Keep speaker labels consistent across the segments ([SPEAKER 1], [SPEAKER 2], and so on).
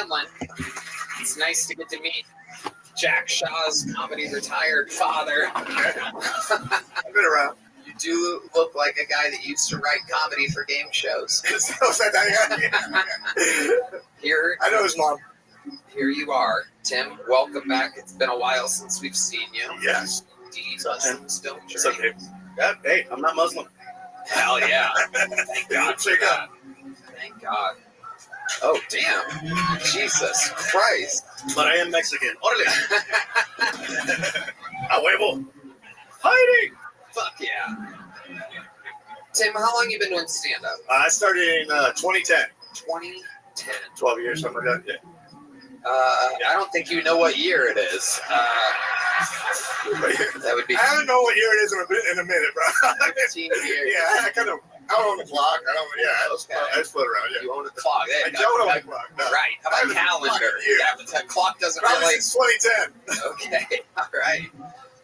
[SPEAKER 1] Hamlin. It's nice to get to meet Jack Shaw's comedy retired father.
[SPEAKER 2] I've been around.
[SPEAKER 1] You do look like a guy that used to write comedy for game shows. Here,
[SPEAKER 2] I know his mom.
[SPEAKER 1] Here you are, Tim. Welcome back. It's been a while since we've seen you.
[SPEAKER 2] Yes.
[SPEAKER 1] Indeed, Muslims don't drink.
[SPEAKER 2] It's okay. Yeah, hey, I'm not Muslim.
[SPEAKER 1] Hell yeah. Thank God for that. Thank God. Oh, damn. Jesus Christ.
[SPEAKER 2] But I am Mexican. Órale. A huevo. Fighting.
[SPEAKER 1] Fuck yeah. Tim, how long you been doing stand-up?
[SPEAKER 2] I started in 2010.
[SPEAKER 1] 2010.
[SPEAKER 2] 12 years, something like that. Yeah.
[SPEAKER 1] I don't think you know what year it is. That would be.
[SPEAKER 2] I don't know what year it is in a minute, bro.
[SPEAKER 1] 15 years.
[SPEAKER 2] Yeah, I kind of. I don't own the clock. I just float around. Yeah.
[SPEAKER 1] You own a clock.
[SPEAKER 2] I don't own the clock. No.
[SPEAKER 1] Right. How about calendar? Yeah, but that clock doesn't really.
[SPEAKER 2] Since 2010.
[SPEAKER 1] Okay. All right.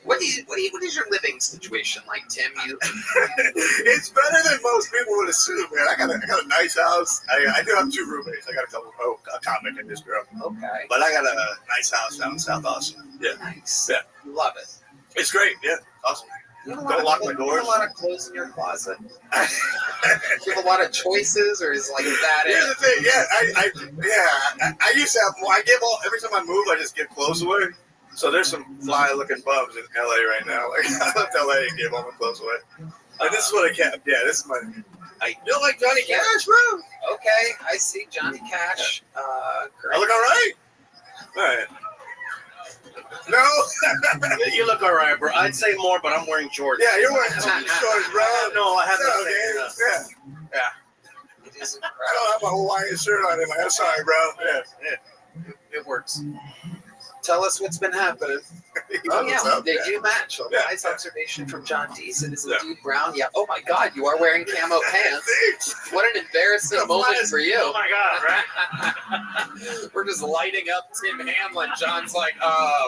[SPEAKER 1] What is your living situation like, Tim?
[SPEAKER 2] It's better than most people would assume, man. I got a nice house. I do have 2 roommates. I got a comic and this girl.
[SPEAKER 1] Okay.
[SPEAKER 2] But I got a nice house down in South Austin. Yeah.
[SPEAKER 1] Nice.
[SPEAKER 2] Yeah.
[SPEAKER 1] Love it.
[SPEAKER 2] It's great. Yeah. Awesome. Don't lock my doors.
[SPEAKER 1] You have a lot of clothes in your closet. You have a lot of choices, or is that
[SPEAKER 2] Here's
[SPEAKER 1] it?
[SPEAKER 2] the thing. I used to have more. Every time I move, I just give clothes away. So there's some fly-looking bums in LA right now. Like I left LA and gave all my clothes away. And this is what I kept. Yeah, this is my. You don't like Johnny Cash, bro?
[SPEAKER 1] Okay, I see Johnny Cash.
[SPEAKER 2] I look all right. All right. No.
[SPEAKER 3] You look all right, bro. I'd say more, but I'm wearing Jordan.
[SPEAKER 2] Yeah, you're wearing shorts, bro.
[SPEAKER 3] No, I have
[SPEAKER 2] no. Yeah.
[SPEAKER 1] It is
[SPEAKER 2] I don't have a Hawaiian shirt on in my. I'm sorry, bro. Yeah.
[SPEAKER 1] It works. Tell us what's been happening. Oh, yeah, they do match. A nice observation from John Deason. Is a dude brown? Yeah. Oh, my God, you are wearing camo pants. What an embarrassing moment for you.
[SPEAKER 3] Oh, my God, right?
[SPEAKER 1] We're just lighting up Tim Hamlin. John's like,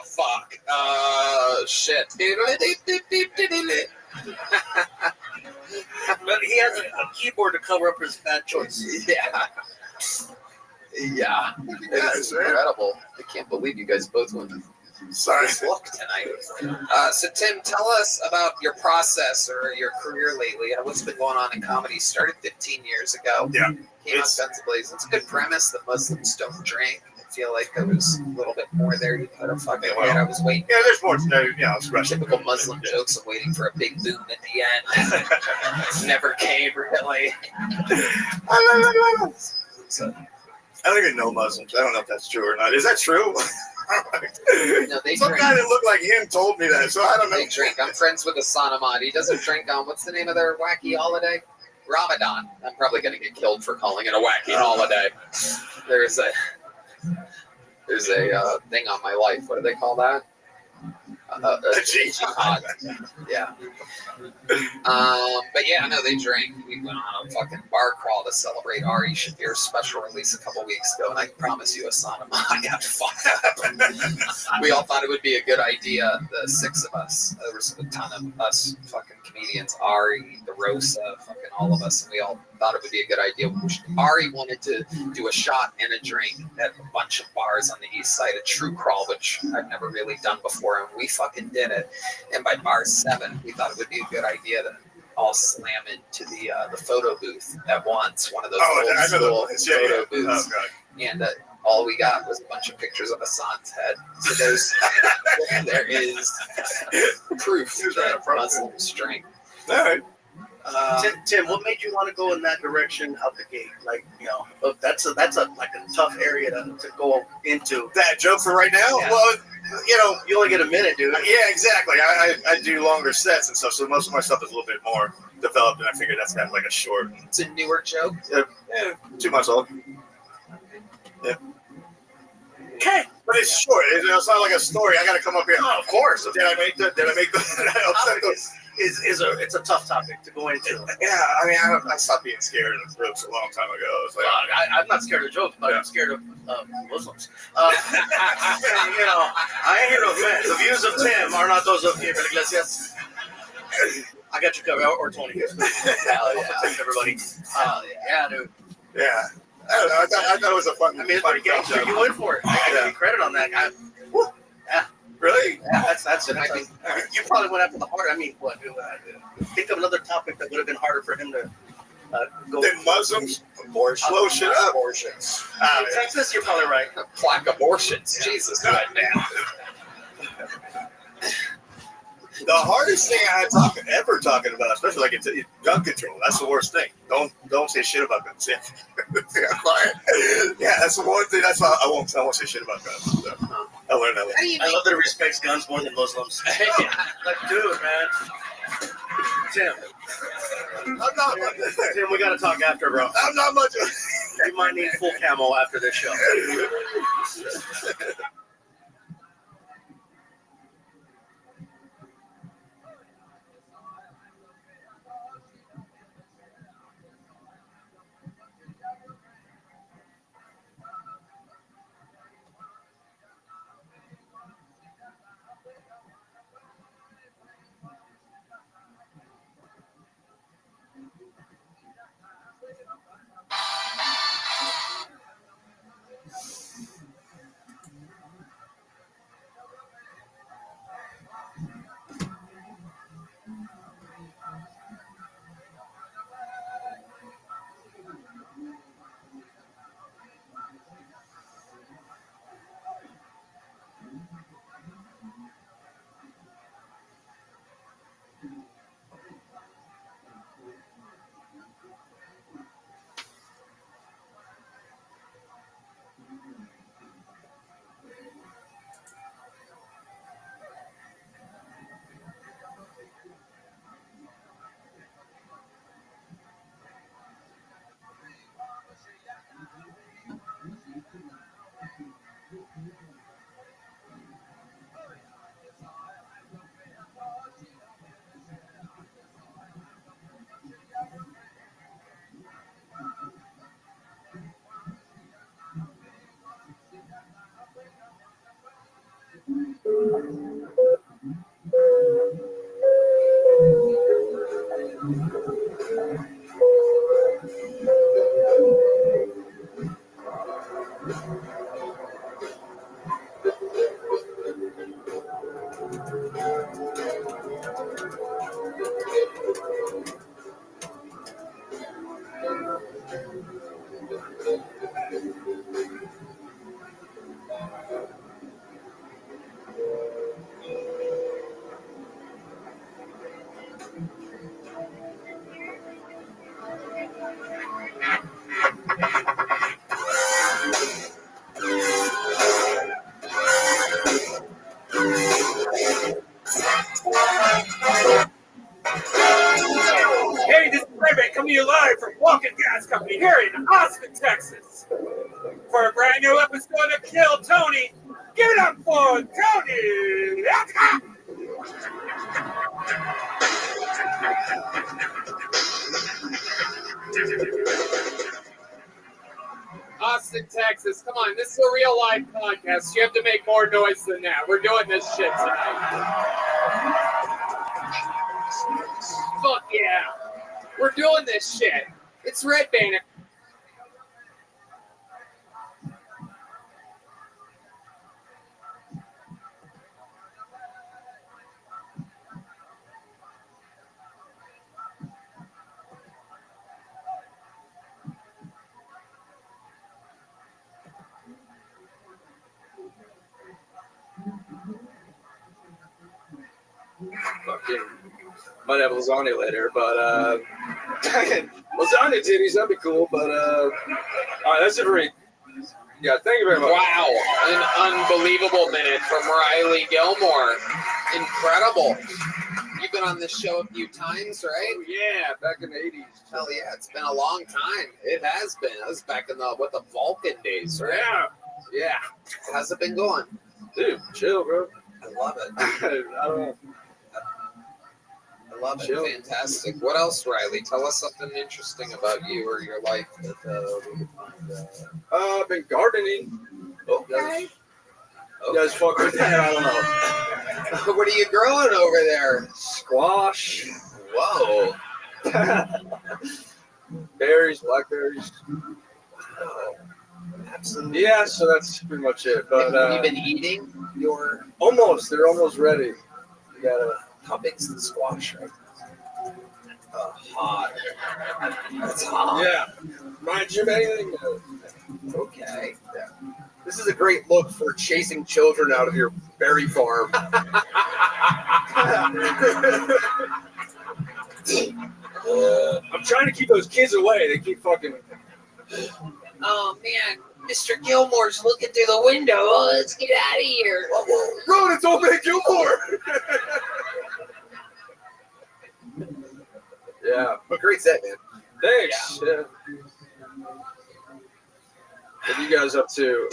[SPEAKER 1] fuck. Shit.
[SPEAKER 3] But he has a keyboard to cover up his bad choice.
[SPEAKER 1] Yeah. Yeah. It's incredible. I can't believe you guys both went this look tonight. So, Tim, tell us about your process or your career lately. What's been going on in comedy? Started 15 years ago.
[SPEAKER 2] Yeah.
[SPEAKER 1] Came out Guns Blazing. It's a good premise that Muslims don't drink. I feel like there was a little bit more there. You could have fucking wait. I was waiting.
[SPEAKER 2] Yeah, there's more to know. Yeah, it's Russian.
[SPEAKER 1] Typical Muslim jokes of waiting for a big boom at the end. Never came, really. So,
[SPEAKER 2] I don't even know Muslims. I don't know if that's true or not. Is that true?
[SPEAKER 1] No, they
[SPEAKER 2] Some
[SPEAKER 1] drink.
[SPEAKER 2] guy that looked like him told me that, so I don't know.
[SPEAKER 1] They drink. I'm friends with Hassan Ahmad. He doesn't drink on, what's the name of their wacky holiday? Ramadan. I'm probably going to get killed for calling it a wacky holiday. There's a thing on my life. What do they call that? A jihad. Yeah. But yeah, no, they drink. We went on a fucking bar crawl to celebrate Ari Shaffir's special release a couple weeks ago, and I promise you, Hassan Ahmad got fucked up. We all thought it would be a good idea, the 6 of us. There was a ton of us fucking comedians, Ari, the Rosa, fucking all of us, and we all thought it would be a good idea. Ari wanted to do a shot and a drink at a bunch of bars on the east side of True Crawl, which I've never really done before, and we fucking did it. And by bar 7, we thought it would be a good idea to all slam into the photo booth at once, one of those old school photo booths.
[SPEAKER 2] Oh, God.
[SPEAKER 1] And all we got was a bunch of pictures of Hassan's head. So there is proof that Muslims drink.
[SPEAKER 2] All right.
[SPEAKER 3] Tim, what made you want to go in that direction out the gate? Like, that's a like a tough area to go into.
[SPEAKER 2] That joke for right now?
[SPEAKER 3] Yeah.
[SPEAKER 2] Well,
[SPEAKER 3] you only get a minute, dude.
[SPEAKER 2] Yeah, exactly. I do longer sets and stuff, so most of my stuff is a little bit more developed, and I figured that's kind of like a short.
[SPEAKER 1] It's a newer joke.
[SPEAKER 2] 2 months old. Yeah.
[SPEAKER 3] Okay.
[SPEAKER 2] But it's short. It's not like a story. I got to come up here.
[SPEAKER 3] Oh, of course.
[SPEAKER 2] Did I make the?
[SPEAKER 3] It's a tough topic to go into.
[SPEAKER 2] Yeah, I mean, I stopped being scared of jokes a long time ago. It's like,
[SPEAKER 3] I'm not scared of jokes, but I'm scared of Muslims. I ain't here to offend. The views of Tim are not those of Gabriel Iglesias. I got you covered, or 20 years.
[SPEAKER 1] Hell yeah.
[SPEAKER 3] Everybody.
[SPEAKER 1] Hell yeah.
[SPEAKER 3] Yeah, dude.
[SPEAKER 2] yeah. I don't know. I thought it was a fun.
[SPEAKER 3] I mean, it's
[SPEAKER 2] fun
[SPEAKER 3] pretty gangster.
[SPEAKER 2] job.
[SPEAKER 3] You went for it. I give you credit on that.
[SPEAKER 2] Really?
[SPEAKER 3] Yeah, that's it. You probably went after the hard. I mean, what? Think of another topic that would have been harder for him to go.
[SPEAKER 2] Then Muslims, abortion. Blow shit up.
[SPEAKER 1] Abortions.
[SPEAKER 3] In Texas, you're probably right.
[SPEAKER 1] Plaque abortions.
[SPEAKER 3] Yeah.
[SPEAKER 1] Jesus, God damn.
[SPEAKER 2] The hardest thing I had ever talking about, especially like gun control, that's the worst thing. Don't say shit about guns. Yeah, that's the one thing. That's why I won't say shit about guns. So, I learned that.
[SPEAKER 3] I love that he respects guns more than Muslims. Like, dude, man. Tim, we gotta talk after, bro.
[SPEAKER 2] I'm not much.
[SPEAKER 3] You might need full camo after this show.
[SPEAKER 4] Hey, this is Rabbi coming to you live from Walking Gas Company here in Austin, Texas. For a brand new episode of Kill Tony, give it up for Tony! Austin, Texas, come on, this is a real life podcast. You have to make more noise than that. We're doing this shit tonight. Fuck yeah. We're doing this shit. It's Red Banner.
[SPEAKER 5] Fucking might have lasagna later, but lasagna titties, that'd be cool, but all right, that's it for me. Yeah, thank you very much.
[SPEAKER 1] Wow, an unbelievable minute from Riley Gilmore. Incredible. You've been on this show a few times, right?
[SPEAKER 5] Oh, yeah, back in the 80s.
[SPEAKER 1] Hell yeah, it's been a long time. It has been. That was back in the Vulcan days, right?
[SPEAKER 5] Yeah.
[SPEAKER 1] How's it been going?
[SPEAKER 5] Dude, chill, bro.
[SPEAKER 1] I love it.
[SPEAKER 5] I don't know.
[SPEAKER 1] I love it.
[SPEAKER 5] Chill.
[SPEAKER 1] Fantastic. What else, Riley? Tell us something interesting about you or your life that we can find.
[SPEAKER 5] I've been gardening.
[SPEAKER 1] Okay.
[SPEAKER 5] You guys fuck with that? I don't know.
[SPEAKER 1] What are you growing over there?
[SPEAKER 5] Squash.
[SPEAKER 1] Whoa.
[SPEAKER 5] Berries, blackberries.
[SPEAKER 3] Oh, absolutely.
[SPEAKER 5] Yeah, so that's pretty much it. But
[SPEAKER 1] Have you been eating your
[SPEAKER 5] almost, they're almost ready. You gotta.
[SPEAKER 1] how big's the squash right hot. That's hot.
[SPEAKER 5] Yeah. Mind you, anything.
[SPEAKER 1] Okay.
[SPEAKER 6] This is a great look for chasing children out of your berry farm.
[SPEAKER 5] I'm trying to keep those kids away. They keep fucking.
[SPEAKER 1] Oh man, Mr. Gilmore's looking through the window. Oh, let's get out of here.
[SPEAKER 6] Run, it's old man Gilmore.
[SPEAKER 5] Yeah.
[SPEAKER 6] But great set, man.
[SPEAKER 5] Thanks. Yeah. What are you guys up to?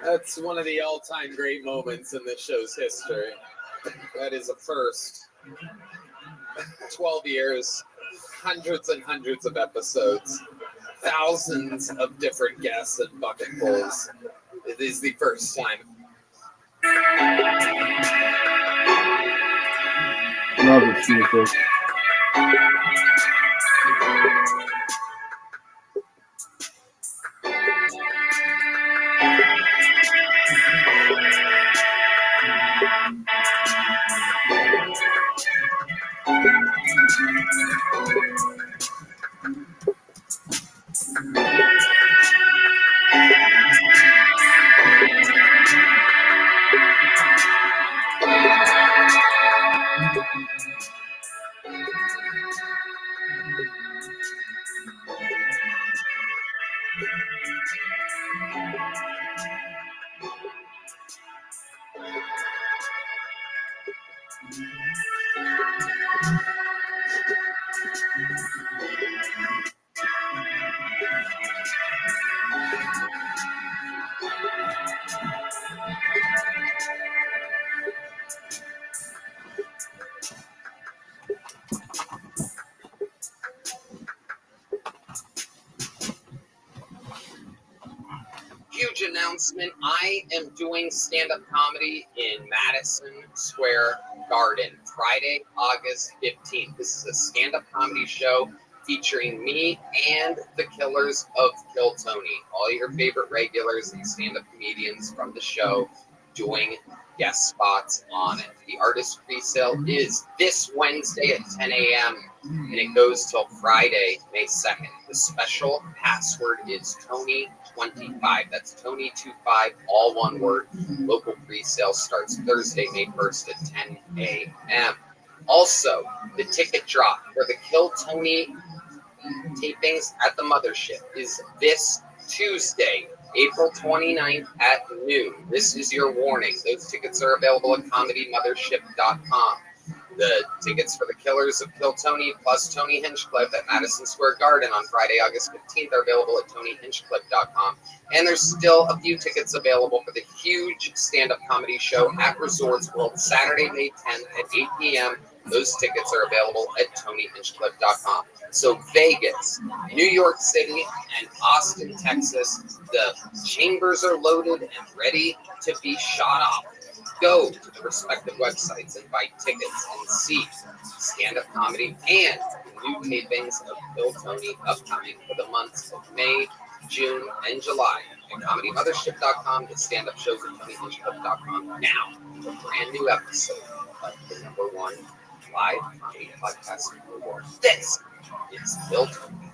[SPEAKER 1] That's one of the all-time great moments in this show's history. That is a first. 12 years, hundreds and hundreds of episodes, thousands of different guests and bucketfuls. It is the first time.
[SPEAKER 7] Love it, Jesus.
[SPEAKER 1] Huge announcement. I am doing stand-up comedy in Madison Square Garden, Friday, August 15th. This is a stand-up comedy show featuring me and the Killers of Kill Tony. All your favorite regulars and stand-up comedians from the show doing guest spots on it. The artist pre-sale is this Wednesday at 10 a.m. and it goes till Friday, May 2nd. The special password is Tony25. That's Tony25, all one word. Local pre-sale starts Thursday, May 1st at 10 a.m. Also, the ticket drop for the Kill Tony tapings at the Mothership is this Tuesday, April 29th at noon. This is your warning. Those tickets are available at ComedyMothership.com. The tickets for the Killers of Kill Tony plus Tony Hinchcliffe at Madison Square Garden on Friday, August 15th are available at TonyHinchcliffe.com. And there's still a few tickets available for the huge stand-up comedy show at Resorts World Saturday, May 10th at 8 p.m. Those tickets are available at TonyHinchcliffe.com. So Vegas, New York City, and Austin, Texas, the chambers are loaded and ready to be shot off. Go to the respective websites and buy tickets and see stand-up comedy and new tapings of Kill Tony upcoming for the months of May, June, and July at ComedyMothership.com, the stand-up shows at TonyHinchcliffe.com. Now, a brand new episode of the #1 live comedy podcast award. This is Kill Tony.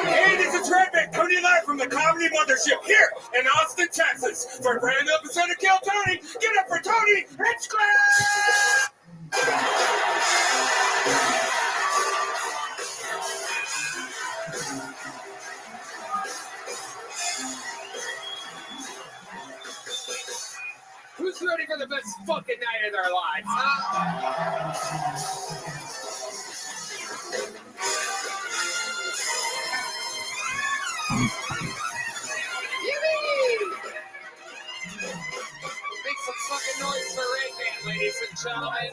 [SPEAKER 4] Hey, this is Rabbi, Tony live from the Comedy Mothership here in Austin, Texas. For a brand new episode of Kill Tony, get up for Tony Hinchcliffe! Who's ready for the best fucking night of their lives, huh? Make some fucking noise for Ray Band, ladies and gentlemen.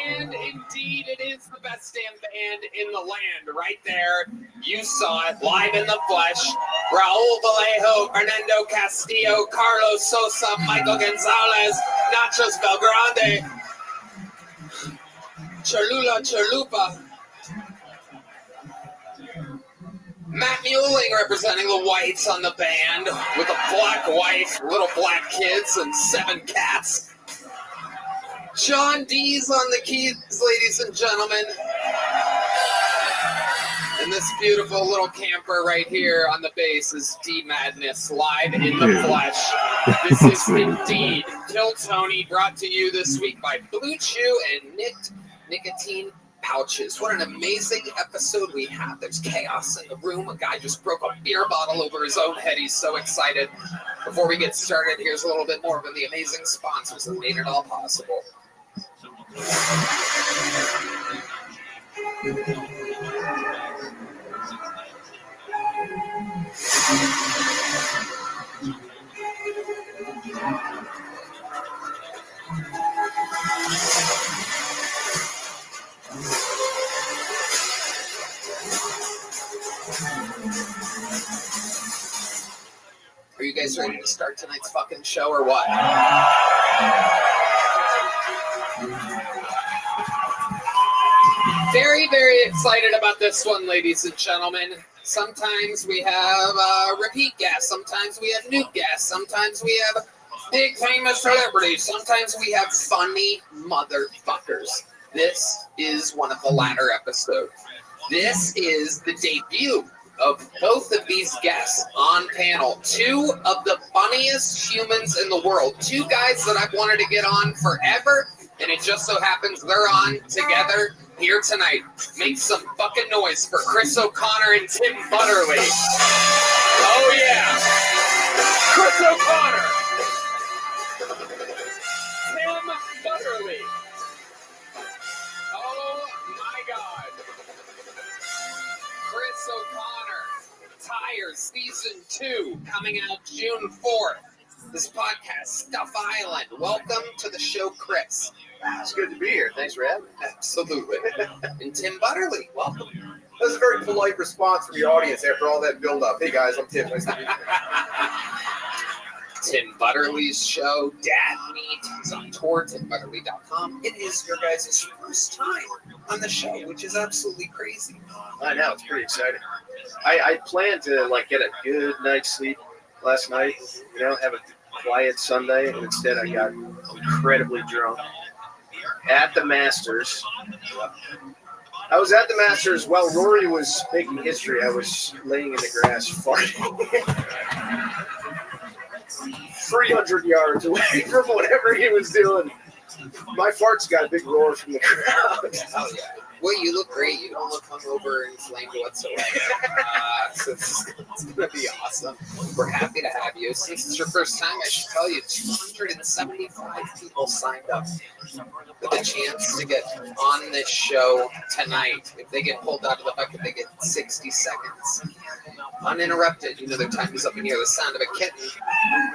[SPEAKER 4] And indeed, it is the best damn band in the land right there. You saw it live in the flesh. Raul Vallejo, Fernando Castillo, Carlos Sosa, Michael Gonzalez, Nachos Belgrande, Cholula Chalupa, Matt Mueling representing the whites on the band with a black wife, little black kids, and 7 cats. John D's on the keys, ladies and gentlemen. And this beautiful little camper right here on the bass is D Madness, live in the flesh. This is indeed Kill Tony, brought to you this week by Blue Chew and Nicotine Pouches. What an amazing episode we have. There's chaos in the room. A guy just broke a beer bottle over his own head. He's so excited. Before we get started, here's a little bit more of the amazing sponsors that made it all possible. Are you guys ready to start tonight's fucking show or what? Very, very excited about this one, ladies and gentlemen. Sometimes we have repeat guests. Sometimes we have new guests. Sometimes we have big famous celebrities. Sometimes we have funny motherfuckers. This is one of the latter episodes. This is the debut of both of these guests on panel. 2 of the funniest humans in the world. 2 guys that I've wanted to get on forever, and it just so happens they're on together here tonight. Make some fucking noise for Chris O'Connor and Tim Butterly. Oh yeah, Chris O'Connor, Tim Butterly. Oh my God, Chris O'Connor, Tires Season 2, coming out June 4th. This podcast, Stuff Island. Welcome to the show, Chris.
[SPEAKER 6] It's good to be here. Thanks for having me.
[SPEAKER 1] Absolutely. And Tim Butterly, welcome.
[SPEAKER 6] That was a very polite response from your audience after all that build-up. Hey, guys, I'm Tim. Nice to meet you.
[SPEAKER 1] Tim Butterly's show, Dad Meet, is on tour, timbutterly.com. It is your guys' first time on the show, which is absolutely crazy.
[SPEAKER 3] I know, it's pretty exciting. I planned to get a good night's sleep last night, have a quiet Sunday, and instead I got incredibly drunk at the Masters. I was at the Masters while Rory was making history. I was laying in the grass farting 300 yards away from whatever he was doing. My farts got a big roar from the crowd.
[SPEAKER 1] Oh, yeah. Well, you look great. You don't look hungover and inflamed whatsoever. So it's going to be awesome. We're happy to have you. Since it's your first time, I should tell you, 275 people signed up with a chance to get on this show tonight. If they get pulled out of the bucket, they get 60 seconds. Uninterrupted. Their time is up in here. The sound of a kitten.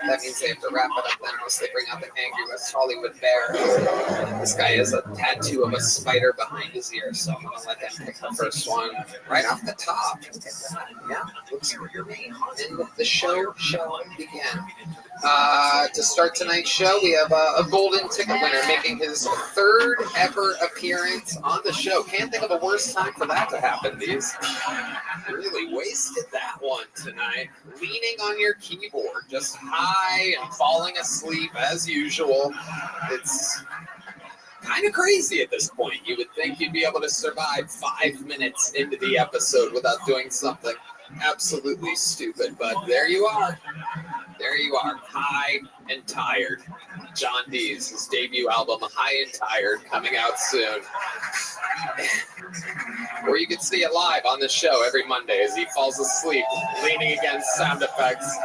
[SPEAKER 1] That means they have to wrap it up then, unless they bring out the angry West Hollywood bear. This guy has a tattoo of a spider behind his ear, so I'm going to let them pick the first one right off the top. Yeah, looks like your name. And the show shall begin. To start tonight's show, we have a golden ticket winner making his 3rd ever appearance on the show. Can't think of a worse time for that to happen. These really wasted that one tonight. Leaning on your keyboard, just high and falling asleep as usual. It's kind of crazy at this point. You would think you'd be able to survive 5 minutes into the episode without doing something absolutely stupid, but there you are. There you are, high and tired. John D's, his debut album, High and Tired, coming out soon. Or you can see it live on the show every Monday as he falls asleep, leaning against sound effects.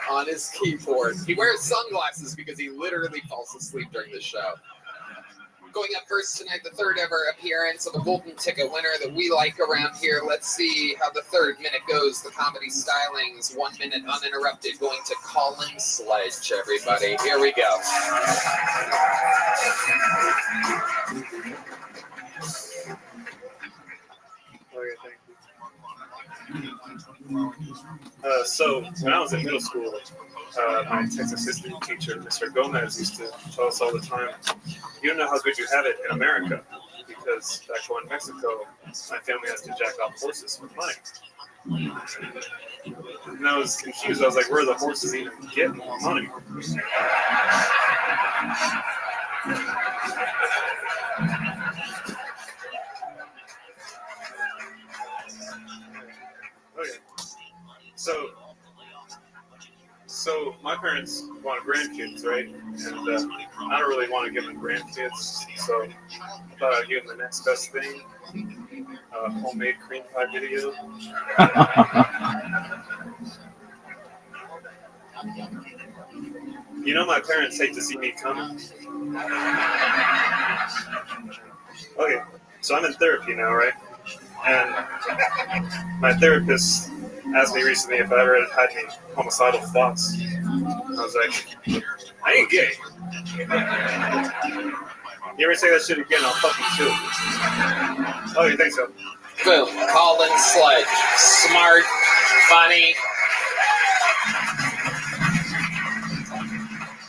[SPEAKER 4] on his keyboard. He wears sunglasses because he literally falls asleep during the show. Going up first tonight, the third ever appearance of a golden ticket winner that we like around here. Let's see how the third minute goes. The comedy stylings, 1 minute uninterrupted, going to Colin Sledge, everybody. Here we go.
[SPEAKER 5] Okay, thank you. So when I was in middle school, my Texas history teacher, Mr. Gomez, used to tell us all the time, you don't know how good you have it in America, because back home in Mexico, my family has to jack off horses for money. And I was confused. I was like, where are the horses even getting money? Okay. So my parents wanted grandkids, right? And I don't really want to give them grandkids, so I thought I'd give them the next best thing, homemade cream pie video. You know my parents hate to see me coming. Okay, so I'm in therapy now, right? And my therapist asked me recently if I ever had any homicidal thoughts. I was like, I ain't gay. You ever say that shit again, I'll fucking kill you. Oh, you think so?
[SPEAKER 4] Boom. Colin Sledge. Smart, funny.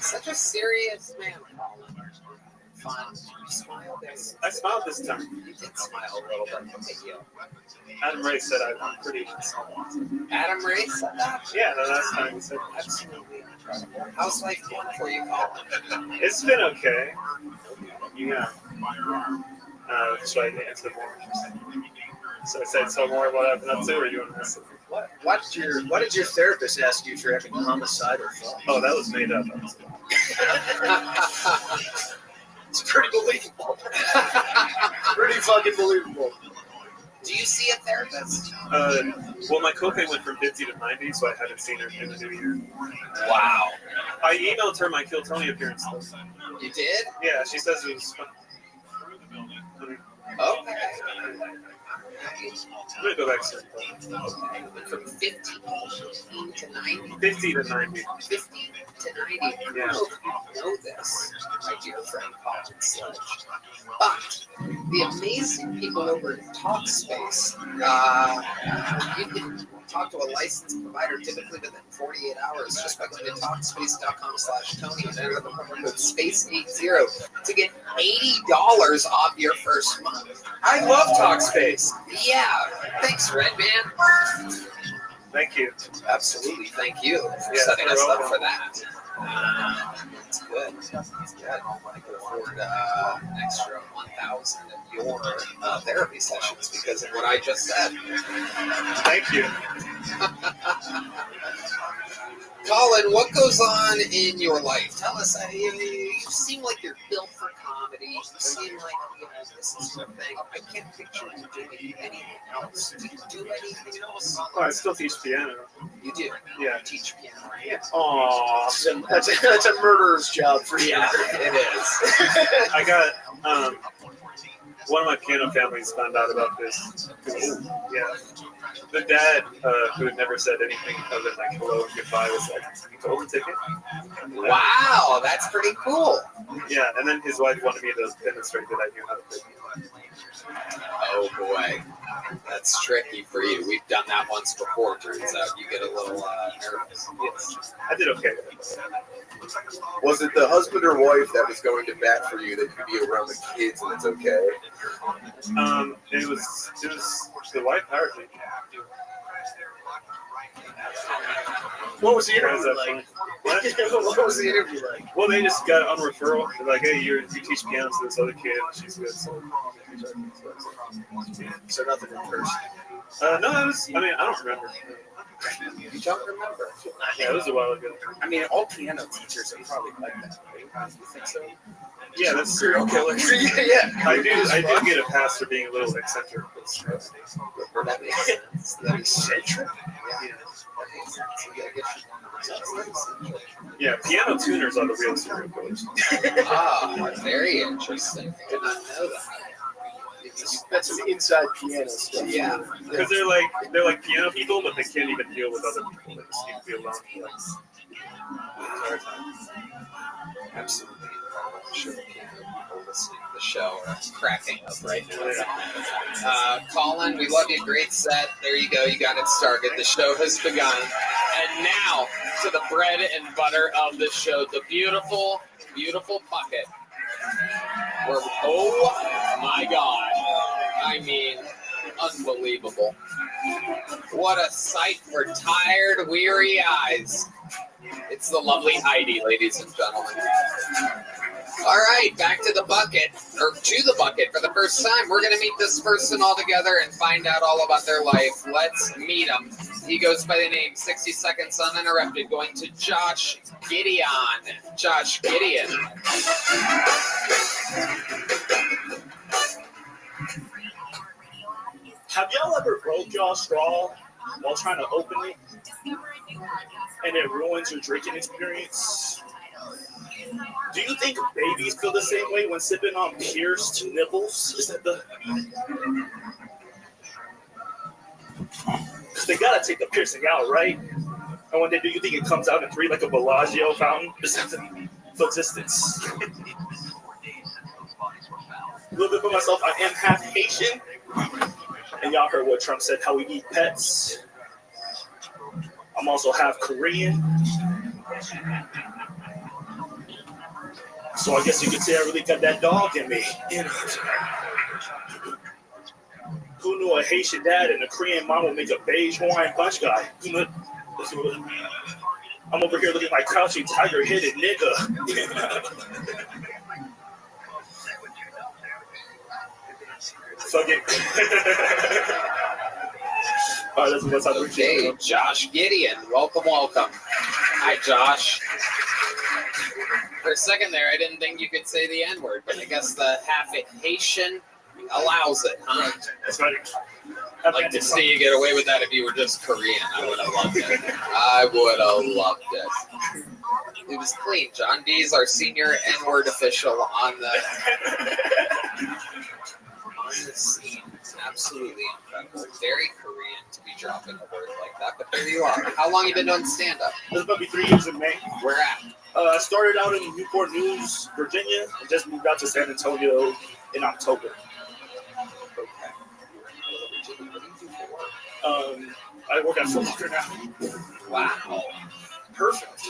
[SPEAKER 4] Such a serious man, Colin. Fun. You smiled there.
[SPEAKER 5] I smiled this time.
[SPEAKER 4] You did smile a little bit. Thank you.
[SPEAKER 5] Adam Ray said I'm pretty.
[SPEAKER 4] Adam Ray said that?
[SPEAKER 5] Yeah, the last time he said
[SPEAKER 4] Absolutely incredible. How's life going for you, Colin?
[SPEAKER 5] it's been okay. Yeah. Should I answer more? So I said some more what I've been up to, or you want to ask something?
[SPEAKER 3] What did your therapist ask you for having homicidal thoughts?
[SPEAKER 5] Oh, that was made up.
[SPEAKER 3] It's pretty believable. Pretty fucking believable.
[SPEAKER 4] Do you see a therapist?
[SPEAKER 5] Well, my copay went from 50 to 90, so I haven't seen her in the new year.
[SPEAKER 4] Wow.
[SPEAKER 5] I emailed her my Kill Tony appearance, though.
[SPEAKER 4] You did?
[SPEAKER 5] Yeah, she says it was fun.
[SPEAKER 4] Okay.
[SPEAKER 5] I'm going to go back soon.
[SPEAKER 4] From 50 to 90.
[SPEAKER 5] 50 to 90.
[SPEAKER 4] 50 to 90.
[SPEAKER 5] Yeah.
[SPEAKER 4] You know this, my dear friend Colin Sledge. But the amazing people over at TalkSpace, you can talk to a licensed provider typically within 48 hours just by going to TalkSpace.com/Tony and enter the promo code SPACE80 to get $80 off your first month. I love TalkSpace. Yeah. Thanks, Red Man.
[SPEAKER 5] Thank you.
[SPEAKER 4] Absolutely. Thank you for
[SPEAKER 5] Yes,
[SPEAKER 4] setting
[SPEAKER 5] you're
[SPEAKER 4] us up
[SPEAKER 5] welcome.
[SPEAKER 4] for that. It's good. It's good. I could afford an extra 1,000 of your therapy sessions because of what I just said.
[SPEAKER 5] Thank you.
[SPEAKER 4] Colin, what goes on in your life? Tell us. You seem like you're built for comedy. You seem like this is your thing. I can't picture you doing anything else. Do you do anything else?
[SPEAKER 5] Oh, I still teach piano.
[SPEAKER 4] You do.
[SPEAKER 5] Yeah.
[SPEAKER 4] You teach piano, right?
[SPEAKER 5] Aww.
[SPEAKER 3] That's a murderer's job for you.
[SPEAKER 4] Yeah, it is.
[SPEAKER 5] I got, one of my piano families found out about this. Yeah. The dad, who had never said anything other than like hello and goodbye, was like, "You golden ticket?"
[SPEAKER 4] Wow, that's pretty cool.
[SPEAKER 5] Yeah, and then his wife wanted me to demonstrate that I knew how to play piano.
[SPEAKER 4] Oh boy, that's tricky for you. We've done that once before. Turns out you get a little nervous.
[SPEAKER 5] Yes, I did okay.
[SPEAKER 6] Was it the husband or wife that was going to bat for you that you could be around the kids and it's okay?
[SPEAKER 5] It was the wife hired me.
[SPEAKER 3] What was the
[SPEAKER 5] Why is
[SPEAKER 3] interview
[SPEAKER 5] that
[SPEAKER 3] like?
[SPEAKER 5] funny?
[SPEAKER 3] What was the interview like?
[SPEAKER 5] Well, they just got on referral. They're like, "Hey, you teach piano to this other kid. She's good." So,
[SPEAKER 3] So nothing in person.
[SPEAKER 5] no, it was. I mean, I don't remember.
[SPEAKER 4] You don't remember?
[SPEAKER 5] Yeah, it was a while ago.
[SPEAKER 4] I mean, all piano teachers are probably like that. Right? You think so?
[SPEAKER 5] Yeah, that's true.
[SPEAKER 3] Yeah.
[SPEAKER 5] I do get a pass for being a little eccentric.
[SPEAKER 4] That makes sense. That makes sense. Yeah. That makes
[SPEAKER 5] Yeah, piano tuners are the real serial killers.
[SPEAKER 4] Ah, very interesting. Did not know that.
[SPEAKER 3] That's some inside piano stuff.
[SPEAKER 4] Yeah.
[SPEAKER 5] Because they're like piano people, but they can't even deal with other people. They just need to be alone for like the entire time.
[SPEAKER 4] Absolutely incredible. I'm sure the people listening to the show are cracking up right now. Colin, we love you. Great set. There you go. You got it started. The show has begun. And now to the bread and butter of the show. The beautiful, beautiful bucket. Oh my God. I mean, unbelievable. What a sight for tired, weary eyes. It's the lovely Heidi, ladies and gentlemen. All right, back to the bucket, or to the bucket for the first time. We're going to meet this person all together and find out all about their life. Let's meet him. He goes by the name 60 Seconds Uninterrupted, going to Josh Gideon. Josh Gideon.
[SPEAKER 8] Have y'all ever broke y'all straw while trying to open it and it ruins your drinking experience? Do you think babies feel the same way when sipping on pierced nipples? Is that the... Because they gotta take the piercing out, right? And when they do, you think it comes out in three like a Bellagio fountain? Is that the existence? A little bit for myself, I am half Haitian. And y'all heard what Trump said, how we eat pets. I'm also half Korean. So I guess you could say I really got that dog in me. You know? Who knew a Haitian dad and a Korean mom would make a beige Hawaiian punch guy? I'm over here looking like crouching tiger-headed nigga. Fuck it. All right, that's how
[SPEAKER 4] Okay, Josh Gideon. Welcome, welcome. Hi, Josh. For a second there, I didn't think you could say the N-word, but I guess the half Haitian allows it, huh?
[SPEAKER 8] That's right.
[SPEAKER 4] I'd like to see you get away with that if you were just Korean. I would have loved it. I would have loved it. It was clean. John D's our senior N-word official on the scene. It's absolutely incredible. Very Korean to be dropping a word like that, but there you are. How long you been doing stand-up?
[SPEAKER 8] This is about to be 3 years in May.
[SPEAKER 4] Where at?
[SPEAKER 8] I started out in Newport News, Virginia, and just moved out to San Antonio in October.
[SPEAKER 4] Okay. What do you do for work?
[SPEAKER 8] I work at Foot Locker now.
[SPEAKER 4] Wow.
[SPEAKER 8] Perfect.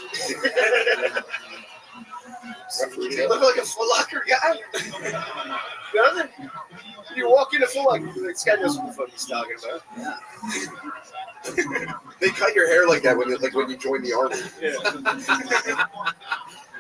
[SPEAKER 3] You look like a Foot Locker guy. Doesn't? You walk into Foot Locker, this guy knows what the fuck he's talking about.
[SPEAKER 4] Yeah.
[SPEAKER 6] They cut your hair like that when you join the army.
[SPEAKER 8] Yeah.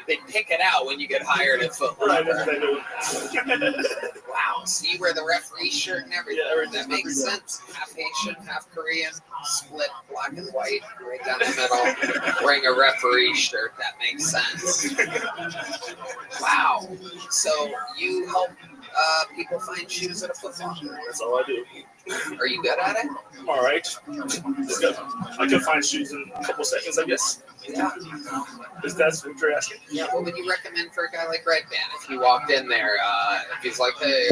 [SPEAKER 4] They pick it out when you get hired at Foot
[SPEAKER 8] Right,
[SPEAKER 4] Locker.
[SPEAKER 8] that's what I do.
[SPEAKER 4] Wow. So you wear the referee shirt and everything.
[SPEAKER 8] Yeah,
[SPEAKER 4] That makes sense. Half Haitian, half Korean, split black and white, right down the middle, wearing a referee shirt. That makes sense. Wow. So you help people find shoes at a Foot Locker.
[SPEAKER 8] That's all I do.
[SPEAKER 4] Are you good at it?
[SPEAKER 8] I'm all right. I can find shoes in a couple seconds, I guess.
[SPEAKER 4] Yeah.
[SPEAKER 8] If that's what you're asking.
[SPEAKER 4] Yeah. What would you recommend for a guy like Red Band if he walked in there? If he's like, hey,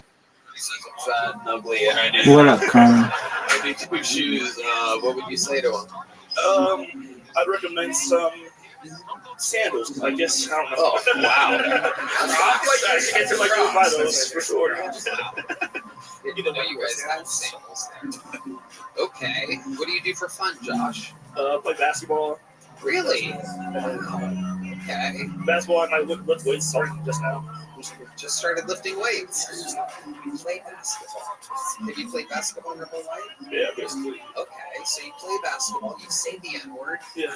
[SPEAKER 4] this is fat and ugly, and I need
[SPEAKER 7] What up, Colin?
[SPEAKER 4] I need two shoes. What would you say to him?
[SPEAKER 8] I'd recommend some sandals, I guess. I don't know.
[SPEAKER 4] Oh, wow.
[SPEAKER 8] I should get to like go buy those for sure.
[SPEAKER 4] Didn't know you guys had sandals there. Okay. What do you do for fun, Josh?
[SPEAKER 8] Play basketball.
[SPEAKER 4] Really? Okay.
[SPEAKER 8] Basketball and I lift weights starting just now.
[SPEAKER 4] Just started lifting weights. You play basketball. Have you played basketball your whole life?
[SPEAKER 8] Yeah, basically.
[SPEAKER 4] Okay, so you play basketball. You say the N-word.
[SPEAKER 8] Yeah.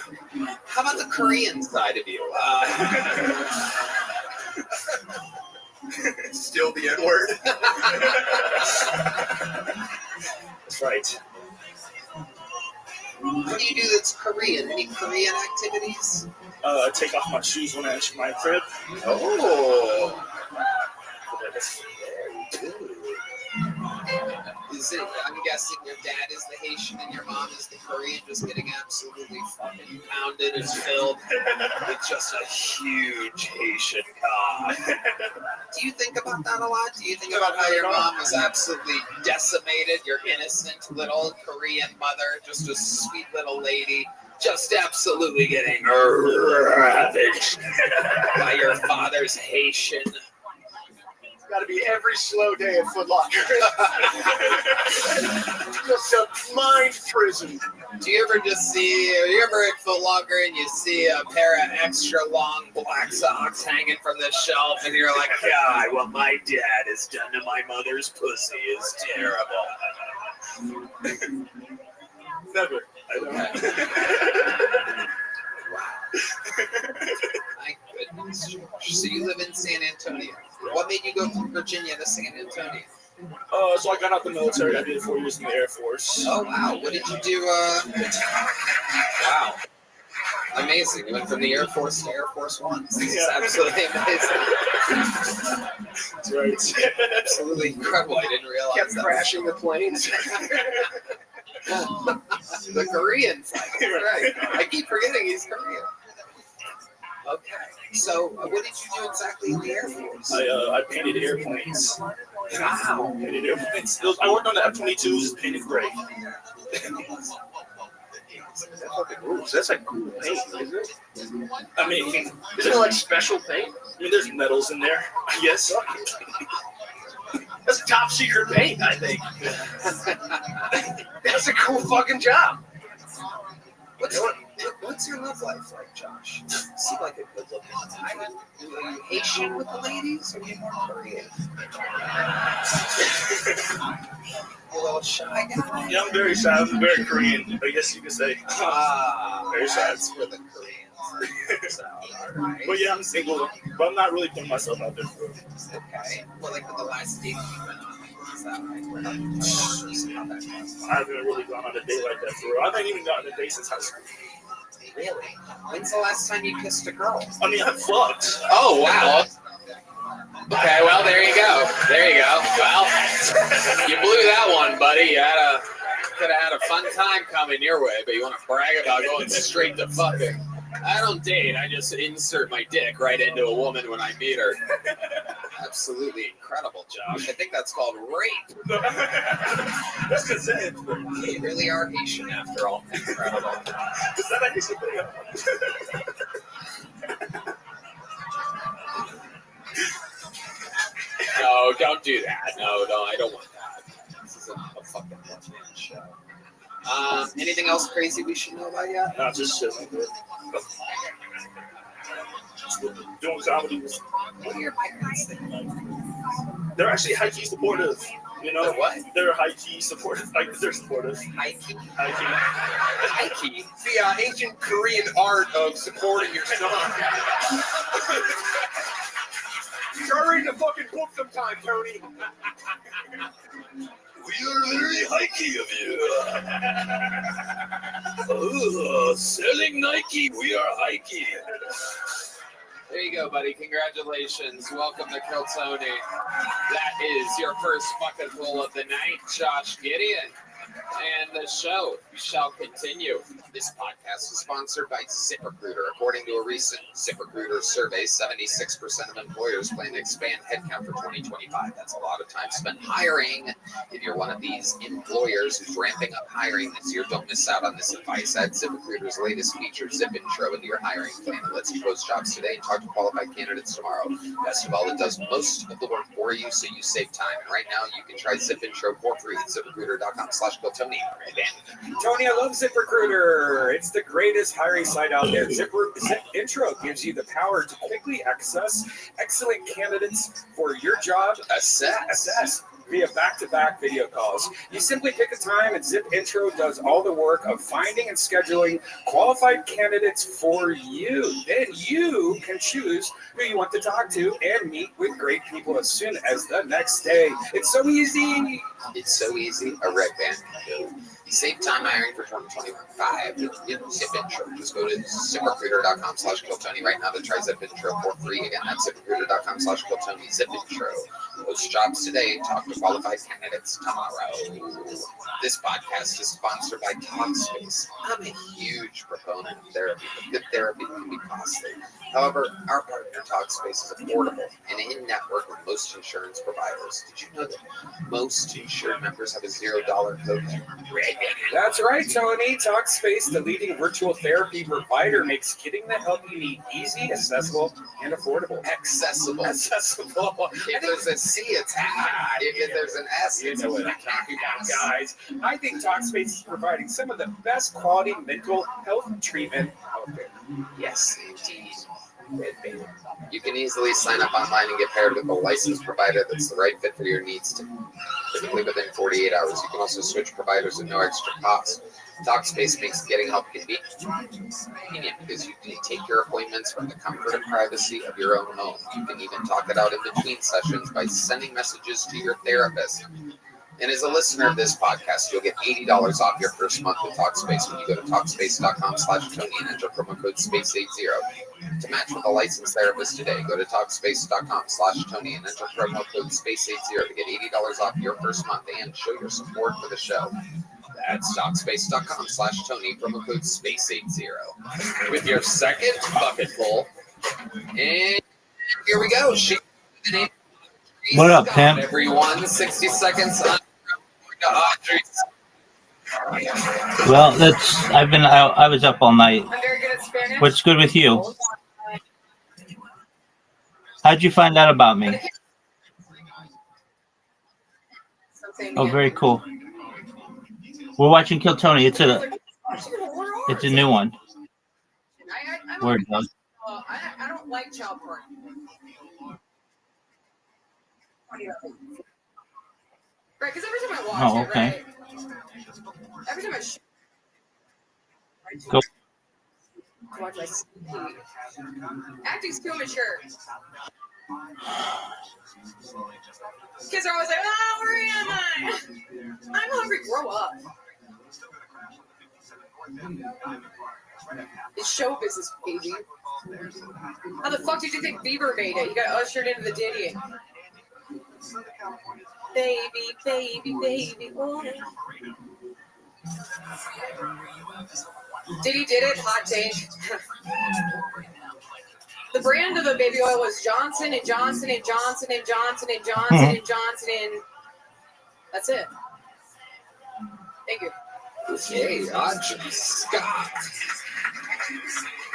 [SPEAKER 4] How about the Korean side of you?
[SPEAKER 6] Still the N-word.
[SPEAKER 8] That's right.
[SPEAKER 4] What do you do that's Korean? Any Korean activities?
[SPEAKER 8] Take off my shoes when I enter my crib.
[SPEAKER 4] Oh.
[SPEAKER 8] That's
[SPEAKER 4] Very good. I'm guessing your dad is the Haitian and your mom is the Korean, just getting absolutely fucking pounded and filled with just a huge Haitian cock. Do you think about that a lot? Do you think about how your mom was absolutely decimated, your innocent little Korean mother, just a sweet little lady, just absolutely getting ravaged by your father's Haitian?
[SPEAKER 3] Got to be every slow day at Foot Locker. Just a mind prison.
[SPEAKER 4] Do you ever just see, are you ever at Foot Locker and you see a pair of extra long black socks hanging from the shelf and you're like, God, what my dad has done to my mother's pussy is terrible.
[SPEAKER 8] Never. I don't.
[SPEAKER 4] My goodness, George. So you live in San Antonio. What made you go from Virginia to San Antonio?
[SPEAKER 8] So I got out the military. I did 4 years in the Air Force.
[SPEAKER 4] Oh, wow. What did you do? Wow. Amazing. You went from the Air Force to Air Force One. This is absolutely amazing.
[SPEAKER 8] That's right.
[SPEAKER 4] Absolutely incredible. I didn't realize
[SPEAKER 3] Kept
[SPEAKER 4] that.
[SPEAKER 3] crashing the planes.
[SPEAKER 4] The Koreans. That's right. I keep forgetting he's Korean. Okay. So, what did you do exactly in the Air Force?
[SPEAKER 8] I painted airplanes.
[SPEAKER 4] Wow.
[SPEAKER 8] Painted airplanes. I worked on the F-22s, painted gray.
[SPEAKER 3] That's a cool paint, isn't it?
[SPEAKER 8] I mean,
[SPEAKER 3] Isn't it like special paint?
[SPEAKER 8] there's metals in there. Yes.
[SPEAKER 3] That's top secret paint, I think. That's a cool fucking job.
[SPEAKER 4] What's your love life like, Josh? You seem like a good looking guy. Are you Haitian with the ladies or are you more Korean? A little shy guy?
[SPEAKER 8] Yeah, I'm very shy. I'm very Korean, I guess you could say. Very shy.
[SPEAKER 4] That's where the Koreans are. Alright.
[SPEAKER 8] But yeah, I'm single, but I'm not really putting myself out there for it.
[SPEAKER 4] Okay. Well, like with the last date you went on, is that right? We're not talking about that kind
[SPEAKER 8] I haven't really gone on a date like that for real. I haven't even gotten a date since high school.
[SPEAKER 4] Really? When's the last time you kissed a girl?
[SPEAKER 8] I mean, I'm fucked.
[SPEAKER 4] Oh, wow. Okay, well, there you go. There you go. Well, you blew that one, buddy. You could have had a fun time coming your way, but you want to brag about going straight to fucking. I don't date. I just insert my dick right into a woman when I meet her. Absolutely incredible, Josh. I think that's called rape.
[SPEAKER 8] That's consent.
[SPEAKER 4] You really are Haitian after all. Incredible.
[SPEAKER 8] Is that actually
[SPEAKER 4] No, don't do that. No, I don't want that. This isn't a fucking one-man show. Anything else crazy we should know about yet?
[SPEAKER 8] Not just shit like that. Doing comedy.
[SPEAKER 4] What do your parents think?
[SPEAKER 8] They're actually high-key supportive. You know
[SPEAKER 4] They're what?
[SPEAKER 8] They're high-key supportive. Like they're supportive.
[SPEAKER 4] High-key?
[SPEAKER 8] High-key.
[SPEAKER 4] High-key?
[SPEAKER 9] The ancient Korean art of supporting your son. Start reading a fucking book sometime, Tony.
[SPEAKER 6] We are very hikey of you. Selling Nike, we are hikey.
[SPEAKER 4] There you go, buddy. Congratulations. Welcome to Kill Tony. That is your first bucket full of the night, Josh Gideon. And the show shall continue. This podcast is sponsored by ZipRecruiter. According to a recent ZipRecruiter survey, 76% of employers plan to expand headcount for 2025. That's a lot of time spent hiring. If you're one of these employers who's ramping up hiring this year, don't miss out on this advice. Add ZipRecruiter's latest feature, Zip Intro, into your hiring plan. It lets you post jobs today and talk to qualified candidates tomorrow. Best of all, it does most of the work for you, so you save time. And right now, you can try Zip Intro for free at ZipRecruiter.com/GoTony.
[SPEAKER 9] Tony, I love ZipRecruiter. It's the greatest hiring site out there. Zip Intro gives you the power to quickly access excellent candidates for your job. Assess via back-to-back video calls. You simply pick a time and Zip Intro does all the work of finding and scheduling qualified candidates for you. Then you can choose who you want to talk to and meet with great people as soon as the next day. It's so easy.
[SPEAKER 4] It's so easy. A red band can do it. Save time hiring for 2025 with Zip Intro. Just go to ZipRecruiter.com/KillTony right now to try Zip Intro for free. Again, that's ZipRecruiter.com/KillTony. Zip Intro. Post jobs today. Talk to qualified candidates tomorrow. This podcast is sponsored by Talkspace. I'm a huge proponent of therapy, but good therapy can be costly. However, our partner Talkspace is affordable and in-network with most insurance providers. Did you know that most insured members have a $0 copay?
[SPEAKER 9] That's right, Tony. Talkspace, the leading virtual therapy provider, makes getting the help you need easy, accessible, and affordable.
[SPEAKER 4] Accessible.
[SPEAKER 9] Accessible.
[SPEAKER 4] If there's a C, it's A. If there's an S,
[SPEAKER 9] You
[SPEAKER 4] it's
[SPEAKER 9] know what I'm talking about, guys. I think Talkspace is providing some of the best quality mental health treatment out there.
[SPEAKER 4] Yes, indeed. You can easily sign up online and get paired with a licensed provider that's the right fit for your needs, typically within 48 hours. You can also switch providers at no extra cost. Talkspace makes getting help convenient because you can take your appointments from the comfort and privacy of your own home. You can even talk it out in between sessions by sending messages to your therapist. And as a listener of this podcast, you'll get $80 off your first month with Talkspace when you go to Talkspace.com/Tony and enter promo code SPACE80. To match with a licensed therapist today, go to Talkspace.com/Tony and enter promo code SPACE80 to get $80 off your first month and show your support for the show. That's Talkspace.com/Tony, promo code SPACE80. With your second bucket full. And here we go.
[SPEAKER 10] What up, Pimp?
[SPEAKER 4] Everyone, 60 seconds on Audrey's.
[SPEAKER 10] Well, I was up all night.
[SPEAKER 11] I'm very good at Spanish.
[SPEAKER 10] What's good with you? How'd you find out about me? Oh, very cool. We're watching Kill Tony. It's a new one. Word, Doug.
[SPEAKER 11] I don't like child porn. Right, because every time I watch it, right? Every time
[SPEAKER 10] Go.
[SPEAKER 11] watch my acting's too mature. Kids are always like, "Oh, where am I? I'm hungry. Grow up." It's show business, baby. How the fuck did you think Bieber made it? You got ushered into the Diddy. Baby, baby, baby, boy. Diddy did it. Hot take. The brand of the baby oil was Johnson and Johnson and Johnson and Johnson and Johnson and Johnson and that's it. Thank you.
[SPEAKER 4] Okay, Audrey Scott.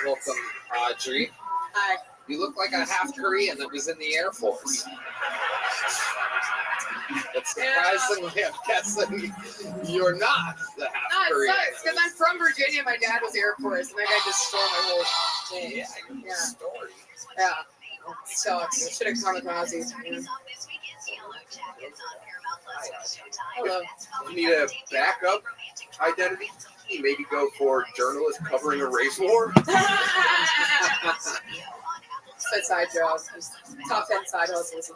[SPEAKER 4] Welcome, Audrey.
[SPEAKER 11] Hi.
[SPEAKER 4] You look like a half Korean that was in the Air Force. But surprisingly, I'm guessing you're not the half Korean.
[SPEAKER 11] It sucks because I'm from Virginia. My dad was Air Force, and that guy just stole my whole thing.
[SPEAKER 4] Yeah. Story.
[SPEAKER 11] Yeah. It sucks. Should have kamikaze. Yeah. Hello.
[SPEAKER 6] You need a backup identity? Maybe go for journalist covering a race war?
[SPEAKER 11] Side jobs. Top 10 side hustles.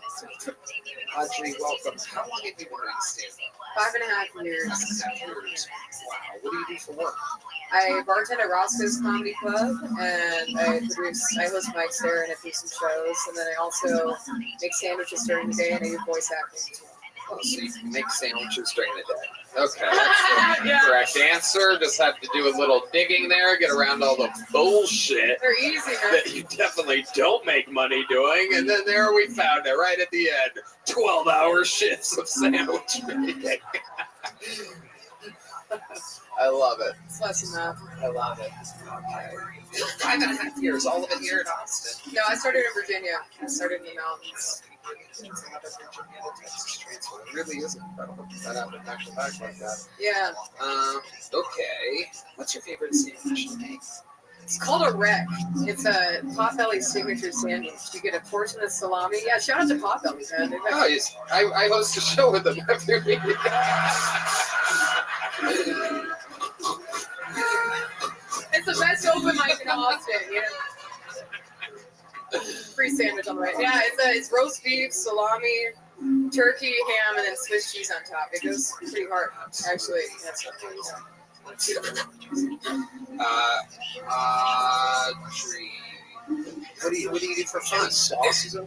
[SPEAKER 4] Audrey, welcome. How long have you been doing stand-up?
[SPEAKER 11] 5.5 years.
[SPEAKER 4] 5.5 years. Wow. What do you do for work?
[SPEAKER 11] I bartend at Rothschild's Comedy Club, and I host mics there, and I do some shows, and then I also make sandwiches during the day, and I do voice acting.
[SPEAKER 4] Oh, so you can make sandwiches during the day. Okay, that's the correct answer. Just have to do a little digging there, get around all the bullshit
[SPEAKER 11] They're easy, man.
[SPEAKER 4] that you definitely don't make money doing. And then there we found it right at the end. 12-hour shifts of sandwich making. I love it.
[SPEAKER 11] It's less than that.
[SPEAKER 4] I love it. Okay. 5.5 years, all of it here in Austin.
[SPEAKER 11] No, I started in Virginia. I started in the mountains.
[SPEAKER 4] It really is incredible that happened actually back like that.
[SPEAKER 11] Yeah.
[SPEAKER 4] Okay. What's your favorite sandwich to make?
[SPEAKER 11] It's called a wreck. It's a Potbelly signature sandwich. You get a portion of salami. Yeah, shout out to Potbelly, man.
[SPEAKER 4] Oh, yes. I host a show with them every week.
[SPEAKER 11] It's the best open mic in Austin, you know. Free sandwich on the way. Yeah, it's roast beef, salami, turkey, ham, and then Swiss cheese on top. It goes pretty hard, actually. That's what it is.
[SPEAKER 4] What do you do for fun?
[SPEAKER 3] Sauces.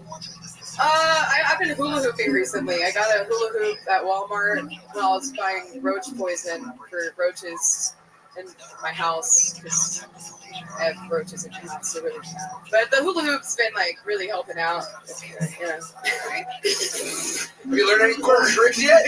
[SPEAKER 11] I've been hula hooping recently. I got a hula hoop at Walmart when I was buying roach poison for roaches in my house because I have roaches in my house. So really bad. But the hula hoop's been like really helping out. Yeah.
[SPEAKER 6] Have you learned any cool tricks yet?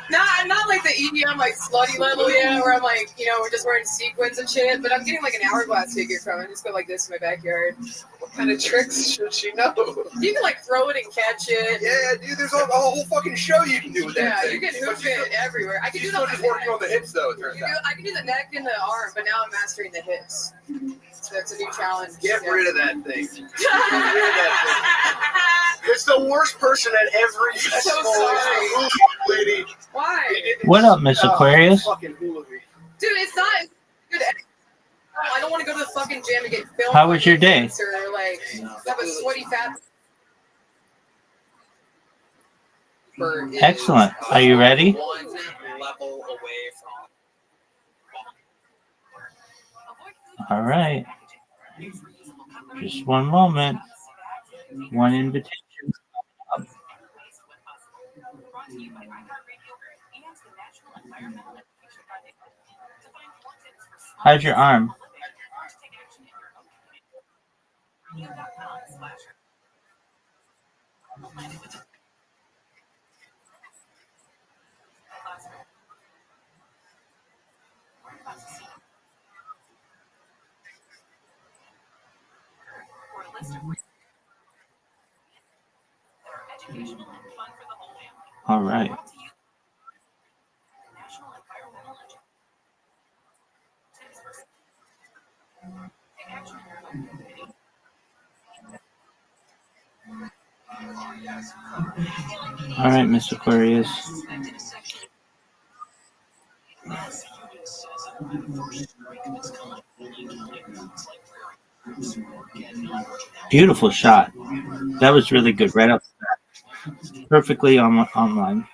[SPEAKER 11] Not like the EDM like slutty level yet, where I'm like, we're just wearing sequins and shit. But I'm getting like an hourglass figure from it. I just go like this in my backyard.
[SPEAKER 6] What kind of tricks should she know?
[SPEAKER 11] You can like throw it and catch it.
[SPEAKER 6] Yeah, dude, there's a whole fucking show you can do with that
[SPEAKER 11] Yeah,
[SPEAKER 6] thing.
[SPEAKER 11] you can hoop it everywhere. I can do
[SPEAKER 6] You're
[SPEAKER 11] that.
[SPEAKER 6] still just working on the hips, though, it turns out.
[SPEAKER 11] I can do the neck and the arm, but now I'm mastering the hips. So that's a new challenge.
[SPEAKER 3] Get rid of that thing. Get rid of that thing. It's the worst person at every
[SPEAKER 11] So
[SPEAKER 3] festival.
[SPEAKER 11] sorry.
[SPEAKER 3] Lady.
[SPEAKER 11] Why?
[SPEAKER 10] What up, Miss Aquarius?
[SPEAKER 3] Fucking hula hoop.
[SPEAKER 11] Dude, it's not good. I don't want to go to the fucking gym and get filmed.
[SPEAKER 10] How was your day?
[SPEAKER 11] Or like have a sweaty fat.
[SPEAKER 10] Excellent. Are you ready?
[SPEAKER 4] One level away from.
[SPEAKER 10] All right. Just one moment. One invitation. How's your arm? All right. All right, Miss Aquarius. Beautiful shot. That was really good. Right up. Perfectly online.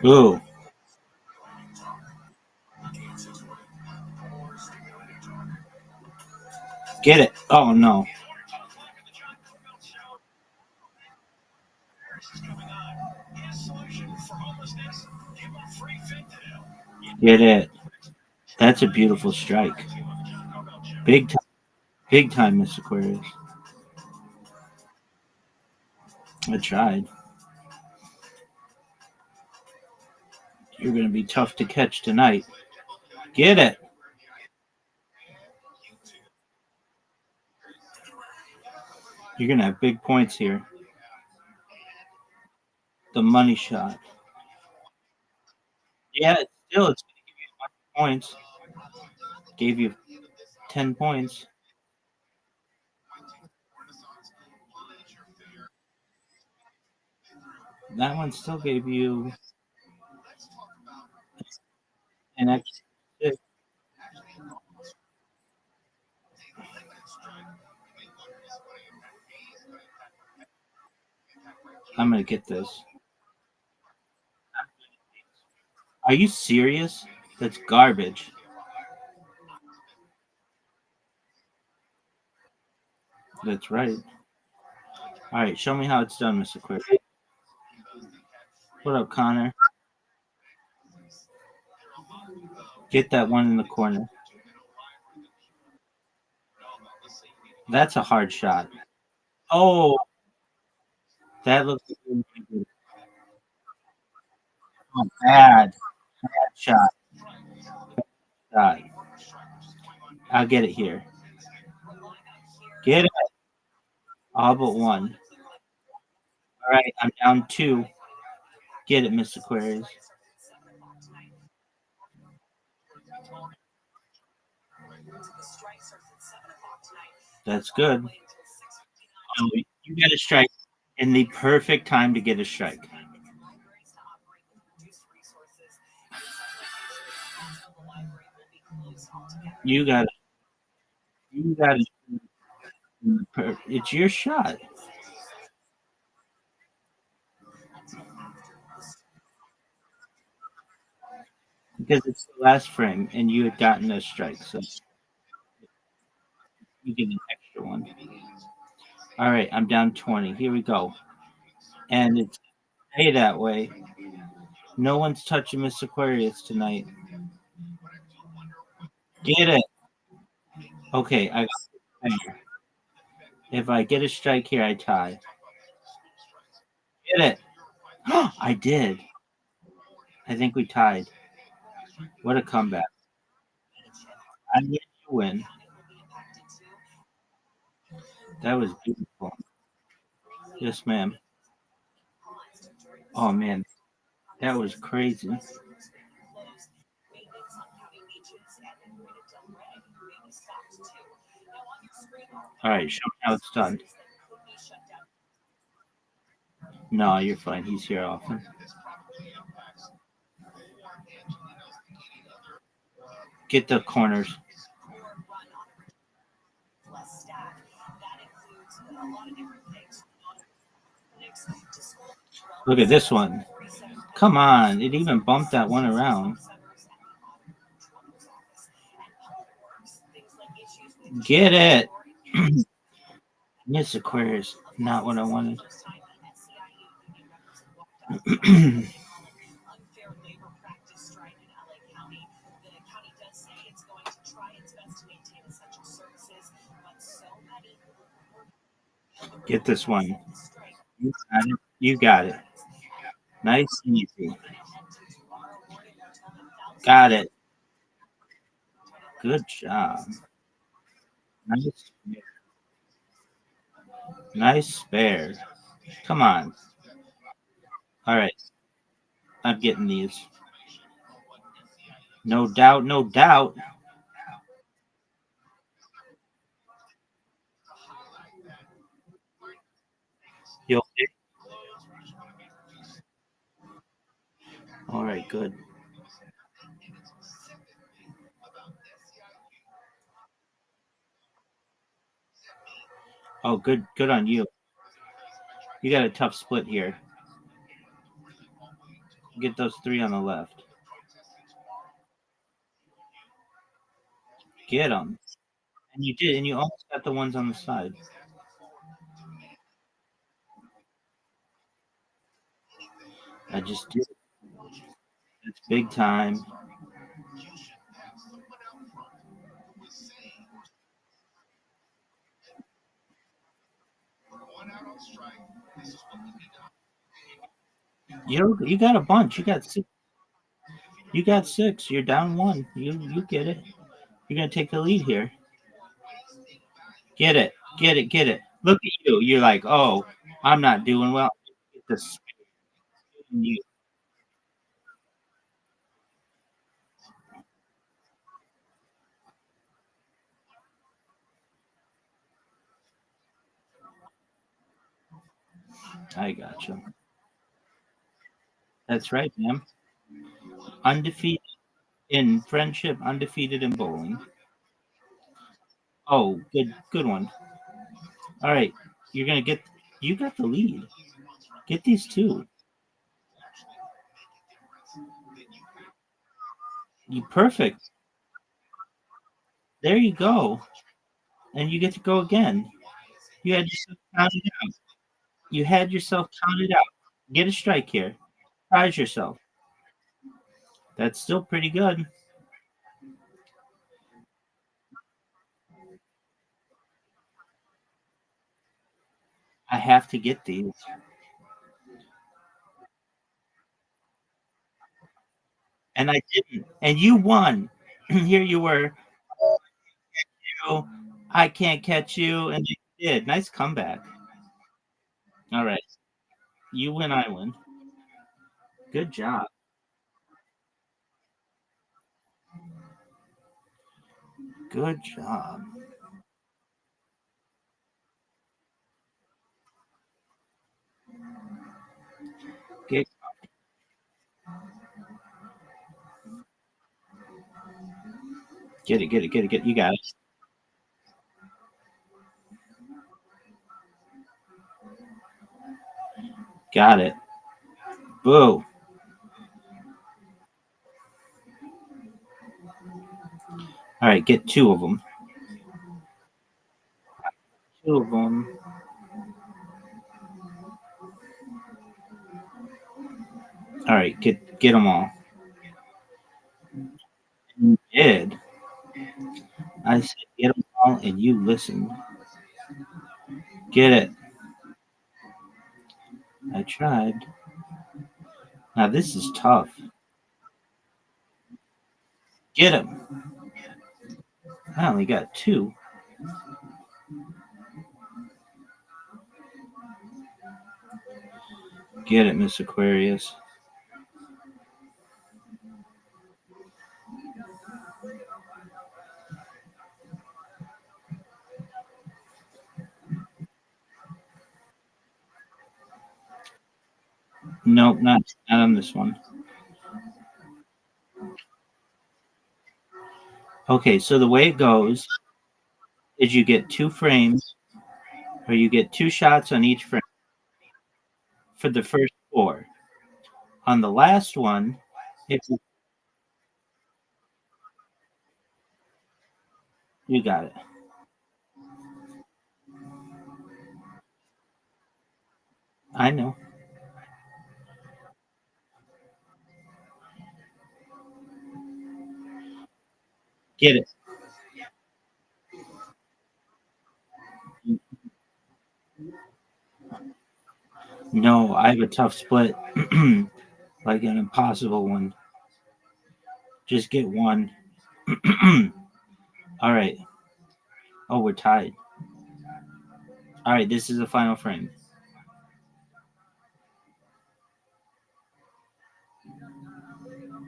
[SPEAKER 10] Ooh. Get it. Oh, no. Get it. That's a beautiful strike. Big time. Big time, Miss Aquarius. I tried. You're going to be tough to catch tonight. Get it. You're going to have big points here. The money shot. Yeah, it's going to give you a bunch of points. Gave you 10 points. That one still gave you an extra 6. I'm going to get this. Are you serious? That's garbage. That's right. All right, show me how it's done, Mr. Quick. What up, Connor? Get that one in the corner. That's a hard shot. Oh, that looks really good. Oh, bad shot. I'll get it here. Get it. All but one. All right, I'm down 2. Get it, Miss Aquarius. That's good. Oh, you get a strike in the perfect time to get a strike. You got it. You got it. It's your shot because it's the last frame, and you had gotten a strike, so you get an extra one. All right, I'm down 20. Here we go, and it's stay that way. No one's touching Miss Aquarius tonight. Get it? Okay, I got it. If I get a strike here, I tie. Get it? I did. I think we tied. What a comeback! I win, you win. That was beautiful. Yes, ma'am. Oh man, that was crazy. All right, show me how it's done. No, you're fine. He's here often. Get the corners. Look at this one. Come on. It even bumped that one around. Get it. Miss Aquarius. Not what I wanted. Get this one. You got it. You got it. Nice and easy. Got it. Good job. Nice. Nice spare. Come on. All right. I'm getting these. No doubt. No doubt. You'll. All right. Good. Oh, good. Good on you. You got a tough split here. Get those three on the left. Get them. And you did. And you almost got the ones on the side. I just did. It's big time. You got a bunch. You got six. You got six. You're down one. You get it. You're gonna take the lead here. Get it. Get it. Get it. Look at you. You're like, oh, I'm not doing well. Get this. You. I got you. That's right, ma'am. Undefeated in friendship, undefeated in bowling. Oh, good, good one. All right, you're gonna get. You got the lead. Get these two. You perfect. There you go. And you get to go again. You had yourself counted out. You had yourself counted out. Get a strike here. Surprise yourself. That's still pretty good. I have to get these. And I didn't. And you won. Here you were. You, I can't catch you. And you did. Nice comeback. All right. You win, I win. Good job. Good job. Get, Get it. You got it. Got it. Boo. All right, get two of them. Two of them. All right, get them all. You did. I said get them all, and you listened. Get it. I tried. Now this is tough. Get him. I only got two. Get it, Miss Aquarius. Nope, not on this one. Okay, so the way it goes is you get two frames, or you get two shots on each frame for the first four. On the last one, if you got it. I know. Get it. No, I have a tough split. Like an impossible one. Just get one. All right. Oh, we're tied. All right, this is the final frame.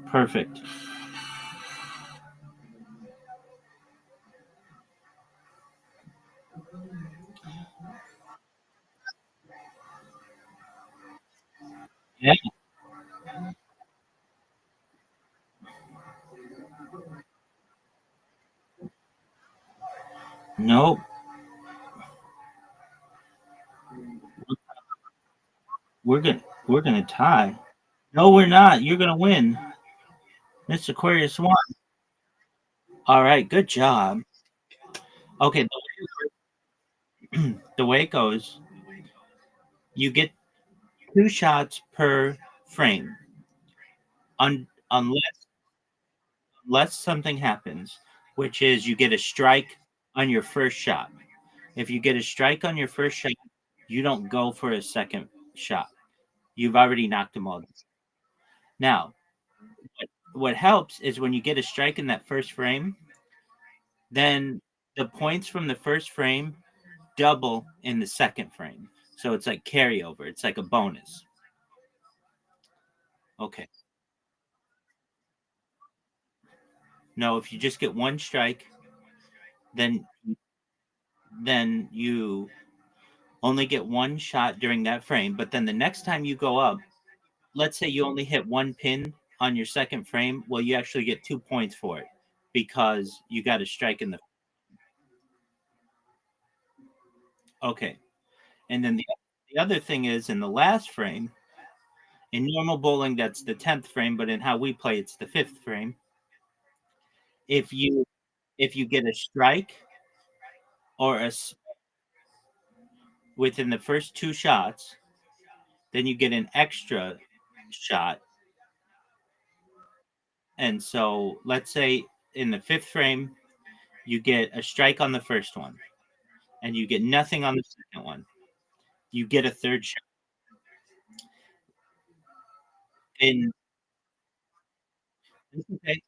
[SPEAKER 10] Perfect. Yeah. Nope. We're gonna tie. No, we're not. You're gonna win. Miss Aquarius won. All right, good job. Okay, the way it goes, you get two shots per frame, unless something happens, which is you get a strike on your first shot. If you get a strike on your first shot, you don't go for a second shot. You've already knocked them all down. Now, what helps is when you get a strike in that first frame, then the points from the first frame double in the second frame. So it's like carryover. It's like a bonus. Okay. No, if you just get one strike, then you only get one shot during that frame. But then the next time you go up, let's say you only hit one pin on your second frame, well, you actually get 2 points for it because you got a strike in the. Okay. And then the other thing is in the last frame, in normal bowling, that's the 10th frame, but in how we play, it's the 5th frame. If you get a strike or within the first two shots, then you get an extra shot. And so let's say in the 5th frame, you get a strike on the first one and you get nothing on the second one. You get a third shot. And okay.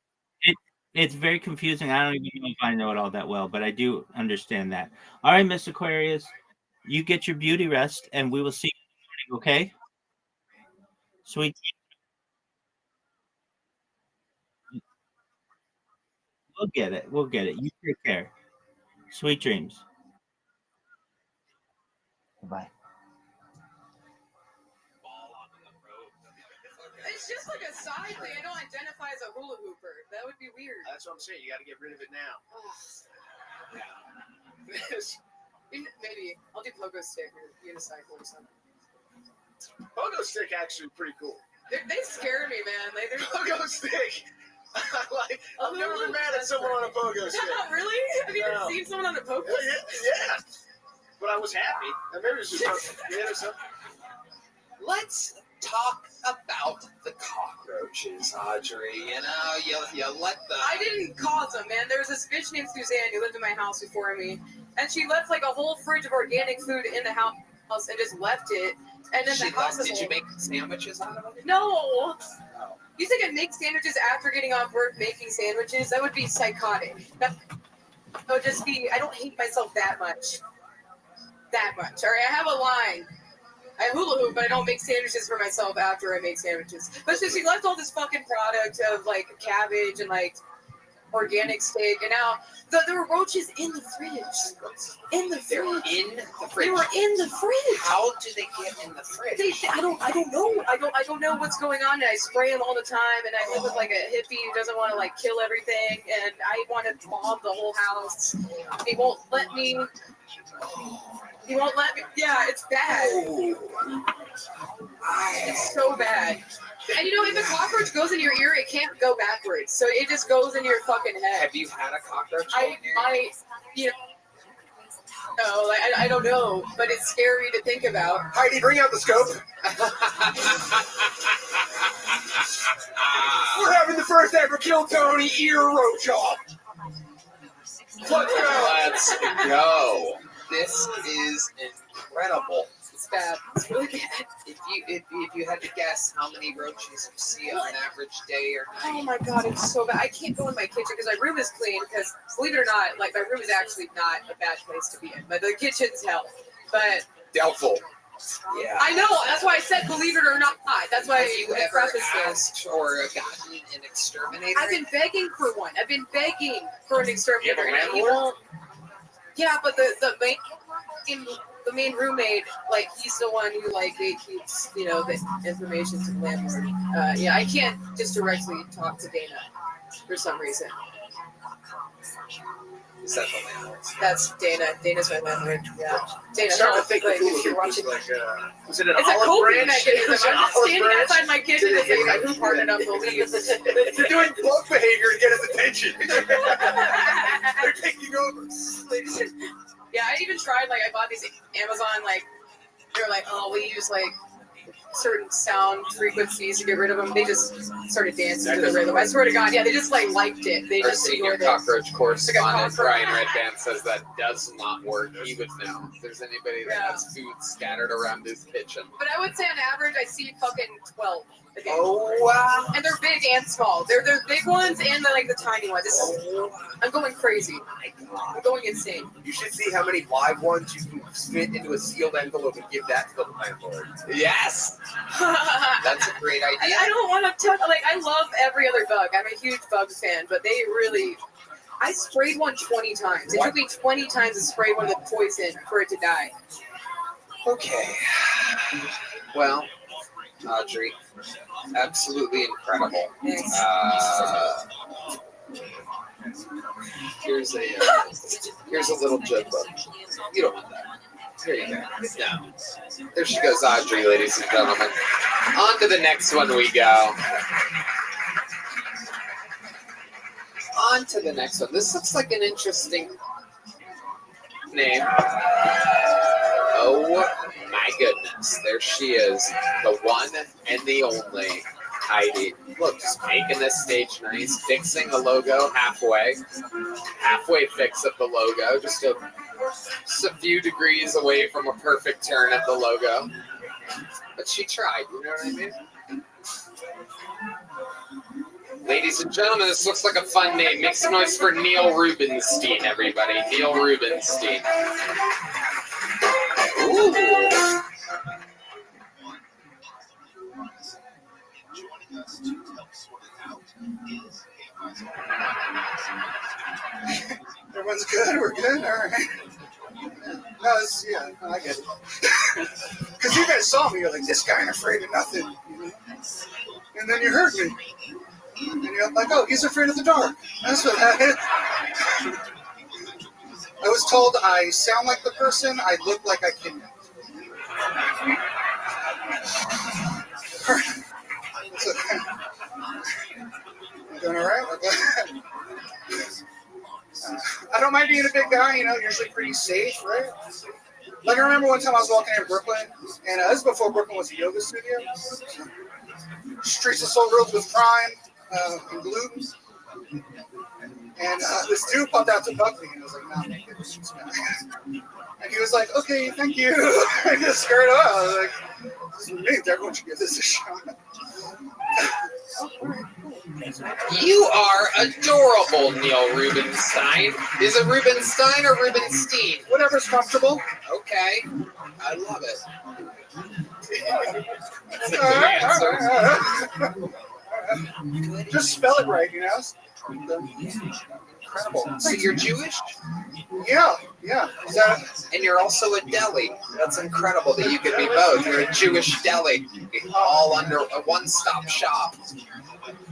[SPEAKER 10] It's very confusing. I don't even know if I know it all that well, but I do understand that. All right, Miss Aquarius, you get your beauty rest, and we will see you in the morning, okay? Sweet. We'll get it. We'll get it. You take care. Sweet dreams. Bye.
[SPEAKER 11] It's just like a side thing. I don't identify as a hula hooper. That would be weird.
[SPEAKER 3] That's what I'm saying. You got to get rid of it now.
[SPEAKER 11] Maybe I'll do pogo stick or unicycle or something.
[SPEAKER 3] Pogo stick actually pretty cool.
[SPEAKER 11] They scare me, man. Like, they're
[SPEAKER 3] Pogo stick. I've never been mad at someone on a pogo stick.
[SPEAKER 11] Really? Have you ever seen someone on a pogo stick?
[SPEAKER 3] Yeah. But I was happy. And maybe it was just or something.
[SPEAKER 1] Let's talk about the cockroaches, Audrey. You know, you let the...
[SPEAKER 11] I didn't cause them, man. There was this bitch named Suzanne who lived in my house before me, and she left like a whole fridge of organic food in the house and just left it. And then the house
[SPEAKER 1] Did you make sandwiches out of it?
[SPEAKER 11] No. You think I'd make sandwiches after getting off work making sandwiches? That would be psychotic. That would just be, I don't hate myself that much. All right, I have a line. I hula hoop, but I don't make sandwiches for myself after I make sandwiches. But so she left all this fucking product of like cabbage and like organic steak, and now there were roaches in the fridge. In the fridge.
[SPEAKER 1] They were in the fridge. How do they get in the fridge?
[SPEAKER 11] I don't know. I don't know what's going on. And I spray them all the time, and I live with like a hippie who doesn't want to like kill everything, and I want to bomb the whole house. He won't let me. Yeah, it's bad. It's so bad. And you know, if a cockroach goes in your ear, it can't go backwards. So it just goes in your fucking head.
[SPEAKER 1] Have you had a cockroach?
[SPEAKER 11] I don't know, but it's scary to think about.
[SPEAKER 6] Heidi, bring out the scope. We're having the first ever Kill Tony ear roach off.
[SPEAKER 1] Let's go. This is incredible.
[SPEAKER 11] It's bad. It's really bad.
[SPEAKER 1] If you had to guess how many roaches you see on an average day or night.
[SPEAKER 11] Oh my god, it's so bad. I can't go in my kitchen because my room is clean. Because believe it or not, like my room is actually not a bad place to be in. But the kitchen's hell. But
[SPEAKER 1] doubtful. Yeah.
[SPEAKER 11] I know. That's why I said believe it or not. That's why
[SPEAKER 1] Have you ever asked or gotten an exterminator?
[SPEAKER 11] I've been begging for one. I've been begging for an exterminator.
[SPEAKER 3] You have a landlord?
[SPEAKER 11] Yeah, but the main roommate, like he's the one who like gatekeeps, you know, the information to the landlord. I can't just directly talk to Dana for some reason.
[SPEAKER 1] Is that the landlord?
[SPEAKER 11] That's Dana. Dana's my landlord. Yeah. Dana,
[SPEAKER 3] I'm starting to think
[SPEAKER 11] like,
[SPEAKER 3] the
[SPEAKER 11] if you're
[SPEAKER 3] hula hoop
[SPEAKER 11] watching.
[SPEAKER 3] is like, was it an
[SPEAKER 11] It's a
[SPEAKER 3] olive
[SPEAKER 11] coping
[SPEAKER 3] branch?
[SPEAKER 11] mechanism. I'm just standing
[SPEAKER 3] Olive
[SPEAKER 11] outside my kitchen and saying,
[SPEAKER 3] branch?
[SPEAKER 11] who's hard enough to leave?
[SPEAKER 6] They're doing bug behavior to get his attention. They're taking over.
[SPEAKER 11] Yeah, I even tried, like, I bought these Amazon, like, they're like, oh, we use, like, certain sound frequencies to get rid of them. They just started dancing to the rhythm. I swear to God, yeah, they just, like, liked it. They
[SPEAKER 1] Our
[SPEAKER 11] just
[SPEAKER 1] senior
[SPEAKER 11] ignored it.
[SPEAKER 1] cockroach correspondent,
[SPEAKER 11] Like
[SPEAKER 1] Brian Redband, says that does not work. He would know. If there's anybody that has food scattered around his kitchen.
[SPEAKER 11] But I would say on average, I see fucking 12 a day.
[SPEAKER 1] Oh, wow.
[SPEAKER 11] And they're big and small. They're big ones and the tiny ones. I'm going crazy. I'm going insane.
[SPEAKER 6] You should see how many live ones you can fit into a sealed envelope and give that to the landlord.
[SPEAKER 1] Yes. That's a great idea.
[SPEAKER 11] I don't want to touch. Like, I love every other bug. I'm a huge bug fan, but they really. I sprayed one 20 times. It took me 20 times to spray one of the poison for it to die.
[SPEAKER 1] Okay. Well, Audrey, absolutely incredible.
[SPEAKER 11] Thanks.
[SPEAKER 1] Here's a little jug bug. You don't want that. Here you go. No. There she goes, Audrey, ladies and gentlemen. On to the next one we go. On to the next one. This looks like an interesting name. Oh my goodness. There she is. The one and the only Heidi. Look, just making this stage nice. Fixing the logo halfway. Halfway fix of the logo. Just a few degrees away from a perfect turn of the logo. But she tried, you know what I mean? Ladies and gentlemen, this looks like a fun name. Make some noise for Neil Rubenstein, everybody. Neil Rubenstein. Ooh.
[SPEAKER 2] Everyone's good. We're good. All right. No, I get it. Because you guys saw me, you're like, this guy ain't afraid of nothing.
[SPEAKER 12] and then you heard me. And you're like, oh, he's afraid of the dark. That's what happened. I was told I sound like the person, I look like I can. You doing all right? I don't mind being a big guy, usually pretty safe, right? Like I remember one time I was walking in Brooklyn, and this is before Brooklyn was a yoga studio. Streets are so riddled with crime and gluten. And this dude popped out to bug me, and I was like, nah, man, get this guy. And he was like, okay, thank you. I just scared him out. I was like, this is me, everyone should give this a shot.
[SPEAKER 4] You are adorable, Neil Rubenstein. Is it Rubenstein or Rubenstein?
[SPEAKER 12] Whatever's comfortable.
[SPEAKER 4] Okay. I love it.
[SPEAKER 12] Just spell it right,
[SPEAKER 4] Incredible. So you're Jewish?
[SPEAKER 12] Yeah.
[SPEAKER 4] And you're also a deli. That's incredible that you could be both. You're a Jewish deli, all under a one-stop shop.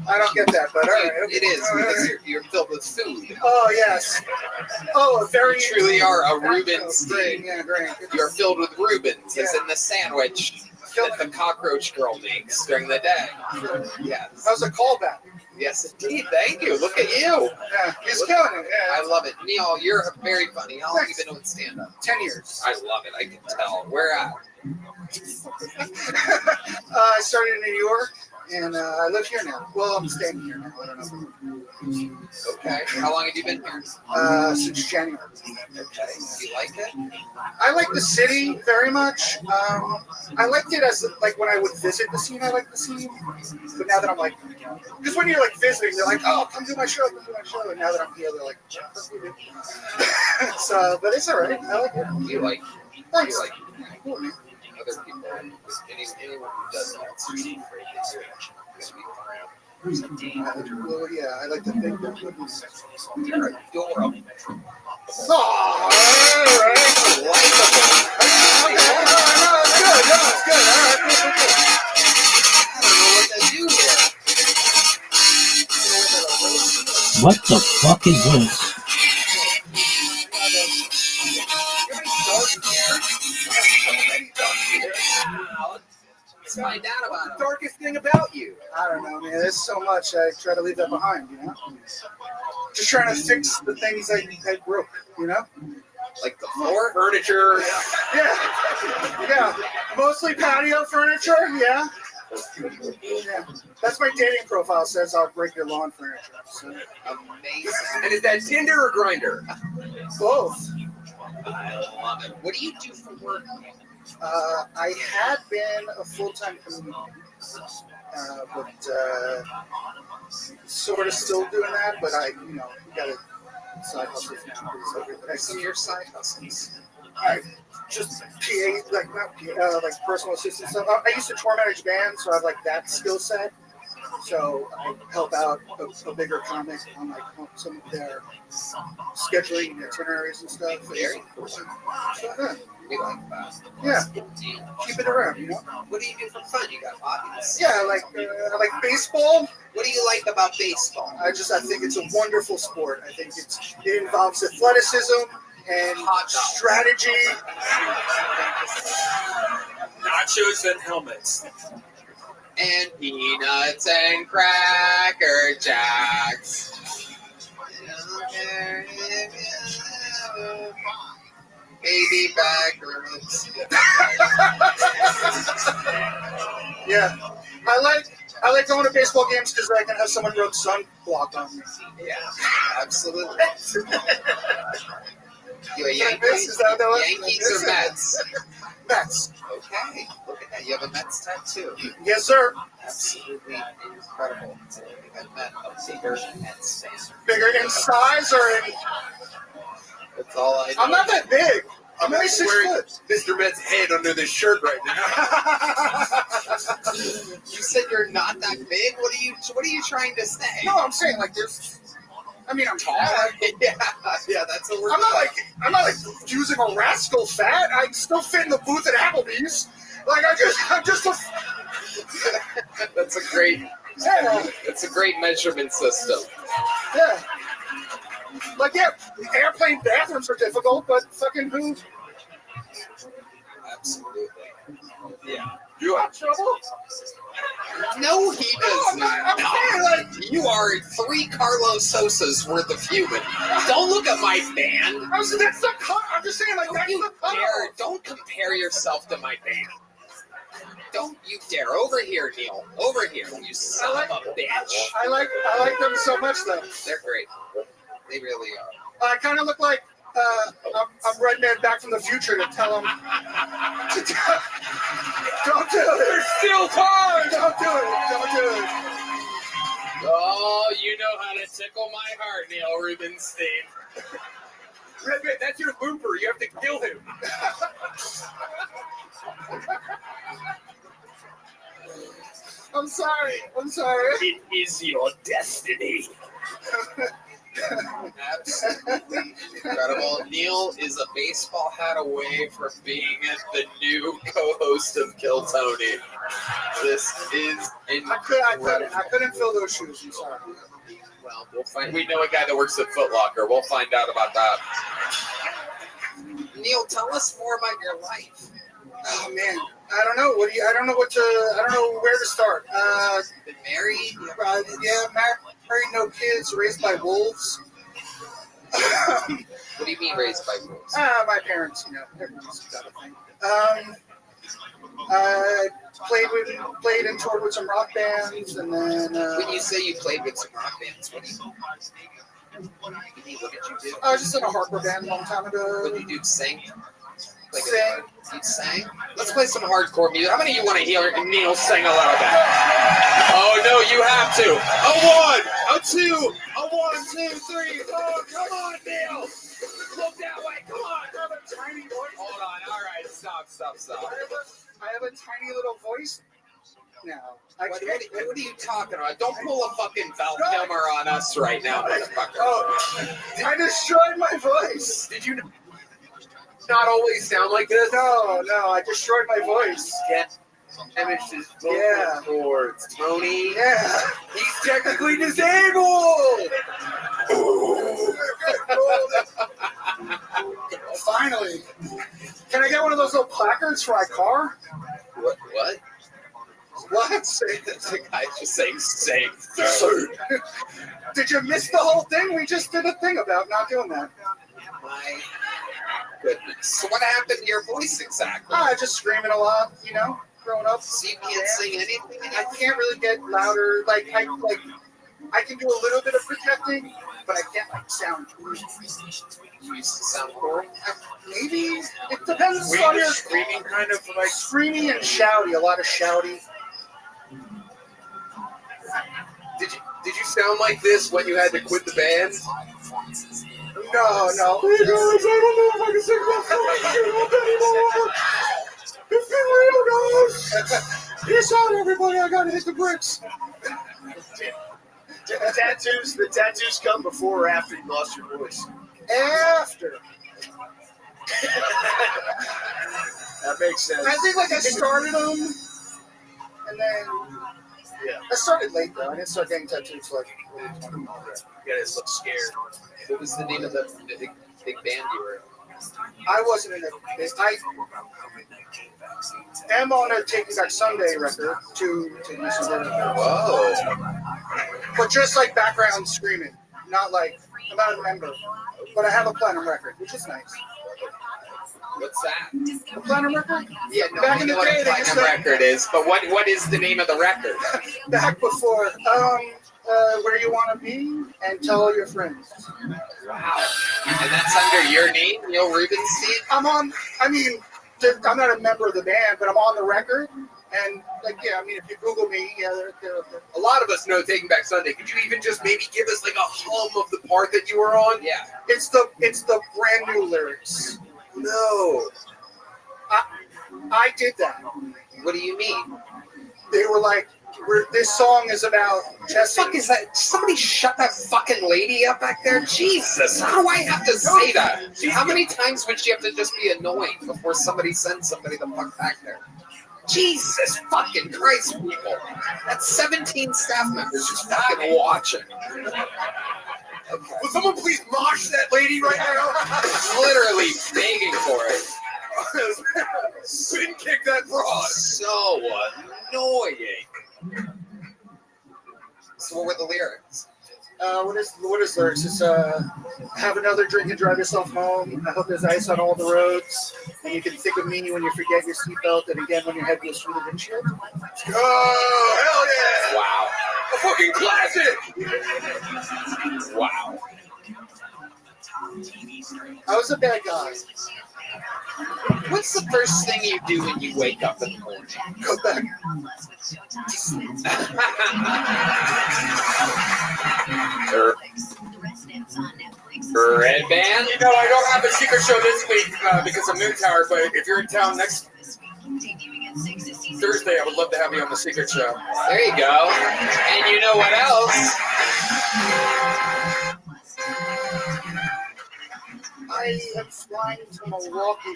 [SPEAKER 12] I don't get that, but all right.
[SPEAKER 4] It is, because you're filled with food.
[SPEAKER 12] Oh, yes. Oh, very...
[SPEAKER 4] You truly are a Rubenstein.
[SPEAKER 12] Yeah, great.
[SPEAKER 4] You're filled with Rubens, as in the sandwich that the cockroach girl makes during the day. Yes.
[SPEAKER 12] That was a callback.
[SPEAKER 4] Yes, indeed. Thank you. Look at you.
[SPEAKER 12] Yeah, he's killing it. Yeah.
[SPEAKER 4] I love it. Neil, you're very funny. How long have you been doing stand-up?
[SPEAKER 12] 10 years.
[SPEAKER 4] I love it. I can tell. Where at?
[SPEAKER 12] I started in New York, and I live here now. Well, I'm staying here now. I don't know.
[SPEAKER 4] Okay. How long have you been here?
[SPEAKER 12] Since January.
[SPEAKER 4] Okay. Do you like it?
[SPEAKER 12] I like the city very much. I liked it as like when I would visit the scene. I liked the scene, but now that I'm like, because when you're like visiting, they're like, "Oh, come do my show, come do my show." And now that I'm here, they're like, "So," but it's all right. I like it.
[SPEAKER 4] You like?
[SPEAKER 12] Thanks.
[SPEAKER 4] You like other people? Anyone who does that, it's usually afraid that you're going to be around.
[SPEAKER 12] Well, yeah, I like to think that.
[SPEAKER 4] You're adorable.
[SPEAKER 12] Oh, all right. It's good. All right.
[SPEAKER 4] I don't know what to do here.
[SPEAKER 10] What the fuck is this?
[SPEAKER 4] Let's find out about it.
[SPEAKER 3] Darkest thing about you.
[SPEAKER 12] I don't know, man. There's so much. I try to leave that behind, Just trying to fix the things I broke,
[SPEAKER 4] Like the floor?
[SPEAKER 3] Furniture.
[SPEAKER 12] Yeah. Mostly patio furniture, yeah. That's my dating profile. Says I'll break your lawn furniture. So.
[SPEAKER 4] Amazing.
[SPEAKER 3] And is that Tinder or Grindr?
[SPEAKER 12] Both.
[SPEAKER 4] I love it. What do you do for work?
[SPEAKER 12] I had been a full-time comedian, but sort of still doing that. But I, got a side hustle now.
[SPEAKER 4] Some of your side hustles.
[SPEAKER 12] I just PA, like not PA, like personal assistant stuff. I used to tour manage bands, so I have like that skill set. So I help out a bigger comic on like some of their scheduling itineraries and stuff.
[SPEAKER 4] Very cool.
[SPEAKER 12] So, yeah.
[SPEAKER 4] We like that.
[SPEAKER 12] Yeah, keep it around,
[SPEAKER 4] What do you do for fun? You got hobbies?
[SPEAKER 12] Yeah, I like baseball.
[SPEAKER 4] What do you like about baseball?
[SPEAKER 12] I think it's a wonderful sport. I think it involves athleticism and strategy.
[SPEAKER 9] Nachos and helmets.
[SPEAKER 4] And peanuts and Cracker Jacks. Baby back ribs.
[SPEAKER 12] Yeah, I like going to baseball games because I can have someone rub sunblock on me.
[SPEAKER 4] Yeah, absolutely. You a
[SPEAKER 12] Yankees? Is that what
[SPEAKER 4] Yankees or Mets?
[SPEAKER 12] Mets.
[SPEAKER 4] Okay, look at that. You have a Mets tattoo.
[SPEAKER 12] Yes, sir.
[SPEAKER 4] Absolutely incredible. I've met a bigger Mets fan.
[SPEAKER 12] Bigger in size or in?
[SPEAKER 4] That's all I know.
[SPEAKER 12] I'm not that big. I'm only 6 foot.
[SPEAKER 6] Mr. Met's head under this shirt right now.
[SPEAKER 4] You said you're not that big? What are you trying to say?
[SPEAKER 12] No, I'm saying like there's. I mean, I'm tall.
[SPEAKER 4] Yeah, that's what we're
[SPEAKER 12] I'm not like using a rascal fat. I still fit in the booth at Applebee's. Like I'm just a
[SPEAKER 4] That's a great.
[SPEAKER 12] Yeah,
[SPEAKER 4] It's a great measurement system.
[SPEAKER 12] yeah. Like, yeah, airplane bathrooms are difficult, but fucking who?
[SPEAKER 4] Absolutely. Yeah.
[SPEAKER 12] You have trouble?
[SPEAKER 4] No, he does
[SPEAKER 12] I'm
[SPEAKER 4] not.
[SPEAKER 12] saying, like,
[SPEAKER 4] You are 3 Carlos Sosas worth of human. Don't look at my band.
[SPEAKER 12] that's the cut. I'm just saying, like,
[SPEAKER 4] Don't
[SPEAKER 12] that's
[SPEAKER 4] you
[SPEAKER 12] the cut.
[SPEAKER 4] dare. Don't compare yourself to my band. Don't you dare. Over here, Neil. Over here, you son of a bitch.
[SPEAKER 12] I like them so much, though.
[SPEAKER 4] They're great. They really are.
[SPEAKER 12] I kind of look like I'm Red Man back from the future to tell him to don't do it.
[SPEAKER 4] There's still time.
[SPEAKER 12] Don't do it. Don't do it.
[SPEAKER 4] Oh, you know how to tickle my heart, Neil Rubenstein.
[SPEAKER 9] Red Man, that's your looper. You have to kill him.
[SPEAKER 12] I'm sorry. I'm sorry.
[SPEAKER 9] It is your destiny.
[SPEAKER 4] Absolutely incredible. Neil is a baseball hat away from being the new co-host of Kill Tony. This is incredible.
[SPEAKER 12] I couldn't fill those shoes. I'm sorry.
[SPEAKER 4] Well, we'll find. We know a guy that works at Foot Locker. We'll find out about that. Neil, tell us more about your life.
[SPEAKER 12] Oh man, I don't know. I don't know where to start.
[SPEAKER 4] Been married?
[SPEAKER 12] Yeah, married, no kids, raised by wolves.
[SPEAKER 4] What do you mean raised by wolves?
[SPEAKER 12] My parents, everyone's got a thing. I played and toured with some rock bands, and then.
[SPEAKER 4] When you say you played with some rock bands, what do you mean? What did you do?
[SPEAKER 12] I was just in a hardcore band a long time ago.
[SPEAKER 4] What did you do? Sing?
[SPEAKER 12] Sing.
[SPEAKER 4] You sang? Let's play some hardcore music. How many of you want to hear Neil sing a little bit? Oh, no, you have to. A 1, a 2, a 1, 2, 3, 4. Come on, Neil. Look that way. Come on.
[SPEAKER 12] I have a tiny voice.
[SPEAKER 4] Hold on. All right. Stop.
[SPEAKER 12] I have a tiny little voice now.
[SPEAKER 4] What are you talking about? Don't pull a fucking Val Kilmer on us right now, motherfucker.
[SPEAKER 12] Oh, I destroyed my voice.
[SPEAKER 9] Did you not always sound like this?
[SPEAKER 12] No, I destroyed my voice.
[SPEAKER 9] Get damaged his vocal cords, Tony.
[SPEAKER 12] Yeah.
[SPEAKER 9] He's technically disabled.
[SPEAKER 12] Finally. Can I get one of those little placards for my car?
[SPEAKER 4] What?
[SPEAKER 12] What?
[SPEAKER 4] The guy's just saying sing.
[SPEAKER 12] Did you miss the whole thing? We just did a thing about not doing that.
[SPEAKER 4] My goodness. So what happened to your voice exactly?
[SPEAKER 12] Just screaming a lot, growing up.
[SPEAKER 4] So you can't sing anything?
[SPEAKER 12] I can't really get louder. I can do a little bit of projecting, but I can't sound.
[SPEAKER 4] You used to sound cool.
[SPEAKER 12] Maybe it depends
[SPEAKER 9] Were
[SPEAKER 12] on
[SPEAKER 9] you
[SPEAKER 12] your
[SPEAKER 9] screaming kind of like
[SPEAKER 12] screamy and shouty. A lot of shouty.
[SPEAKER 9] Did you sound like this when you had to quit the band?
[SPEAKER 12] No. Hey guys, I don't know if I can sing about anymore. It's been real, guys. Peace out, everybody. I gotta hit the bricks.
[SPEAKER 3] Did the tattoos come before or after you lost your voice?
[SPEAKER 12] After.
[SPEAKER 3] That makes sense.
[SPEAKER 12] I think I started them, and then I started late though. I didn't start getting tattoos
[SPEAKER 3] You guys look scared.
[SPEAKER 4] What was the name of the big band you were in?
[SPEAKER 12] I wasn't in it. I am on a Taking Back Sunday record to listen to.
[SPEAKER 4] Whoa.
[SPEAKER 12] But just like background screaming, not like I'm not a member, but I have a platinum record, which is nice.
[SPEAKER 4] What's that?
[SPEAKER 12] A platinum record?
[SPEAKER 4] Yeah, no,
[SPEAKER 12] Back
[SPEAKER 4] I
[SPEAKER 12] in
[SPEAKER 4] know
[SPEAKER 12] the
[SPEAKER 4] what
[SPEAKER 12] day,
[SPEAKER 4] a
[SPEAKER 12] they
[SPEAKER 4] platinum
[SPEAKER 12] used to-
[SPEAKER 4] record is, but what is the name of the record?
[SPEAKER 12] Back before, Where You Want to Be and Tell All Your Friends.
[SPEAKER 4] Wow. And that's under your name, Neil Rubenstein?
[SPEAKER 12] I'm not a member of the band, but I'm on the record. And if you Google me, they're
[SPEAKER 9] A lot of us know Taking Back Sunday. Could you even just maybe give us like a hum of the part that you were on?
[SPEAKER 4] Yeah.
[SPEAKER 12] It's the brand new lyrics.
[SPEAKER 9] No.
[SPEAKER 12] I did that.
[SPEAKER 4] What do you mean?
[SPEAKER 12] They were like, this song is about Jesse.
[SPEAKER 4] What the fuck is that? Somebody shut that fucking lady up back there? Jesus, how do I have to say that? How many times would she have to just be annoying before somebody sends somebody the fuck back there? Jesus fucking Christ, people. That's 17 staff members just fucking watching.
[SPEAKER 12] Will someone please mosh that lady right now?
[SPEAKER 4] Literally begging for it.
[SPEAKER 12] Spin kick that broad.
[SPEAKER 4] So annoying. So what were the lyrics?
[SPEAKER 12] What is lyrics? It's have another drink and drive yourself home. I hope there's ice on all the roads. And you can think of me when you forget your seatbelt, and again when your head goes through the windshield.
[SPEAKER 2] Oh, hell yeah!
[SPEAKER 4] Wow.
[SPEAKER 12] A fucking classic!
[SPEAKER 4] Wow.
[SPEAKER 12] I was a bad guy.
[SPEAKER 4] What's the first thing you do when you wake up in the morning?
[SPEAKER 12] Go back.
[SPEAKER 4] Red band?
[SPEAKER 9] You know, I don't have a secret show this week because of Moon Tower, but if you're in town next Thursday, I would love to have you on the secret show.
[SPEAKER 4] There you go. And you know what else?
[SPEAKER 12] I am flying to Milwaukee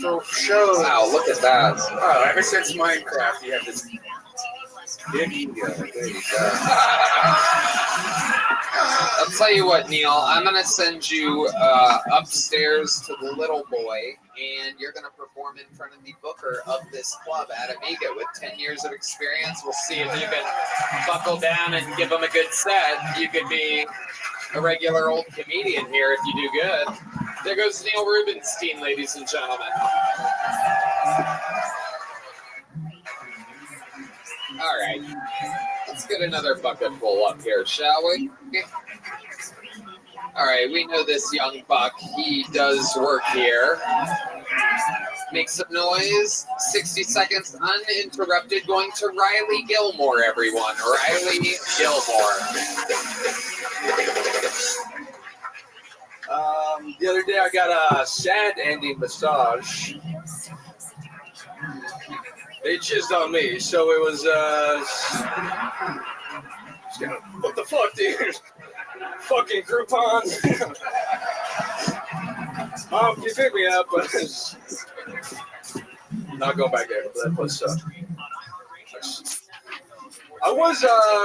[SPEAKER 12] for shows.
[SPEAKER 4] Wow, look at that.
[SPEAKER 9] Oh, ever since Minecraft, you have this big ego. There you go.
[SPEAKER 4] I'll tell you what, Neil. I'm gonna send you upstairs to the little boy, and you're gonna perform in front of the booker of this club at Amiga with 10 years of experience. We'll see if you can buckle down and give him a good set. You could be a regular old comedian here if you do good. There goes Neil Rubenstein, ladies and gentlemen. All right, let's get another bucket full up here, shall we? All right, we know this young buck. He does work here. Make some noise. 60 seconds uninterrupted. Going to Riley Gilmore, everyone. Riley Gilmore.
[SPEAKER 13] The other day I got a sad ending massage. They jizzed on me, so it was what the fuck, dude? Fucking Groupon. Mom, you pick me up, but not going back there. That place sucked. I was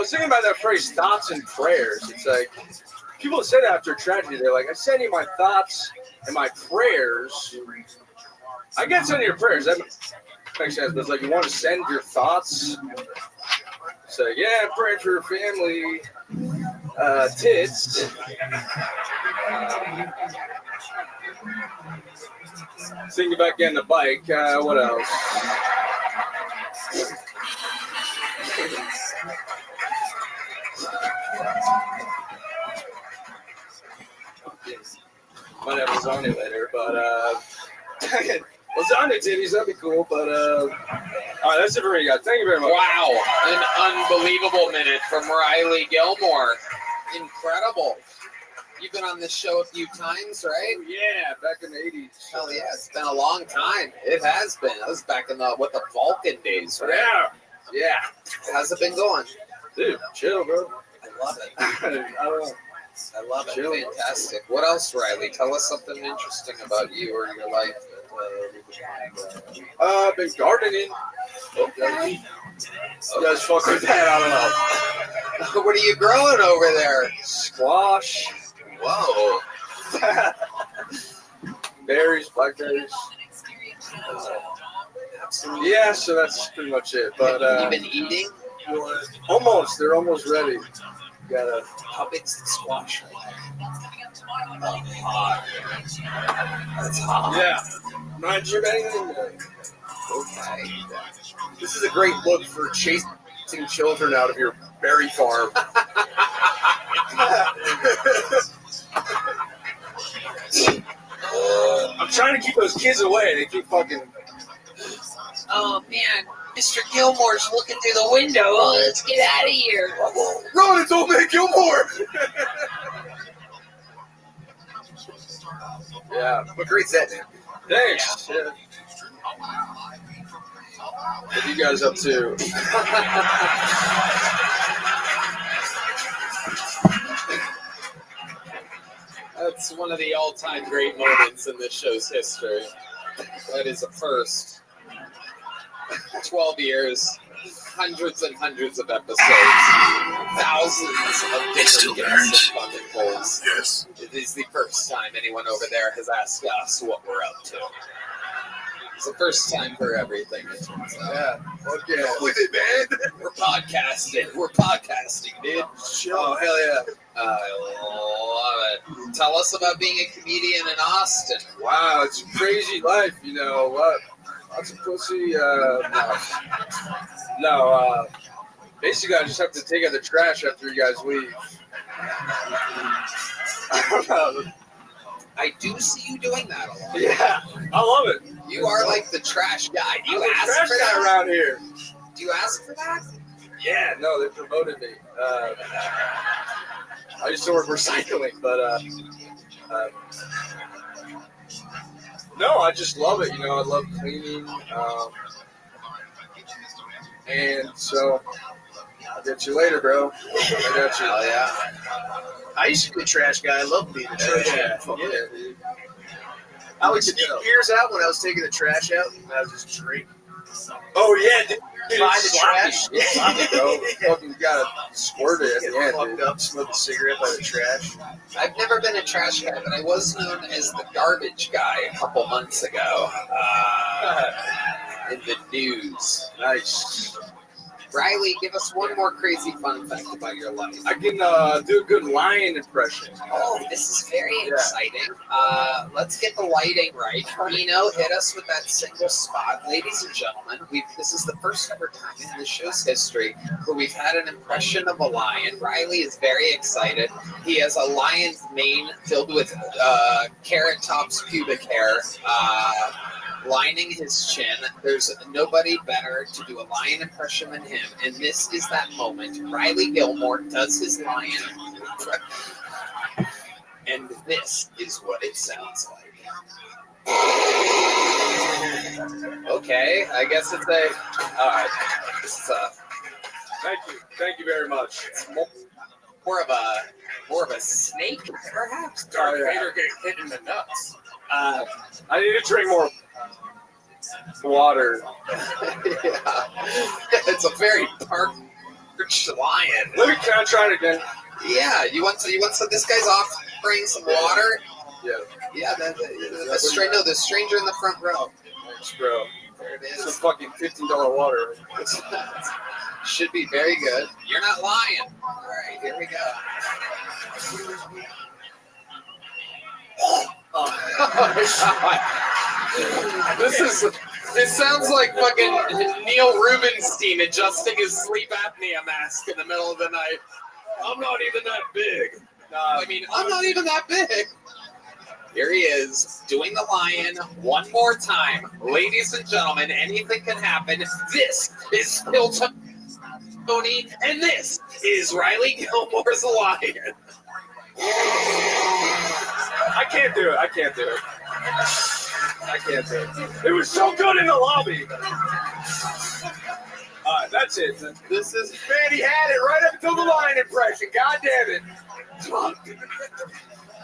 [SPEAKER 13] thinking about that phrase, thoughts and prayers. It's like people said after tragedy, they're like, I send you my thoughts and my prayers. I get send your prayers. That makes sense, but it's like you want to send your thoughts. So yeah, I'm praying for your family. Tits. Thinking about getting a bike. What else? Might have lasagna later, but lasagna titties, that'd be cool, but all right, that's it for me, guys. Thank you very much.
[SPEAKER 4] Wow, an unbelievable minute from Riley Gilmore. Incredible. You've been on this show a few times, right?
[SPEAKER 13] Yeah, back in the 80s.
[SPEAKER 4] Hell yeah, it's been a long time. It has been. That was back in the Vulcan days, right?
[SPEAKER 13] Yeah.
[SPEAKER 4] How's it been going?
[SPEAKER 13] Dude, chill, bro.
[SPEAKER 4] I love it.
[SPEAKER 13] I don't know.
[SPEAKER 4] I love it. Fantastic. What else, Riley? Tell us something interesting about you or your life.
[SPEAKER 13] I've been gardening.
[SPEAKER 4] Okay.
[SPEAKER 13] You guys fuck with that? I don't know.
[SPEAKER 4] What are you growing over there?
[SPEAKER 13] Squash.
[SPEAKER 4] Whoa.
[SPEAKER 13] Berries, blackberries.
[SPEAKER 4] Absolutely.
[SPEAKER 13] Yeah, so that's pretty much it. But
[SPEAKER 4] you've been eating?
[SPEAKER 13] Almost. They're almost ready.
[SPEAKER 4] How big's the squash? Hot. That's hot.
[SPEAKER 13] Yeah. Not sure about anything.
[SPEAKER 4] Okay.
[SPEAKER 6] This is a great look for chasing children out of your berry farm.
[SPEAKER 13] I'm trying to keep those kids away. They keep fucking.
[SPEAKER 4] Oh man, Mr. Gilmore's looking through the window. Oh, let's get out of here.
[SPEAKER 6] Run, it's old man Gilmore.
[SPEAKER 13] Yeah.
[SPEAKER 6] But great set, man.
[SPEAKER 13] Thanks. Yeah. What are you guys up to?
[SPEAKER 4] That's one of the all-time great moments in this show's history. That is a first. 12 years, hundreds and hundreds of episodes, thousands of different guests and fucking polls.
[SPEAKER 6] Yes.
[SPEAKER 4] It is the first time anyone over there has asked us what we're up to. It's the first time for everything, it turns out.
[SPEAKER 2] Yeah. Okay. With it, man.
[SPEAKER 4] We're podcasting. We're podcasting, dude.
[SPEAKER 2] Oh, hell yeah.
[SPEAKER 4] I love it. Tell us about being a comedian in Austin.
[SPEAKER 13] Wow, it's a crazy life, you know. What? Lots of pussy. No. Basically, I just have to take out the trash after you guys leave.
[SPEAKER 4] I do see you doing that a lot.
[SPEAKER 13] Yeah, I love it.
[SPEAKER 4] You are like the trash guy. Do you
[SPEAKER 13] I'm the
[SPEAKER 4] ask
[SPEAKER 13] trash
[SPEAKER 4] for
[SPEAKER 13] guy
[SPEAKER 4] that?
[SPEAKER 13] around here.
[SPEAKER 4] Do you ask for that?
[SPEAKER 13] Yeah, no, they promoted me. I used to work recycling, but no, I just love it. You know, I love cleaning, and so I'll get you later, bro. I got you.
[SPEAKER 3] Hell yeah. I used to be a trash guy. I love being a trash guy.
[SPEAKER 13] Dude.
[SPEAKER 3] I would sneak beers out when I was taking the trash out, and I would just drink.
[SPEAKER 13] Oh yeah, dude.
[SPEAKER 3] Find the trash.
[SPEAKER 13] Yeah, bro. Fucking gotta squirt it at
[SPEAKER 3] Get
[SPEAKER 13] the end,
[SPEAKER 3] fucked
[SPEAKER 13] dude.
[SPEAKER 3] up, smoke a cigarette by the trash.
[SPEAKER 4] I've never been a trash guy, but I was known as the garbage guy a couple months ago in the news.
[SPEAKER 13] Nice.
[SPEAKER 4] Riley, give us one more crazy fun fact about your life.
[SPEAKER 13] I can do a good lion impression.
[SPEAKER 4] Oh, this is very exciting. Let's get the lighting right. Nino, hit us with that single spot. Ladies and gentlemen, this is the first ever time in the show's history where we've had an impression of a lion. Riley is very excited. He has a lion's mane filled with carrot top's pubic hair, lining his chin. There's nobody better to do a lion impression than him. And this is that moment. Riley Gilmore does his lion. And this is what it sounds like. Okay, I guess it's a. Alright. This is
[SPEAKER 13] Thank you very much.
[SPEAKER 4] more of a snake, perhaps?
[SPEAKER 13] Darth Vader
[SPEAKER 4] getting hit in the nuts.
[SPEAKER 13] I need to drink more water.
[SPEAKER 4] Yeah. It's a very parched lion.
[SPEAKER 13] Can I try it again?
[SPEAKER 4] Yeah, you want some? This guy's offering some water.
[SPEAKER 13] Yeah.
[SPEAKER 4] Yeah, the stranger in the front row.
[SPEAKER 13] Thanks, bro.
[SPEAKER 4] There it
[SPEAKER 13] It's a
[SPEAKER 4] is.
[SPEAKER 13] fucking $15 water.
[SPEAKER 4] Should be very good. You're not lying. All right, here we go. This sounds like fucking Neil Rubenstein adjusting his sleep apnea mask in the middle of the night. I'm not even that big. I'm not even that big. Here he is, doing the lion one more time. Ladies and gentlemen, anything can happen. This is Phil Tony, and this is Riley Gilmore's lion.
[SPEAKER 13] I can't do it. It was so good in the lobby. That's it.
[SPEAKER 4] This is
[SPEAKER 13] Man, he had it right up until the lion impression. God damn it.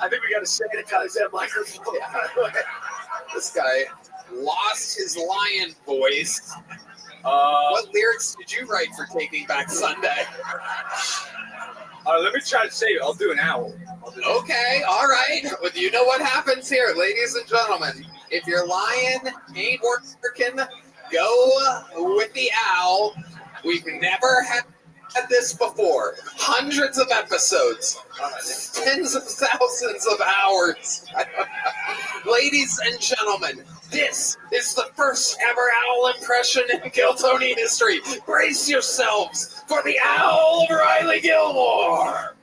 [SPEAKER 3] I think we got to sanitize that microphone.
[SPEAKER 4] this guy lost his lion voice.
[SPEAKER 13] Uh,
[SPEAKER 4] What lyrics did you write for Taking Back Sunday?
[SPEAKER 13] let me try to say it. I'll do an owl.
[SPEAKER 4] Okay, all right. Well, you know what happens here, ladies and gentlemen. If your lion ain't working, go with the owl. We've never had this before. Hundreds of episodes, tens of thousands of hours. Ladies and gentlemen, this is the first ever owl impression in Giltoni history. Brace yourselves for the owl of Riley Gilmore.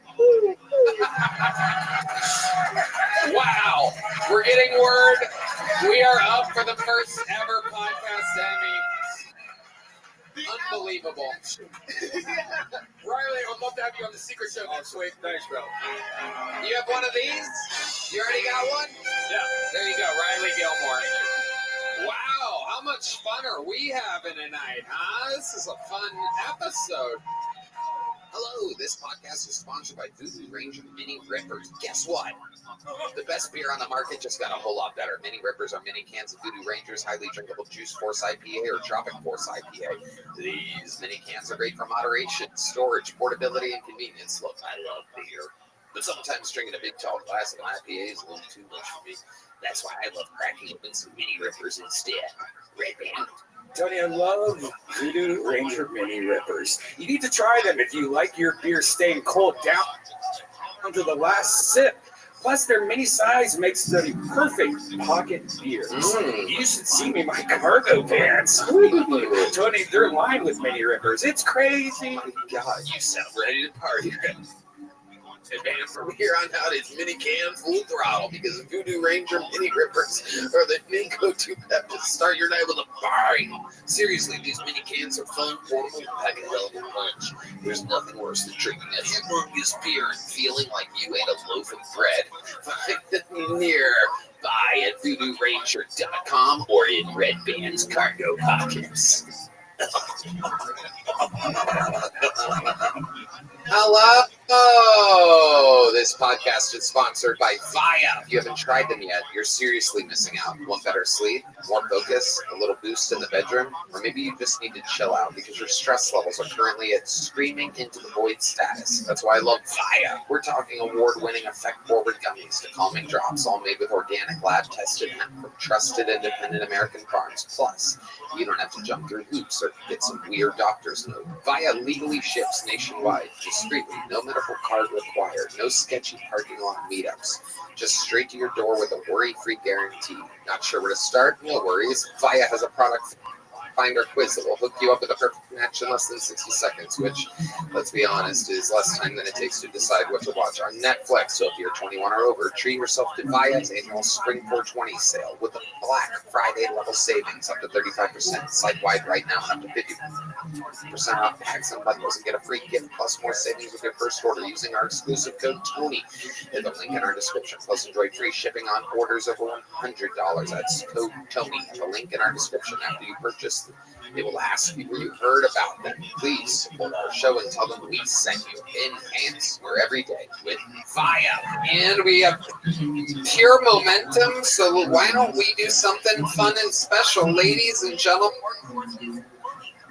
[SPEAKER 4] Wow, we're getting word we are up for the first ever podcast Emmy. Unbelievable. Riley, I'd love to have you on the secret show next week.
[SPEAKER 13] Thanks, bro.
[SPEAKER 4] You have one of these? You already got one?
[SPEAKER 13] Yeah.
[SPEAKER 4] There you go, Riley Gilmore. Wow, how much fun are we having tonight, huh? This is a fun episode. Hello, this podcast is sponsored by Voodoo Ranger Mini Rippers. Guess what? The best beer on the market just got a whole lot better. Mini Rippers are mini cans of Voodoo Rangers, highly drinkable Juice Force IPA or Tropic Force IPA. These mini cans are great for moderation, storage, portability, and convenience. Look, I love beer, but sometimes drinking a big tall glass of IPA is a little too much for me. That's why I love cracking open some Mini Rippers instead. Red Band.
[SPEAKER 9] Tony, I love Voodoo Ranger Mini Rippers. You need to try them if you like your beer staying cold down to the last sip. Plus, their mini size makes them perfect pocket beers. You should see me in my cargo pants. Tony, they're lined with Mini Rippers. It's crazy.
[SPEAKER 4] God, you sound ready to party. And from here on out, it's mini can full throttle because Voodoo Ranger Mini Rippers are the main go-to pep to start your night with a bang. Seriously, these mini cans are fun, portable, and pack a hell of a punch. There's nothing worse than drinking a humongous beer and feeling like you ate a loaf of bread. Find them near buy at VoodooRanger.com or in Red Band's cargo pockets. Hello! This podcast is sponsored by Via. If you haven't tried them yet, you're seriously missing out. Want better sleep, more focus, a little boost in the bedroom, or maybe you just need to chill out because your stress levels are currently at screaming into the void status. That's why I love Via. We're talking award-winning effect-forward gummies to calming drops, all made with organic lab-tested hemp from trusted independent American farms. Plus, you don't have to jump through hoops or get some weird doctor's note. Via legally ships nationwide, discreetly, no medical card required, no sketchy parking lot meetups, just straight to your door with a worry-free guarantee. Not sure where to start? No worries. Via has a product finder quiz that will hook you up with a perfect match in less than 60 seconds, which, let's be honest, is less time than it takes to decide what to watch on Netflix. So if you're 21 or over, treat yourself to Via's annual Spring 420 sale with a Black Friday level savings up to 35% site-wide right now and up to 50% off packs and bundles and get a free gift plus more savings with your first order using our exclusive code TONY in the link in our description. Plus enjoy free shipping on orders over $100. That's code TONY in the link in our description. After you purchase, they will ask you where you heard about them. Please support our show and tell them we sent you. Enhance your everyday with Via. And we have pure momentum, so why don't we do something fun and special, ladies and gentlemen?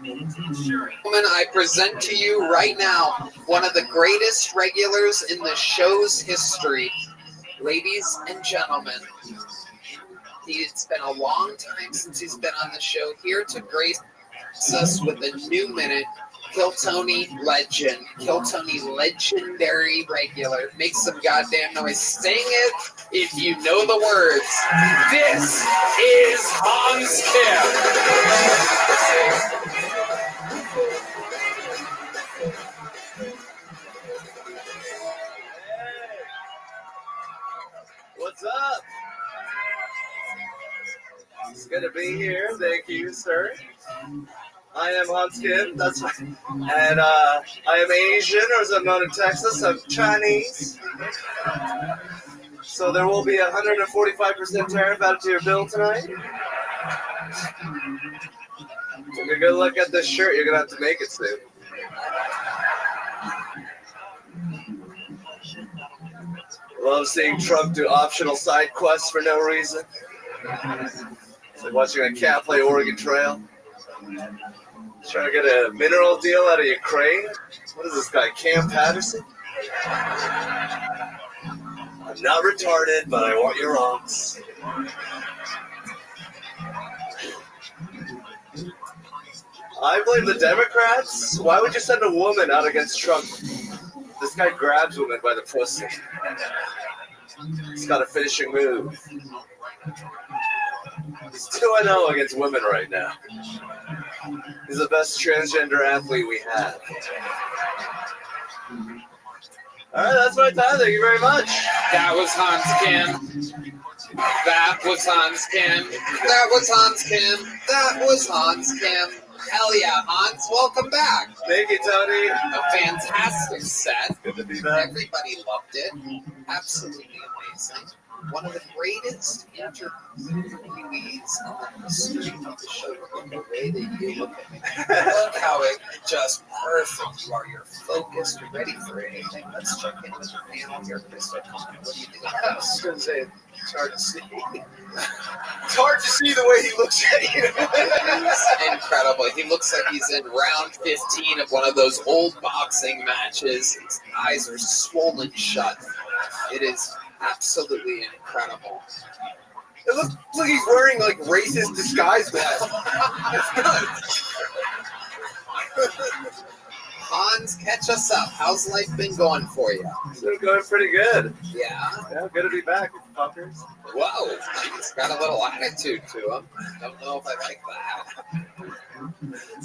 [SPEAKER 4] I present to you right now one of the greatest regulars in the show's history. Ladies and gentlemen, it's been a long time since he's been on the show. Here to grace us with a new minute, Kill Tony legend, Kill Tony legendary regular. Make some goddamn noise. Sing it if you know the words. This is Hans
[SPEAKER 13] What's up? It's good to be here. Thank you, sir. I am Hans Kim, that's right. And I am Asian, or as I'm known in Texas, I'm Chinese. So there will be 145% tariff added to your bill tonight. Take a good look at this shirt. You're going to have to make it soon. Love seeing Trump do optional side quests for no reason. It's like watching a cat play Oregon Trail. Trying to get a mineral deal out of Ukraine. What is this guy, Cam Patterson? I'm not retarded, but I want your wrongs. I blame the Democrats. Why would you send a woman out against Trump? This guy grabs women by the pussy. He's got a finishing move. He's 2-0 against women right now. He's the best transgender athlete we have. All right, that's my time. Thank you very much.
[SPEAKER 4] That was Hans Kim. That was Hans Kim. That was Hans Kim. That was Hans Kim. Hell yeah, Hans. Welcome back.
[SPEAKER 13] Thank you, Tony.
[SPEAKER 4] A fantastic set.
[SPEAKER 13] Good to be back.
[SPEAKER 4] Everybody loved it. Absolutely amazing. one of the greatest interviewees on the street of the show. The way that you look at me. Look how it just perfect. You are. You're focused. You're ready for anything. Let's check in with the panel here, Mr. Khan. What do you think?
[SPEAKER 3] I was going to say, it's hard to see. It's hard to see the way he looks at you.
[SPEAKER 4] He's incredible. He looks like he's in round 15 of one of those old boxing matches. His eyes are swollen shut. It is absolutely incredible.
[SPEAKER 3] It looks like he's wearing like racist disguise mask.
[SPEAKER 4] Hans, catch us up. How's life been going for you?
[SPEAKER 13] It's been going pretty good.
[SPEAKER 4] Yeah.
[SPEAKER 13] Yeah, good to be back, fuckers.
[SPEAKER 4] Whoa. He's got a little attitude to him. Don't know if I like that.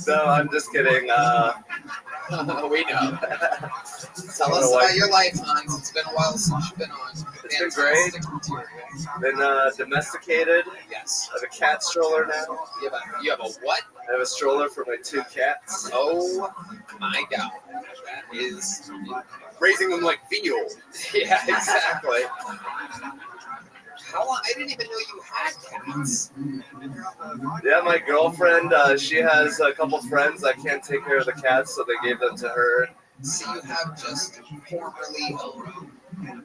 [SPEAKER 13] No, I'm just kidding.
[SPEAKER 4] We know. Tell us about your life, Hans. It's been a while since you've been on.
[SPEAKER 13] It's been great. Been domesticated.
[SPEAKER 4] Yes.
[SPEAKER 13] I have a cat stroller now.
[SPEAKER 4] You have a what?
[SPEAKER 13] I have a stroller for my 2 cats.
[SPEAKER 4] Oh my God. That is
[SPEAKER 3] Raising them like veal.
[SPEAKER 4] yeah, exactly. How long? I didn't even know you had cats.
[SPEAKER 13] Yeah, my girlfriend, she has a couple friends that can't take care of the cats, so they gave them to her.
[SPEAKER 4] So you have just formerly owned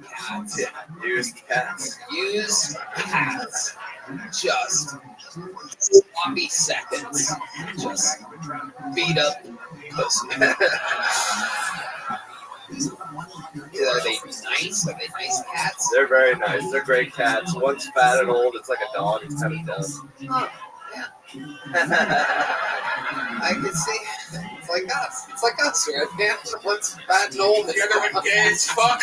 [SPEAKER 4] cats.
[SPEAKER 13] Yeah, used cats.
[SPEAKER 4] Used cats. Just sloppy seconds. Just beat up pussy. Are they nice? Are they nice cats?
[SPEAKER 13] They're very nice. They're great cats. One's fat and old. It's like a dog. It's kind of dumb.
[SPEAKER 4] Huh. Yeah. I can see. It's like us. It's like us, right? Yeah. One's fat and old.
[SPEAKER 3] The other one gay as fuck.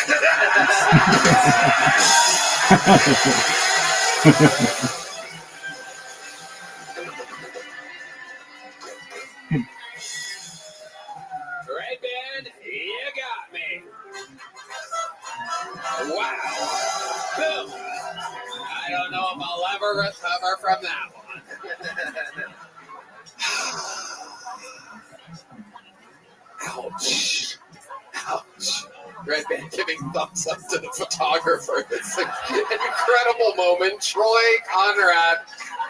[SPEAKER 4] Right, Ben? You got me. Wow. Boom. I don't know if I'll ever recover from that one. Ouch. Ouch. Red Band giving thumbs up to the photographer. It's an incredible moment. Troy Conrad,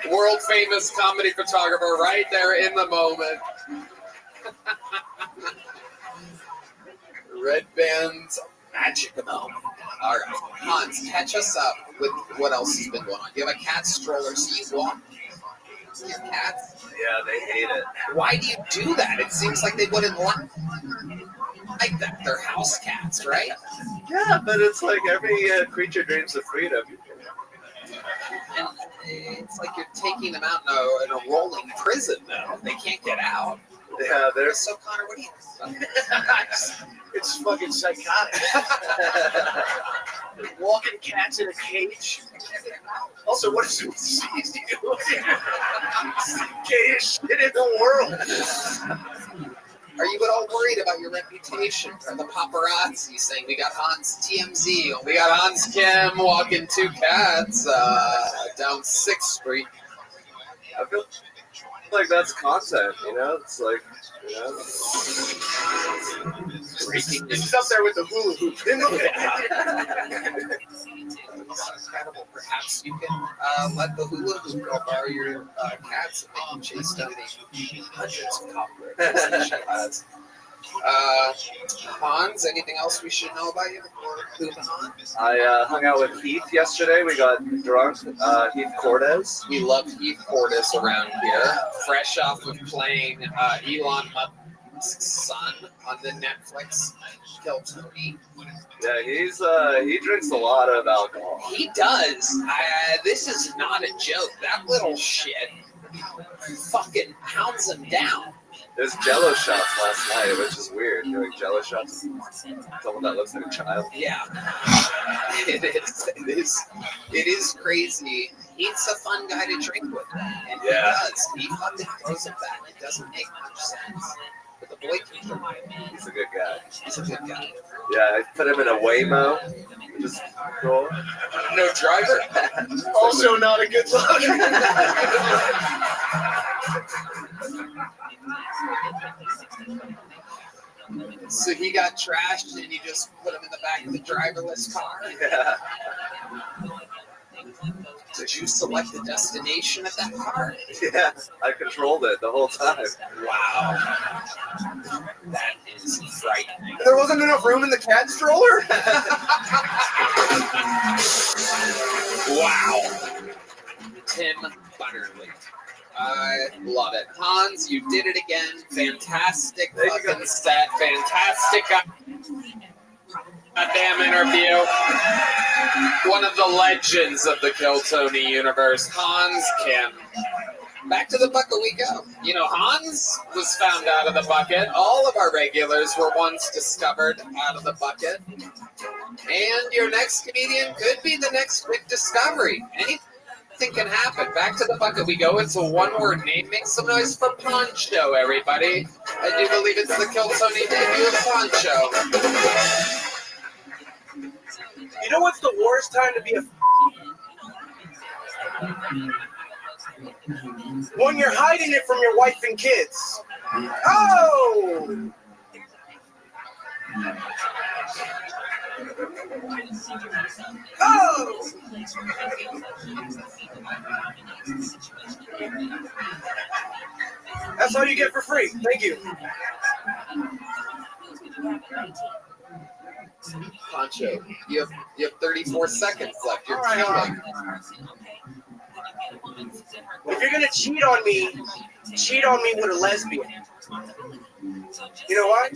[SPEAKER 4] world famous comedy photographer, right there in the moment. Red Band's magic moment. All right, Hans, catch us up with what else has been going on. You have a cat stroller, so you walk your cats.
[SPEAKER 13] Yeah, they hate it.
[SPEAKER 4] Why do you do that? It seems like they wouldn't like that. They're house cats, right?
[SPEAKER 13] Yeah, but it's like every creature dreams of freedom.
[SPEAKER 4] And it's like you're taking them out in a rolling prison, though. They can't get out.
[SPEAKER 13] Yeah, they're
[SPEAKER 4] So, Connor, what do you think?
[SPEAKER 3] It's fucking psychotic. Walking cats in a cage. Also, what is it sees you? Gayest shit in the world.
[SPEAKER 4] Are you at all worried about your reputation? Are the paparazzi saying we got Hans TMZ, or we got Hans Kim walking 2 cats down 6th Street?
[SPEAKER 13] I feel like that's content, you know? It's like, you know?
[SPEAKER 4] Breaking
[SPEAKER 3] This
[SPEAKER 4] news.
[SPEAKER 3] is up there with the hula hoop.
[SPEAKER 4] Incredible. Perhaps you can let the hula hoop girl borrow your cats and they can chase down the hundreds of cockroaches that she has. Hans, anything else we should know about you before moving on?
[SPEAKER 13] I hung out with Heath yesterday. We got drunk. Heath Cortez.
[SPEAKER 4] We love Heath Cordes around here. Fresh off of playing Elon Musk's son on the Netflix Kill Tony.
[SPEAKER 13] Yeah, he drinks a lot of alcohol.
[SPEAKER 4] He does. This is not a joke. That little shit fucking pounds him down.
[SPEAKER 13] There's Jello shots last night, which is weird. Doing Jello shots with someone that looks like a child.
[SPEAKER 4] Yeah, it is crazy. He's a fun guy to drink with, and he does. He fucking throws it back. It doesn't make much sense. But the boy can drink.
[SPEAKER 13] He's a good guy.
[SPEAKER 4] He's a good guy.
[SPEAKER 13] Yeah, I put him in a Waymo. Just cool.
[SPEAKER 4] No driver.
[SPEAKER 3] Also not a good look.
[SPEAKER 4] So he got trashed, and you just put him in the back of the driverless car.
[SPEAKER 13] Yeah.
[SPEAKER 4] Could you select the destination of that car?
[SPEAKER 6] Yeah, I controlled it the whole time.
[SPEAKER 4] Wow. That is frightening.
[SPEAKER 13] There wasn't enough room in the cat stroller?
[SPEAKER 4] Wow. Tim Butterly. I love it. Hans, you did it again. Fantastic fucking set. Fantastic goddamn interview. One of the legends of the Kill Tony universe, Hans Kim. Back to the bucket we go. You know, Hans was found out of the bucket. All of our regulars were once discovered out of the bucket. And your next comedian could be the next big discovery. Anything can happen. Back to the bucket we go. It's a one-word name. Make some noise for Poncho, everybody. I do believe it's the Kill Tony debut of Poncho.
[SPEAKER 13] You know what's the worst time to be a when you're hiding it from your wife and kids. Oh! Oh! That's all you get for free. Thank you.
[SPEAKER 4] Poncho, you have 34 seconds left. You're killing.
[SPEAKER 13] If you're gonna cheat on me with a lesbian. You know why?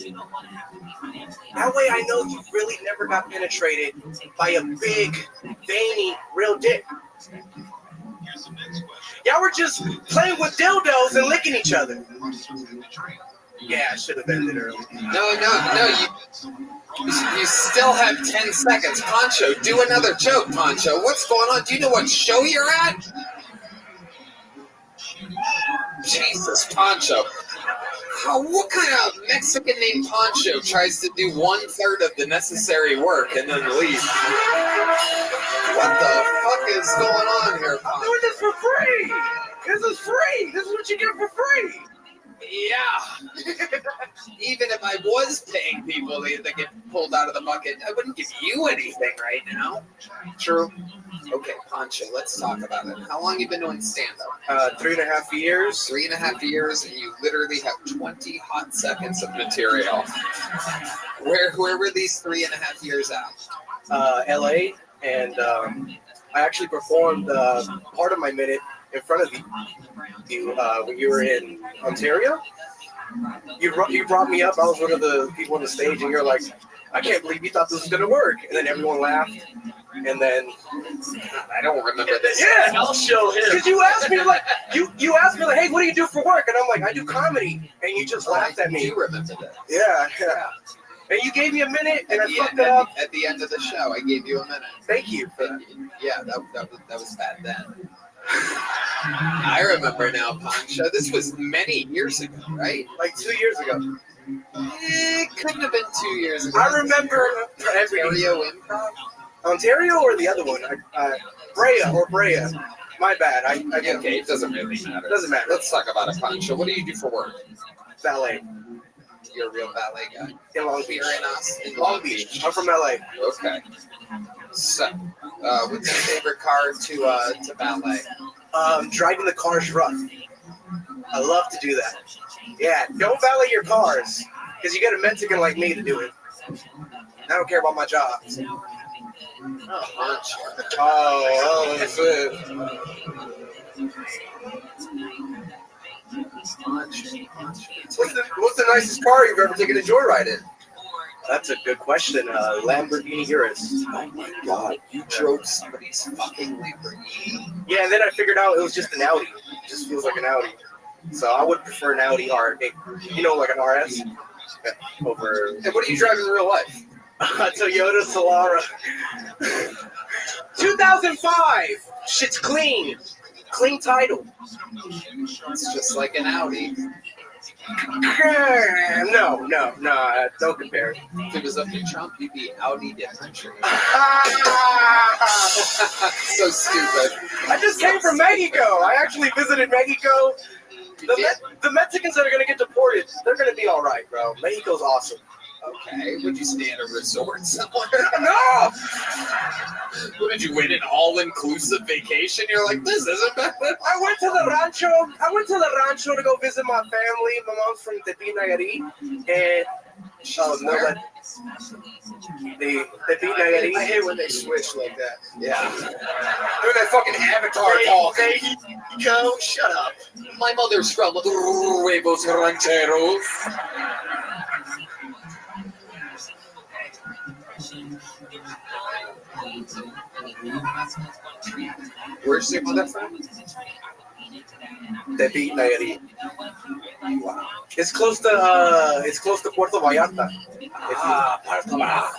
[SPEAKER 13] That way I know you really never got penetrated by a big, veiny, real dick. Y'all were just playing with dildos and licking each other. Yeah, I should have ended early.
[SPEAKER 4] No, you still have 10 seconds. Poncho, do another joke, Poncho. What's going on? Do you know what show you're at? Jesus, Poncho. What kind of Mexican named Poncho tries to do 1/3 of the necessary work and then leave? What the fuck is going on here, Poncho?
[SPEAKER 13] I'm doing this for free! This is free! This is what you get for free!
[SPEAKER 4] Yeah. Even if I was paying people to get pulled out of the bucket, I wouldn't give you anything right now.
[SPEAKER 13] True.
[SPEAKER 4] Okay, Poncho, let's talk about it. How long have you been doing stand-up?
[SPEAKER 13] 3.5 years.
[SPEAKER 4] 3.5 years, and you literally have 20 hot seconds of material. Where were these 3.5 years at?
[SPEAKER 13] LA, and I actually performed part of my minute in front of you when you were in Ontario. You brought me up. I was one of the people on the stage, and you're like, I can't believe you thought this was going to work. And then everyone laughed. And then
[SPEAKER 4] I don't remember this.
[SPEAKER 13] Yeah,
[SPEAKER 4] I'll show him.
[SPEAKER 13] Because you asked me like, you asked me like, hey, what do you do for work? And I'm like, I do comedy. And you just laughed at me.
[SPEAKER 4] You remember that?
[SPEAKER 13] Yeah. And you gave me a minute, and I fucked up.
[SPEAKER 4] At the end of the show, I gave you a minute.
[SPEAKER 13] Thank you for that.
[SPEAKER 4] Yeah, that was bad then. I remember now, Poncho. This was many years ago, right?
[SPEAKER 13] Like 2 years ago.
[SPEAKER 4] It couldn't have been 2 years ago.
[SPEAKER 13] I remember
[SPEAKER 4] Ontario Improv.
[SPEAKER 13] Ontario or the other one? Brea. My bad.
[SPEAKER 4] Okay, it doesn't really matter.
[SPEAKER 13] Doesn't matter.
[SPEAKER 4] Let's talk about it, Poncho. What do you do for work?
[SPEAKER 13] Ballet.
[SPEAKER 4] You're a real ballet guy.
[SPEAKER 13] In Long Beach.
[SPEAKER 4] In
[SPEAKER 13] Long Beach. I'm from LA.
[SPEAKER 4] Okay. So, what's your favorite car to ballet?
[SPEAKER 13] Driving the cars rough. I love to do that. Yeah, don't valet your cars, because you get a Mexican like me to do it. I don't care about my job. Oh, that's it. What's the nicest car you've ever taken a joyride in? That's a good question. Lamborghini Urus.
[SPEAKER 4] Oh my god, you drove somebody's fucking Lamborghini.
[SPEAKER 13] Yeah, and then I figured out it was just an Audi. It just feels like an Audi. So I would prefer an Audi R, you know, like an RS. Over.
[SPEAKER 4] And what do you drive in real life?
[SPEAKER 13] A Toyota Solara. 2005. Shit's clean. Clean title.
[SPEAKER 4] It's just like an Audi.
[SPEAKER 13] No, don't compare.
[SPEAKER 4] If it was up to Trump, you'd be Audi differential. So stupid.
[SPEAKER 13] I just came from Mexico. I actually visited Mexico. The Mexicans that are going to get deported, they're going to be all right, bro. Mexico's awesome.
[SPEAKER 4] Okay. Would you stay at a resort somewhere?
[SPEAKER 13] No.
[SPEAKER 4] What did you win an all-inclusive vacation? You're like, this isn't bad.
[SPEAKER 13] I went to the rancho to go visit my family. My mom's from Tepi, Nayarit, and the Tepi, Nayarit.
[SPEAKER 2] I hate when they switch like that.
[SPEAKER 4] Yeah.
[SPEAKER 2] Doing that fucking Avatar talk. Go, shut up.
[SPEAKER 4] My mother's from Huevos Rancheros.
[SPEAKER 1] Where's your mother from?
[SPEAKER 13] Tepi, Nayarit. Wow. It's close to Puerto Vallarta.
[SPEAKER 1] Puerto Vallarta.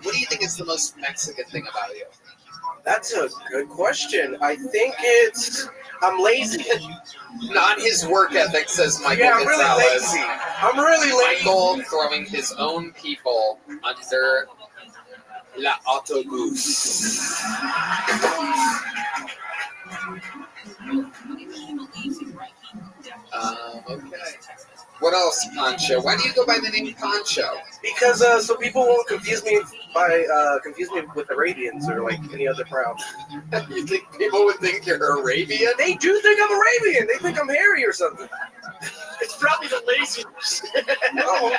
[SPEAKER 1] What do you think is the most Mexican thing about you?
[SPEAKER 13] That's a good question. I think I'm lazy.
[SPEAKER 1] Not his work ethic, says Michael
[SPEAKER 13] Yeah, I'm really
[SPEAKER 1] Gonzalez.
[SPEAKER 13] lazy. I'm really lazy.
[SPEAKER 1] Michael throwing his own people under la autobus. Okay. What else, Poncho? Why do you go by the name Poncho?
[SPEAKER 13] Because so people won't confuse me with Arabians or like any other crowd.
[SPEAKER 1] You think people would think you're Arabian?
[SPEAKER 13] They do think I'm Arabian. They think I'm hairy or something.
[SPEAKER 8] It's probably the laziness.
[SPEAKER 13] No.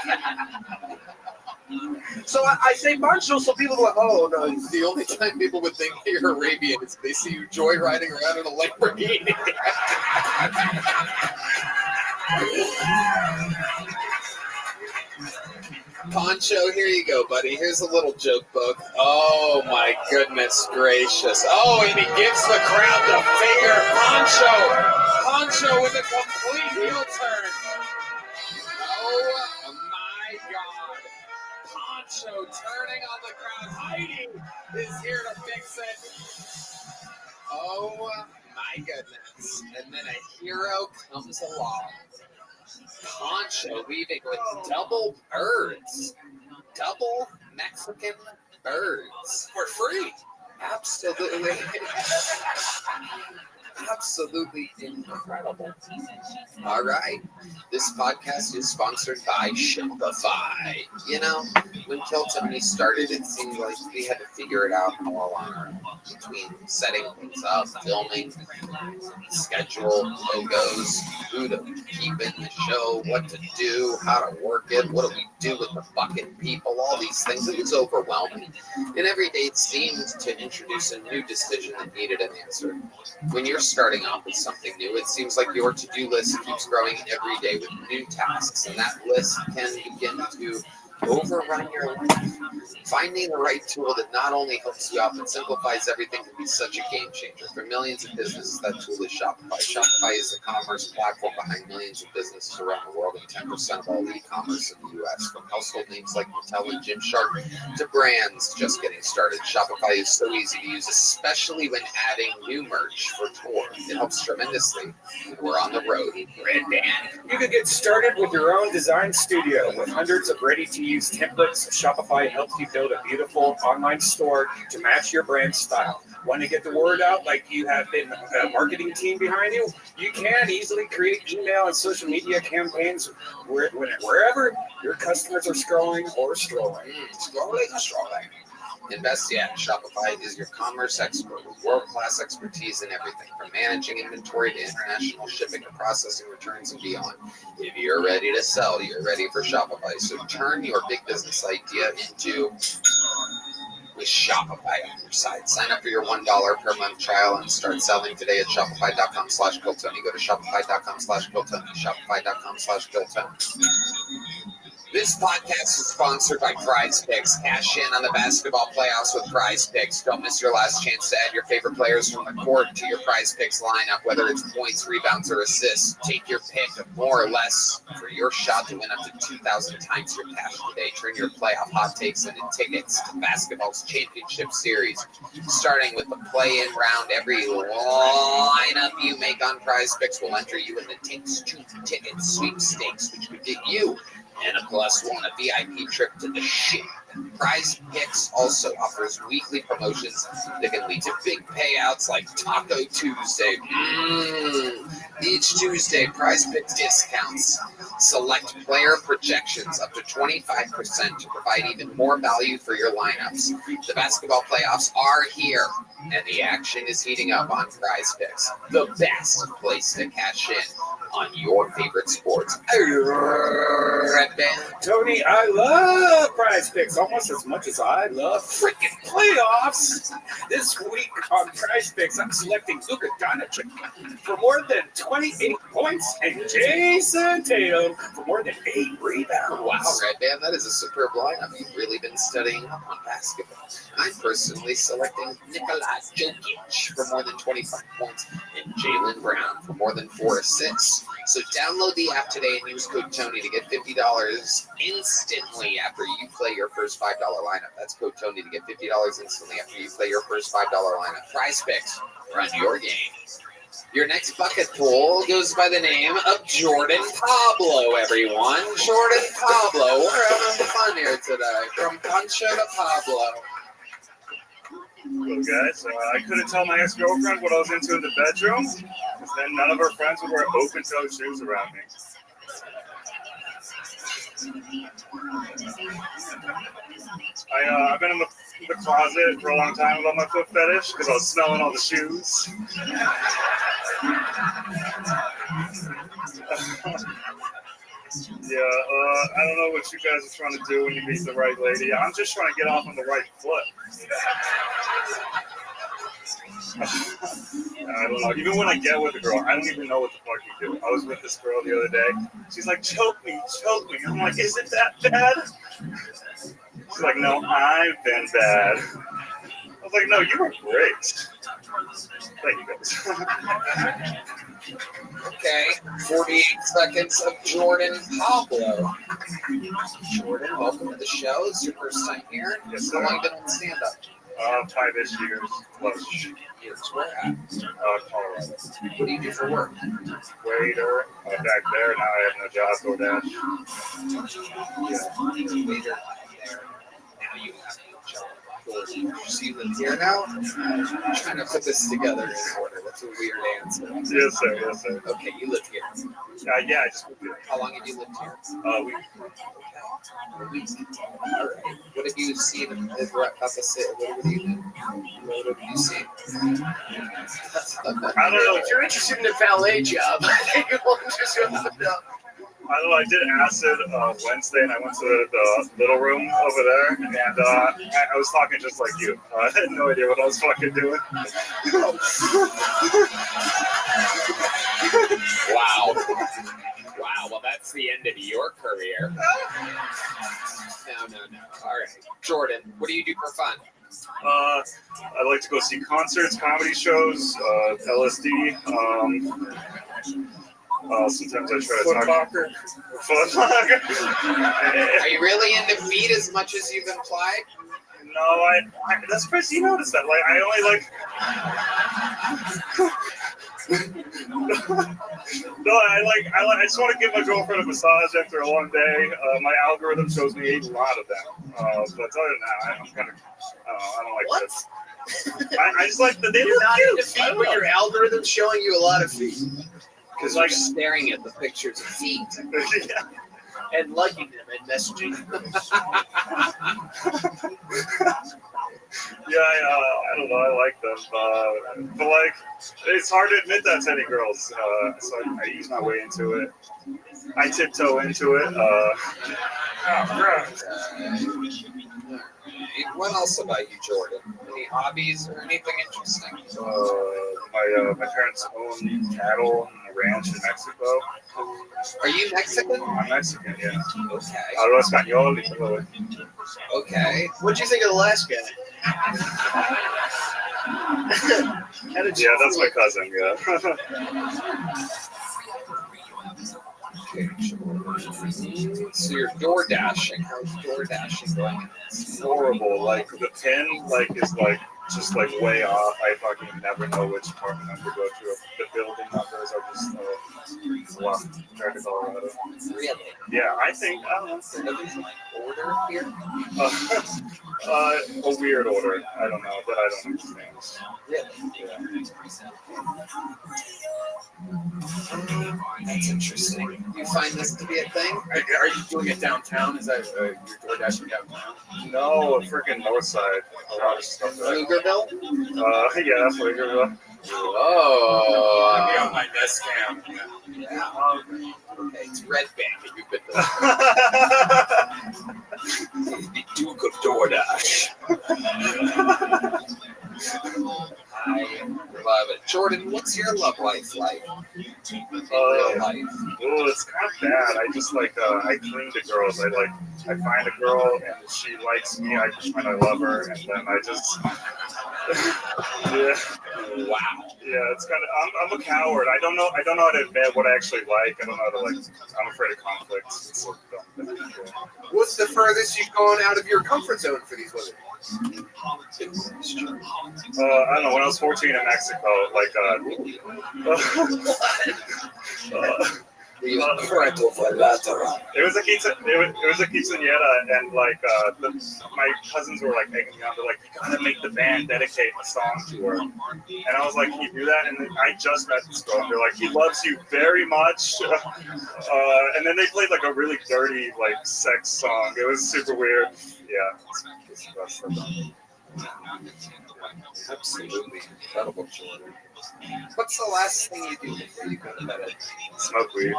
[SPEAKER 13] So I say Pancho, so people are like, oh no.
[SPEAKER 1] The only time people would think you're Arabian is if they see you joyriding around in a Lamborghini. Poncho, here you go, buddy. Here's a little joke book. Oh my goodness gracious. Oh, and he gives the crowd the finger. Poncho with a complete heel turn. Oh my God. Poncho turning on the crowd. Heidi is here to fix it. Oh my goodness. And then a hero comes along. Poncho leaving with double birds. Double Mexican birds. For free. Absolutely. Absolutely incredible. All right. This podcast is sponsored by Shopify. You know, when Kill Tony started, it seemed like we had to figure it out all on our own. Between setting things up, filming, schedule, logos, who to keep in the show, what to do, how to work it, what do we do with the fucking people, all these things. It was overwhelming. And every day it seemed to introduce a new decision that needed an answer. When you're starting off with something new, it seems like your to-do list keeps growing every day with new tasks, and that list can begin to overrun your life. Finding the right tool that not only helps you out but simplifies everything can be such a game changer. For millions of businesses, that tool is Shopify. Shopify is the commerce platform behind millions of businesses around the world and 10% of all e-commerce in the U.S. From household names like Mattel and Gymshark to brands just getting started, Shopify is so easy to use, especially when adding new merch for tour. It helps tremendously when we're on the road. Red Band.
[SPEAKER 9] You can get started with your own design studio with hundreds of ready-to-use templates. Shopify helps you build a beautiful online store to match your brand style. Want to get the word out like you have a marketing team behind you? You can easily create email and social media campaigns wherever your customers are scrolling or strolling.
[SPEAKER 1] Scrolling. And best yet, Shopify is your commerce expert with world-class expertise in everything from managing inventory to international shipping to processing returns and beyond. If you're ready to sell, you're ready for Shopify. So turn your big business idea into with Shopify on your side. Sign up for your $1 per month trial and start selling today at shopify.com/GoTony. Go to shopify.com/GoTony. Shopify.com/GoTony. This podcast is sponsored by Prize Picks. Cash in on the basketball playoffs with Prize Picks. Don't miss your last chance to add your favorite players from the court to your Prize Picks lineup, whether it's points, rebounds, or assists. Take your pick of more or less for your shot to win up to 2,000 times your cash today. Turn your playoff hot takes into tickets to basketball's championship series. Starting with the play-in round, every lineup you make on Prize Picks will enter you in the Takes Two Tickets sweepstakes, which could get you
[SPEAKER 4] and a +1, a VIP trip to the ship. Prize Picks also offers weekly promotions that can lead to big payouts like Taco Tuesday. Each Tuesday, Prize Picks discounts select player projections up to 25% to provide even more value for your lineups. The basketball playoffs are here, and the action is heating up on Prize Picks, the best place to cash in on your favorite sports. Red Band.
[SPEAKER 9] Tony, I love Prize Picks almost as much as I love freaking playoffs. This week on Prize Picks, I'm selecting Luka Doncic for more than 28 points and Jason Tatum for more than 8 rebounds.
[SPEAKER 4] Wow, Red Band, that is a superb lineup. You've really been studying up on basketball. I'm personally selecting Nikola Jokic for more than 25 points and Jaylen Brown for more than 4 assists. So download the app today and use code Tony to get $50 instantly after you play your first $5 lineup. That's code Tony to get $50 instantly after you play your first $5 lineup. Prize Picks, run your game. Your next bucket pool goes by the name of Jordan Pablo, everyone. Jordan Pablo. We're having fun here today. From Pancho to Pablo.
[SPEAKER 5] Hello, guys. I couldn't tell my ex-girlfriend what I was into in the bedroom, because then none of her friends would wear open-toed shoes around me. I've been in the closet for a long time about my foot fetish because I was smelling all the shoes. Yeah, I don't know what you guys are trying to do when you meet the right lady. I'm just trying to get off on the right foot. I don't know. Even when I get with a girl, I don't even know what the fuck you do. I was with this girl the other day. She's like, choke me, choke me. I'm like, is it that bad? She's like, no, I've been bad. I was like, no, you were great. Thank you, guys.
[SPEAKER 4] Okay, 48 seconds of Jordan Pablo. Jordan, welcome to the show. It's your first time here.
[SPEAKER 5] Yes,
[SPEAKER 4] How
[SPEAKER 5] sir.
[SPEAKER 4] long have you been on stand-up?
[SPEAKER 5] 5-ish years. Plus.
[SPEAKER 4] Years. Where at?
[SPEAKER 5] Colorado.
[SPEAKER 4] What do you do for work?
[SPEAKER 5] Waiter. Back there. Now I have no job. DoorDash.
[SPEAKER 4] Yeah. Waiter there. Now you have no job. So you live here now? I'm trying to put this together in order. That's a weird answer.
[SPEAKER 5] Yes, sir. Yes, sir.
[SPEAKER 4] Okay, you live here.
[SPEAKER 5] Yeah, I just moved here.
[SPEAKER 4] How long have you lived here?
[SPEAKER 5] We
[SPEAKER 4] A week. All right. What have you seen about the city? What have you seen?
[SPEAKER 5] I don't know.
[SPEAKER 3] If you're interested in a valet job, you want to just go to the
[SPEAKER 5] I don't know. I did acid Wednesday, and I went to the little room over there, and I was talking just like you. I had no idea what I was fucking doing.
[SPEAKER 4] Wow. Wow. Well, that's the end of your career. No. All right. Jordan, what do you do for fun?
[SPEAKER 5] I like to go see concerts, comedy shows, LSD. Sometimes I try to talk. Footlocker.
[SPEAKER 4] Are you really into feet as much as you've implied?
[SPEAKER 5] No, I that's crazy. You noticed that? Like, I only like. No, I just want to give my girlfriend a massage after a long day. My algorithm shows me a lot of them. But other than that, I'm kind of, I don't like this. I just like the, they look cute.
[SPEAKER 3] feet, but your algorithm's showing you a lot of feet.
[SPEAKER 4] Because like staring at the pictures of feet
[SPEAKER 5] Yeah.
[SPEAKER 3] And liking them and messaging them.
[SPEAKER 5] Yeah, I don't know. I like them, but like, it's hard to admit that to any girls. So I ease my way into it. I tiptoe into it.
[SPEAKER 4] What else about you, Jordan? Any hobbies or anything interesting?
[SPEAKER 5] My parents own cattle and a ranch in Mexico.
[SPEAKER 4] Are you Mexican?
[SPEAKER 5] I'm Mexican, yeah.
[SPEAKER 4] Okay.
[SPEAKER 5] Hablo español y todo.
[SPEAKER 4] Okay.
[SPEAKER 3] What'd you think of the last guy?
[SPEAKER 5] Yeah, that's my cousin, yeah.
[SPEAKER 4] So you're door dashing. How's door dashing going?
[SPEAKER 5] It's horrible. Like the pin, is just way off. I fucking never know which apartment number to go to. The building numbers are just a lot compared to Colorado.
[SPEAKER 4] Really?
[SPEAKER 5] Yeah, I think, I don't know.
[SPEAKER 4] There's like order here.
[SPEAKER 5] A weird order. I don't know, but I don't understand.
[SPEAKER 4] Really?
[SPEAKER 5] Yeah.
[SPEAKER 4] That's interesting. You find this to be a thing?
[SPEAKER 13] Are you doing it downtown? Is that your DoorDash downtown?
[SPEAKER 5] No, freaking north side. A lot of stuff.
[SPEAKER 4] Pflugerville?
[SPEAKER 5] Yeah, that's Pflugerville.
[SPEAKER 4] Oh.
[SPEAKER 13] Let me on my desk cam.
[SPEAKER 4] Yeah. Okay, it's Red Band that you've been to. The Duke of DoorDash. I love it. Jordan, what's your love life like? In real life.
[SPEAKER 5] Oh, it's kind of bad. I just I cling to girls. I find a girl and she likes me. I find I love her, and then I just yeah.
[SPEAKER 4] Wow.
[SPEAKER 5] Yeah, it's kind of. I'm a coward. I don't know how to admit what I actually like. I don't know how to I'm afraid of conflict. It's so dumb.
[SPEAKER 6] What's the furthest you've gone out of your comfort zone for these women?
[SPEAKER 5] I don't know. When I was 14 in Mexico, it was a quinceañera, and my cousins were egging me on. They're like, "You gotta make the band dedicate a song to her." And I was like, "Can you do that?" And then I just met this girl, and they're like, "He loves you very much." And then they played a really dirty sex song. It was super weird. Yeah. It's
[SPEAKER 4] Absolutely incredible, Jordan. What's the last thing you do before you go to bed?
[SPEAKER 5] Smoke weed.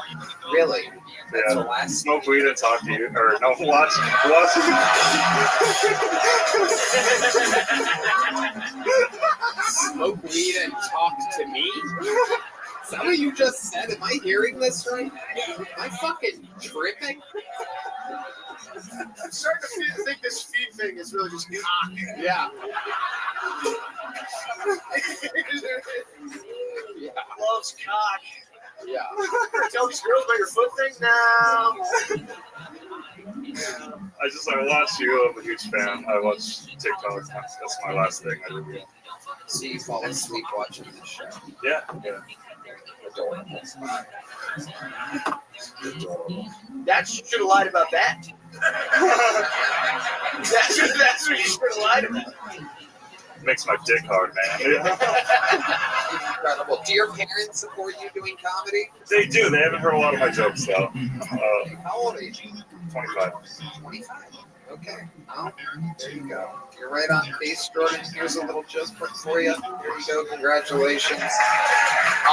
[SPEAKER 4] Really? That's the
[SPEAKER 5] Yeah.
[SPEAKER 4] last
[SPEAKER 5] Smoke weed and talk to you, or no, watch.
[SPEAKER 4] Smoke weed and talk to me? Is that what you just said? Am I hearing this right? Am I fucking tripping?
[SPEAKER 2] I'm starting to think this feed thing is really just cock.
[SPEAKER 4] Yeah. Yeah.
[SPEAKER 2] Loves cock.
[SPEAKER 4] Yeah.
[SPEAKER 2] Tell these girls about your foot thing now.
[SPEAKER 5] I watch you. I'm a huge fan. I watch TikTok. That's my last thing I do.
[SPEAKER 4] So you fall asleep watching the show.
[SPEAKER 5] Yeah.
[SPEAKER 4] Adorable.
[SPEAKER 2] That you should have lied about that. That's what you should have lied about.
[SPEAKER 5] Makes my dick hard, man.
[SPEAKER 4] Incredible. Do your parents support you doing comedy?
[SPEAKER 5] They do. They haven't heard a lot of my jokes, though.
[SPEAKER 4] How old are you?
[SPEAKER 5] 25.
[SPEAKER 4] 25. Okay. Well, there you go. You're right on pace, Jordan. Here's a little joke for you. Here you go. Congratulations.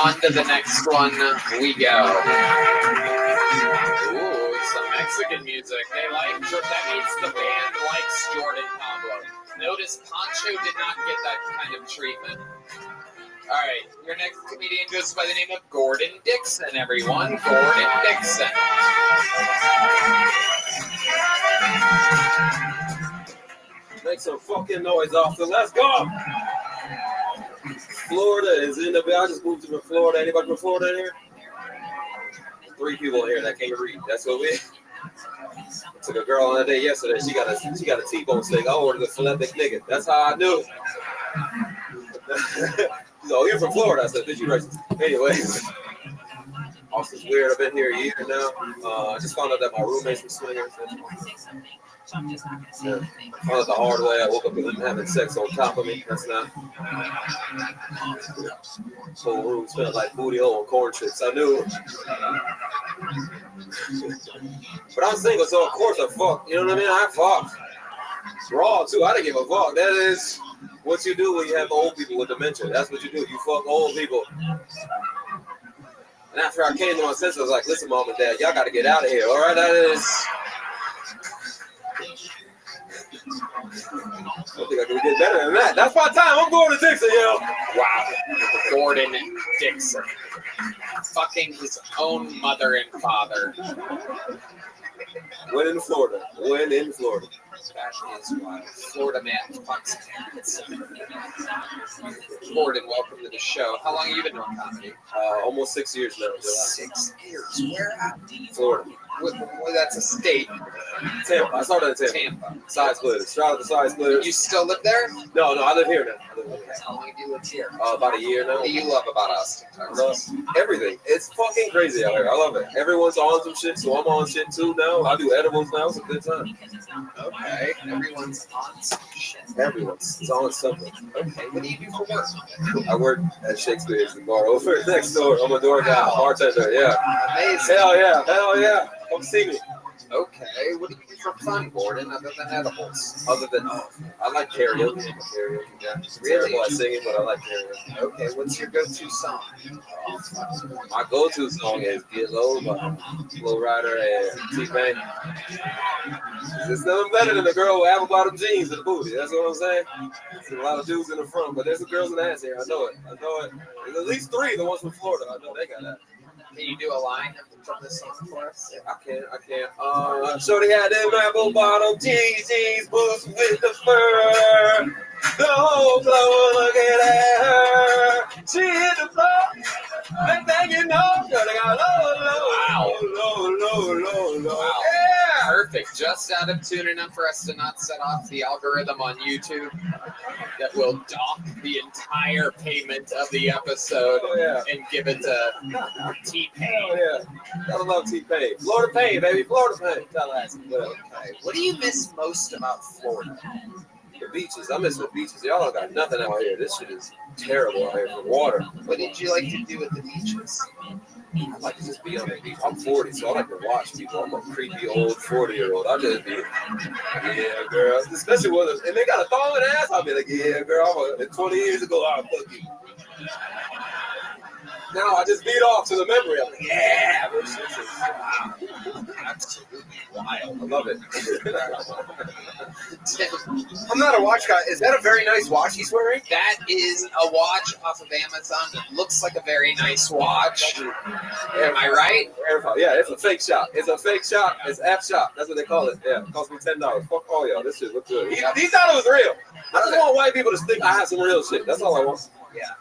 [SPEAKER 4] On to the next one we go. Ooh, some Mexican music. They like. That means the band likes Jordan Pablo. Notice Pancho did not get that kind of treatment. All right, your next comedian goes by the name of Gordon Dixon, everyone. Gordon Dixon.
[SPEAKER 14] Make some fucking noise, officer. Let's go. Florida is in the bill. I just moved to Florida. Anybody from Florida in here? 3 people in here that can't read. That's what we. Took a girl on a date yesterday. She got a T-bone steak. I ordered a filet nigga. That's how I knew. She's like, "Oh, you're from Florida." I said, "Did you racist?" Anyway, Austin's weird. I've been here a year now. I just found out that my roommates were swingers. Yeah. Found out the hard way. I woke up with them having sex on top of me. That's not. Whole room smelled like booty hole and corn chips. I knew. But I'm single, so of course I fuck. You know what I mean? I fuck. Raw too. I didn't give a fuck. That is what you do when you have old people with dementia. That's what you do. You fuck old people. And after I came to my senses, I was like, "Listen, mom and dad, y'all got to get out of here. All right, that is." I think I can get better than that. That's my time. I'm going to Dixon, yo.
[SPEAKER 4] Wow. Gordon Dixon. Fucking his own mother and father.
[SPEAKER 14] When in Florida. When in Florida.
[SPEAKER 4] That is why Florida man fucks parents. Gordon, welcome to the show. How long have you been doing comedy?
[SPEAKER 14] Almost 6 years now.
[SPEAKER 4] 6 years. Where at?
[SPEAKER 14] Florida.
[SPEAKER 4] Well, that's a state.
[SPEAKER 14] Tampa. I started in Tampa. Side splitters. Shout out to side splitters.
[SPEAKER 4] You still live there?
[SPEAKER 14] No, I live here now.
[SPEAKER 4] How long have you lived here?
[SPEAKER 14] About a year now.
[SPEAKER 4] What do you love about Austin,
[SPEAKER 14] I love everything. It's fucking crazy out here. I love it. Everyone's on some shit, so I'm on shit too now. I do edibles now. It's a good time.
[SPEAKER 4] Okay. Everyone's on some shit.
[SPEAKER 14] Everyone's. It's on something.
[SPEAKER 4] Okay. What do you do for work?
[SPEAKER 14] I work at Shakespeare's, the bar over next door. I'm a door guy, bartender. Yeah.
[SPEAKER 4] Amazing.
[SPEAKER 14] Hell yeah. Hell yeah. Come see me.
[SPEAKER 4] Okay. What do you do for fun, Gordon, other than edibles?
[SPEAKER 14] Other than, I like karaoke. I'm a karaoke guy.
[SPEAKER 4] Really?
[SPEAKER 14] Terrible at singing, but I like karaoke.
[SPEAKER 4] Okay. What's your go-to song?
[SPEAKER 14] My go-to song is Get Low by Flo Rida and T-Pain. There's nothing better than a girl with apple-bottom jeans in the booty. That's what I'm saying. There's a lot of dudes in the front, but there's some girls in the ass here. I know it. There's at least 3, the ones from Florida. I know they got that.
[SPEAKER 4] Can you do a line from this song for us?
[SPEAKER 14] I can. Shorty had them apple bottom jeans, boots with the fur. The whole floor looking at her. She hit the floor, banging on. Shorty got low.
[SPEAKER 4] Wow.
[SPEAKER 14] Yeah.
[SPEAKER 4] Perfect. Just out of tuning in for us to not set off the algorithm on YouTube that will dock the entire payment of the episode and give it to T-Pain.
[SPEAKER 14] Oh, yeah. Gotta love T-Pain. Florida Pain, baby. Florida Pain. Tallahassee.
[SPEAKER 4] Okay. What do you miss most about Florida?
[SPEAKER 14] The beaches. I miss the beaches. Y'all don't got nothing out here. This shit is terrible out here for water.
[SPEAKER 4] What did you like to do at the beaches?
[SPEAKER 14] I like to just be on the beach. I'm 40, so I like to watch people. I'm a creepy old 40-year-old. I just be, yeah, girl. Especially when and they got a thong in the ass. I'll be like, yeah, girl. 20 years ago, I'll fuck you. Now I just beat off to the memory. I'm like, yeah. Absolutely wild. I love it.
[SPEAKER 13] I'm not a watch guy. Is that a very nice watch he's wearing?
[SPEAKER 4] That is a watch off of Amazon that looks like a very nice watch. Am I right?
[SPEAKER 14] Yeah, it's a fake shop. It's a fake shop. It's F shop. That's what they call it. Yeah, it cost me $10. Fuck all y'all. This shit looks good. He thought it was real. I just want white people to think I have some real shit. That's all I want.
[SPEAKER 4] Yeah.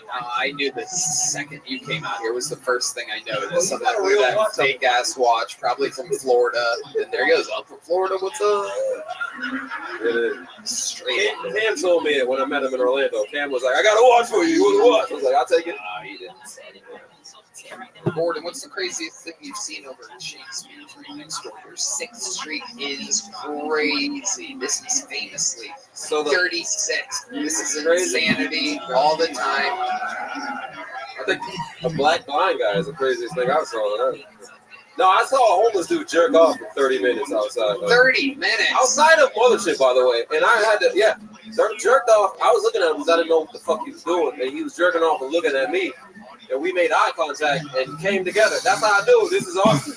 [SPEAKER 4] I knew the second you came out here was the first thing I noticed. I'm like, look at that fake ass watch, probably from Florida. And there he goes, I'm from Florida. What's up? Straight.
[SPEAKER 14] Cam told me it when I met him in Orlando. Cam was like, I got a watch for you. You want a watch? I was like, I'll take it.
[SPEAKER 4] He didn't say it. Gordon, what's the craziest thing you've seen over at Shakespeare's right next door? Your 6th Street is crazy. This is famously 36. This is insanity all the time.
[SPEAKER 14] I think a black blind guy is the craziest thing I saw. No, I saw a homeless dude jerk off for 30 minutes outside.
[SPEAKER 4] 30 minutes?
[SPEAKER 14] Outside of other shit, by the way. And I had to, jerked off. I was looking at him because I didn't know what the fuck he was doing. And he was jerking off and looking at me. And we made eye contact and came together. That's how I knew this is awesome.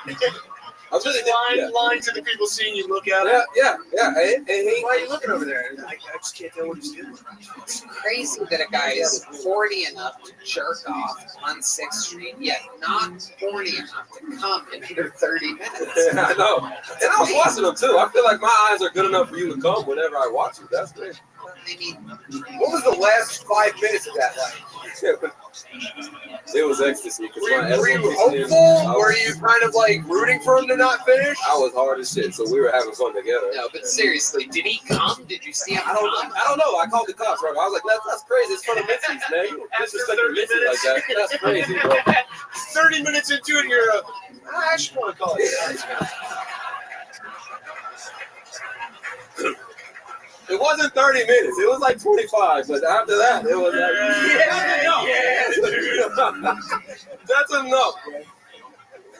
[SPEAKER 14] I was really
[SPEAKER 8] lying to the people seeing you look at
[SPEAKER 14] him. Yeah. And he,
[SPEAKER 8] why are you looking over there? I just can't tell what he's doing.
[SPEAKER 4] It's crazy that a guy is horny enough to jerk off on 6th Street, yet not horny enough to come in under 30 minutes.
[SPEAKER 14] Yeah, I know. And I was watching him too. I feel like my eyes are good enough for you to come whenever I watch you. That's great.
[SPEAKER 13] I mean, what was the last 5 minutes of that like?
[SPEAKER 14] It was ecstasy.
[SPEAKER 13] Were you hopeful? Were you kind of like rooting for him to not finish?
[SPEAKER 14] I was hard as shit, so we were having fun together.
[SPEAKER 4] No, but seriously, did he come? Did you see him?
[SPEAKER 14] I don't know. I called the cops, right? I was like, that's crazy. It's for the Mitzies, man. You disrespect the Mitzies like that. That's crazy, bro.
[SPEAKER 8] 30 minutes into it, you're I just want to call it.
[SPEAKER 14] It wasn't 30 minutes. It was like 25. But after that, it was like, that's enough, bro.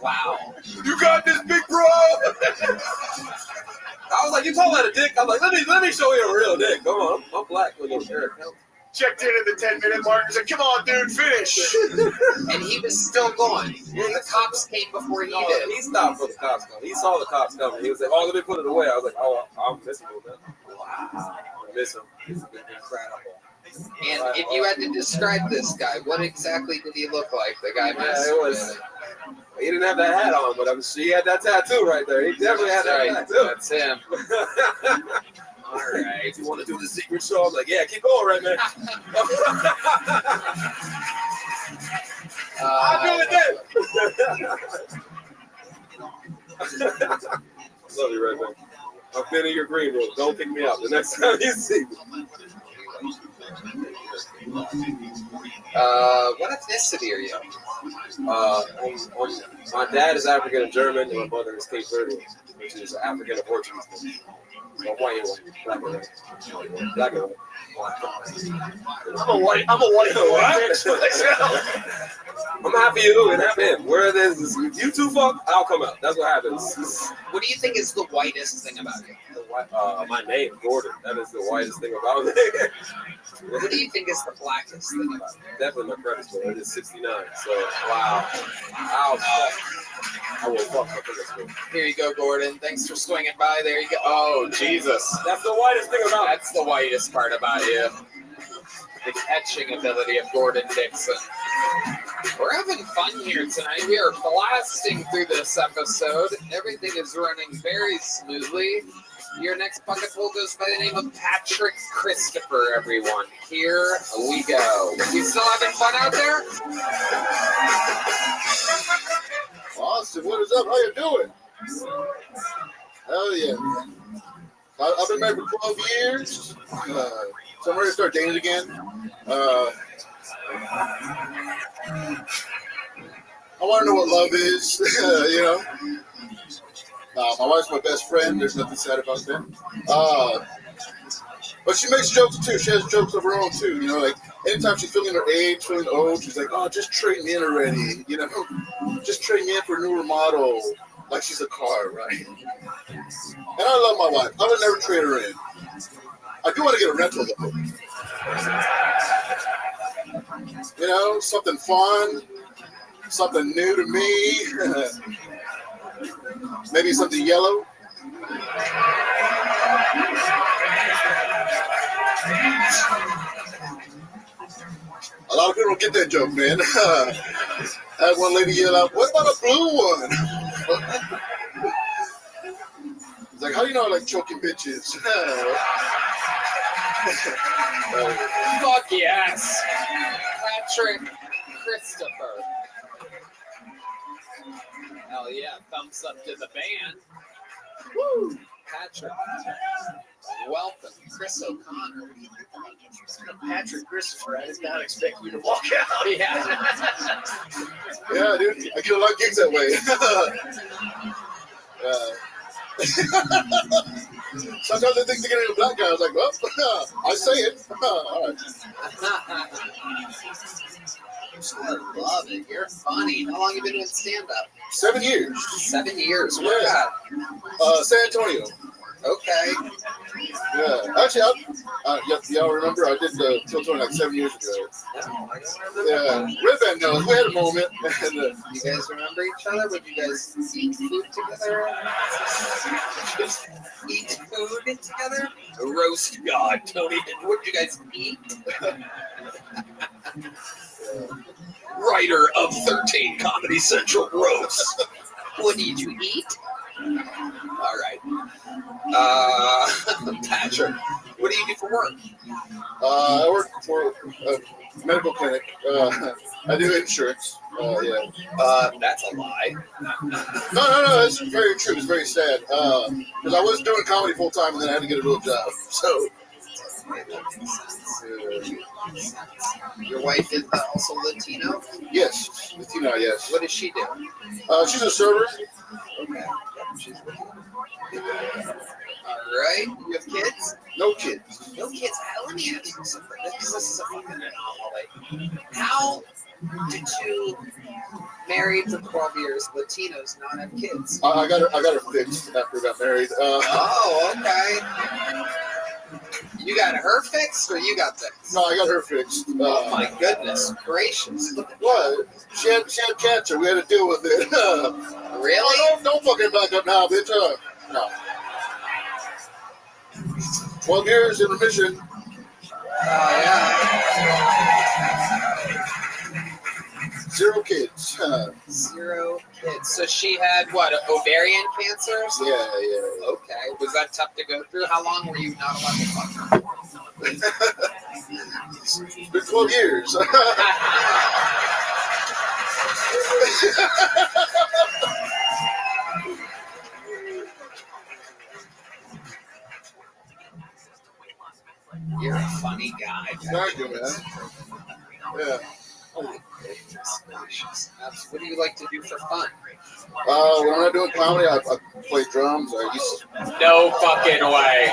[SPEAKER 4] Wow.
[SPEAKER 14] You got this, big bro. I was like, you call that a dick? I'm like, let me show you a real dick. Come on, I'm black with no shirt.
[SPEAKER 8] Checked in at the 10-minute mark and said, come on, dude, finish.
[SPEAKER 4] And he was still going. And the cops came before he did.
[SPEAKER 14] He stopped for the cops coming. He saw the cops coming. He was like, oh, let me put it away. I was like, oh, I'm missing him. Wow. I miss him. He's been incredible.
[SPEAKER 4] And if you had to describe this guy, what exactly did he look like? The guy
[SPEAKER 14] he didn't have that hat on, but he had that tattoo right there. He definitely had that tattoo.
[SPEAKER 4] That's him. All right.
[SPEAKER 14] You want to do the secret show? I'm like, yeah, keep going, right, man.
[SPEAKER 8] I'll do it then.
[SPEAKER 14] love you, Red Man. I've been in your green room. Don't pick me out the next time you see me.
[SPEAKER 4] What ethnicity are you?
[SPEAKER 14] My dad is African and German, and my mother is Cape Verdean, which is African and Portuguese. So I'm white and white, black and white. Black and white.
[SPEAKER 13] I'm a white bitch.
[SPEAKER 14] I'm happy you and happy him. Where there's you two fuck, I'll come out. That's what happens.
[SPEAKER 4] What do you think is the whitest thing about you?
[SPEAKER 14] My name, Gordon. That is the whitest thing about me.
[SPEAKER 4] What do you think is the blackest thing about you?
[SPEAKER 14] Definitely my credit score. It is 69. So wow. I'll fuck. I will fuck my credit score.
[SPEAKER 4] Here you go, Gordon. Thanks for swinging by. There you go. Oh, Jesus.
[SPEAKER 14] That's the whitest thing about me.
[SPEAKER 4] That's the whitest part about you. The catching ability of Gordon Dixon. We're having fun here tonight. We are blasting through this episode. Everything is running very smoothly. Your next bucket full goes by the name of Patrick Christopher, everyone. Here we go. You still having fun out there?
[SPEAKER 15] Austin, what is up? How you doing? Hell yeah. I've been married for 12 years. So I'm ready to start dating again. I want to know what love is, you know. My wife's my best friend. There's nothing sad about that. But she makes jokes too. She has jokes of her own too. You know, like anytime she's feeling her age, feeling old, she's like, "Oh, just trade me in already." You know, just trade me in for a newer model, like she's a car, right? And I love my wife. I would never trade her in. I do want to get a rental though. You know, something fun, something new to me. Maybe something yellow. A lot of people don't get that joke, man. I had one lady yell out, "What about a blue one?" It's like, how do you know I like choking bitches?
[SPEAKER 4] Fuck yes. Patrick Christopher. Hell yeah. Thumbs up to the band. Woo. Patrick. Welcome. Chris O'Connor.
[SPEAKER 13] Patrick Christopher, I did not expect you to walk out.
[SPEAKER 4] Yeah.
[SPEAKER 15] Yeah, dude. I get a lot of gigs that way. Sometimes I think they're getting a black guy. I was like, well, I say it. All right.
[SPEAKER 4] I love it. You're funny. How long have you been doing stand-up?
[SPEAKER 15] 7 years.
[SPEAKER 4] 7 years. Where at?
[SPEAKER 15] San Antonio.
[SPEAKER 4] Okay.
[SPEAKER 15] Yeah. Actually, y'all remember I did the Tilton like 7 years ago. Yeah. Red Band knows. We had a moment. And,
[SPEAKER 4] you guys remember each other? Would you guys eat food together? Eat food together? Roast God, Tony. What did you guys eat? Writer of 13 Comedy Central Roast. What did you eat? All right. Patrick, what do you do for work?
[SPEAKER 15] I work for a medical clinic. I do insurance. Yeah.
[SPEAKER 4] That's a lie.
[SPEAKER 15] No. It's very true. It's very sad. Because I was doing comedy full time and then I had to get a real job. So.
[SPEAKER 4] Your wife is also Latino?
[SPEAKER 15] Yes, Latino, yes.
[SPEAKER 4] What does she do?
[SPEAKER 15] She's a server.
[SPEAKER 4] Okay. All right. You have kids?
[SPEAKER 15] No kids.
[SPEAKER 4] No kids. Let me ask you something. This is a fucking anomaly. How did you, married for 12 years, Latinos not have kids?
[SPEAKER 15] I got her fixed after we got married.
[SPEAKER 4] Oh, okay. You got her fixed or you got fixed?
[SPEAKER 15] No, I got her fixed.
[SPEAKER 4] Oh my goodness gracious.
[SPEAKER 15] What? She had cancer. We had to deal with it.
[SPEAKER 4] Really?
[SPEAKER 15] Don't fucking back up now, bitch. No. 12 years in remission.
[SPEAKER 4] Yeah.
[SPEAKER 15] 0 kids.
[SPEAKER 4] 0 kids. So she had what? Ovarian cancer?
[SPEAKER 15] Yeah.
[SPEAKER 4] Okay. Was that tough to go through? How long were you not allowed to fuck her?
[SPEAKER 15] It's been 12 years.
[SPEAKER 4] funny guy.
[SPEAKER 15] Thank you, man. Yeah.
[SPEAKER 4] Oh my goodness gracious. What do you like to do for fun?
[SPEAKER 15] When I'm not doing comedy, I play drums.
[SPEAKER 4] No fucking way.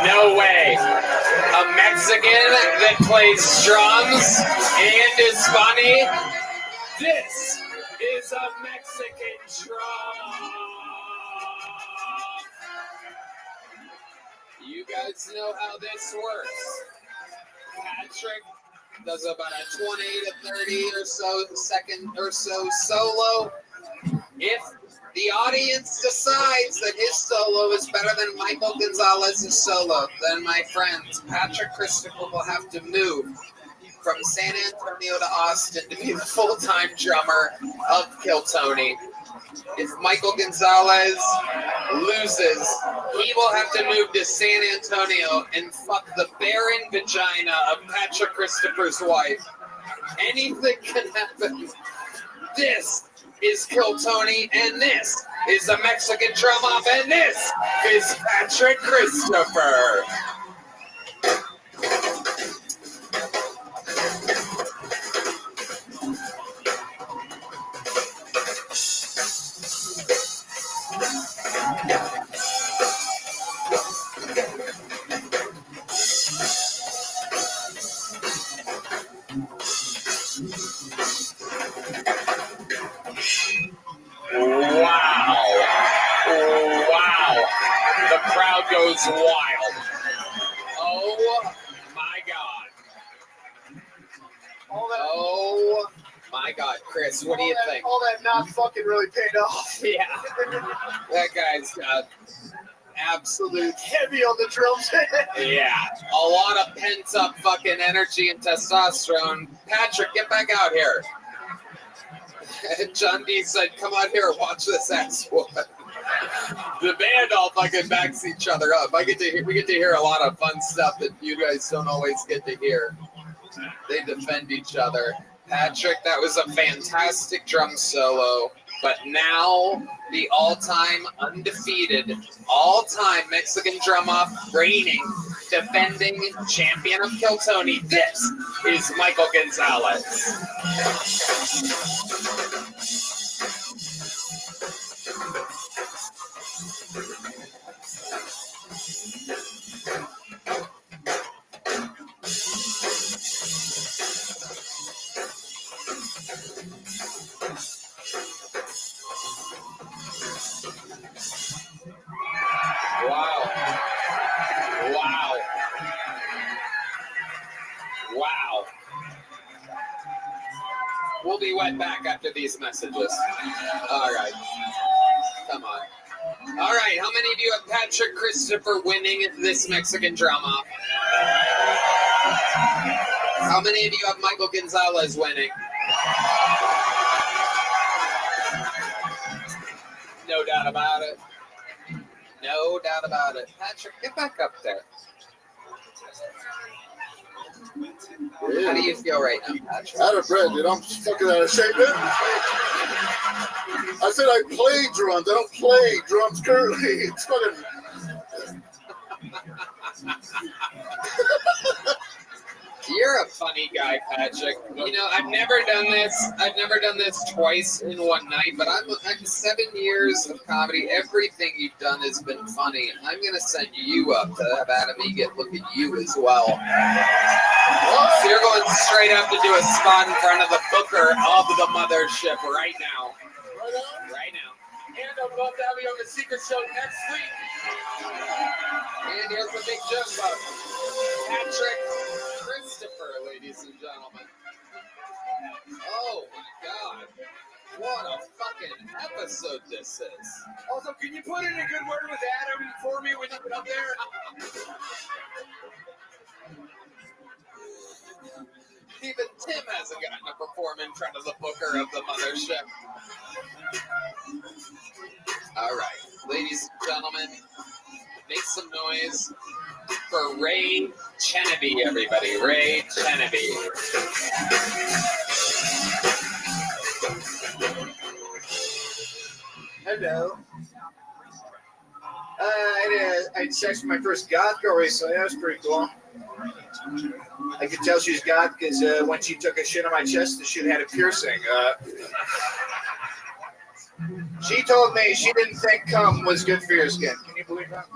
[SPEAKER 4] No way. A Mexican that plays drums and is funny? This is a Mexican drum. You guys know how this works. Patrick does about a 20 to 30 or so second or so solo. If the audience decides that his solo is better than Michael Gonzalez's solo, then my friends, Patrick Christopher will have to move from San Antonio to Austin to be the full-time drummer of Kill Tony. If Michael Gonzalez loses, he will have to move to San Antonio and fuck the barren vagina of Patrick Christopher's wife. Anything can happen. This is Kill Tony, and this is a Mexican drum off, and this is Patrick Christopher. Wow. The crowd goes wild. Oh my God. Oh my God, Chris, what do you think?
[SPEAKER 12] All that not fucking really paid off.
[SPEAKER 4] Yeah. That guy's absolute
[SPEAKER 12] heavy on the drums.
[SPEAKER 4] Yeah. A lot of pent up fucking energy and testosterone. Patrick, get back out here. John D said, come out here and watch this ass woman. The band all fucking backs each other up. We get to hear a lot of fun stuff that you guys don't always get to hear. They defend each other. Patrick, that was a fantastic drum solo. But now, the all-time undefeated, all-time Mexican drum-off, reigning, defending champion of Kill Tony. This is Michael Gonzalez. Wow. We'll be right back after these messages. All right. Come on. All right. How many of you have Patrick Christopher winning this Mexican drama? How many of you have Michael Gonzalez winning? No doubt about it. No doubt about it. Patrick, get back up there. How do you feel right now, Patrick?
[SPEAKER 15] Out of breath, dude. I'm fucking out of shape, man. I said I play drums. I don't play drums currently. It's fucking.
[SPEAKER 4] You're a funny guy, Patrick. You know, I've never done this twice in one night, but I'm 7 years of comedy. Everything you've done has been funny. I'm going to send you up to have Adam Egan look at you as well. So you're going straight up to do a spot in front of the booker of the mothership right now. Right now. And I'd love to have you on the Secret Show next week. And here's the big jump up. Patrick Christopher, ladies and gentlemen. Oh my God. What a fucking episode this is.
[SPEAKER 9] Also, can you put in a good word with Adam for me when you get up there?
[SPEAKER 4] Even Tim hasn't gotten to perform in front of the booker of the mothership. All right, ladies and gentlemen, make some noise for Ray Cheneby, everybody. Ray Cheneby.
[SPEAKER 12] Hello. I had sex with my first goth girl recently. That was pretty cool. I could tell she's got because when she took a shit on my chest, the shit had a piercing. She told me she didn't think cum was good for your skin. Can you believe that?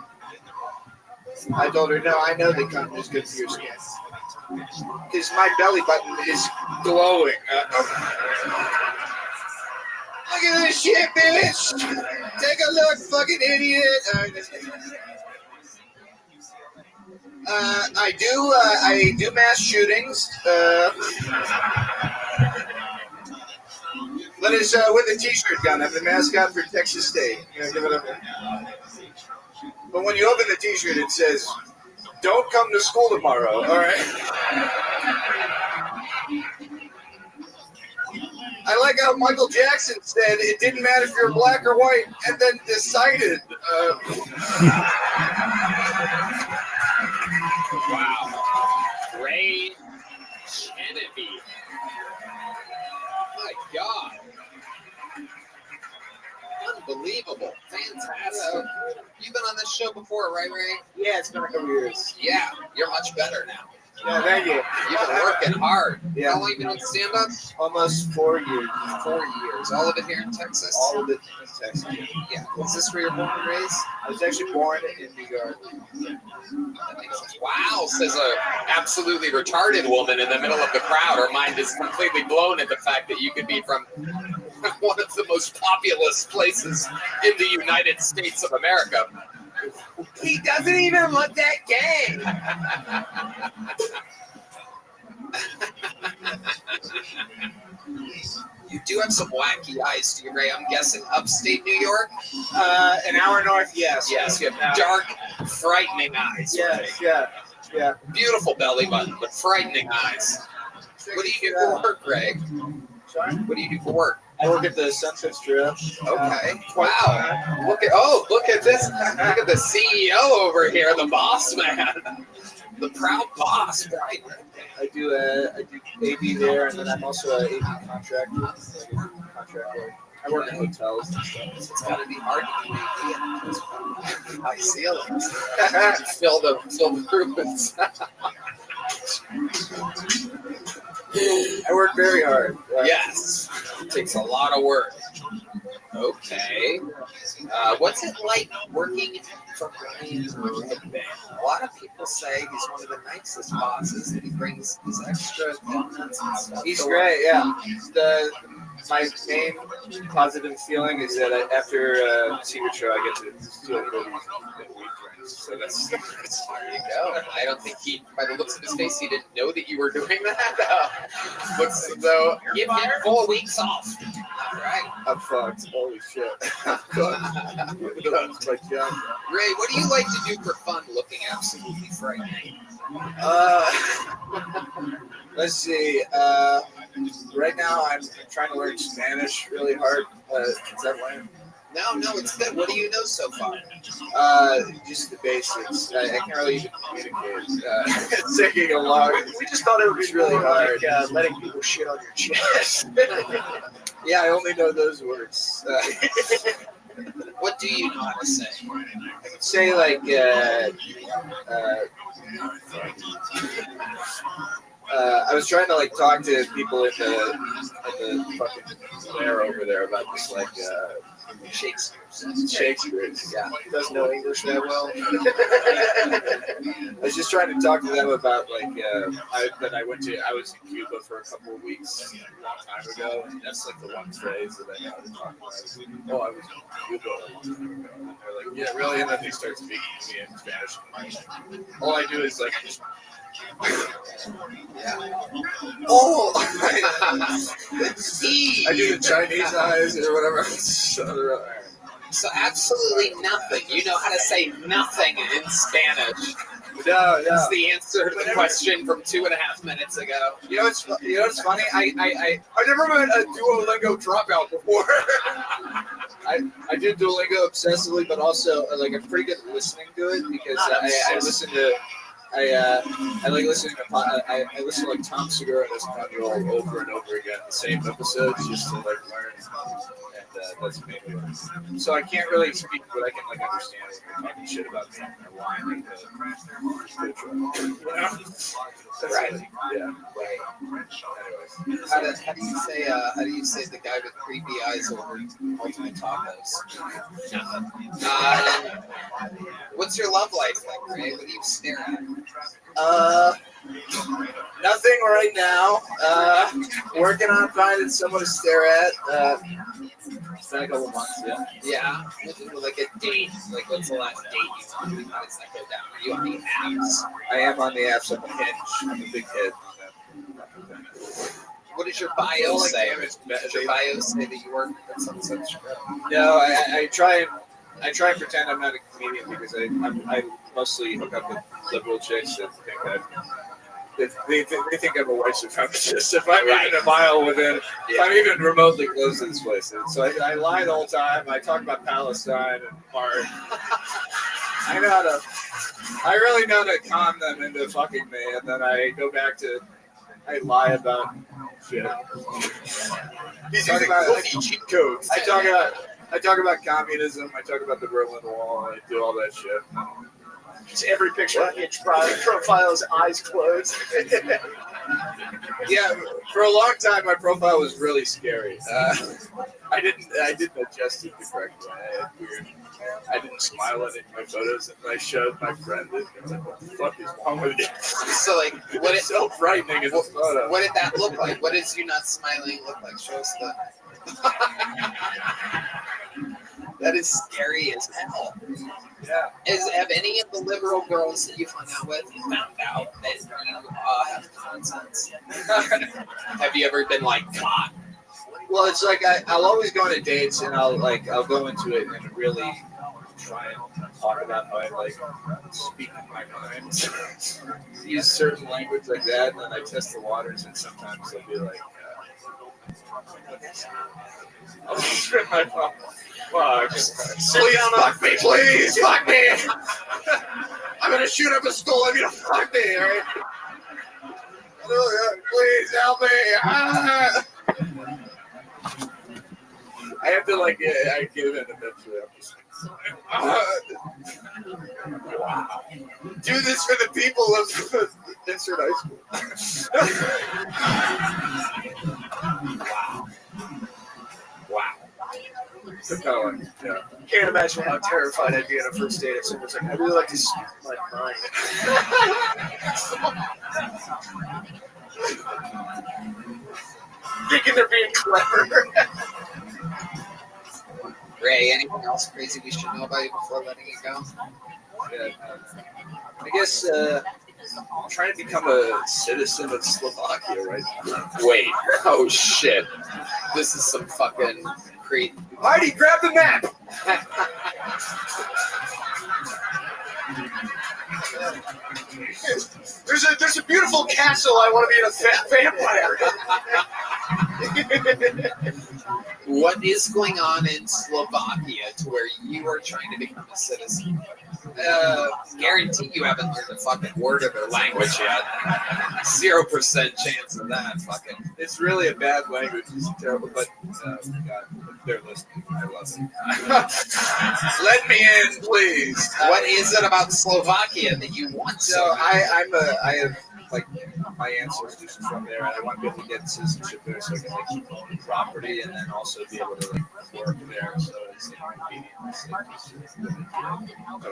[SPEAKER 12] I told her, no, I know that cum is good for your skin. Because my belly button is glowing. Look at this shit, bitch! Take a look, fucking idiot! I do mass shootings. But it's with a t-shirt gun. I'm the mascot for Texas State. You know, give it up. But when you open the t-shirt, it says, "Don't come to school tomorrow." All right. I like how Michael Jackson said it didn't matter if you're black or white, and then decided.
[SPEAKER 4] Wow. Ray Genevieve. My God. Unbelievable. Fantastic. You've been on this show before, right, Ray?
[SPEAKER 12] Yeah, it's been a couple years.
[SPEAKER 4] Yeah, you're much better now.
[SPEAKER 12] Yeah, thank you.
[SPEAKER 4] You've been working hard.
[SPEAKER 12] Yeah.
[SPEAKER 4] How long have you been on stand-up?
[SPEAKER 12] Almost 4 years.
[SPEAKER 4] 4 years. All of it here in Texas?
[SPEAKER 12] All of it in Texas.
[SPEAKER 4] Yeah. Is this where you're born and raised?
[SPEAKER 12] I was actually born in New York.
[SPEAKER 4] That makes sense. Wow, says a absolutely retarded woman in the middle of the crowd. Her mind is completely blown at the fact that you could be from one of the most populous places in the United States of America.
[SPEAKER 12] He doesn't even look that gay.
[SPEAKER 4] You do have some wacky eyes, do you, Ray? I'm guessing upstate New York?
[SPEAKER 12] An hour north, yes.
[SPEAKER 4] Yes, you have dark, frightening eyes.
[SPEAKER 12] Yes,
[SPEAKER 4] right?
[SPEAKER 12] yeah.
[SPEAKER 4] Beautiful belly button, but frightening eyes. What do you do for work, Ray?
[SPEAKER 12] Sorry?
[SPEAKER 4] What do you do for work?
[SPEAKER 12] I work at the Sunset Strip.
[SPEAKER 4] Okay. Wow. Look at this. Look at the CEO over here, the boss man. The proud boss, right?
[SPEAKER 12] I do AV there, and then I'm also an AV contractor. I work in hotels and stuff.
[SPEAKER 4] It's got to be hard to do AV high ceilings. Fill the rooms.
[SPEAKER 12] I work very hard.
[SPEAKER 4] Yes, it takes a lot of work. Okay. What's it like working for Rabbi? A lot of people say he's one of the nicest bosses, that he brings these extra donuts and stuff.
[SPEAKER 12] He's great, yeah. My main positive feeling is that after the Secret Show, I get to steal cookies and weed drinks. So that's
[SPEAKER 4] there you go. I don't think by the looks of his face, he didn't know that you were doing that. Looks as though give him 4 weeks off. All right.
[SPEAKER 12] I'm fucked. Holy shit. That's my job.
[SPEAKER 4] Ray, what do you like to do for fun looking absolutely frightening?
[SPEAKER 12] Let's see. Right now, I'm trying to learn Spanish really hard. Is that right?
[SPEAKER 4] No, it's good. What do you know so far?
[SPEAKER 12] Just the basics. I can't really even communicate. It's taking a long. We just thought it would be really hard.
[SPEAKER 8] Like letting people shit on your chest.
[SPEAKER 12] Yeah, I only know those words.
[SPEAKER 4] What do you know how to say?
[SPEAKER 12] I can say like. I was trying to like talk to people at the fucking fair over there about this like Shakespeare. Yeah, he doesn't know English that well. I was just trying to talk to them about like I was in Cuba for a couple of weeks a long time ago, and that's like the one phrase that I know to talk about. Oh, I was in Cuba a long time ago. And they're like, yeah, really, and then they start speaking to me in Spanish. All I do is like just.
[SPEAKER 4] Yeah.
[SPEAKER 12] Oh,
[SPEAKER 4] See,
[SPEAKER 12] I do the Chinese eyes or whatever. Shut her up.
[SPEAKER 4] So absolutely nothing. You know how to say nothing in Spanish.
[SPEAKER 12] No.
[SPEAKER 4] That's the answer to the question from 2.5 minutes ago.
[SPEAKER 12] You know what's funny? I never met a Duolingo dropout before. I do Duolingo obsessively, but also like I'm pretty good at listening to it because I listen to.
[SPEAKER 3] I like listening to I listen to like Tom Segura and his Control over and over again, the same episodes, just to like learn. And that's mainly what. So I can't really speak, but I can like understand when they're talking shit about me and lying.
[SPEAKER 1] Right.
[SPEAKER 3] Yeah.
[SPEAKER 1] Right.
[SPEAKER 3] Anyways.
[SPEAKER 1] How do you say the guy with creepy eyes ordered multiple tacos? What's your love life like, Ray? What do you stare at?
[SPEAKER 3] Nothing right now. Working on finding someone to stare at. It's been a couple months, yeah.
[SPEAKER 1] Yeah, like a date. Like, what's the last date you went on? How does that go down? Are you on the apps?
[SPEAKER 3] I am on the apps. I'm a Hinge. I'm a big kid.
[SPEAKER 1] What does your bio say? Does your bio say that you work at some such show?
[SPEAKER 3] No, I try and pretend I'm not a comedian because I mostly hook up with liberal chicks that think they think I'm a white supremacist. If I'm even a mile within, if I'm even remotely close to this place. And so I lie the whole time. I talk about Palestine and art. I really know to con them into fucking me, and then I go back to, I lie about shit.
[SPEAKER 2] He's using filthy cheat codes.
[SPEAKER 3] I talk about communism. I talk about the Berlin Wall. I do all that shit.
[SPEAKER 8] Just every picture on Hinge profile is eyes closed.
[SPEAKER 3] Yeah, for a long time, my profile was really scary. I didn't adjust it the correct way. I didn't smile at it in my photos, and I showed my friend it. I was like, "What the fuck is wrong with you?"
[SPEAKER 1] So, like, what is
[SPEAKER 3] so frightening in the photo?
[SPEAKER 1] What did that look like? What does you not smiling look like? Show us the. That is scary as hell.
[SPEAKER 3] Yeah.
[SPEAKER 1] Have any of the liberal girls that you've hung out with found out that you have nonsense? Have you ever been like caught?
[SPEAKER 3] Well, it's like I'll always go on dates, and I'll go into it and really try and talk about how I like speak my mind, use certain language like that, and then I test the waters, and sometimes they'll be like, I'll just rip my phone. Fuck.
[SPEAKER 2] Please fuck me, please fuck me. I'm gonna shoot up a school if you don't fuck me, alright? Please help me.
[SPEAKER 3] I have to I give in eventually.
[SPEAKER 2] Wow. Do this for the people of Insert High School.
[SPEAKER 1] Wow.
[SPEAKER 3] Compelling. Yeah.
[SPEAKER 8] Can't imagine how terrified I'd be on a first date if someone's like, I really like to speak my mind. Thinking they're being clever.
[SPEAKER 1] Ray, anything else crazy we should know about you before letting it go?
[SPEAKER 3] Yeah. I guess I'm trying to become a citizen of Slovakia right now.
[SPEAKER 1] Wait. Oh, shit. This is some fucking creep.
[SPEAKER 3] Marty, grab the map!
[SPEAKER 2] There's a beautiful castle. I want to be a vampire.
[SPEAKER 1] What is going on in Slovakia to where you are trying to become a citizen? Guarantee you haven't learned a fucking word of their language yet. 0% chance of that. Fucking.
[SPEAKER 3] It's really a bad language. It's terrible, but God, they're listening. I love it.
[SPEAKER 2] Let me in, please.
[SPEAKER 1] What is it about Slovakia that you want?
[SPEAKER 3] So I have like my ancestors from there, and I want to be able to get citizenship there, so I can like own property and then also be able to like work there. So it's convenient.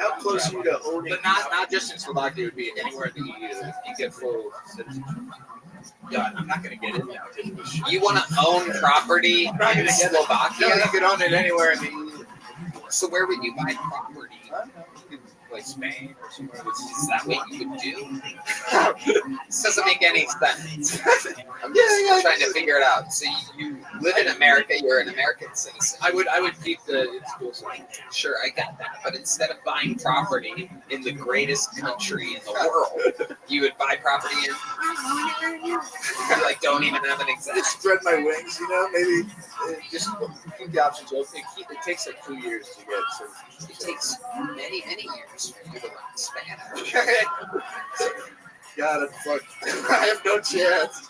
[SPEAKER 8] How close are you to owning?
[SPEAKER 3] But not just in Slovakia. It would be anywhere in the EU. You get full citizenship. Yeah, I'm not going to get it now.
[SPEAKER 1] You want to own property in Slovakia?
[SPEAKER 3] Yeah, you could own it anywhere in the EU.
[SPEAKER 1] So where would you buy property?
[SPEAKER 3] Like Spain or somewhere.
[SPEAKER 1] Is that what you would do? This doesn't make any sense. I'm just trying to figure it out. So you live in America, you're an American citizen.
[SPEAKER 3] I would keep the schools.
[SPEAKER 1] Sure, I got that. But instead of buying property in the greatest country in the world, you would buy property in you like don't even have an exact.
[SPEAKER 3] Spread my wings, maybe just keep the options open. It takes like 2 years to get. So
[SPEAKER 1] it takes many years. just do the one in Spanish.
[SPEAKER 2] God, fuck. I have no chance.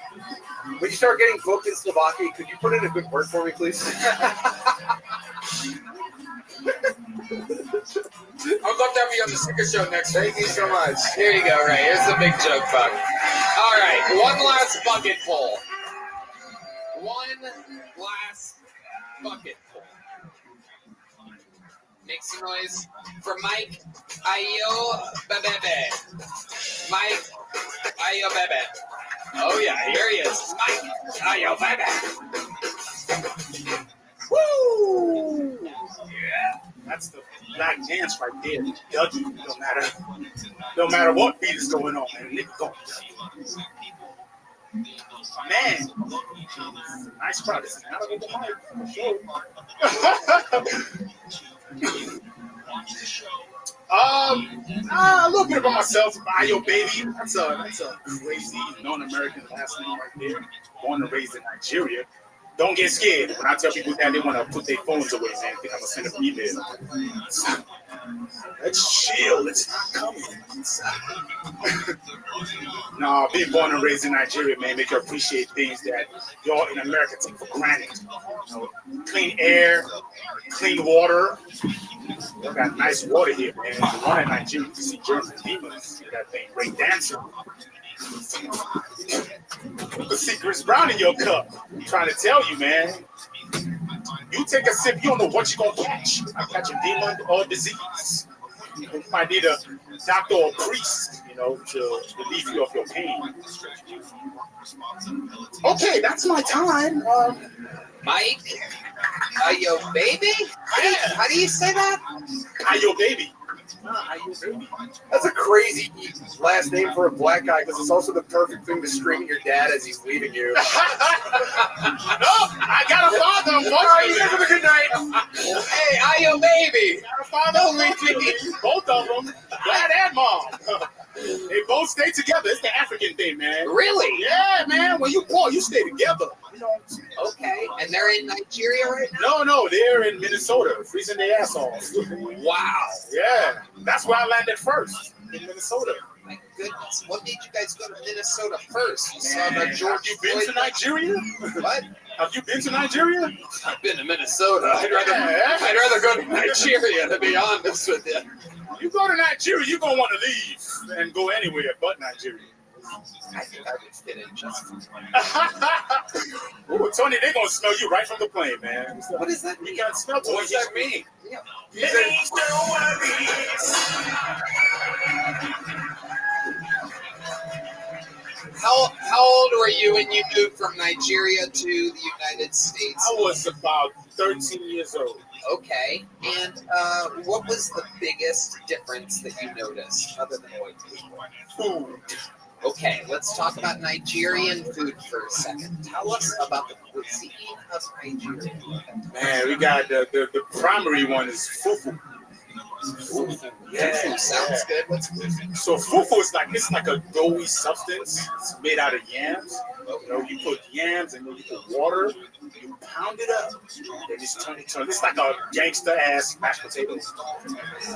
[SPEAKER 3] When you start getting booked in Slovakia, could you put in a good word for me, please?
[SPEAKER 9] I'd love to have you on the Sticker Show next week.
[SPEAKER 3] Thank you so much.
[SPEAKER 4] Here you go, Ray. Here's the big joke buck. All right, one last bucket full. One last bucket full. Make some noise for Mike Ayo Bebe. Mike Ayo Bebe. Oh yeah, here he is. Mike Ayo Bebe.
[SPEAKER 12] Woo! Yeah, that's the black dance right there. W, no matter what beat is going on, man. Nigga go. Man, nice crowd. It's out of the mic for sure. A little bit about myself. Ayo Baby. That's a crazy non-American last name right there. Born and raised in Nigeria. Don't get scared. When I tell people that, they want to put their phones away, man. Think I'm gonna send an email. Let's chill. It's not coming. No, being born and raised in Nigeria, man, make you appreciate things that y'all in America take for granted. You know, clean air, clean water. Y'all got nice water here, man. The one in Nigeria, you can see German demons. That thing, great dancer. You can see Chris Brown in your cup. I'm trying to tell you, man. You take a sip, you don't know what you're gonna catch. You might catch a demon or disease. You might need a doctor or priest, to relieve you of your pain. Okay, that's my time.
[SPEAKER 4] Mike Ayo Baby? How do you say that?
[SPEAKER 12] Ayo Baby.
[SPEAKER 3] That's a crazy last name for a black guy because it's also the perfect thing to scream at your dad as he's leaving you.
[SPEAKER 12] No, I got a father.
[SPEAKER 3] All right, you guys have a good night.
[SPEAKER 4] Hey, Ayo Baby.
[SPEAKER 12] Got a father. Both of them, dad and mom. They both stay together. It's the African thing, man.
[SPEAKER 4] Really?
[SPEAKER 12] Yeah, man. When you poor, you stay together.
[SPEAKER 4] Okay. And they're in Nigeria right now?
[SPEAKER 12] No, they're in Minnesota, freezing their ass off.
[SPEAKER 4] Wow.
[SPEAKER 12] Yeah, that's where I landed first, in Minnesota.
[SPEAKER 4] My goodness. What made you guys go to Minnesota first? You saw the
[SPEAKER 12] Man,
[SPEAKER 4] George
[SPEAKER 12] have you been to Nigeria?
[SPEAKER 4] What?
[SPEAKER 12] Have you been to Nigeria?
[SPEAKER 4] I've been to Minnesota. I'd rather go to Nigeria, to be honest with you.
[SPEAKER 12] You go to Nigeria, you're going to want to leave and go anywhere but Nigeria.
[SPEAKER 4] I think I would fit in just fine.
[SPEAKER 12] Ooh, Tony, they're going to smell you right from the plane, man.
[SPEAKER 4] What does that mean?
[SPEAKER 12] You got to smell Tony.
[SPEAKER 4] What does that mean?
[SPEAKER 12] Yeah.
[SPEAKER 4] How old were you when you moved from Nigeria to the United States?
[SPEAKER 12] I was about 13 years old.
[SPEAKER 4] Okay. And what was the biggest difference that you noticed other than white people?
[SPEAKER 12] Food.
[SPEAKER 4] Okay, let's talk about Nigerian food for a second. Tell us about the cuisine of Nigeria.
[SPEAKER 12] Man, we got the primary one is fufu.
[SPEAKER 4] Yeah, sounds good. What's fufu?
[SPEAKER 12] So fufu is like a doughy substance. It's made out of yams. You put yams and then you put water. You pound it up. Then just turn it. It's like a gangster ass mashed potatoes.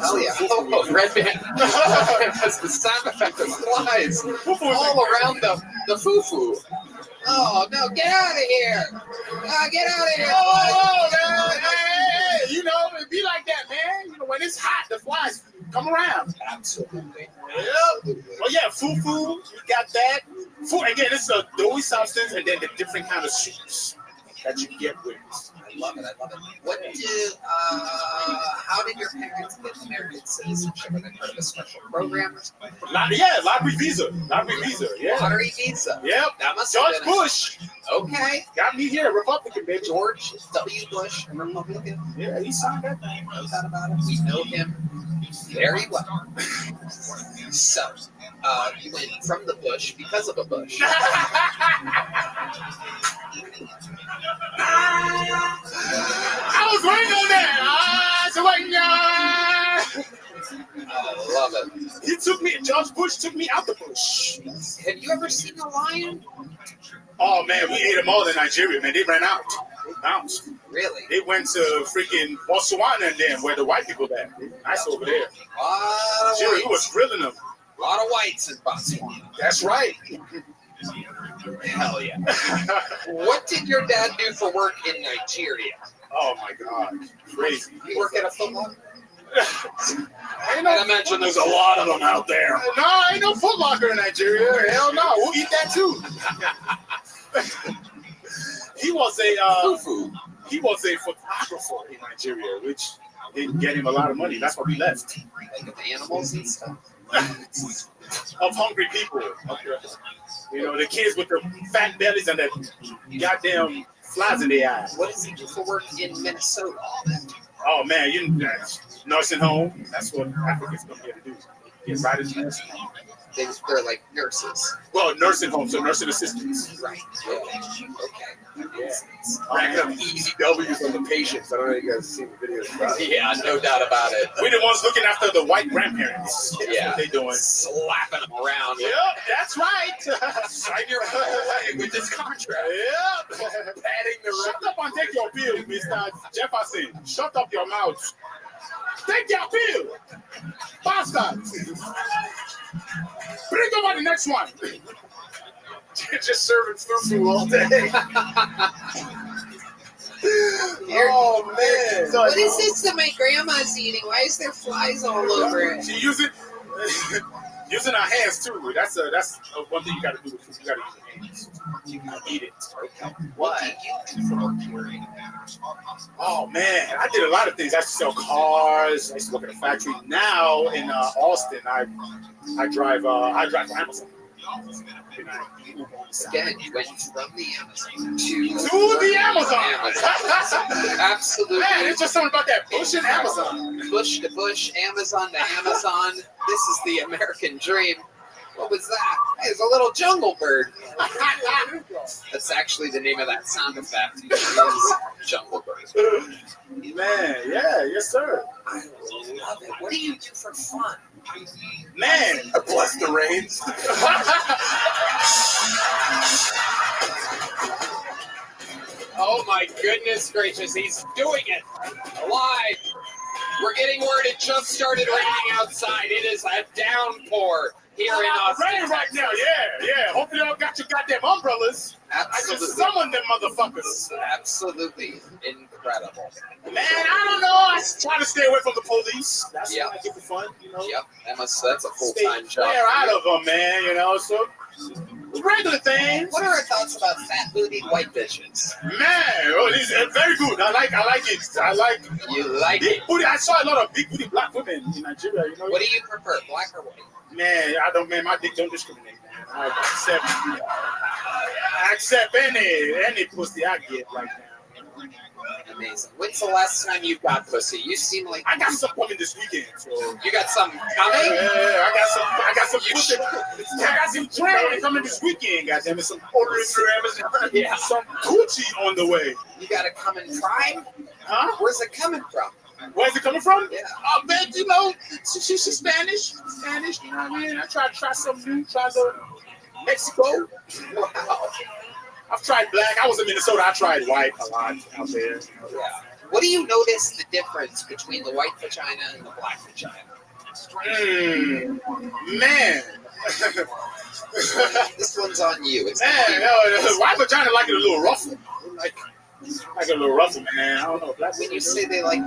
[SPEAKER 4] Oh yeah. Oh, red band. That's the sound effect that flies all around the fufu. Oh no! Get out of here! Get out of here!
[SPEAKER 12] Oh, man! Hey, it be like that, man. When it's hot, the flies come around.
[SPEAKER 4] Absolutely.
[SPEAKER 12] Yep. Well, yeah, fufu. You got that. Food again. It's a doughy substance, and then the different kind of soups that you get with it.
[SPEAKER 4] I love it. How did your parents get American citizenship? Were they part of a special program or something?
[SPEAKER 12] Lottery visa. Yeah.
[SPEAKER 4] Lottery visa.
[SPEAKER 12] Yep.
[SPEAKER 4] That must
[SPEAKER 12] George
[SPEAKER 4] have been
[SPEAKER 12] Bush.
[SPEAKER 4] Okay.
[SPEAKER 12] Got me here, Republican, baby.
[SPEAKER 4] George W. Bush, a Republican.
[SPEAKER 12] Yeah, he signed that thing.
[SPEAKER 4] No doubt about it. We know him very well. So, you went from the bush because of a bush.
[SPEAKER 12] I was waiting on that.
[SPEAKER 4] I love it.
[SPEAKER 12] George Bush took me out the bush.
[SPEAKER 4] Have you ever seen a lion?
[SPEAKER 12] Oh, man, we ate them all in Nigeria, man. They ran out. They bounced.
[SPEAKER 4] Really?
[SPEAKER 12] They went to freaking Botswana and then where the white people at. Nice over there. Jerry, who was grilling them.
[SPEAKER 4] A lot of whites in Botswana.
[SPEAKER 12] That's right.
[SPEAKER 4] Hell yeah. What did your dad do for work in Nigeria?
[SPEAKER 12] Oh my God. Crazy.
[SPEAKER 4] You work at a Foot Locker?
[SPEAKER 12] I imagine there's a lot of them out there. No, ain't no Foot Locker in Nigeria. Hell no. We'll eat that too. He was a photographer in Nigeria, which didn't get him a lot of money. That's why we left.
[SPEAKER 4] Like the animals and stuff.
[SPEAKER 12] Of hungry people. You know, the kids with the fat bellies and the goddamn flies in their eyes.
[SPEAKER 4] What does he do for work in Minnesota?
[SPEAKER 12] Oh man, that's nursing home. That's what Africans come here to do. Get right into nursing home.
[SPEAKER 4] They're like nurses.
[SPEAKER 12] Well, nursing homes, so nursing assistants.
[SPEAKER 4] Right. Okay.
[SPEAKER 12] Yeah.
[SPEAKER 6] Racking up easy W's on the patients. I don't know if you guys have seen the videos about it.
[SPEAKER 4] Yeah, no doubt about it.
[SPEAKER 12] We're the ones looking after the white grandparents. That's
[SPEAKER 4] Yeah.
[SPEAKER 12] what they doing.
[SPEAKER 4] Slapping them around.
[SPEAKER 12] Yep, that's right.
[SPEAKER 4] Sign your way with this contract.
[SPEAKER 12] Yep.
[SPEAKER 4] Patting the
[SPEAKER 12] Shut up and take your pill, Mr. Jefferson. Shut up your mouth. Take your pill. Bastard. Bring over the next one.
[SPEAKER 6] Just serving food all day.
[SPEAKER 12] Oh man. So,
[SPEAKER 11] What is this that my grandma's eating? Why is there flies all over it?
[SPEAKER 12] she using using her hands too. That's one thing you gotta do. You gotta use your hands. You can eat it.
[SPEAKER 4] What did you do for work here?
[SPEAKER 12] Oh man, I did a lot of things. I used to sell cars. I used to work at a factory. Now in Austin, I drive for Amazon.
[SPEAKER 4] Again, you went from the Amazon to
[SPEAKER 12] the Amazon.
[SPEAKER 4] Absolutely.
[SPEAKER 12] Man, it's just something about that bush in Amazon.
[SPEAKER 4] Bush to bush, Amazon to Amazon. This is the American dream. What was that? It's a little jungle bird. That's actually the name of that sound effect. It is jungle bird.
[SPEAKER 12] Man, yeah, yes sir.
[SPEAKER 4] I love it. What do you do for fun?
[SPEAKER 12] Man,
[SPEAKER 6] Bless the reins.
[SPEAKER 4] Oh my goodness gracious, he's doing it live. We're getting word it just started raining outside. It is a downpour here in Austin.
[SPEAKER 12] Raining right now, yeah. Hopefully y'all got your goddamn umbrellas.
[SPEAKER 4] Absolutely.
[SPEAKER 12] I just summoned them motherfuckers.
[SPEAKER 4] Absolutely incredible.
[SPEAKER 12] Man, I don't know. I try to stay away from the police. That's
[SPEAKER 4] Yep.
[SPEAKER 12] what I get for fun, you know.
[SPEAKER 4] Yep, that's a full-time job.
[SPEAKER 12] Stay out of them, man, you know, so regular things.
[SPEAKER 4] What are our thoughts about fat-booty white bitches?
[SPEAKER 12] Man, these are very good. I like it.
[SPEAKER 4] You like
[SPEAKER 12] big
[SPEAKER 4] it?
[SPEAKER 12] booty. I saw a lot of big booty black women in Nigeria, you know.
[SPEAKER 4] What do you prefer, black or white?
[SPEAKER 12] Man, my dick don't discriminate, man. I accept any pussy I get right now.
[SPEAKER 4] Amazing. When's the last time you got pussy? You seem like
[SPEAKER 12] I got some coming this weekend. So
[SPEAKER 4] you got some coming.
[SPEAKER 12] Yeah, I got some pussy. I got some train coming this weekend. Goddamn it, some ordering through Amazon.
[SPEAKER 4] Yeah,
[SPEAKER 12] some Gucci on the way.
[SPEAKER 4] You got a coming prime?
[SPEAKER 12] Huh?
[SPEAKER 4] Where's it coming from?
[SPEAKER 12] Where's it coming from?
[SPEAKER 4] Yeah.
[SPEAKER 12] Oh, man, you know, she's Spanish. You know what I mean? I try something new. Try the Mexico.
[SPEAKER 4] Wow.
[SPEAKER 12] I've tried black. I was in Minnesota. I tried white a lot out there.
[SPEAKER 4] Yeah. What do you notice the difference between the white vagina and the black vagina?
[SPEAKER 12] Man.
[SPEAKER 4] This one's on you. It's
[SPEAKER 12] white vagina like it a little ruffle. Like a little ruffle, man. I don't know. Black
[SPEAKER 4] when you say they like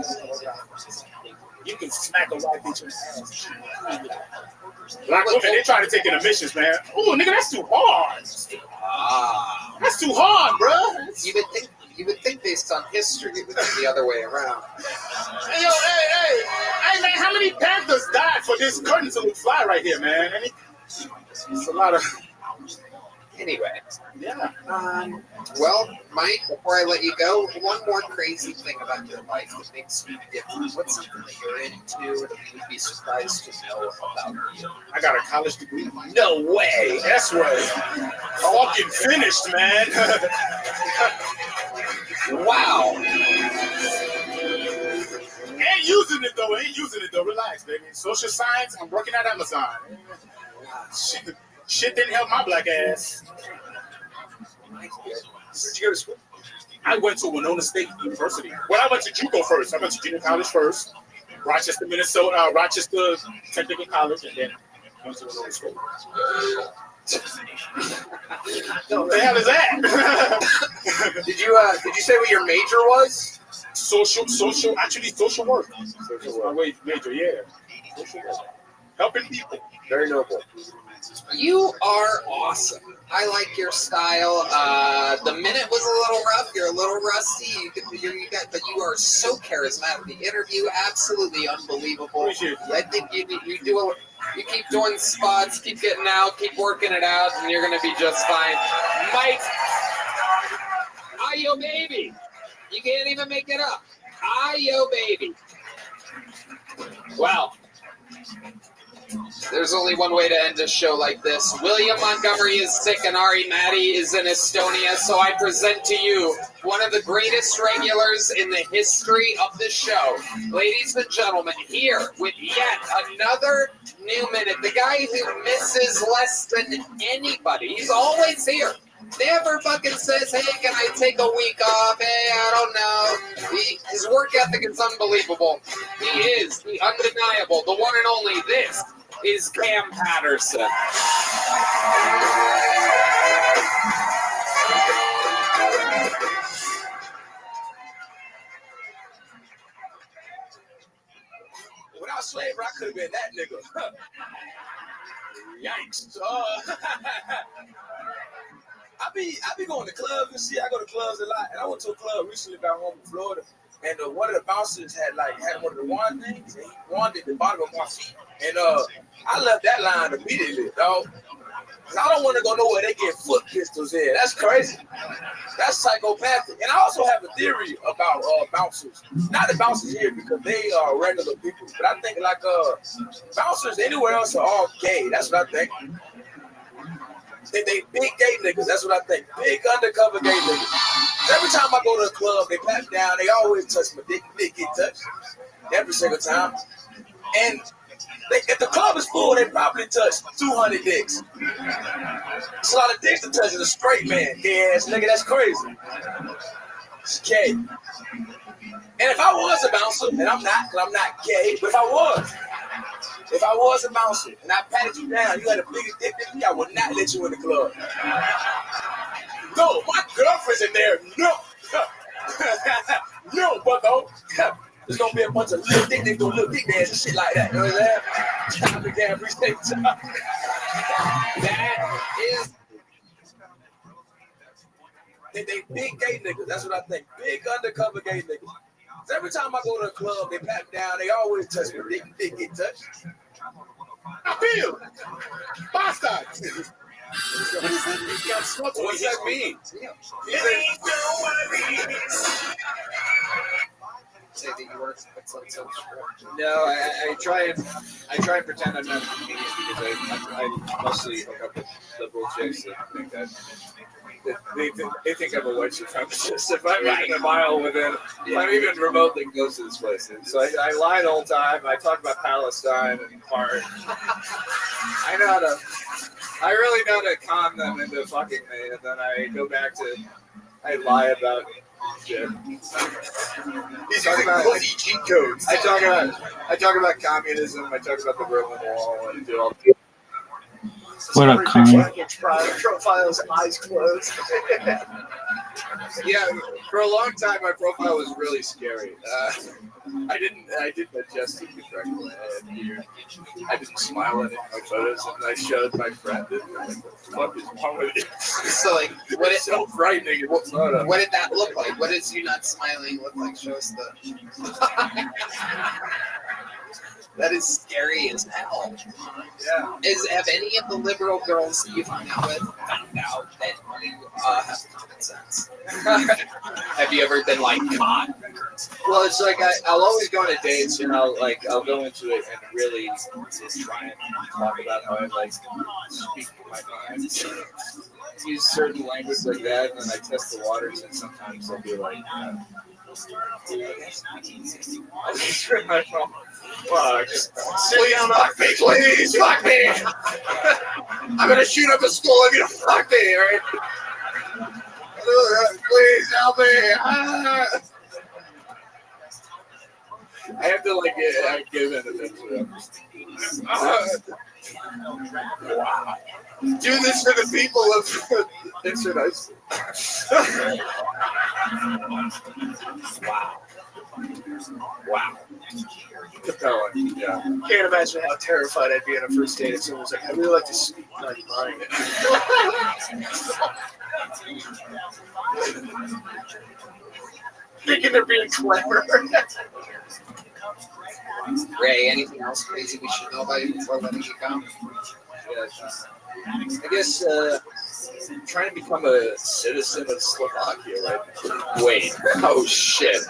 [SPEAKER 12] you can smack a white bitch in the ass. Black women, they try to take in emissions, man. Oh, nigga, that's too hard. That's too hard, bro.
[SPEAKER 4] You would think based on history it would be the other way around.
[SPEAKER 12] Hey, yo, hey, man, how many Panthers died for this curtain to fly right here, man? It's a lot of.
[SPEAKER 4] Anyway.
[SPEAKER 12] Yeah.
[SPEAKER 4] Well, Mike, before I let you go, one more crazy thing about your life that makes you different. What's something that you're into that you would be surprised to know about you?
[SPEAKER 12] I got a college degree.
[SPEAKER 4] No way.
[SPEAKER 12] That's right. Fucking finished, man.
[SPEAKER 4] Wow.
[SPEAKER 12] Ain't using it though. Relax, baby. Social science. I'm working at Amazon. Shit didn't help my black ass.
[SPEAKER 6] Where'd you go to school?
[SPEAKER 8] I went to Winona State University. Well, I went to JUCO first. I went to junior college first. Rochester, Minnesota, Rochester Technical College, and then I went to Winona School. What the hell is that?
[SPEAKER 13] Did you say what your major was?
[SPEAKER 8] Social work. My major, yeah. Social work. Helping people.
[SPEAKER 13] Very noble.
[SPEAKER 4] You are awesome. I like your style. The minute was a little rough. You're a little rusty. But you are so charismatic. The interview, absolutely unbelievable. I think you keep doing spots, keep getting out, keep working it out, and you're gonna be just fine. Mike, Ayo baby, you can't even make it up. Ayo baby. Wow. There's only one way to end a show like this. William Montgomery is sick and Ari Matty is in Estonia, so I present to you one of the greatest regulars in the history of the show. Ladies and gentlemen, here with yet another new minute. The guy who misses less than anybody. He's always here. Never fucking says, hey, can I take a week off? Hey, I don't know. His work ethic is unbelievable. He is the undeniable, the one and only. This is Cam Patterson.
[SPEAKER 13] Without slavery, I could have been that nigga. Yikes. I be going to clubs and shit. I go to clubs a lot, and I went to a club recently back home in Florida, and one of the bouncers had one of the wand things, and he wanded the bottom of my feet, and I left that line immediately, dog. Cause I don't want to go nowhere they get foot pistols in. That's crazy. That's psychopathic. And I also have a theory about bouncers. Not the bouncers here because they are regular people, but I think bouncers anywhere else are all gay. That's what I think. They big gay niggas. That's what I think. Big undercover gay niggas. Every time I go to a club, they pat me down. They always touch my dick. Dick get touched every single time. And if the club is full, they probably touch 200 dicks. It's a lot of dicks to touch in a straight man. Gay ass nigga, that's crazy. It's gay. And if I was a bouncer, and I'm not, because I'm not gay, but if I was a bouncer and I patted you down, you had a bigger dick than me, I would not let you in the club. No, my girlfriend's in there. No. No, bucko. There's gonna be a bunch of little dick niggas, little dick dance and shit like that. You know what I'm saying? I can't appreciate it. That is. They big gay niggas. That's what I think. Big undercover gay niggas. So every time I go to a club, they pat me down. They always touch me. Dick get touched.
[SPEAKER 8] I feel. Bastard.
[SPEAKER 13] What does that mean?
[SPEAKER 4] Say that you work at some sort of
[SPEAKER 3] No, I try and pretend I'm not a comedian because I mostly hook up with liberal chicks that think that they think I'm a white supremacist. If I'm even a mile within, if I'm even remotely close to this place, and so I lie the whole time. I talk about Palestine and part. I really know how to con them into fucking me, and then I go back to I lie about. Shit.
[SPEAKER 13] He's talking about cheat codes.
[SPEAKER 3] I talk about communism. I talk about the Berlin Wall and do all.
[SPEAKER 10] What a con.
[SPEAKER 3] Profiles, eyes closed. Yeah, for a long time my profile was really scary. I didn't adjust it correctly. I didn't smile at it in my photos, and I showed my friend. And I'm like, what the fuck is wrong with you?
[SPEAKER 4] So like,
[SPEAKER 3] It's so frightening.
[SPEAKER 4] what did that look like? What does you not smiling look like? Show us the. That is scary as hell.
[SPEAKER 3] Yeah.
[SPEAKER 4] Have any of the liberal girls that you've hung out with found out that you have common sense? Have you ever been like caught?
[SPEAKER 3] Well, it's like I'll always go on dates, and I'll go into it and really try and talk about how I speak my mind, use certain language like that, and then I test the waters, and sometimes they'll be like, I'll just rip my phone. Fuck.
[SPEAKER 13] Please, fuck me. I'm gonna shoot up a school if you don't fuck me, alright? Please help
[SPEAKER 2] help me. I have to like I give in eventually. Wow. Do this for the people of Insert Ice. Wow. Wow. Compelling. Yeah.
[SPEAKER 3] Can't imagine how terrified I'd be on a first date if someone was like, "I really like to speak my mind." Thinking they're being clever.
[SPEAKER 4] Ray, anything else crazy we should know about you before letting you go?
[SPEAKER 6] I guess trying to become a citizen of Slovakia, right?
[SPEAKER 4] Wait. Oh shit.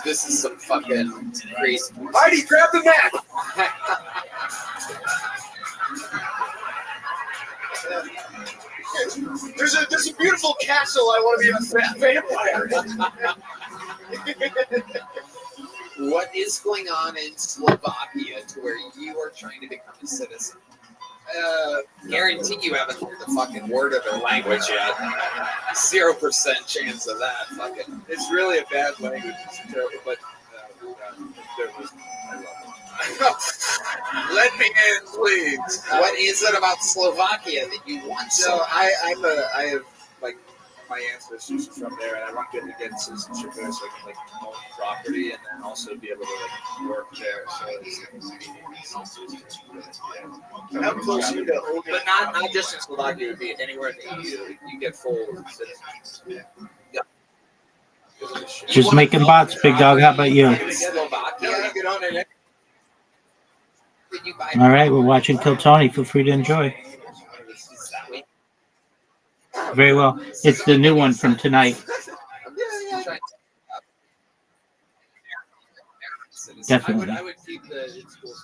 [SPEAKER 4] This is some fucking crazy.
[SPEAKER 6] Heidi, grab the map.
[SPEAKER 3] There's a beautiful castle. I want to be a vampire.
[SPEAKER 4] What is going on in Slovakia to where you are trying to become a citizen? Guarantee you haven't heard the fucking word of their language yet. 0% chance of that. Fucking.
[SPEAKER 6] It's really a bad language, but
[SPEAKER 2] Let me in, please.
[SPEAKER 4] What is it about Slovakia that you want?
[SPEAKER 6] So I have like my ancestors are from there, and I want to get citizenship there so I can like own property and then also be able to like work there. So
[SPEAKER 3] How close are you to own?
[SPEAKER 6] but not just in Slovakia, it would be anywhere in the EU. You get full citizenship. Yeah.
[SPEAKER 10] Just making bots, big dog. How about you?
[SPEAKER 4] Slovakia?
[SPEAKER 10] All right, we're watching Kill Tony. Feel free to enjoy. Very well. It's the new one from tonight. Definitely.
[SPEAKER 4] I would keep the it's cool.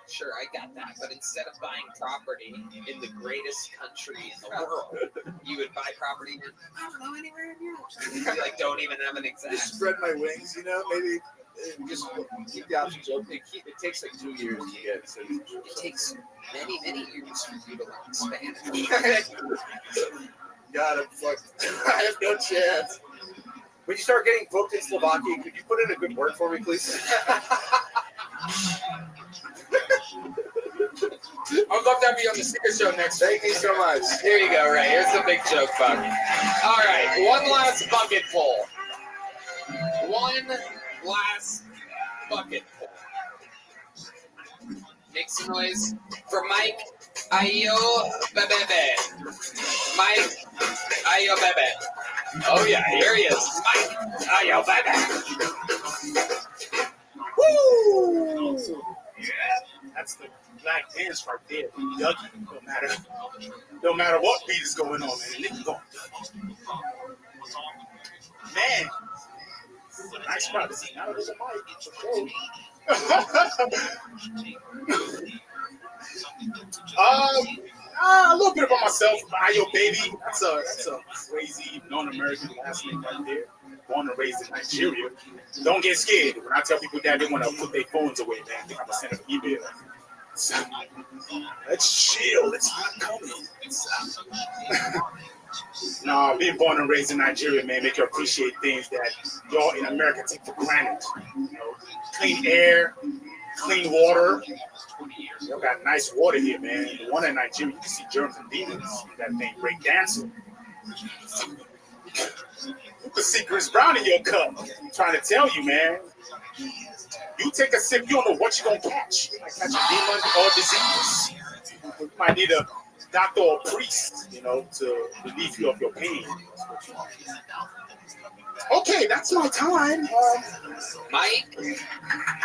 [SPEAKER 4] Sure, I got that. But instead of buying property in the greatest country in the world, you would buy property in, I don't know, anywhere in Europe. You like don't even have an exact.
[SPEAKER 2] Just spread my wings, you know, maybe.
[SPEAKER 6] Just keep the options open. It takes like 2 years to get citizenship.
[SPEAKER 4] It takes many, many years for you to learn Spanish.
[SPEAKER 2] God, I'm fucked. I have no chance.
[SPEAKER 13] When you start getting booked in Slovakia, could you put in a good word for me, please?
[SPEAKER 9] I'd love to have you on the Sticker Show next.
[SPEAKER 13] Thank you so much.
[SPEAKER 4] Here you go, Ray. Here's the big joke bug. All right, one last bucket full. One last bucket full. Make some noise for Mike. Ayo bebe. Mike. Ayo bebe. Oh yeah, here he is. Mike. Ayo bebe.
[SPEAKER 12] Woo! That's the black dance right there. Dougie. No matter what beat is going on, man. Nigga going Dougie. Man. Nice privacy. Now there's a mic for sure. A little bit about myself. Ayo baby. That's a crazy non-American last name right there. Born and raised in Nigeria. Don't get scared. When I tell people that, they want to put their phones away, man. I think I'm gonna send them an email. So, let's chill. It's not coming. No, being born and raised in Nigeria, man, make you appreciate things that y'all in America take for granted. You know, clean air, clean water. Y'all got nice water here, man. The one in Nigeria, you can see germs and demons. That thing break dancing. You can see Chris Brown in your cup. I'm trying to tell you, man. You take a sip, you don't know what you're gonna catch. You might catch a demon or disease. You might need a doctor or priest, you know, to relieve you of your pain. Okay, that's my time.
[SPEAKER 4] Mike,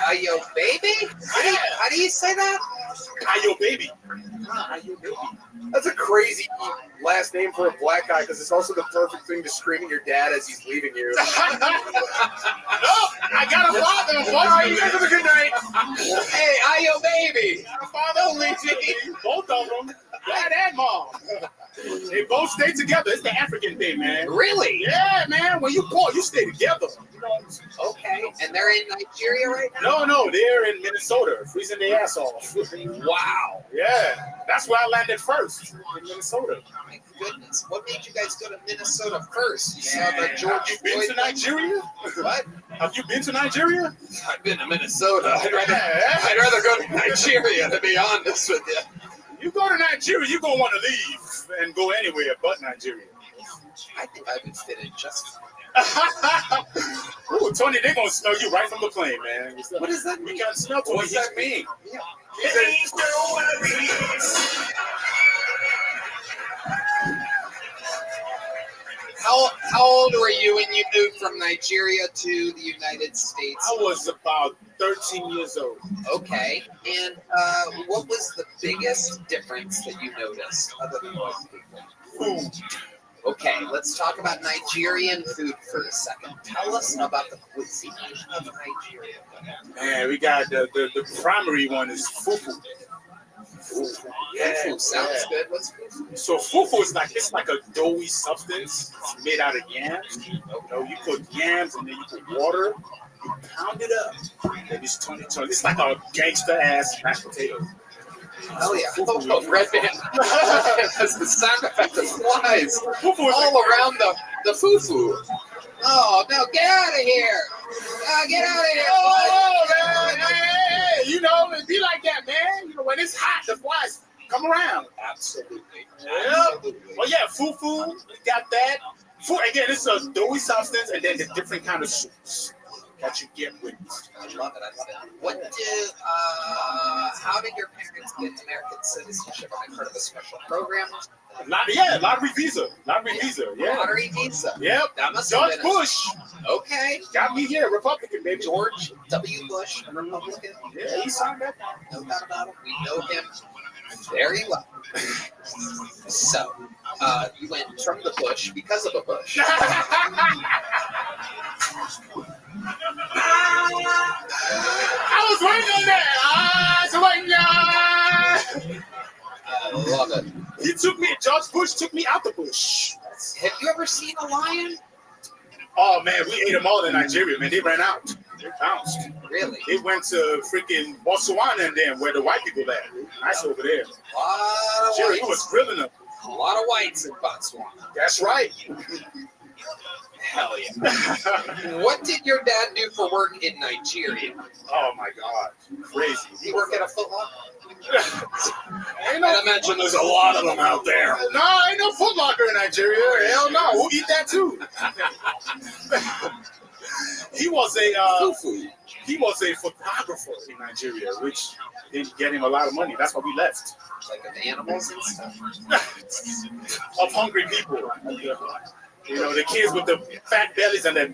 [SPEAKER 4] Ayo baby? How do you say that?
[SPEAKER 12] Ayo baby.
[SPEAKER 13] Ayo baby. That's a crazy last name for a black guy because it's also the perfect thing to scream at your dad as he's leaving you.
[SPEAKER 12] No, I got a father.
[SPEAKER 13] All right, you guys have a good night.
[SPEAKER 4] Hey, Ayo baby.
[SPEAKER 12] Father, leave me. Both of them, dad and mom.
[SPEAKER 8] They both stay together. It's the African thing, man.
[SPEAKER 4] Really?
[SPEAKER 8] Yeah, man. When you poor, you stay together. You know?
[SPEAKER 4] Okay. And they're in Nigeria right now?
[SPEAKER 8] No, they're in Minnesota, freezing their ass off.
[SPEAKER 4] Wow.
[SPEAKER 8] Yeah, that's where I landed first, in Minnesota.
[SPEAKER 4] My goodness. What made you guys go to Minnesota first? You saw the
[SPEAKER 8] Have
[SPEAKER 4] George
[SPEAKER 8] you been
[SPEAKER 4] Floyd
[SPEAKER 8] to
[SPEAKER 4] thing?
[SPEAKER 8] Nigeria?
[SPEAKER 4] What?
[SPEAKER 8] Have you been to Nigeria?
[SPEAKER 4] I've been to Minnesota. I'd rather go to Nigeria, to be honest with you.
[SPEAKER 8] You go to Nigeria, you're going to want to leave and go anywhere but Nigeria.
[SPEAKER 4] I think I would fit in just
[SPEAKER 8] Ooh, Tony, they're going to smell you right from the plane, man.
[SPEAKER 4] What does that mean?
[SPEAKER 8] You got to smell Tony.
[SPEAKER 4] What does that mean?
[SPEAKER 8] Yeah.
[SPEAKER 4] How old were you when you moved from Nigeria to the United States?
[SPEAKER 8] I was about 13 years old.
[SPEAKER 4] Okay. And what was the biggest difference that you noticed other than white people?
[SPEAKER 8] Food.
[SPEAKER 4] Okay, let's talk about Nigerian food for a second. Tell us about the cuisine of Nigeria.
[SPEAKER 8] Man, we got the primary one is fufu.
[SPEAKER 4] Fufu sounds good. What's fufu?
[SPEAKER 8] So fufu is like a doughy substance. It's made out of yams. You know, you put yams and then you put water. You pound it up. And it's 20. It's like a gangster ass mashed potato.
[SPEAKER 4] Oh yeah, red band. That's the sound effect that flies all around the fufu. Oh no, get out of here! Get out of here!
[SPEAKER 8] Oh man, hey, you know, it be like that, man. You know, when it's hot, the flies come around.
[SPEAKER 4] Absolutely.
[SPEAKER 8] Yep. Well, yeah, fufu, we got that. Again, it's a doughy substance, and then the different kind of soups that you get with it.
[SPEAKER 4] I love it. What did? How did your parents get American citizenship? Have I heard of a special program?
[SPEAKER 8] Lottery visa. Yeah.
[SPEAKER 4] Lottery visa.
[SPEAKER 8] Yep.
[SPEAKER 4] That must
[SPEAKER 8] George
[SPEAKER 4] have been
[SPEAKER 8] Bush.
[SPEAKER 4] Okay.
[SPEAKER 8] Got me here, Republican, baby.
[SPEAKER 4] George W. Bush, a Republican.
[SPEAKER 8] Yeah, he signed that.
[SPEAKER 4] No doubt about it. We know him very well. So, you went from the bush because of a bush.
[SPEAKER 8] I was waiting on that.
[SPEAKER 4] I love it.
[SPEAKER 8] George Bush took me out the bush.
[SPEAKER 4] Have you ever seen a lion?
[SPEAKER 8] Oh man, we ate them all in Nigeria, man. They ran out. They bounced.
[SPEAKER 4] Really?
[SPEAKER 8] They went to freaking Botswana and then where the white people at. Nice over there. Jerry, he was grilling them.
[SPEAKER 4] A lot of whites in Botswana.
[SPEAKER 8] That's right.
[SPEAKER 4] Hell yeah. What did your dad do for work in Nigeria?
[SPEAKER 8] Oh my God. Crazy.
[SPEAKER 4] Did he work at a Foot Locker?
[SPEAKER 8] I imagine there's a lot of them out there. No, ain't no Foot Locker in Nigeria. Hell no. We'll eat that too. He was a photographer in Nigeria, which didn't get him a lot of money. That's why we left.
[SPEAKER 4] Like of animals and stuff?
[SPEAKER 8] Of hungry people. You know, the kids with the fat bellies and the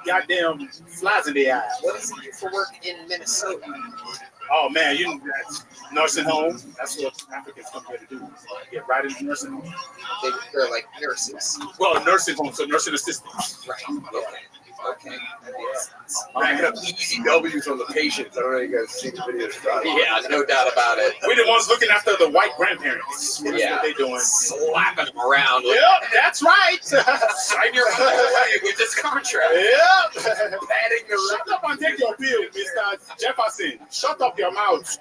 [SPEAKER 8] goddamn flies in their eyes.
[SPEAKER 4] What does he do for work in Minnesota?
[SPEAKER 8] Oh man, that's nursing home. That's what Africans come here to do. Get right into nursing home.
[SPEAKER 4] They're like nurses.
[SPEAKER 8] Well, nursing home, so nursing assistants.
[SPEAKER 4] Right. Okay. That makes sense.
[SPEAKER 13] Racking up easy W's on the patients. I don't know if you guys see the videos.
[SPEAKER 4] Yeah, no doubt about it.
[SPEAKER 8] We're the ones looking after the white grandparents. That's what they're doing.
[SPEAKER 4] Slapping them around.
[SPEAKER 8] Yep, that's right.
[SPEAKER 4] Sign your money with this contract.
[SPEAKER 8] Yep.
[SPEAKER 4] Patting the
[SPEAKER 8] Shut up and take your pill, Mr. Jefferson. Shut up your mouth.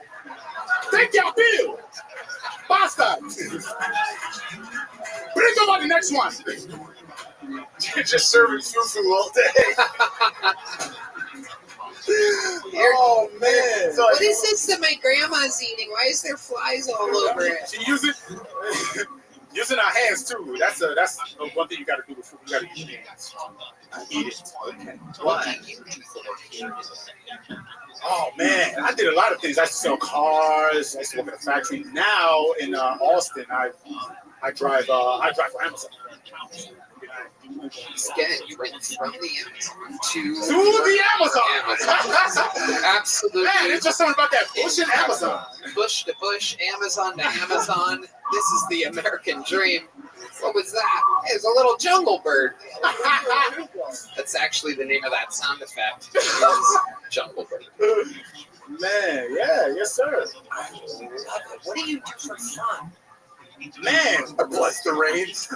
[SPEAKER 8] Take your pill. Bastard. Bring over the next one.
[SPEAKER 13] Just serving fufu all day.
[SPEAKER 8] Oh man!
[SPEAKER 11] What is this that my grandma's eating? Why is there flies all over it?
[SPEAKER 8] She using our hands too. That's one thing you got to do with food. You got to use your hands. Eat it. Okay.
[SPEAKER 4] What do you do for work here?
[SPEAKER 8] Oh man, I did a lot of things. I used to sell cars. I used to work at a factory. Now in Austin, I drive for Amazon.
[SPEAKER 4] Again, you went from the Amazon to
[SPEAKER 8] the Amazon.
[SPEAKER 4] Absolutely.
[SPEAKER 8] Man, it's just something about that bush and Amazon.
[SPEAKER 4] Bush to bush, Amazon to Amazon. This is the American dream. What was that? It was a little jungle bird. That's actually the name of that sound effect. It is jungle bird.
[SPEAKER 8] Man, yeah, yes sir.
[SPEAKER 4] I love it. What do you do for fun?
[SPEAKER 12] Man, bless the rains.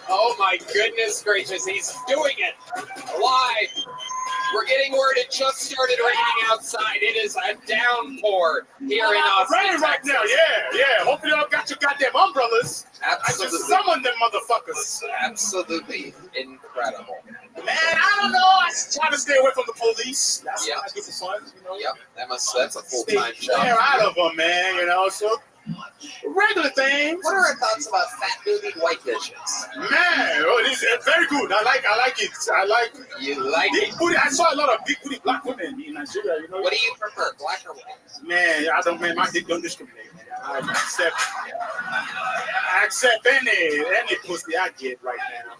[SPEAKER 4] Oh my goodness gracious, he's doing it live. We're getting word it just started raining outside. It is a downpour here in Austin,
[SPEAKER 12] Raining right
[SPEAKER 4] Texas.
[SPEAKER 12] now, yeah. Hopefully y'all got your goddamn umbrellas.
[SPEAKER 1] Absolutely.
[SPEAKER 12] I just summoned them motherfuckers.
[SPEAKER 1] Absolutely incredible.
[SPEAKER 12] Man, I don't know. I try to stay away from the police. That's
[SPEAKER 1] Yep.
[SPEAKER 12] what I do for fun, you know.
[SPEAKER 1] Yep, that's a full-time job.
[SPEAKER 12] Stay out of them, man, you know, so regular things.
[SPEAKER 1] What are our thoughts about fat-boobied white bitches?
[SPEAKER 12] Man, oh, this is very good. I like it. I like
[SPEAKER 1] You like
[SPEAKER 12] big
[SPEAKER 1] it?
[SPEAKER 12] booty. I saw a lot of big booty black women in Nigeria, you know.
[SPEAKER 1] What do you prefer, black or white?
[SPEAKER 12] Man, my dick don't discriminate, man. I accept any pussy I get right now.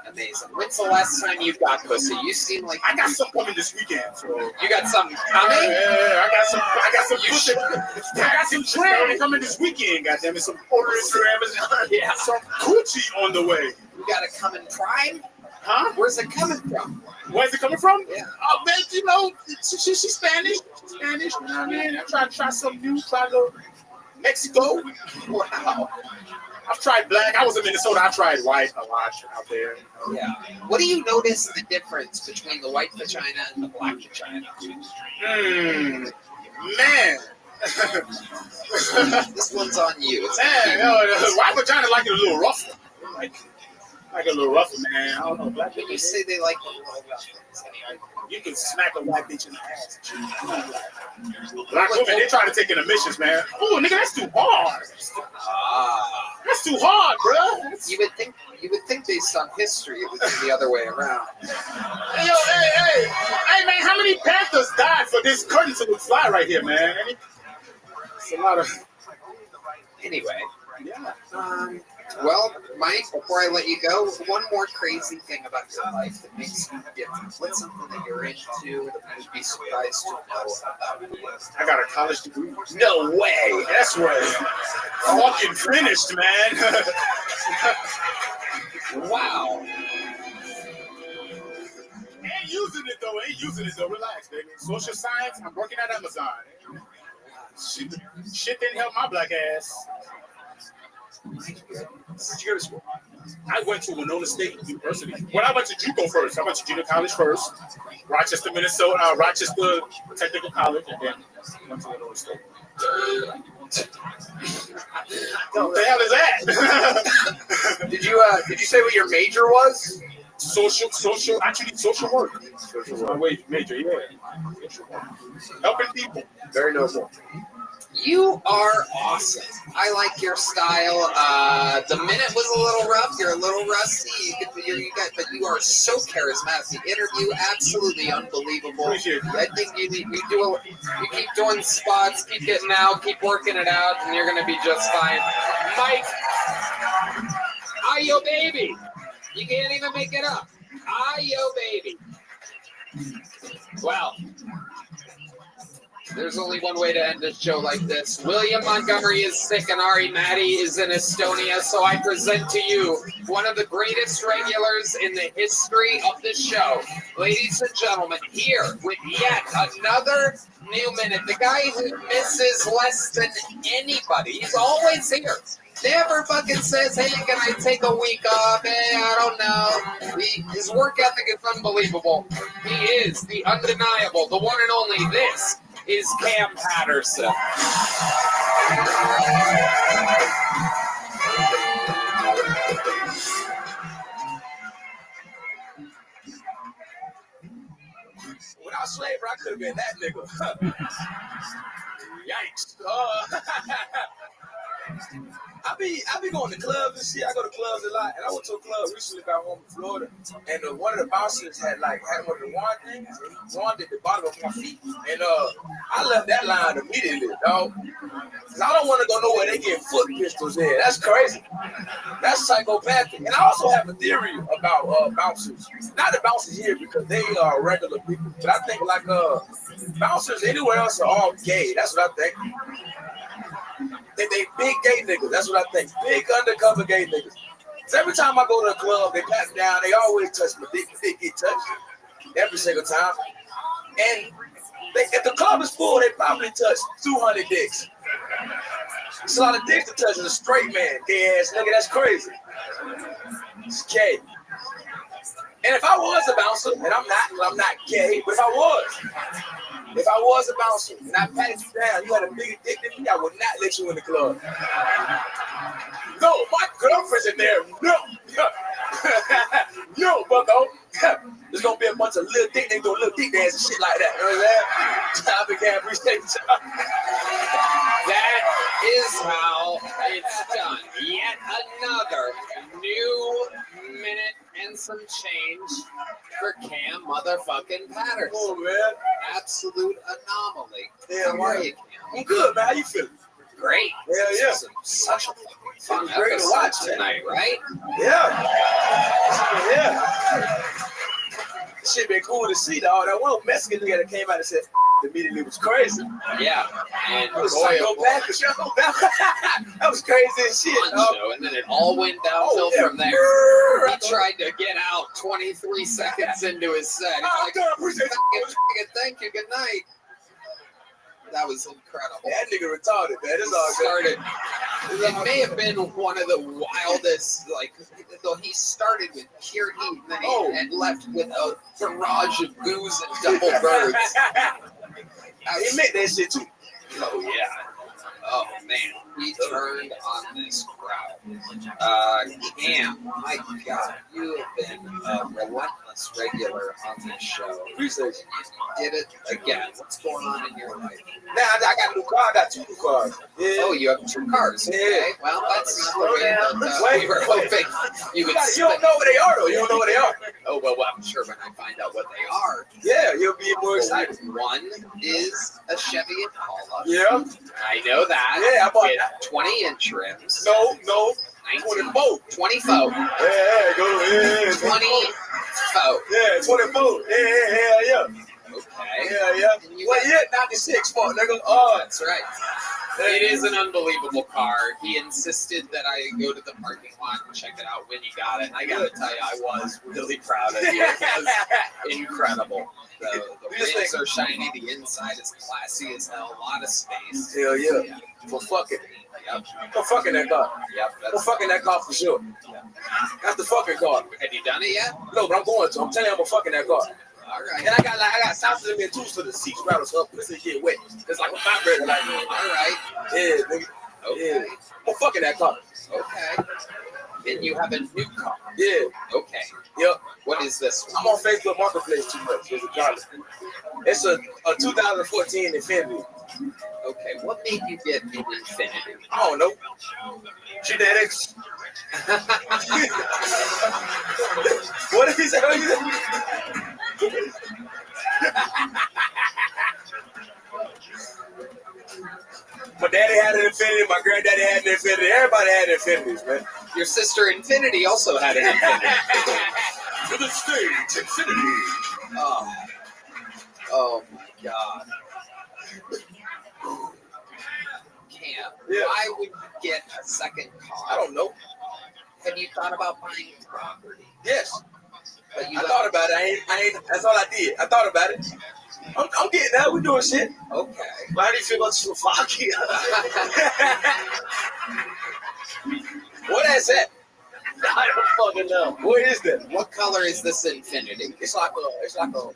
[SPEAKER 4] Amazing. When's the last time you got pussy? You seem like
[SPEAKER 12] I got some coming this weekend, so
[SPEAKER 4] you got something coming.
[SPEAKER 12] yeah, I got some pussy. I got some trend coming this weekend. Goddamn it, some orders through Amazon.
[SPEAKER 4] Yeah.
[SPEAKER 12] Some coochie on the way.
[SPEAKER 1] You got it coming prime?
[SPEAKER 12] Huh?
[SPEAKER 1] Where's it coming from?
[SPEAKER 12] Where's it coming from?
[SPEAKER 1] Yeah.
[SPEAKER 12] Oh man, you know, she's Spanish. She's Spanish. You know what I mean? I try something new. Try a little Mexico.
[SPEAKER 1] Wow.
[SPEAKER 12] I've tried black. I was in Minnesota. I tried white a lot out there.
[SPEAKER 1] Yeah. What do you notice the difference between the white vagina and the black vagina?
[SPEAKER 12] Man.
[SPEAKER 1] This one's on you. It's
[SPEAKER 12] Man, white vagina like it a little rougher. Like a little rougher, man. I don't know. Black
[SPEAKER 1] When
[SPEAKER 12] people
[SPEAKER 1] you say they like the
[SPEAKER 12] you can smack a white bitch in the ass. Black women, they try to take in emissions, man. Oh, nigga, that's too hard. That's too hard, bro.
[SPEAKER 1] You would think based on history it would be the other way around.
[SPEAKER 12] Hey, yo, hey, man, how many Panthers died for this curtain to fly right here, man? It's a lot of.
[SPEAKER 1] Anyway.
[SPEAKER 12] Yeah.
[SPEAKER 1] Well, Mike, before I let you go, one more crazy thing about your life that makes you different. What's something that you're into that you would be surprised to know about you?
[SPEAKER 12] I got a college degree. No way. That's right. Fucking finished, man.
[SPEAKER 1] Wow.
[SPEAKER 12] Ain't using it though. Relax, baby. Social science. I'm working at Amazon. Shit didn't help my black ass. Where'd you go to school? I went to Winona State University. Well, I went to JUCO first. I went to junior college first. Rochester, Minnesota. Rochester Technical College, and then went to Winona State. What the hell is that?
[SPEAKER 3] Did you say what your major was?
[SPEAKER 12] Social work. My major, yeah. Helping people.
[SPEAKER 3] Very noble.
[SPEAKER 1] You are awesome. I like your style. The minute was a little rough. You're a little rusty. But you are so charismatic. The interview, absolutely unbelievable. I think you keep doing spots, keep getting out, keep working it out, and you're gonna be just fine. Mike, Ayo baby. You can't even make it up. Ayo baby. Well. There's only one way to end this show like this. William Montgomery is sick and Ari Matty is in Estonia, so I present to you one of the greatest regulars in the history of the show. Ladies and gentlemen, here with yet another new minute. The guy who misses less than anybody. He's always here. Never fucking says, hey, can I take a week off? Hey, I don't know. His work ethic is unbelievable. He is the undeniable, the one and only. This is Cam Patterson.
[SPEAKER 13] Without slavery, I could have been that nigga. Yikes. I be going to clubs and shit. I go to clubs a lot, and I went to a club recently back home in Florida, and one of the bouncers had one of the wand things, wand at the bottom of my feet, and I left that line immediately, dog. Cause I don't want to go nowhere they get foot pistols in. That's crazy. That's psychopathic. And I also have a theory about bouncers. Not the bouncers here because they are regular people, but I think like bouncers anywhere else are all gay. That's what I think. They big gay niggas. That's what I think. Big undercover gay niggas. So every time I go to a club, they pat me down. They always touch my dick. They get touched every single time. And If the club is full, they probably touch 200 dicks. It's a lot of dicks to touch as a straight man. Gay ass nigga, that's crazy. It's gay. And if I was a bouncer, and I'm not gay, but if I was a bouncer and I patted you down, you had a bigger dick than me, I would not let you in the club. No, my girlfriend's in there. No. No, bucko. There's gonna be a bunch of little dick, they do little dick dance and shit like that. You know what I'm saying? I began appreciate y'all.
[SPEAKER 4] That is how it's done. Yet another new minute and some change for Cam motherfucking Patterson.
[SPEAKER 13] Oh, man.
[SPEAKER 4] Absolute anomaly.
[SPEAKER 13] Yeah,
[SPEAKER 4] How are you, Cam?
[SPEAKER 13] I'm good, man. How you feeling?
[SPEAKER 4] Great.
[SPEAKER 13] Yeah, yeah.
[SPEAKER 4] This is such a fun
[SPEAKER 13] Great to watch
[SPEAKER 4] tonight, right?
[SPEAKER 13] Yeah. Yeah. Shit been cool to see, dog. That one Mexican nigga that came out and said immediately was crazy.
[SPEAKER 4] Yeah. And
[SPEAKER 13] I was like, go back to show. That was crazy as shit, dog.
[SPEAKER 4] And then it all went downhill from there. He tried to get out 23 seconds into his set. He's like, thank you, good night. That was incredible.
[SPEAKER 13] That nigga retarded, man. It's all good.
[SPEAKER 4] It may have been one of the wildest, like, though he started with pure heat, then he had left with a barrage of booze and double birds.
[SPEAKER 13] He meant that shit too.
[SPEAKER 4] Oh, yeah. Oh, man. He turned on this crowd. Cam, my God, you have been a relentless regular on this show.
[SPEAKER 13] Appreciate it.
[SPEAKER 4] You did it again. What's going on in your life?
[SPEAKER 13] Now I got a new car. I got 2 new cars. Yeah.
[SPEAKER 4] Oh, you have 2 cars. Okay.
[SPEAKER 13] Yeah.
[SPEAKER 4] Well, that's not the way that we were hoping you would.
[SPEAKER 13] You don't know what they are, though. You don't know what they are.
[SPEAKER 4] Oh, well, I'm sure when I find out what they are.
[SPEAKER 13] Yeah, you'll be more excited.
[SPEAKER 4] One is a Chevy Impala.
[SPEAKER 13] Yeah.
[SPEAKER 4] I know that.
[SPEAKER 13] Yeah, I bought
[SPEAKER 4] with 20-inch rims.
[SPEAKER 13] No.
[SPEAKER 4] 24. 24.
[SPEAKER 13] Yeah, go. Yeah.
[SPEAKER 4] 24.
[SPEAKER 13] Yeah, 24. Yeah.
[SPEAKER 4] Okay.
[SPEAKER 13] Yeah. Well, yeah, 96, fuck, nigga. Oh,
[SPEAKER 4] that's right. It is an unbelievable car. He insisted that I go to the parking lot and check it out when he got it. And I gotta tell you, I was really proud of you. It was incredible. The rims are shiny. The inside is classy as hell. A lot of space.
[SPEAKER 13] Hell yeah. For fucking.
[SPEAKER 4] Yep.
[SPEAKER 13] For fucking that car.
[SPEAKER 4] Yep.
[SPEAKER 13] For fucking that car for sure.
[SPEAKER 4] Yep.
[SPEAKER 13] That's the fucking car.
[SPEAKER 4] Have you done it yet?
[SPEAKER 13] No, but I'm going to. I'm telling you, I'm fucking that car.
[SPEAKER 4] All right.
[SPEAKER 13] And I got sauces in me too for the seats rattles up. This is get wet. It's like a vibrator. Like,
[SPEAKER 4] all right.
[SPEAKER 13] Yeah, nigga.
[SPEAKER 4] Okay.
[SPEAKER 13] Yeah. I'm fucking that car.
[SPEAKER 4] Okay. Then you have a new car.
[SPEAKER 13] Yeah.
[SPEAKER 4] Okay.
[SPEAKER 13] Yep.
[SPEAKER 4] What is this one?
[SPEAKER 13] I'm on Facebook Marketplace too much. It's a 2014 Infinity.
[SPEAKER 4] Okay. What made you get an Infinity?
[SPEAKER 13] I don't know. Genetics. What did he say? My daddy had an Infinity. My granddaddy had an Infinity. Everybody had Infinities, man.
[SPEAKER 4] Your sister Infinity also had an Infinity.
[SPEAKER 13] To the stage, Infinity.
[SPEAKER 4] Oh my God. Cam, why would you get a second car?
[SPEAKER 13] I don't know.
[SPEAKER 4] Have you thought about buying property?
[SPEAKER 13] Yes.
[SPEAKER 4] But
[SPEAKER 13] I thought about it. I ain't. That's all I did. I thought about it. I'm getting that. We're doing shit.
[SPEAKER 4] Okay.
[SPEAKER 13] But how do you feel about Slovakia? What is that? I don't fucking know. What is that?
[SPEAKER 4] What color is this Infinity?
[SPEAKER 13] It's like I don't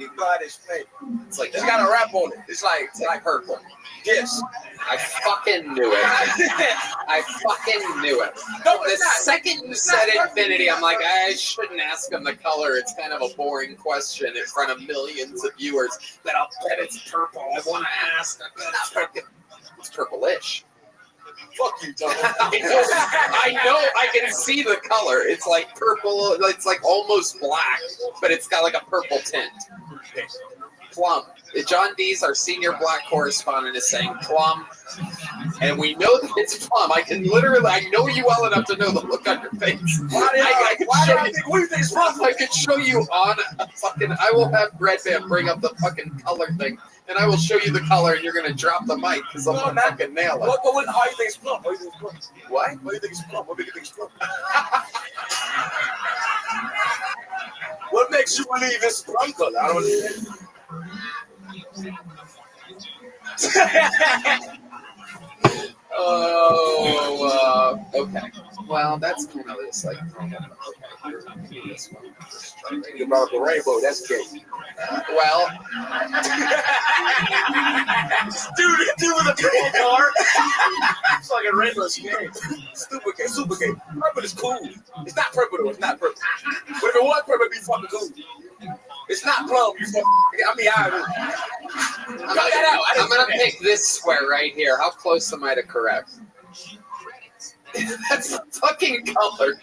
[SPEAKER 13] even know how to explain.
[SPEAKER 4] It's like
[SPEAKER 13] it's got a wrap on it. It's like
[SPEAKER 4] purple.
[SPEAKER 13] Yes.
[SPEAKER 4] I fucking knew it. I fucking knew it.
[SPEAKER 13] No,
[SPEAKER 4] the second you said Infinity, I'm like, I shouldn't ask him the color. It's kind of a boring question in front of millions of viewers. But I'll bet it's purple. I want to ask. It's purplish.
[SPEAKER 13] Fuck you, Tom.
[SPEAKER 4] I know. I can see the color. It's like purple. It's like almost black, but it's got like a purple tint. Plum. John Dees, our senior black correspondent, is saying plum, and we know that it's plum. I know you well enough to know the look on your face. I could show you on a fucking. I will have Red Band bring up the fucking color thing, and I will show you the color, and you're gonna drop the mic because I'm gonna fucking nail it.
[SPEAKER 13] How do you think it's plum? What do you think it's plum? What do you think it's plum? What makes you believe it's plum color? I don't know.
[SPEAKER 4] Oh, okay. Well, that's kind of just like, okay, this one.
[SPEAKER 13] You brought up the rainbow. That's gay.
[SPEAKER 4] Well,
[SPEAKER 8] Dude with a purple car.
[SPEAKER 13] It's like a rainbow game. Stupid gay, super gay. Purple is cool. It's not purple though. It's not purple. But if it was purple, it'd be fucking cool. It's not plum. You fucking. I mean,
[SPEAKER 4] I'm gonna pick this square right here. How close am I to correct? That's the fucking color.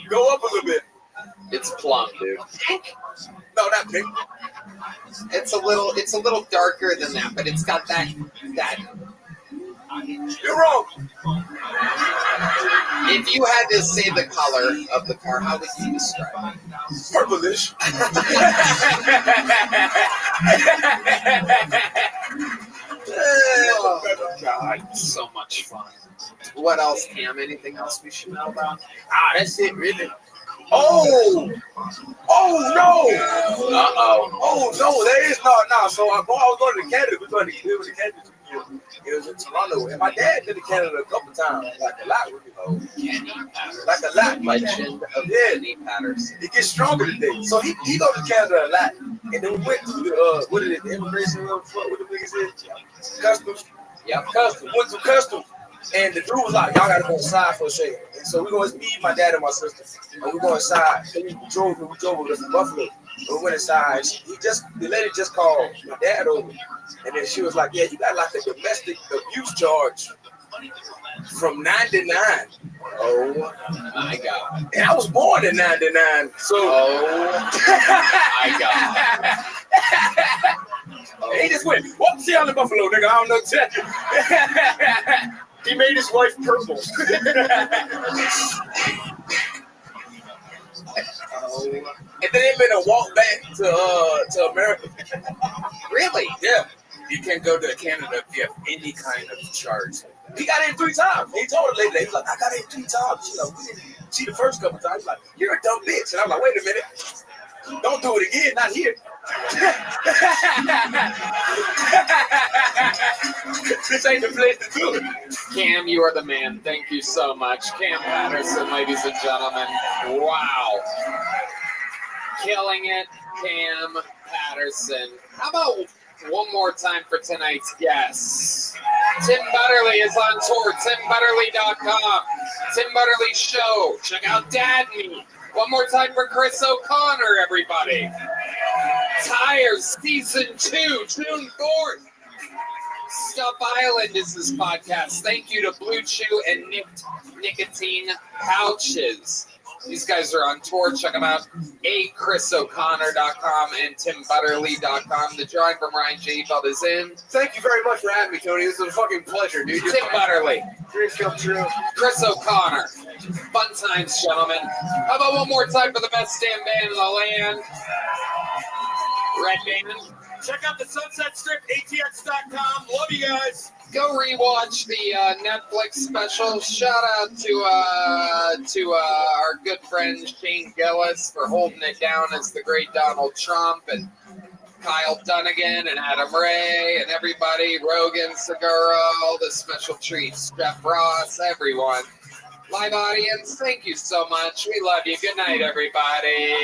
[SPEAKER 13] Go up a little bit.
[SPEAKER 4] It's plum, dude.
[SPEAKER 13] No, not pink.
[SPEAKER 4] It's a little darker than that, but it's got that.
[SPEAKER 13] You're wrong.
[SPEAKER 4] If you had to say the color of the car, how would you describe it?
[SPEAKER 13] Purplish.
[SPEAKER 4] Oh, God, so much fun. What else, Cam? Anything else we should know about?
[SPEAKER 13] That's it, really. Oh no! Oh no, there is no. So I was going to Canada. We went to Canada. It was in Toronto, and my dad been to Canada a couple times, like a lot, like a lot.
[SPEAKER 4] Legend of Kenny Patterson.
[SPEAKER 13] It gets stronger today. So he go to Canada a lot, and then we went to the what is it? The immigration? What the nigga said? Customs.
[SPEAKER 4] Yep.
[SPEAKER 13] Customs. Went to customs. And the dude was like, y'all gotta go inside for a second. And so we go, it's me, my dad, and my sister. And we go inside. And we drove with us to Buffalo. And we went inside. The lady just called my dad over. And then she was like, yeah, you got like a domestic abuse charge from 99.
[SPEAKER 4] Oh my God.
[SPEAKER 13] And I was born in 99. So
[SPEAKER 4] oh my God.
[SPEAKER 13] And he just went, what? See y'all in Buffalo, nigga. I don't know what to tell you.
[SPEAKER 8] He made his wife purple.
[SPEAKER 13] And then they made a walk back to America.
[SPEAKER 4] Really?
[SPEAKER 13] Yeah.
[SPEAKER 9] You can't go to Canada if you have any kind of charge.
[SPEAKER 13] He got in 3 times. He told her later, he was like, I got in 3 times. You know, we didn't see the first couple times. He's like, you're a dumb bitch. And I'm like, wait a minute. Don't do it again, not here. This ain't the place to do it.
[SPEAKER 4] Cam, you are the man. Thank you so much. Cam Patterson, ladies and gentlemen. Wow. Killing it, Cam Patterson. How about one more time for tonight's guest? Tim Butterly is on tour. TimButterly.com. Tim Butterly Show. Check out Dad Me. One more time for Chris O'Connor, everybody. Tires Season 2, June 4th. Stuff Island is this podcast. Thank you to Blue Chew and Nicotine Pouches. These guys are on tour. Check them out. ChrisO'Connor.com and TimButterly.com. The drawing from Ryan J. Belt is in.
[SPEAKER 13] Thank you very much for having me, Tony. This is a fucking pleasure, dude.
[SPEAKER 4] Tim Butterly.
[SPEAKER 13] Dreams come true.
[SPEAKER 4] Chris O'Connor. Fun times, gentlemen. How about one more time for the best damn band in the land? Red Band.
[SPEAKER 8] Check out the Sunset Strip, ATX.com. Love you guys.
[SPEAKER 4] Go rewatch the Netflix special. Shout out to our good friend Shane Gillis for holding it down as the great Donald Trump, and Kyle Dunnigan and Adam Ray and everybody, Rogan, Segura, all the special treats, Jeff Ross, everyone. Live audience, thank you so much. We love you. Good night, everybody.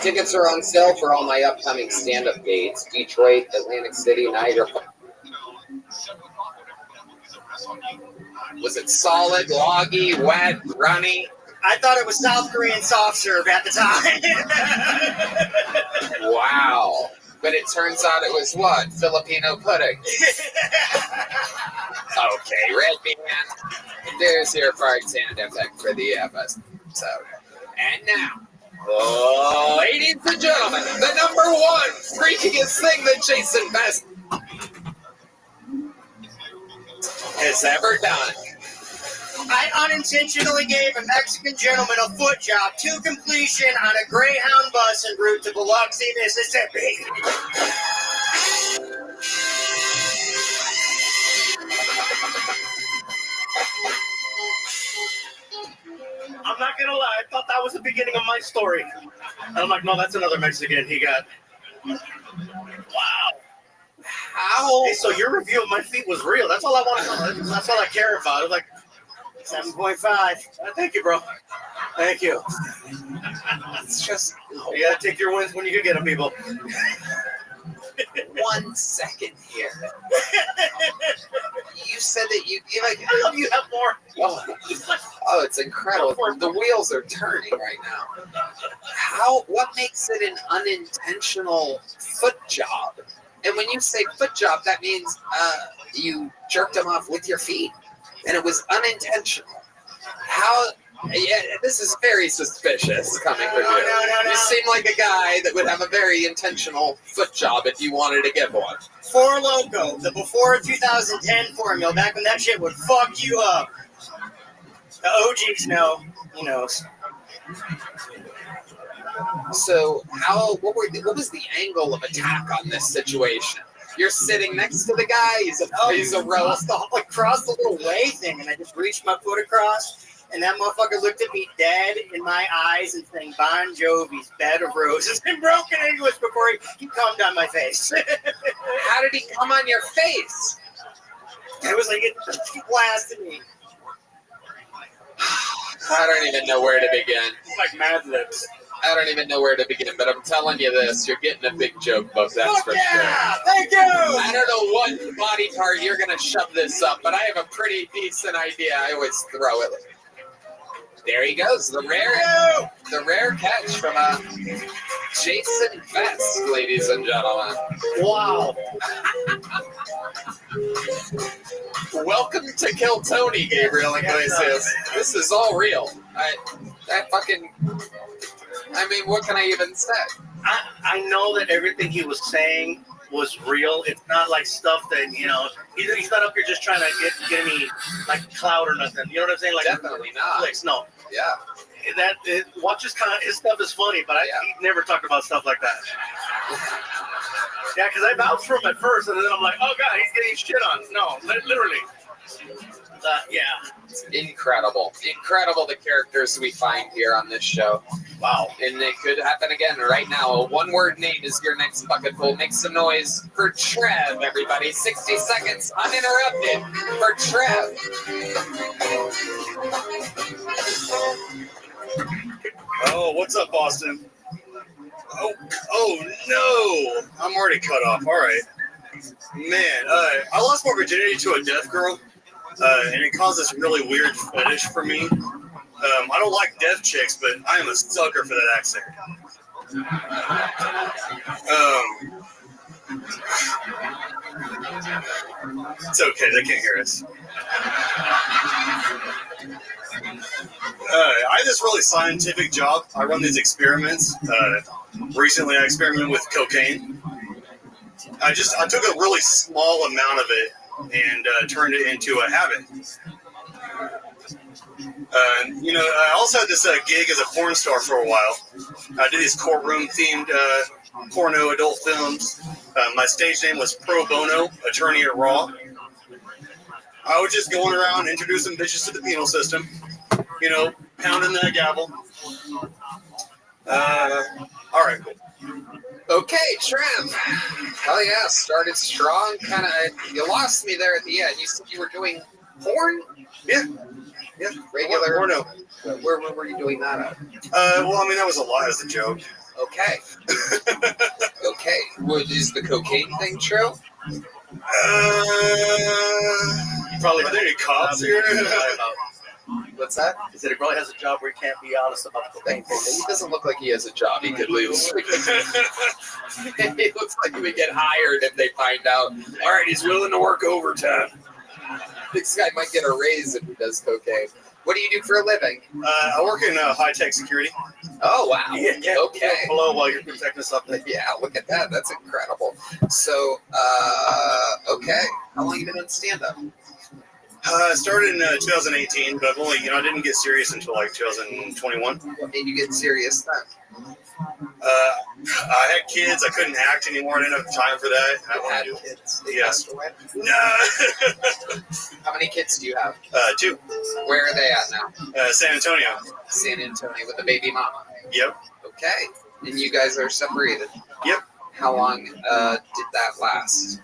[SPEAKER 4] Tickets are on sale for all my upcoming stand-up dates. Detroit, Atlantic City, Niagara. Was it solid, loggy, wet, runny?
[SPEAKER 16] I thought it was South Korean soft serve at the time.
[SPEAKER 4] Wow. But it turns out it was what? Filipino pudding. Okay, Red Band. There's your part-hand effect for the episode. And now, ladies and gentlemen, the number one freakiest thing that Jason Best has ever done.
[SPEAKER 16] I unintentionally gave a Mexican gentleman a foot job to completion on a Greyhound bus en route to Biloxi, Mississippi.
[SPEAKER 12] I'm not gonna lie, I thought that was the beginning of my story. And I'm like, no, that's another Mexican he got. Wow.
[SPEAKER 4] How?
[SPEAKER 12] Hey, so your review of my feet was real. That's all I want to know. That's all I care about. It was like 7.5. Thank you, bro. Thank you.
[SPEAKER 4] It's just
[SPEAKER 12] You gotta take your wins when you can get them, people.
[SPEAKER 4] 1 second here. You said that you like.
[SPEAKER 12] I love you have more.
[SPEAKER 4] Oh, it's incredible. The wheels are turning right now. What makes it an unintentional foot job? And when you say foot job, that means you jerked him off with your feet, and it was unintentional. How? Yeah, this is very suspicious coming from you.
[SPEAKER 16] No.
[SPEAKER 4] You seem like a guy that would have a very intentional foot job if you wanted to give one.
[SPEAKER 16] Four Loko, the before 2010 formula, back when that shit would fuck you up. The OGs know. He knows.
[SPEAKER 4] So what was the angle of attack on this situation? You're sitting next to the guy. He's a roast.
[SPEAKER 16] Across the little way thing, and I just reached my foot across, and that motherfucker looked at me dead in my eyes and sang Bon Jovi's Bed of Roses in broken English before he cummed on my face.
[SPEAKER 4] How did he come on your face?
[SPEAKER 16] It was like it blasted me.
[SPEAKER 4] I don't even know where to begin.
[SPEAKER 12] It's like Mad Libs.
[SPEAKER 4] I don't even know where to begin, but I'm telling you this, you're getting a big joke book, that's for sure.
[SPEAKER 16] Thank you!
[SPEAKER 4] I don't know what body part you're going to shove this up, but I have a pretty decent idea. I always throw it. There he goes, the rare catch from Jason Best, ladies and gentlemen.
[SPEAKER 12] Wow.
[SPEAKER 4] Welcome to Kill Tony, Gabriel Iglesias. This is all real. I mean, what can I even say?
[SPEAKER 12] I know that everything he was saying was real. It's not like stuff that, he's not up here just trying to get any, like, clout or nothing. You know what I'm saying? Like,
[SPEAKER 4] definitely not.
[SPEAKER 12] Clicks. No.
[SPEAKER 4] Yeah.
[SPEAKER 12] His stuff is funny, but he never talked about stuff like that. Yeah, because I vouched for him at first, and then I'm like, oh, God, he's getting shit on. No, literally. Yeah.
[SPEAKER 4] It's incredible the characters we find here on this show. Wow. And it could happen again right now. A one-word name is your next bucketful. Make some noise for Trev, everybody. 60 seconds uninterrupted for Trev.
[SPEAKER 2] Oh, what's up, Boston? Oh no! I'm already cut off. All right. Man, I lost my virginity to a deaf girl. And it caused this really weird fetish for me. I don't like deaf chicks, but I am a sucker for that accent. It's okay, they can't hear us. I have this really scientific job. I run these experiments. Recently, I experimented with cocaine. I took a really small amount of it and turned it into a habit. I also had this gig as a porn star for a while. I did these courtroom-themed porno adult films. My stage name was Pro Bono, Attorney at Raw. I was just going around introducing bitches to the penal system, pounding that gavel. All right, cool.
[SPEAKER 4] Okay, Trev. Hell yeah, started strong. You lost me there at the end. You said you were doing porn?
[SPEAKER 2] Yeah,
[SPEAKER 4] regular
[SPEAKER 2] porno.
[SPEAKER 4] Where were you doing that at?
[SPEAKER 2] That was a lie as a joke.
[SPEAKER 4] Okay. Okay. Is the cocaine thing true?
[SPEAKER 2] Probably. Are there any cops here?
[SPEAKER 4] What's that?
[SPEAKER 12] He said he probably has a job where he can't be honest about the thing.
[SPEAKER 4] He doesn't look like he has a job he could lose. He looks like he would get hired if they find out. All right, he's willing to work overtime. This guy might get a raise if he does cocaine. What do you do for a living?
[SPEAKER 2] I work in high-tech security.
[SPEAKER 4] Oh, wow.
[SPEAKER 2] Yeah,
[SPEAKER 4] okay.
[SPEAKER 2] Hello, while you're protecting something.
[SPEAKER 4] Yeah, look at that. That's incredible. So, okay. How long have you been in stand-up?
[SPEAKER 2] Started in 2018, but I've only, I didn't get serious until like 2021.
[SPEAKER 1] What made you get serious then?
[SPEAKER 2] I had kids. I couldn't act anymore. I didn't have time for that. I
[SPEAKER 1] had
[SPEAKER 2] wanted to.
[SPEAKER 1] kids. They
[SPEAKER 2] Yeah.
[SPEAKER 1] passed away.
[SPEAKER 2] No.
[SPEAKER 1] How many kids do you have?
[SPEAKER 2] 2.
[SPEAKER 1] Where are they at now?
[SPEAKER 2] San Antonio.
[SPEAKER 1] San Antonio with the baby mama.
[SPEAKER 2] Yep.
[SPEAKER 1] Okay. And you guys are separated.
[SPEAKER 2] Yep.
[SPEAKER 1] How long did that last?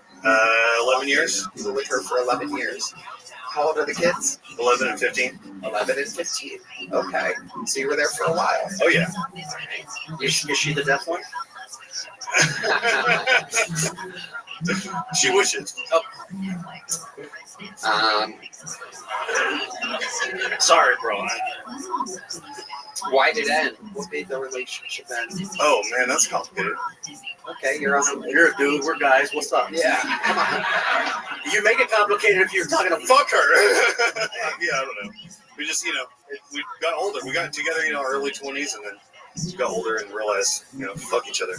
[SPEAKER 2] 11 years.
[SPEAKER 1] You were with her for 11 years. How old are the kids?
[SPEAKER 2] 11 and 15.
[SPEAKER 1] 11 and 15. Okay. So you were there for a while.
[SPEAKER 2] Oh, yeah.
[SPEAKER 12] Is she the deaf one?
[SPEAKER 2] She wishes.
[SPEAKER 1] Oh.
[SPEAKER 12] Sorry, bro.
[SPEAKER 1] Why did it end? What made the relationship end?
[SPEAKER 2] Oh, man, that's complicated.
[SPEAKER 1] Okay, you're on.
[SPEAKER 12] You're a dude. We're guys. What's up?
[SPEAKER 1] Yeah, come on.
[SPEAKER 12] You make it complicated if you're talking to
[SPEAKER 2] Fuck her. Yeah, I don't know. We just, we got older. We got together, early 20s, and then got older and realized, fuck each other.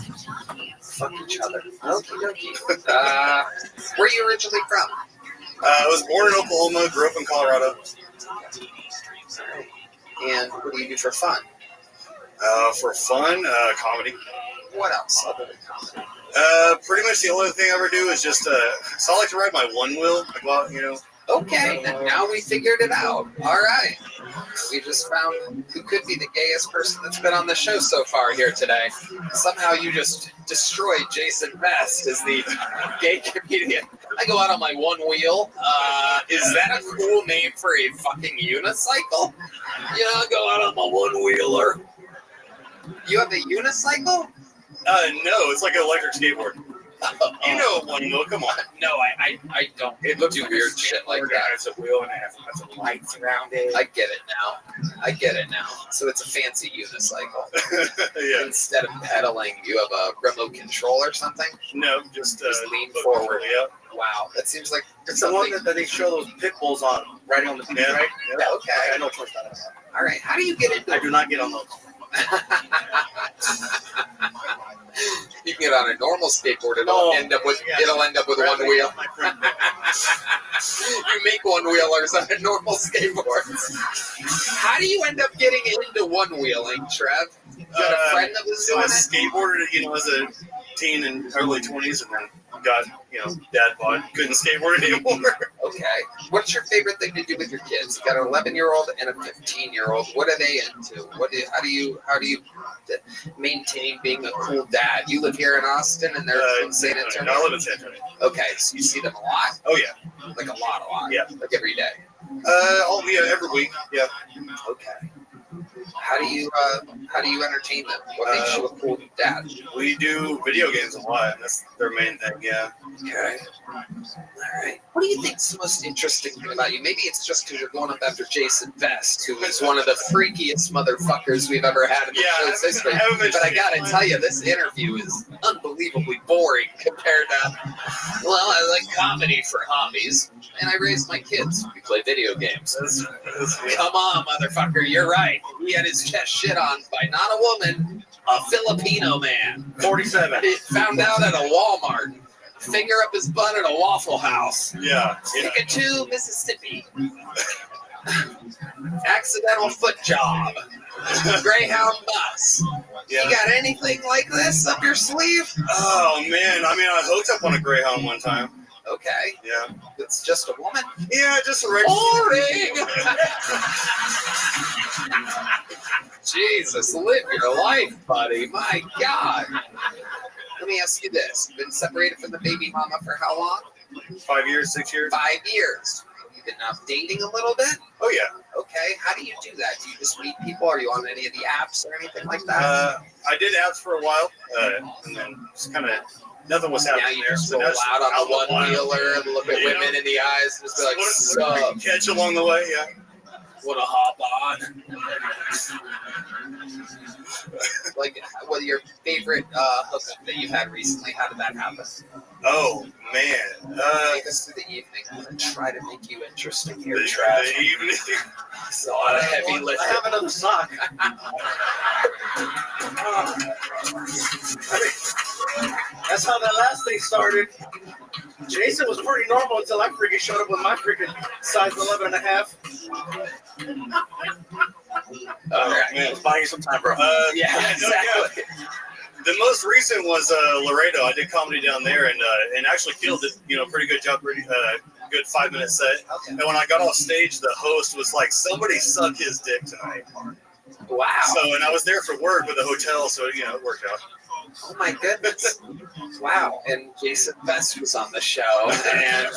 [SPEAKER 1] Fuck each other. Okie dokie. Where are you originally from?
[SPEAKER 2] I was born in Oklahoma, grew up in Colorado.
[SPEAKER 1] And what do you do for fun?
[SPEAKER 2] For fun, comedy.
[SPEAKER 1] What else other than comedy?
[SPEAKER 2] Pretty much the only thing I ever do is just, so I like to ride my one wheel. I go out,
[SPEAKER 1] Okay, and now we figured it out. All right. We just found who could be the gayest person that's been on the show so far here today. Somehow you just destroyed Jason Best as the gay comedian. I go out on my one wheel. Is that a cool name for a fucking unicycle? I go out on my one wheeler. You have a unicycle?
[SPEAKER 2] No, it's like an electric skateboard. You know one wheel, come on.
[SPEAKER 1] No, I don't. It looks weird shit like that.
[SPEAKER 12] It's a wheel and it has some lights around it.
[SPEAKER 1] I get it now. So it's a fancy unicycle.
[SPEAKER 2] Yeah.
[SPEAKER 1] Instead of pedaling, you have a remote control or something?
[SPEAKER 2] No, just
[SPEAKER 1] lean forward.
[SPEAKER 2] Yeah.
[SPEAKER 1] Wow, that seems like
[SPEAKER 12] It's the one that they show those pit bulls on, riding on the beach, right?
[SPEAKER 1] Yeah, okay.
[SPEAKER 12] I know which one's that.
[SPEAKER 1] All right, how do you get into
[SPEAKER 12] I do not get on those.
[SPEAKER 1] You can get on a normal skateboard, it'll end up with one wheel. You make one wheelers on a normal skateboard. How do you end up getting into one wheeling, Trev? You got a friend that was doing
[SPEAKER 2] I
[SPEAKER 1] it?
[SPEAKER 2] skateboarded, as a teen in early 20s, and then got, dad bod, couldn't skateboard anymore.
[SPEAKER 1] Okay. What's your favorite thing to do with your kids? You got an 11-year-old and a 15-year-old. What are they into? How do you maintain being a cool dad? You live here in Austin, and they're from San Antonio.
[SPEAKER 2] I live in San Antonio.
[SPEAKER 1] Okay, so you see them a lot?
[SPEAKER 2] Oh yeah,
[SPEAKER 1] like a lot.
[SPEAKER 2] Yeah,
[SPEAKER 1] like every day.
[SPEAKER 2] Every week. Yeah.
[SPEAKER 1] Okay. How do you entertain them? What makes you a cool dad?
[SPEAKER 2] We do video games a lot. That's their main thing. Yeah.
[SPEAKER 1] Okay. All right. What do you think's the most interesting thing about you? Maybe it's just because you're going up after Jason Best, who is one of the freakiest motherfuckers we've ever had in the show's history. But I gotta tell you, this interview is unbelievably boring compared to, I like comedy for hobbies, and I raised my kids. We play video games. Come on, motherfucker, you're right. He had his chest shit on by not a woman, a Filipino man.
[SPEAKER 12] 47.
[SPEAKER 1] He found out at a Walmart. Finger up his butt at a Waffle House.
[SPEAKER 2] Yeah.
[SPEAKER 1] Ticket to Mississippi. Accidental foot job. Greyhound bus.
[SPEAKER 2] Yeah.
[SPEAKER 1] You got anything like this up your sleeve?
[SPEAKER 2] Oh man, I hooked up on a Greyhound one time.
[SPEAKER 1] Okay.
[SPEAKER 2] Yeah.
[SPEAKER 1] It's just a woman?
[SPEAKER 2] Yeah, just a regular.
[SPEAKER 1] Boring! Jesus, live your life, buddy. My God. Let me ask you this. You've been separated from the baby mama for how long?
[SPEAKER 2] 5 years, 6 years.
[SPEAKER 1] 5 years. You've been dating a little bit?
[SPEAKER 2] Oh, yeah.
[SPEAKER 1] Okay. How do you do that? Do you just meet people? Are you on any of the apps or anything like that?
[SPEAKER 2] I did apps for a while, and then just kind of nothing was happening.
[SPEAKER 1] Now you
[SPEAKER 2] there.
[SPEAKER 1] just
[SPEAKER 2] So
[SPEAKER 1] roll out on the one-wheeler and look at women in the eyes and just be like, sup?
[SPEAKER 2] Catch along the way, yeah.
[SPEAKER 1] Want to hop on? Like, what your favorite hookup that you've had recently? How did that happen?
[SPEAKER 2] Oh man,
[SPEAKER 1] take us through the evening. I'm gonna try to make you interesting here,
[SPEAKER 2] the evening.
[SPEAKER 1] It's a lot of heavy lifting.
[SPEAKER 12] I have another sock. That's how that last thing started. Jason was pretty normal until I freaking showed up with my freaking size 11 and a half.
[SPEAKER 2] Man, it's buying you some time, bro.
[SPEAKER 12] Yeah, exactly.
[SPEAKER 2] The most recent was Laredo. I did comedy down there and actually killed it. Pretty good job, pretty good 5-minute set. And when I got off stage, the host was like, "Somebody suck his dick tonight."
[SPEAKER 4] Wow.
[SPEAKER 2] So, and I was there for work with the hotel, so it worked out.
[SPEAKER 4] Oh my goodness. Wow. And Jason Best was on the show, and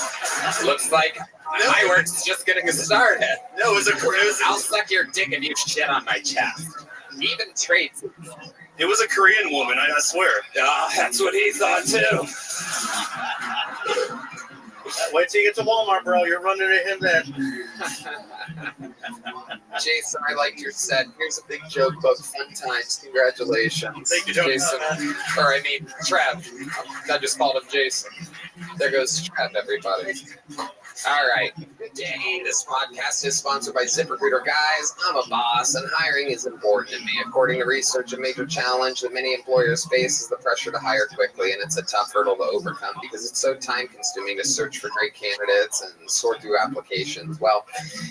[SPEAKER 4] looks like my work's just getting started.
[SPEAKER 2] No, it was
[SPEAKER 4] I'll suck your dick if you shit on my chest. Even Tracy.
[SPEAKER 2] It was a Korean woman, I swear.
[SPEAKER 4] That's what he thought too.
[SPEAKER 12] Wait till you get to Walmart, bro. You're running into him then.
[SPEAKER 4] Jason, I liked your set. Here's a big joke book. Fun times. Congratulations.
[SPEAKER 2] Thank you, Tony.
[SPEAKER 4] Jason. Or I mean, Trev. I just called him Jason. There goes Trev, everybody. All right. Good day. This podcast is sponsored by ZipRecruiter. Guys, I'm a boss, and hiring is important to me. According to research, a major challenge that many employers face is the pressure to hire quickly, and it's a tough hurdle to overcome because it's so time-consuming to search for great candidates and sort through applications. Well,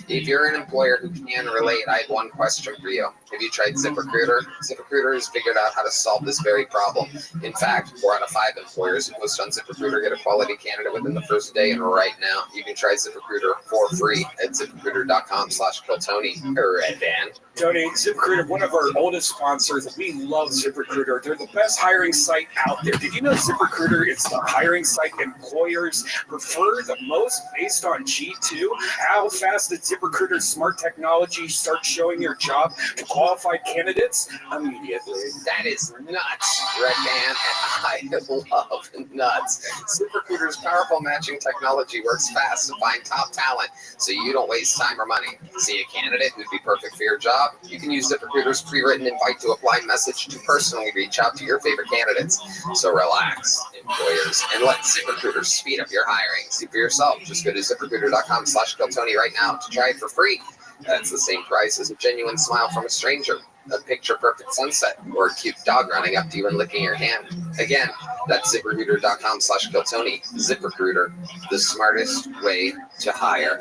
[SPEAKER 4] if you're an employer who can relate, I have one question for you. Have you tried ZipRecruiter? ZipRecruiter has figured out how to solve this very problem. In fact, 4 out of 5 employers who post on ZipRecruiter get a quality candidate within the first day, and right now, you can try ZipRecruiter for free at ZipRecruiter.com/KillTony. Red Band.
[SPEAKER 9] Tony, ZipRecruiter, one of our oldest sponsors. We love ZipRecruiter. They're the best hiring site out there. Did you know ZipRecruiter is the hiring site employers prefer the most based on G2? How fast did ZipRecruiter's smart technology start showing your job to qualified candidates? Immediately.
[SPEAKER 4] That is nuts, Red Band, and I love nuts. ZipRecruiter's powerful matching technology works fast to find top talent so you don't waste time or money. See a candidate who'd be perfect for your job? You can use ZipRecruiter's pre-written invite to apply message to personally reach out to your favorite candidates. So relax, employers, and let ZipRecruiter speed up your hiring. See for yourself. Just go to ZipRecruiter.com/KillTony right now to try it for free. That's the same price as a genuine smile from a stranger, a picture-perfect sunset, or a cute dog running up to you and licking your hand. Again, that's ZipRecruiter.com/KillTony. ZipRecruiter, the smartest way to hire.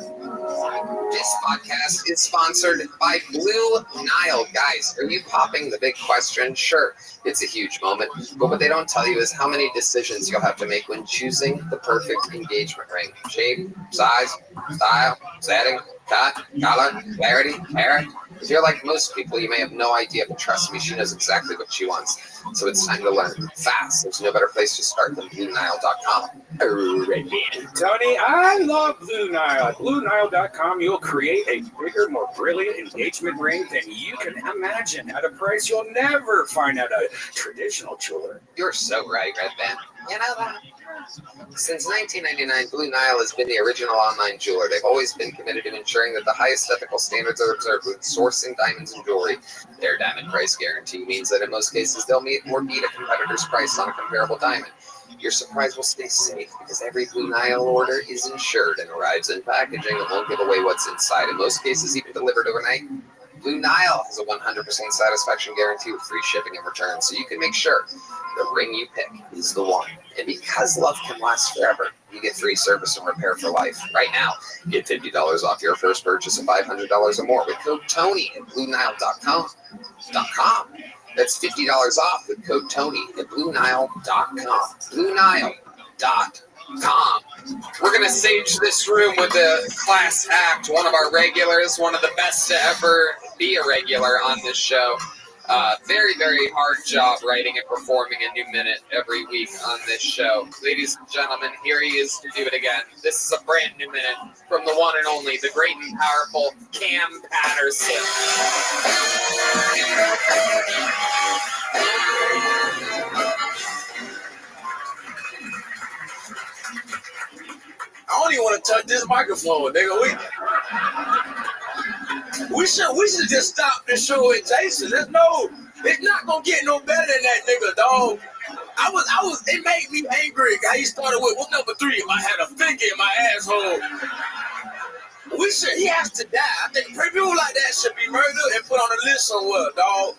[SPEAKER 4] This podcast is sponsored by Blue Nile. Guys, are you popping the big question? Sure, it's a huge moment, but what they don't tell you is how many decisions you'll have to make when choosing the perfect engagement ring. Shape, size, style, setting, cut, color, clarity, hair. If you're like most people, you may have no idea, but trust me, she knows exactly what she wants. So it's time to learn fast. There's no better place to start than BlueNile.com.
[SPEAKER 9] Tony, I love Blue Nile. At BlueNile.com, you'll create a bigger, more brilliant engagement ring than you can imagine at a price you'll never find at a traditional jeweler.
[SPEAKER 4] You're so right, Red Band. You know that? Since 1999, Blue Nile has been the original online jeweler. They've always been committed to ensuring that the highest ethical standards are observed with sourcing diamonds and jewelry. Their diamond price guarantee means that in most cases they'll meet or beat a competitor's price on a comparable diamond. Your surprise will stay safe because every Blue Nile order is insured and arrives in packaging and won't give away what's inside. In most cases, even delivered overnight. Blue Nile has a 100% satisfaction guarantee with free shipping and returns, so you can make sure the ring you pick is the one. And because love can last forever, you get free service and repair for life. Right now, get $50 off your first purchase of $500 or more with code TONY at BlueNile.com. That's $50 off with code TONY at BlueNile.com. BlueNile.com. We're going to sage this room with a class act, one of our regulars, one of the best to ever be a regular on this show. Very, very hard job writing and performing a new minute every week on this show. Ladies and gentlemen, here he is to do it again. This is a brand new minute from the one and only, the great and powerful Cam Patterson.
[SPEAKER 13] I don't even want to touch this microphone, nigga. We should just stop this show with Jason. It's not gonna get no better than that nigga, dog. It made me angry. How he started with, what's number 3? I had a finger in my asshole. He has to die. I think people like that should be murdered and put on a list somewhere, dog.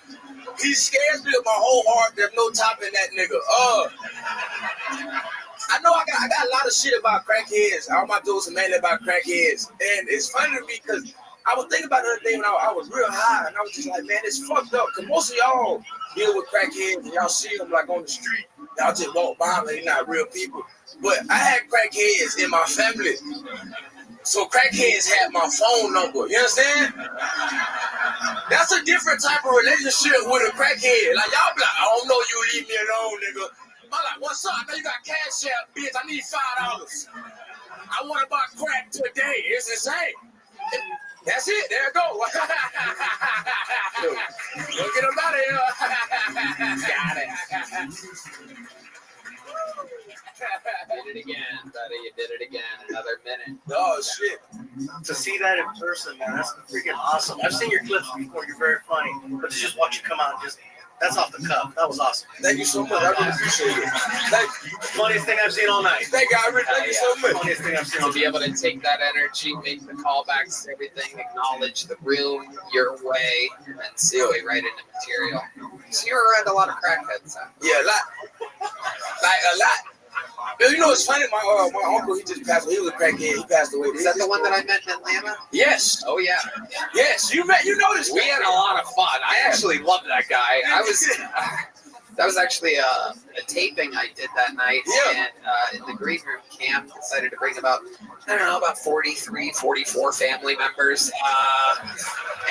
[SPEAKER 13] He scares me with my whole heart. There's no topping that nigga.
[SPEAKER 2] I know I got a lot of shit about crackheads. All my jokes are mainly about crackheads. And it's funny to me because I was thinking about the other day when I was real high, and I was just like, man, it's fucked up. Because most of y'all deal with crackheads, and y'all see them like on the street. Y'all just walk by them, and they're not real people. But I had crackheads in my family. So crackheads had my phone number. You understand? That's a different type of relationship with a crackhead. Like, y'all be like, I don't know you, leave me alone, nigga. I'm like, what's up? I know you got cash out, bitch. I need $5. I want to buy crack today. It's insane. That's it. There it go. Go get him out of here. Got it.
[SPEAKER 4] Did it again, buddy. You did it again. Another minute.
[SPEAKER 2] Oh, shit.
[SPEAKER 16] To see that in person, man, that's freaking awesome. I've seen your clips before. You're very funny. But to just watch you come out and that's off the cuff. That was awesome.
[SPEAKER 2] Thank you so much. I really appreciate it. Thank you.
[SPEAKER 16] Funniest thing I've seen all night.
[SPEAKER 2] Thank you. I really thank you so much.
[SPEAKER 16] Funniest thing I've seen all
[SPEAKER 4] To be able to take that energy, make the callbacks, everything, acknowledge the room, your way, and segue right into material. So you're around a lot of crackheads, huh?
[SPEAKER 2] Yeah, a lot. Like a lot. You know, it's funny. My uncle, he just passed away. He was a crackhead. He passed away.
[SPEAKER 4] Is that the one that I met in Atlanta?
[SPEAKER 2] Yes.
[SPEAKER 4] Oh yeah.
[SPEAKER 2] Yes. You know this.
[SPEAKER 4] We had a lot of fun. I actually loved that guy. That was actually a taping I did that night.
[SPEAKER 2] Yeah.
[SPEAKER 4] And in the green room camp, decided to bring about 43, 44 family members.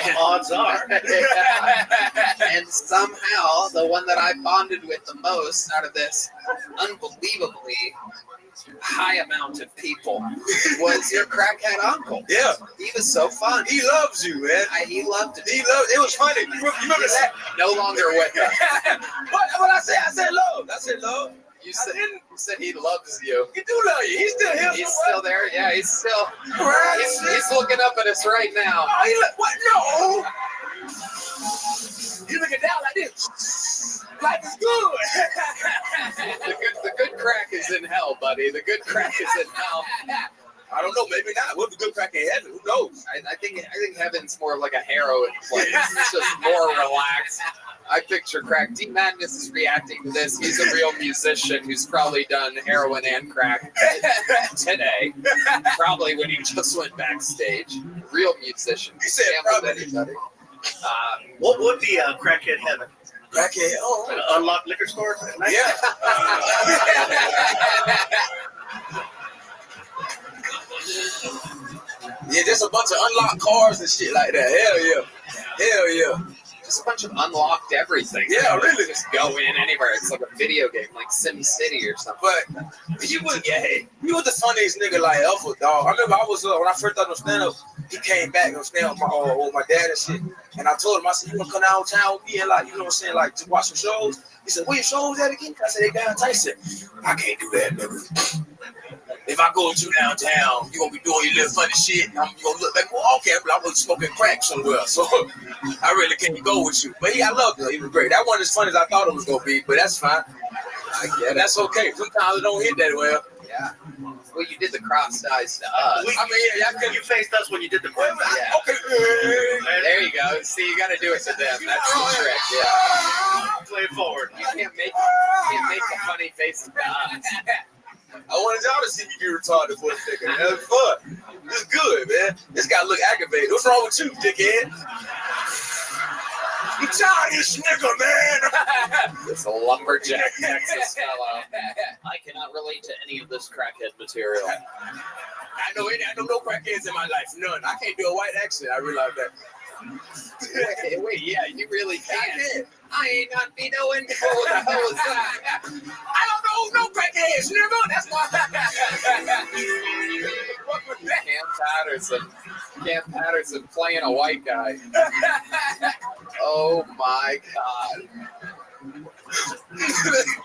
[SPEAKER 4] And
[SPEAKER 16] odds are.
[SPEAKER 4] And somehow, the one that I bonded with the most out of this unbelievably high amount of people was your crackhead uncle.
[SPEAKER 2] Yeah.
[SPEAKER 4] He was so fun.
[SPEAKER 2] He loves you, man.
[SPEAKER 4] He loved it.
[SPEAKER 2] It was funny. You remember that?
[SPEAKER 4] No longer with us.
[SPEAKER 2] What I said love. I said love.
[SPEAKER 4] You said he loves you.
[SPEAKER 2] He do love you. He's still here.
[SPEAKER 4] He's still there. Yeah, he's still. He's looking up at us right now.
[SPEAKER 2] Oh, he look what? No. He's looking down like this. Life is good.
[SPEAKER 4] The good crack is in hell, buddy. The good crack is in hell.
[SPEAKER 2] I don't know. Maybe not. What the good crack in heaven? Who knows?
[SPEAKER 4] I think heaven's more of like a heroin place. It's just more relaxed. I picture crack. D Madness is reacting to this. He's a real musician who's probably done heroin and crack today. Probably when he just went backstage. Real musician.
[SPEAKER 2] He said probably.
[SPEAKER 16] What would be a crackhead heaven?
[SPEAKER 2] Crackhead. Oh,
[SPEAKER 16] an unlocked liquor store?
[SPEAKER 2] Yeah. Yeah, just a bunch of unlocked cars and shit like that. Hell yeah.
[SPEAKER 4] Just a bunch of unlocked everything.
[SPEAKER 2] Yeah, really.
[SPEAKER 4] Just go in anywhere. It's like a video game, like Sim City or something.
[SPEAKER 2] But he was the funniest nigga like ever, dog. I remember I was when I first started on stand up, he came back and stand up with my dad and shit. And I told him, I said, you wanna come downtown with me and like, you know what I'm saying, like to watch some shows? He said, where your shows at again? I said, they downtown. He said, I can't do that, nigga. If I go with you downtown, you gonna be doing your little funny shit. You gonna look like, well, okay, but I was smoking crack somewhere, so I really can't go with you. But I loved him. He was great. That wasn't as funny as I thought it was gonna be, but that's fine. That's okay. Sometimes it don't hit that well.
[SPEAKER 4] Yeah. Well, you did the crossed eyes to us.
[SPEAKER 16] You faced us when you did the cross.
[SPEAKER 4] Yeah.
[SPEAKER 2] Okay.
[SPEAKER 4] There you go. See, you got to do it to them. That's the trick. Yeah.
[SPEAKER 16] Play it forward.
[SPEAKER 4] You can't make a funny face to us.
[SPEAKER 2] I wanted y'all to see me be retarded for a second. That was fun. It's good, man. This guy look aggravated. What's wrong with you, dickhead? You tired of this nigga, man.
[SPEAKER 4] It's a lumberjack Texas fellow.
[SPEAKER 14] I cannot relate to any of this crackhead material.
[SPEAKER 2] I know no crackheads in my life. None. I can't do a white accent. I realize that.
[SPEAKER 4] Wait, yeah, you really can't. I ain't not be knowing who the hell is that.
[SPEAKER 2] I don't know no crackheads, nigga. That's why.
[SPEAKER 4] Cam Patterson playing a white guy. Oh my God.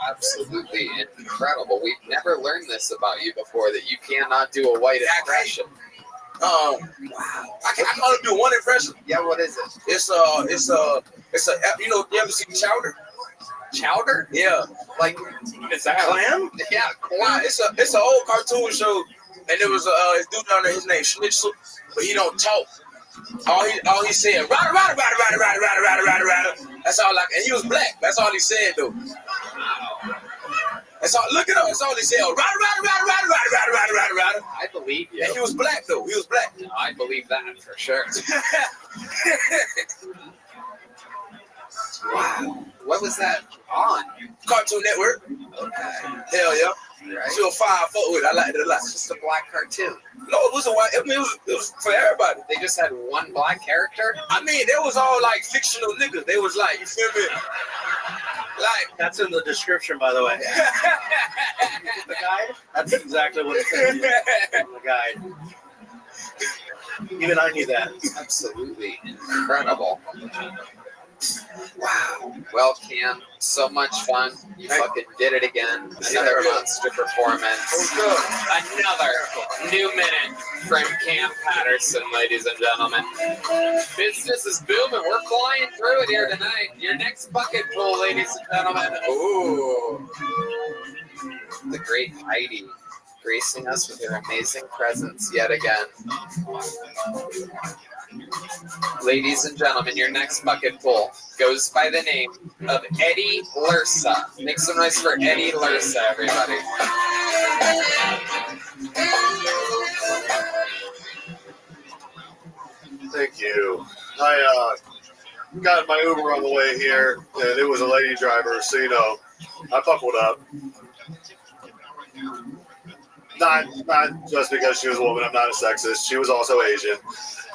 [SPEAKER 4] Absolutely incredible. We've never learned this about you before, that you cannot do a white impression.
[SPEAKER 2] Wow. I can only do one impression.
[SPEAKER 4] Yeah, what is it?
[SPEAKER 2] It's a you know, you ever seen Chowder?
[SPEAKER 4] Chowder?
[SPEAKER 2] Yeah.
[SPEAKER 4] Like, is that
[SPEAKER 2] clam?
[SPEAKER 4] Yeah, clam.
[SPEAKER 2] Nah, it's an old cartoon show, and there was a dude down there, his name Schnitzel, but he don't talk. All he said, rada. That's all and he was black. That's all he said though.
[SPEAKER 13] That's all. Look at him. That's all he said. Rider.
[SPEAKER 4] I believe you.
[SPEAKER 13] And he was black though. He was black.
[SPEAKER 4] No, I believe that for sure. Wow. What was that on?
[SPEAKER 13] Cartoon Network.
[SPEAKER 4] Okay.
[SPEAKER 13] Hell yeah.
[SPEAKER 4] Right.
[SPEAKER 13] She was 5 foot with. I liked it a lot.
[SPEAKER 4] It's just a black cartoon.
[SPEAKER 13] No, it was a white. I mean, it was for everybody.
[SPEAKER 4] They just had one black character.
[SPEAKER 13] I mean, they was all like fictional niggas. They was like, you feel me? Like
[SPEAKER 3] That's in the description, by the way. The guide? That's exactly what it says on the guide. Even I knew that.
[SPEAKER 4] Absolutely incredible. Wow. Well, Cam, so much fun. You fucking did it again. Another monster performance. Another new minute from Cam Patterson, ladies and gentlemen. Business is booming. We're flying through it here tonight. Your next bucket pull, ladies and gentlemen. Ooh. The great Heidi gracing us with her amazing presence yet again. Ladies and gentlemen, your next bucket pull goes by the name of Eddie Lursa. Make some noise for Eddie Lursa, everybody.
[SPEAKER 2] Thank you. I got my Uber on the way here, and it was a lady driver, so you know, I buckled up. Not just because she was a woman. I'm not a sexist. She was also Asian.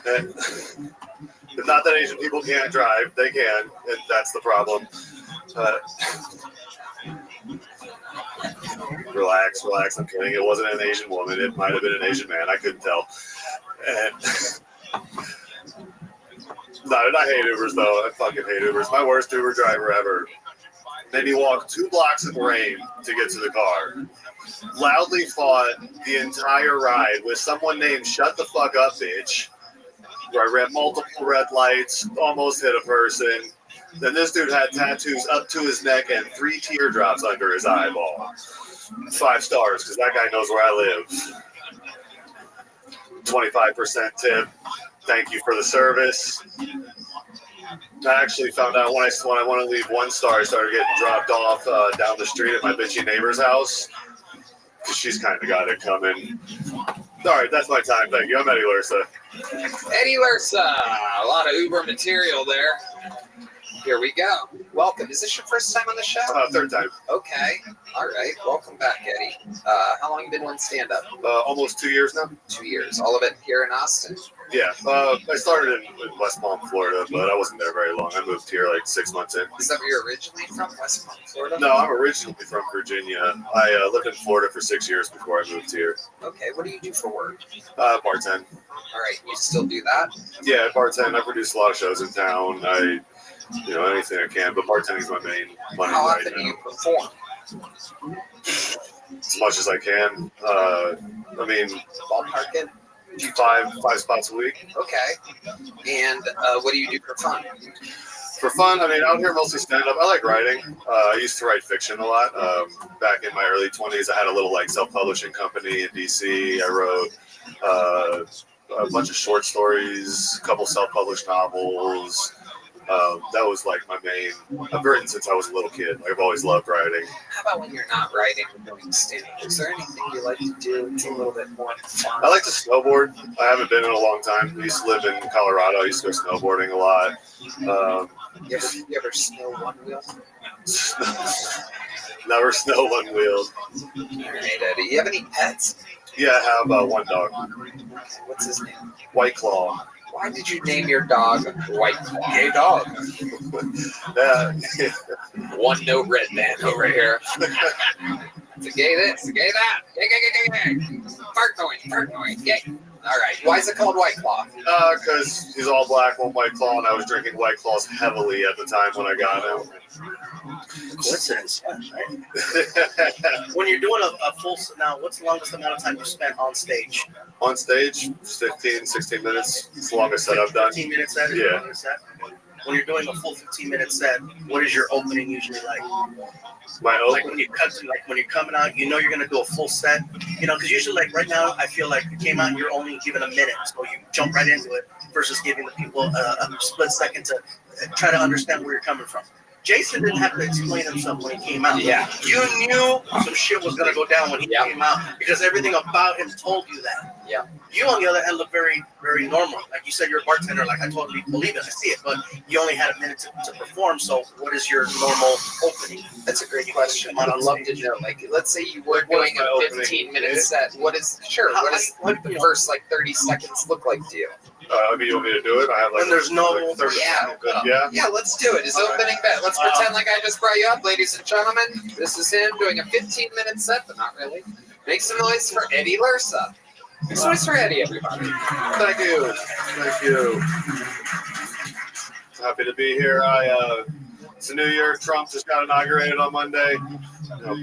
[SPEAKER 2] And not that Asian people can't drive. They can, and that's the problem. Relax. I'm kidding. It wasn't an Asian woman. It might have been an Asian man. I couldn't tell. And no, I hate Ubers, though. I fucking hate Ubers. My worst Uber driver ever made me walk 2 blocks in the rain to get to the car. Loudly fought the entire ride with someone named Shut the Fuck Up Bitch, where I ran multiple red lights, almost hit a person. Then this dude had tattoos up to his neck and 3 teardrops under his eyeball. 5 stars, because that guy knows where I live. 25% tip. Thank you for the service. I actually found out when I want to leave 1 star, I started getting dropped off down the street at my bitchy neighbor's house. Because she's kind of got it coming. All right, that's my time. Thank you. I'm Eddie Lursa.
[SPEAKER 4] Eddie Lursa. A lot of Uber material there. Here we go. Welcome. Is this your first time on the show?
[SPEAKER 2] 3rd time.
[SPEAKER 4] Okay. All right. Welcome back, Eddie. How long have you been doing stand-up?
[SPEAKER 2] Almost 2 years now.
[SPEAKER 4] 2 years. All of it here in Austin?
[SPEAKER 2] Yeah. I started in West Palm, Florida, but I wasn't there very long. I moved here like 6 months in.
[SPEAKER 4] Is that where you're originally from, West Palm, Florida?
[SPEAKER 2] No, I'm originally from Virginia. I lived in Florida for 6 years before I moved here.
[SPEAKER 4] Okay. What do you do for work?
[SPEAKER 2] Bartend.
[SPEAKER 4] All right. You still do that?
[SPEAKER 2] Yeah, bartend. I produce a lot of shows in town. Anything I can, but bartending is my main money.
[SPEAKER 4] How
[SPEAKER 2] right
[SPEAKER 4] often
[SPEAKER 2] now.
[SPEAKER 4] do you perform?
[SPEAKER 2] As much as I can.
[SPEAKER 4] Ballpark it?
[SPEAKER 2] 5 spots a week.
[SPEAKER 4] Okay. And what do you do for fun?
[SPEAKER 2] For fun, out here mostly stand-up. I like writing. I used to write fiction a lot. Back in my early 20s, I had a little self-publishing company in DC. I wrote a bunch of short stories, a couple self-published novels. That was like my main. I've written since I was a little kid. I've always loved writing.
[SPEAKER 4] How about when you're not writing or doing stand-up? Is there anything you like to do? It's a little bit more fun.
[SPEAKER 2] I like to snowboard. I haven't been in a long time. I used to live in Colorado. I used to go snowboarding a lot.
[SPEAKER 4] You ever snow one wheel?
[SPEAKER 2] Never snow one wheel.
[SPEAKER 4] All right, Eddie. You have any pets?
[SPEAKER 2] Yeah, I have 1 dog.
[SPEAKER 4] What's his name?
[SPEAKER 2] White Claw.
[SPEAKER 4] Why did you name your dog White Claw?
[SPEAKER 2] Gay dog.
[SPEAKER 4] One note red man over here. It's a gay this, a gay that. Gay. Fart noise. Gay. All right. Why is it called White Claw?
[SPEAKER 2] Because he's all black, 1 White Claw, and I was drinking White Claws heavily at the time when I got him.
[SPEAKER 3] Coincidence, right? When you're doing a full, now what's the longest amount of time you spent on stage?
[SPEAKER 2] On stage, 15, 16 minutes. It's the longest set I've done.
[SPEAKER 3] 15 minute set?
[SPEAKER 2] Yeah.
[SPEAKER 3] When you're doing a full 15-minute set, what is your opening usually like?
[SPEAKER 2] My opening?
[SPEAKER 3] Like when you cut to, like when you're coming out, you know you're gonna do a full set. Because usually like right now, I feel like you came out, you're only given a minute, so you jump right into it versus giving the people a split second to try to understand where you're coming from.
[SPEAKER 17] Jason didn't have to explain himself when he came out.
[SPEAKER 4] Yeah.
[SPEAKER 17] You knew some shit was gonna go down when he came out because everything about him told you that.
[SPEAKER 4] Yeah.
[SPEAKER 17] You, on the other hand, look very, very normal. Like you said, you're a bartender. Like I totally believe it. I see it, but you only had a minute to perform. So, what is your normal opening?
[SPEAKER 4] That's a great question. I'd love to know. Like, let's say you were doing a 15-minute set. What is the first like 30 seconds look like to you?
[SPEAKER 2] I mean, you want me to do it? I have like.
[SPEAKER 17] And there's no.
[SPEAKER 2] Like 30
[SPEAKER 4] Yeah.
[SPEAKER 2] Yeah.
[SPEAKER 4] Let's do it. His opening bet. Let's pretend like I just brought you up, ladies and gentlemen. This is him doing a 15-minute set, but not really. Make some noise for Eddie Lursa. Make some noise for Eddie, everybody.
[SPEAKER 2] Thank you. Thank you. Happy to be here. It's a new year. Trump just got inaugurated on Monday. You know,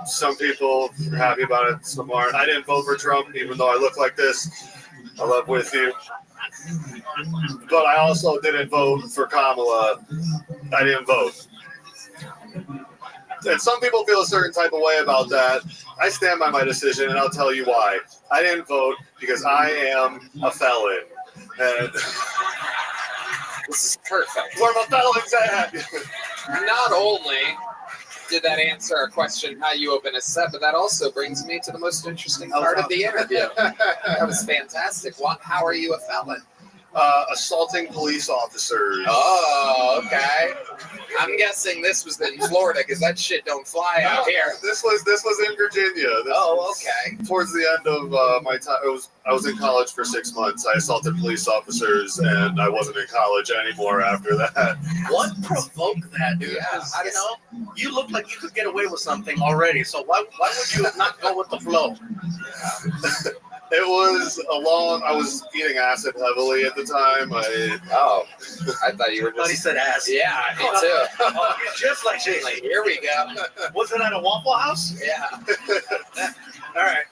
[SPEAKER 2] some people are happy about it, some aren't. I didn't vote for Trump, even though I look like this. I love with you. But I also didn't vote for Kamala. I didn't vote. And some people feel a certain type of way about that. I stand by my decision, and I'll tell you why. I didn't vote because I am a felon. And
[SPEAKER 4] this is perfect.
[SPEAKER 2] Where my felons at?
[SPEAKER 4] Not only did that answer our question, how you open a set, but that also brings me to the most interesting part of the interview. That was fantastic. How are you a felon?
[SPEAKER 2] Assaulting police officers.
[SPEAKER 4] Oh, okay. I'm guessing this was in Florida because that shit don't fly out here.
[SPEAKER 2] This was in Virginia.
[SPEAKER 4] Okay.
[SPEAKER 2] Towards the end of my time, I was in college for 6 months. I assaulted police officers, and I wasn't in college anymore after that.
[SPEAKER 17] What provoked that, dude?
[SPEAKER 4] Yeah,
[SPEAKER 17] You know, you look like you could get away with something already. So why would you not go with the flow?
[SPEAKER 2] It was I was eating acid heavily at the time.
[SPEAKER 4] I thought you were just.
[SPEAKER 17] He said acid.
[SPEAKER 4] Yeah, me too.
[SPEAKER 17] Oh, just like Jason.
[SPEAKER 4] Like, here we go.
[SPEAKER 17] Was it at a Waffle House?
[SPEAKER 4] Yeah.
[SPEAKER 17] All right.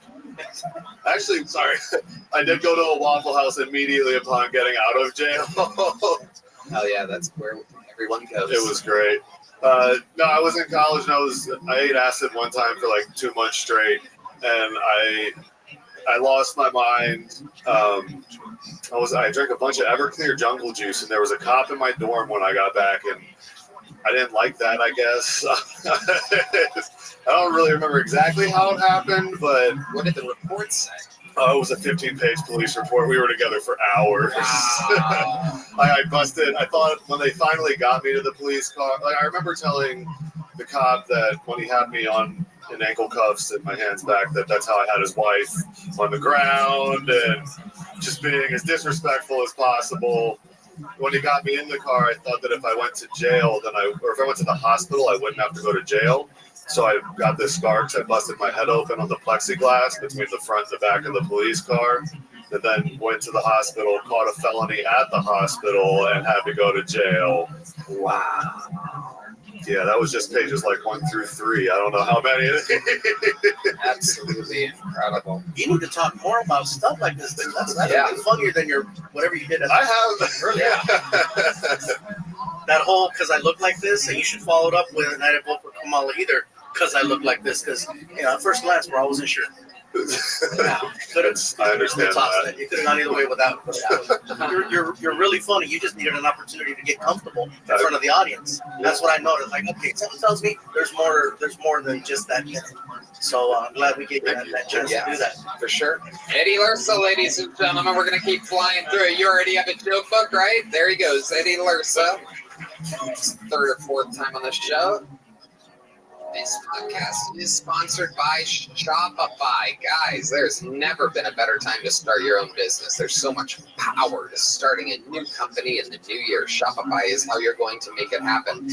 [SPEAKER 2] Actually, sorry. I did go to a Waffle House immediately upon getting out of jail.
[SPEAKER 4] Hell yeah, that's where everyone goes.
[SPEAKER 2] It was great. No, I was in college and I ate acid one time for like 2 months straight, and I lost my mind. I drank a bunch of Everclear jungle juice, and there was a cop in my dorm when I got back, and I didn't like that, I guess. I don't really remember exactly how it happened, but
[SPEAKER 4] what did the report say?
[SPEAKER 2] It was a 15-page police report. We were together for hours.
[SPEAKER 4] Wow.
[SPEAKER 2] I busted. I thought when they finally got me to the police car, like I remember telling the cop that when he had me in ankle cuffs and my hands back, that's how I had his wife on the ground and just being as disrespectful as possible. When he got me in the car, I thought that if I went to jail, or if I went to the hospital, I wouldn't have to go to jail. So I got this scar because I busted my head open on the plexiglass between the front and the back of the police car. And then went to the hospital, caught a felony at the hospital, and had to go to jail.
[SPEAKER 4] Wow.
[SPEAKER 2] Yeah, that was just pages like 1 through 3. I don't know how many.
[SPEAKER 4] Absolutely incredible.
[SPEAKER 17] You need to talk more about stuff like this. That's funnier than whatever you did.
[SPEAKER 2] I have.
[SPEAKER 17] Earlier. That whole "because I look like this," and you should follow it up with "and I didn't vote for Kamala either because I look like this." Because at first glance, bro, I wasn't sure.
[SPEAKER 2] I understand that.
[SPEAKER 17] You could have gone either way without. You're really funny. You just needed an opportunity to get comfortable in front of the audience. That's what I noticed. Like, okay, someone tells me there's more than just that minute. So I'm glad we gave you that chance to do that.
[SPEAKER 4] For sure. Eddie Lursa, ladies and gentlemen, we're going to keep flying through it. You already have a joke book, right? There he goes, Eddie Lursa. Third or fourth time on the show. This podcast is sponsored by Shopify. Guys, there's never been a better time to start your own business. There's so much power to starting a new company in the new year. Shopify is how you're going to make it happen.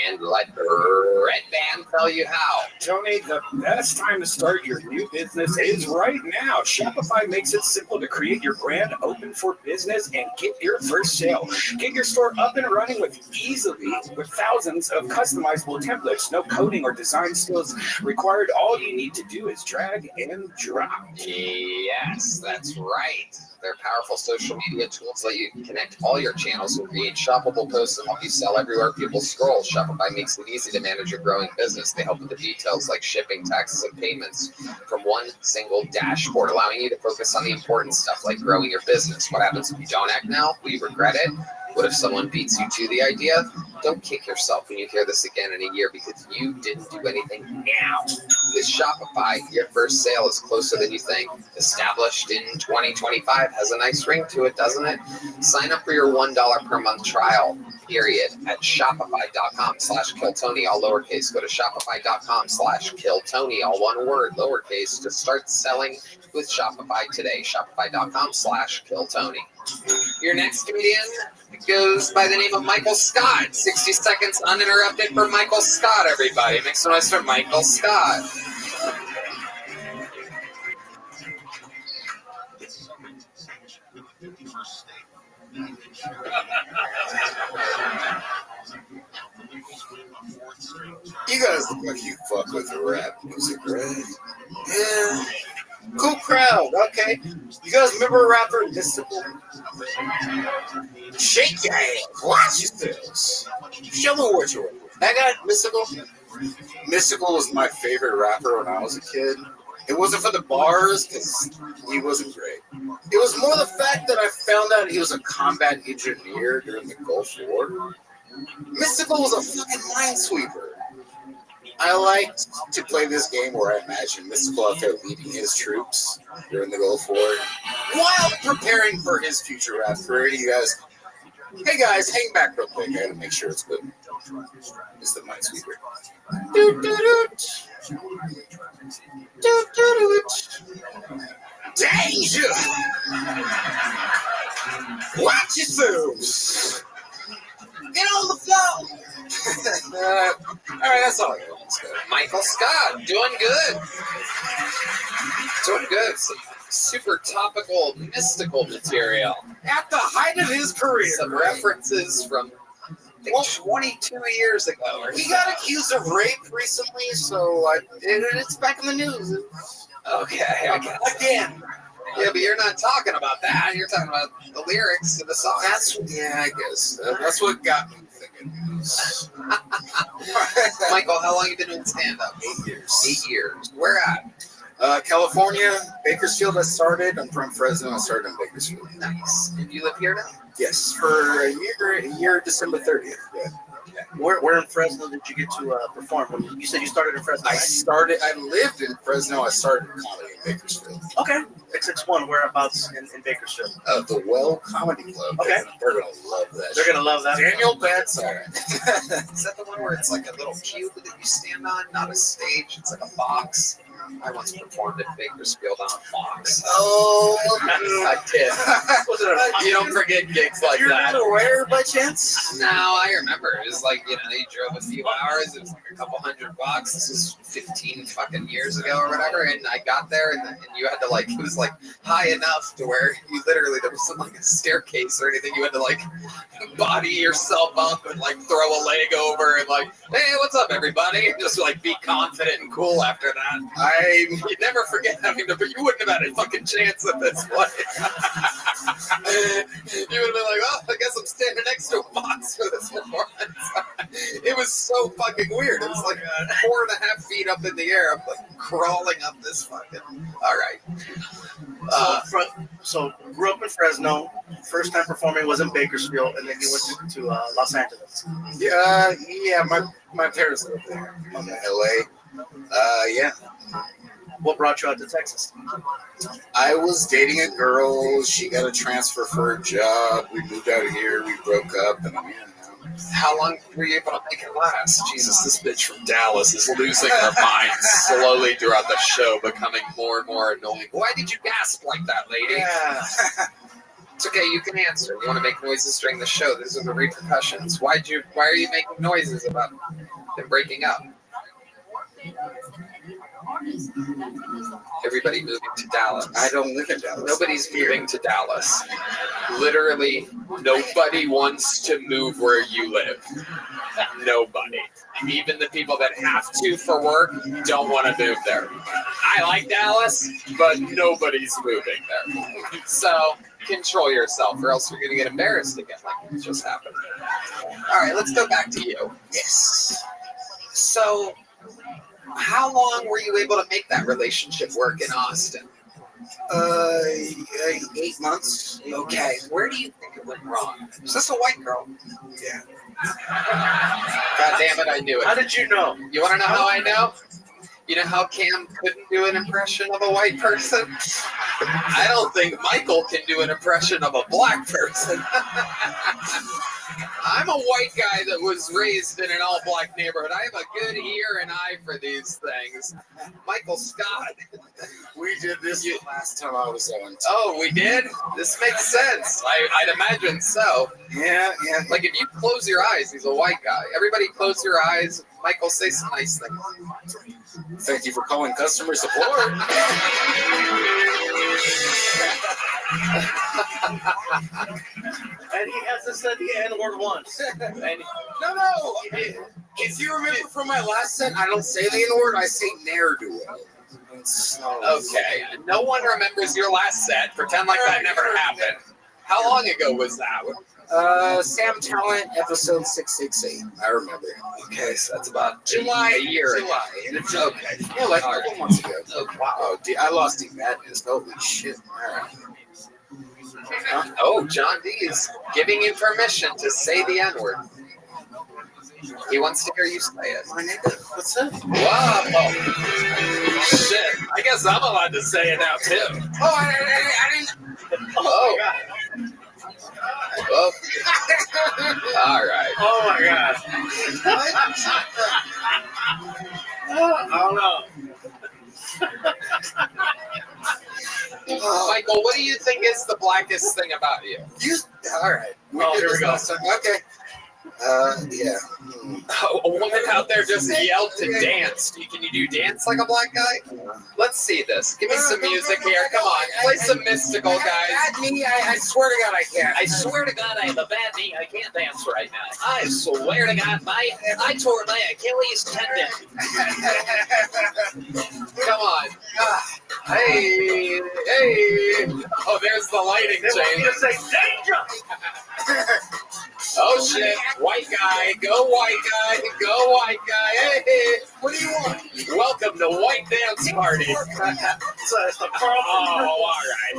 [SPEAKER 4] And let Red Band tell you how.
[SPEAKER 9] Tony, the best time to start your new business is right now. Shopify makes it simple to create your brand, open for business, and get your first sale. Get your store up and running with thousands of customizable templates, no coding or design skills required. All you need to do is drag and drop.
[SPEAKER 4] Yes, that's right. They're powerful social media tools let you connect all your channels and create shoppable posts and help you sell everywhere people scroll. Shopify makes it easy to manage your growing business. They help with the details like shipping, taxes, and payments from one single dashboard, allowing you to focus on the important stuff like growing your business. What happens if you don't act now? Will you regret it? What if someone beats you to the idea? Don't kick yourself when you hear this again in a year because you didn't do anything now. With Shopify, your first sale is closer than you think. Established in 2025 has a nice ring to it, doesn't it? Sign up for your $1 per month trial, period, at shopify.com/killtony, all lowercase. Go to shopify.com/killtony, all one word, lowercase, to start selling with Shopify today. Shopify.com/killtony. Your next comedian goes by the name of Michael Scott. 60 seconds uninterrupted for Michael Scott, everybody. Make some noise for Michael Scott.
[SPEAKER 18] You guys look like you fuck with rap music, right? Yeah. Cool crowd. Okay. You guys remember a rapper, Mystical? Shake your ass. Watch yourselves. Show me what you're with. That guy, Mystical? Mystical was my favorite rapper when I was a kid. It wasn't for the bars, because he wasn't great. It was more the fact that I found out he was a combat engineer during the Gulf War. Mystical was a fucking minesweeper. I liked to play this game where I imagine Mystical out there leading his troops during the Gulf War while preparing for his future rap career. You guys, hey guys, hang back real quick. I gotta make sure it's good. It's the minesweeper. Danger! Watch yourselves! Get on the floor! All right, that's all I got.
[SPEAKER 4] Michael Scott, doing good. Doing good. Some super topical, mystical material.
[SPEAKER 18] At the height of his career.
[SPEAKER 4] Some references from 22 years ago.
[SPEAKER 18] He got accused of rape recently, so it's back in the news.
[SPEAKER 4] Okay, I guess.
[SPEAKER 18] Again.
[SPEAKER 4] Yeah, but you're not talking about that. You're talking about the lyrics to the song.
[SPEAKER 18] I guess. That's what got me thinking.
[SPEAKER 4] Michael, how long have you been doing stand-up?
[SPEAKER 18] 8 years.
[SPEAKER 4] 8 years. Where at?
[SPEAKER 18] California, Bakersfield. I started. I'm from Fresno. I started in Bakersfield.
[SPEAKER 4] Nice. And you live here now?
[SPEAKER 18] Yes, for a year, December 30th. Yeah.
[SPEAKER 17] Where in Fresno did you get to perform? You said you started in Fresno.
[SPEAKER 18] I lived in Fresno. I started comedy in Bakersfield.
[SPEAKER 17] Okay. XX1, whereabouts in Bakersfield?
[SPEAKER 18] The Well Comedy Club.
[SPEAKER 17] Okay.
[SPEAKER 18] They're going to love that.
[SPEAKER 17] They're going to love that.
[SPEAKER 18] Daniel Betts.
[SPEAKER 4] Is that the one where it's like a little cube that you stand on, not a stage? It's like a box. I once performed in Bakersfield on a box.
[SPEAKER 18] Oh,
[SPEAKER 4] I did. You don't forget gigs like
[SPEAKER 18] You're
[SPEAKER 4] that.
[SPEAKER 18] not aware by chance?
[SPEAKER 4] No, I remember. It was like, you drove a few hours. It was like a couple $100. This was 15 fucking years ago or whatever. And I got there and you had to like, it was like high enough to where you literally, there wasn't like a staircase or anything. You had to like body yourself up and like throw a leg over and like, hey, what's up, everybody? And just like be confident and cool after that. You'd never forget having to, but you wouldn't have had a fucking chance at this place. You would have been like, oh, I guess I'm standing next to a box for this performance. It was so fucking weird. It was like 4.5 feet up in the air. I'm like crawling up this fucking. All right.
[SPEAKER 17] So grew up in Fresno. First time performing was in Bakersfield, and then you went to Los Angeles.
[SPEAKER 18] Yeah. My parents lived there. I'm in LA. Yeah.
[SPEAKER 17] What brought you out to Texas?
[SPEAKER 18] I was dating a girl. She got a transfer for a job. We moved out here. We broke up. And
[SPEAKER 4] how long were you able to make it last? Jesus, this bitch from Dallas is losing her mind slowly throughout the show, becoming more and more annoying. Why did you gasp like that, lady?
[SPEAKER 18] Yeah.
[SPEAKER 4] It's okay, you can answer. You want to make noises during the show. These are the repercussions. Why are you making noises about them breaking up? Everybody moving to Dallas.
[SPEAKER 18] I don't live in Dallas.
[SPEAKER 4] Nobody's moving to Dallas. Literally, nobody wants to move where you live. Nobody. Even the people that have to for work don't want to move there. I like Dallas, but nobody's moving there. So control yourself, or else you're going to get embarrassed again, like it just happened. All right, let's go back to you.
[SPEAKER 18] Yes.
[SPEAKER 4] So, how long were you able to make that relationship work in Austin?
[SPEAKER 18] 8 months.
[SPEAKER 4] Okay, where do you think it went wrong? Is this a white girl?
[SPEAKER 18] Yeah.
[SPEAKER 4] God damn it, I knew it.
[SPEAKER 17] How did you know?
[SPEAKER 4] You want to know how I know? You know how Cam couldn't do an impression of a white person? I don't think Michael can do an impression of a black person. I'm a white guy that was raised in an all-black neighborhood. I have a good ear and eye for these things. Michael Scott.
[SPEAKER 18] We did this last time I was on.
[SPEAKER 4] Oh, we did? This makes sense. I'd imagine so.
[SPEAKER 18] Yeah.
[SPEAKER 4] Like if you close your eyes, he's a white guy. Everybody close your eyes. Michael, say some nice things.
[SPEAKER 18] Thank you for calling customer support.
[SPEAKER 17] And he hasn't said the N-word once.
[SPEAKER 18] No. If you remember from my last set, I don't say the N-word, I say ne'er-do-well.
[SPEAKER 4] Okay. No one remembers your last set. Pretend like that never happened. How long ago was that?
[SPEAKER 18] Sam Talent, episode 668. I remember.
[SPEAKER 4] Okay, so that's about
[SPEAKER 18] July.
[SPEAKER 4] a year.
[SPEAKER 18] July.
[SPEAKER 4] Okay.
[SPEAKER 18] Yeah, like a couple months ago.
[SPEAKER 4] Oh, wow.
[SPEAKER 18] Oh, dude, I lost the madness. Holy shit. All right.
[SPEAKER 4] Oh, John D is giving you permission to say the N-word. He wants to hear you say it.
[SPEAKER 18] My nigga, what's up?
[SPEAKER 4] Wow. Oh. Shit. I guess I'm allowed to say it now, too.
[SPEAKER 18] Oh, I didn't.
[SPEAKER 4] Oh. Oh. All right.
[SPEAKER 17] Oh my god. I don't know.
[SPEAKER 4] Michael, what do you think is the blackest thing about you?
[SPEAKER 18] All right.
[SPEAKER 17] Here we go.
[SPEAKER 18] Okay. Yeah.
[SPEAKER 4] A woman out there just yelled to dance. Can you do dance like a black guy? Let's see this. Give me some music here. Come on. Play some mystical, guys.
[SPEAKER 18] Bad knee, I swear to God I can't.
[SPEAKER 4] I swear to God I have a bad knee. I can't dance right now. I swear to God I tore my Achilles tendon. Come on. Hey. Oh, there's the lighting
[SPEAKER 17] They want me
[SPEAKER 4] change.
[SPEAKER 17] to say danger.
[SPEAKER 4] Oh shit. White guy. Go white guy. Go white guy. Hey.
[SPEAKER 18] What do you want?
[SPEAKER 4] Welcome to White Dance Party.
[SPEAKER 17] It's the
[SPEAKER 4] Oh, all right.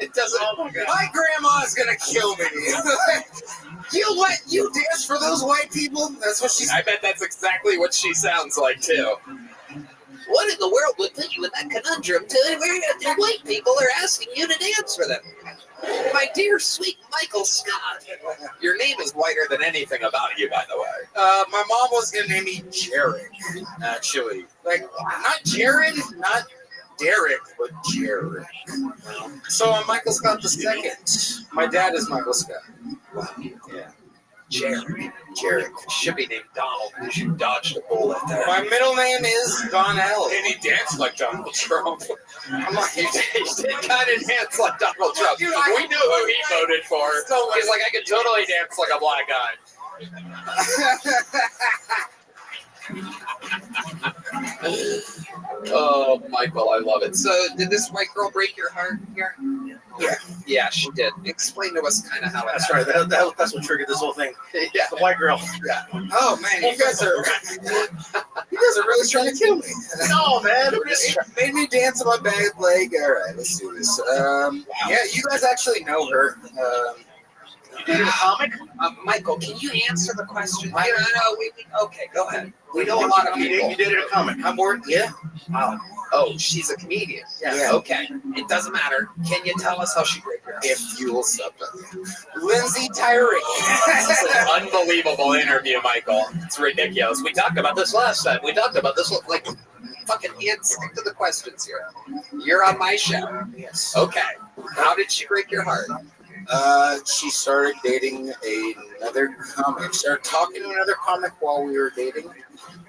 [SPEAKER 4] It doesn't.
[SPEAKER 18] My grandma's gonna kill me. You dance for those white people? That's what she's.
[SPEAKER 4] I bet that's exactly what she sounds like too. What in the world would put you in that conundrum to white people are asking you to dance for them? My dear sweet Michael Scott, your name is whiter than anything about you, by the way.
[SPEAKER 18] My mom was gonna name me Jarek, actually. Like, not Jared, not Derek, but Jarek. So I'm Michael Scott the second. My dad is Michael Scott.
[SPEAKER 4] Wow. Yeah. Jarek. Should be named Donald because you dodged a bullet there.
[SPEAKER 18] My middle name is Donnell.
[SPEAKER 4] And he danced like Donald Trump. I'm like, he did kind of dance like Donald Trump.
[SPEAKER 18] Dude,
[SPEAKER 4] we knew who he voted for. He's like, I could totally dance like a black guy. Oh, Michael, I love it. So, did this white girl break your heart here? Yeah, she did. Explain to us kind of how it
[SPEAKER 17] That's
[SPEAKER 4] happened.
[SPEAKER 17] right. That's what triggered this whole thing.
[SPEAKER 4] Yeah.
[SPEAKER 17] The white girl.
[SPEAKER 4] Yeah.
[SPEAKER 18] Oh man, you guys are really trying to kill me.
[SPEAKER 17] No, man.
[SPEAKER 18] It made me dance on my bad leg. All right, let's do this. Yeah, you guys actually know her.
[SPEAKER 17] You did a comic?
[SPEAKER 4] Michael, can you answer the question? Okay, go ahead. We know a lot of people.
[SPEAKER 17] You did it a comic.
[SPEAKER 18] I'm working. Yeah.
[SPEAKER 4] Wow. Oh, she's a comedian.
[SPEAKER 18] Yeah.
[SPEAKER 4] Okay. It doesn't matter. Can you tell us how she broke your heart?
[SPEAKER 18] If you will stop Lindsay Tyree.
[SPEAKER 4] This is an unbelievable interview, Michael. It's ridiculous. We talked about this last time. We talked about this like fucking stick to the questions here. You're on my show.
[SPEAKER 18] Yes.
[SPEAKER 4] Okay. How did she break your heart?
[SPEAKER 18] She started dating another comic. Started talking to another comic while we were dating.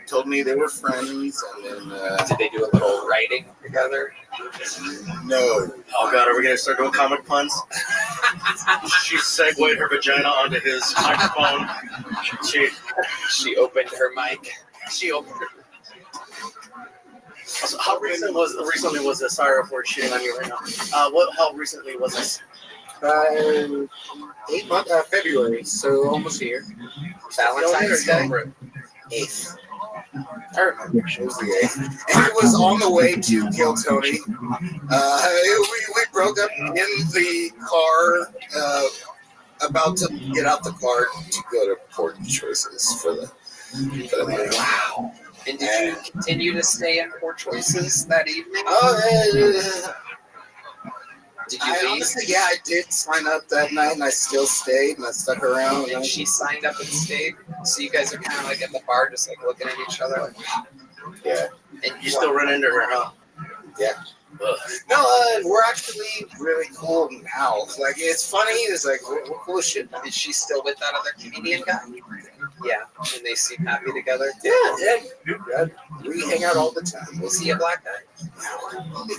[SPEAKER 18] Told me they were friends, and then
[SPEAKER 4] did they do a little writing together?
[SPEAKER 18] No.
[SPEAKER 17] Oh god, are we gonna start doing comic puns? She segued her vagina onto his microphone.
[SPEAKER 4] She opened her mic. She opened her.
[SPEAKER 17] So how recently was this? Sorry for shitting on you right now. How recently was this?
[SPEAKER 18] 8 months, February, so almost here.
[SPEAKER 4] Valentine's Day.
[SPEAKER 18] 8th. I remember. It was the 8th. And it was on the way to kill Tony. We broke up in the car, about to get out the car to go to Port Choices for the night.
[SPEAKER 1] Wow. And did you continue to stay in Poor Choices that evening? Did you leave?
[SPEAKER 18] Honestly, yeah, I did sign up that night, and I still stayed, and I stuck around.
[SPEAKER 1] And she signed up and stayed. So you guys are kind of like at the bar, just like looking at each other. Like,
[SPEAKER 18] yeah.
[SPEAKER 17] And you still run into her, huh?
[SPEAKER 18] Yeah. No, we're actually really cool now. Like, it's funny. It's like, we're cool as shit now.
[SPEAKER 1] Is she still with that other comedian guy? Yeah. And they seem happy together?
[SPEAKER 18] Yeah. We hang out all the time.
[SPEAKER 1] Was he a black guy?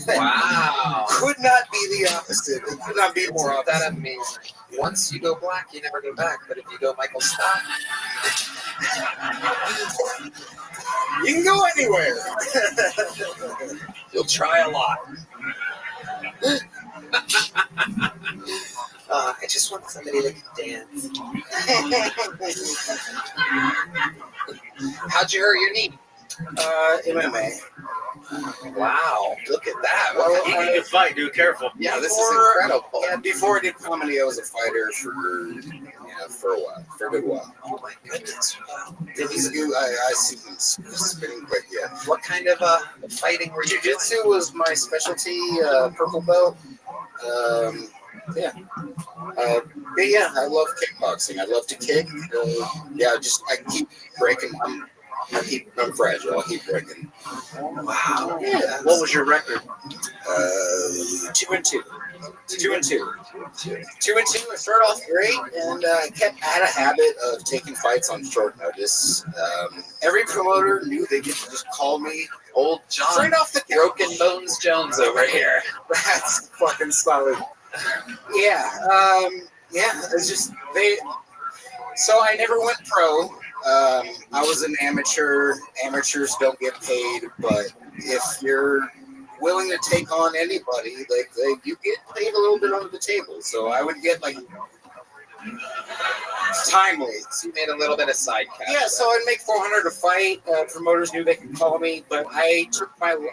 [SPEAKER 1] Wow.
[SPEAKER 18] Could not be the opposite. It could not be more opposite.
[SPEAKER 1] That amazing. Once you go black, you never go back. But if you go Michael Scott,
[SPEAKER 18] you can go anywhere.
[SPEAKER 1] You'll try a lot. I just want somebody that can dance. How'd you hurt your knee?
[SPEAKER 18] MMA.
[SPEAKER 1] Wow, look at that.
[SPEAKER 17] Well, you can fight, dude. Careful.
[SPEAKER 1] Yeah, this is incredible.
[SPEAKER 18] Yeah, before I did comedy, I was a fighter for a while, for a good while.
[SPEAKER 1] Oh my goodness. Wow.
[SPEAKER 18] I see him spinning quick, yeah.
[SPEAKER 1] What kind of fighting were you doing?
[SPEAKER 18] Jiu-jitsu was my specialty, purple belt. Yeah. But yeah, I love kickboxing. I love to kick. I keep breaking. I'm fragile. I keep breaking.
[SPEAKER 1] Wow.
[SPEAKER 18] Yeah.
[SPEAKER 17] What was your record?
[SPEAKER 18] 2-2. 2-2. 2-2. I started off great, and I had a habit of taking fights on short notice. Every promoter knew they could just call me
[SPEAKER 1] Old John.
[SPEAKER 18] straight off the
[SPEAKER 1] Broken Bones Jones over here.
[SPEAKER 18] That's fucking solid. Yeah. It's just So I never went pro. I was an amateur. Amateurs don't get paid, but if you're willing to take on anybody, you get paid a little bit under the table. So I would get timely.
[SPEAKER 1] So you made a little bit of side cash.
[SPEAKER 18] Yeah, so I'd make $400 a fight. Promoters knew they could call me, but I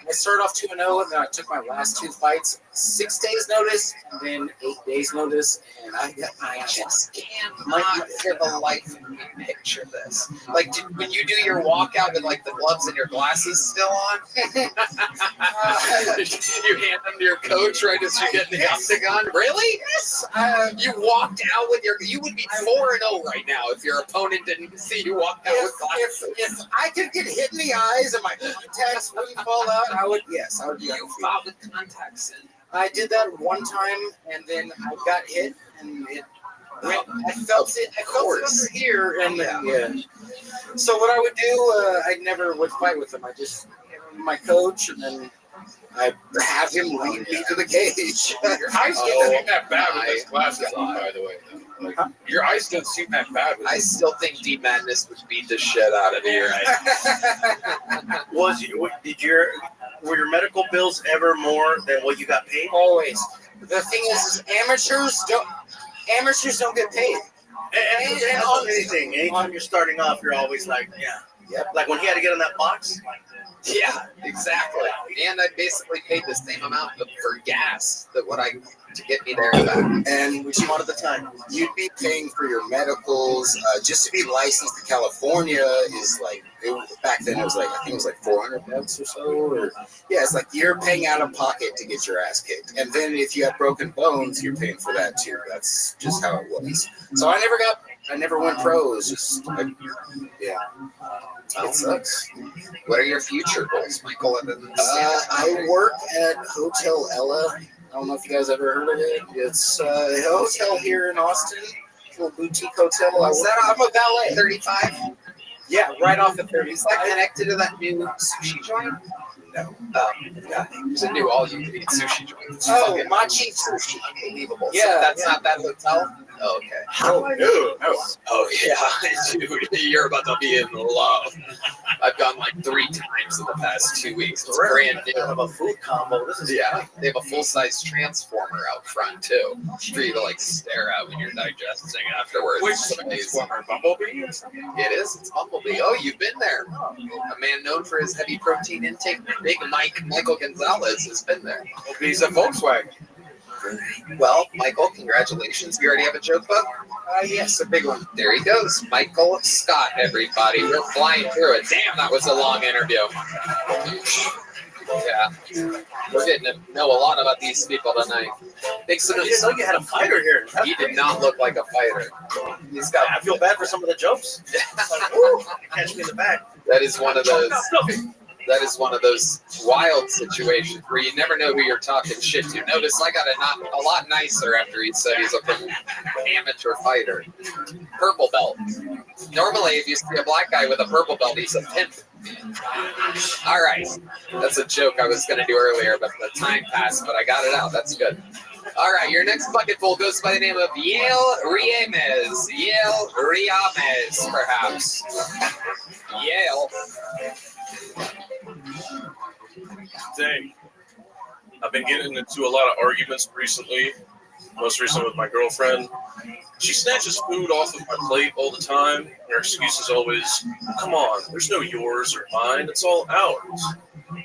[SPEAKER 18] started off 2-0, and then I took my last 2 fights 6 days notice, and then 8 days notice, and I
[SPEAKER 1] just cannot for the life of me picture this. Like, when you do your walkout with the gloves and your glasses still on, you hand them to your coach right as you get in the octagon. Really?
[SPEAKER 18] Yes.
[SPEAKER 1] You walked out with you would be 4-0 right now if your opponent didn't see you walk out with glasses.
[SPEAKER 18] If I could get hit in the eyes and my contacts wouldn't fall out, I would be.
[SPEAKER 1] You fought with contacts in.
[SPEAKER 18] I did that one time, and then I got hit, and it went. I felt it. I felt it under here, and yeah. So what I would do, I never would fight with him. I just my coach, and then I have him lead me to the cage.
[SPEAKER 19] Your eyes don't seem that bad with those glasses on, by the way. Your eyes don't seem that bad.
[SPEAKER 1] I still think Deep Madness would beat the shit out of you.
[SPEAKER 17] Were your medical bills ever more than what you got paid?
[SPEAKER 18] Always. The thing is amateurs don't get paid.
[SPEAKER 17] And on anytime you're starting off, you're always like, like when he had to get in that box.
[SPEAKER 1] Yeah, exactly. And I basically paid the same amount for gas to get me there and back.
[SPEAKER 18] And which one at the time? You'd be paying for your medicals. Just to be licensed in California is back then it was I think it was $400 or so. It's like you're paying out of pocket to get your ass kicked. And then if you have broken bones, you're paying for that too. That's just how it was. So I never went pro. It was just it sucks.
[SPEAKER 1] What are your future goals, Michael?
[SPEAKER 18] I work at Hotel Ella. I don't know if you guys ever heard of it. It's a hotel here in Austin, a little boutique hotel. I'm a valet.
[SPEAKER 1] 35?
[SPEAKER 18] Yeah, right off the 35.
[SPEAKER 1] Is that connected to that new sushi joint?
[SPEAKER 18] No.
[SPEAKER 1] There's a new all-you-can-eat sushi joint.
[SPEAKER 18] Oh, Machi Sushi.
[SPEAKER 1] Unbelievable.
[SPEAKER 18] Yeah.
[SPEAKER 1] So that's not that hotel? Oh, okay.
[SPEAKER 18] Oh, no.
[SPEAKER 1] Oh, yeah. Dude, you're about to be in love. I've gone like 3 times in the past 2 weeks. It's brand new.
[SPEAKER 17] Have a food combo. This is
[SPEAKER 1] They have a full-size transformer out front too, for you to like stare at when you're digesting afterwards.
[SPEAKER 19] Which
[SPEAKER 1] It's amazing.
[SPEAKER 19] transformer? Bumblebee or something?
[SPEAKER 1] It is. It's Bumblebee. Oh, you've been there. A man known for his heavy protein intake, Big Michael Gonzalez, has been there.
[SPEAKER 19] He's a Volkswagen.
[SPEAKER 1] Well, Michael, congratulations. You already have a joke book? Yes, a big one. There he goes. Michael Scott, everybody. We're flying through it. Damn, that was a long interview. Yeah. We're getting to know a lot about these people tonight. Big
[SPEAKER 17] I didn't know you had a fighter here.
[SPEAKER 1] He did not look like a fighter. He's got.
[SPEAKER 17] I feel bad for some of the jokes. Like, woo, catch me in the back.
[SPEAKER 1] That is one of those. That is one of those wild situations where you never know who you're talking shit to. Notice I got a lot nicer after he said he's an amateur fighter. Purple belt. Normally, if you see a black guy with a purple belt, he's a pimp. All right. That's a joke I was going to do earlier, but the time passed, but I got it out. That's good. All right, your next bucketful goes by the name of Yale Riemes. Yale Riemes, perhaps. Yale.
[SPEAKER 20] Dang. I've been getting into a lot of arguments recently, most recently with my girlfriend. She snatches food off of my plate all the time. Her excuse is always, come on, there's no yours or mine, it's all ours.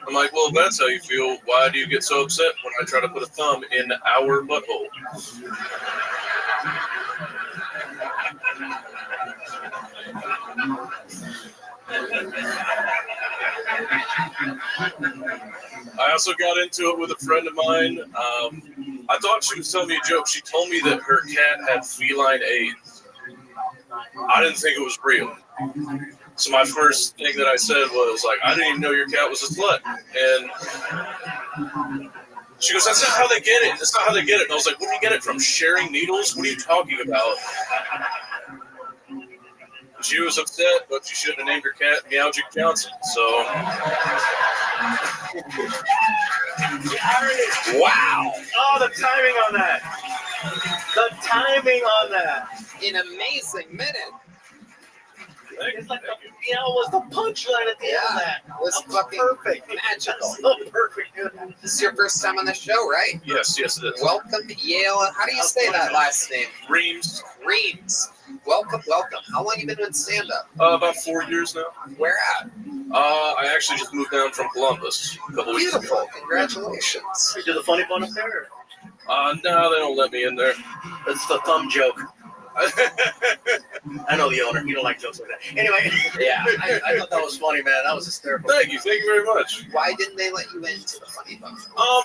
[SPEAKER 20] I'm like, well, if that's how you feel, why do you get so upset when I try to put a thumb in our butthole? I also got into it with a friend of mine. I thought she was telling me a joke. She told me that her cat had feline AIDS. I didn't think it was real. So my first thing that I said was like, I didn't even know your cat was a slut. And she goes, that's not how they get it. That's not how they get it. And I was like, where do you get it from? Sharing needles? What are you talking about? She was upset, but she shouldn't have named her cat Meowjic Johnson. So,
[SPEAKER 1] wow!
[SPEAKER 17] Oh, the timing on that! The timing on that!
[SPEAKER 1] An amazing minute.
[SPEAKER 17] It's like the meow was the punchline at the end of that.
[SPEAKER 1] It was fucking
[SPEAKER 17] perfect.
[SPEAKER 1] Magical.
[SPEAKER 17] So perfect.
[SPEAKER 1] This is your first time on the show, right?
[SPEAKER 20] yes, it is.
[SPEAKER 1] Welcome, Yale. How do you say that last name?
[SPEAKER 20] Reams.
[SPEAKER 1] Reams. Welcome, welcome. How long have you been doing stand-up?
[SPEAKER 20] About 4 years now.
[SPEAKER 1] Where at?
[SPEAKER 20] I actually just moved down from Columbus a couple weeks ago.
[SPEAKER 1] Beautiful. Congratulations.
[SPEAKER 17] You do the funny bone up there?
[SPEAKER 20] No, they don't let me in there.
[SPEAKER 17] That's the thumb joke. I know the owner. You don't like jokes like that. Anyway,
[SPEAKER 1] Yeah.
[SPEAKER 17] I thought that was funny, man. That was hysterical.
[SPEAKER 20] Thank you very much.
[SPEAKER 1] Why didn't they let you into the funny bone?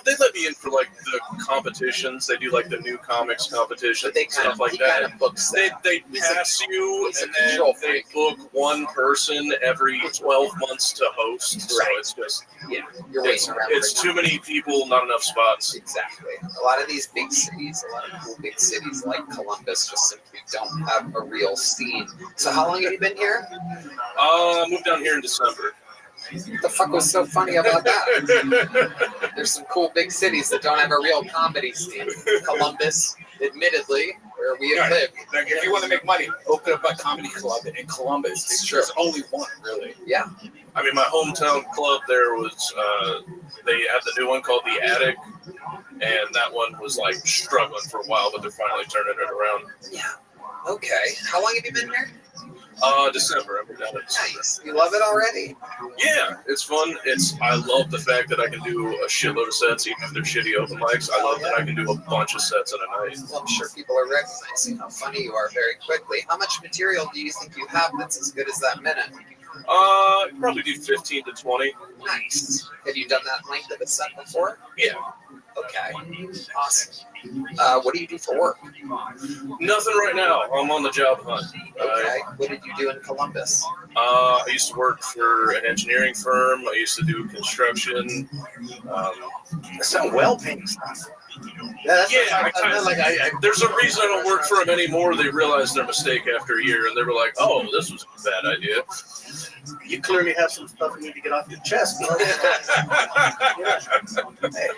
[SPEAKER 20] They let me in for like the competitions. They do like the new comics competition,
[SPEAKER 1] But they kind
[SPEAKER 20] stuff
[SPEAKER 1] of,
[SPEAKER 20] like
[SPEAKER 1] he
[SPEAKER 20] that.
[SPEAKER 1] kind of books
[SPEAKER 20] They
[SPEAKER 1] that.
[SPEAKER 20] pass you,
[SPEAKER 1] he's a
[SPEAKER 20] and then
[SPEAKER 1] control
[SPEAKER 20] they
[SPEAKER 1] freak.
[SPEAKER 20] book one person every 12 months to host. So
[SPEAKER 1] Right.
[SPEAKER 20] it's just
[SPEAKER 1] Yeah, you're waiting around.
[SPEAKER 20] it's
[SPEAKER 1] for
[SPEAKER 20] too many people, not enough spots.
[SPEAKER 1] Exactly. A lot of these big cities, a lot of cool big cities like Columbus just simply don't have a real scene. So how long have you been here?
[SPEAKER 20] I moved down here in December.
[SPEAKER 1] What the fuck was so funny about that? There's some cool big cities that don't have a real comedy scene. Columbus, admittedly, where we have lived.
[SPEAKER 19] Like, if you want to make money, open up a comedy club in Columbus.
[SPEAKER 1] It's
[SPEAKER 19] There's only one, really.
[SPEAKER 1] Yeah.
[SPEAKER 20] I mean, my hometown club there was, they had the new one called The Attic, and that one was like struggling for a while, but they're finally turning it around.
[SPEAKER 1] Yeah. Okay. How long have you been here?
[SPEAKER 20] December. I moved down in December.
[SPEAKER 1] Nice. You love it already?
[SPEAKER 20] Yeah, it's fun. I love the fact that I can do a shitload of sets, even if they're shitty open mics. I love that I can do a bunch of sets in a night.
[SPEAKER 1] Well, I'm sure people are recognizing how funny you are very quickly. How much material do you think you have that's as good as that minute?
[SPEAKER 20] Probably do 15 to 20.
[SPEAKER 1] Nice. Have you done that length of a set before?
[SPEAKER 20] Yeah.
[SPEAKER 1] Okay. Awesome. What do you do for work?
[SPEAKER 20] Nothing right now. I'm on the job hunt.
[SPEAKER 1] Okay. What did you do in Columbus?
[SPEAKER 20] I used to work for an engineering firm. I used to do construction.
[SPEAKER 17] That's some well-paying stuff.
[SPEAKER 20] There's a reason I don't work for them anymore. They realized their mistake after a year, and they were like, "Oh, this was a bad idea."
[SPEAKER 17] You clearly have some stuff you need to get off your chest.
[SPEAKER 1] Hey,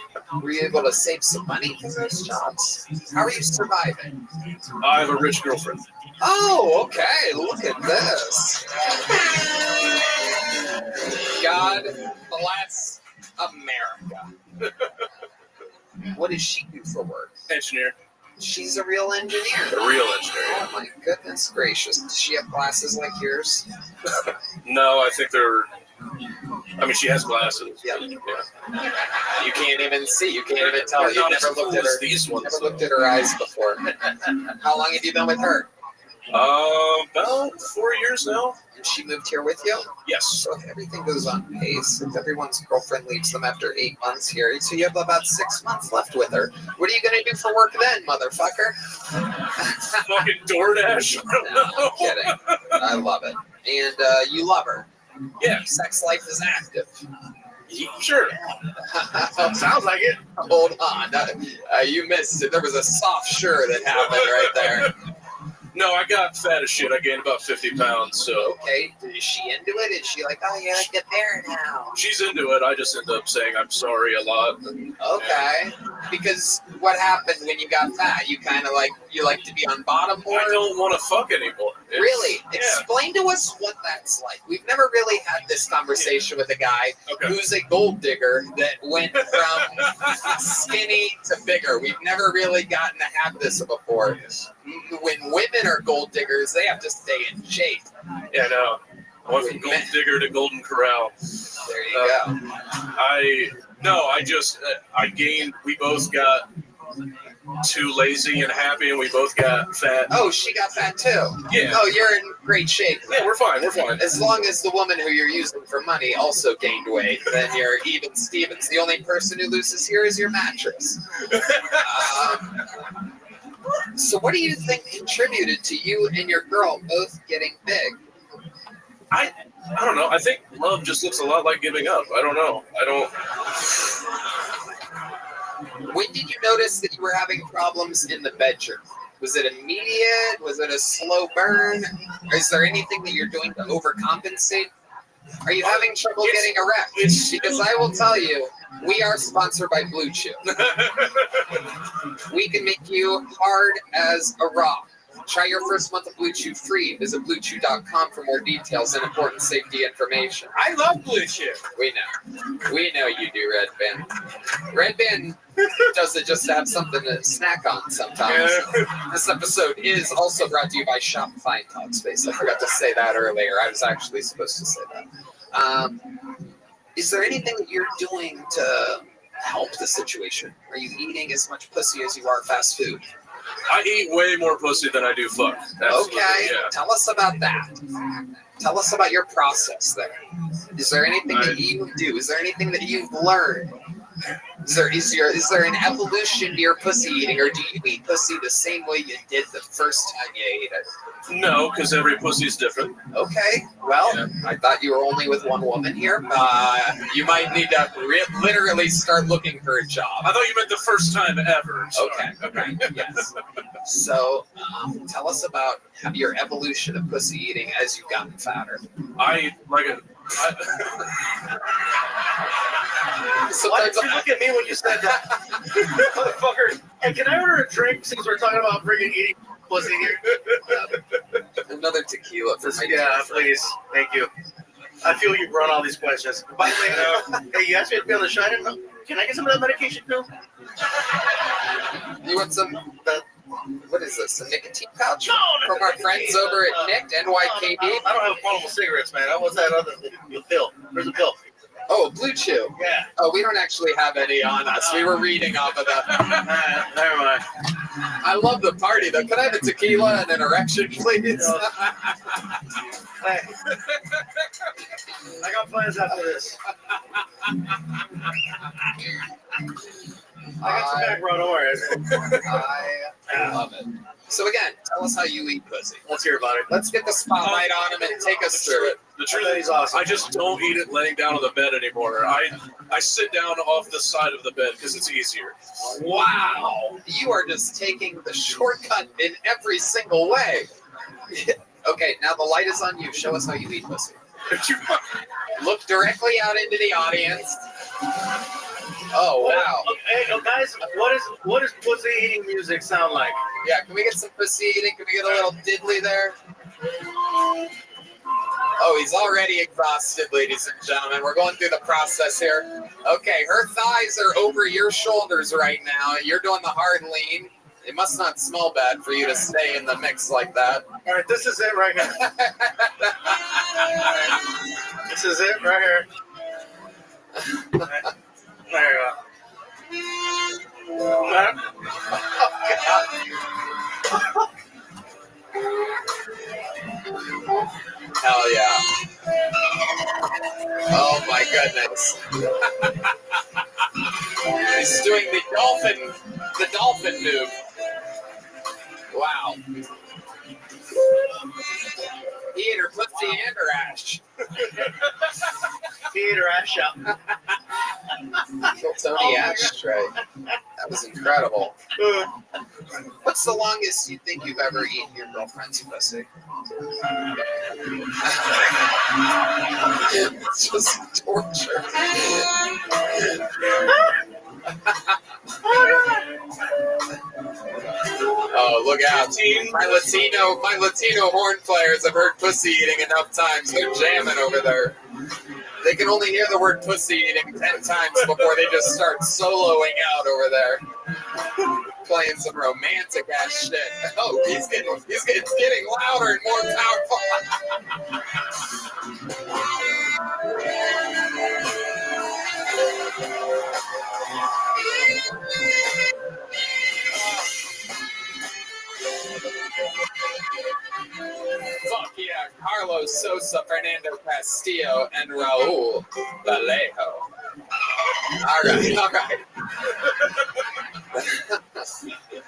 [SPEAKER 1] were you able to save some money from those jobs? How are you surviving?
[SPEAKER 20] I have a rich girlfriend.
[SPEAKER 1] Oh, okay. Look at this.
[SPEAKER 4] God bless America. What does she do for work?
[SPEAKER 20] Engineer.
[SPEAKER 4] She's a real engineer.
[SPEAKER 20] A real engineer.
[SPEAKER 4] Oh my goodness gracious. Does she have glasses like yours?
[SPEAKER 20] No, I think they're. I mean, she has glasses.
[SPEAKER 4] Yeah. You can't even see. You can't even tell. You've never looked at her.
[SPEAKER 20] These ones.
[SPEAKER 4] Never looked at her eyes before. How long have you been with her?
[SPEAKER 20] About 4 years now.
[SPEAKER 4] And she moved here with you?
[SPEAKER 20] Yes.
[SPEAKER 4] So if everything goes on pace, if everyone's girlfriend leaves them after 8 months here, so you have about 6 months left with her. What are you going to do for work then, motherfucker?
[SPEAKER 20] Fucking DoorDash.
[SPEAKER 4] No, I'm kidding. I love it. And you love her.
[SPEAKER 20] Yeah.
[SPEAKER 4] Sex life is active.
[SPEAKER 20] Sure.
[SPEAKER 4] Sounds like it. Hold on. You missed it. There was a soft sure that happened right there.
[SPEAKER 20] No, I got fat as shit. I gained about 50 pounds, so.
[SPEAKER 4] Okay, is she into it? Is she like, oh, yeah, I get there now?
[SPEAKER 20] She's into it. I just end up saying I'm sorry a lot.
[SPEAKER 4] Okay. Because what happened when you got fat? You kind of like, you like to be on bottom board?
[SPEAKER 20] I don't want to fuck anymore.
[SPEAKER 4] Really? Explain to us what that's like. We've never really had this conversation with a guy who's a gold digger that went from skinny to bigger. We've never really gotten to have this before. When women are gold diggers, they have to stay in shape.
[SPEAKER 20] Yeah, no. I went from Gold Digger to Golden Corral.
[SPEAKER 4] There you go.
[SPEAKER 20] I gained, we both got too lazy and happy, and we both got fat.
[SPEAKER 4] Oh, she got fat too?
[SPEAKER 20] Yeah.
[SPEAKER 4] Oh, you're in great shape.
[SPEAKER 20] Yeah, we're fine,
[SPEAKER 4] As long as the woman who you're using for money also gained weight, then you're even Stevens. The only person who loses here is your mattress. So what do you think contributed to you and your girl both getting big?
[SPEAKER 20] I don't know. I think love just looks a lot like giving up. I don't know.
[SPEAKER 4] When did you notice that you were having problems in the bedroom? Was it immediate? Was it a slow burn? Is there anything that you're doing to overcompensate? Are you having trouble getting erect? Because I will tell you, we are sponsored by Blue Chew. We can make you hard as a rock. Try your first month of Blue Chew free. Visit BlueChew.com for more details and important safety information.
[SPEAKER 9] I love Blue Chew.
[SPEAKER 4] We know you do, Red Band. Red Band doesn't just have something to snack on sometimes. This episode is also brought to you by Shopify and Talkspace. I forgot to say that earlier. I was actually supposed to say that. Is there anything that you're doing to help the situation? Are you eating as much pussy as you are fast food?
[SPEAKER 20] I eat way more pussy than I do fuck. Absolutely,
[SPEAKER 4] Okay,
[SPEAKER 20] yeah.
[SPEAKER 4] Tell us about that. Tell us about your process there. Is there anything that you do? Is there anything that you've learned? Is there an evolution to your pussy eating, or do you eat pussy the same way you did the first time you ate it?
[SPEAKER 20] No, because every pussy's different.
[SPEAKER 4] Okay, well, I thought you were only with one woman here. You might need to literally start looking for a job.
[SPEAKER 20] I thought you meant the first time ever.
[SPEAKER 4] Okay, yes. So, tell us about your evolution of pussy eating as you've gotten fatter.
[SPEAKER 20] Sometimes
[SPEAKER 17] Why did you look at me when you said that? Motherfucker. Hey, can I order a drink since we're talking about freaking eating pussy here?
[SPEAKER 4] Another tequila for my
[SPEAKER 17] Yeah, please. Thank you. I feel you've run all these questions. By the way, hey, you asked me to be on the Shining. Can I get some of that medication too?
[SPEAKER 4] You want some? What is this? A nicotine pouch? From our friends over at Nick NYKB?
[SPEAKER 17] I don't have portable cigarettes, man. What's that other pill? Where's the pill?
[SPEAKER 4] Oh, Blue Chew.
[SPEAKER 17] Yeah.
[SPEAKER 4] Oh, we don't actually have any on us. We were reading off of the.
[SPEAKER 17] Never mind.
[SPEAKER 4] I love the party though. Can I have a tequila and an erection, please?
[SPEAKER 17] Hey. I got plans after this. I got some background noise.
[SPEAKER 4] I love it. So again, tell us how you eat pussy.
[SPEAKER 17] Let's hear about it.
[SPEAKER 4] Let's get the spotlight on him and take us through it.
[SPEAKER 20] The truth is, I just don't eat it laying down on the bed anymore. I sit down off the side of the bed because it's easier.
[SPEAKER 4] Wow, you are just taking the shortcut in every single way. Okay, now the light is on you. Show us how you eat pussy. Look directly out into the audience. Oh wow!
[SPEAKER 17] Hey, guys, what does pussy eating music sound like?
[SPEAKER 4] Yeah, can we get some pussy eating? Can we get a little diddly there? Oh, he's already exhausted, ladies and gentlemen. We're going through the process here. Okay, her thighs are over your shoulders right now. You're doing the hard lean. It must not smell bad for you to stay in the mix like that.
[SPEAKER 12] All right, this is it right here. This is it right here. There you go.
[SPEAKER 4] Hell yeah. Oh my goodness. He's doing the dolphin move. Wow. He ate her pussy and her ash.
[SPEAKER 17] He ate her ash out.
[SPEAKER 4] Kill Tony ashtray. That was incredible. What's the longest you think you've ever eaten your girlfriend's pussy? It's just torture. Oh, look out. My Latino horn players have heard pussy eating enough times. They're jamming over there. They can only hear the word pussy eating 10 times before they just start soloing out over there. Playing some romantic ass shit. Oh, it's getting louder and more powerful. Fuck yeah, Carlos Sosa, Fernando Castillo, and Raul Vallejo. All right.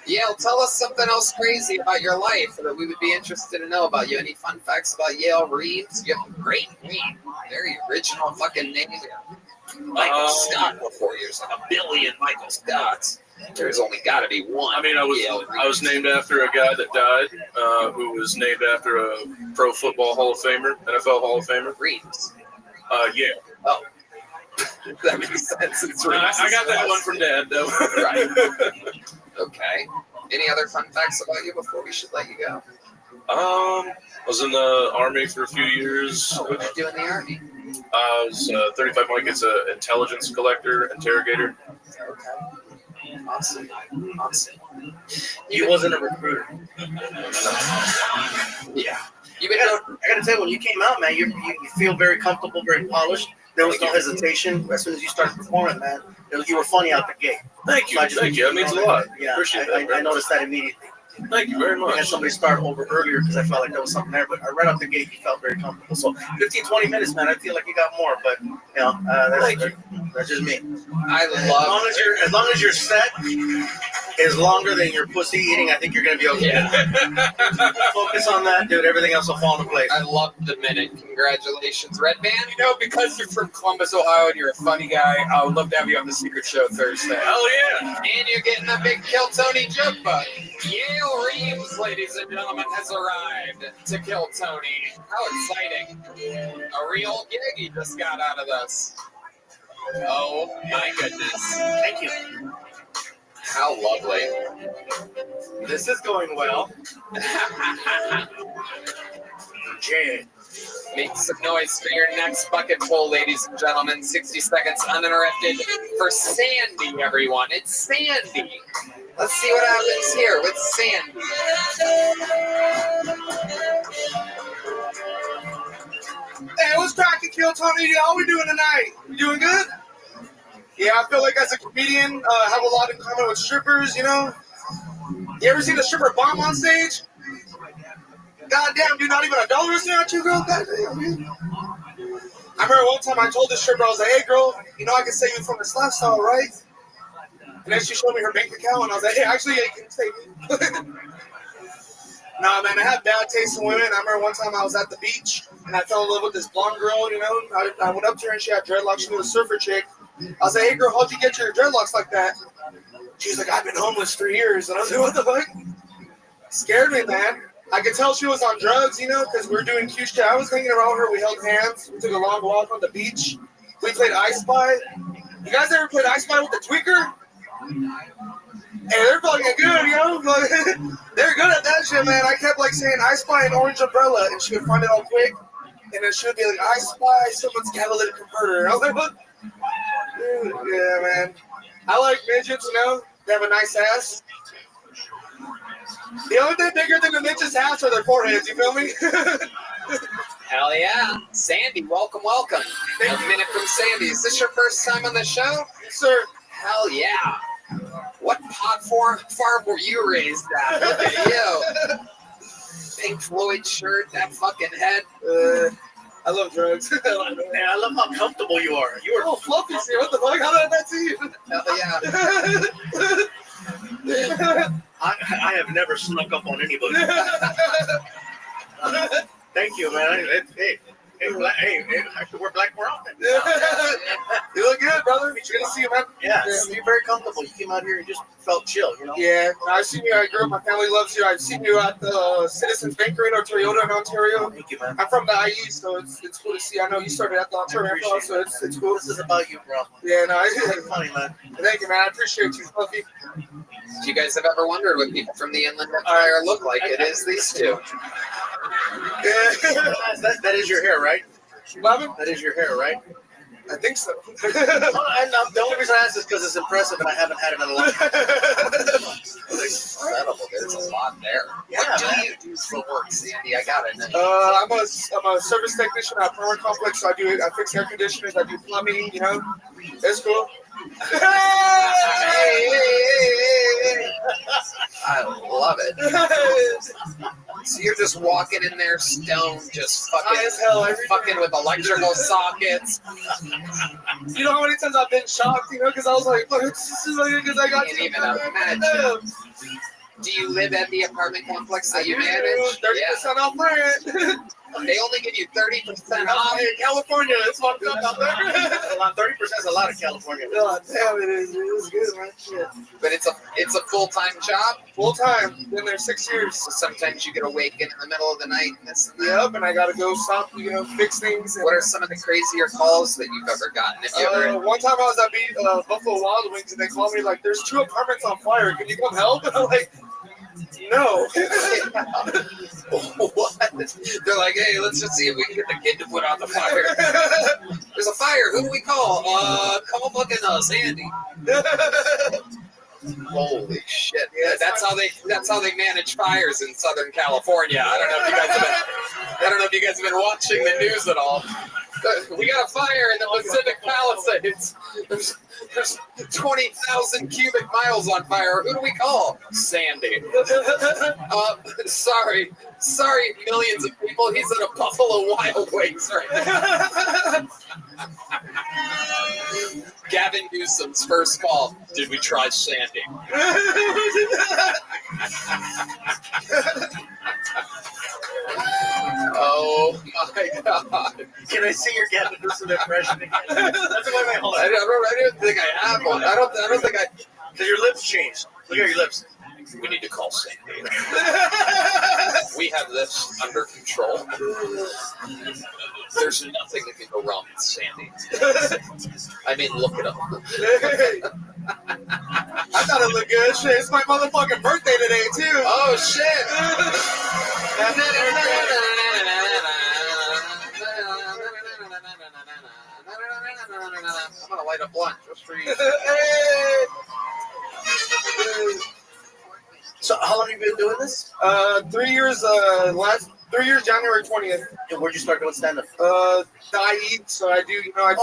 [SPEAKER 4] Yale, tell us something else crazy about your life that we would be interested to know about you. Any fun facts about Yale Reeves? You have a great name. Very original fucking name. Michael Scott before you. There's like a billion Michael Scotts. There's only got to be one.
[SPEAKER 20] I mean, I was named after a guy that died, who was named after a Pro Football Hall of Famer, NFL Hall of Famer.
[SPEAKER 4] Reeves.
[SPEAKER 20] Yeah.
[SPEAKER 4] Oh. That makes sense.
[SPEAKER 20] I got that one from Dad, though.
[SPEAKER 4] Right. Okay. Any other fun facts about you before we should let you go?
[SPEAKER 20] I was in the Army for a few years.
[SPEAKER 4] Oh, what did you do in the Army?
[SPEAKER 20] I was 35 Mike. It's an intelligence collector, interrogator.
[SPEAKER 4] Okay. Awesome.
[SPEAKER 17] He wasn't a recruiter.
[SPEAKER 4] Yeah.
[SPEAKER 17] I gotta tell you, when you came out, man, you feel very comfortable, very polished. There was no hesitation. As soon as you started performing, man, you were funny out the gate.
[SPEAKER 20] Thank you. Thank you. That means a lot.
[SPEAKER 17] Yeah,
[SPEAKER 20] Appreciate that.
[SPEAKER 17] I noticed that immediately.
[SPEAKER 20] Thank you very much.
[SPEAKER 17] I had somebody start over earlier because I felt like there was something there, but right out the gate, you felt very comfortable. So 15, 20 minutes, man, I feel like you got more, but that's just me.
[SPEAKER 4] I love
[SPEAKER 17] as long as your set is longer than your pussy eating, I think you're gonna be okay.
[SPEAKER 4] Yeah.
[SPEAKER 17] Focus on that, dude. Everything else will fall into place.
[SPEAKER 4] I love the minute. Congratulations, Red Band.
[SPEAKER 9] You know, because you're from Columbus, Ohio, and you're a funny guy, I would love to have you on the Secret Show Thursday.
[SPEAKER 20] Hell yeah!
[SPEAKER 4] And you're getting a big Kill Tony joke bug. Yale Reeves, ladies and gentlemen, has arrived to Kill Tony. How exciting! A real gig he just got out of this. Oh my goodness!
[SPEAKER 17] Thank you.
[SPEAKER 4] How lovely.
[SPEAKER 12] This is going well.
[SPEAKER 4] Jane. Make some noise for your next bucket full, ladies and gentlemen. 60 seconds uninterrupted for Sandy, everyone. It's Sandy. Let's see what happens here with Sandy.
[SPEAKER 12] Hey, what's cracking, Kill Tony? How we doing tonight? You doing good? Yeah, I feel like as a comedian, I have a lot in common with strippers, you know? You ever seen a stripper bomb on stage? Goddamn, dude, not even $1 is at you, girl? Goddamn, dude. I remember one time I told this stripper, I was like, hey, girl, you know I can save you from this lifestyle, right? And then she showed me her bank account, and I was like, hey, actually, yeah, you can save me. Nah, man, I have bad taste in women. I remember one time I was at the beach, and I fell in love with this blonde girl, you know? I went up to her, and she had dreadlocks. She was a surfer chick. I was like, hey, girl, how'd you get your dreadlocks like that? She's like, I've been homeless for years. And I was like, what the fuck? Scared me, man. I could tell she was on drugs, you know, because we were doing cute shit. I was hanging around her. We held hands. We took a long walk on the beach. We played I Spy. You guys ever played I Spy with the tweaker? Hey, they're fucking good, you know? They're good at that shit, man. I kept, like, saying I Spy and Orange Umbrella, and she would find it all quick. And then she'll be like, I spy someone's catalytic converter. I was like, what? Yeah, man. I like midgets, you know? They have a nice ass. The only thing bigger than the midget's ass are their foreheads, you feel me?
[SPEAKER 4] Hell yeah. Sandy, welcome. A minute from Sandy. Is this your first time on the show?
[SPEAKER 12] Yes, sir.
[SPEAKER 4] Hell yeah. What pot farm were you raised at? Look at you. Pink Floyd shirt, that fucking head.
[SPEAKER 12] I love drugs.
[SPEAKER 17] Man, I love how comfortable you are. You are
[SPEAKER 12] fluffy, see? What the fuck? How did that see you?
[SPEAKER 4] Hell yeah.
[SPEAKER 17] I have never snuck up on anybody. Thank you, man. Hey, I should wear black more often.
[SPEAKER 12] You look good, brother. Good to see you, man.
[SPEAKER 17] Yeah, you're very comfortable. You came out here and just felt chill, you know?
[SPEAKER 12] Yeah, I've seen you. I grew up. My family loves you. I've seen you at the Citizens Banker in Toyota in Ontario.
[SPEAKER 17] Thank you, man.
[SPEAKER 12] I'm from the IE, so it's cool to see. I know you started at the Ontario, so it's cool.
[SPEAKER 17] This is about you, bro.
[SPEAKER 12] Yeah, no,
[SPEAKER 17] It's funny, man.
[SPEAKER 12] Thank you, man. I appreciate you, Fluffy.
[SPEAKER 4] If you guys have ever wondered what people from the Inland Empire look like, it is these two.
[SPEAKER 17] That is your hair, right?
[SPEAKER 12] Bobby?
[SPEAKER 17] That is your hair, right?
[SPEAKER 12] I think so.
[SPEAKER 17] And the only reason I ask is because it's impressive and I haven't had it in a long time.
[SPEAKER 4] Incredible. There's a lot there. What do you do for work, Sandy? I got it.
[SPEAKER 12] I'm a service technician at Power Complex. So I fix air conditioners. I do plumbing. You know, it's cool.
[SPEAKER 4] I love it. So you're just walking in there, stoned, just fucking with electrical sockets.
[SPEAKER 12] You know how many times I've been shocked, you know, because I was like, look, because I got
[SPEAKER 4] can't even imagine. Do you live at the apartment complex that you manage?
[SPEAKER 12] 30% off rent.
[SPEAKER 4] They only give you 30% off.
[SPEAKER 12] Hey, California, that's what I'm talking about.
[SPEAKER 17] 30% is a lot of California.
[SPEAKER 12] God damn, it is. It was good, man. Shit.
[SPEAKER 4] But it's a full-time job?
[SPEAKER 12] Full time. Been there 6 years.
[SPEAKER 4] So sometimes you get awakened in the middle of the night and this and that.
[SPEAKER 12] Yep, and I gotta go stop, you know, fix things.
[SPEAKER 4] What are some of the crazier calls that you've ever gotten? If you ever...
[SPEAKER 12] One time I was at Buffalo Wild Wings and they called me like, there's 2 apartments on fire. Can you come help? And I'm like, no.
[SPEAKER 4] What? They're like, hey, let's just see if we can get the kid to put out the fire. There's a fire. Who do we call? Call fucking Sandy. Holy shit! Yeah, that's how they manage fires in Southern California. I don't know if you guys have been watching the news at all. We got a fire in the Pacific Palisades. There's 20,000 cubic miles on fire. Who do we call? Sandy. Sorry, millions of people. He's at a Buffalo Wild Wings right now. Gavin Newsom's first call. Did we try Sandy? Oh my God!
[SPEAKER 17] Can I see your Gavin Newsom impression again? That's hold on.
[SPEAKER 4] I don't think I have one. I don't think I.
[SPEAKER 17] Because your lips changed. Look at your lips.
[SPEAKER 4] We need to call Sandy. We have this under control. There's nothing that can go wrong with Sandy. I mean, look it up.
[SPEAKER 12] I thought it looked good. Shit, it's my motherfucking birthday today, too.
[SPEAKER 4] Oh, shit. I'm going to light a blunt just for you.
[SPEAKER 17] So how long have you been doing this?
[SPEAKER 12] 3 years. 3 years, January 20th.
[SPEAKER 17] And where'd you start doing stand-up?
[SPEAKER 12] The IE. So I do. You know, I'm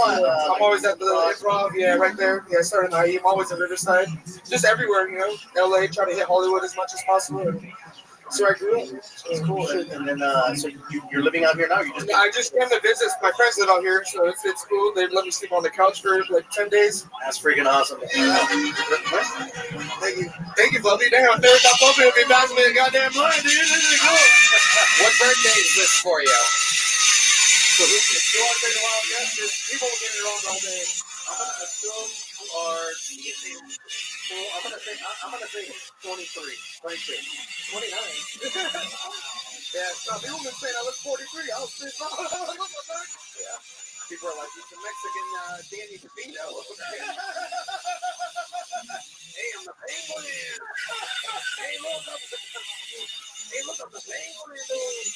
[SPEAKER 12] always at the Improv. Yeah, right there. Yeah, I started in IE. I'm always at Riverside. Just everywhere. You know, LA. Try to hit Hollywood as much as possible. So I grew up. So it's cool.
[SPEAKER 17] And then, so you're living out here now?
[SPEAKER 12] I just came to visit. My friends live out here, so it's cool. They let me sleep on the couch for like 10 days.
[SPEAKER 17] That's freaking awesome.
[SPEAKER 12] Thank you, Fluffy. Damn, I never thought Fluffy would be back in the goddamn line, dude. This is cool.
[SPEAKER 4] What birthday is this for you?
[SPEAKER 12] So if you want to take a wild guess, people will get it wrong all day.
[SPEAKER 17] I'm gonna assume you are. I'm gonna say 23, 26, 29.
[SPEAKER 12] Yeah, so people been saying I look 43. I was pissed off.
[SPEAKER 4] Yeah. People are like, he's a Mexican Danny DeVito. Hey, I'm the penguin. Hey, look up the penguin, dude.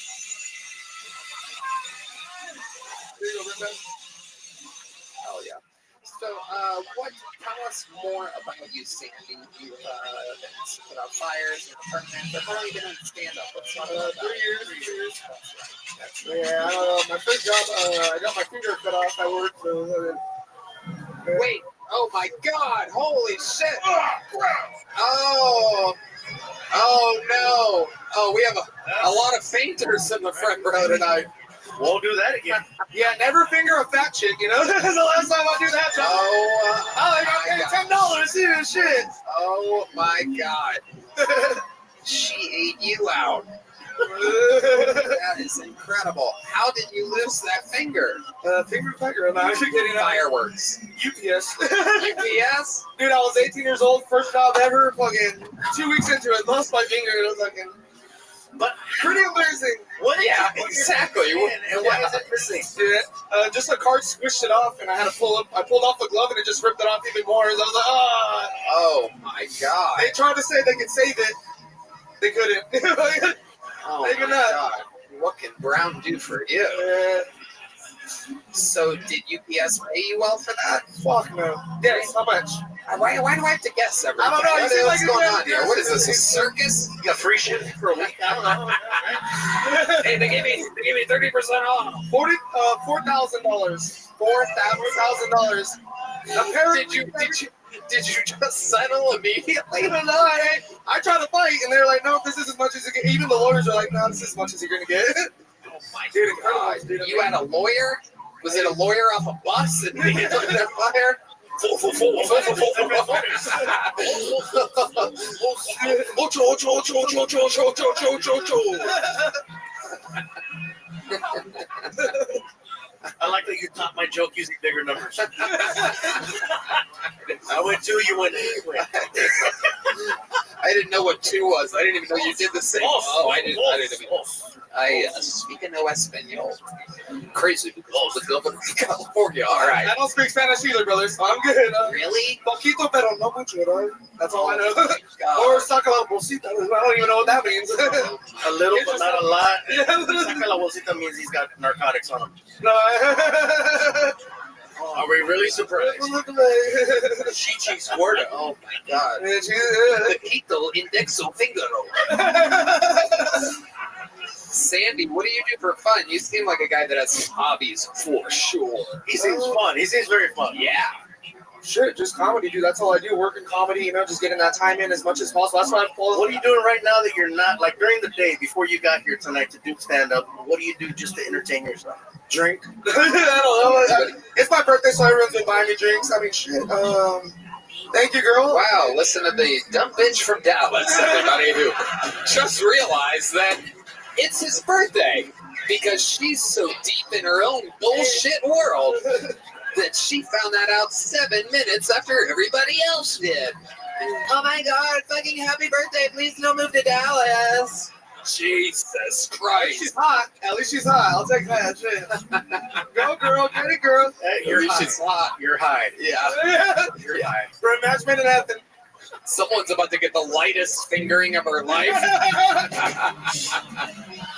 [SPEAKER 4] Oh yeah. So, tell us more about you, Sandy. You've put out fires in apartments. How long have you been on stand-up? What's up?
[SPEAKER 12] 3 years. 3 years. Yeah, I don't know. My first job, I got my finger cut off at work. So,
[SPEAKER 4] Wait. Oh my God! Holy shit! Oh no! Oh, we have a lot of fainters in the front row tonight.
[SPEAKER 12] Won't do that again. Yeah, never finger a fat chick, you know? That's the last time I do that. I got $10, dude, shit.
[SPEAKER 4] Oh my God. She ate you out. That is incredible. How did you lose that finger?
[SPEAKER 12] Finger. I'm actually getting
[SPEAKER 4] fireworks.
[SPEAKER 12] UPS.
[SPEAKER 4] UPS?
[SPEAKER 12] Dude, I was 18 years old, first job ever. Fucking 2 weeks into it, lost my finger. It was fucking. But pretty embarrassing.
[SPEAKER 4] Yeah, exactly.
[SPEAKER 12] And why is it missing? Just a card squished it off, and I had to pull up. I pulled off the glove, and it just ripped it off even more. And I was like,
[SPEAKER 4] oh my God!
[SPEAKER 12] They tried to say they could save it. They couldn't.
[SPEAKER 4] Oh
[SPEAKER 12] they
[SPEAKER 4] my God! What can Brown do for you? So, did UPS pay you well for that?
[SPEAKER 12] Fuck no. Yes. How much?
[SPEAKER 4] Why do I have to guess everything?
[SPEAKER 12] I don't know.
[SPEAKER 4] What's going on here? What is this? A circus?
[SPEAKER 12] You got free shit for a week? I don't know.
[SPEAKER 4] Hey, they gave me 30% off.
[SPEAKER 12] $4,000. $4,000.
[SPEAKER 4] Did you just settle immediately?
[SPEAKER 12] No, I tried to fight, and they're like, no, this is as much as you get. Even the lawyers are like, no, this is as much as you're gonna get.
[SPEAKER 4] Oh my God! You had a lawyer? Was it a lawyer off a bus and he hit their fire?
[SPEAKER 17] I like that you topped my joke using bigger numbers. I went 2, you went 8.
[SPEAKER 4] I didn't know what 2 was. I didn't even know you did the same. Oh, I didn't even. I speak no Espanol. Crazy because the governor of California. All right.
[SPEAKER 12] I don't speak Spanish either, brother, so I'm good.
[SPEAKER 4] Really?
[SPEAKER 12] Poquito, pero no mucho, right? That's all I know.
[SPEAKER 4] God.
[SPEAKER 12] Or saca la bolsita. I don't even know what that means.
[SPEAKER 17] A little, but not a lot. Saca la bolsita means he's got narcotics on him.
[SPEAKER 12] No.
[SPEAKER 17] Are we really surprised?
[SPEAKER 4] Chichi Squirta. Oh my God. Poquito indexo fingero. Sandy, what do you do for fun? You seem like a guy that has some hobbies for sure.
[SPEAKER 17] He seems fun. He seems very fun.
[SPEAKER 4] Yeah.
[SPEAKER 12] Shit, just comedy, dude. That's all I do. Work in comedy, you know, just getting that time in as much as possible. That's why I follow.
[SPEAKER 17] What are you doing right now that you're not, like during the day before you got here tonight to do stand-up? What do you do just to entertain yourself?
[SPEAKER 12] Drink. I don't know. It's my birthday, so everyone's been buying me drinks. I mean, shit. Thank you, girl.
[SPEAKER 4] Wow, listen to the dumb bitch from Dallas, everybody who just realized that it's his birthday because she's so deep in her own bullshit world that she found that out 7 minutes after everybody else did. Oh my God, fucking happy birthday. Please don't move to Dallas. Jesus Christ.
[SPEAKER 12] She's hot. At least she's hot. I'll take that shit. Go, girl. Get it, girl.
[SPEAKER 17] Hey, you're hot. You're high.
[SPEAKER 4] Yeah.
[SPEAKER 12] You're high. For a match made in heaven.
[SPEAKER 4] Someone's about to get the lightest fingering of her life.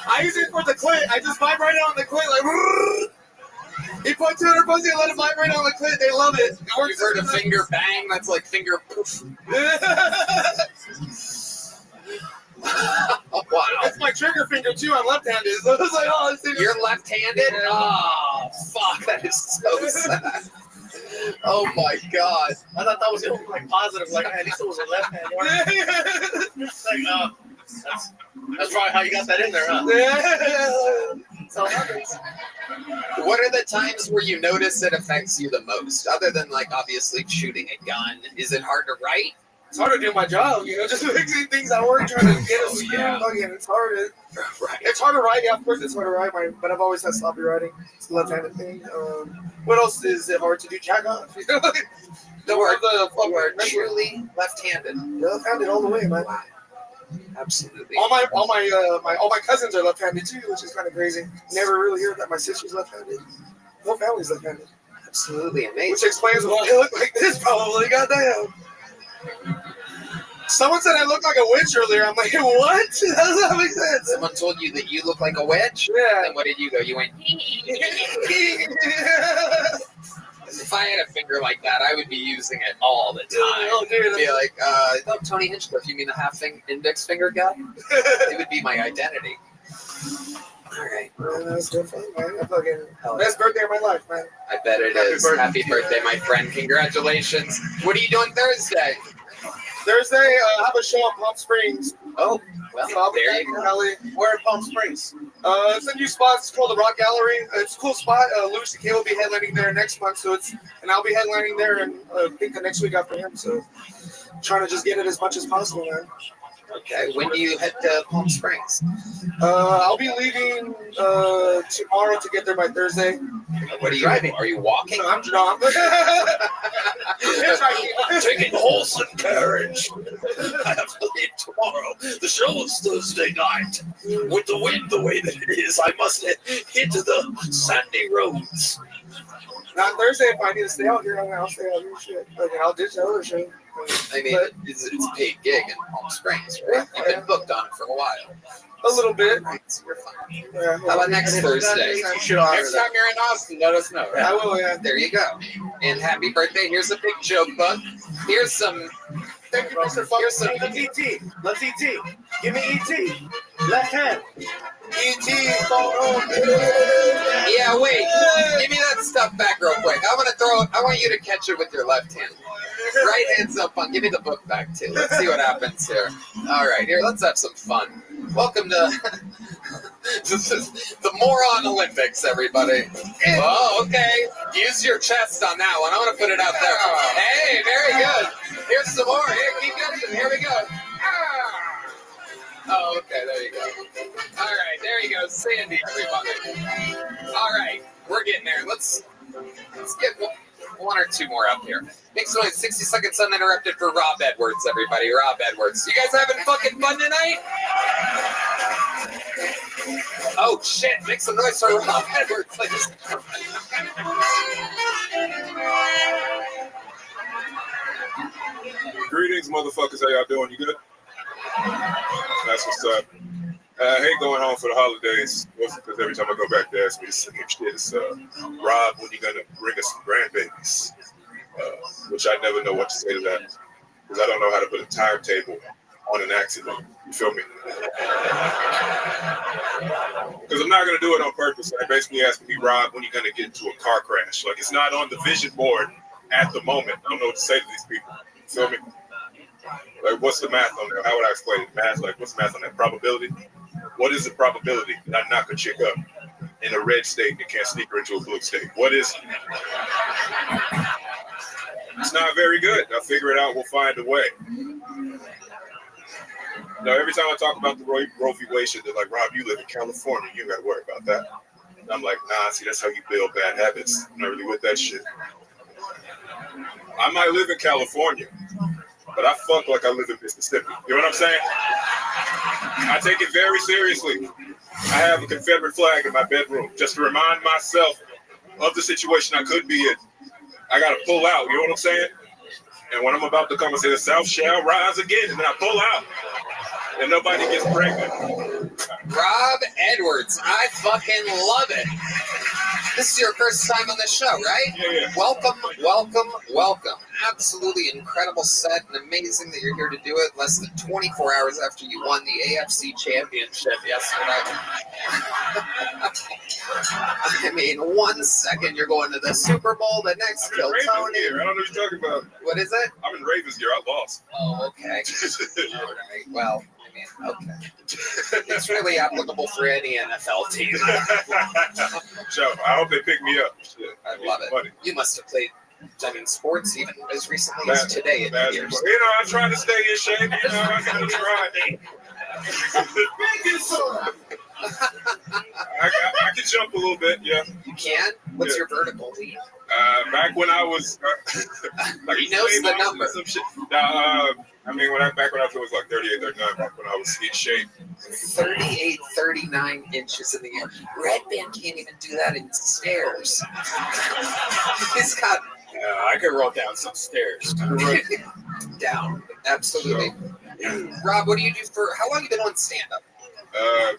[SPEAKER 12] I use it for the clit. I just vibrate on the clit like. He points to her pussy and let it vibrate on the clit. They love it.
[SPEAKER 4] You've heard a finger bang? That's like finger poof. Oh, wow.
[SPEAKER 12] That's my trigger finger too. I'm left-handed. So I was like, oh,
[SPEAKER 4] you're left-handed? Yeah. Oh, fuck. That is so sad. Oh my God.
[SPEAKER 17] I thought that was like positive. Like, at least it was a left hand. It's like, that's probably how you got that in there, huh?
[SPEAKER 12] So happens.
[SPEAKER 4] What are the times where you notice it affects you the most? Other than like obviously shooting a gun, is it hard to write?
[SPEAKER 12] It's hard to do my job, you know, just fixing things at work, trying to get a screen. Again, it's hard. It's hard to write. Yeah, of course, it's hard to write. But I've always had sloppy writing. It's a left-handed thing. What else is it hard to do? Jack off. You know,
[SPEAKER 4] you are truly left-handed.
[SPEAKER 12] Left-handed all the way, man.
[SPEAKER 4] Absolutely.
[SPEAKER 12] All my cousins are left-handed too, which is kind of crazy. Never really heard that my sister's left-handed. Whole family's left-handed.
[SPEAKER 4] Absolutely amazing.
[SPEAKER 12] Which explains why I look like this, probably. Goddamn. Someone said I look like a witch earlier. I'm like, what? How does that make sense?
[SPEAKER 1] Someone told you that you look like a witch?
[SPEAKER 12] Yeah.
[SPEAKER 1] Then what did you go? You went. If I had a finger like that, I would be using it all the time.
[SPEAKER 12] Oh, dude.
[SPEAKER 1] I'd be like, oh, Tony Hinchcliffe, you mean the index finger guy? It would be my identity. All right.
[SPEAKER 12] That's good fun, man. Best birthday of my life, man.
[SPEAKER 1] I bet it is. Happy birthday, my friend. Congratulations. What are you doing Thursday?
[SPEAKER 12] Thursday, I have a show in Palm Springs.
[SPEAKER 1] Oh, well,
[SPEAKER 12] so I'll be
[SPEAKER 1] there you go.
[SPEAKER 12] Kelly. Where in Palm Springs? It's a new spot. It's called the Rock Gallery. It's a cool spot. Louis C.K. will be headlining there next month, and I'll be headlining there, and I think the next week after him. So, trying to just get it as much as possible, man.
[SPEAKER 1] Okay. When do you head to Palm Springs?
[SPEAKER 12] I'll be leaving tomorrow to get there by Thursday.
[SPEAKER 1] What are you driving? Are you walking?
[SPEAKER 12] I'm
[SPEAKER 19] taking horse and carriage. I have to leave tomorrow. The show is Thursday night. With the wind the way that it is, I must hit to the sandy roads.
[SPEAKER 12] Not Thursday. If I need to stay out here, I'll stay out here. Shit. I'll ditch the other shit.
[SPEAKER 1] I mean, it's a paid gig in Palm Springs, right? You've been booked on it for a while.
[SPEAKER 12] A little bit.
[SPEAKER 1] Right, so you're fine. How about next Thursday?
[SPEAKER 12] Next time
[SPEAKER 1] you're in Austin, let us know. Right?
[SPEAKER 12] I will, yeah.
[SPEAKER 1] There you go. And happy birthday. Here's a big joke book. Here's some.
[SPEAKER 12] Thank you, Mr. Fuck.
[SPEAKER 1] Here's some.
[SPEAKER 12] Let's ET. Let's ET. Give me ET. Left hand. ET.
[SPEAKER 1] Yeah, wait. Give me that stuff back real quick. I want you to catch it with your left hand. Right hand's up on. Give me the book back too. Let's see what happens here. All right, here. Let's have some fun. Welcome to the Moron Olympics, everybody. Oh, okay. Use your chest on that one. I want to put it out there. Hey, very good. Here's some more. Here, keep going. Here we go. Oh, okay. There you go. All right, there you go, Sandy, everybody. All right, we're getting there. Let's get one or two more up here. Make some 60 seconds uninterrupted for Rob Edwards, everybody. Rob Edwards. You guys having fucking fun tonight? Oh shit! Make some noise for Rob Edwards, please.
[SPEAKER 21] Greetings, motherfuckers. How y'all doing? You good? That's what's up. I hate going home for the holidays because every time I go back, they ask me the same shit. It's, Rob, when you gonna bring us some grandbabies? Which I never know what to say to that because I don't know how to put a timetable on an accident. You feel me? Because I'm not gonna do it on purpose. They're basically asking me, Rob, when you gonna get into a car crash? Like it's not on the vision board at the moment. I don't know what to say to these people. You feel me? Like, what's the math on that? How would I explain it? Math, like, what's the math on that? Probability? What is the probability that I knock a chick up in a red state and can't sneak her into a blue state? What is it? It's not very good. I'll figure it out. We'll find a way. Now, every time I talk about the Roe v. Wade shit, they're like, Rob, you live in California. You ain't got to worry about that. And I'm like, nah, see, that's how you build bad habits. I'm not really with that shit. I might live in California, but I fuck like I live in Mississippi. You know what I'm saying? I take it very seriously. I have a Confederate flag in my bedroom just to remind myself of the situation I could be in. I got to pull out, you know what I'm saying? And when I'm about to come and say the South shall rise again, and then I pull out, and nobody gets pregnant.
[SPEAKER 1] Rob Edwards, I fucking love it. This is your first time on the show, right?
[SPEAKER 21] Yeah.
[SPEAKER 1] Welcome, welcome, welcome. Absolutely incredible set and amazing that you're here to do it less than 24 hours after you won the AFC Championship yesterday. I mean, 1 second you're going to the Super Bowl, the next kill Tony.
[SPEAKER 21] I don't know what you're talking about.
[SPEAKER 1] What is it?
[SPEAKER 21] I'm in Ravens gear. I lost.
[SPEAKER 1] Oh, okay. All right. Well, I mean, okay. It's really applicable for any NFL team.
[SPEAKER 21] So, I hope they pick me up. Shit.
[SPEAKER 1] I love it.
[SPEAKER 21] Funny.
[SPEAKER 1] You must have played, I mean, sports even as recently as today.
[SPEAKER 21] You know, I'm trying to stay in shape. You know, I'm going to try. I can jump a little bit, yeah.
[SPEAKER 1] You can? What's your vertical lead?
[SPEAKER 21] Back when I was...
[SPEAKER 1] he knows the number.
[SPEAKER 21] I mean, back when I was like 38, 39, back when I was in shape.
[SPEAKER 1] 38, 39 inches in the air. Red Band can't even do that in stairs. He's got...
[SPEAKER 6] I could roll down some stairs.
[SPEAKER 1] Down.
[SPEAKER 4] Absolutely. Rob, what do you do for? How long have you been on stand-up?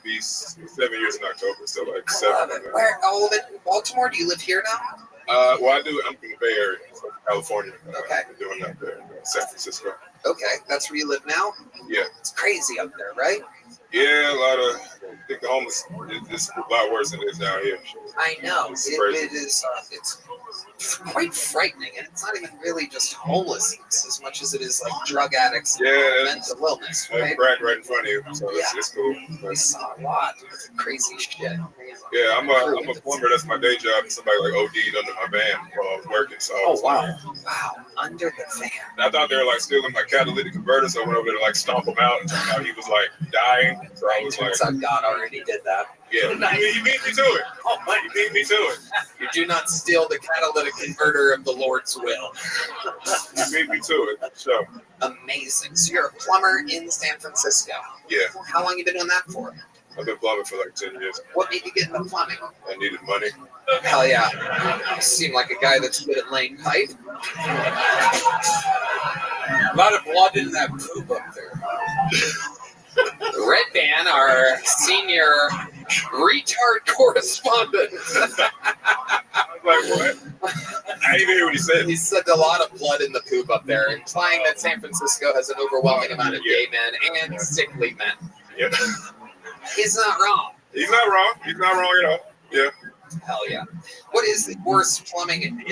[SPEAKER 21] Be 7 years in October, so like
[SPEAKER 4] I love
[SPEAKER 21] 7.
[SPEAKER 4] it. Where? Oh, in Baltimore. Do you live here now?
[SPEAKER 21] Well, I'm from the Bay Area, so California.
[SPEAKER 4] Okay.
[SPEAKER 21] I'm doing that there, San Francisco.
[SPEAKER 4] Okay, that's where you live now.
[SPEAKER 21] Yeah.
[SPEAKER 4] It's crazy up there, right?
[SPEAKER 21] Yeah, a lot of. I think the homeless is a lot worse than it is down here.
[SPEAKER 4] I know.
[SPEAKER 21] It's
[SPEAKER 4] It
[SPEAKER 21] crazy.
[SPEAKER 4] is. It's quite frightening, and it's not even really just homelessness as much as it is like drug addicts,
[SPEAKER 21] Yeah,
[SPEAKER 4] mental illness,
[SPEAKER 21] There's
[SPEAKER 4] right?
[SPEAKER 21] crack right in front of you, so it's cool.
[SPEAKER 4] We saw a lot of crazy shit.
[SPEAKER 21] Yeah, I'm a plumber. That's my day job. Somebody like OD'd under my van while I was working. So I was
[SPEAKER 4] Wow, under the van.
[SPEAKER 21] I thought they were like stealing my catalytic converter, so I went over there to like stomp him out, and turned out he was like dying. So I was like,
[SPEAKER 4] Turns out God already did that.
[SPEAKER 21] yeah, he beat me to it. Oh, he beat me to it.
[SPEAKER 4] You do not steal the catalytic converter of the Lord's will.
[SPEAKER 21] He beat me to it. So
[SPEAKER 4] Amazing. So you're a plumber in San Francisco.
[SPEAKER 21] yeah,
[SPEAKER 4] How long have you been doing that for?
[SPEAKER 21] I've been plumbing for like 10 years.
[SPEAKER 4] What made you get into plumbing?
[SPEAKER 21] I needed money.
[SPEAKER 4] Hell yeah. You seem like a guy that's good at laying pipe. A lot of blood in that poop up there. Red Band, our senior retard correspondent.
[SPEAKER 21] I was like, what? I didn't even hear what he said.
[SPEAKER 4] He said a lot of blood in the poop up there, implying that San Francisco has an overwhelming amount of gay men and sickly men.
[SPEAKER 21] Yep.
[SPEAKER 4] He's not wrong.
[SPEAKER 21] He's not wrong. He's not wrong at all. Yeah.
[SPEAKER 4] Hell yeah. What is the worst plumbing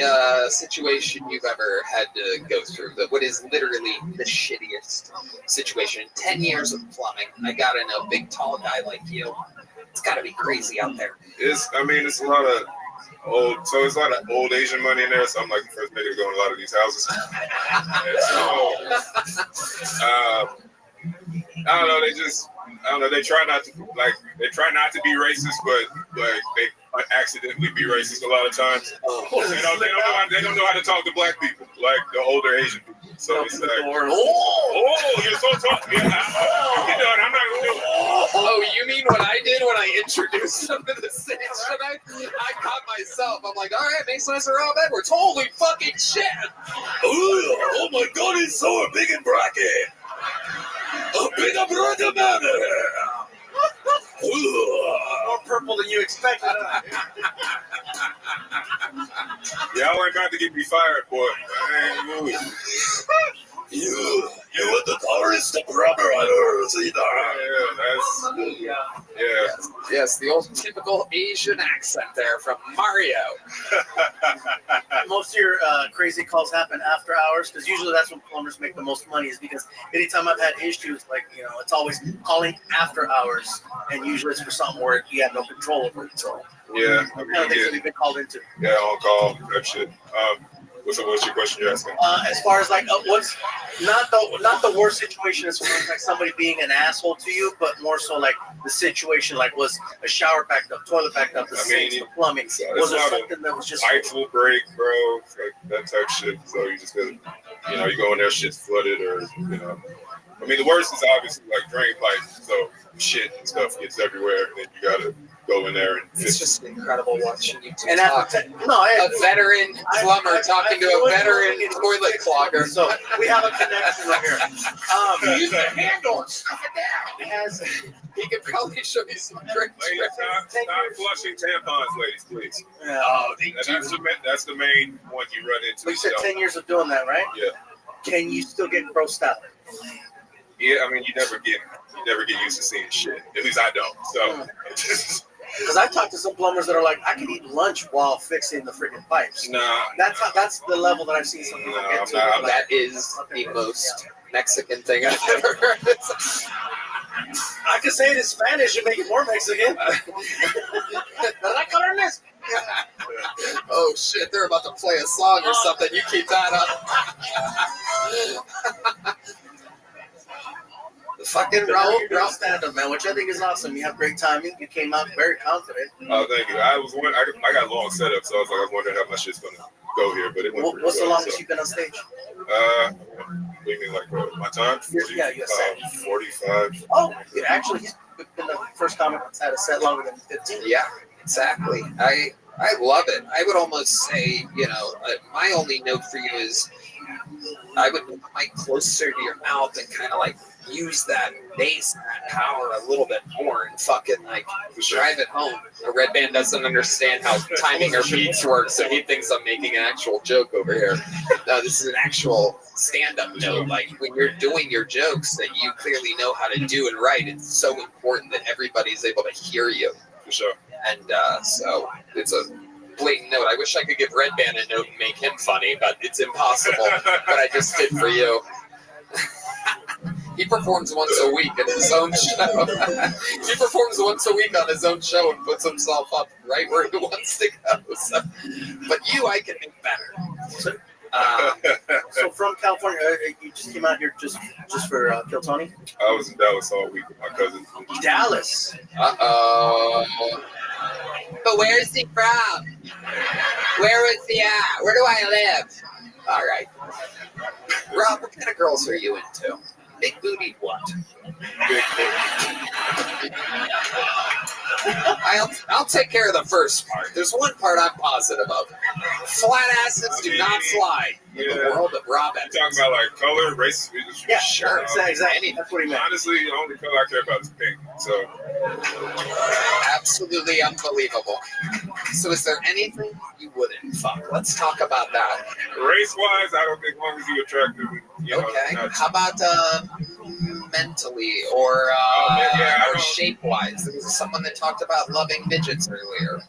[SPEAKER 4] situation you've ever had to go through? What is literally the shittiest situation? 10 years of plumbing. I gotta know, big tall guy like you. It's gotta be crazy out there.
[SPEAKER 21] It's a lot of old, so it's a lot of old Asian money in there. So I'm like the first nigga to go in a lot of these houses. I don't know. They try not to be racist, but they accidentally be racist a lot of times. They don't know how to talk to black people, like the older Asian people. So it's like, you're so tough. Yeah, I'm not gonna do it.
[SPEAKER 4] Oh, you mean what I did when I introduced them to the stage tonight? I caught myself. I'm like, all right, make some nice Rob Edwards. Holy fucking shit!
[SPEAKER 19] Oh my God, it's so big and bracky. A big bracky man.
[SPEAKER 17] More purple than you expected.
[SPEAKER 21] Y'all ain't about to get me fired, boy.
[SPEAKER 19] You were the tallest brother I ever seen.
[SPEAKER 4] Yes, the old typical Asian accent there from Mario.
[SPEAKER 17] Most of your crazy calls happen after hours because usually that's when plumbers make the most money. Is because anytime I've had issues, like it's always calling after hours, and usually it's for something where you have no control over it. So
[SPEAKER 21] yeah,
[SPEAKER 17] kind of things that we've been called into.
[SPEAKER 21] Yeah, on call, that shit. What's your question you're asking?
[SPEAKER 17] As far as like what's not the worst situation as far as like somebody being an asshole to you, but more so like the situation like was a shower backed up, toilet backed up, the sinks, the plumbing. Was there something that was just
[SPEAKER 21] pipes will break, bro? Like that type shit. So you just gotta, you go in there, shit's flooded, or I mean, the worst is obviously like drain pipes. So shit and stuff gets everywhere, and then you gotta go in there and
[SPEAKER 4] it's just incredible watching you two
[SPEAKER 17] and
[SPEAKER 4] talk. A veteran plumber talking to a veteran toilet clogger.
[SPEAKER 17] So we have a connection right here.
[SPEAKER 4] Use the handle and stuff it down. He could probably show you some great
[SPEAKER 21] ladies, stop flushing tampons, ladies, please.
[SPEAKER 17] Yeah.
[SPEAKER 21] That's the main one you run into.
[SPEAKER 17] You said 10 years of doing that, right?
[SPEAKER 21] Yeah.
[SPEAKER 17] Can you still get grossed out?
[SPEAKER 21] Yeah, I mean, you never get used to seeing shit. At least I don't. So.
[SPEAKER 17] Because I've talked to some plumbers that are like, I can eat lunch while fixing the freaking pipes.
[SPEAKER 21] Nah.
[SPEAKER 17] That's the level that I've seen some people get to.
[SPEAKER 4] That is the most Mexican thing I've ever heard.
[SPEAKER 17] I can say it in Spanish and make it more Mexican.
[SPEAKER 4] Oh shit, they're about to play a song or something. You keep that up. Fucking roll
[SPEAKER 17] stand-up, man, which I think is awesome. You have great timing. You came out very confident.
[SPEAKER 21] Oh, thank you. I got long setup, so I was wondering how my shit's gonna go here, but it went pretty
[SPEAKER 17] What's
[SPEAKER 21] well,
[SPEAKER 17] the longest you've been on stage?
[SPEAKER 21] What do you mean, like my time? 45.
[SPEAKER 17] Oh, actually, he's been the first comic that's had a set longer than 15.
[SPEAKER 4] Yeah, exactly. I love it. I would almost say, my only note for you is I would put the mic closer to your mouth and kind of like use that bass and that power a little bit more and fucking like drive it home. The Red Band doesn't understand how timing or beats work, so he thinks I'm making an actual joke over here. No, this is an actual stand-up note. Like when you're doing your jokes that you clearly know how to do and write, it's so important that everybody's able to hear you.
[SPEAKER 21] For sure.
[SPEAKER 4] And so it's a blatant note. I wish I could give Red Band a note and make him funny, but it's impossible. But I just did for you. He performs once a week at his own show. He performs once a week on his own show and puts himself up right where he wants to go. So, but you, I can make better.
[SPEAKER 17] So from California, you just came out here just for Kill Tony?
[SPEAKER 21] I was in Dallas all week with my cousin.
[SPEAKER 17] Dallas?
[SPEAKER 4] Uh-oh. But where is he from? Where was he at? Where do I live? All right. Rob, what kind of girls are you into? Big booty what? I'll take care of the first part. There's one part I'm positive of. Flat asses do not fly in the world of Rob Evans.
[SPEAKER 21] Talking about like color, race.
[SPEAKER 17] Yeah,
[SPEAKER 4] sure.
[SPEAKER 17] Exactly. That's what he meant.
[SPEAKER 21] Honestly, the only color I care about is pink. So
[SPEAKER 4] absolutely unbelievable. So is there anything you wouldn't fuck? Let's talk about that.
[SPEAKER 21] Race-wise, I don't think as long as you attractive. You know,
[SPEAKER 4] okay. How about mentally or or shape-wise? There was someone that talked about loving midgets earlier.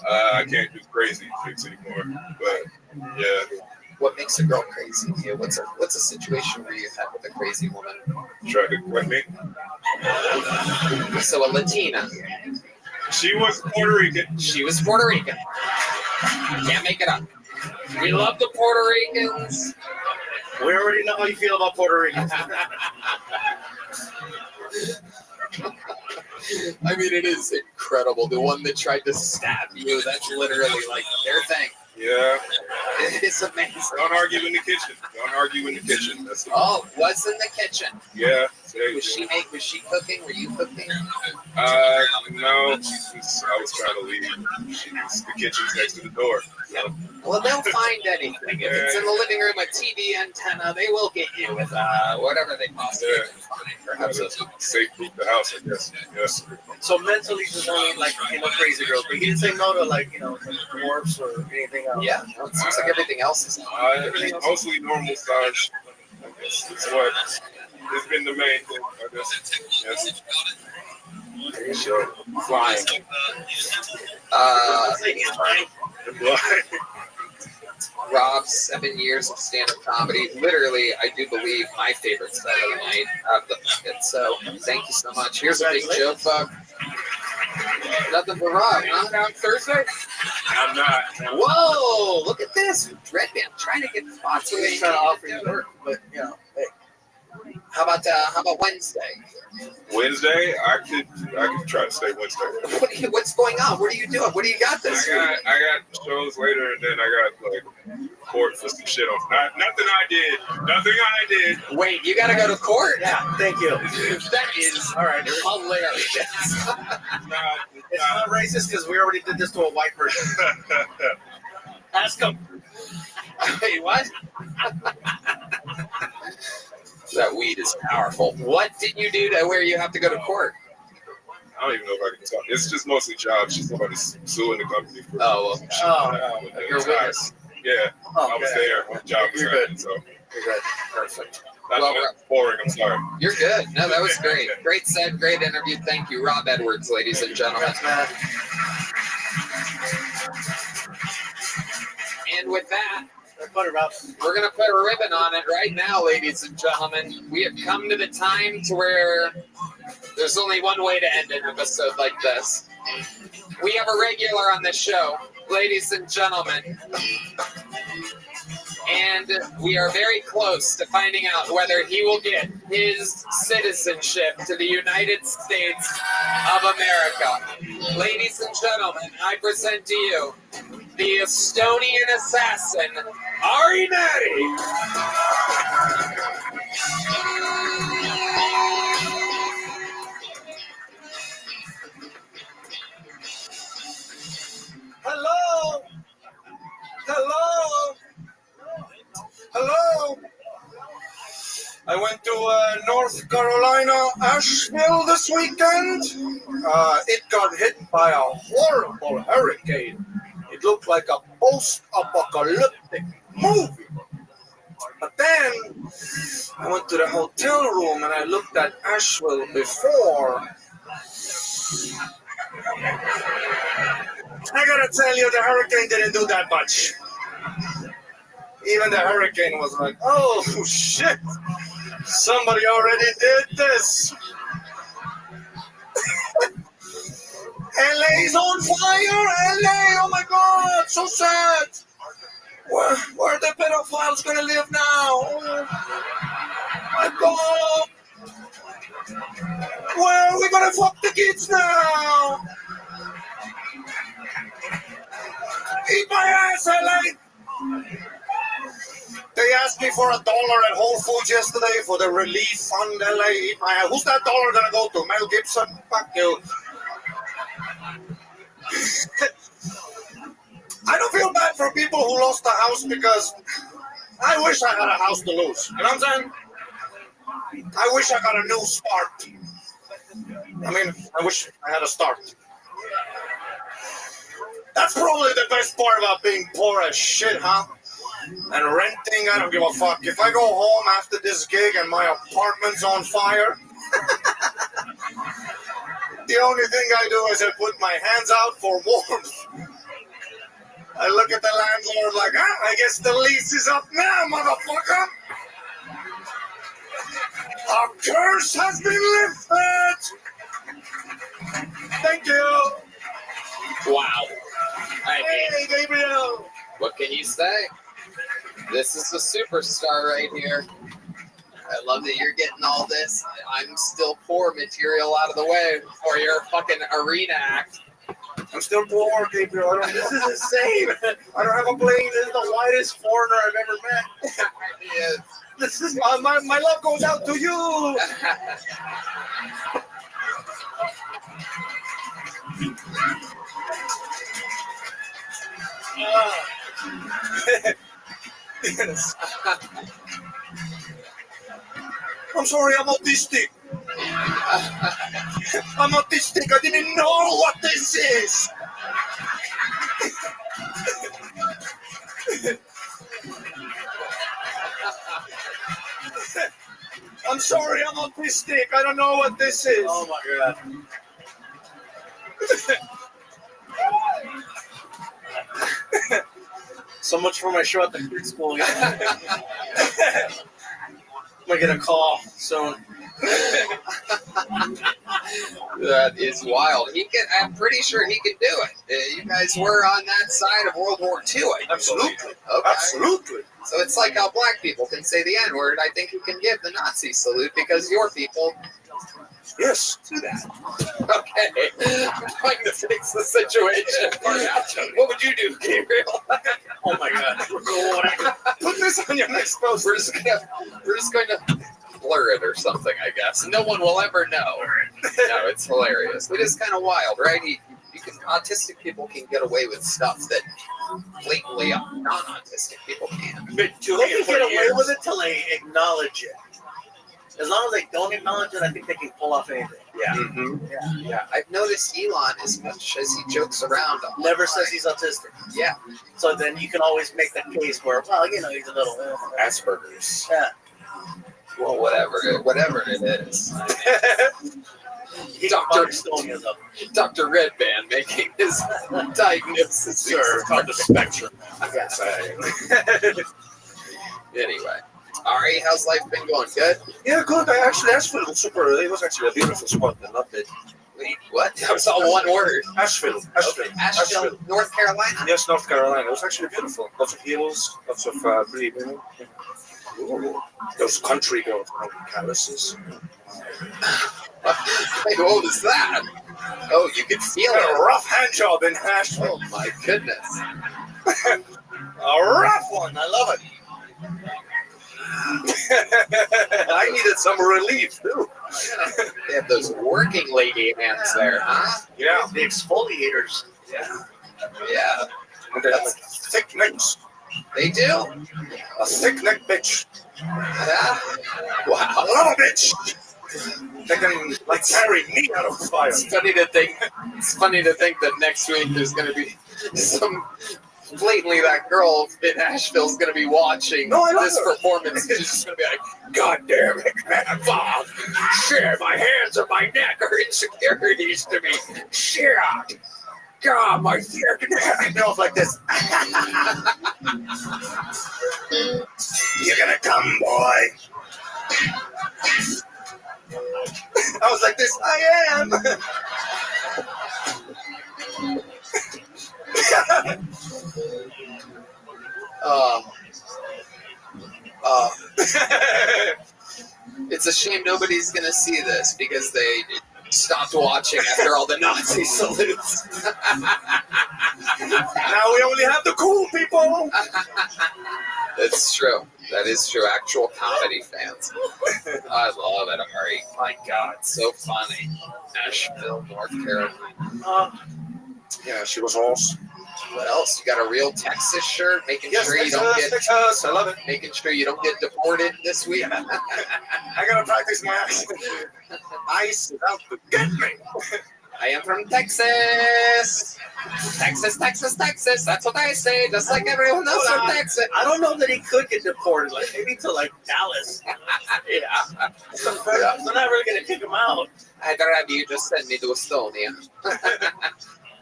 [SPEAKER 21] I can't do crazy things anymore, but yeah.
[SPEAKER 4] What makes a girl crazy to you? What's a situation where you had with a crazy woman?
[SPEAKER 21] Tried to quit me.
[SPEAKER 4] So a Latina.
[SPEAKER 21] She was Puerto Rican.
[SPEAKER 4] She was Puerto Rican. Can't make it up. We love the Puerto Ricans.
[SPEAKER 17] We already know how you feel about Puerto Ricans.
[SPEAKER 4] I mean, it is incredible. The one that tried to stab you, that's literally like their thing.
[SPEAKER 21] Yeah.
[SPEAKER 4] It's amazing.
[SPEAKER 21] Don't argue in the kitchen. Don't argue in the kitchen. That's
[SPEAKER 4] what's in the kitchen?
[SPEAKER 21] Yeah.
[SPEAKER 4] Was she cooking? Were you cooking?
[SPEAKER 21] No. I was trying to leave. The kitchen's next to the door. So.
[SPEAKER 4] Well, they'll find anything. If it's in the living room, a TV antenna, they will get you with whatever they possibly can find. Perhaps a
[SPEAKER 21] safe-proof the house, I guess. Yes.
[SPEAKER 17] So mentally, just only like crazy girls, but he didn't say no to like dwarfs or anything else.
[SPEAKER 4] Yeah, it seems like everything else is
[SPEAKER 21] mostly normal size. I guess that's what has been the main thing. I guess. Yes.
[SPEAKER 4] Sure. Flying. Rob, 7 years of stand-up comedy. Literally, I do believe my favorite set of the night out of the bucket. So, thank you so much. Here's a big joke, Buck. Nothing but Rob, not on Thursday?
[SPEAKER 21] I'm not.
[SPEAKER 4] Whoa! Look at this. Red Band trying to get spots away.
[SPEAKER 17] Trying to offer you work, but hey.
[SPEAKER 4] How about Wednesday?
[SPEAKER 21] Wednesday, I could try to stay Wednesday.
[SPEAKER 4] What's going on? What are you doing? What do you got this week?
[SPEAKER 21] I got shows later, and then I got like court for some shit on. Nothing I did.
[SPEAKER 4] Wait, you got to go to court?
[SPEAKER 17] Yeah, thank you.
[SPEAKER 4] That is all right. Hilarious.
[SPEAKER 17] It's not racist because we already did this to a white person. Ask him.
[SPEAKER 4] Wait, what? That weed is powerful. What did you do to where you have to go to court?
[SPEAKER 21] I don't even know if I can talk. It's just mostly jobs. Just somebody's suing the company for.
[SPEAKER 4] You're a witness.
[SPEAKER 21] Yeah, I was there when the job was happening. So
[SPEAKER 4] you're good. Perfect.
[SPEAKER 21] That's boring. I'm sorry.
[SPEAKER 4] You're good. No, that was great. Great set. Great interview. Thank you, Rob Edwards, ladies and gentlemen. And with that, we're going to put a ribbon on it right now, ladies and gentlemen. We have come to the time to where there's only one way to end an episode like this. We have a regular on this show, ladies and gentlemen. And we are very close to finding out whether he will get his citizenship to the United States of America. Ladies and gentlemen, I present to you the Estonian assassin, Ari Matti.
[SPEAKER 12] Hello? Hello? Hello? went to North Carolina, Asheville this weekend. It got hit by a horrible hurricane. It looked like a post-apocalyptic movie. But then I went to the hotel room and I looked at Asheville before. I gotta tell you, the hurricane didn't do that much. Even the hurricane was like, oh shit, somebody already did this. LA's on fire, LA, oh my God, so sad. Where are the pedophiles gonna live now? Oh my God. Where are we gonna fuck the kids now? Eat my ass, LA. They asked me for $1 at Whole Foods yesterday for the relief fund, LA. Eat my ass. Who's that dollar gonna go to? Mel Gibson? Fuck you. I don't feel bad for people who lost a house because I wish I had a house to lose. You know what I'm saying? I wish I got a new start. I mean, I wish I had a start. That's probably the best part about being poor as shit, huh? And renting, I don't give a fuck. If I go home after this gig and my apartment's on fire, the only thing I do is I put my hands out for warmth. I look at the landlord like, I guess the lease is up now, motherfucker. Our curse has been lifted. Thank you.
[SPEAKER 4] Wow.
[SPEAKER 12] Hey, Gabriel.
[SPEAKER 4] What can you say? This is a superstar right here. I love that you're getting all this I'm still poor material out of the way for your fucking arena act.
[SPEAKER 12] I'm still poor, Gabriel. This is insane. I don't have a plane. This is the whitest foreigner I've ever met.
[SPEAKER 4] Yes.
[SPEAKER 12] This is my love goes out to you. Yes. I'm sorry, I'm autistic. I'm autistic. I didn't know what this is. I'm sorry, I'm autistic. I don't know what this is.
[SPEAKER 17] Oh my God. So much for my show at the preschool. I'm gonna get a call soon.
[SPEAKER 4] That is wild. I'm pretty sure he can do it. You guys were on that side of World War II,
[SPEAKER 12] Absolutely.
[SPEAKER 4] Okay.
[SPEAKER 12] Absolutely.
[SPEAKER 4] So it's like how black people can say the N-word. I think you can give the Nazi salute because your people
[SPEAKER 12] Yes.
[SPEAKER 4] do that. Okay. I'm trying to fix the situation. What would you do, Gabriel?
[SPEAKER 17] Oh my God.
[SPEAKER 12] Put this on your next post.
[SPEAKER 4] We're just going to blur it or something, I guess. No one will ever know. No, it's hilarious. It is kind of wild, right? Autistic people can get away with stuff that blatantly non-autistic people can't.
[SPEAKER 17] They can get away with it till they acknowledge it. As long as they don't acknowledge it, I think they can pull off anything.
[SPEAKER 4] Yeah. Mm-hmm. Yeah. I've noticed Elon, as much as he jokes around,
[SPEAKER 17] never says he's autistic.
[SPEAKER 4] Yeah.
[SPEAKER 17] So then you can always make the case where, well, you know, he's a little
[SPEAKER 4] Asperger's.
[SPEAKER 17] Yeah.
[SPEAKER 4] Well, whatever it is. Dr. Redband making his diagnosis.
[SPEAKER 21] Sir, it's on the spectrum.
[SPEAKER 4] Anyway. Ari, how's life been going? Good?
[SPEAKER 21] Yeah, good. Asheville was super. It was actually a beautiful spot. I loved it.
[SPEAKER 4] Wait, what? That was all one word.
[SPEAKER 21] Asheville.
[SPEAKER 4] Okay. Asheville, North Carolina?
[SPEAKER 21] Yes, North Carolina. It was actually beautiful. Lots of hills, lots of really, those country girls with calluses.
[SPEAKER 4] Wait, what was that? Oh, you could feel it.
[SPEAKER 12] A rough hand job in Asheville.
[SPEAKER 4] Oh my goodness.
[SPEAKER 12] A rough one. I love it. I needed some relief too.
[SPEAKER 4] They have those working lady hands there, huh?
[SPEAKER 12] Yeah.
[SPEAKER 17] The exfoliators.
[SPEAKER 4] Yeah.
[SPEAKER 12] And they have thick necks.
[SPEAKER 1] They do?
[SPEAKER 2] A thick neck bitch.
[SPEAKER 1] Yeah.
[SPEAKER 2] I
[SPEAKER 1] Wow.
[SPEAKER 2] love a bitch. They can like carry me out of fire.
[SPEAKER 1] It's funny to think. It's funny to think that next week there's going to be some. Blatantly, that girl in Asheville is going to be watching this performance. She's just going to be like, "God damn it, man, Bob! Shit, my hands and my neck are insecurities to me. Shit, God, my thick neck."
[SPEAKER 2] Girls like this. You're gonna come, boy. I was like this. I am.
[SPEAKER 1] It's a shame nobody's going to see this because they stopped watching after all the Nazi salutes.
[SPEAKER 2] Now we only have the cool people.
[SPEAKER 1] That's true. That is true. Actual comedy fans. I love it, Ari. My God, so funny. Asheville, North Carolina.
[SPEAKER 2] Yeah, she was awesome.
[SPEAKER 1] What else? You got a real Texas shirt, making
[SPEAKER 2] Yes,
[SPEAKER 1] sure you don't get.
[SPEAKER 2] Texas. I love it.
[SPEAKER 1] Making sure you don't get deported this week.
[SPEAKER 2] I gotta practice my accent. Ice is out to get me.
[SPEAKER 1] I am from Texas. Texas, Texas, Texas. That's what I say, just like everyone else from Texas.
[SPEAKER 17] I don't know that he could get deported. Like maybe to like Dallas.
[SPEAKER 1] Yeah.
[SPEAKER 17] They're not really gonna kick him out.
[SPEAKER 1] I'd rather you just send me to Estonia.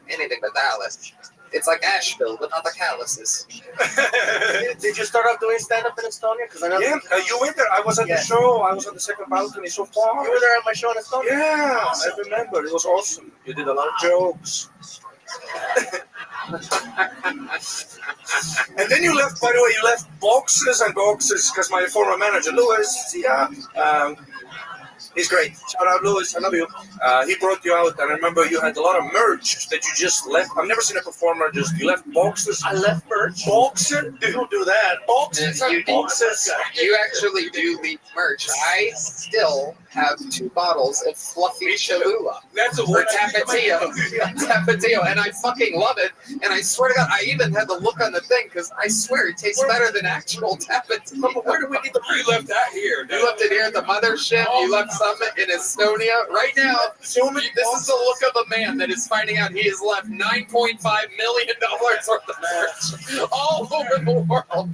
[SPEAKER 1] Anything but Dallas. It's like Asheville, but not the calluses.
[SPEAKER 17] Did you start off doing stand-up in Estonia? Because I know
[SPEAKER 2] you went there. I was at the show. I was on the second balcony so far.
[SPEAKER 17] You were there at my show in Estonia?
[SPEAKER 2] Yeah, I remember. It was awesome. You did a lot of jokes. And then you left, by the way, you left boxes and boxes because my former manager, Louis, he's great. Shout out, Louis. I love you. He brought you out, and I remember you had a lot of merch that you just left. I've never seen a performer you left boxes.
[SPEAKER 17] I left merch?
[SPEAKER 2] Boxes?
[SPEAKER 17] You don't do that.
[SPEAKER 2] Boxes and boxes.
[SPEAKER 1] You actually do leave merch. I still have 2 bottles of Fluffy Cholula.
[SPEAKER 2] That's a
[SPEAKER 1] or Tapatio. Tapatio, and I fucking love it. And I swear to God, I even had the look on the thing because I swear it tastes better than actual Tapatio.
[SPEAKER 17] But where did we get the?
[SPEAKER 2] You left that here.
[SPEAKER 1] You left it here at the mothership. You left some in Estonia. Right now, this is the look of a man that is finding out he has left $9.5 million worth of merch all over the world.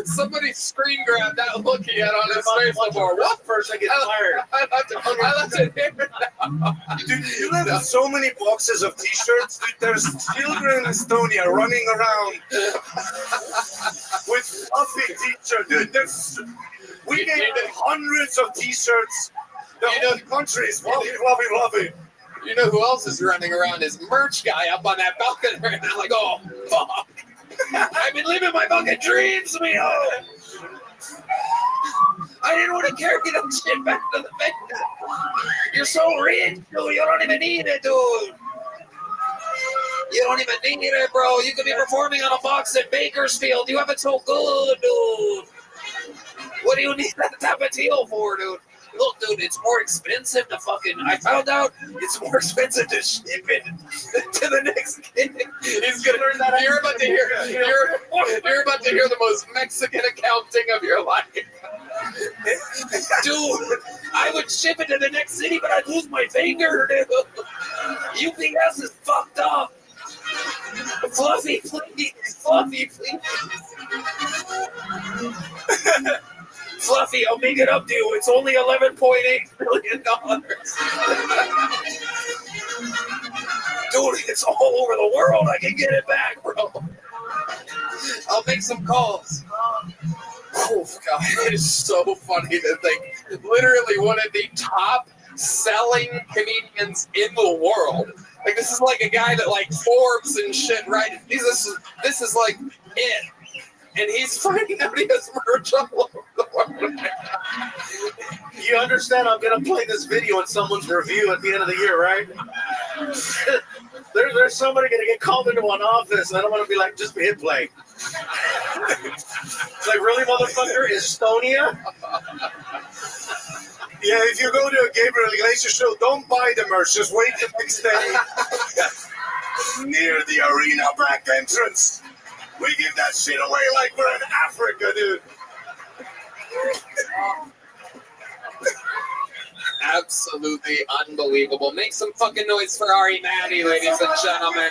[SPEAKER 1] Somebody screen grabbed that look he had on his face before. What
[SPEAKER 17] person gets fired?
[SPEAKER 1] I left it here now.
[SPEAKER 2] Dude, you left so many boxes of t-shirts. Dude, there's children in Estonia running around with fluffy t-shirts. Dude, we gave them hundreds of t-shirts. The country is fluffy, fluffy, fluffy.
[SPEAKER 1] You know who else is running around? Is merch guy up on that balcony right now. Like, oh, fuck. I've been living my fucking dreams, Mio. I didn't want to carry that shit back to the bed. You're so rich, dude. You don't even need it, dude. You don't even need it, bro. You could be performing on a box in Bakersfield. You have it so good, dude. What do you need that Tapatio for, dude? Look, dude, it's more expensive to fucking. I found out it's more expensive to ship it to the next kid. He's gonna learn that. You're about to hear. You're about to hear the most Mexican accounting of your life, dude. I would ship it to the next city, but I'd lose my finger, dude. UPS is fucked up. Fluffy, please. Fluffy, please. Fluffy, I'll make it up to you. It's only $11.8 billion. Dude, it's all over the world. I can get it back, bro. I'll make some calls. Oh, God, it is so funny to think. Literally one of the top selling comedians in the world. Like, this is like a guy that, like, Forbes and shit, right? This is like it. And he's finding out he has merch all over the world.
[SPEAKER 17] You understand I'm going to play this video in someone's review at the end of the year, right? There's somebody going to get called into an office, and I don't want to be like, just hit play. It's like, really, motherfucker? Estonia?
[SPEAKER 2] Yeah, if you go to a Gabriel Iglesias show, don't buy the merch. Just wait the next day. Near the arena back entrance. We give that shit away like we're in Africa, dude.
[SPEAKER 4] Absolutely unbelievable. Make some fucking noise for Ari Maddie, ladies and gentlemen.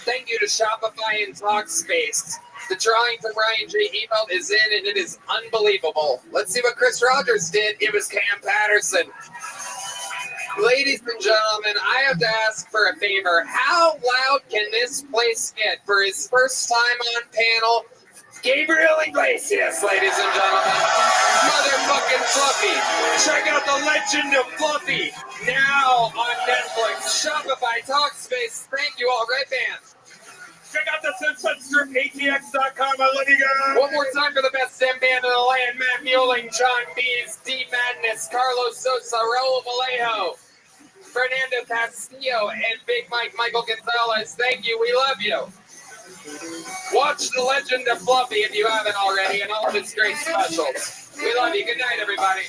[SPEAKER 4] Thank you to Shopify and Talkspace. The drawing from Ryan J. Email is in, and it is unbelievable. Let's see what Chris Rogers did. It was Cam Patterson. Ladies and gentlemen, I have to ask for a favor. How loud can this place get for his first time on panel? Gabriel Iglesias, ladies and gentlemen. Motherfucking Fluffy. Check out the legend of Fluffy now on Netflix. Shopify, Talkspace. Thank you all. Red Band.
[SPEAKER 8] Check out the Sunset Strip, ATX.com. I love you guys.
[SPEAKER 4] One more time for the best STEM band in the land. Matt Mueling, John Bees, D Madness, Carlos Sosa, Raul Vallejo, Fernando Castillo, and Big Mike Michael Gonzalez. Thank you. We love you. Watch The Legend of Fluffy if you haven't already, and all of its great specials. We love you. Good night, everybody.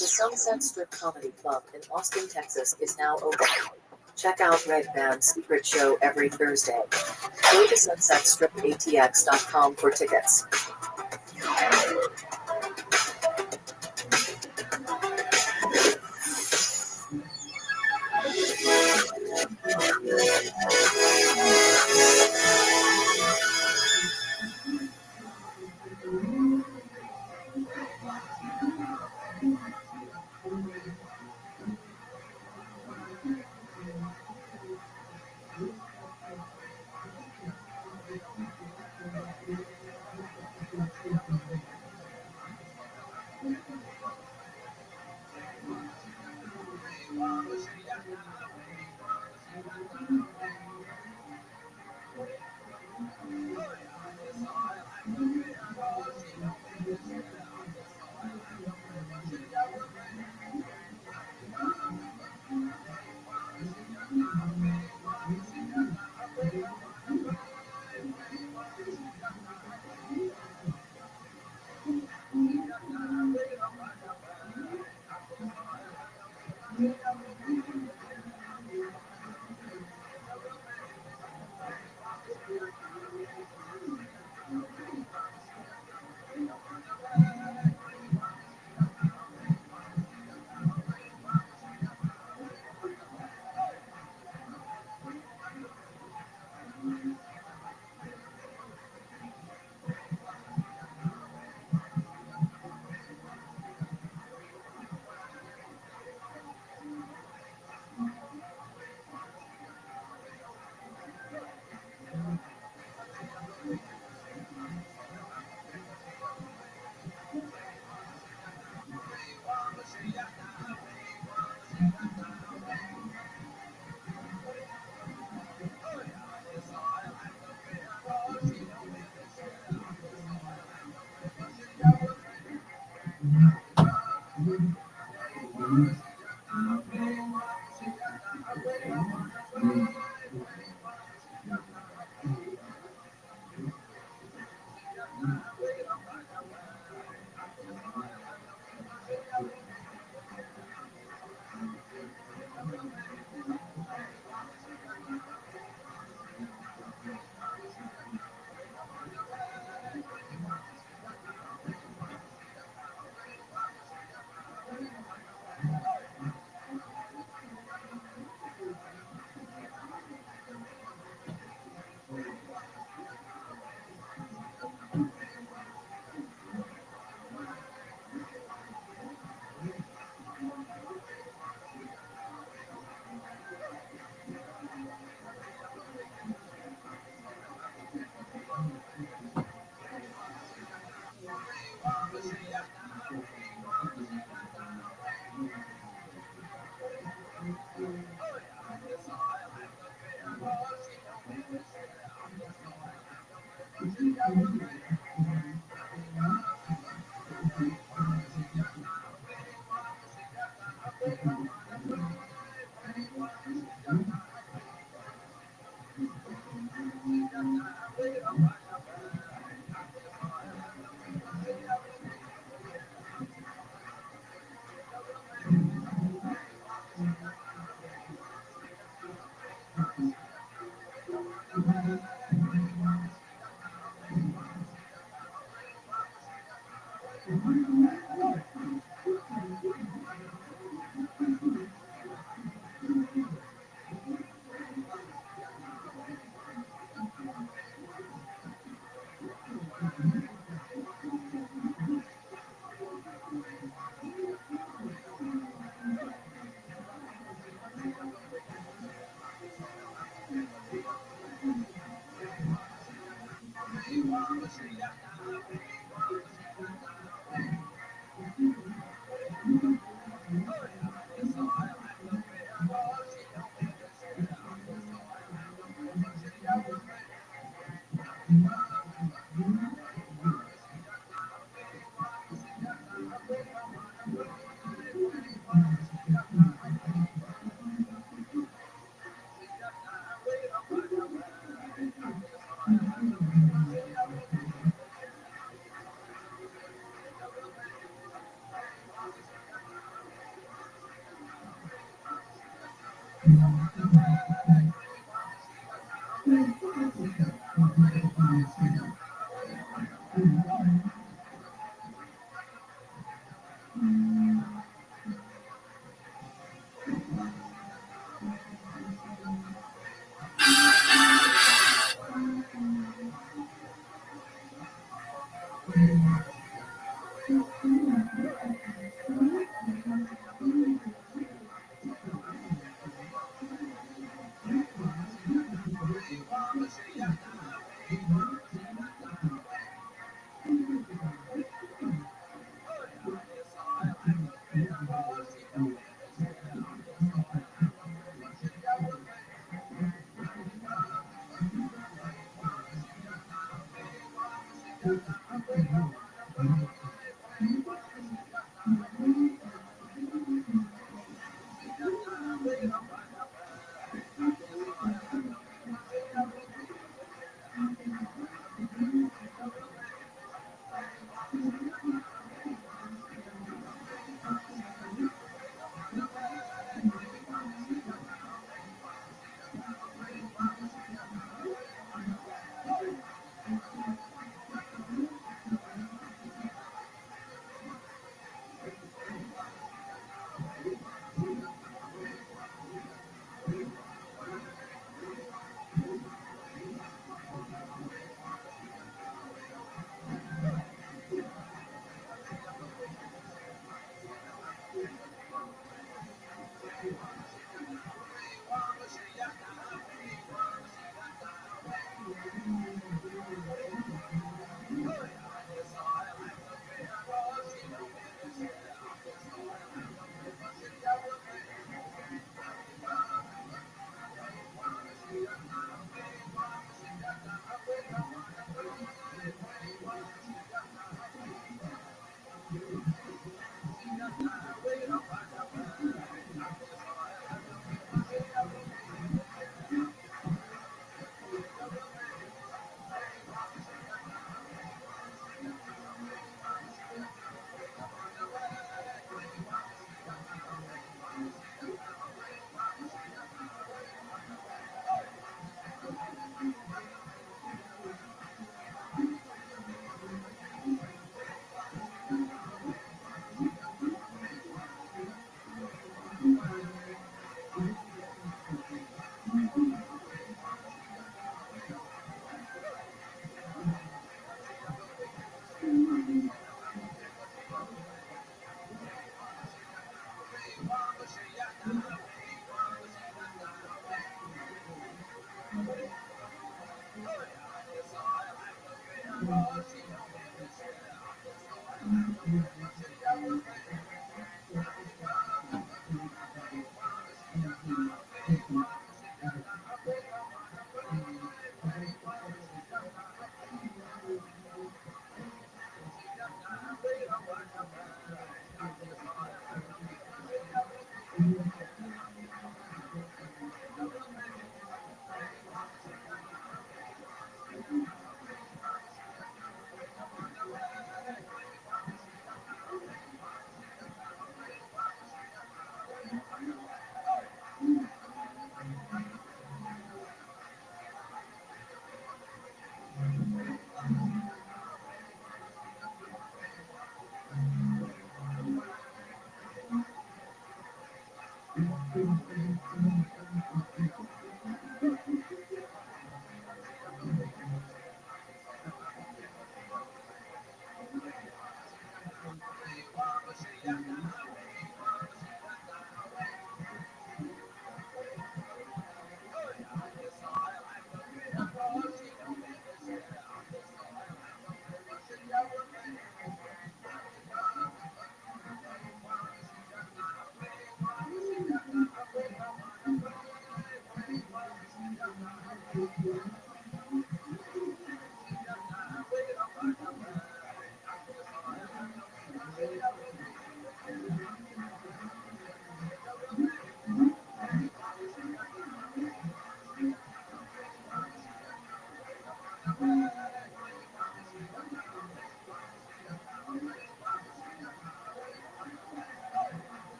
[SPEAKER 7] The Sunset Strip Comedy Club in Austin, Texas is now open. Check out Red Band's secret show every Thursday. Go to sunsetstripatx.com for tickets.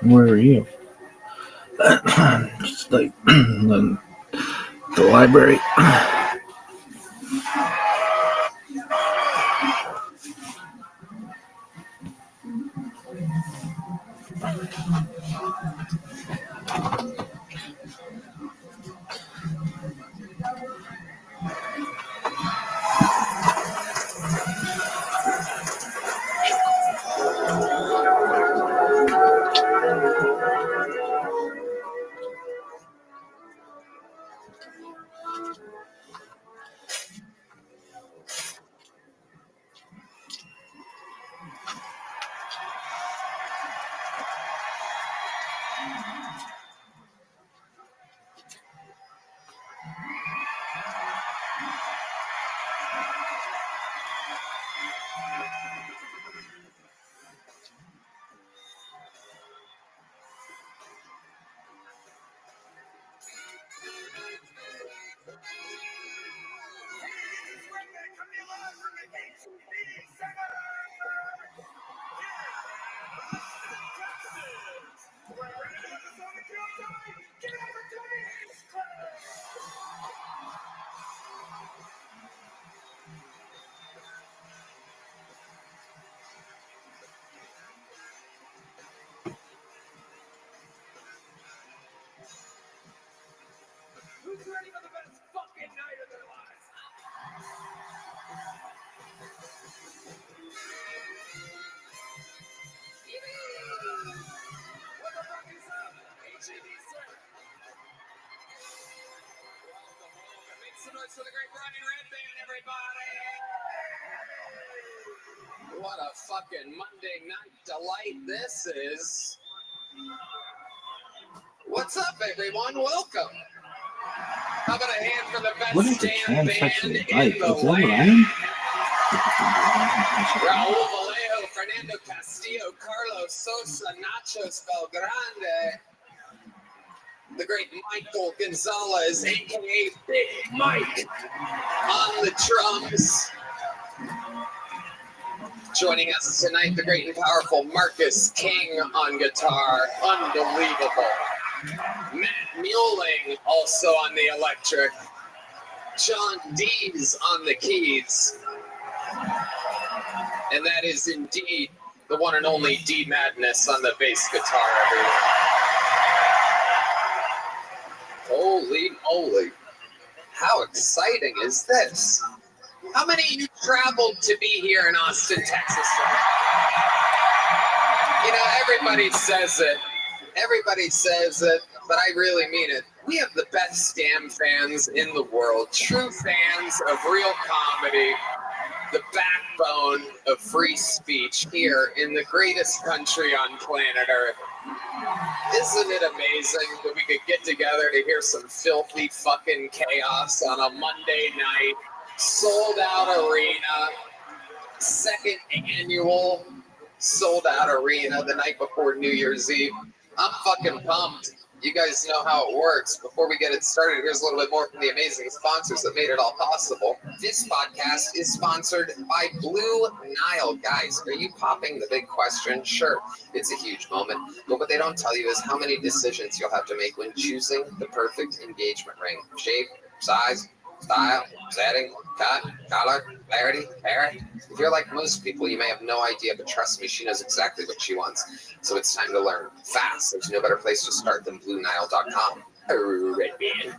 [SPEAKER 5] Where are you? Just like the library.
[SPEAKER 9] Who's ready for the best fucking night of their lives? What the fuck is up? HEB, sir. Welcome. Make some noise for the great Brian Red Band, everybody. What a fucking Monday night delight this is. What's up, everyone? Welcome. How about a hand for the
[SPEAKER 10] What is
[SPEAKER 9] best
[SPEAKER 10] a
[SPEAKER 9] damn band
[SPEAKER 10] transsexual
[SPEAKER 9] in
[SPEAKER 10] life?
[SPEAKER 9] the
[SPEAKER 10] Is that what I
[SPEAKER 9] land?
[SPEAKER 10] am?
[SPEAKER 9] Raul Vallejo, Fernando Castillo, Carlos Sosa, Nachos Belgrande, the great Michael Gonzalez, aka Big Mike, on the drums. Joining us tonight, the great and powerful Marcus King on guitar. Unbelievable. Matt Mueling also on the electric. John Dees on the keys. And that is indeed the one and only D Madness on the bass guitar, everyone. Holy moly. How exciting is this? How many of you traveled to be here in Austin, Texas? You know, everybody says it. Everybody says it, but I really mean it. We have the best damn fans in the world. True fans of real comedy. The backbone of free speech here in the greatest country on planet Earth. Isn't it amazing that we could get together to hear some filthy fucking chaos on a Monday night? Sold out arena, second annual sold out arena the night before New Year's Eve. I'm fucking pumped. You guys know how it works. Before we get it started, here's a little bit more from the amazing sponsors that made it all possible. This podcast is sponsored by Blue Nile. Guys, are you popping the big question? Sure, it's a huge moment. But what they don't tell you is how many decisions you'll have to make when choosing the perfect engagement ring. Shape, size,
[SPEAKER 4] style, setting, cut, color, clarity, parrot. If you're like most people, you may have no idea, but trust me, she knows exactly what she wants. So it's time to learn fast. There's no better place to start than BlueNile.com.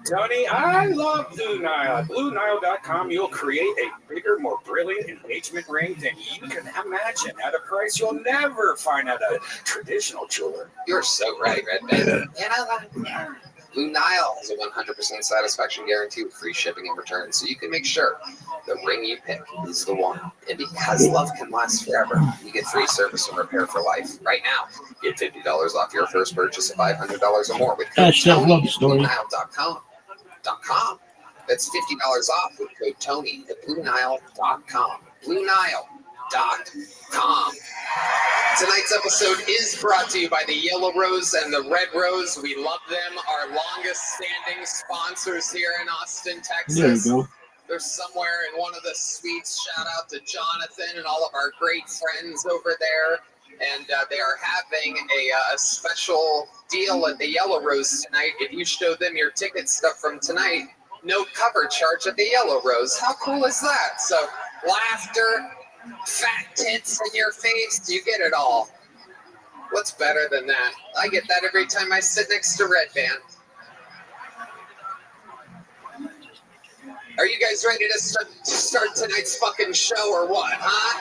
[SPEAKER 9] Tony, I love Blue Nile. At BlueNile.com, you'll create a bigger, more brilliant engagement ring than you can imagine at a price you'll never find at a traditional jeweler.
[SPEAKER 4] You're so right, Redman. Blue Nile has a 100% satisfaction guarantee with free shipping and returns, so you can make sure the ring you pick is the one. And because love can last forever, you get free service and repair for life. Right now, get $50 off your first purchase of $500 or more with code Tony
[SPEAKER 5] love
[SPEAKER 4] at
[SPEAKER 5] story.
[SPEAKER 4] BlueNile.com. That's $50 off with code Tony at BlueNile.com. BlueNile.com. Tonight's episode is brought to you by the Yellow Rose and the Red Rose. We love them, our longest standing sponsors here in Austin, Texas.
[SPEAKER 5] There you go.
[SPEAKER 4] They're somewhere in one of the suites. Shout out to Jonathan and all of our great friends over there. And they are having a special deal at the Yellow Rose tonight. If you show them your ticket stuff from tonight, no cover charge at the Yellow Rose. How cool is that? So laughter, fat tits in your face, you get it all. What's better than that? I get that every time I sit next to Red Band. Are you guys ready to start tonight's fucking show or what, huh?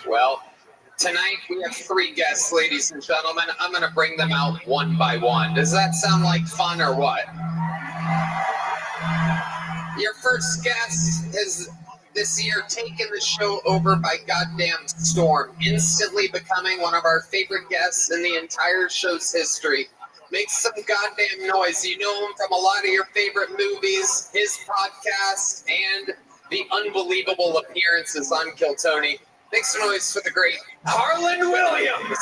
[SPEAKER 4] Well, tonight we have 3 guests, ladies and gentlemen. I'm going to bring them out one by one. Does that sound like fun or what? Your first guest has this year taken the show over by goddamn storm, instantly becoming one of our favorite guests in the entire show's history. Make some goddamn noise. You know him from a lot of your favorite movies, his podcast, and the unbelievable appearances on Kill Tony. Make some noise for the great Harlan Williams.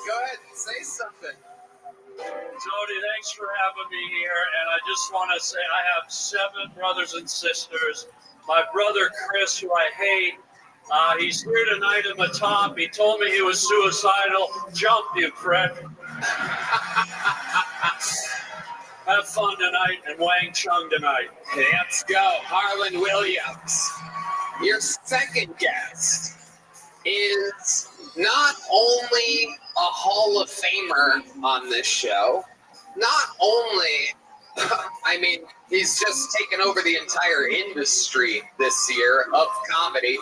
[SPEAKER 4] Go ahead and say something.
[SPEAKER 15] Tony, thanks for having me here. And I just want to say I have 7 brothers and sisters. My brother Chris, who I hate, he's here tonight in the top. He told me he was suicidal. Jump, you prick. Have fun tonight and Wang Chung tonight.
[SPEAKER 4] Let's go, Harlan Williams. Your second guest is not only a Hall of Famer on this show, not only, I mean, he's just taken over the entire industry this year of comedy,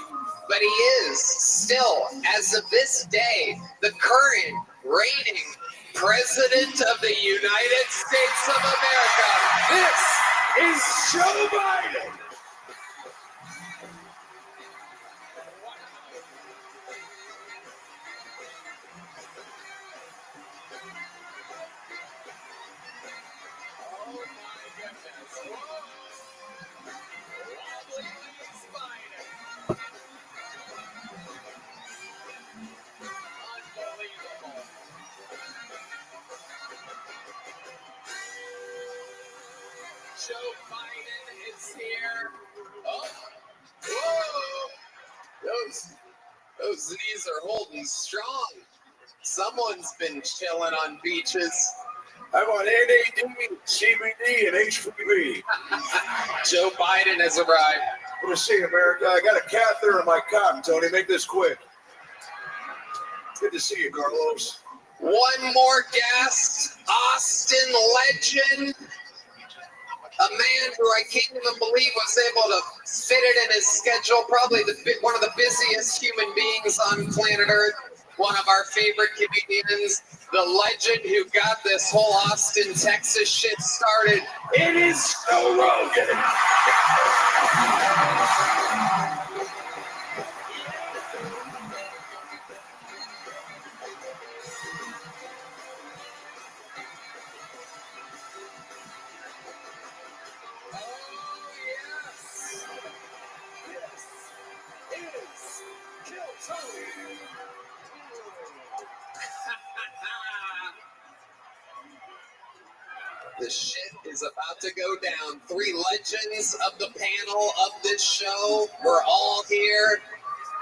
[SPEAKER 4] but he is still, as of this day, the current reigning President of the United States of America. This is Joe Biden. Joe Biden is here. Oh, whoa! Those knees are holding strong. Someone's been chilling on beaches.
[SPEAKER 21] I'm on NAD, CBD, and HPV.
[SPEAKER 4] Joe Biden has arrived.
[SPEAKER 21] Let me see, America. I got a catheter in my cock, Tony. Make this quick. Good to see you, Carlos.
[SPEAKER 4] One more guest, Austin legend. A man who I can't even believe was able to fit it in his schedule. Probably one of the busiest human beings on planet Earth. One of our favorite comedians. The legend who got this whole Austin, Texas shit started. It is Joe Rogan. The shit is about to go down. 3 legends of the panel of this show. We're all here.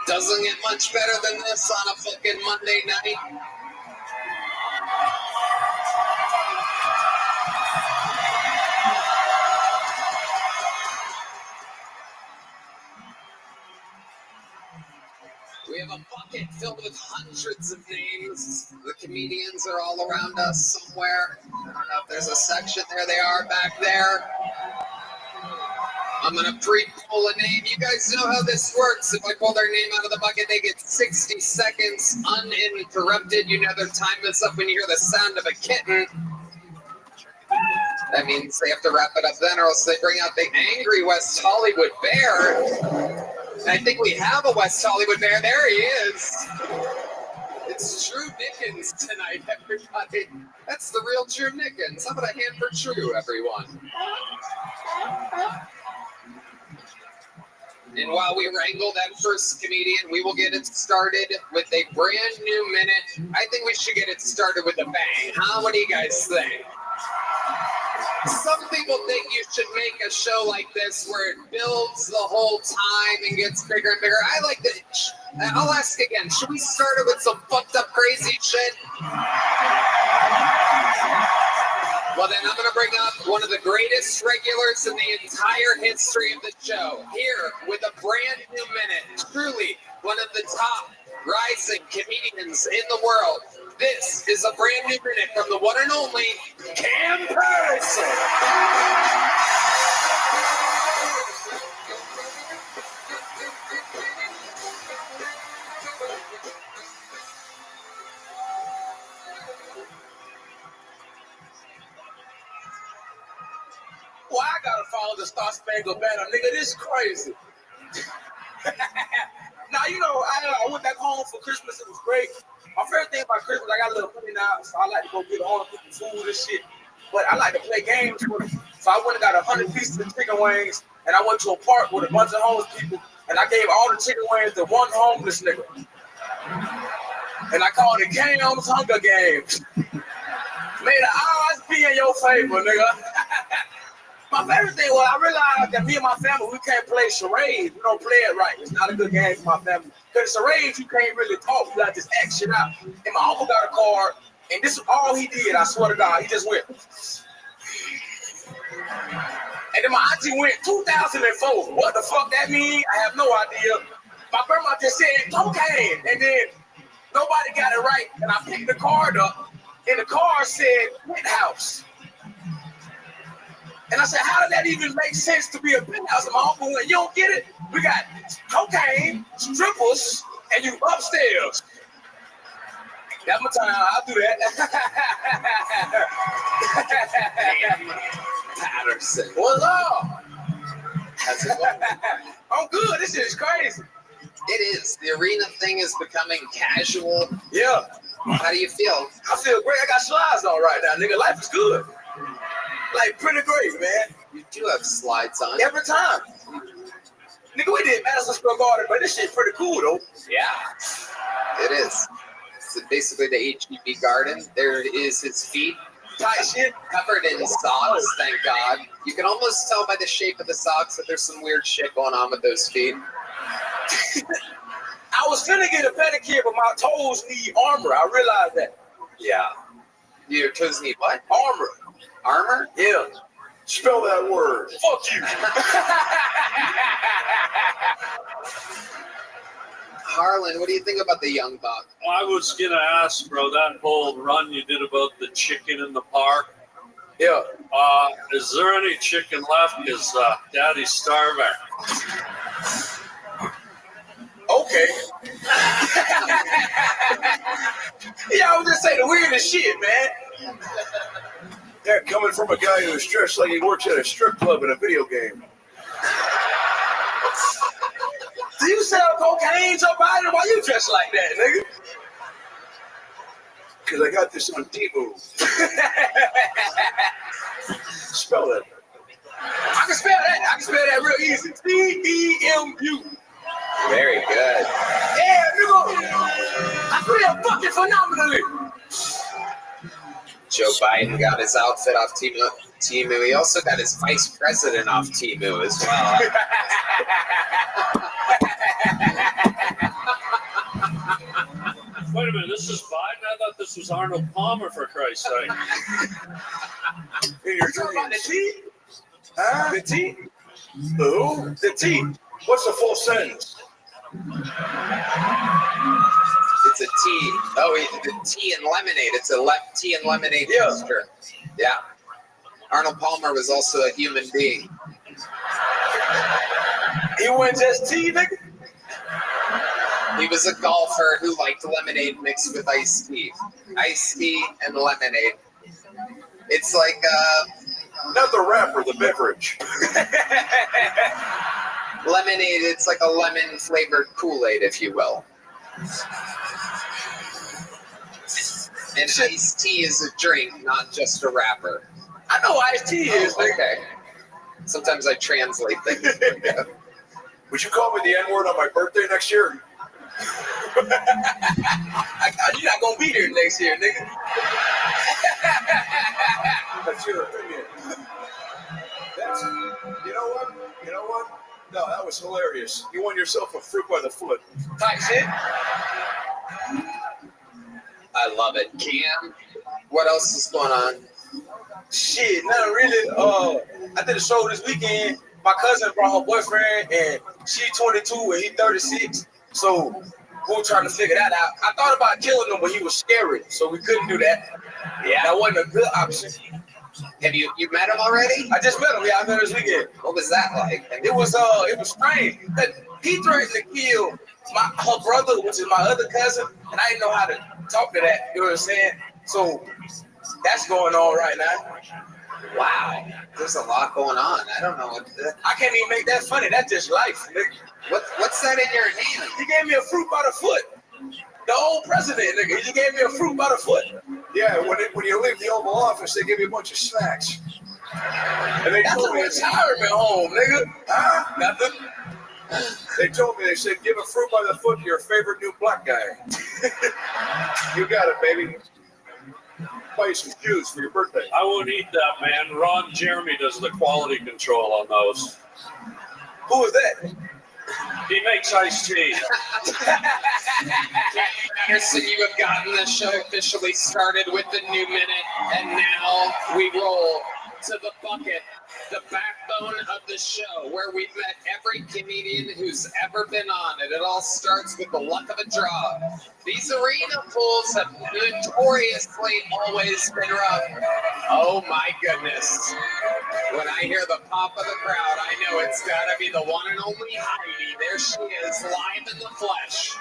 [SPEAKER 4] Doesn't get much better than this on a fucking Monday night. We have a bucket filled with hundreds of names. The comedians are all around us somewhere. I don't know if there's a section. There they are back there. I'm going to pre-pull a name. You guys know how this works. If I pull their name out of the bucket, they get 60 seconds uninterrupted. You know their time is up when you hear the sound of a kitten. That means they have to wrap it up then, or else they bring out the angry West Hollywood Bear. And I think we have a West Hollywood Bear. There he is. It's Drew Nickens tonight, everybody. That's the real Drew Nickens. How about a hand for Drew, everyone? And while we wrangle that first comedian, we will get it started with a brand new minute. I think we should get it started with a bang. Huh? What do you guys think? Some people think you should make a show like this where it builds the whole time and gets bigger and bigger. I like that. I'll ask again. Should we start it with some fucked up crazy shit? Well, then I'm going to bring up one of the greatest regulars in the entire history of the show. Here with a brand new minute. Truly one of the top rising comedians in the world. This is a brand new minute from the one and only Cam Person.
[SPEAKER 13] Well, I gotta follow the Star Spangled Banner, nigga. This is crazy. Now, you know, I went back home for Christmas. It was great. My favorite thing about Christmas, I got a little money now, so I like to go get home and cook food and shit. But I like to play games with them. So I went and got 100 pieces of chicken wings, and I went to a park with a bunch of homeless people, and I gave all the chicken wings to one homeless nigga. And I called it Cam's Hunger Games. May the odds be in your favor, nigga. My favorite thing was I realized that me and my family, we can't play charades. We don't play it right. It's not a good game for my family. Because charades, you can't really talk. You got to just act shit out. And my uncle got a card, and this is all he did, I swear to God. He just went. And then my auntie went 2004. What the fuck that mean? I have no idea. My grandma just said cocaine. And then nobody got it right. And I picked the card up, and the card said penthouse. And I said, how did that even make sense to be a penthouse? And my uncle went, you don't get it? We got cocaine, strippers, and you upstairs. That's my time. I'll do that.
[SPEAKER 4] Patterson.
[SPEAKER 13] What's up?
[SPEAKER 4] How's it going?
[SPEAKER 13] I'm good. This shit is crazy.
[SPEAKER 4] It is. The arena thing is becoming casual.
[SPEAKER 13] Yeah.
[SPEAKER 4] How do you feel?
[SPEAKER 13] I feel great. I got slides on right now, nigga. Life is good. Like, pretty great, man.
[SPEAKER 4] You do have slides on.
[SPEAKER 13] Every time. Nigga, we did Madison Square Garden, but this shit pretty cool, though.
[SPEAKER 4] Yeah. It is. It's basically the HEB garden. There is his feet.
[SPEAKER 13] Tight shit.
[SPEAKER 4] Covered in socks, thank God. You can almost tell by the shape of the socks that there's some weird shit going on with those feet.
[SPEAKER 13] I was finna get a pedicure, but my toes need armor. I realized that.
[SPEAKER 4] Yeah. Your toes need what?
[SPEAKER 13] Armor.
[SPEAKER 4] Armor?
[SPEAKER 13] Yeah. Spell that word. Fuck you.
[SPEAKER 4] Harlan, what do you think about the young buck?
[SPEAKER 15] I was going to ask, bro, that whole run you did about the chicken in the park.
[SPEAKER 13] Yeah.
[SPEAKER 15] Is there any chicken left? Because Daddy's starving.
[SPEAKER 13] Okay. Yeah, I was just saying the weirdest shit, man.
[SPEAKER 21] That coming from a guy who's dressed like he works at a strip club in a video game.
[SPEAKER 13] Do you sell cocaine, Joe Biden? Why you dressed like that, nigga?
[SPEAKER 21] Because I got this on T-Move. Spell that.
[SPEAKER 13] I can spell that. I can spell that real easy. T-E-M-U.
[SPEAKER 4] Very good.
[SPEAKER 13] Yeah, nigga. I feel fucking phenomenally.
[SPEAKER 4] Joe Biden got his outfit off Temu. He also got his vice president off Temu as well.
[SPEAKER 15] Wait a minute, this is Biden? I thought this was Arnold Palmer, for Christ's sake.
[SPEAKER 2] And you're talking the T? Huh? The T? Who? The T. What's the full sentence?
[SPEAKER 4] It's a tea. Oh, the tea and lemonade. It's a tea and lemonade mixture. Yeah. Arnold Palmer was also a human being.
[SPEAKER 2] He wasn't just tea, nigga?
[SPEAKER 4] He was a golfer who liked lemonade mixed with iced tea. Iced tea and lemonade. It's like
[SPEAKER 2] not the rapper, the beverage.
[SPEAKER 4] Lemonade, it's like a lemon flavored Kool-Aid, if you will. And iced tea is a drink, not just a rapper.
[SPEAKER 2] I know iced tea is.
[SPEAKER 4] Okay. Sometimes I translate things.
[SPEAKER 2] Would you call me the N-word on my birthday next year? You're not gonna be here next year, nigga. That's your opinion. You know what? You know what? No, that was hilarious. You won yourself a fruit by the foot. Type shit.
[SPEAKER 4] I love it. Cam, what else is going on?
[SPEAKER 14] Shit, nothing really. I did a show this weekend. My cousin brought her boyfriend, and she 22 and he 36. So we were trying to figure that out. I thought about killing him, but he was scary, so we couldn't do that. Yeah, that wasn't a good option.
[SPEAKER 4] Have you met him already?
[SPEAKER 14] I just met him. Yeah, I met him this weekend.
[SPEAKER 4] What was that like?
[SPEAKER 14] It was strange. He threatened to kill her brother, which is my other cousin, and I didn't know how to talk to that. You know what I'm saying? So that's going on right now.
[SPEAKER 4] Wow, there's a lot going on. I don't know what.
[SPEAKER 14] I can't even make that funny. That's just life, nigga.
[SPEAKER 4] What's that in your hand?
[SPEAKER 14] He gave me a fruit by the foot. The old president, nigga. He just gave me a fruit by the foot.
[SPEAKER 2] Yeah, when you leave the Oval Office, they give you a bunch of snacks.
[SPEAKER 14] And they told me retirement home, nigga.
[SPEAKER 2] Huh? Nothing. They told me, they said, give a fruit by the foot to your favorite new black guy. You got it, baby. Buy you some shoes for your birthday.
[SPEAKER 15] I won't eat that, man. Ron Jeremy does the quality control on those.
[SPEAKER 14] Who is that?
[SPEAKER 15] He makes iced tea.
[SPEAKER 4] Anderson, you have gotten the show officially started with the new minute, and now we roll to the bucket, the backbone of the show, where we've met every comedian who's ever been on it. It all starts with the luck of a draw. These arena pools have notoriously always been rough. Oh my goodness. When I hear the pop of the crowd, I know it's gotta be the one and only Heidi. There she is, live in the flesh.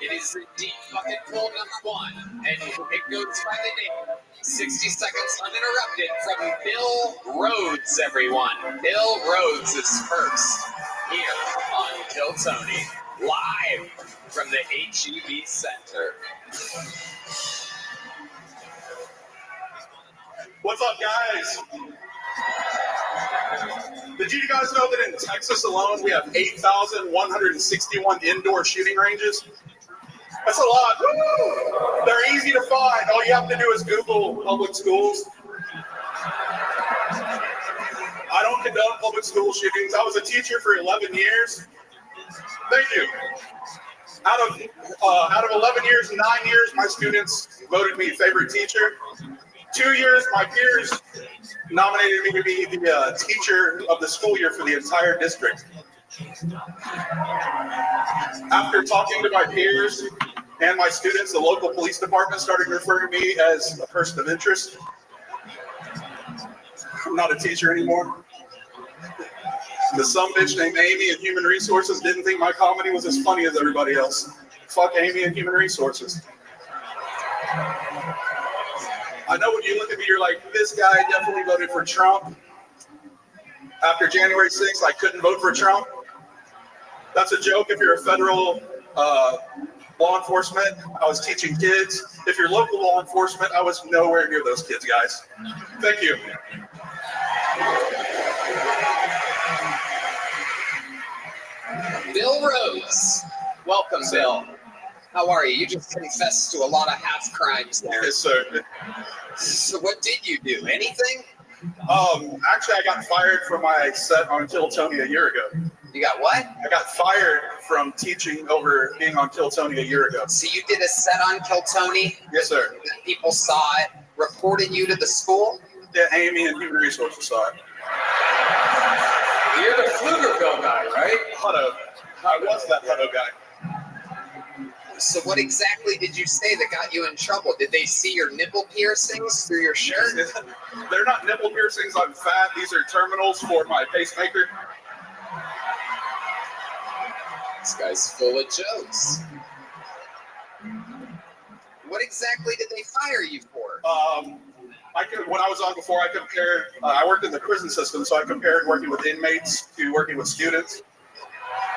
[SPEAKER 4] It is indeed bucket pool number one, and it goes by the name 60 Seconds Uninterrupted from Bill Rhodes, everyone. Bill Rhodes is first here on Kill Tony, live from the HEB Center.
[SPEAKER 11] What's up, guys? Did you guys know that in Texas alone we have 8,161 indoor shooting ranges? That's a lot. Woo! They're easy to find. All you have to do is Google public schools. I don't condone public school shootings. I was a teacher for 11 years. Thank you. Out of 11 years, 9 years, my students voted me favorite teacher. 2 years, my peers nominated me to be the teacher of the school year for the entire district. After talking to my peers and my students, the local police department started referring to me as a person of interest. I'm not a teacher anymore. The some bitch named Amy in Human Resources didn't think my comedy was as funny as everybody else. Fuck Amy in Human Resources. I know when you look at me, you're like, this guy definitely voted for Trump. After January 6th, I couldn't vote for Trump. That's a joke if you're a federal law enforcement. I was teaching kids. If you're local law enforcement, I was nowhere near those kids, guys. Thank you.
[SPEAKER 4] Bill Rhodes. Welcome, Bill. How are you? You just confessed to a lot of half crimes there.
[SPEAKER 11] Yes, sir.
[SPEAKER 4] So what did you do? Anything?
[SPEAKER 11] Actually, I got fired from my set on Kill Tony a year ago.
[SPEAKER 4] You got what?
[SPEAKER 11] I got fired from teaching over being on Kill Tony a year ago.
[SPEAKER 4] So you did a set on Kill Tony?
[SPEAKER 11] Yes, sir.
[SPEAKER 4] People saw it, reported you to the school?
[SPEAKER 11] Yeah, Amy and Human Resources saw it.
[SPEAKER 9] You're the Pflugerville guy, right?
[SPEAKER 11] Hutto. I was that Hutto guy.
[SPEAKER 4] So what exactly did you say that got you in trouble? Did they see your nipple piercings through your shirt?
[SPEAKER 11] They're not nipple piercings. I'm fat. These are terminals for my pacemaker.
[SPEAKER 4] This guy's full of jokes. What exactly did they fire you for?
[SPEAKER 11] When I was on before, I compared. I worked in the prison system, so I compared working with inmates to working with students.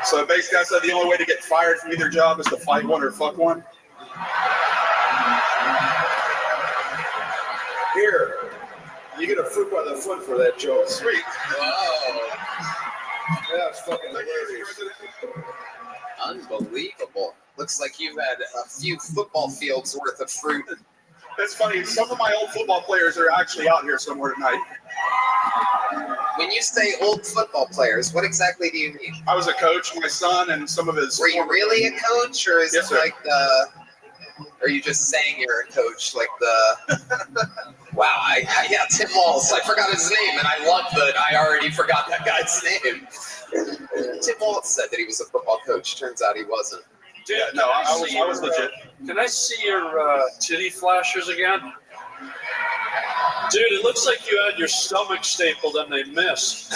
[SPEAKER 11] So basically, I said the only way to get fired from either job is to fight one or fuck one.
[SPEAKER 9] Here, you get a fruit by the foot for that joke.
[SPEAKER 11] Sweet.
[SPEAKER 4] Whoa.
[SPEAKER 9] That's fucking hilarious.
[SPEAKER 4] Unbelievable. Looks like you've had a few football fields worth of fruit.
[SPEAKER 11] It's funny. Some of my old football players are actually out here somewhere tonight.
[SPEAKER 4] When you say old football players, what exactly do you mean?
[SPEAKER 11] I was a coach. My son and some of his.
[SPEAKER 4] Were you really a coach, or is
[SPEAKER 11] Yes,
[SPEAKER 4] it
[SPEAKER 11] sir.
[SPEAKER 4] like the? Are you just saying you're a coach, like the? Wow, yeah, Tim Walz. I forgot his name, and I love that I already forgot that guy's name. Tim Walz said that he was a football coach. Turns out he wasn't.
[SPEAKER 11] Dude, yeah, no, I was legit.
[SPEAKER 15] Can I see your titty flashers again? Dude, it looks like you had your stomach stapled and they missed.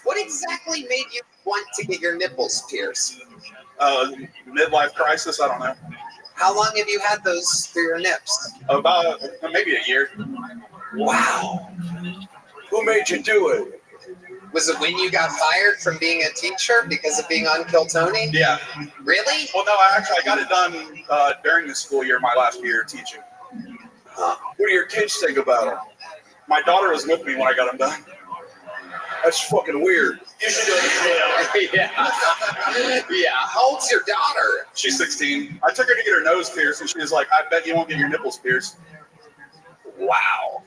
[SPEAKER 4] What exactly made you want to get your nipples pierced?
[SPEAKER 11] Midlife crisis. I don't know.
[SPEAKER 4] How long have you had those for your nips?
[SPEAKER 11] About maybe a year.
[SPEAKER 4] Wow.
[SPEAKER 9] Who made you do it?
[SPEAKER 4] Was it when you got fired from being a teacher because of being on Kill Tony?
[SPEAKER 11] Yeah.
[SPEAKER 4] Really?
[SPEAKER 11] Well, no, I got it done during the school year, my last year teaching.
[SPEAKER 9] What do your kids think about it?
[SPEAKER 11] My daughter was with me when I got them done.
[SPEAKER 9] That's fucking weird.
[SPEAKER 11] You should go to jail.
[SPEAKER 4] Yeah. Yeah. How old's your daughter?
[SPEAKER 11] She's 16. I took her to get her nose pierced, and she was like, "I bet you won't get your nipples pierced."
[SPEAKER 4] Wow.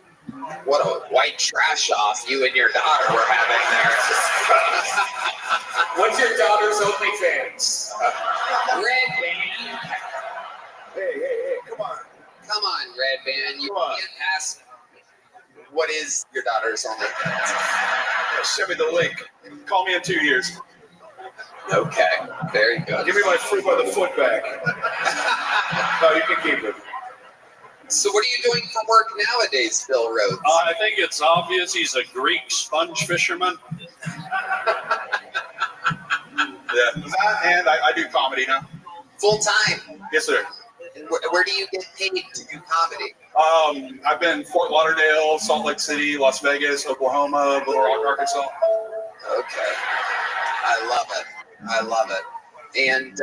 [SPEAKER 4] What a white trash off you and your daughter were having there.
[SPEAKER 9] What's your daughter's OnlyFans?
[SPEAKER 4] Red Band.
[SPEAKER 9] Hey, come on.
[SPEAKER 4] Come on, Red Band. You can't ask what is your daughter's OnlyFans.
[SPEAKER 11] Send me the link. Call me in 2 years.
[SPEAKER 4] Okay, very good.
[SPEAKER 9] Give me my fruit by the foot back. No, you can keep it.
[SPEAKER 4] So what are you doing for work nowadays, Bill Rhodes?
[SPEAKER 15] I think it's obvious he's a Greek sponge fisherman.
[SPEAKER 11] Yeah, that and I do comedy now.
[SPEAKER 4] Full time?
[SPEAKER 11] Yes, sir.
[SPEAKER 4] And where do you get paid to do comedy?
[SPEAKER 11] I've been Fort Lauderdale, Salt Lake City, Las Vegas, Oklahoma, Little Rock, Arkansas.
[SPEAKER 4] Okay. I love it. I love it. And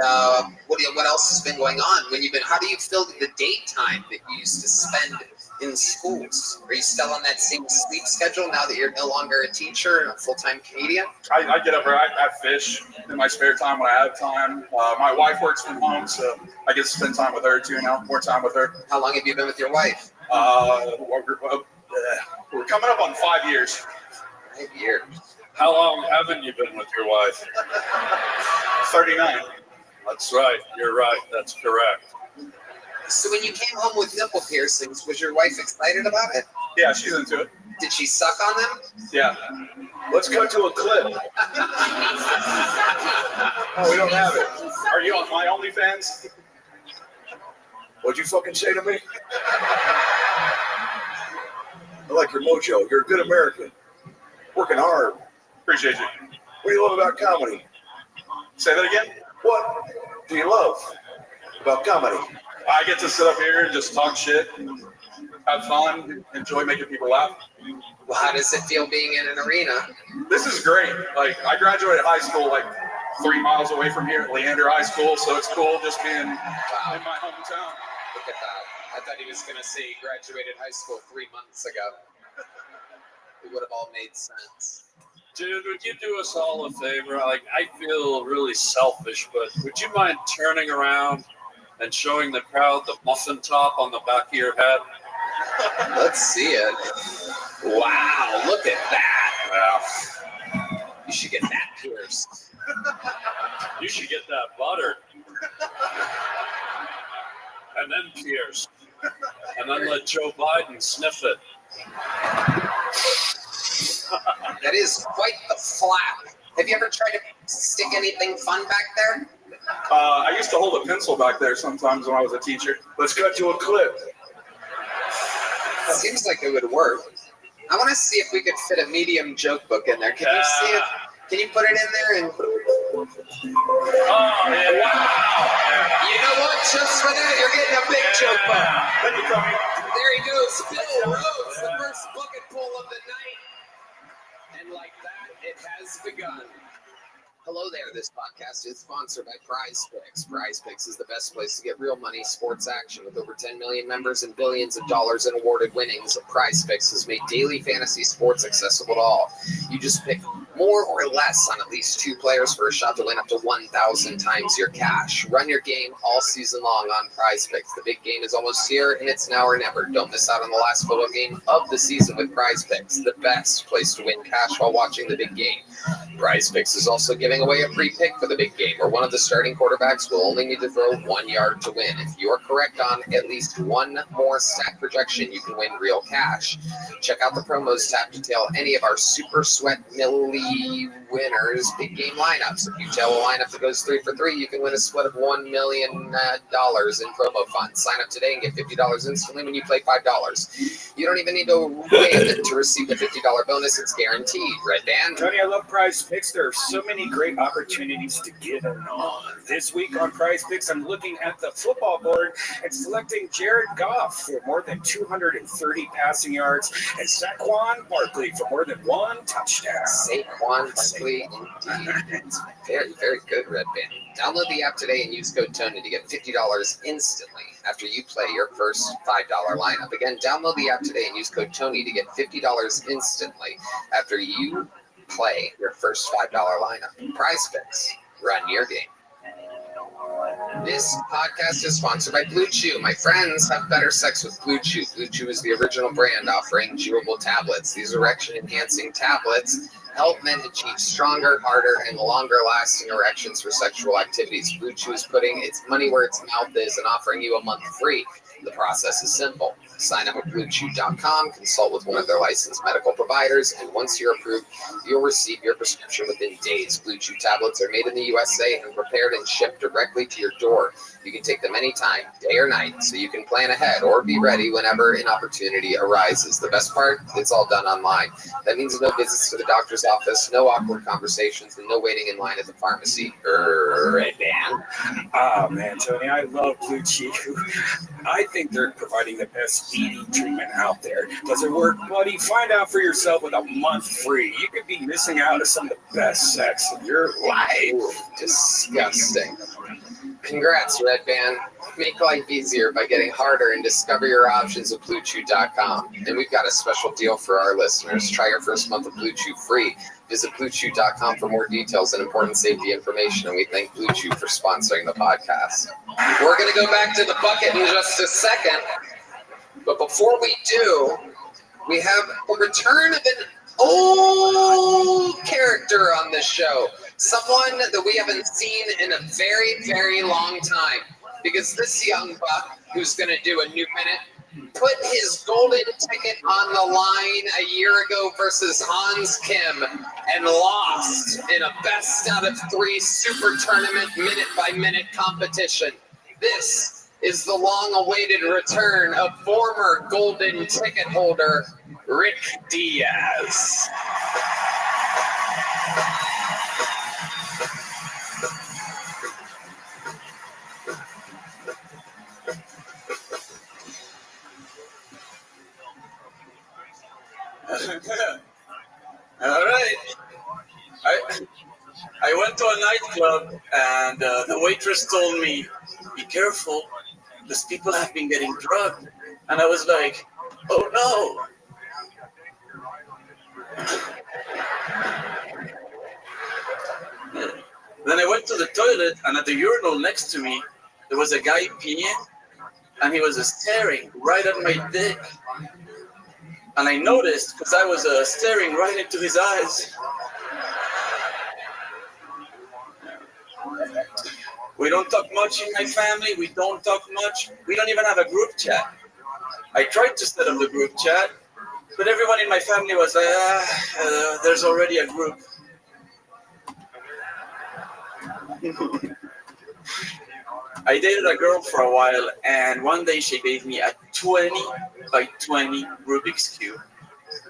[SPEAKER 4] what else has been going on? How do you fill the daytime that you used to spend in schools? Are you still on that same sleep schedule now that you're no longer a teacher and a full-time comedian?
[SPEAKER 11] I get up there. I fish in my spare time when I have time. My wife works from home, so I get to spend time with her too now. More time with her.
[SPEAKER 4] How long have you been with your wife?
[SPEAKER 11] We're coming up on 5 years.
[SPEAKER 4] 5 years.
[SPEAKER 15] How long haven't you been with your wife?
[SPEAKER 11] 39.
[SPEAKER 15] That's right. You're right. That's correct.
[SPEAKER 4] So when you came home with nipple piercings, was your wife excited about it?
[SPEAKER 11] Yeah, she's into it.
[SPEAKER 4] Did she suck on them?
[SPEAKER 11] Yeah.
[SPEAKER 9] Let's cut to a clip. Oh, we don't have it.
[SPEAKER 11] Are you on my OnlyFans?
[SPEAKER 9] What'd you fucking say to me? I like your mojo. You're a good American. Working hard.
[SPEAKER 11] Appreciate you.
[SPEAKER 9] What do you love about comedy?
[SPEAKER 11] Say that again?
[SPEAKER 9] What do you love about comedy?
[SPEAKER 11] I get to sit up here and just talk shit, and have fun, enjoy making people laugh.
[SPEAKER 4] Well, how does it feel being in an arena?
[SPEAKER 11] This is great. Like, I graduated high school like 3 miles away from here at Leander High School, so it's cool just being in my hometown.
[SPEAKER 4] Look at that. I thought he was going to say he graduated high school 3 months ago. It would have all made sense.
[SPEAKER 15] Dude, would you do us all a favor? Like, I feel really selfish, but would you mind turning around and showing the crowd the muffin top on the back of your head?
[SPEAKER 4] Let's see it. Wow, look at that. You should get that pierced.
[SPEAKER 15] You should get that buttered. And then pierced. And then let Joe Biden sniff it.
[SPEAKER 4] That is quite the flap. Have you ever tried to stick anything fun back there?
[SPEAKER 8] I used to hold a pencil back there sometimes when I was a teacher. Let's cut to a clip.
[SPEAKER 4] Seems like it would work. I want to see if we could fit a medium joke book in there. Can you see it? Can you put it in there? And
[SPEAKER 15] oh, yeah.
[SPEAKER 4] Wow! You know what? Just for that, you're getting a big joke book. There he goes, Bill Rhodes, the first bucket pull of the night. And like that, it has begun. Hello there. This podcast is sponsored by Prize Picks. Prize Picks is the best place to get real money sports action. With over 10 million members and billions of dollars in awarded winnings, Prize Picks has made daily fantasy sports accessible to all. You just pick more or less on at least 2 players for a shot to win up to 1,000 times your cash. Run your game all season long on Prize Picks. The big game is almost here, and it's now or never. Don't miss out on the last football game of the season with Prize Picks, the best place to win cash while watching the big game. Prize Picks is also giving away a free pick for the big game, where one of the starting quarterbacks will only need to throw 1 yard to win. If you are correct on at least one more stat projection, you can win real cash. Check out the promos tab to tail any of our Super Sweat Millie winners big game lineups. If you tail a lineup that goes 3 for 3, you can win a split of $1 million in promo funds. Sign up today and get $50 instantly when you play $5. You don't even need to win to receive the $50 bonus. It's guaranteed. Red Band.
[SPEAKER 9] Tony, I love Prize Picks. There are so many great opportunities to get in on. This week on Prize Picks, I'm looking at the football board and selecting Jared Goff for more than 230 passing yards and Saquon Barkley for more than 1 touchdown.
[SPEAKER 4] Saquon Barkley, indeed. It's very, very good, Red Band. Download the app today and use code Tony to get $50 instantly after you play your first $5 lineup. Again, download the app today and use code Tony to get $50 instantly after you play your first $5 lineup. Prize Picks. Run your game. This podcast is sponsored by Blue Chew. My friends, have better sex with Blue Chew. Blue Chew is the original brand offering chewable tablets. These erection-enhancing tablets help men achieve stronger, harder, and longer-lasting erections for sexual activities. Blue Chew is putting its money where its mouth is and offering you a month free. The process is simple. Sign up at BlueChew.com, consult with one of their licensed medical providers, and once you're approved, you'll receive your prescription within days. Blue Chew tablets are made in the USA and prepared and shipped directly to your door. You can take them anytime, day or night, so you can plan ahead or be ready whenever an opportunity arises. The best part, it's all done online. That means no visits to the doctor's office, no awkward conversations, and no waiting in line at the pharmacy. Red Band.
[SPEAKER 9] Oh, man, Tony, I love Blue Chew. I think they're providing the best ED treatment out there. Does it work, buddy? Find out for yourself with a month free. You could be missing out on some of the best sex in your life.
[SPEAKER 4] Disgusting. Congrats, Red Band. Make life easier by getting harder and discover your options at BlueChew.com. And we've got a special deal for our listeners. Try your first month of Blue Chew free. Visit BlueChew.com for more details and important safety information. And we thank Blue Chew for sponsoring the podcast. We're going to go back to the bucket in just a second. But before we do, we have a return of an old character on this show. Someone that we haven't seen in a very, very long time. Because this young buck, who's going to do a new minute, put his golden ticket on the line a year ago versus Hans Kim and lost in a best out of 3 super tournament minute-by-minute competition. This is the long-awaited return of former golden ticket holder Rick Diaz.
[SPEAKER 16] All right. I went to a nightclub and the waitress told me, "Be careful, these people have been getting drugged." And I was like, "Oh no." Then I went to the toilet, and at the urinal next to me, there was a guy peeing, and he was staring right at my dick. And I noticed because I was staring right into his eyes. We don't talk much in my family. We don't talk much. We don't even have a group chat. I tried to set up the group chat, but everyone in my family was like, there's already a group. I dated a girl for a while, and one day she gave me a 20 by 20 Rubik's Cube.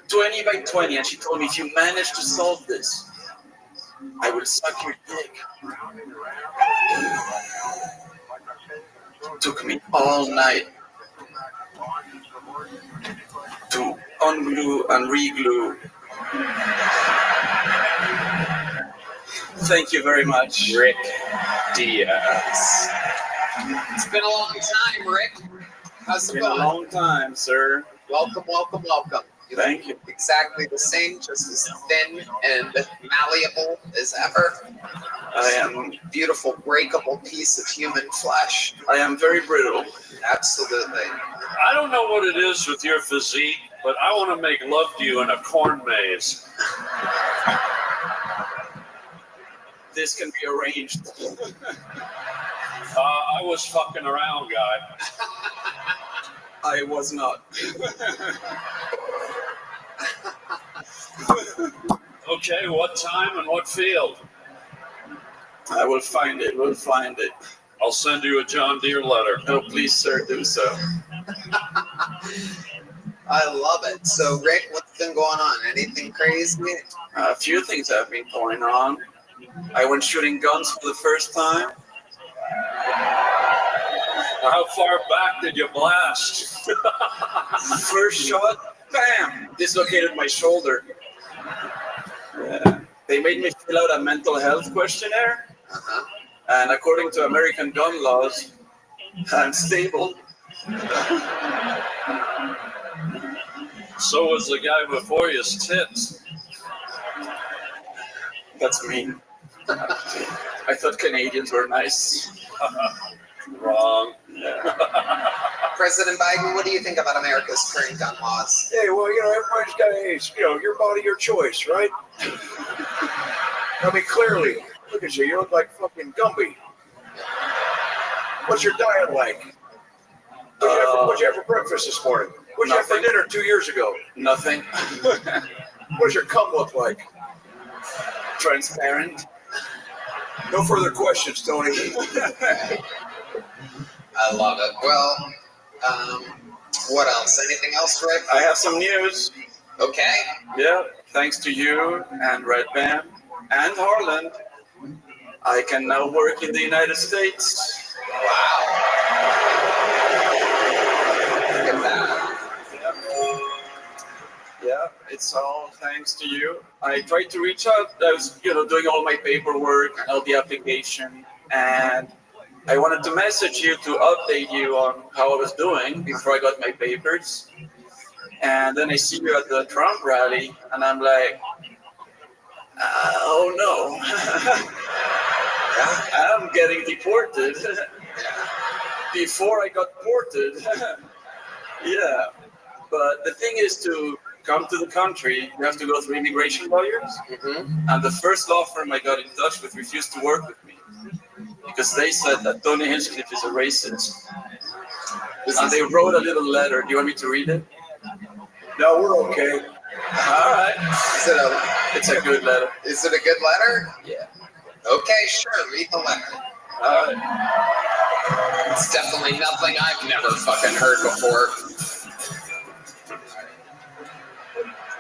[SPEAKER 16] 20 by 20, and she told me, if you manage to solve this, I will suck your dick. It took me all night to unglue and reglue. Thank you very much,
[SPEAKER 4] Rick Diaz. It's been a long time, Rick. How's it
[SPEAKER 16] Been a
[SPEAKER 4] going?
[SPEAKER 16] long time, sir.
[SPEAKER 1] Welcome, welcome, welcome. You
[SPEAKER 16] Thank
[SPEAKER 1] look exactly the same, just as thin and malleable as ever.
[SPEAKER 16] I am
[SPEAKER 1] a beautiful, breakable piece of human flesh.
[SPEAKER 16] I am very brittle.
[SPEAKER 1] Absolutely.
[SPEAKER 15] I don't know what it is with your physique, but I want to make love to you in a corn maze.
[SPEAKER 16] This can be arranged.
[SPEAKER 15] I was fucking around, guy.
[SPEAKER 16] I was not.
[SPEAKER 15] Okay, what time and what field?
[SPEAKER 16] I will find it. We'll find it.
[SPEAKER 15] I'll send you a John Deere letter.
[SPEAKER 16] No, please, sir, do so.
[SPEAKER 1] I love it. So, Rick, what's been going on? Anything crazy?
[SPEAKER 16] A few things have been going on. I went shooting guns for the first time.
[SPEAKER 15] How far back did you blast?
[SPEAKER 16] First shot, bam, dislocated my shoulder. Yeah. They made me fill out a mental health questionnaire. And according to American gun laws, I'm stable.
[SPEAKER 15] So was the guy before you's tits.
[SPEAKER 16] That's me. I thought Canadians were nice.
[SPEAKER 15] Wrong.
[SPEAKER 16] Yeah.
[SPEAKER 1] President Biden, what do you think about America's current gun laws?
[SPEAKER 3] Hey, well, everybody's got a, your body, your choice, right? I mean, clearly, look at you. You look like fucking Gumby. What's your diet like? What'd you have for breakfast this morning? What'd you have for dinner 2 years ago?
[SPEAKER 16] Nothing.
[SPEAKER 3] What does your cum look like?
[SPEAKER 16] Transparent.
[SPEAKER 3] No further questions, Tony.
[SPEAKER 1] I love it. Well, what else? Anything else, Rick?
[SPEAKER 16] I have some news.
[SPEAKER 1] Okay.
[SPEAKER 16] Yeah, thanks to you and Red Band and Harland, I can now work in the United States.
[SPEAKER 1] Wow. Look at that.
[SPEAKER 16] Yeah, it's all thanks to you. I tried to reach out. I was, doing all my paperwork, all the application, and I wanted to message you to update you on how I was doing before I got my papers. And then I see you at the Trump rally, and I'm like, oh no, I'm getting deported. Before I got ported. Yeah, but the thing is, to come to the country, you have to go through immigration lawyers. And the first law firm I got in touch with refused to work with me because they said that Tony Hinchcliffe is a racist. And they wrote a little letter. Do you want me to read it?
[SPEAKER 3] No, we're okay.
[SPEAKER 16] All right. It's a good letter.
[SPEAKER 1] Is it a good letter?
[SPEAKER 16] Yeah.
[SPEAKER 1] Okay, sure. Read the letter.
[SPEAKER 16] All right.
[SPEAKER 4] It's definitely nothing I've never fucking heard before.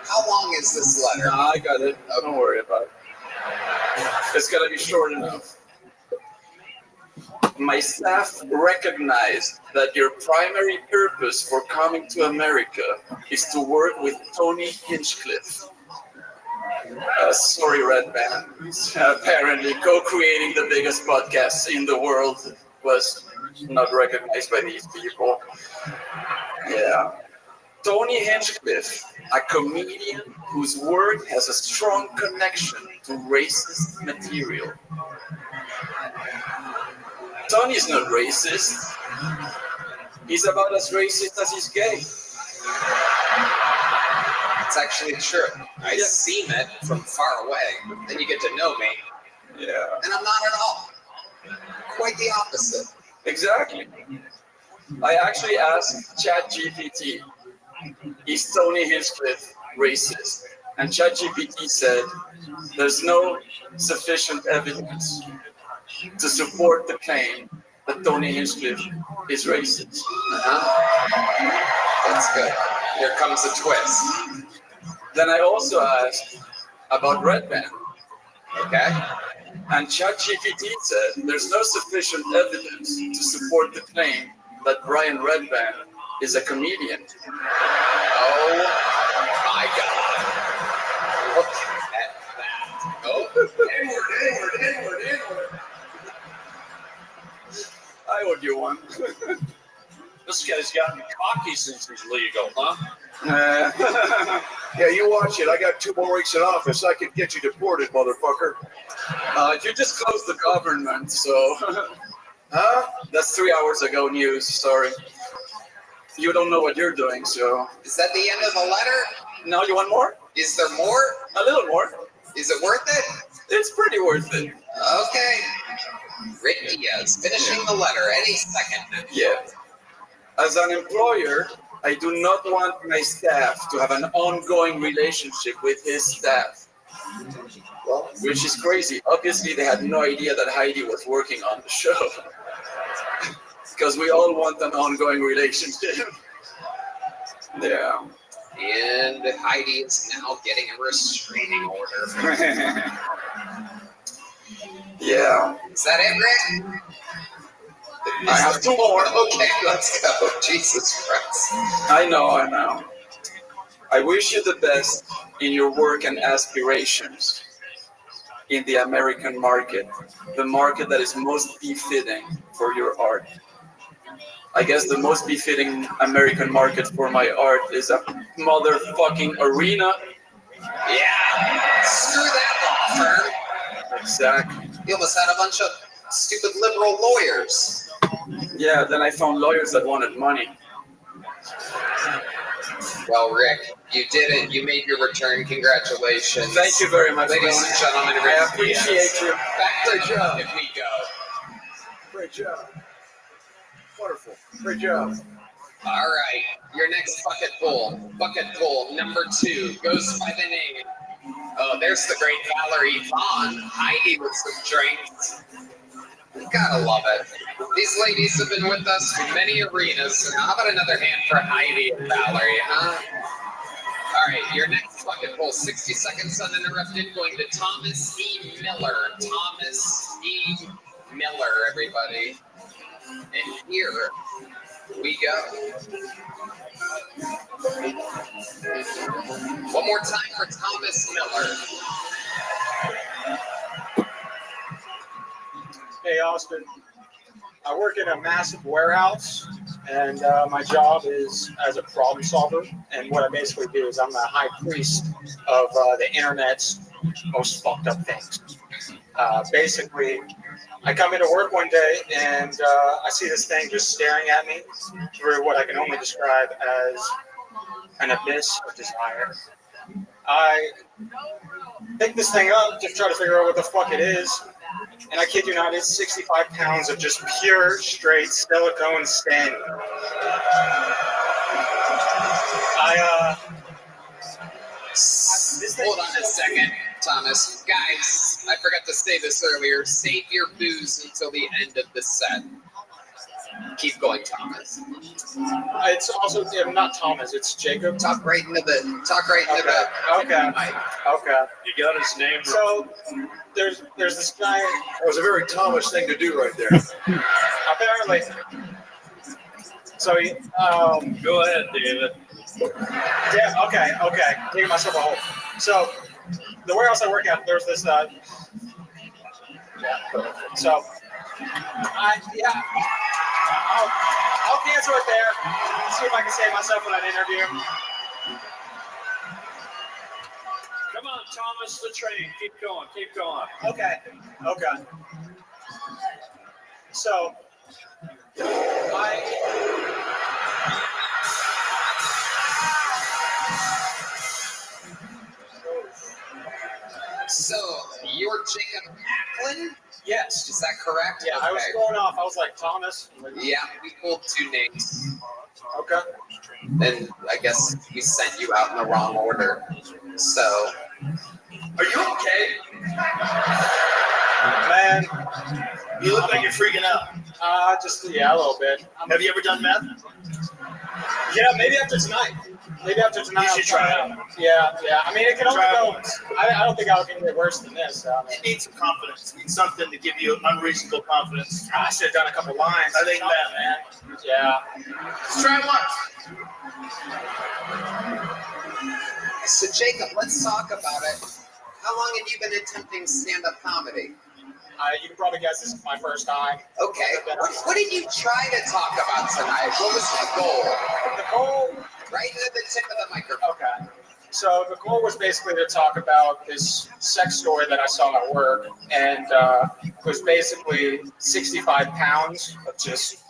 [SPEAKER 1] How long is this letter?
[SPEAKER 16] No, I got it. Don't worry about it. It's gonna be short enough. My staff recognized that your primary purpose for coming to America is to work with Tony Hinchcliffe. Sorry, Red Band. Apparently, co-creating the biggest podcast in the world was not recognized by these people. Yeah. Tony Hinchcliffe, a comedian whose work has a strong connection to racist material. Tony is not racist. He's about as racist as he's gay.
[SPEAKER 4] It's actually true. I seem it from far away. Then you get to know me.
[SPEAKER 16] Yeah.
[SPEAKER 4] And I'm not at all. Quite the opposite.
[SPEAKER 16] Exactly. I actually asked ChatGPT, is Tony Hinchcliffe racist? And ChatGPT said, there's no sufficient evidence to support the claim that Tony Hinchcliffe is racist.
[SPEAKER 4] That's good. Here comes a twist.
[SPEAKER 16] Then I also asked about Red Band.
[SPEAKER 4] Okay.
[SPEAKER 16] And ChatGPT said there's no sufficient evidence to support the claim that Brian Redband is a comedian.
[SPEAKER 4] Oh my God. Look at that. Oh, inward.
[SPEAKER 16] I owe you one.
[SPEAKER 15] This guy's gotten cocky since he's legal, huh?
[SPEAKER 3] Yeah, you watch it. I got 2 more weeks in office. I can get you deported, motherfucker.
[SPEAKER 16] You just closed the government, so...
[SPEAKER 3] Huh?
[SPEAKER 16] That's 3 hours ago news, sorry. You don't know what you're doing, so...
[SPEAKER 4] Is that the end of the letter?
[SPEAKER 16] No, you want more?
[SPEAKER 4] Is there more?
[SPEAKER 16] A little more.
[SPEAKER 4] Is it worth it?
[SPEAKER 16] It's pretty worth it.
[SPEAKER 4] Okay. Rick Diaz, finishing the letter any second.
[SPEAKER 16] Yeah. As an employer, I do not want my staff to have an ongoing relationship with his staff. Well, which is crazy. Obviously, they had no idea that Heidi was working on the show. Because we all want an ongoing relationship. Yeah.
[SPEAKER 4] And Heidi is now getting a restraining order.
[SPEAKER 16] Yeah.
[SPEAKER 4] Is that it, Rick?
[SPEAKER 16] I have 2 more.
[SPEAKER 4] Okay, let's go. Jesus Christ.
[SPEAKER 16] I know. I wish you the best in your work and aspirations in the American market, the market that is most befitting for your art. I guess the most befitting American market for my art is a motherfucking arena.
[SPEAKER 4] Yeah. Screw that law firm.
[SPEAKER 16] Exactly.
[SPEAKER 4] You almost had a bunch of stupid liberal lawyers.
[SPEAKER 16] Yeah, then I found lawyers that wanted money.
[SPEAKER 4] Well, Rick, you did it. You made your return. Congratulations.
[SPEAKER 16] Thank you very much,
[SPEAKER 4] ladies and gentlemen.
[SPEAKER 16] I appreciate you.
[SPEAKER 4] Back to the job. If we go.
[SPEAKER 3] Great job. Wonderful. Great job.
[SPEAKER 4] All right. Your next bucket pull number 2 goes by the name. Oh, there's the great Valerie Vaughn. Heidi with some drinks. Gotta love it. These ladies have been with us in many arenas. How about another hand for Heidi and Valerie, huh? All right, your next bucket pull, 60 seconds uninterrupted, going to Thomas E. Miller. Thomas E. Miller, everybody. And here we go. One more time for Thomas Miller.
[SPEAKER 12] Hey, Austin. I work in a massive warehouse, and my job is as a problem solver. And what I basically do is I'm the high priest of the internet's most fucked up things. Basically, I come into work one day and I see this thing just staring at me through what I can only describe as an abyss of desire. I pick this thing up, just try to figure out what the fuck it is. And I kid you not, it's 65 pounds of just pure, straight silicone stain.
[SPEAKER 4] Hold on a second, Thomas. Guys, I forgot to say this earlier. Save your booze until the end of the set. Keep going, Thomas.
[SPEAKER 12] It's also not Thomas. It's Jacob.
[SPEAKER 4] Talk right into the.
[SPEAKER 12] Okay.
[SPEAKER 15] You got his name.
[SPEAKER 12] So there's this guy.
[SPEAKER 3] That was a very Thomas thing to do right there.
[SPEAKER 12] Apparently. So he.
[SPEAKER 15] Go ahead, David.
[SPEAKER 12] Yeah. Okay. Digging myself a hole. So the warehouse I work at, there's this. So. I'll cancel it there. See if I can save myself for that interview.
[SPEAKER 15] Come on, Thomas the Train. Keep going. Keep going.
[SPEAKER 8] Okay. So,
[SPEAKER 4] So, you're Jacob Acklin?
[SPEAKER 8] Yes.
[SPEAKER 4] Is that correct?
[SPEAKER 8] Yeah, I was
[SPEAKER 4] Okay.
[SPEAKER 8] going off. I was like, Thomas.
[SPEAKER 4] Yeah, we pulled two names.
[SPEAKER 8] Okay.
[SPEAKER 4] And I guess we sent you out in the wrong order. So,
[SPEAKER 17] Are you okay?
[SPEAKER 8] Man,
[SPEAKER 17] you look like you're freaking out.
[SPEAKER 8] Yeah, a little bit.
[SPEAKER 17] Have you ever done meth?
[SPEAKER 8] Yeah, maybe after tonight. You should
[SPEAKER 17] try it.
[SPEAKER 8] Yeah. I mean, it can only
[SPEAKER 17] Try it
[SPEAKER 8] go.
[SPEAKER 17] once.
[SPEAKER 8] I don't think I can get worse than this.
[SPEAKER 17] You need some confidence. You need something to give you unreasonable confidence.
[SPEAKER 8] I should have done a couple lines.
[SPEAKER 17] I think that,
[SPEAKER 8] man. Yeah.
[SPEAKER 17] Let's try it once.
[SPEAKER 4] So Jacob, let's talk about it. How long have you been attempting stand-up comedy?
[SPEAKER 8] You can probably guess this is my first time.
[SPEAKER 4] Okay. What did you try to talk about tonight? What was the goal?
[SPEAKER 8] The goal?
[SPEAKER 4] Right at the tip of the microphone.
[SPEAKER 8] Okay. So the goal was basically to talk about this sex story that I saw at work, and it was basically 65 pounds of just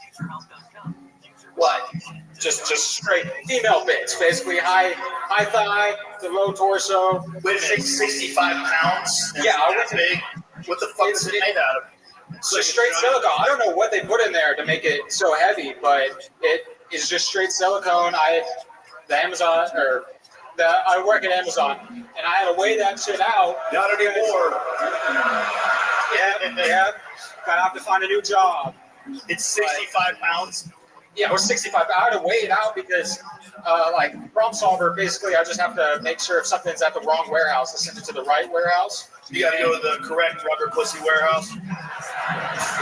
[SPEAKER 8] what? Just straight female bits, basically high thigh to low torso.
[SPEAKER 17] Wait a minute, 65 pounds?
[SPEAKER 8] Yeah, I
[SPEAKER 17] went big. What the fuck is it made out of?
[SPEAKER 8] Just straight silicone. I don't know what they put in there to make it so heavy, but it is just straight silicone. I work at Amazon, and I had to weigh that shit out.
[SPEAKER 3] Not anymore.
[SPEAKER 8] Yeah. Gotta have to find a new job.
[SPEAKER 17] It's 65 pounds.
[SPEAKER 8] Yeah, it was 65. I had to weigh it out because, problem solver, basically, I just have to make sure if something's at the wrong warehouse, I send it to the right warehouse.
[SPEAKER 17] You gotta go to the correct rubber pussy warehouse.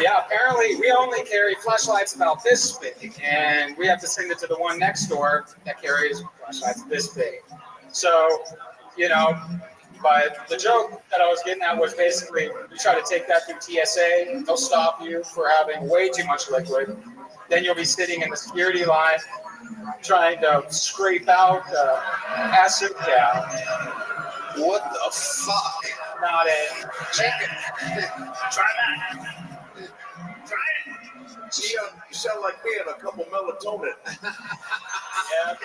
[SPEAKER 8] Yeah, apparently we only carry flashlights about this big, and we have to send it to the one next door that carries flashlights this big. So, but the joke that I was getting at was basically you try to take that through TSA, they'll stop you for having way too much liquid. Then you'll be sitting in the security line trying to scrape out acid. Yeah.
[SPEAKER 4] What the fuck?
[SPEAKER 8] Not it.
[SPEAKER 17] Try that. Try it.
[SPEAKER 3] You sound like me and a couple melatonin.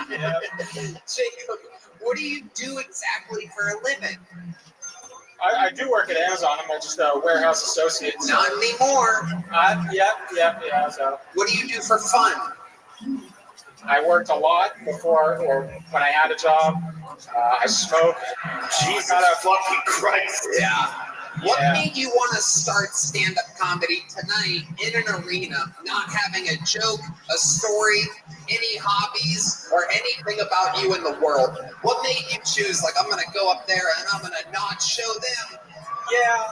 [SPEAKER 8] Yeah.
[SPEAKER 4] Jacob, what do you do exactly for a living?
[SPEAKER 8] I do work at Amazon. I'm just a warehouse associate.
[SPEAKER 4] Not anymore.
[SPEAKER 8] Yeah. So.
[SPEAKER 4] What do you do for fun?
[SPEAKER 8] I worked a lot before, or when I had a job. I smoked.
[SPEAKER 17] Jesus fucking Christ.
[SPEAKER 4] Yeah. What made you want to start stand-up comedy tonight in an arena, not having a joke, a story, any hobbies, or anything about you in the world? What made you choose, I'm going to go up there and I'm going to not show them?
[SPEAKER 8] Yeah.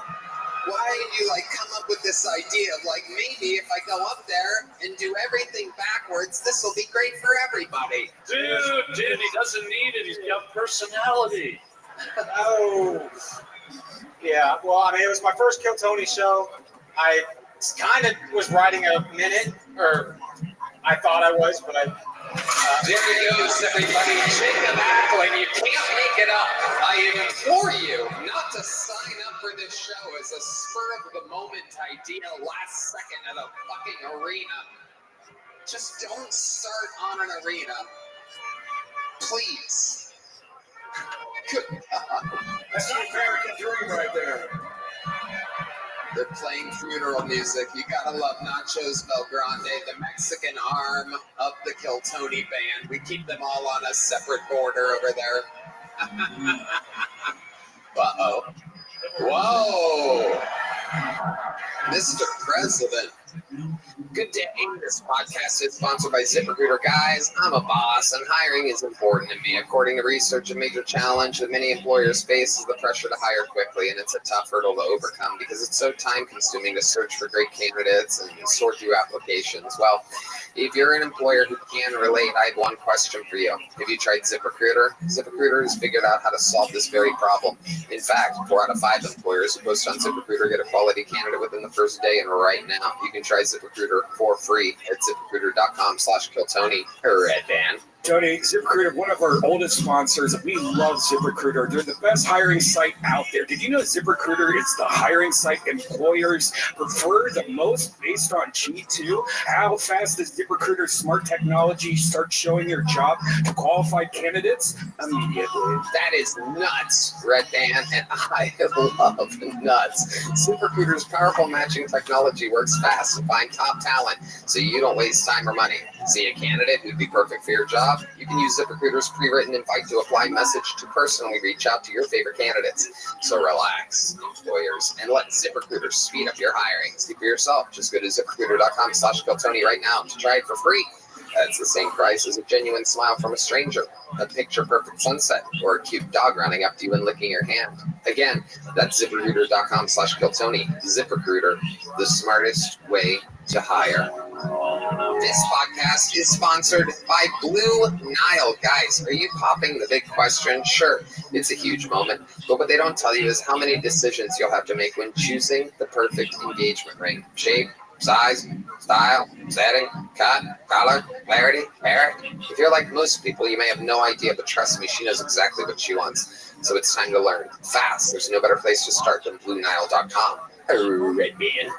[SPEAKER 4] What made you, come up with this idea of, maybe if I go up there and do everything backwards, this will be great for everybody?
[SPEAKER 15] Dude, he doesn't need it. He's got personality.
[SPEAKER 8] Oh. Yeah, well, I mean, it was my first Kill Tony show. I kind of was writing a minute, or I thought I was, but
[SPEAKER 4] there it goes, everybody. Jacob Acklin, you can't make it up. I implore you not to sign up for this show as a spur-of-the-moment idea last second at a fucking arena. Just don't start on an arena. Please. Good God.
[SPEAKER 3] That's the American dream right there.
[SPEAKER 4] They're playing funeral music. You gotta love Nachos Belgrande, the Mexican arm of the Kill Tony band. We keep them all on a separate border over there. Uh-oh. Whoa! Mr. President. Good day. This podcast is sponsored by ZipRecruiter. Guys, I'm a boss, and hiring is important to me. According to research, a major challenge that many employers face is the pressure to hire quickly, and it's a tough hurdle to overcome because it's so time-consuming to search for great candidates and sort through applications. Well, if you're an employer who can relate, I have one question for you. Have you tried ZipRecruiter? ZipRecruiter has figured out how to solve this very problem. In fact, 4 out of 5 employers who post on ZipRecruiter get a quality candidate within the first day, and right now, you can try ZipRecruiter for free at ZipRecruiter.com/KillTony. Red Band.
[SPEAKER 9] Tony, ZipRecruiter, one of our oldest sponsors. We love ZipRecruiter. They're the best hiring site out there. Did you know ZipRecruiter is the hiring site employers prefer the most based on G2? How fast does ZipRecruiter's smart technology start showing your job to qualified candidates? Immediately.
[SPEAKER 4] That is nuts, Red Band, and I love nuts. ZipRecruiter's powerful matching technology works fast to find top talent so you don't waste time or money. See a candidate who'd be perfect for your job? You can use ZipRecruiter's pre-written invite to apply message to personally reach out to your favorite candidates. So relax, employers, and let ZipRecruiter speed up your hiring. See for yourself. Just go to ZipRecruiter.com/KillTony right now to try it for free. That's the same price as a genuine smile from a stranger, a picture-perfect sunset, or a cute dog running up to you and licking your hand. Again, that's ZipRecruiter.com/KillTony. ZipRecruiter, the smartest way to hire. This podcast is sponsored by Blue Nile. Guys, are you popping the big question? Sure, it's a huge moment, but what they don't tell you is how many decisions you'll have to make when choosing the perfect engagement ring. Shape, size, style, setting, cut, color, clarity, parrot. If you're like most people, you may have no idea, but trust me, she knows exactly what she wants. So it's time to learn fast. There's no better place to start than BlueNile.com.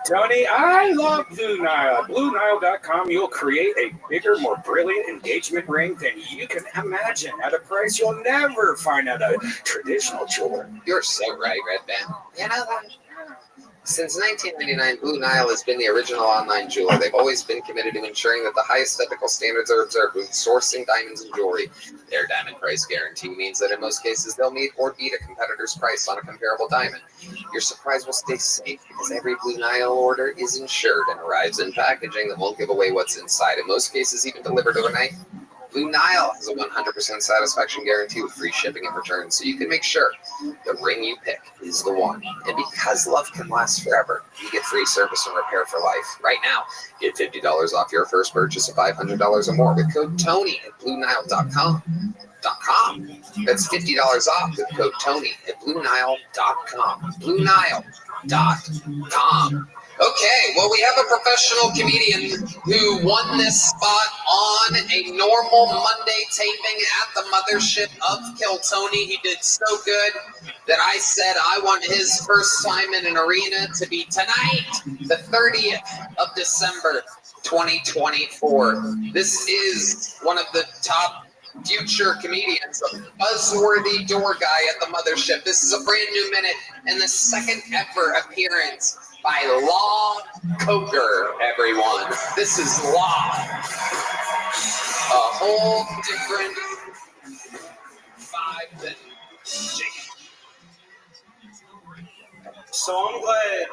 [SPEAKER 9] Tony, I love Blue Nile. BlueNile.com, you'll create a bigger, more brilliant engagement ring than you can imagine at a price you'll never find at a traditional jeweler.
[SPEAKER 4] You're so right, Red Band. You know that? Since 1999, Blue Nile has been the original online jeweler. They've always been committed to ensuring that the highest ethical standards are observed when sourcing diamonds and jewelry. Their diamond price guarantee means that in most cases they'll meet or beat a competitor's price on a comparable diamond. Your surprise will stay safe because every Blue Nile order is insured and arrives in packaging that won't give away what's inside. In most cases, even delivered overnight. Blue Nile has a 100% satisfaction guarantee with free shipping and returns, so you can make sure the ring you pick is the one. And because love can last forever, you get free service and repair for life. Right now, get $50 off your first purchase of $500 or more with code TONY at BlueNile.com. That's $50 off with code TONY at BlueNile.com. BlueNile.com. Okay, well, we have a professional comedian who won this spot on a normal Monday taping at the mothership of Kill Tony. He did so good that I said I want his first time in an arena to be tonight, the 30th of December, 2024. This is one of the top future comedians, a buzzworthy door guy at the mothership. This is a brand new minute and the second ever appearance by Law Coker, everyone. This is Law. A whole different vibe than Jake.
[SPEAKER 18] So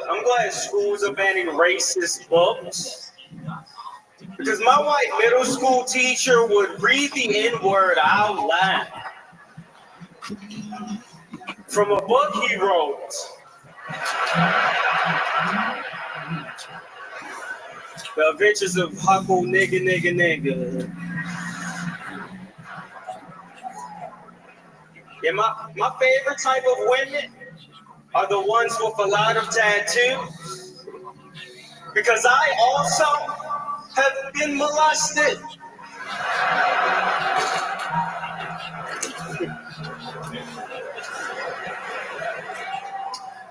[SPEAKER 18] I'm glad schools are banning racist books. Because my white middle school teacher would read the N-word out loud from a book he wrote. The Adventures of Huckle Nigga. Yeah, my favorite type of women are the ones with a lot of tattoos. Because I also have been molested.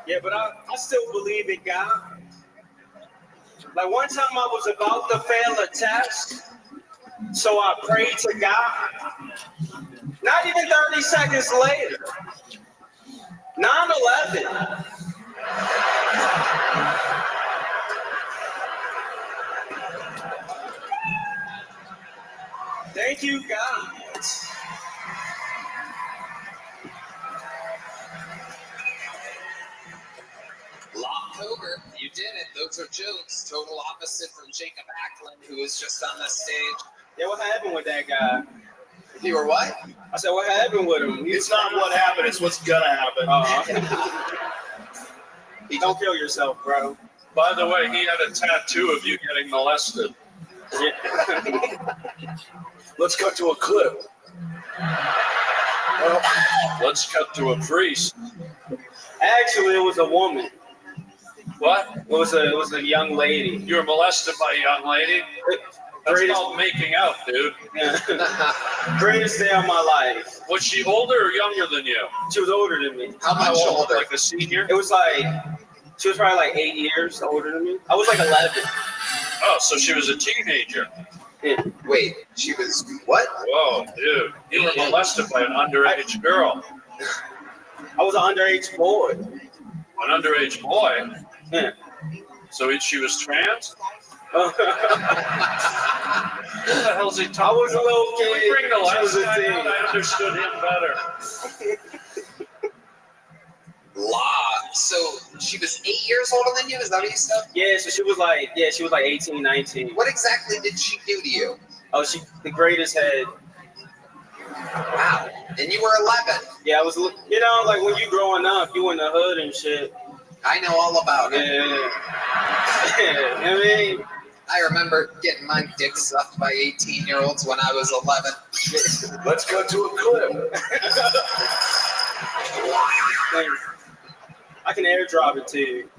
[SPEAKER 18] Yeah, but I still believe in God. Like one time I was about to fail a test, so I prayed to God. Not even 30 seconds later, 9/11. Thank you, God.
[SPEAKER 4] Law Coker, you did it. Those are jokes. Total opposite from Jacob Ackland, who was just on the stage.
[SPEAKER 18] Yeah, what happened with that guy?
[SPEAKER 4] You were what?
[SPEAKER 18] I said, what happened with him?
[SPEAKER 3] It's not what happened, it's what's gonna happen.
[SPEAKER 18] Don't kill yourself, bro.
[SPEAKER 15] By the way, he had a tattoo of you getting molested.
[SPEAKER 3] Let's cut to a clip.
[SPEAKER 15] Let's cut to a priest.
[SPEAKER 18] Actually, it was a woman.
[SPEAKER 15] What?
[SPEAKER 18] It was a young lady.
[SPEAKER 15] You were molested by a young lady? That's called making out, dude.
[SPEAKER 18] Greatest day of my life.
[SPEAKER 15] Was she older or younger than you?
[SPEAKER 18] She was older than me.
[SPEAKER 1] How much older?
[SPEAKER 15] Like a senior?
[SPEAKER 18] It was like, she was probably like 8 years older than me. I was like 11.
[SPEAKER 15] Oh, so she was a teenager.
[SPEAKER 18] Yeah.
[SPEAKER 1] Wait, she was what?
[SPEAKER 15] Whoa, dude. You were molested by an underage girl.
[SPEAKER 18] I was an underage boy.
[SPEAKER 15] An underage boy?
[SPEAKER 18] Yeah.
[SPEAKER 15] So she was trans?
[SPEAKER 18] What
[SPEAKER 15] the hell's he talking
[SPEAKER 18] I was a little
[SPEAKER 15] Can we
[SPEAKER 18] kid.
[SPEAKER 15] bring the
[SPEAKER 18] She
[SPEAKER 15] last
[SPEAKER 18] was a
[SPEAKER 15] guy
[SPEAKER 18] teen.
[SPEAKER 15] out? I understood him better.
[SPEAKER 1] So she was 8 years older than you? Is that what you said?
[SPEAKER 18] Yeah, so she was like 18, 19.
[SPEAKER 1] What exactly did she do to you?
[SPEAKER 18] Oh, she the greatest head.
[SPEAKER 1] Wow. And you were 11.
[SPEAKER 18] Yeah, I was, you know, like when you growing up, you in the hood and shit.
[SPEAKER 1] I know all about it.
[SPEAKER 18] Yeah. I mean,
[SPEAKER 1] I remember getting my dick sucked by 18-year-olds when I was 11.
[SPEAKER 3] Let's cut to a clip.
[SPEAKER 18] I can airdrop it to you.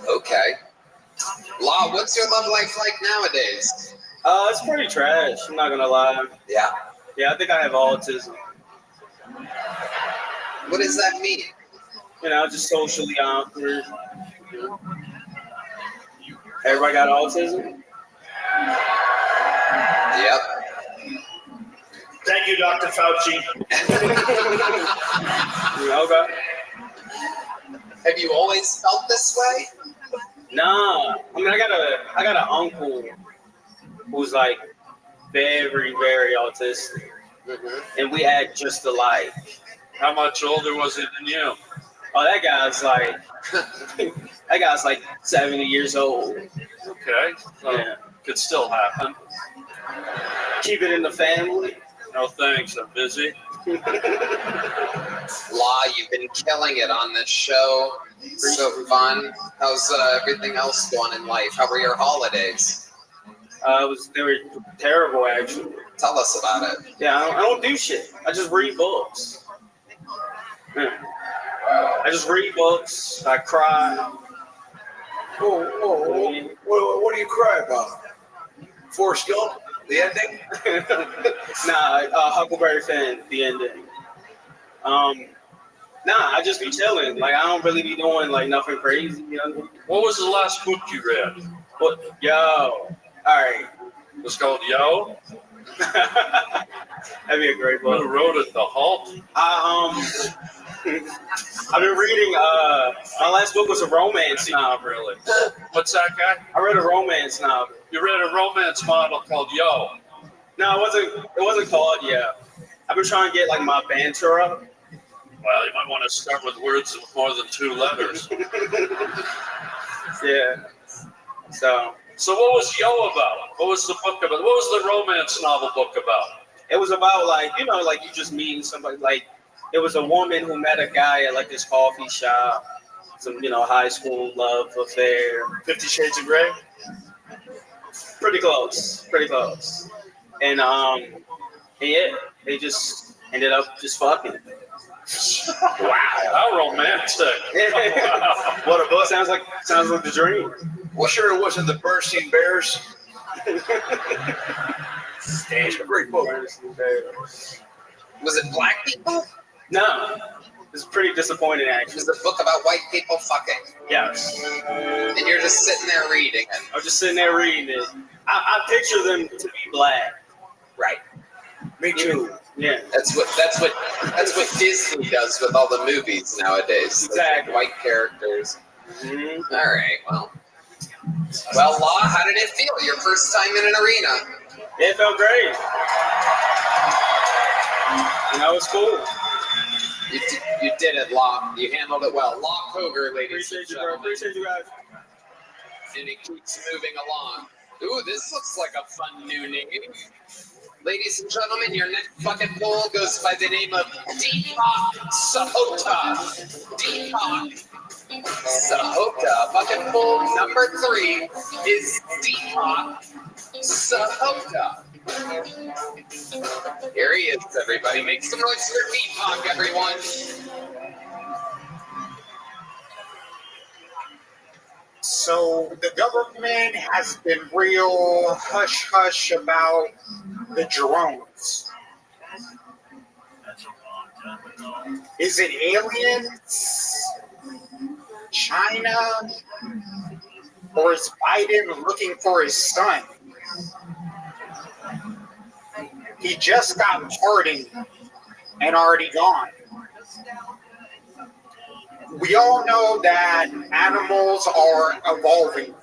[SPEAKER 1] Okay. Law, what's your love life like nowadays?
[SPEAKER 18] It's pretty trash. I'm not gonna lie.
[SPEAKER 1] Yeah.
[SPEAKER 18] Yeah, I think I have autism.
[SPEAKER 1] What does that mean?
[SPEAKER 18] You know, just socially awkward. Everybody got autism?
[SPEAKER 1] Yep.
[SPEAKER 8] Thank you, Dr. Fauci.
[SPEAKER 18] Okay.
[SPEAKER 1] Have you always felt this way?
[SPEAKER 18] Nah. I mean, I got an uncle who's like very, very autistic. And we act just alike.
[SPEAKER 15] How much older was he than you?
[SPEAKER 18] Oh, that guy's like 70 years old.
[SPEAKER 15] Okay. So
[SPEAKER 18] Yeah.
[SPEAKER 15] could still happen.
[SPEAKER 18] Keep it in the family.
[SPEAKER 15] No thanks, I'm busy.
[SPEAKER 1] Law, you've been killing it on this show. So fun. How's everything else going in life? How were your holidays?
[SPEAKER 18] They were terrible, actually.
[SPEAKER 1] Tell us about it.
[SPEAKER 18] Yeah, I don't do shit. I just read books. Yeah. I just read books. I cry.
[SPEAKER 3] What do you cry about? Forrest Gump? The ending?
[SPEAKER 18] Nah, Huckleberry Finn, the ending. Nah, I just be chilling. Like, I don't really be doing, like, nothing crazy, you know?
[SPEAKER 15] What was the last book you read?
[SPEAKER 18] What? Yo. All right.
[SPEAKER 15] It's called Yo?
[SPEAKER 18] That'd be a great book.
[SPEAKER 15] Who wrote it? The Hulk?
[SPEAKER 18] I've been reading, my last book was a romance novel.
[SPEAKER 15] Really? What's that guy?
[SPEAKER 18] I read a romance novel.
[SPEAKER 15] You read a romance novel called Yo?
[SPEAKER 18] No, it wasn't called Yeah. I've been trying to get, like, my banter up.
[SPEAKER 15] Well, you might want to start with words with more than 2 letters.
[SPEAKER 18] Yeah.
[SPEAKER 15] So what was Yo about? What was the book about? What was the romance novel book about?
[SPEAKER 18] It was about, like, you know, like you just meeting somebody. Like, it was a woman who met a guy at, like, this coffee shop. Some, you know, high school love affair.
[SPEAKER 2] 50 Shades of Grey?
[SPEAKER 18] Pretty close. And yeah, they just ended up just fucking.
[SPEAKER 15] Wow, how romantic.
[SPEAKER 18] What a book. Sounds like the dream.
[SPEAKER 3] Well, sure it wasn't the Bernstein Bears. It's a great book.
[SPEAKER 1] Was it black people?
[SPEAKER 18] No. It's pretty disappointing, actually.
[SPEAKER 1] It was a book about white people fucking.
[SPEAKER 18] Yes.
[SPEAKER 1] And you're just sitting there reading it.
[SPEAKER 18] I'm just sitting there reading it. I picture them to be black.
[SPEAKER 1] Right.
[SPEAKER 3] Me too.
[SPEAKER 18] Yeah.
[SPEAKER 1] That's what Disney does with all the movies nowadays.
[SPEAKER 18] Exactly.
[SPEAKER 1] White characters.
[SPEAKER 18] Mm-hmm.
[SPEAKER 1] All right. Well, Law, how did it feel? Your first time in an arena?
[SPEAKER 18] It felt great. You know, it's cool.
[SPEAKER 1] You did it, Law. You handled it well. Law Coger, ladies and gentlemen.
[SPEAKER 18] Appreciate you guys.
[SPEAKER 1] And it keeps moving along. Ooh, this looks like a fun new name. Ladies and gentlemen, your next fucking poll goes by the name of Deepak Sahota. Deepak Sahota. Fucking poll number 3 is Deepak Sahota. Here he is, everybody. Make some noise for Deepak, everyone.
[SPEAKER 12] So the government has been real hush-hush about the drones. Is it aliens? China? Or is Biden looking for his son? He just got pardoned and already gone. We all know that animals are evolving.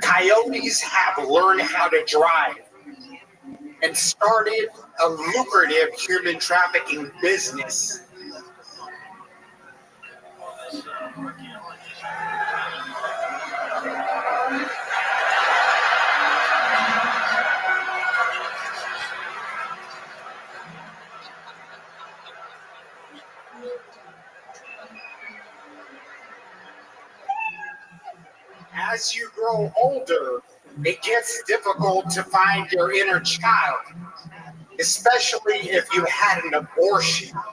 [SPEAKER 12] Coyotes have learned how to drive and started a lucrative human trafficking business. As you grow older, it gets difficult to find your inner child, especially if you had an abortion.
[SPEAKER 4] All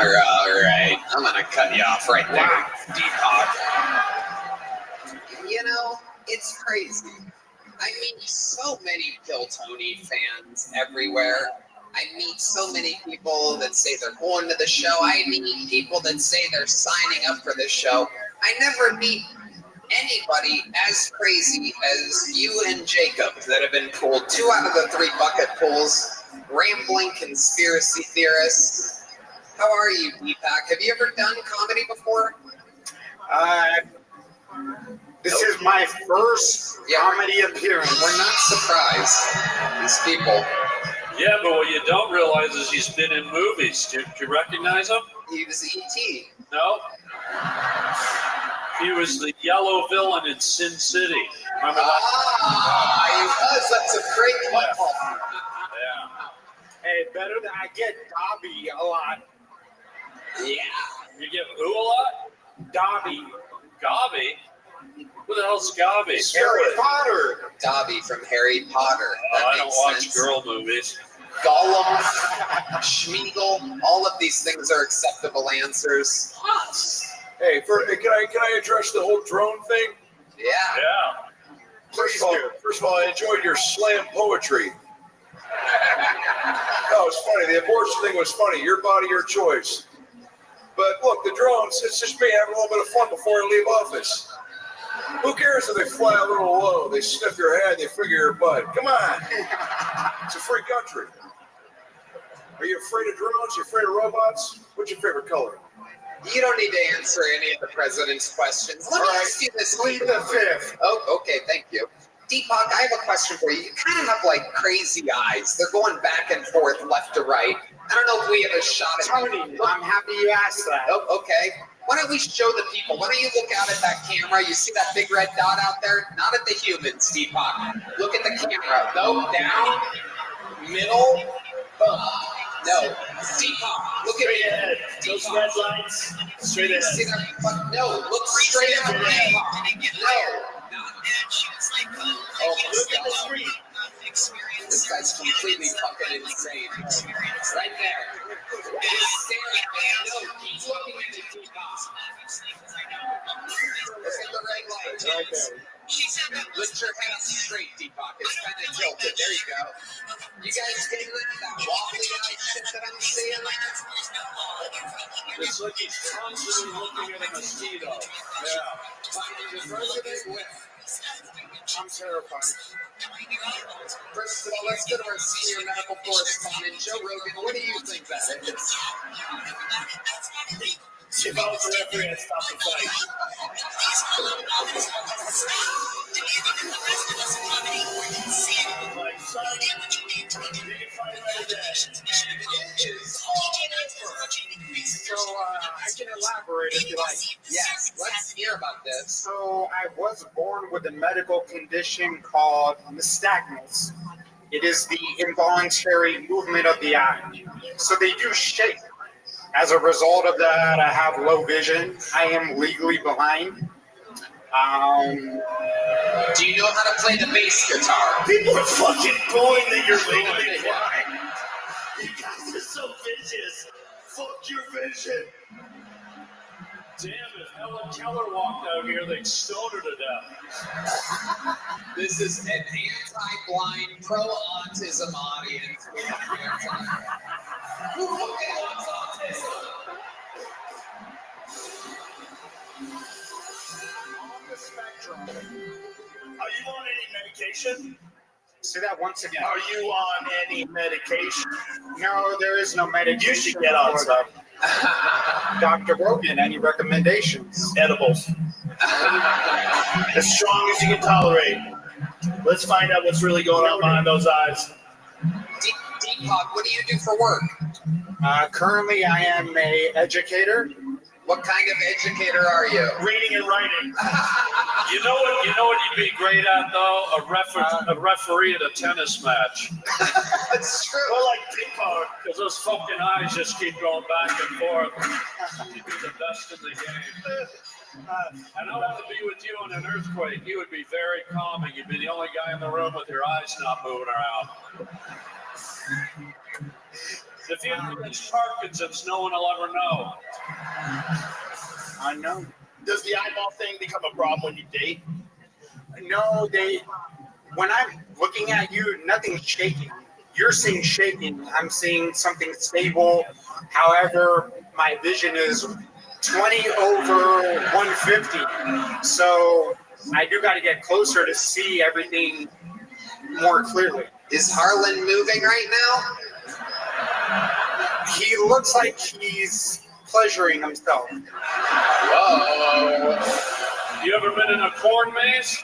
[SPEAKER 4] right. I'm going to cut you off right there, Deepak. You know, it's crazy. I meet so many Kill Tony fans everywhere. I meet so many people that say they're going to the show. I meet people that say they're signing up for the show. I never meet anybody as crazy as you and Jacob that have been pulled 2 out of the 3 bucket pools, rambling conspiracy theorists. How are you, Deepak? Have you ever done comedy before?
[SPEAKER 12] This is my first comedy appearance.
[SPEAKER 4] We're not surprised. These people.
[SPEAKER 15] Yeah, but what you don't realize is he's been in movies. Do you recognize him?
[SPEAKER 4] He was E.T.
[SPEAKER 15] No. He was the yellow villain in Sin City. Remember that?
[SPEAKER 12] He was. That's a great call.
[SPEAKER 15] Yeah.
[SPEAKER 12] Hey, better than I get Dobby a lot.
[SPEAKER 4] Yeah.
[SPEAKER 15] You get who a lot?
[SPEAKER 12] Dobby.
[SPEAKER 15] Gobby? Who the hell's Gobby?
[SPEAKER 12] Harry Potter.
[SPEAKER 4] Dobby from Harry Potter. That
[SPEAKER 15] I don't
[SPEAKER 4] makes
[SPEAKER 15] watch
[SPEAKER 4] sense.
[SPEAKER 15] girl movies.
[SPEAKER 4] Gollum, Schmeagol, all of these things are acceptable answers.
[SPEAKER 3] Hey, can I address the whole drone thing?
[SPEAKER 4] Yeah.
[SPEAKER 3] First of all, I enjoyed your slam poetry. No, it's funny. The abortion thing was funny. Your body, your choice. But look, the drones, it's just me having a little bit of fun before I leave office. Who cares if they fly a little low, they sniff your head, they figure your butt? Come on. It's a free country. Are you afraid of drones? You afraid of robots? What's your favorite color?
[SPEAKER 4] You don't need to answer any of the president's questions. Let me ask you this.
[SPEAKER 12] Plead the fifth.
[SPEAKER 4] Oh, okay, thank you. Deepak, I have a question for you. You kind of have like crazy eyes. They're going back and forth, left to right. I don't know if we have a shot at
[SPEAKER 12] Tony, I'm happy you asked that.
[SPEAKER 4] Oh, okay. Why don't we show the people? Why don't you look out at that camera? You see that big red dot out there? Not at the humans, Deepak. Look at the camera. No, down, middle, boom. No, Deepak, look at me.
[SPEAKER 8] Those red lights. Straight ahead.
[SPEAKER 4] See that? No, look straight at me. No.
[SPEAKER 8] Oh, look at the screen.
[SPEAKER 4] This guy's completely fucking insane. Right there. Just stare at me. No, keep looking at me, Deepak. Look at the red light.
[SPEAKER 12] Right there.
[SPEAKER 4] Lift your head up straight, Deepak. It's kind of tilted. There you go. You guys getting that wobbly eye shit that I'm seeing there?
[SPEAKER 15] It's like he's constantly looking at a mosquito. Yeah.
[SPEAKER 4] Finding the president with.
[SPEAKER 12] I'm terrified.
[SPEAKER 4] First of all, let's go to our senior medical correspondent, Joe Rogan. What do you think that is?
[SPEAKER 8] If I was a referee, I'd stop the fight. Like, son, you can fight right there.
[SPEAKER 12] So I can elaborate if you like.
[SPEAKER 4] Yes, let's hear about this.
[SPEAKER 12] So I was born with a medical condition called nystagmus. It is the involuntary movement of the eye. So they do shake. As a result of that, I have low vision. I am legally blind.
[SPEAKER 4] Do you know how to play the bass guitar?
[SPEAKER 8] People are fucking booing that you're legally blind. You guys are so vicious. Fuck your vision.
[SPEAKER 15] Damn, if Helen Keller walked out here, they'd stone her to death.
[SPEAKER 4] This is an anti-blind, pro-autism audience we have here tonight. Who fucking wants autism?
[SPEAKER 8] On the spectrum. Are you on any medication?
[SPEAKER 12] Say that once again.
[SPEAKER 8] Are you on any medication?
[SPEAKER 12] No, there is no medication.
[SPEAKER 8] You should get on some.
[SPEAKER 12] Dr. Rogan, any recommendations?
[SPEAKER 8] Edibles. As strong as you can tolerate. Let's find out what's really going on behind those eyes.
[SPEAKER 4] Deepak, what do you do for work?
[SPEAKER 12] Currently, I am a educator.
[SPEAKER 4] What kind of educator are you?
[SPEAKER 8] Reading and writing.
[SPEAKER 15] You know what you'd be great at though? A referee at a tennis match.
[SPEAKER 4] That's true.
[SPEAKER 8] Or like ping pong.
[SPEAKER 15] Because those fucking eyes just keep going back and forth. You'd be the best in the game. And I want to be with you in an earthquake. You would be very calming. You'd be the only guy in the room with your eyes not moving around. If you have Parkinson's, no one will ever know.
[SPEAKER 12] I know.
[SPEAKER 8] Does the eyeball thing become a problem when you date?
[SPEAKER 12] No, when I'm looking at you, nothing's shaking. You're seeing shaking. I'm seeing something stable. However, my vision is 20 over 150. So I do got to get closer to see everything more clearly.
[SPEAKER 4] Is Harlan moving right now?
[SPEAKER 12] He looks like he's pleasuring himself.
[SPEAKER 4] Whoa.
[SPEAKER 15] You ever been in a corn maze?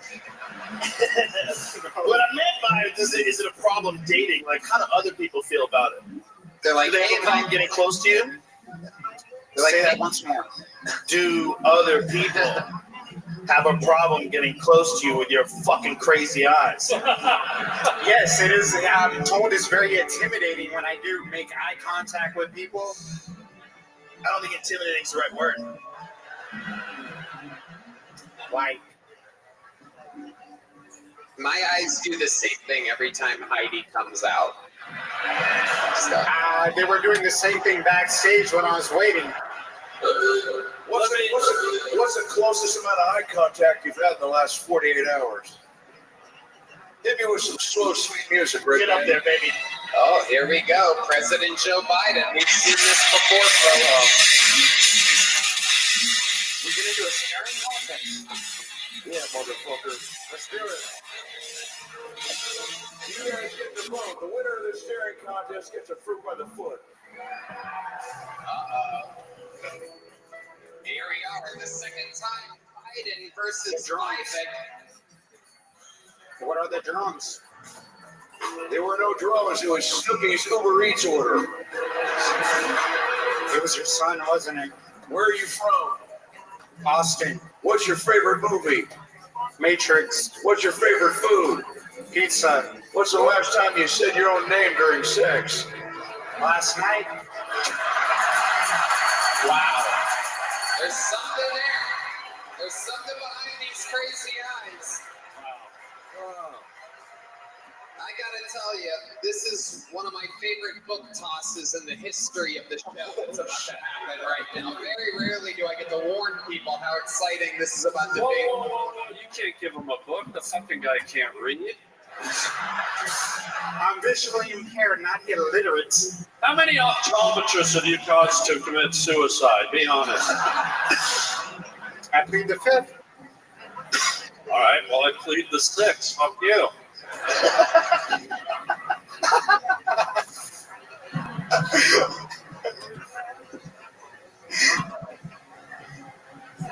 [SPEAKER 8] What I meant by it is it a problem dating? Like, how do other people feel about it?
[SPEAKER 4] They're like,
[SPEAKER 8] do they have a problem getting close to you?
[SPEAKER 12] Say that once more.
[SPEAKER 8] Do other people have a problem getting close to you with your fucking crazy eyes?
[SPEAKER 12] Yes, it is. I'm told it's very intimidating when I do make eye contact with people.
[SPEAKER 8] I don't think intimidating is the right word.
[SPEAKER 12] Why?
[SPEAKER 4] My eyes do the same thing every time Heidi comes out. So.
[SPEAKER 12] They were doing the same thing backstage when I was waiting.
[SPEAKER 3] What's the closest amount of eye contact you've had in the last 48 hours? Hit me with some slow, sweet music, right?
[SPEAKER 8] Get up there, baby.
[SPEAKER 4] Oh, here we go. President Joe Biden. We've seen this before, Frollo.
[SPEAKER 12] We're going to do a staring contest.
[SPEAKER 3] Yeah, motherfucker. Let's do it. You guys get the vote. The winner of the staring contest gets a fruit by the foot.
[SPEAKER 4] Here we are, the second time Biden versus Biden.
[SPEAKER 12] What are the drums?
[SPEAKER 3] There were no drums. It was Snooki's Uber Eats order.
[SPEAKER 12] It was your son, wasn't it?
[SPEAKER 3] Where are you from?
[SPEAKER 12] Austin.
[SPEAKER 3] What's your favorite movie?
[SPEAKER 12] Matrix.
[SPEAKER 3] What's your favorite food?
[SPEAKER 12] Pizza.
[SPEAKER 3] What's the last time you said your own name during sex?
[SPEAKER 12] Last night.
[SPEAKER 4] Wow. There's something there. There's something behind these crazy eyes. Wow. I gotta tell you, this is one of my favorite book tosses in the history of the show that's about to happen right now. Very rarely do I get to warn people how exciting this is about to be.
[SPEAKER 15] Whoa. You can't give him a book. The fucking guy can't read.
[SPEAKER 12] I'm visually impaired, not illiterate.
[SPEAKER 15] How many optometrists have you caused to commit suicide? Be honest.
[SPEAKER 12] I plead the fifth.
[SPEAKER 15] All right, well, I plead the sixth. Fuck you.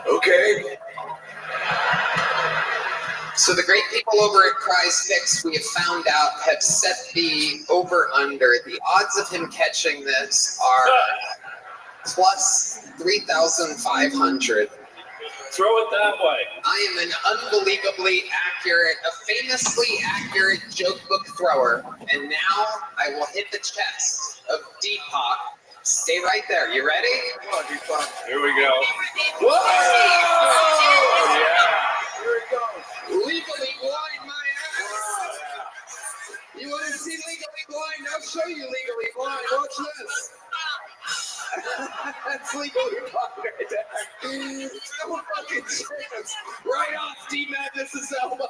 [SPEAKER 3] Okay.
[SPEAKER 4] So the great people over at Prize Picks, we have found out, have set the over-under. The odds of him catching this are plus 3,500.
[SPEAKER 15] Throw it that way.
[SPEAKER 4] I am an unbelievably accurate, a famously accurate joke book thrower. And now I will hit the chest of Deepak. Stay right there. You ready?
[SPEAKER 3] Come on, Deepak.
[SPEAKER 15] Here we go.
[SPEAKER 4] Whoa!
[SPEAKER 15] Yeah.
[SPEAKER 3] Here it goes.
[SPEAKER 4] Legally blind, my ass. You want to see legally blind? I'll show you legally blind. Watch this. That's legally fine right there. No fucking chance. Right off D Madness's elbow.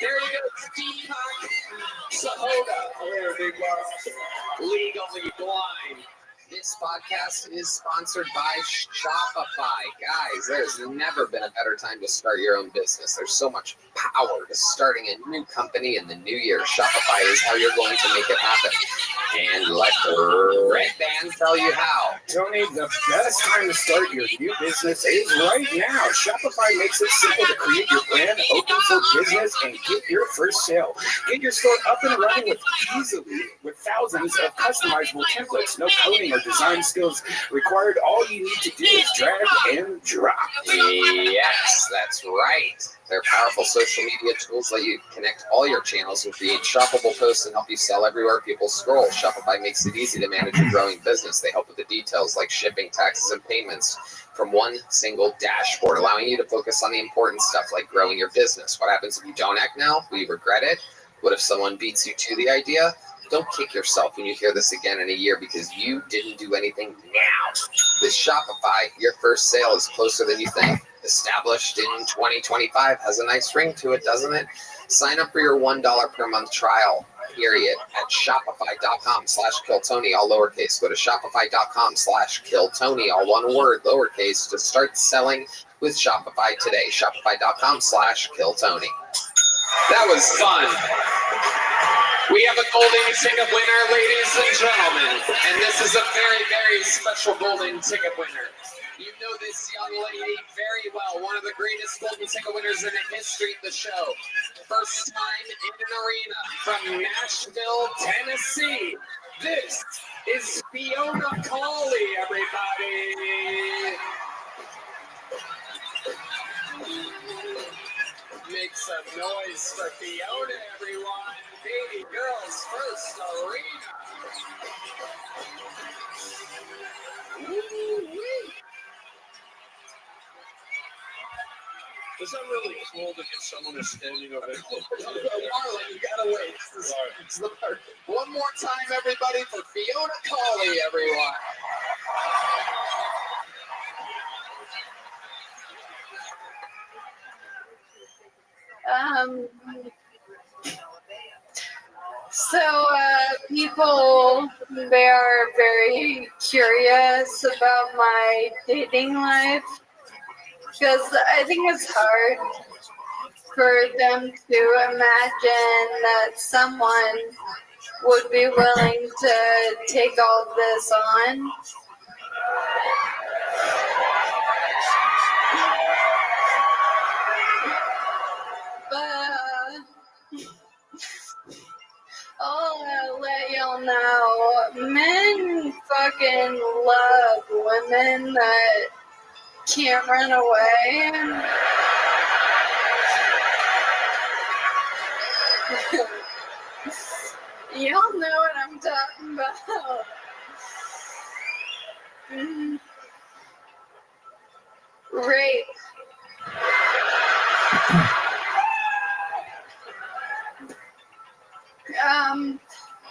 [SPEAKER 4] There you go, Deepak Sahota. There, big boss. Legally blind. This podcast is sponsored by Shopify. Guys, there's never been a better time to start your own business. There's so much power to starting a new company in the new year. Shopify is how you're going to make it happen. And let the Red Band tell you how.
[SPEAKER 9] Tony, the best time to start your new business is right now. Shopify makes it simple to create your brand, open for business, and get your first sale. Get your store up and running with thousands of customizable templates. No coding or design skills required. All you need to do is drag and drop.
[SPEAKER 4] Yes, that's right. Their powerful social media tools let you connect all your channels and create shoppable posts and help you sell everywhere people scroll. Shopify makes it easy to manage your growing business. They help with the details like shipping, taxes, and payments from one single dashboard, allowing you to focus on the important stuff like growing your business. What happens if you don't act now? Will you regret it? What if someone beats you to the idea? Don't kick yourself when you hear this again in a year because you didn't do anything now. With Shopify, your first sale is closer than you think. Established in 2025 has a nice ring to it, doesn't it? Sign up for your $1 per month trial period at shopify.com/killtony, all lowercase. Go to shopify.com/killtony, all one word, lowercase, to start selling with Shopify today. Shopify.com/killtony. That was fun. We have a golden ticket winner, ladies and gentlemen, and this is a very, very special golden ticket winner. You know this young lady very well, one of the greatest golden ticket winners in the history of the show. First time in an arena from Nashville, Tennessee. This is Fiona Cawley, everybody. Make some noise for Fiona, everyone. Baby girl's first arena. Woo-wee.
[SPEAKER 3] Is that really cool to get someone who's standing over there?
[SPEAKER 4] Marlon, you gotta wait. It's the part. One more time, everybody, for Fiona Cawley, everyone.
[SPEAKER 20] People, they are very curious about my dating life because I think it's hard for them to imagine that someone would be willing to take all this on. But I'll let y'all know, men fucking love women that can't run away. Y'all know what I'm talking about. Rape.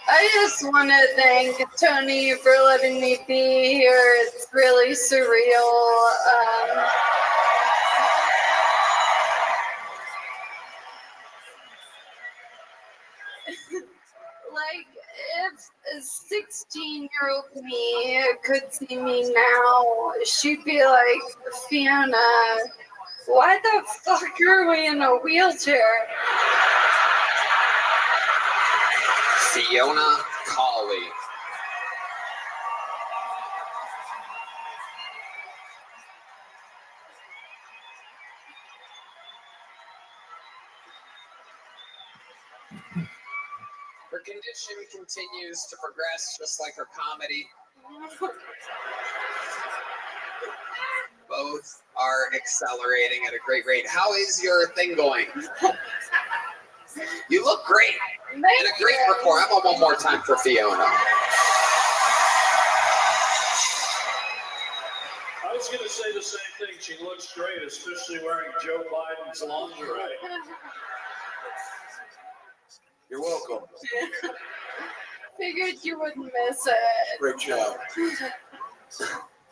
[SPEAKER 20] I just want to thank Tony for letting me be here. It's really surreal. Like, if a 16-year-old me could see me now, she'd be like, Fiona, why the fuck are we in a wheelchair?
[SPEAKER 4] Fiona Cawley. Her condition continues to progress just like her comedy. Both are accelerating at a great rate. How is your thing going? You look great. And a great rapport. How about one more time for Fiona?
[SPEAKER 15] I was going to say the same thing. She looks great, especially wearing Joe Biden's lingerie.
[SPEAKER 3] You're welcome.
[SPEAKER 20] Figured you wouldn't miss it.
[SPEAKER 3] Great job.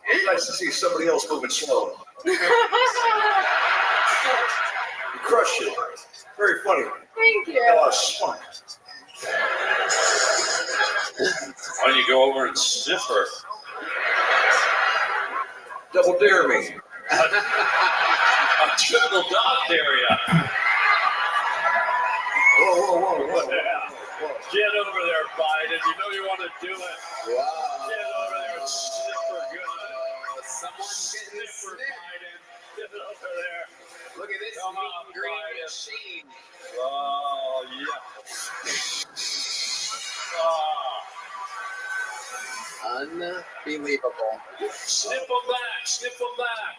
[SPEAKER 3] It's nice to see somebody else moving slow. You crushed it. Very funny.
[SPEAKER 20] Thank you.
[SPEAKER 3] Got a lot of spunk.
[SPEAKER 15] Why don't you go over and sniff her?
[SPEAKER 3] Double dare me.
[SPEAKER 15] A triple dog dare ya.
[SPEAKER 3] Whoa.
[SPEAKER 15] Get over there, Biden. You know you want to do it.
[SPEAKER 1] Wow.
[SPEAKER 15] Get over there and sniff her good.
[SPEAKER 1] Someone's getting
[SPEAKER 15] Sniff her, Biden. Get over there.
[SPEAKER 1] Look at this
[SPEAKER 15] Come on,
[SPEAKER 1] green
[SPEAKER 15] Biden.
[SPEAKER 1] machine.
[SPEAKER 15] Oh, yeah.
[SPEAKER 1] Unbelievable.
[SPEAKER 15] Snip them back. Snip them back.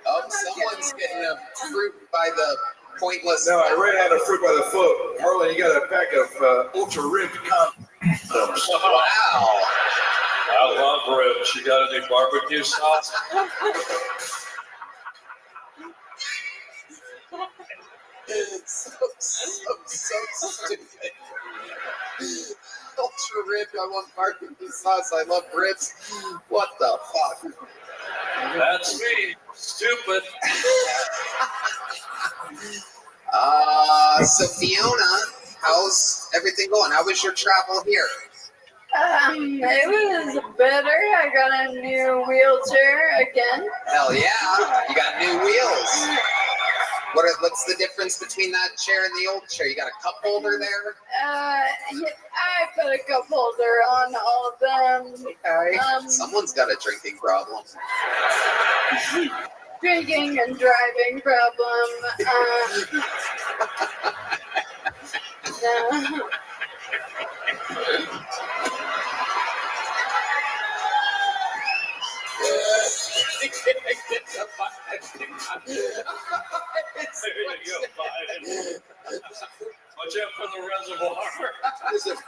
[SPEAKER 1] Oh, someone's getting a fruit by the pointless.
[SPEAKER 3] No, I ran out of fruit by the foot. Harlan, you got a pack of ultra ribbed condoms.
[SPEAKER 1] Wow.
[SPEAKER 15] I love ribs. You got any barbecue sauce?
[SPEAKER 1] so stupid. Ultra rib. I want barbecue sauce. I love ribs. What the fuck?
[SPEAKER 15] That's me. Stupid.
[SPEAKER 1] So Fiona, how's everything going? How was your travel here?
[SPEAKER 20] It was better. I got a new wheelchair again.
[SPEAKER 1] Hell yeah. You got new wheels. What's the difference between that chair and the old chair? You got a cup holder there?
[SPEAKER 20] I put a cup holder on all of them.
[SPEAKER 1] Okay. Someone's got a drinking problem.
[SPEAKER 20] Drinking and driving problem. No.
[SPEAKER 15] There you go, Biden. Watch out for the reservoir.
[SPEAKER 3] This is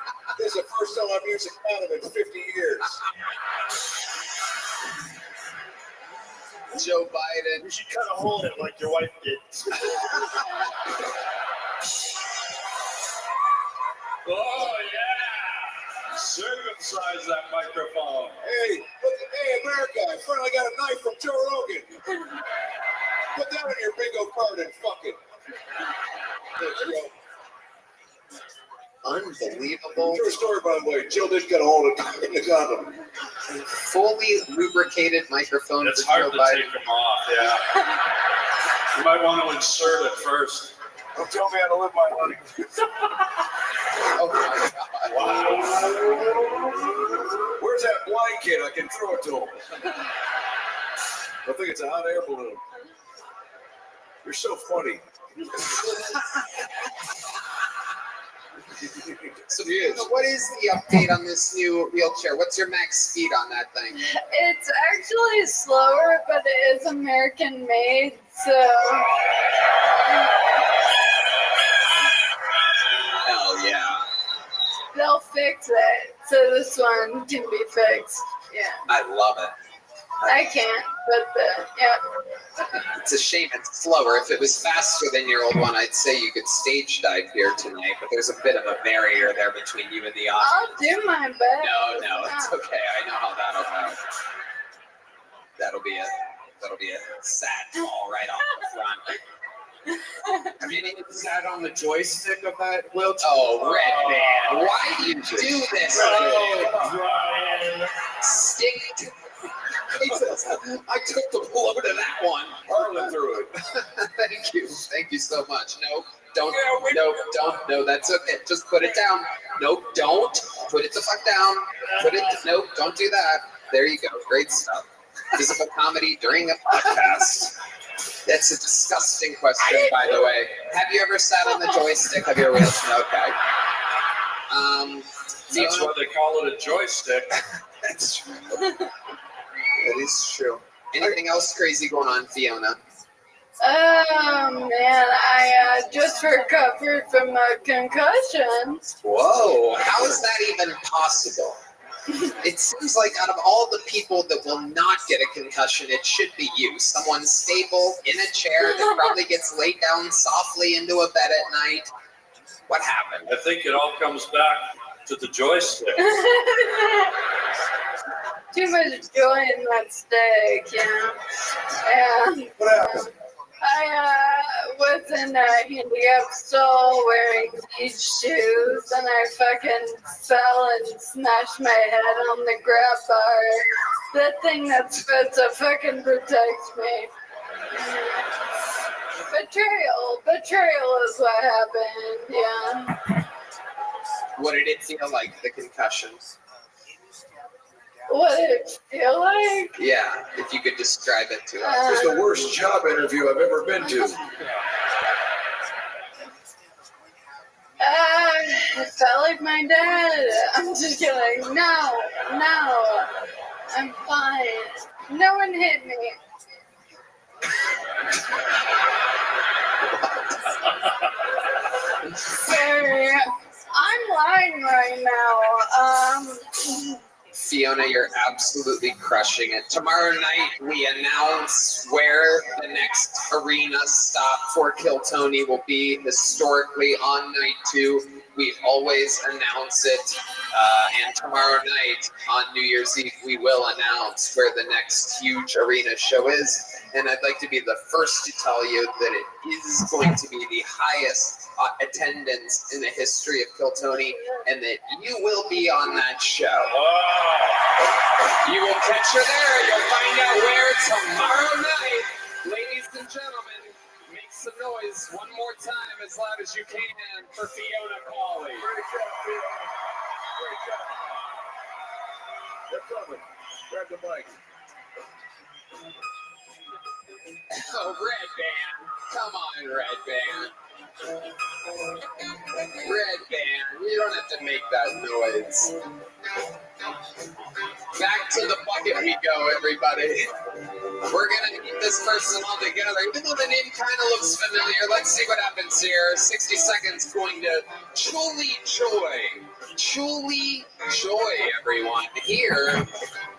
[SPEAKER 3] the first time I've used a condom in 50 years.
[SPEAKER 1] Joe Biden.
[SPEAKER 8] You should cut a hole in it like your wife did.
[SPEAKER 15] Oh, yeah. Circumcise that microphone.
[SPEAKER 3] Hey, America, I finally got a knife from Joe Rogan. Put that on your bingo card and fuck it. There you go.
[SPEAKER 1] Unbelievable.
[SPEAKER 3] True story, by the way. Jill did get a hold of in the condom.
[SPEAKER 1] Fully lubricated microphone.
[SPEAKER 15] It's
[SPEAKER 1] for
[SPEAKER 15] hard
[SPEAKER 1] Joe
[SPEAKER 15] to
[SPEAKER 1] Biden.
[SPEAKER 15] take them off, yeah. You might want to insert it first.
[SPEAKER 3] Don't tell me how to live my life.
[SPEAKER 1] Oh my God.
[SPEAKER 3] Wow. Where's that blanket? I can throw it to him. I think it's a hot air balloon. You're so funny.
[SPEAKER 1] So, what is the update on this new wheelchair? What's your max speed on that thing?
[SPEAKER 20] It's actually slower, but it is American made, so.
[SPEAKER 1] Hell yeah.
[SPEAKER 20] They'll fix it, so this one can be fixed. Yeah.
[SPEAKER 1] I love it.
[SPEAKER 20] I can't, but yeah.
[SPEAKER 1] It's a shame it's slower. If it was faster than your old one, I'd say you could stage dive here tonight, but there's a bit of a barrier there between you and the audience.
[SPEAKER 20] I'll do my best.
[SPEAKER 1] No, it's okay. I know how that'll go. That'll be a sad fall right off the front.
[SPEAKER 9] Have you even sat on the joystick of that wheelchair?
[SPEAKER 1] Oh, Red Man, why do you do this?
[SPEAKER 8] Brian.
[SPEAKER 1] Stick. I took the blow to that one.
[SPEAKER 3] Harlan threw it.
[SPEAKER 1] Thank you so much. No, don't. No, that's okay. Just put it down. Nope, don't. Put it the fuck down. Nope, don't do that. There you go. Great stuff. Physical comedy during a podcast. That's a disgusting question, by the way. Have you ever sat on the joystick of your wheelchair? Okay.
[SPEAKER 15] That's why they call it a joystick.
[SPEAKER 1] That's true. That is true. Anything else crazy going on, Fiona?
[SPEAKER 20] Oh man, I just recovered from a concussion.
[SPEAKER 1] Whoa, how is that even possible? It seems like out of all the people that will not get a concussion, it should be you. Someone stable in a chair that probably gets laid down softly into a bed at night. What happened?
[SPEAKER 15] I think it all comes back to the joystick.
[SPEAKER 20] too much joy in that steak, And
[SPEAKER 3] what happened?
[SPEAKER 20] I was in a handicap stall wearing these shoes, and I fucking fell and smashed my head on the grab bar. The thing that's supposed to fucking protect me. Betrayal is what happened,
[SPEAKER 4] What did it feel like, the concussion?
[SPEAKER 20] What did it feel like?
[SPEAKER 4] Yeah, if you could describe it to
[SPEAKER 3] It
[SPEAKER 4] us.
[SPEAKER 3] was the worst job interview I've ever been to.
[SPEAKER 20] It felt like my dad. I'm just kidding. No. I'm fine. No one hit me. Sorry. I'm lying right now.
[SPEAKER 4] Fiona, you're absolutely crushing it. Tomorrow night, we announce where the next arena stop for Kill Tony will be. Historically, on night 2, we always announce it. And tomorrow night, on New Year's Eve, we will announce where the next huge arena show is. And I'd like to be the first to tell you that it is going to be the highest attendance in the history of Kill Tony, and that you will be on that show. You will catch her there. You'll find out where tomorrow night. Ladies and gentlemen, make some noise one more time as loud as you can for Fiona Cawley.
[SPEAKER 3] Great job, Fiona. Great job. They're coming. Grab the mic.
[SPEAKER 4] Oh, Red Band. Come on, Red Band. Red Band, you don't have to make that noise. Back to the bucket we go, everybody. We're going to keep this person all together. Even though the name kind of looks familiar, let's see what happens here. 60 seconds going to Truly Joy. Truly Joy, everyone. Here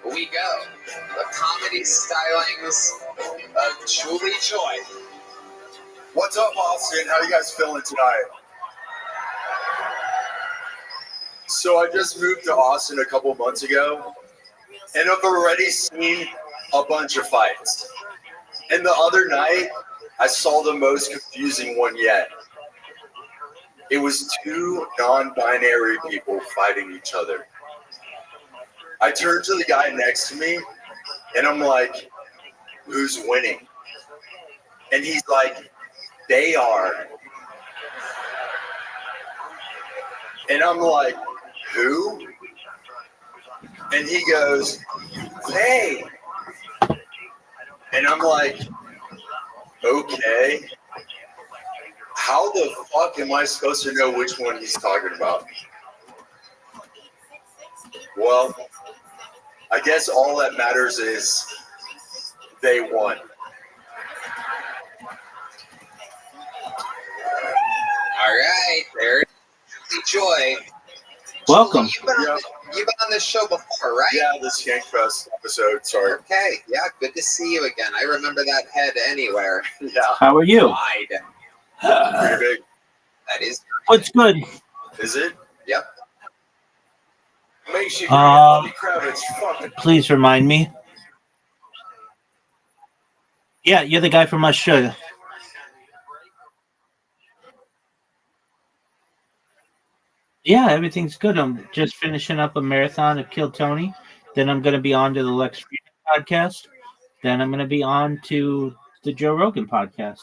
[SPEAKER 4] we go. The comedy stylings of Truly Joy.
[SPEAKER 2] What's up, Austin? How you guys feeling tonight? So I just moved to Austin a couple months ago, and I've already seen a bunch of fights. And the other night, I saw the most confusing one yet. It was 2 non-binary people fighting each other. I turned to the guy next to me, and I'm like, who's winning? And he's like, they are. And I'm like, who? And he goes, they. And I'm like, okay. How the fuck am I supposed to know which one he's talking about? Well, I guess all that matters is they won.
[SPEAKER 4] All right, there's Joy.
[SPEAKER 5] Welcome.
[SPEAKER 4] You've been on this show before, right?
[SPEAKER 2] Yeah, the Skank Fest episode, sorry.
[SPEAKER 4] Okay, yeah, good to see you again. I remember that head anywhere.
[SPEAKER 2] Yeah.
[SPEAKER 5] How are you?
[SPEAKER 4] Wide.
[SPEAKER 2] Pretty big.
[SPEAKER 4] That is.
[SPEAKER 5] What's good?
[SPEAKER 2] Is it?
[SPEAKER 4] Yep.
[SPEAKER 3] Makes you Kravitz fucking.
[SPEAKER 5] Please remind me. Yeah, you're the guy from Australia. Yeah, everything's good. I'm just finishing up a marathon of Kill Tony. Then I'm going to be on to the Lex Friedman podcast. Then I'm going to be on to the Joe Rogan podcast.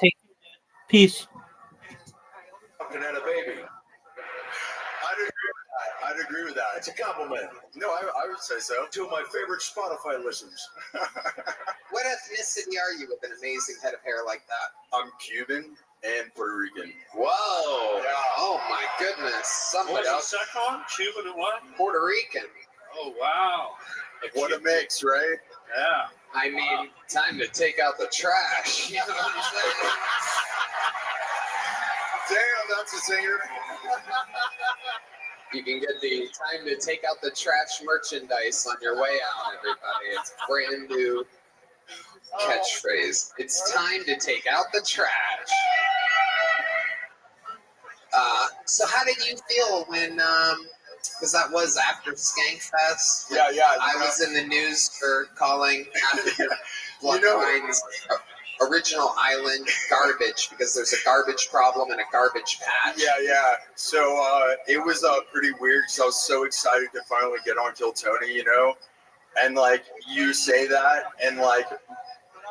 [SPEAKER 5] Take peace.
[SPEAKER 3] Fucking had a baby.
[SPEAKER 2] I'd agree with that.
[SPEAKER 3] It's a compliment.
[SPEAKER 2] No, I would say so.
[SPEAKER 3] 2 of my favorite Spotify listens.
[SPEAKER 4] What ethnicity are you with an amazing head of hair like that?
[SPEAKER 2] I'm Cuban and Puerto Rican.
[SPEAKER 4] Whoa.
[SPEAKER 2] Yeah.
[SPEAKER 4] Oh, my goodness. Somebody
[SPEAKER 15] What's the second one? Cuban and what?
[SPEAKER 4] Puerto Rican.
[SPEAKER 15] Oh, wow.
[SPEAKER 2] What a mix, right?
[SPEAKER 15] Yeah.
[SPEAKER 4] I mean, time to take out the trash. You know what I'm saying?
[SPEAKER 2] Damn, that's a singer.
[SPEAKER 4] You can get the time to take out the trash merchandise on your way out, everybody. It's a brand new catchphrase. It's time to take out the trash. So how did you feel when, because that was after Skankfest?
[SPEAKER 2] Yeah.
[SPEAKER 4] I was in the news for calling African Blood Wines original island garbage because there's a garbage problem and a garbage patch.
[SPEAKER 2] Yeah. So it was pretty weird because I was so excited to finally get on Kill Tony, you know? And like you say that, and like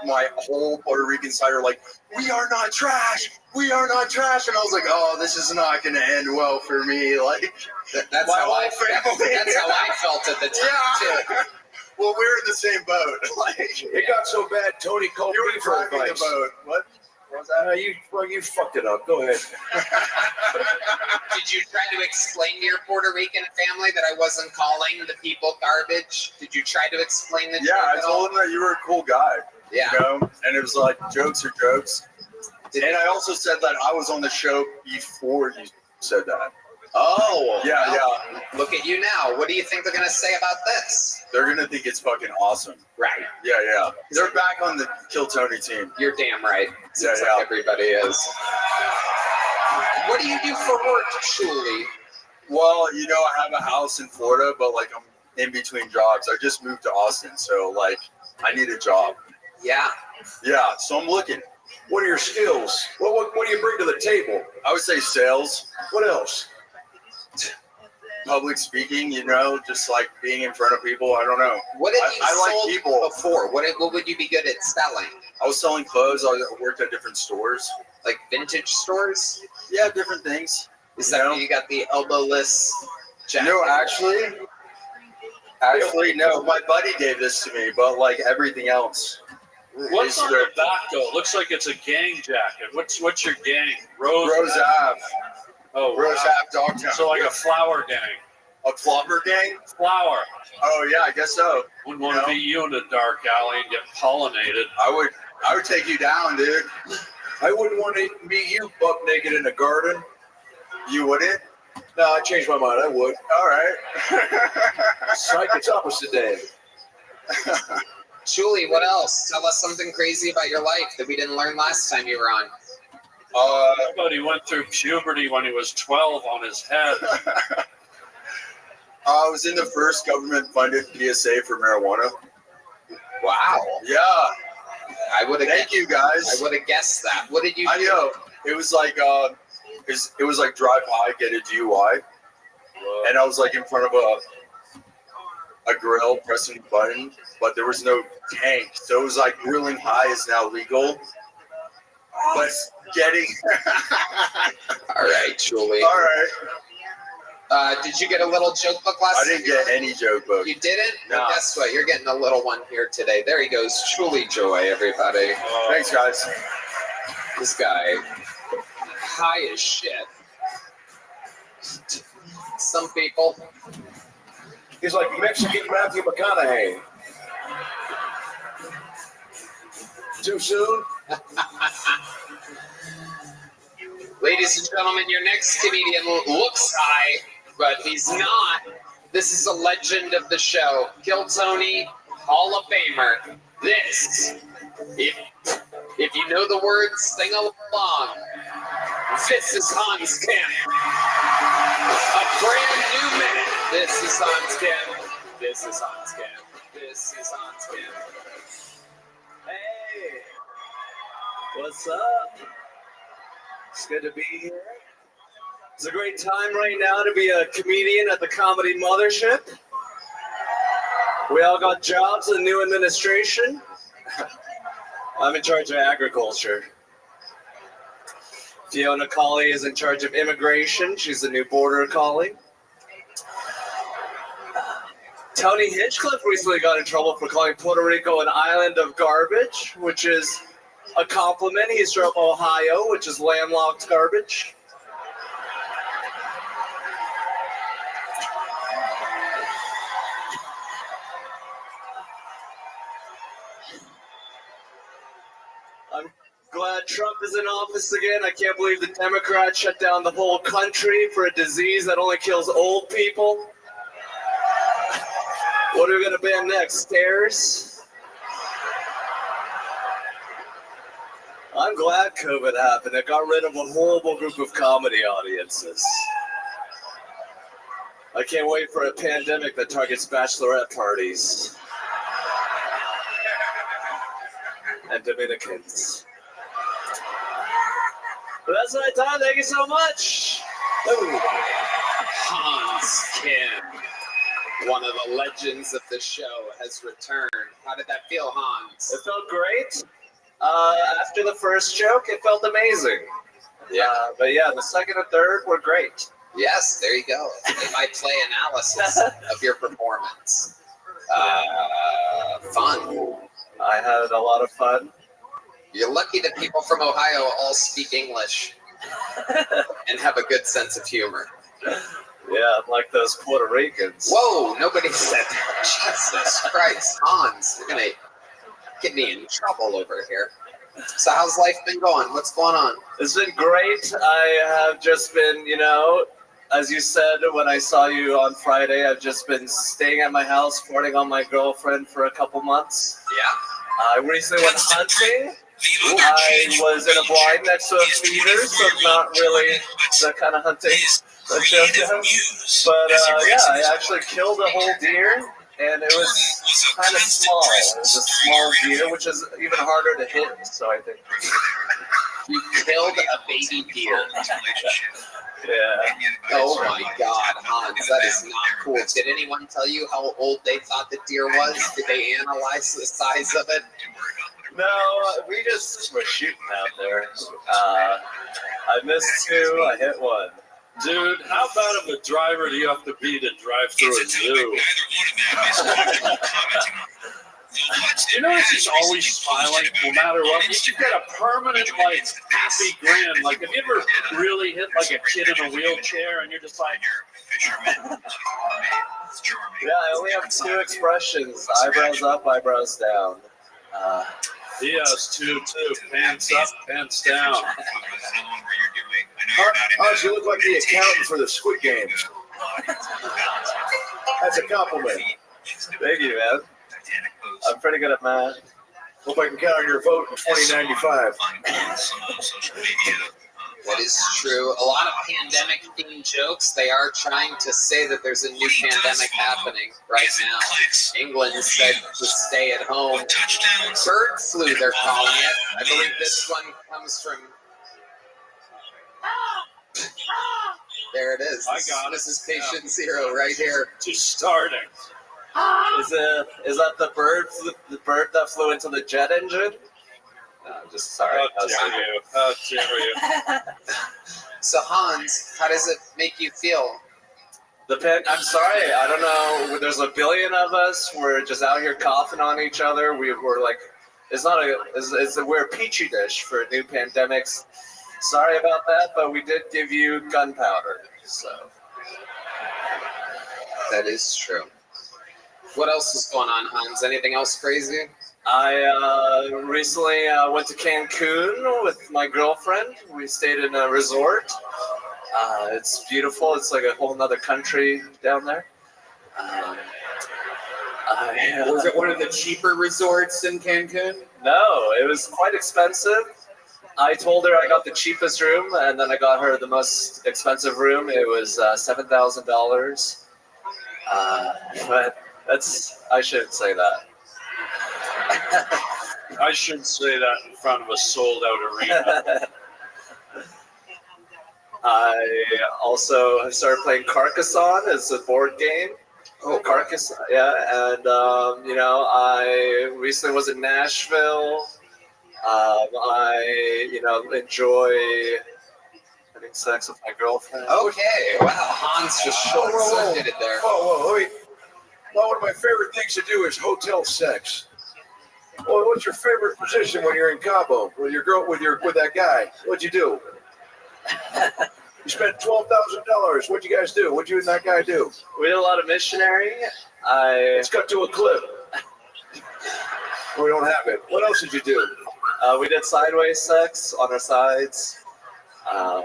[SPEAKER 2] my whole Puerto Rican side are like, we are not trash. And I was like, oh, this is not going to end well for me. Like,
[SPEAKER 4] that's
[SPEAKER 2] my
[SPEAKER 4] how
[SPEAKER 2] whole
[SPEAKER 4] I
[SPEAKER 2] family.
[SPEAKER 4] That's how I felt at the time too.
[SPEAKER 2] Well, we were in the same boat. Like,
[SPEAKER 3] It got so bad, Tony called
[SPEAKER 2] you
[SPEAKER 3] me
[SPEAKER 2] were
[SPEAKER 3] for
[SPEAKER 2] driving the
[SPEAKER 3] advice.
[SPEAKER 2] boat. What was that?
[SPEAKER 3] You fucked it up. Go ahead.
[SPEAKER 4] Did you try to explain to your Puerto Rican family that I wasn't calling the people garbage? Did you try to explain the
[SPEAKER 2] Yeah, I told him that you were a cool guy.
[SPEAKER 4] Yeah.
[SPEAKER 2] You know? And it was like, jokes are jokes. And I also said that I was on the show before you said that.
[SPEAKER 4] Oh.
[SPEAKER 2] Yeah.
[SPEAKER 4] Look at you now. What do you think they're going to say about this?
[SPEAKER 2] They're going to think it's fucking awesome.
[SPEAKER 4] Right.
[SPEAKER 2] Yeah. They're back on the Kill Tony team.
[SPEAKER 4] You're damn right. Seems
[SPEAKER 2] Yeah.
[SPEAKER 4] like everybody is. What do you do for work, Julie?
[SPEAKER 2] Well, you know, I have a house in Florida, but like I'm in between jobs. I just moved to Austin, so like I need a job.
[SPEAKER 4] Yeah.
[SPEAKER 2] Yeah, so I'm looking.
[SPEAKER 3] What are your skills? What do you bring to the table?
[SPEAKER 2] I would say sales,
[SPEAKER 3] What else?
[SPEAKER 2] public speaking, you know, just like being in front of people. I don't know.
[SPEAKER 4] What have you
[SPEAKER 2] I like
[SPEAKER 4] sold
[SPEAKER 2] people.
[SPEAKER 4] before? What would you be good at selling?
[SPEAKER 2] I was selling clothes. I worked at different stores.
[SPEAKER 4] Like vintage stores?
[SPEAKER 2] Yeah, different things.
[SPEAKER 4] Is that where you got the elbowless jacket?
[SPEAKER 2] No, actually, no. My buddy gave this to me, but like everything else.
[SPEAKER 15] What's on the back though? It looks like it's a gang jacket. What's your gang?
[SPEAKER 2] Rose Ave.
[SPEAKER 15] Oh,
[SPEAKER 2] Rose
[SPEAKER 15] wow.
[SPEAKER 2] Ave Dogtown.
[SPEAKER 15] So like a flower gang.
[SPEAKER 2] A flopper gang?
[SPEAKER 15] Flower.
[SPEAKER 2] Oh yeah, I guess so.
[SPEAKER 15] Wouldn't want to be you in a dark alley and get pollinated.
[SPEAKER 2] I would take you down, dude.
[SPEAKER 3] I wouldn't want to meet you buck naked in a garden.
[SPEAKER 2] You wouldn't?
[SPEAKER 3] No, I changed my mind. I would.
[SPEAKER 2] All right.
[SPEAKER 3] Psych, it's opposite day.
[SPEAKER 4] Julie, what else? Tell us something crazy about your life that we didn't learn last time you were on.
[SPEAKER 15] Somebody went through puberty when he was 12 on his head.
[SPEAKER 2] I was in the first government-funded PSA for marijuana.
[SPEAKER 4] Wow.
[SPEAKER 2] Yeah.
[SPEAKER 4] I would have.
[SPEAKER 2] Thank you, guys.
[SPEAKER 4] I would have guessed that. What did you do?
[SPEAKER 2] I know. It was like it was like drive by, get a DUI, and I was like in front of a grill pressing a button, but there was no tank, so it was like grilling high is now legal, but getting.
[SPEAKER 4] All right, Julie.
[SPEAKER 2] All right.
[SPEAKER 4] Did you get a little joke book last
[SPEAKER 2] I didn't get any joke book.
[SPEAKER 4] You didn't?
[SPEAKER 2] No.
[SPEAKER 4] Well, guess what? You're getting a little one here today. There he goes. Truly joy, everybody.
[SPEAKER 2] Thanks, guys.
[SPEAKER 4] This guy, high as shit. Some people.
[SPEAKER 3] He's like Mexican Matthew McConaughey. Too soon?
[SPEAKER 4] Ladies and gentlemen, your next comedian looks high, but he's not. This is a legend of the show. Kill Tony, Hall of Famer. This, if you know the words, sing along. This is Hans Kemp. A brand new minute. This is Hans Kemp. This is Hans Kemp. This is Hans Kemp.
[SPEAKER 18] Hey, what's up? It's good to be here. It's a great time right now to be a comedian at the Comedy Mothership. We all got jobs in the new administration. I'm in charge of agriculture. Fiona Colley is in charge of immigration. She's the new border collie. Tony Hinchcliffe recently got in trouble for calling Puerto Rico an island of garbage, which is a compliment. He's from Ohio, which is landlocked garbage. I'm glad Trump is in office again. I can't believe the Democrats shut down the whole country for a disease that only kills old people. What are we going to ban next? Stairs? I'm glad COVID happened. It got rid of a horrible group of comedy audiences.
[SPEAKER 6] I can't wait for a pandemic that targets bachelorette parties and Dominicans. But that's my time. Thank you so much.
[SPEAKER 4] Hans Kim, one of the legends of the show, has returned. How did that feel, Hans?
[SPEAKER 6] It felt great. After the first joke, it felt amazing.
[SPEAKER 4] Yeah.
[SPEAKER 6] But yeah, the second and third were great.
[SPEAKER 4] Yes, there you go. They might play analysis of your performance. Fun.
[SPEAKER 6] I had a lot of fun.
[SPEAKER 4] You're lucky that people from Ohio all speak English and have a good sense of humor.
[SPEAKER 6] Yeah, like those Puerto Ricans.
[SPEAKER 4] Whoa, nobody said that. Jesus Christ, Hans, you're gonna get me in trouble over here. So how's life been going? What's going on?
[SPEAKER 6] It's been great. I have just been, as you said when I saw you on Friday, I've just been staying at my house, farting on my girlfriend for a couple months.
[SPEAKER 4] Yeah.
[SPEAKER 6] I recently went hunting. I was in a blind next to a feeder, so not really the kind of hunting that Joe does. But yeah, I actually killed a whole deer, and it was kind of small. It was a small deer, which is even harder to hit, so I think.
[SPEAKER 4] You killed a baby deer.
[SPEAKER 6] Yeah.
[SPEAKER 4] Oh my God, Hans, that is not cool. Did anyone tell you how old they thought the deer was? Did they analyze the size of it?
[SPEAKER 6] No, we just were shooting out there. I missed two, I hit one.
[SPEAKER 15] Dude, how bad of a driver do you have to be to drive through a zoo? You notice he's always smiling no matter what. You should get a permanent, happy grin. Like, have you ever really hit, a kid in a wheelchair and you're just like...
[SPEAKER 6] Yeah, I only have two expressions. Eyebrows up, eyebrows down.
[SPEAKER 15] He has two, too. Pants up, pants down.
[SPEAKER 3] Hans, you look like the accountant for the Squid Games. That's a compliment.
[SPEAKER 6] Thank you, man. I'm pretty good at math.
[SPEAKER 3] Hope I can count on your vote in 2095.
[SPEAKER 4] That is true. A lot of pandemic-themed jokes. They are trying to say that there's a new pandemic happening right now. England said to stay at home. Bird flu, they're calling it. I believe this one comes from... There it is. This is patient zero right here.
[SPEAKER 15] Just starting.
[SPEAKER 6] Is that the bird that flew into the jet engine? No, I'm just sorry.
[SPEAKER 15] How dare you.
[SPEAKER 4] So Hans, how does it make you feel?
[SPEAKER 6] I'm sorry, I don't know. There's a billion of us. We're just out here coughing on each other. We're like, we're a petri dish for new pandemics. Sorry about that, but we did give you gunpowder, so.
[SPEAKER 4] That is true. What else is going on, Hans? Anything else crazy?
[SPEAKER 6] I recently went to Cancun with my girlfriend. We stayed in a resort. It's beautiful. It's like a whole nother country down there.
[SPEAKER 4] Was it one of the cheaper resorts in Cancun?
[SPEAKER 6] No, it was quite expensive. I told her I got the cheapest room, and then I got her the most expensive room. It was $7,000. But I shouldn't say that.
[SPEAKER 15] I shouldn't say that in front of a sold-out arena.
[SPEAKER 6] I also started playing Carcassonne. It's a board game. Oh, Carcassonne, yeah. And, I recently was in Nashville. I enjoy having sex with my girlfriend.
[SPEAKER 4] Okay, wow, Hans just short-circuited there.
[SPEAKER 3] Whoa, wait. Well, one of my favorite things to do is hotel sex. Well, what's your favorite position when you're in Cabo with your girl, with that guy? What'd you do? You spent $12,000. What'd you guys do? What'd you and that guy do?
[SPEAKER 6] We did a lot of missionary.
[SPEAKER 3] Let's cut to a clip. We don't have it. What else did you do?
[SPEAKER 6] We did sideways sex on our sides.
[SPEAKER 15] Wow.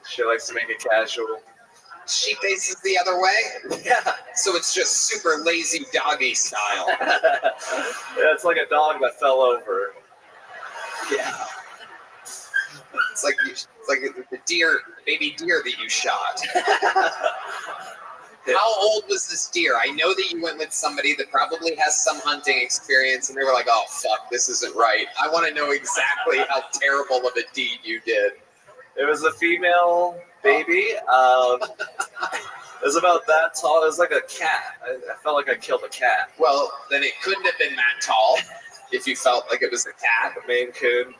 [SPEAKER 6] She likes to make it casual.
[SPEAKER 4] She faces the other way?
[SPEAKER 6] Yeah.
[SPEAKER 4] So it's just super lazy doggy style.
[SPEAKER 6] Yeah, it's like a dog that fell over.
[SPEAKER 4] Yeah.
[SPEAKER 1] It's like the deer, baby deer that you shot. How old was this deer? I know that you went with somebody that probably has some hunting experience, and they were like, "Oh fuck, this isn't right." I want to know exactly how terrible of a deed you did.
[SPEAKER 6] It was a female baby. It was about that tall. It was like a cat. I felt like I killed a cat.
[SPEAKER 1] Well, then it couldn't have been that tall if you felt like it was a cat.
[SPEAKER 6] The Maine Coon.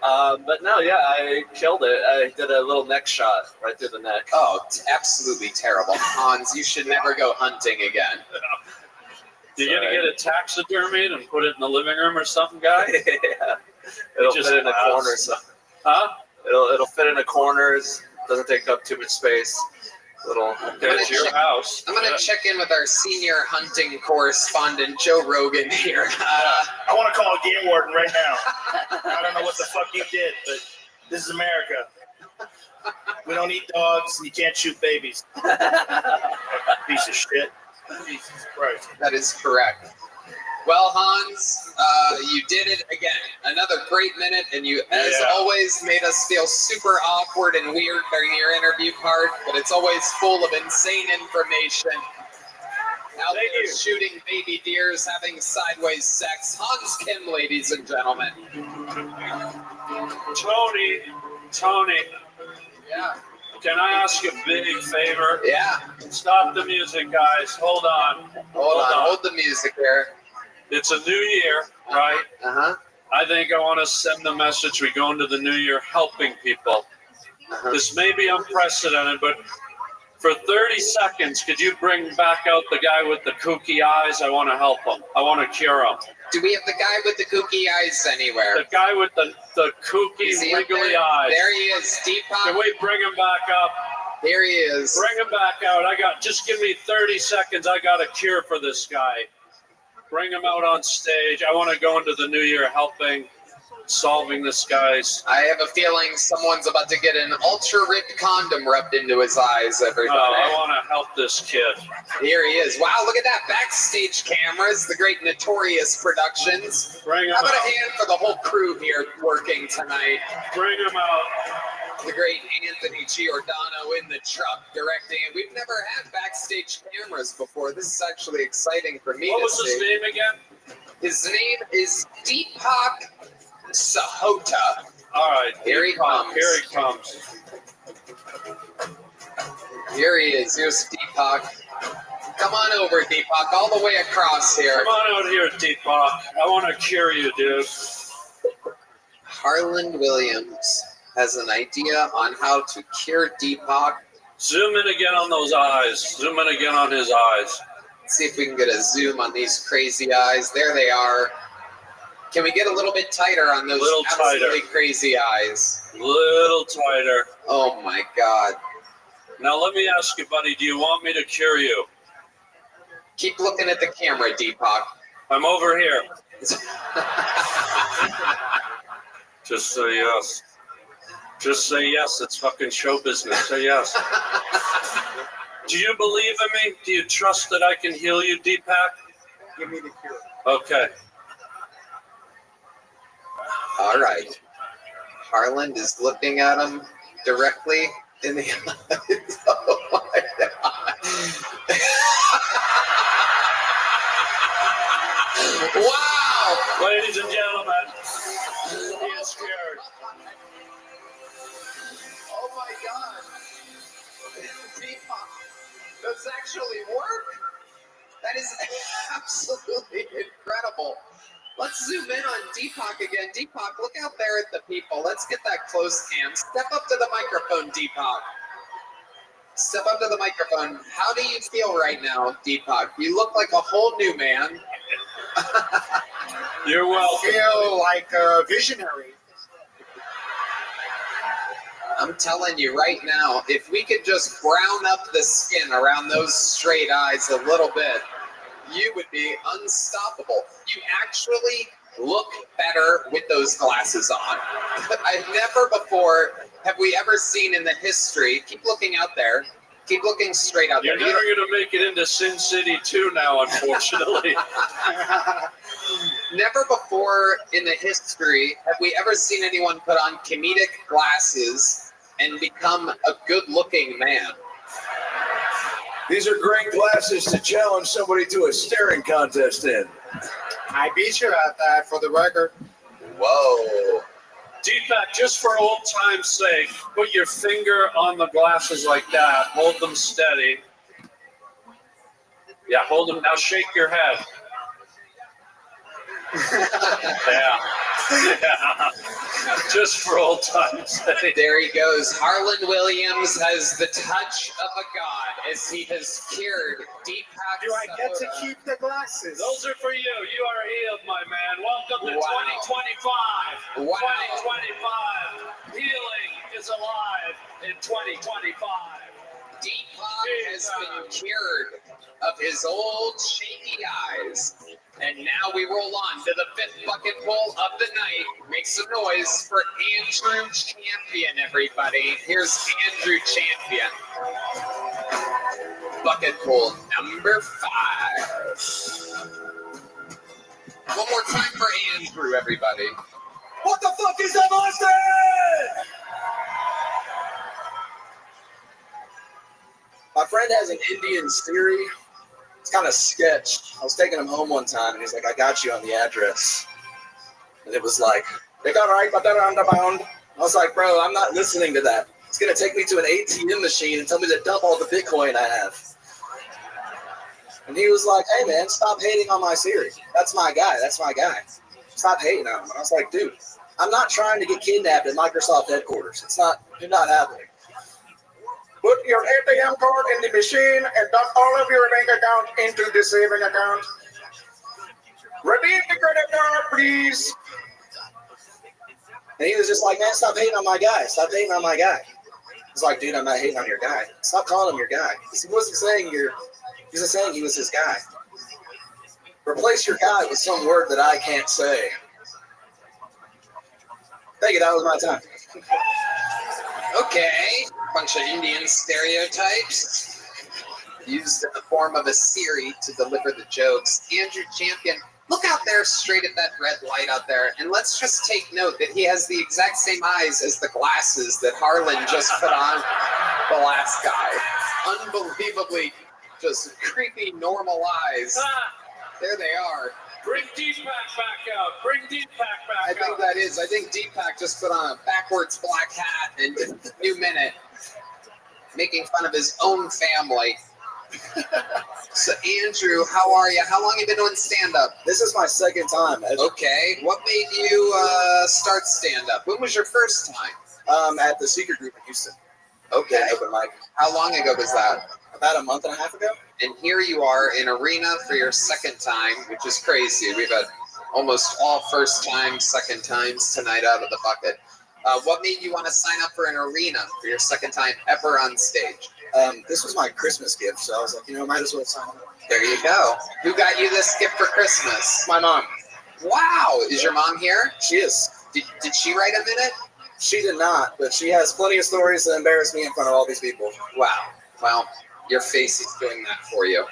[SPEAKER 6] But no, yeah, I killed it. I did a little neck shot right through the neck.
[SPEAKER 1] Oh, absolutely terrible. Hans, you should never go hunting again.
[SPEAKER 15] You're going to get it taxidermied and put it in the living room or something, guy?
[SPEAKER 6] Yeah. It'll fit in a corner. So.
[SPEAKER 15] Huh?
[SPEAKER 6] It'll fit in the corners. Doesn't take up too much space. Little.
[SPEAKER 15] There's your house.
[SPEAKER 1] I'm gonna check in with our senior hunting correspondent, Joe Rogan here.
[SPEAKER 8] I want to call a game warden right now. I don't know what the fuck you did, but this is America. We don't eat dogs, and you can't shoot babies. Piece of shit. Jesus Christ.
[SPEAKER 1] That is correct. Well, Hans, you did it again. Another great minute, and you, as always, made us feel super awkward and weird during your interview part, but it's always full of insane information. Out there shooting baby deers, having sideways sex. Hans Kim, ladies and gentlemen.
[SPEAKER 15] Tony.
[SPEAKER 1] Yeah.
[SPEAKER 15] Can I ask a big favor?
[SPEAKER 1] Yeah.
[SPEAKER 15] Stop the music, guys. Hold on.
[SPEAKER 1] Hold the music there.
[SPEAKER 15] It's a new year, right?
[SPEAKER 1] Uh-huh.
[SPEAKER 15] I think I want to send the message we go into the new year helping people. This may be unprecedented, but for 30 seconds, could you bring back out the guy with the kooky eyes? I want to help him. I want to cure him.
[SPEAKER 1] Do we have the guy with the kooky eyes anywhere?
[SPEAKER 15] The guy with the kooky, wiggly eyes.
[SPEAKER 1] There he is, Deepak.
[SPEAKER 15] Can we bring him back up?
[SPEAKER 1] Here he is.
[SPEAKER 15] Bring him back out. Just give me 30 seconds. I got a cure for this guy. Bring him out on stage. I want to go into the new year helping, solving this guy's.
[SPEAKER 1] I have a feeling someone's about to get an ultra-ripped condom rubbed into his eyes, everybody.
[SPEAKER 15] I want to help this kid.
[SPEAKER 1] Here he is. Wow, look at that. Backstage cameras, the great Notorious Productions.
[SPEAKER 15] Bring him
[SPEAKER 1] How about
[SPEAKER 15] out.
[SPEAKER 1] a hand for the whole crew here working tonight?
[SPEAKER 15] Bring him out.
[SPEAKER 1] The great Anthony Giordano in the truck directing it. We've never had backstage cameras before. This is actually exciting for me
[SPEAKER 15] What
[SPEAKER 1] to
[SPEAKER 15] was
[SPEAKER 1] see.
[SPEAKER 15] his name again?
[SPEAKER 1] His name is Deepak Sahota.
[SPEAKER 15] All right.
[SPEAKER 1] Here he comes.
[SPEAKER 15] Here he comes.
[SPEAKER 1] Here he is. Here's Deepak. Come on over, Deepak, all the way across here.
[SPEAKER 15] Come on out here, Deepak. I want to cure you, dude.
[SPEAKER 1] Harlan Williams has an idea on how to cure Deepak.
[SPEAKER 15] Zoom in again on those eyes. Zoom in again on his eyes.
[SPEAKER 1] Let's see if we can get a zoom on these crazy eyes. There they are. Can we get a little bit tighter on those absolutely crazy eyes?
[SPEAKER 15] Little tighter.
[SPEAKER 1] Oh my God.
[SPEAKER 15] Now let me ask you, buddy, do you want me to cure you?
[SPEAKER 1] Keep looking at the camera, Deepak.
[SPEAKER 15] I'm over here. Just say yes. Just say yes. It's fucking show business. Say yes. Do you believe in me? Do you trust that I can heal you, Deepak?
[SPEAKER 12] Give me the cure.
[SPEAKER 15] Okay.
[SPEAKER 1] All right. Harlan is looking at him directly in the eyes. Oh my God. Wow!
[SPEAKER 15] Ladies and gentlemen, he is cured.
[SPEAKER 1] Oh my God. Does it actually work? That is absolutely incredible. Let's zoom in on Deepak again. Deepak, look out there at the people. Let's get that close cam. Step up to the microphone, Deepak. Step up to the microphone. How do you feel right now, Deepak? You look like a whole new man.
[SPEAKER 15] You're welcome.
[SPEAKER 12] I feel like a visionary.
[SPEAKER 1] I'm telling you right now, if we could just brown up the skin around those straight eyes a little bit, you would be unstoppable. You actually look better with those glasses on. I've never before have we ever seen in the history. Keep looking out there. Keep looking straight out
[SPEAKER 15] You're
[SPEAKER 1] there.
[SPEAKER 15] never going to make it into Sin City 2 now, unfortunately.
[SPEAKER 4] Never before in the history have we ever seen anyone put on comedic glasses and become a good-looking man.
[SPEAKER 3] These are great glasses to challenge somebody to a staring contest in.
[SPEAKER 12] I beat you at that, for the record.
[SPEAKER 4] Whoa.
[SPEAKER 15] Deepak, just for old time's sake, put your finger on the glasses like that. Hold them steady. Yeah, hold them. Now shake your head. Yeah. Just for old time's sake.
[SPEAKER 4] There he goes. Harlan Williams has the touch of a god as he has cured Deepak.
[SPEAKER 12] Do I get to keep the glasses?
[SPEAKER 15] Those are for you. You are healed, my man. Welcome to 2025.
[SPEAKER 4] Wow.
[SPEAKER 15] 2025. Healing is alive in 2025.
[SPEAKER 4] Deepak has been cured of his old shaky eyes. And now we roll on to the fifth bucket pull of the night. Make some noise for Andrew Champion, everybody. Here's Andrew Champion. Bucket pull number 5. One more time for Andrew, everybody.
[SPEAKER 3] What the fuck is that monster?
[SPEAKER 6] My friend has an Indian theory. It's kind of sketch. I was taking him home one time, and he's like, I got you on the address. And it was like, they got right, but they're underbound. I was like, bro, I'm not listening to that. It's going to take me to an ATM machine and tell me to dump all the Bitcoin I have. And he was like, hey, man, stop hating on my Siri. That's my guy. That's my guy. Stop hating on him. And I was like, dude, I'm not trying to get kidnapped at Microsoft headquarters. It's not happening.
[SPEAKER 12] Put your ATM card in the machine and dump all of your bank account into the saving account. Redeem the credit card, please.
[SPEAKER 6] And he was just like, man, stop hating on my guy. Stop hating on my guy. I was like, dude, I'm not hating on your guy. Stop calling him your guy. He wasn't saying he was his guy. Replace your guy with some word that I can't say. Thank you, that was my time.
[SPEAKER 4] Okay, bunch of Indian stereotypes used in the form of a Siri to deliver the jokes. Andrew Champion, look out there straight at that red light out there, and let's just take note that he has the exact same eyes as the glasses that Harlan just put on the last guy. Unbelievably just creepy normal eyes. There they are.
[SPEAKER 15] Bring Deepak back out. Bring Deepak back
[SPEAKER 4] I think
[SPEAKER 15] out.
[SPEAKER 4] that is. I think Deepak just put on a backwards black hat and new minute, making fun of his own family. So, Andrew, how are you? How long have you been doing stand-up?
[SPEAKER 6] This is my second time.
[SPEAKER 4] Okay. What made you start stand-up? When was your first time?
[SPEAKER 6] At the Secret Group in Houston.
[SPEAKER 4] Okay.
[SPEAKER 6] Open mic.
[SPEAKER 4] How long ago was that?
[SPEAKER 6] About a month and a half ago.
[SPEAKER 4] And here you are in Arena for your second time, which is crazy. We've had almost all first times, second times tonight out of the bucket. What made you want to sign up for an Arena for your second time ever on stage?
[SPEAKER 6] This was my Christmas gift, so I was like, might as well sign up.
[SPEAKER 4] There you go. Who got you this gift for Christmas?
[SPEAKER 6] My mom.
[SPEAKER 4] Wow. Is your mom here?
[SPEAKER 6] She is.
[SPEAKER 4] Did she write a minute?
[SPEAKER 6] She did not, but she has plenty of stories to embarrass me in front of all these people.
[SPEAKER 4] Wow. Well, your face is doing that for you.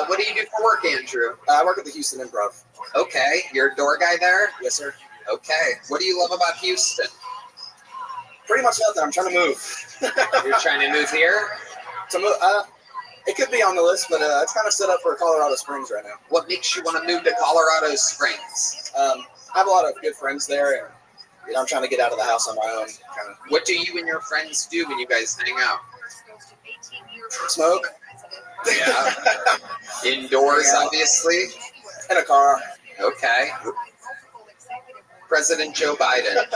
[SPEAKER 4] What do you do for work, Andrew?
[SPEAKER 6] I work at the Houston Improv.
[SPEAKER 4] Okay. You're a door guy there?
[SPEAKER 6] Yes, sir.
[SPEAKER 4] Okay. What do you love about Houston?
[SPEAKER 6] Pretty much nothing. I'm trying to move.
[SPEAKER 4] You're trying to move here?
[SPEAKER 6] To move, it could be on the list, but it's kind of set up for Colorado Springs right now.
[SPEAKER 4] What makes you want to move to Colorado Springs?
[SPEAKER 6] I have a lot of good friends there, and I'm trying to get out of the house on my own. Kind of.
[SPEAKER 4] What do you and your friends do when you guys hang out?
[SPEAKER 6] Smoke.
[SPEAKER 4] Yeah. Indoors, obviously.
[SPEAKER 6] In a car.
[SPEAKER 4] Okay. President Joe Biden.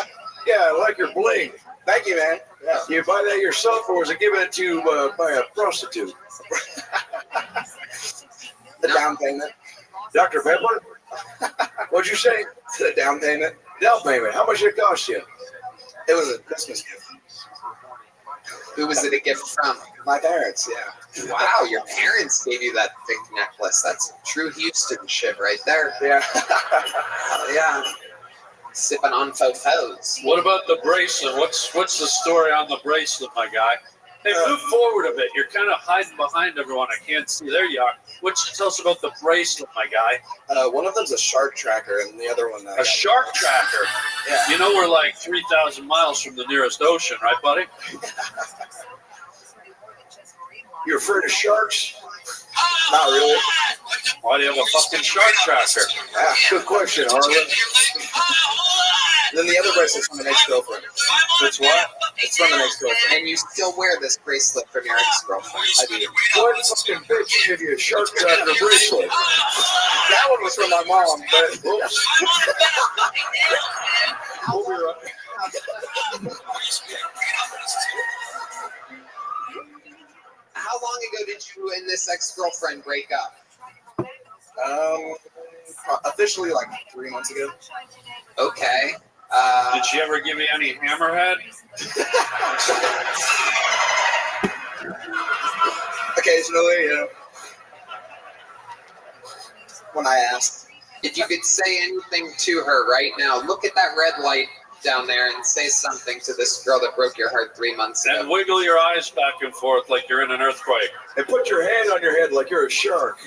[SPEAKER 3] Yeah, I like your bling.
[SPEAKER 6] Thank you, man. Yeah.
[SPEAKER 3] You buy that yourself, or is it given it to you by a prostitute?
[SPEAKER 6] The down payment.
[SPEAKER 3] Dr. Pepper? What'd you say?
[SPEAKER 6] The down payment.
[SPEAKER 3] Down payment. How much did it cost you?
[SPEAKER 6] It was a Christmas gift.
[SPEAKER 4] Who was it a gift from?
[SPEAKER 6] My parents, yeah.
[SPEAKER 4] Wow, your parents gave you that big necklace. That's true Houston shit right there.
[SPEAKER 6] Yeah.
[SPEAKER 4] Yeah. Sipping on fofos.
[SPEAKER 15] What about the bracelet? What's the story on the bracelet, my guy? Hey, move forward a bit. You're kind of hiding behind everyone. I can't see. There you are. What you tell us about the bracelet, my guy?
[SPEAKER 2] One of them's a shark tracker, and the other one.
[SPEAKER 15] A shark tracker.
[SPEAKER 2] Yeah.
[SPEAKER 15] You know we're like 3,000 miles from the nearest ocean, right, buddy?
[SPEAKER 3] You're afraid of sharks?
[SPEAKER 2] Not really.
[SPEAKER 15] Why do you have a fucking shark tracker?
[SPEAKER 2] Ah,
[SPEAKER 3] good question, Harlan.
[SPEAKER 2] Then the other bracelet's from an ex-girlfriend.
[SPEAKER 15] That's what?
[SPEAKER 2] It's from an ex-girlfriend.
[SPEAKER 1] And you still wear this bracelet from your ex-girlfriend.
[SPEAKER 2] I do.
[SPEAKER 3] What fucking bitch gave you a shark tracker bracelet?
[SPEAKER 2] That one was from my mom, but oops.
[SPEAKER 3] We'll be right.
[SPEAKER 1] How long ago did you and this ex-girlfriend break up?
[SPEAKER 2] Officially like 3 months ago.
[SPEAKER 1] Okay.
[SPEAKER 15] Did she ever give you any hammerhead?
[SPEAKER 2] Occasionally, you know. When I asked.
[SPEAKER 1] If you could say anything to her right now, look at that red light down there and say something to this girl that broke your heart 3 months ago.
[SPEAKER 15] And wiggle your eyes back and forth like you're in an earthquake.
[SPEAKER 3] And put your hand on your head like you're a shark.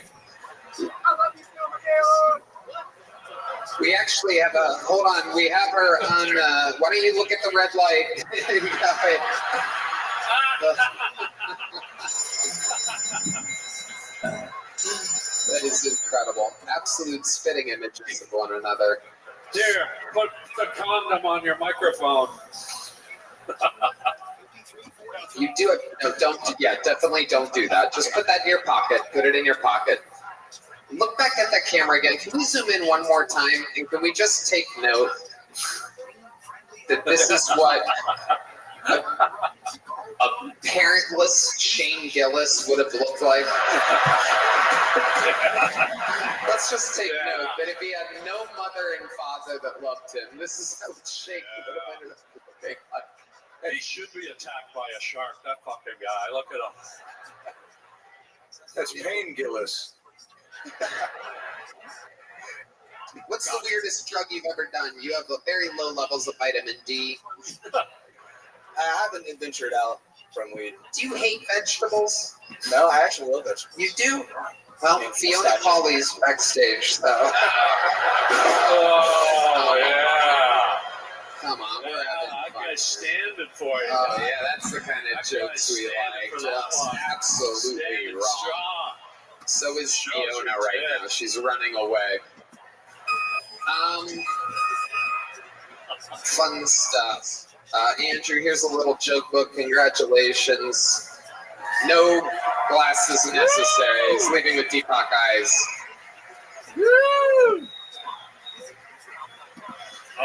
[SPEAKER 1] We actually have a, hold on, we have her on, why don't you look at the red light? That is incredible. Absolute spitting images of one another.
[SPEAKER 15] Here, put the condom on your microphone.
[SPEAKER 1] You do it, no, don't, yeah, definitely don't do that. Just put that in your pocket, put it in your pocket. Look back at that camera again. Can we zoom in one more time? And can we just take note that this is what a parentless Shane Gillis would have looked like? Let's just take note that if he had no mother and father that loved him, this is how Shane would have ended up looking like.
[SPEAKER 15] He should be attacked by a shark, that fucking guy. Look at him.
[SPEAKER 3] That's Pain Gillis.
[SPEAKER 1] What's the weirdest drug you've ever done? You have very low levels of vitamin D.
[SPEAKER 2] I haven't ventured out from weed.
[SPEAKER 1] Do you hate vegetables?
[SPEAKER 2] No, I actually love vegetables.
[SPEAKER 1] You do? Well, Fiona Pauly's backstage, so.
[SPEAKER 15] Oh, yeah.
[SPEAKER 1] Come on, we're having
[SPEAKER 15] That
[SPEAKER 1] fun.
[SPEAKER 15] guy's standing for you.
[SPEAKER 1] Oh, yeah, that's the kind of jokes we like. Just absolutely wrong. So is Fiona right now. She's running away. Fun stuff. Andrew, here's a little joke book. Congratulations. No glasses necessary. He's leaving with Deepak eyes. Woo!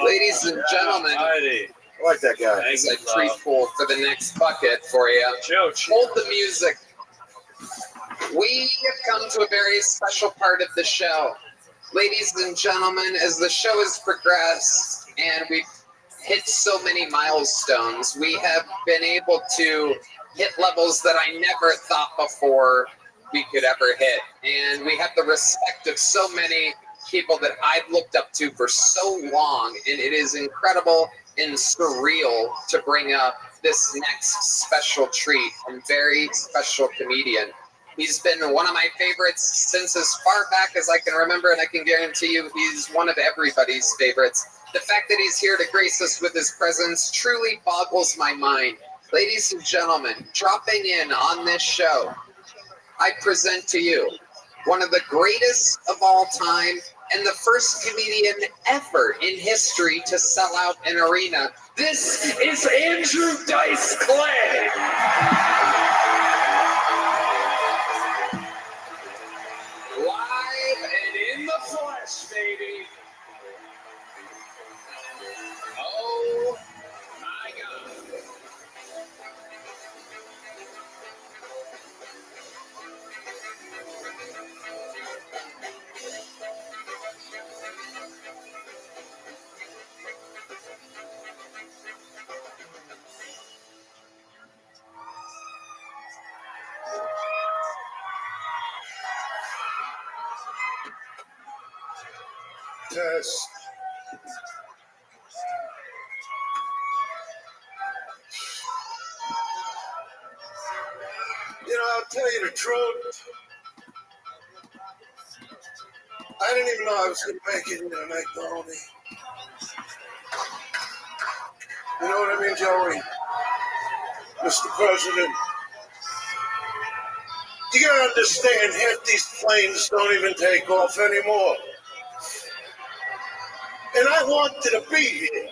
[SPEAKER 1] Ladies and gentlemen,
[SPEAKER 3] I like that guy.
[SPEAKER 1] there's a treat pool for the next bucket for you. Hold the music. We have come to a very special part of the show. Ladies and gentlemen, as the show has progressed and we've hit so many milestones, we have been able to hit levels that I never thought before we could ever hit. And we have the respect of so many people that I've looked up to for so long. And it is incredible and surreal to bring up this next special treat and very special comedian. He's been one of my favorites since as far back as I can remember, and I can guarantee you he's one of everybody's favorites. The fact that he's here to grace us with his presence truly boggles my mind. Ladies and gentlemen, dropping in on this show, I present to you one of the greatest of all time and the first comedian ever in history to sell out an arena. This is Andrew Dice Clay. Live and in the flesh, baby. Oh my God.
[SPEAKER 3] Yes.
[SPEAKER 19] tell you the truth. I didn't even know I was going to make it into the macaroni. You know what I mean, Joey? Mr. President, you gotta understand, half these planes don't even take off anymore. And I wanted to be here.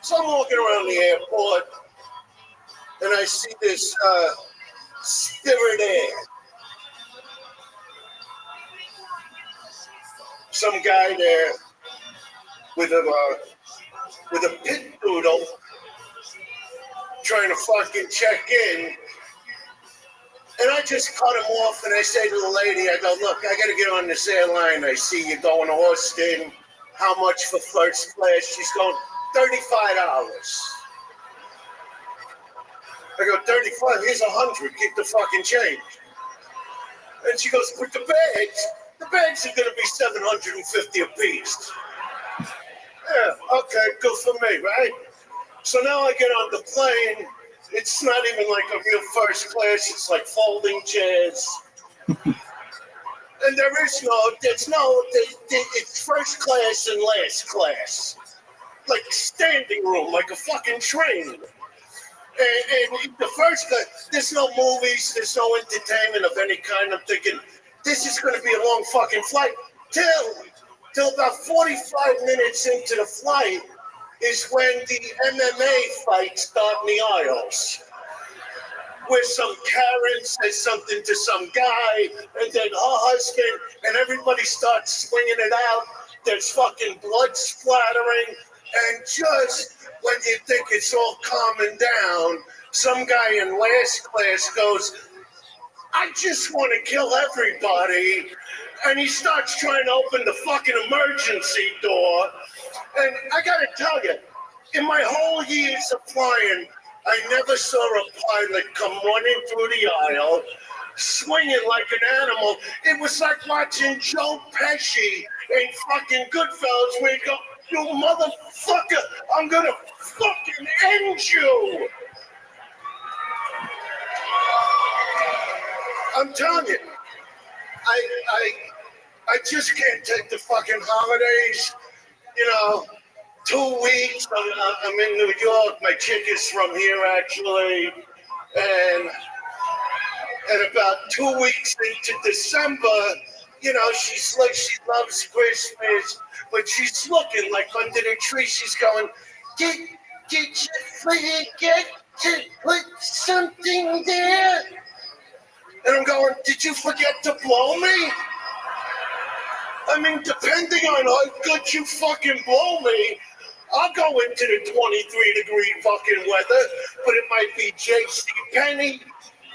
[SPEAKER 19] So I'm walking around the airport, and I see this Spirit Air. Some guy there with a pit noodle trying to fucking check in. And I just cut him off and I say to the lady, I go, look, I got to get on this airline. I see you going to Austin. How much for first class? She's going, $35. I go, 35, here's 100, keep the fucking change. And she goes, but the bags are going to be $750 a piece. Yeah, okay, good for me, right? So now I get on the plane. It's not even like a real first class. It's like folding chairs. And it's first class and last class. Like standing room, like a fucking train. And the first class, there's no movies, there's no entertainment of any kind. I'm thinking, this is going to be a long fucking flight. Till about 45 minutes into the flight is when the MMA fights start in the aisles. Where some Karen says something to some guy, and then her husband, and everybody starts swinging it out. There's fucking blood splattering, and just when you think it's all calming down, some guy in last class goes, I just want to kill everybody. And he starts trying to open the fucking emergency door. And I gotta tell you, in my whole years of flying, I never saw a pilot come running through the aisle, swinging like an animal. It was like watching Joe Pesci in fucking Goodfellas, where you go, you motherfucker, I'm gonna fucking end you. I'm telling you, I just can't take the fucking holidays. You know, 2 weeks, I'm in New York. My chick is from here, actually. And about 2 weeks into December, you know, she's like, she loves Christmas, but she's looking like under the tree. She's going, did you forget to put something there? And I'm going, did you forget to blow me? I mean, depending on how good you fucking blow me, I'll go into the 23-degree fucking weather, but it might be J.C. Penney,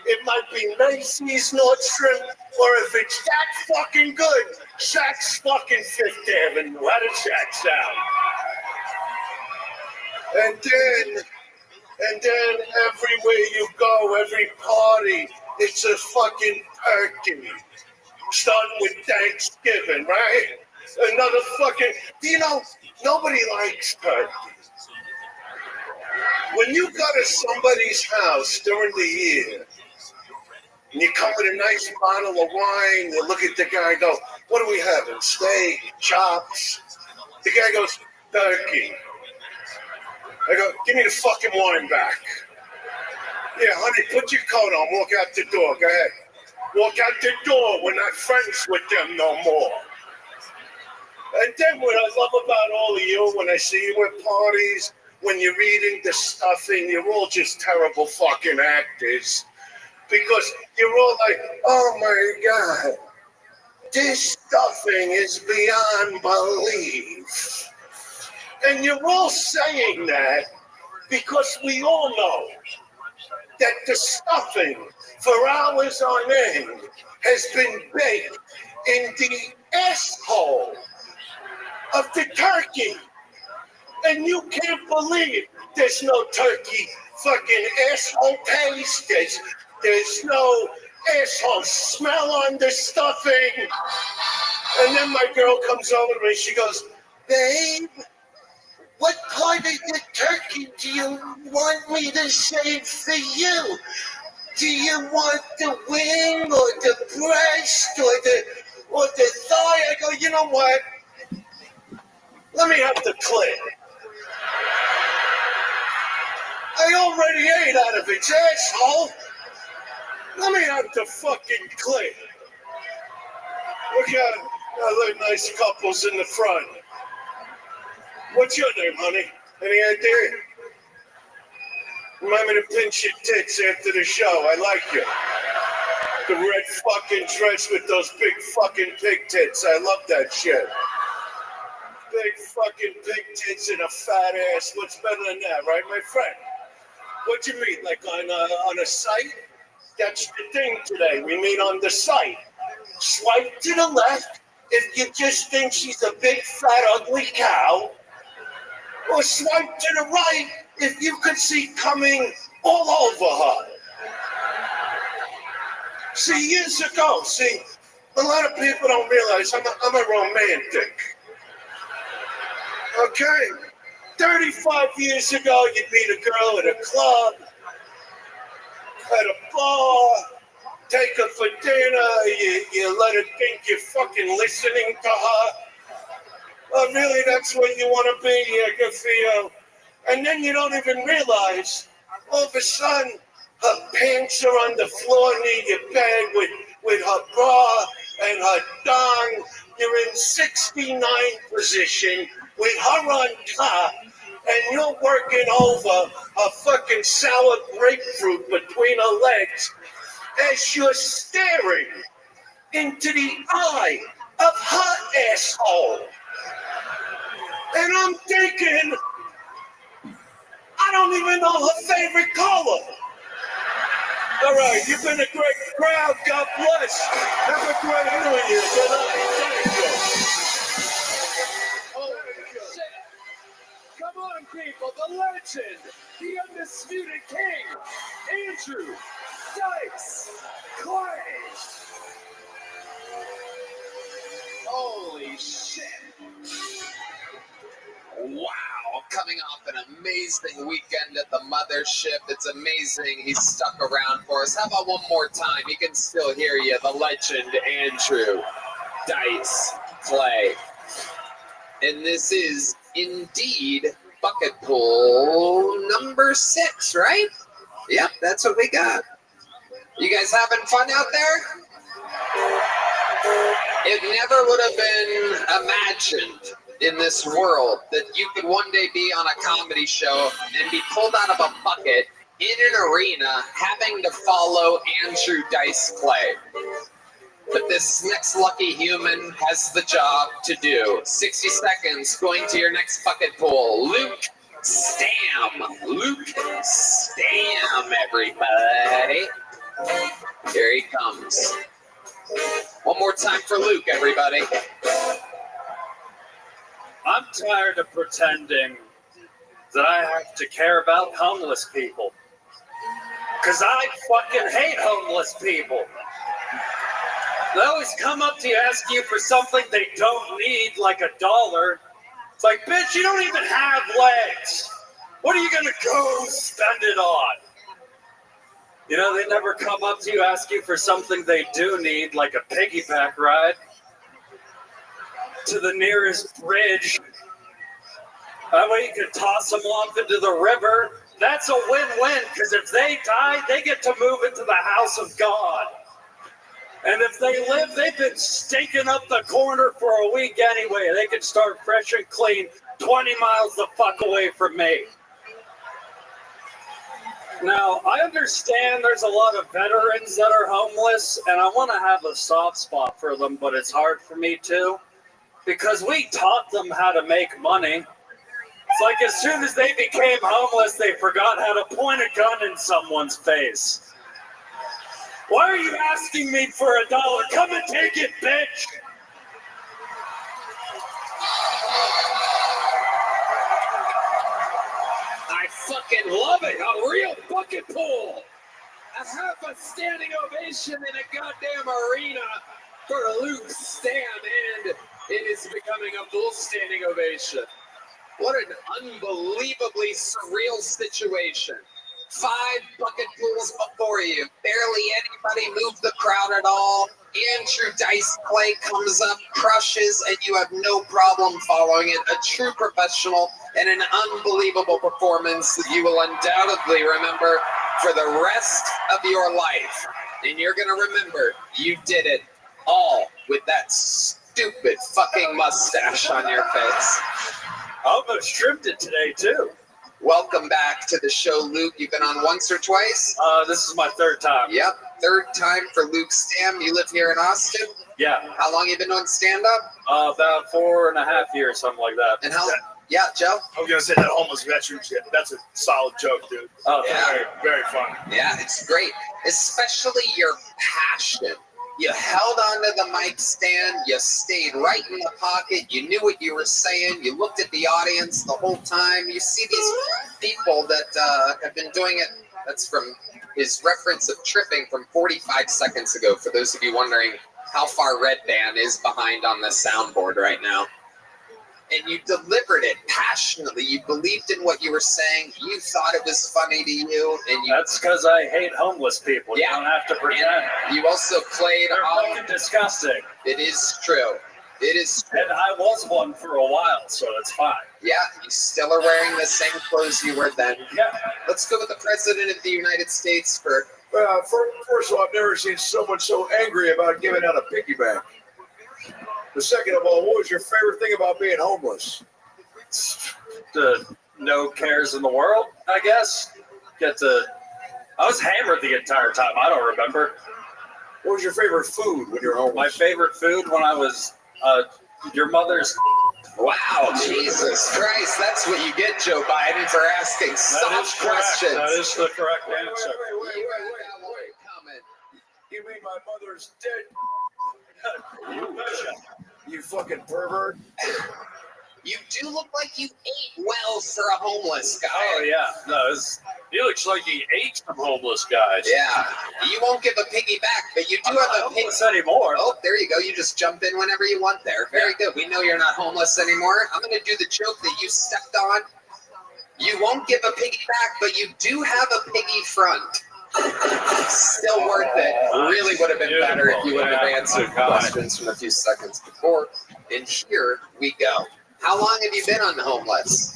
[SPEAKER 19] it might be Macy's, Nordstrom, or if it's that fucking good, Shaq's fucking Fifth Avenue. How does that sound? And then everywhere you go, every party, it's a fucking turkey. Starting with Thanksgiving, right? Another fucking, you know, nobody likes turkey. When you go to somebody's house during the year, and you come with a nice bottle of wine, you look at the guy and go, what are we having? Steak, chops? The guy goes, turkey. I go, give me the fucking wine back. Yeah, honey, put your coat on, walk out the door, go ahead. Walk out the door, we're not friends with them no more. And then what I love about all of you, when I see you at parties, when you're eating the stuffing, you're all just terrible fucking actors. Because you're all like, oh my God, this stuffing is beyond belief. And you're all saying that because we all know that the stuffing for hours on end has been baked in the asshole of the turkey. And you can't believe there's no turkey fucking asshole taste. There's no asshole smell on the stuffing. And then my girl comes over to me, she goes, babe, what part of the turkey do you want me to save for you? Do you want the wing or the breast or the thigh? I go, you know what? Let me have the clit. I already ate out of its asshole. Let me have the fucking clit. We got other nice couples in the front. What's your name, honey? Any idea? Remind me to pinch your tits after the show. I like you. The red fucking dress with those big fucking pig tits. I love that shit. Big fucking pig tits and a fat ass. What's better than that, right, my friend? What you mean, like on a site? That's the thing today. We meet on the site. Swipe to the left if you just think she's a big, fat, ugly cow. Or swipe to the right if you could see coming all over her. See, years ago, a lot of people don't realize I'm a romantic. Okay? 35 years ago, you'd meet a girl at a club, at a bar, take her for dinner, you let her think you're fucking listening to her. Oh, really, that's what you want to be? Yeah, good for you. And then you don't even realize, all of a sudden, her pants are on the floor near your bed with her bra and her thong. You're in 69 position with her on top, and you're working over a fucking sour grapefruit between her legs as you're staring into the eye of her asshole. And I'm thinking, I don't even know her favorite color. All right, you've been a great crowd. God bless. Have a great New Year. Good night. Thank you.
[SPEAKER 9] Oh, shit. Come on, people. The legend, the undisputed king, Andrew Dice Clay. Holy shit.
[SPEAKER 4] Wow, coming off an amazing weekend at the mothership. It's amazing he's stuck around for us. How about one more time? He can still hear you, the legend Andrew Dice Clay. And this is indeed bucket pool number 6, right? Yep, that's what we got. You guys having fun out there? It never would have been imagined in this world that you could one day be on a comedy show and be pulled out of a bucket in an arena having to follow Andrew Dice Clay. But this next lucky human has the job to do. 60 seconds going to your next bucket pool. Luke Stam. Luke Stam, everybody. Here he comes. One more time for Luke, everybody.
[SPEAKER 15] I'm tired of pretending that I have to care about homeless people. Because I fucking hate homeless people. They always come up to you, ask you for something they don't need, like $1. It's like, bitch, you don't even have legs. What are you going to go spend it on? You know, they never come up to you, ask you for something they do need, like a piggyback ride to the nearest bridge. That way you can toss them off into the river. That's a win-win, because if they die, they get to move into the house of God. And if they live, they've been staking up the corner for a week anyway. They can start fresh and clean 20 miles the fuck away from me. Now, I understand there's a lot of veterans that are homeless, and I want to have a soft spot for them, but it's hard for me too, because we taught them how to make money. It's like as soon as they became homeless, they forgot how to point a gun in someone's face. Why are you asking me for $1? Come and take it, bitch!
[SPEAKER 4] I fucking love it. A real bucket pool. A half a standing ovation in a goddamn arena for Luke Stam, and it is becoming a full standing ovation. What an unbelievably surreal situation. 5 bucket pools before you. Barely anybody moved the crowd at all. Andrew Dice Clay comes up, crushes, and you have no problem following it. A true professional and an unbelievable performance that you will undoubtedly remember for the rest of your life. And you're going to remember you did it all with that stupid fucking mustache on your face.
[SPEAKER 15] I almost trimmed it today, too.
[SPEAKER 4] Welcome back to the show, Luke. You've been on once or twice?
[SPEAKER 15] This is my 3rd time.
[SPEAKER 4] Yep, 3rd time for Luke Stam. You live here in Austin?
[SPEAKER 15] Yeah.
[SPEAKER 4] How long you been doing stand-up?
[SPEAKER 15] About 4.5 years, something like that.
[SPEAKER 4] And how? Yeah, Joe?
[SPEAKER 2] I was going to say that homeless veteran shit. That's a solid joke, dude.
[SPEAKER 15] Oh,
[SPEAKER 4] yeah.
[SPEAKER 2] Very, very funny.
[SPEAKER 4] Yeah, it's great. Especially your passion. You held onto the mic stand. You stayed right in the pocket. You knew what you were saying. You looked at the audience the whole time. You see these people that have been doing it. That's from his reference of tripping from 45 seconds ago, for those of you wondering how far Red Band is behind on the soundboard right now. And you delivered it passionately. You believed in what you were saying. You thought it was funny to you. And
[SPEAKER 15] That's because I hate homeless people.
[SPEAKER 4] Yeah.
[SPEAKER 15] You don't have to pretend.
[SPEAKER 4] And you also played
[SPEAKER 15] They're
[SPEAKER 4] on...
[SPEAKER 15] fucking disgusting.
[SPEAKER 4] It is true. It is true.
[SPEAKER 15] And I was one for a while, so it's fine.
[SPEAKER 4] Yeah, you still are wearing the same clothes you were then.
[SPEAKER 15] Yeah.
[SPEAKER 4] Let's go with the President of the United States for...
[SPEAKER 3] First of all, I've never seen someone so angry about giving out a piggyback. The second of all, what was your favorite thing about being homeless?
[SPEAKER 15] The no cares in the world, I guess. I was hammered the entire time. I don't remember.
[SPEAKER 3] What was your favorite food when you were homeless?
[SPEAKER 15] My favorite food when I was your mother's.
[SPEAKER 4] Wow, Jesus Christ. That's what you get, Joe Biden, for asking soft questions.
[SPEAKER 15] That is the correct answer.
[SPEAKER 3] Wait. You mean my mother's dead? You fucking pervert.
[SPEAKER 4] You do look like you ate well for a homeless guy.
[SPEAKER 15] Oh, yeah. No, he looks like he ate some homeless guys.
[SPEAKER 4] Yeah. You won't give a piggy back, but you do have a piggy.
[SPEAKER 15] Homeless anymore.
[SPEAKER 4] Oh, there you go. You just jump in whenever you want there. Very good. We know you're not homeless anymore. I'm going to do the joke that you stepped on. You won't give a piggy back, but you do have a piggy front. Still worth it. Really would have been better if you would have answered questions from a few seconds before. And here we go. How long have you been unhomeless?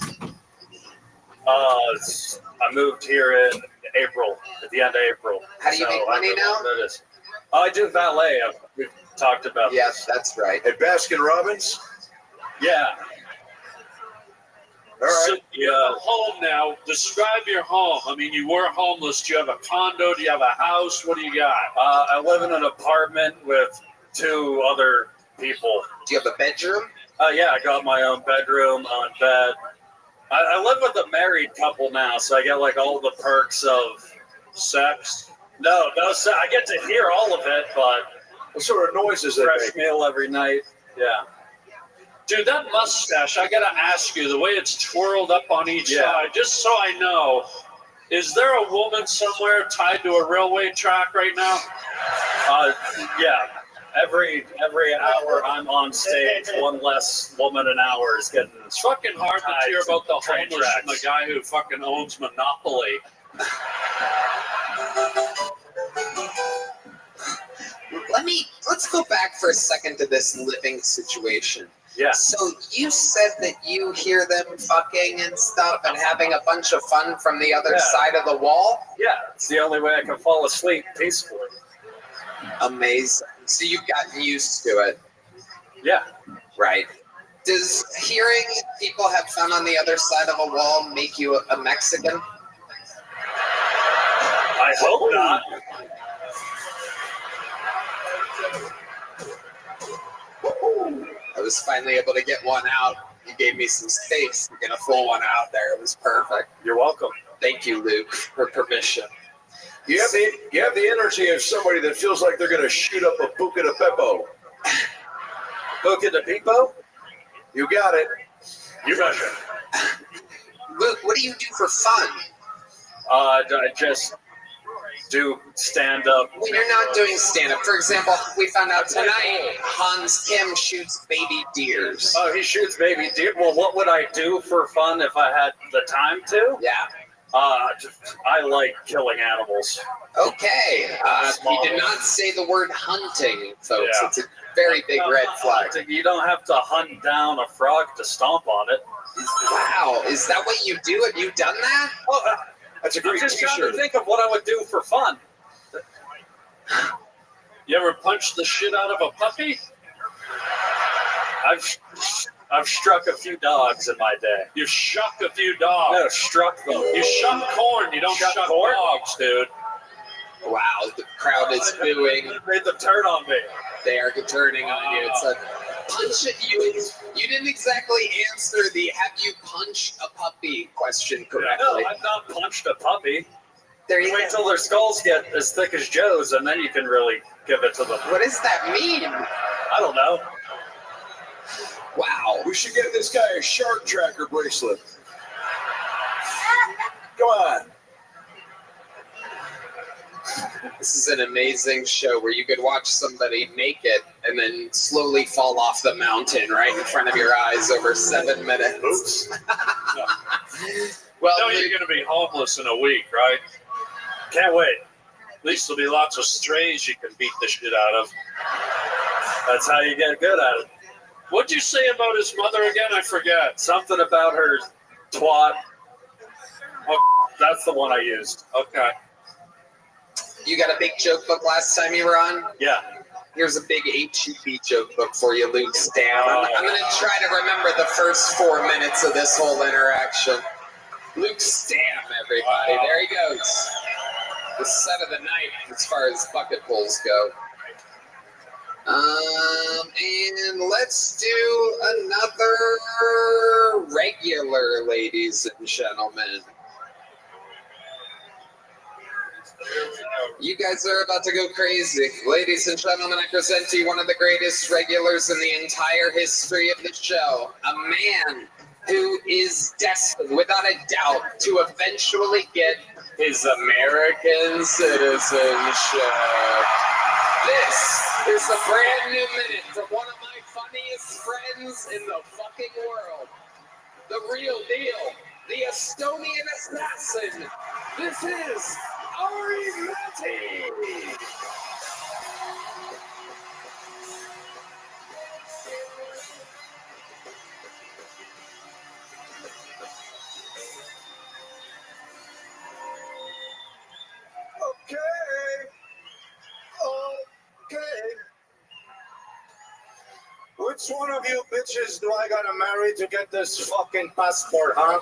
[SPEAKER 15] I moved here in April, at the end of April.
[SPEAKER 4] How do you make money now?
[SPEAKER 15] That is. I do valet. We've talked about
[SPEAKER 4] Yes, that's right.
[SPEAKER 3] At Baskin Robbins?
[SPEAKER 15] Yeah.
[SPEAKER 3] All right.
[SPEAKER 15] So you have a home now. Describe your home. I mean, you were homeless. Do you have a condo? Do you have a house? What do you got? I live in an apartment with 2 other people.
[SPEAKER 4] Do you have a bedroom?
[SPEAKER 15] Yeah, I got my own bedroom, own bed. I live with a married couple now, so I get like all the perks of sex. No, I get to hear all of it, but
[SPEAKER 3] what sort of noises they
[SPEAKER 15] fresh
[SPEAKER 3] make?
[SPEAKER 15] meal every night. Yeah. Dude, that mustache, I gotta ask you, the way it's twirled up on each side, just so I know, is there a woman somewhere tied to a railway track right now? Yeah. Every hour I'm on stage, one less woman an hour is getting. It's fucking hard to hear about the homeless from the guy who fucking owns Monopoly.
[SPEAKER 4] Let's go back for a second to this living situation.
[SPEAKER 15] Yeah.
[SPEAKER 4] So you said that you hear them fucking and stuff and having a bunch of fun from the other side of the wall?
[SPEAKER 15] Yeah, it's the only way I can fall asleep peacefully.
[SPEAKER 4] Amazing. So you've gotten used to it.
[SPEAKER 15] Yeah.
[SPEAKER 4] Right. Does hearing people have fun on the other side of a wall make you a Mexican?
[SPEAKER 15] I hope not.
[SPEAKER 4] I was finally able to get one out. You gave me some space to get a full one out there. It was perfect.
[SPEAKER 15] You're welcome.
[SPEAKER 4] Thank you, Luke, for permission.
[SPEAKER 3] You have the energy of somebody that feels like they're going to shoot up a Buca de Beppo.
[SPEAKER 15] Buca de Beppo?
[SPEAKER 3] You got it.
[SPEAKER 15] You betcha.
[SPEAKER 4] Luke, what do you do for fun?
[SPEAKER 15] I just do stand-up.
[SPEAKER 4] When you're not doing stand-up, for example, we found out tonight Hans Kim shoots baby deers.
[SPEAKER 15] Oh, he shoots baby deer? Well, what would I do for fun if I had the time to?
[SPEAKER 4] Yeah.
[SPEAKER 15] I like killing animals.
[SPEAKER 1] Okay. He did not say the word hunting, folks.
[SPEAKER 15] Yeah.
[SPEAKER 1] It's a very big red flag.
[SPEAKER 15] You don't have to hunt down a frog to stomp on it.
[SPEAKER 1] Wow. Is that what you do? Have you done that?
[SPEAKER 15] Oh,
[SPEAKER 3] That's a
[SPEAKER 15] I'm
[SPEAKER 3] great
[SPEAKER 15] just trying
[SPEAKER 3] T-shirt.
[SPEAKER 15] to think of what I would do for fun. You ever punched the shit out of a puppy? I've struck a few dogs in my day. You shuck a few dogs.
[SPEAKER 13] No, struck them.
[SPEAKER 15] You shuck corn. You don't shuck dogs, dude.
[SPEAKER 1] Wow. The crowd is booing.
[SPEAKER 15] Made them turn on me.
[SPEAKER 1] They are turning on you. It's a punch it. You didn't exactly answer the "have you punched a puppy" question correctly.
[SPEAKER 15] No, I've not punched a puppy.
[SPEAKER 1] There you
[SPEAKER 15] Wait till their skulls get as thick as Joe's, and then you can really give it to them.
[SPEAKER 1] What does that mean?
[SPEAKER 15] I don't know.
[SPEAKER 1] Wow.
[SPEAKER 3] We should get this guy a shark tracker bracelet. Come on.
[SPEAKER 1] This is an amazing show where you could watch somebody make it and then slowly fall off the mountain right in front of your eyes over 7 minutes.
[SPEAKER 15] Oops.
[SPEAKER 1] Well,
[SPEAKER 15] no, you're going to be homeless in a week, right? Can't wait. At least there'll be lots of strays you can beat the shit out of. That's how you get good at it. What'd you say about his mother again? I forget. Something about her twat. Oh, that's the one I used. Okay.
[SPEAKER 1] You got a big joke book last time you were on?
[SPEAKER 15] Yeah.
[SPEAKER 1] Here's a big HEB joke book for you, Luke Stam. I'm going to try to remember the first 4 minutes of this whole interaction. Luke Stam, everybody. There he goes. The set of the night as far as bucket pulls go. And let's do another regular, ladies and gentlemen. You guys are about to go crazy. Ladies and gentlemen, I present to you one of the greatest regulars in the entire history of the show. A man who is destined, without a doubt, to eventually get his American citizenship. This is a brand new minute from one of my funniest friends in the fucking world. The real deal. The Estonian assassin. This is Ari Matti.
[SPEAKER 12] Okay. Which one of you bitches do I gotta marry to get this fucking passport, huh?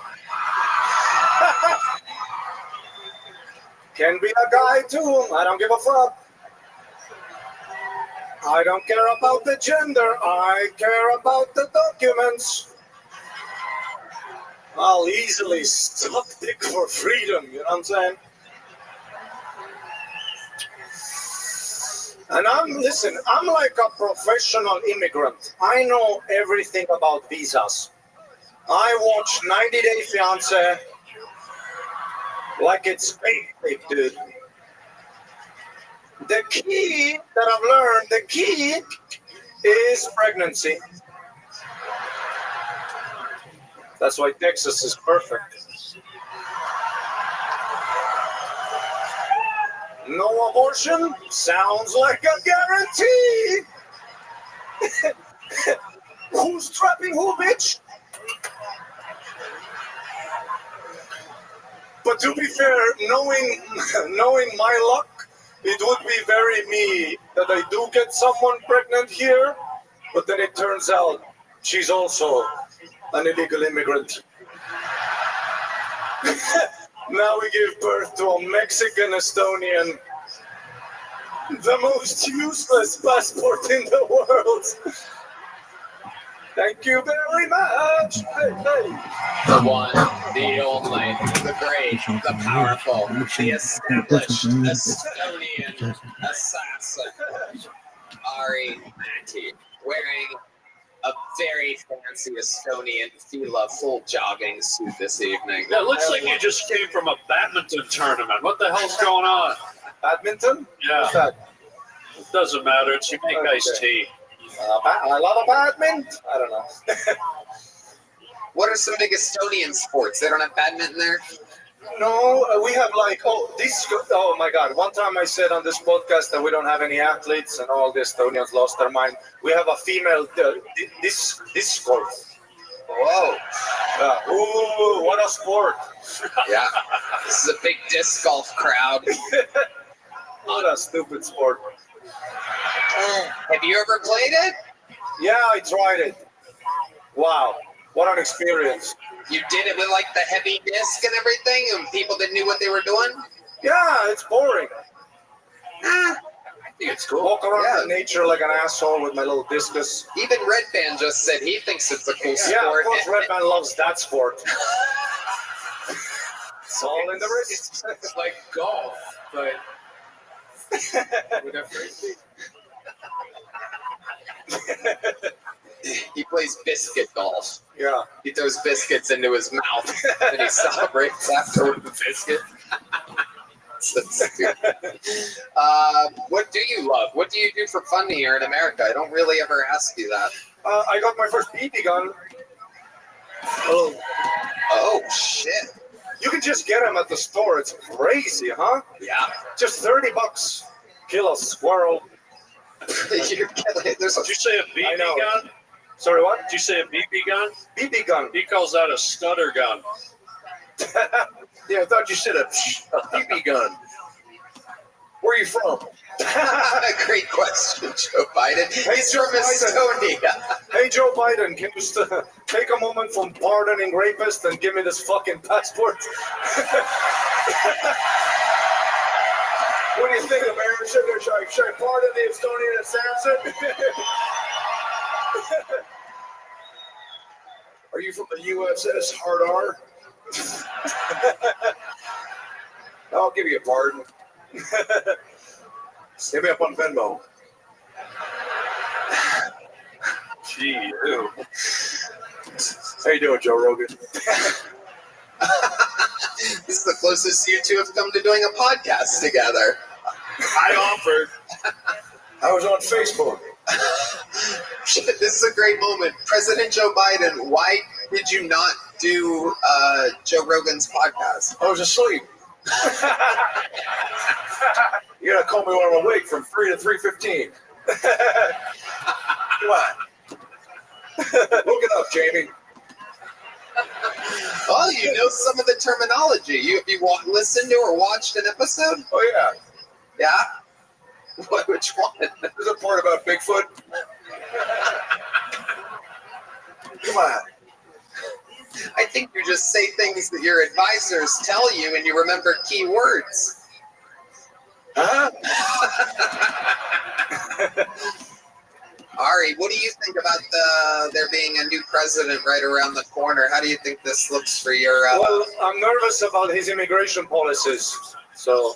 [SPEAKER 12] Can be a guy too. I don't give a fuck. I don't care about the gender. I care about the documents. I'll easily suck dick for freedom, you know what I'm saying? And I'm like a professional immigrant. I know everything about visas. I watch 90 Day Fiancé like it's fake, dude. The key that I've learned, the key is pregnancy. That's why Texas is perfect. No abortion sounds like a guarantee. Who's trapping who, bitch? But to be fair, knowing my luck, it would be very me that I do get someone pregnant here, but then it turns out she's also an illegal immigrant. Now we give birth to a Mexican Estonian, the most useless passport in the world. Thank you very much. Hey, hey.
[SPEAKER 1] The one, the only, the great, the powerful, the established Estonian assassin, Ari Matti, wearing a very fancy Estonian Fila full jogging suit this evening.
[SPEAKER 15] Yeah, it looks like you just came from a badminton tournament. What the hell's going on?
[SPEAKER 12] Badminton?
[SPEAKER 15] Yeah.
[SPEAKER 12] What's that?
[SPEAKER 15] It doesn't matter. It's you make iced tea.
[SPEAKER 12] I love a badminton. I don't know.
[SPEAKER 1] What are some big Estonian sports? They don't have badminton there?
[SPEAKER 3] No, we have like, oh my God. One time I said on this podcast that we don't have any athletes and all the Estonians lost their mind. We have a female disc golf.
[SPEAKER 1] Whoa.
[SPEAKER 3] Ooh, what a sport.
[SPEAKER 1] Yeah. This is a big disc golf crowd.
[SPEAKER 3] What a stupid sport.
[SPEAKER 1] Have you ever played it?
[SPEAKER 3] Yeah, I tried it. Wow. What an experience.
[SPEAKER 1] You did it with like the heavy disc and everything and people that knew what they were doing?
[SPEAKER 3] Yeah, it's boring.
[SPEAKER 1] I think it's cool.
[SPEAKER 3] Walk around in nature like an asshole with my little discus.
[SPEAKER 1] Even Redband just said he thinks it's a cool sport.
[SPEAKER 3] Yeah, of course Redband loves that sport. It's all in the wrist.
[SPEAKER 9] It's like golf, but with a frisbee.
[SPEAKER 1] He plays biscuit golf.
[SPEAKER 3] Yeah.
[SPEAKER 1] He throws biscuits into his mouth and he celebrates after with the biscuit. So stupid. What do you love? What do you do for fun here in America? I don't really ever ask you that.
[SPEAKER 3] I got my first BB gun.
[SPEAKER 1] Oh, shit.
[SPEAKER 3] You can just get them at the store. It's crazy, huh?
[SPEAKER 1] Yeah.
[SPEAKER 3] Just $30. Kill a squirrel.
[SPEAKER 1] You're killing it.
[SPEAKER 15] Did you say a BB gun?
[SPEAKER 3] Sorry, what?
[SPEAKER 15] Did you say a BB gun?
[SPEAKER 3] BB gun.
[SPEAKER 15] He calls that a stutter gun.
[SPEAKER 3] Yeah, I thought you said a BB gun. Where are you from?
[SPEAKER 1] Great question, Joe Biden. He's from Estonia.
[SPEAKER 3] Hey, Joe Biden, can you take a moment from pardoning rapists and give me this fucking passport? What do you think, American? Should I pardon the Estonian assassin? Are you from the USS Hard R? I'll give you a pardon. Hit me up on Venmo. Gee, ew. How you doing, Joe Rogan?
[SPEAKER 1] This is the closest you two have come to doing a podcast together.
[SPEAKER 3] I offered. I was on Facebook.
[SPEAKER 1] This is a great moment. President Joe Biden, why did you not do Joe Rogan's podcast?
[SPEAKER 3] I was asleep. You gotta call me when I'm awake from 3 to 3:15. What? Look it up, Jamie.
[SPEAKER 1] Oh, you know some of the terminology. You listened to or watched an episode?
[SPEAKER 3] Oh yeah.
[SPEAKER 1] Yeah? Which one?
[SPEAKER 3] There's a part about Bigfoot. Come on.
[SPEAKER 1] I think you just say things that your advisors tell you and you remember key words.
[SPEAKER 3] Huh?
[SPEAKER 1] Ari, what do you think about there being a new president right around the corner? How do you think this looks for your...
[SPEAKER 3] Well, I'm nervous about his immigration policies, so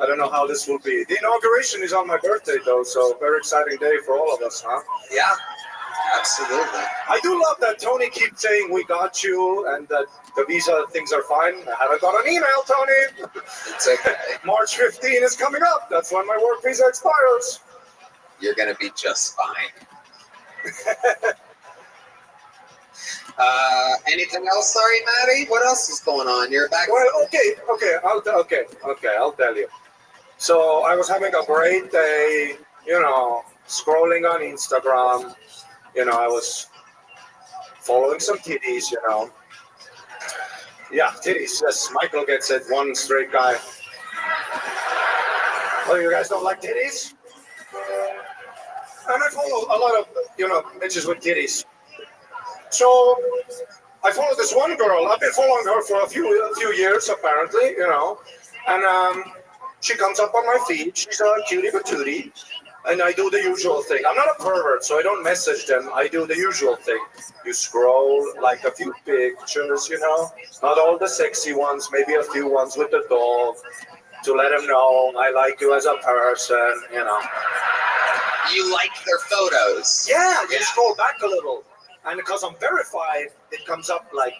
[SPEAKER 3] I don't know how this will be. The inauguration is on my birthday, though, so very exciting day for all of us, huh?
[SPEAKER 1] Yeah, absolutely.
[SPEAKER 3] I do love that Tony keeps saying we got you and that the visa things are fine. I haven't got an email, Tony.
[SPEAKER 1] It's okay.
[SPEAKER 3] March 15 is coming up. That's when my work visa expires.
[SPEAKER 1] You're going to be just fine. Anything else? Sorry, Maddie? What else is going on? You're back.
[SPEAKER 3] Well, okay, I'll tell you. So I was having a great day, scrolling on Instagram. I was following some titties, Yeah, titties. Yes, Michael gets it. One straight guy. Oh, you guys don't like titties? And I follow a lot of, bitches with titties. So I follow this one girl. I've been following her for a few years, apparently, And she comes up on my feed. She's a cutie patootie. And I do the usual thing. I'm not a pervert, so I don't message them. I do the usual thing. You scroll like a few pictures, Not all the sexy ones, maybe a few ones with the dog. To let them know I like you as a person,
[SPEAKER 1] You like their photos.
[SPEAKER 3] Yeah, you scroll back a little. And because I'm verified, it comes up like,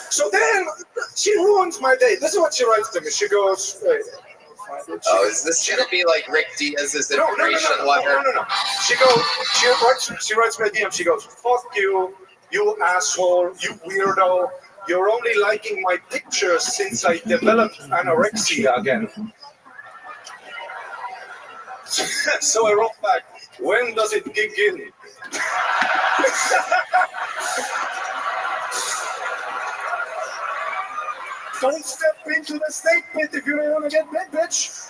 [SPEAKER 3] So then she ruins my day. This is what she writes to me. She goes,
[SPEAKER 1] oh, is this going to be like Rick Diaz's immigration letter?
[SPEAKER 3] No. She writes me a DM. She goes, fuck you, you asshole, you weirdo.
[SPEAKER 11] You're only liking my pictures since I developed anorexia again. So I wrote back, when does it kick in? Don't step into the snake pit if you don't want to get bit, bitch.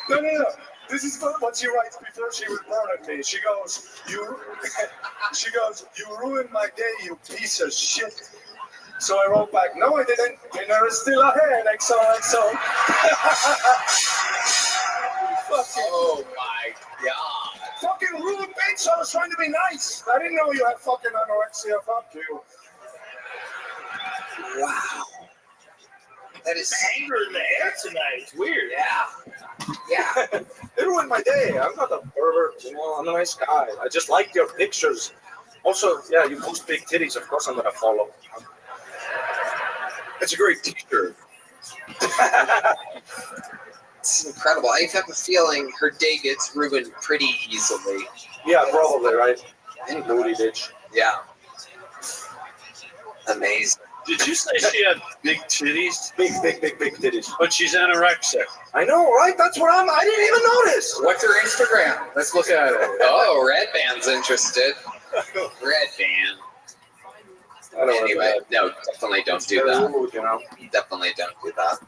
[SPEAKER 11] No. This is what she writes before she reported me. She goes, you ruined my day, you piece of shit. So I wrote back, no, I didn't. Dinner is still ahead. XOXO.
[SPEAKER 4] Oh my god.
[SPEAKER 11] Fucking rude bitch. I was trying to be nice. I didn't know you had fucking anorexia. Fuck you.
[SPEAKER 4] Wow. That is
[SPEAKER 8] anger in the air tonight. It's weird.
[SPEAKER 4] Yeah.
[SPEAKER 11] It ruined my day. I'm not a pervert. You know, I'm a nice guy. I just like your pictures. Also, yeah, you post big titties. Of course I'm going to follow. It's a great t-shirt.
[SPEAKER 1] It's incredible. I have a feeling her day gets ruined pretty easily.
[SPEAKER 11] Yeah, probably, right? And booty, bitch.
[SPEAKER 1] Yeah. Amazing.
[SPEAKER 15] Did you say she had big titties?
[SPEAKER 11] Big titties.
[SPEAKER 15] But she's anorexic.
[SPEAKER 11] I know, right? That's what I didn't even notice.
[SPEAKER 1] What's her Instagram? Let's look at it. Oh, Red Band's interested. Red Band. Anyway, no, definitely don't do that.
[SPEAKER 11] Rude, you know?
[SPEAKER 1] Definitely don't do that.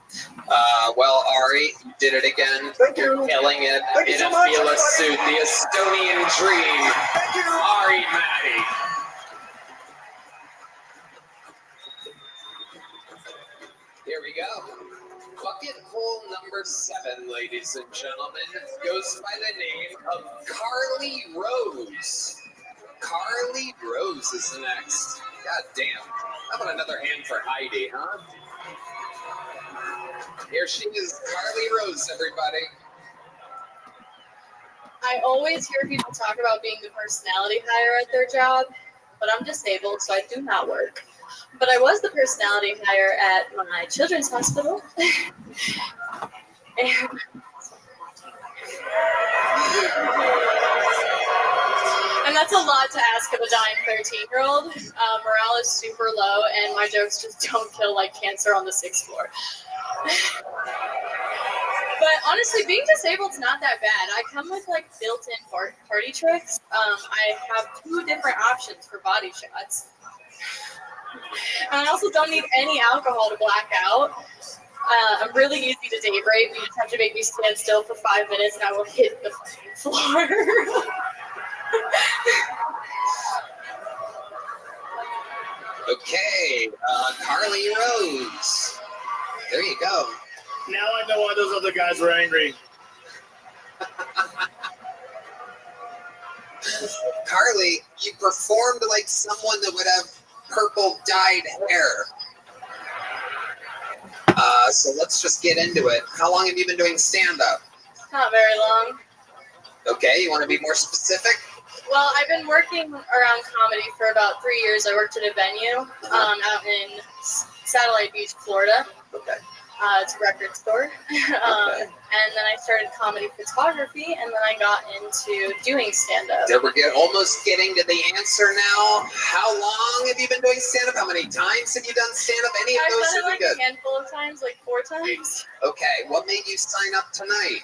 [SPEAKER 1] Well, Ari, you did it again.
[SPEAKER 11] Thank you.
[SPEAKER 1] You're killing it
[SPEAKER 11] Thank you
[SPEAKER 1] in
[SPEAKER 11] so
[SPEAKER 1] a
[SPEAKER 11] much,
[SPEAKER 1] Fila
[SPEAKER 11] everybody.
[SPEAKER 1] suit. The Estonian dream.
[SPEAKER 11] Thank you.
[SPEAKER 1] Ari Maddie. Here we go. Bucket hole number 7, ladies and gentlemen, goes by the name of Carly Rose. Carly Rose is next. God damn. How about another hand for Heidi, huh? Here she is, Carly Rose, everybody.
[SPEAKER 7] I always hear people talk about being the personality hire at their job, but I'm disabled, so I do not work. But I was the personality hire at my children's hospital. And that's a lot to ask of a dying 13-year-old. Morale is super low, and my jokes just don't kill like cancer on the 6th floor. But honestly, being disabled is not that bad. I come with like built-in party tricks. I have 2 different options for body shots. And I also don't need any alcohol to black out. I'm really easy to date rape. You just have to make me stand still for 5 minutes and I will hit the floor.
[SPEAKER 1] Okay, Carly Rose. There you go.
[SPEAKER 8] Now I know why those other guys were angry.
[SPEAKER 1] Carly, you performed like someone that would have purple dyed hair. So let's just get into it. How long have you been doing stand-up?
[SPEAKER 7] Not very long.
[SPEAKER 1] Okay, you want to be more specific?
[SPEAKER 7] Well, I've been working around comedy for about 3 years. I worked at a venue out in Satellite Beach, Florida.
[SPEAKER 1] Okay.
[SPEAKER 7] It's a record store. And then I started comedy photography, and then I got into doing stand-up.
[SPEAKER 1] We're almost getting to the answer now. How long have you been doing stand-up? How many times have you done stand-up? Any of
[SPEAKER 7] I've
[SPEAKER 1] those
[SPEAKER 7] done it
[SPEAKER 1] would
[SPEAKER 7] like
[SPEAKER 1] be good.
[SPEAKER 7] a handful of times, like 4 times.
[SPEAKER 1] Okay, what made you sign up tonight?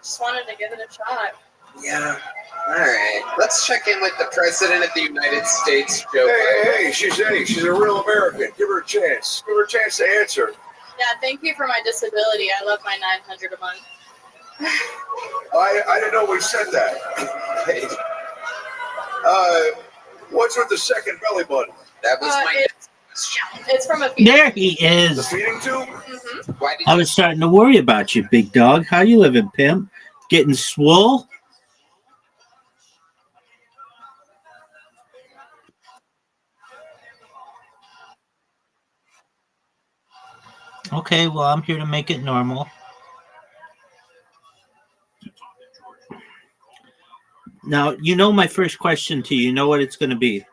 [SPEAKER 7] Just wanted to give it a shot.
[SPEAKER 1] Yeah. All right. Let's check in with the President of the United States, Joe Biden.
[SPEAKER 11] Hey, she's a real American. Give her a chance. Give her a chance to answer.
[SPEAKER 7] Yeah, thank you for my disability. I love my $900 a month.
[SPEAKER 11] I didn't know we said that. What's with the second belly button?
[SPEAKER 1] That was my.
[SPEAKER 7] It's from a feeding.
[SPEAKER 5] There he is.
[SPEAKER 11] The feeding tube?
[SPEAKER 7] Mm-hmm.
[SPEAKER 1] Why did
[SPEAKER 5] I was starting to worry about you, big dog. How you living, pimp? Getting swole? Okay, well, I'm here to make it normal. Now, you know my first question to you. You know what it's going to be.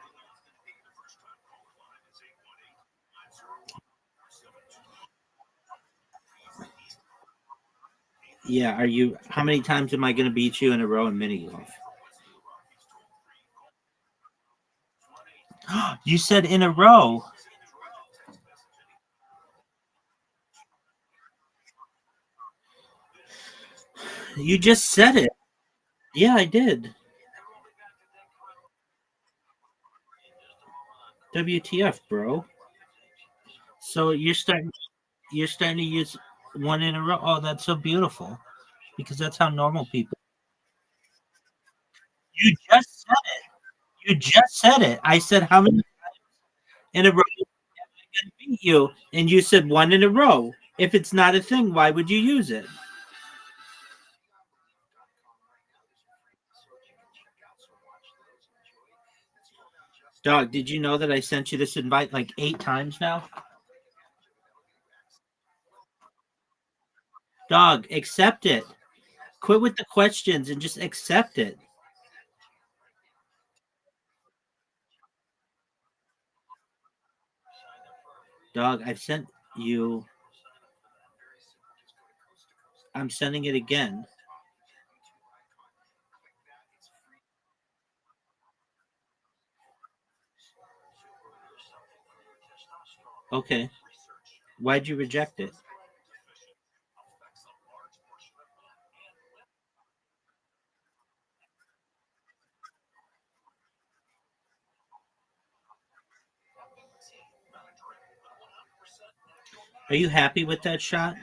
[SPEAKER 5] Yeah, how many times am I going to beat you in a row in mini golf? You said in a row. You just said it. Yeah, I did. WTF, bro? So you're starting to use one in a row. Oh, that's so beautiful. Because that's how normal people. You just said it. You just said it. I said how many in a row can beat you, and you said one in a row. If it's not a thing, why would you use it? Dog, did you know that I sent you this invite like 8 times now? Dog, accept it. Quit with the questions and just accept it. Dog, I've sent you. I'm sending it again. Okay. Why'd you reject it? Are you happy with that shot? Do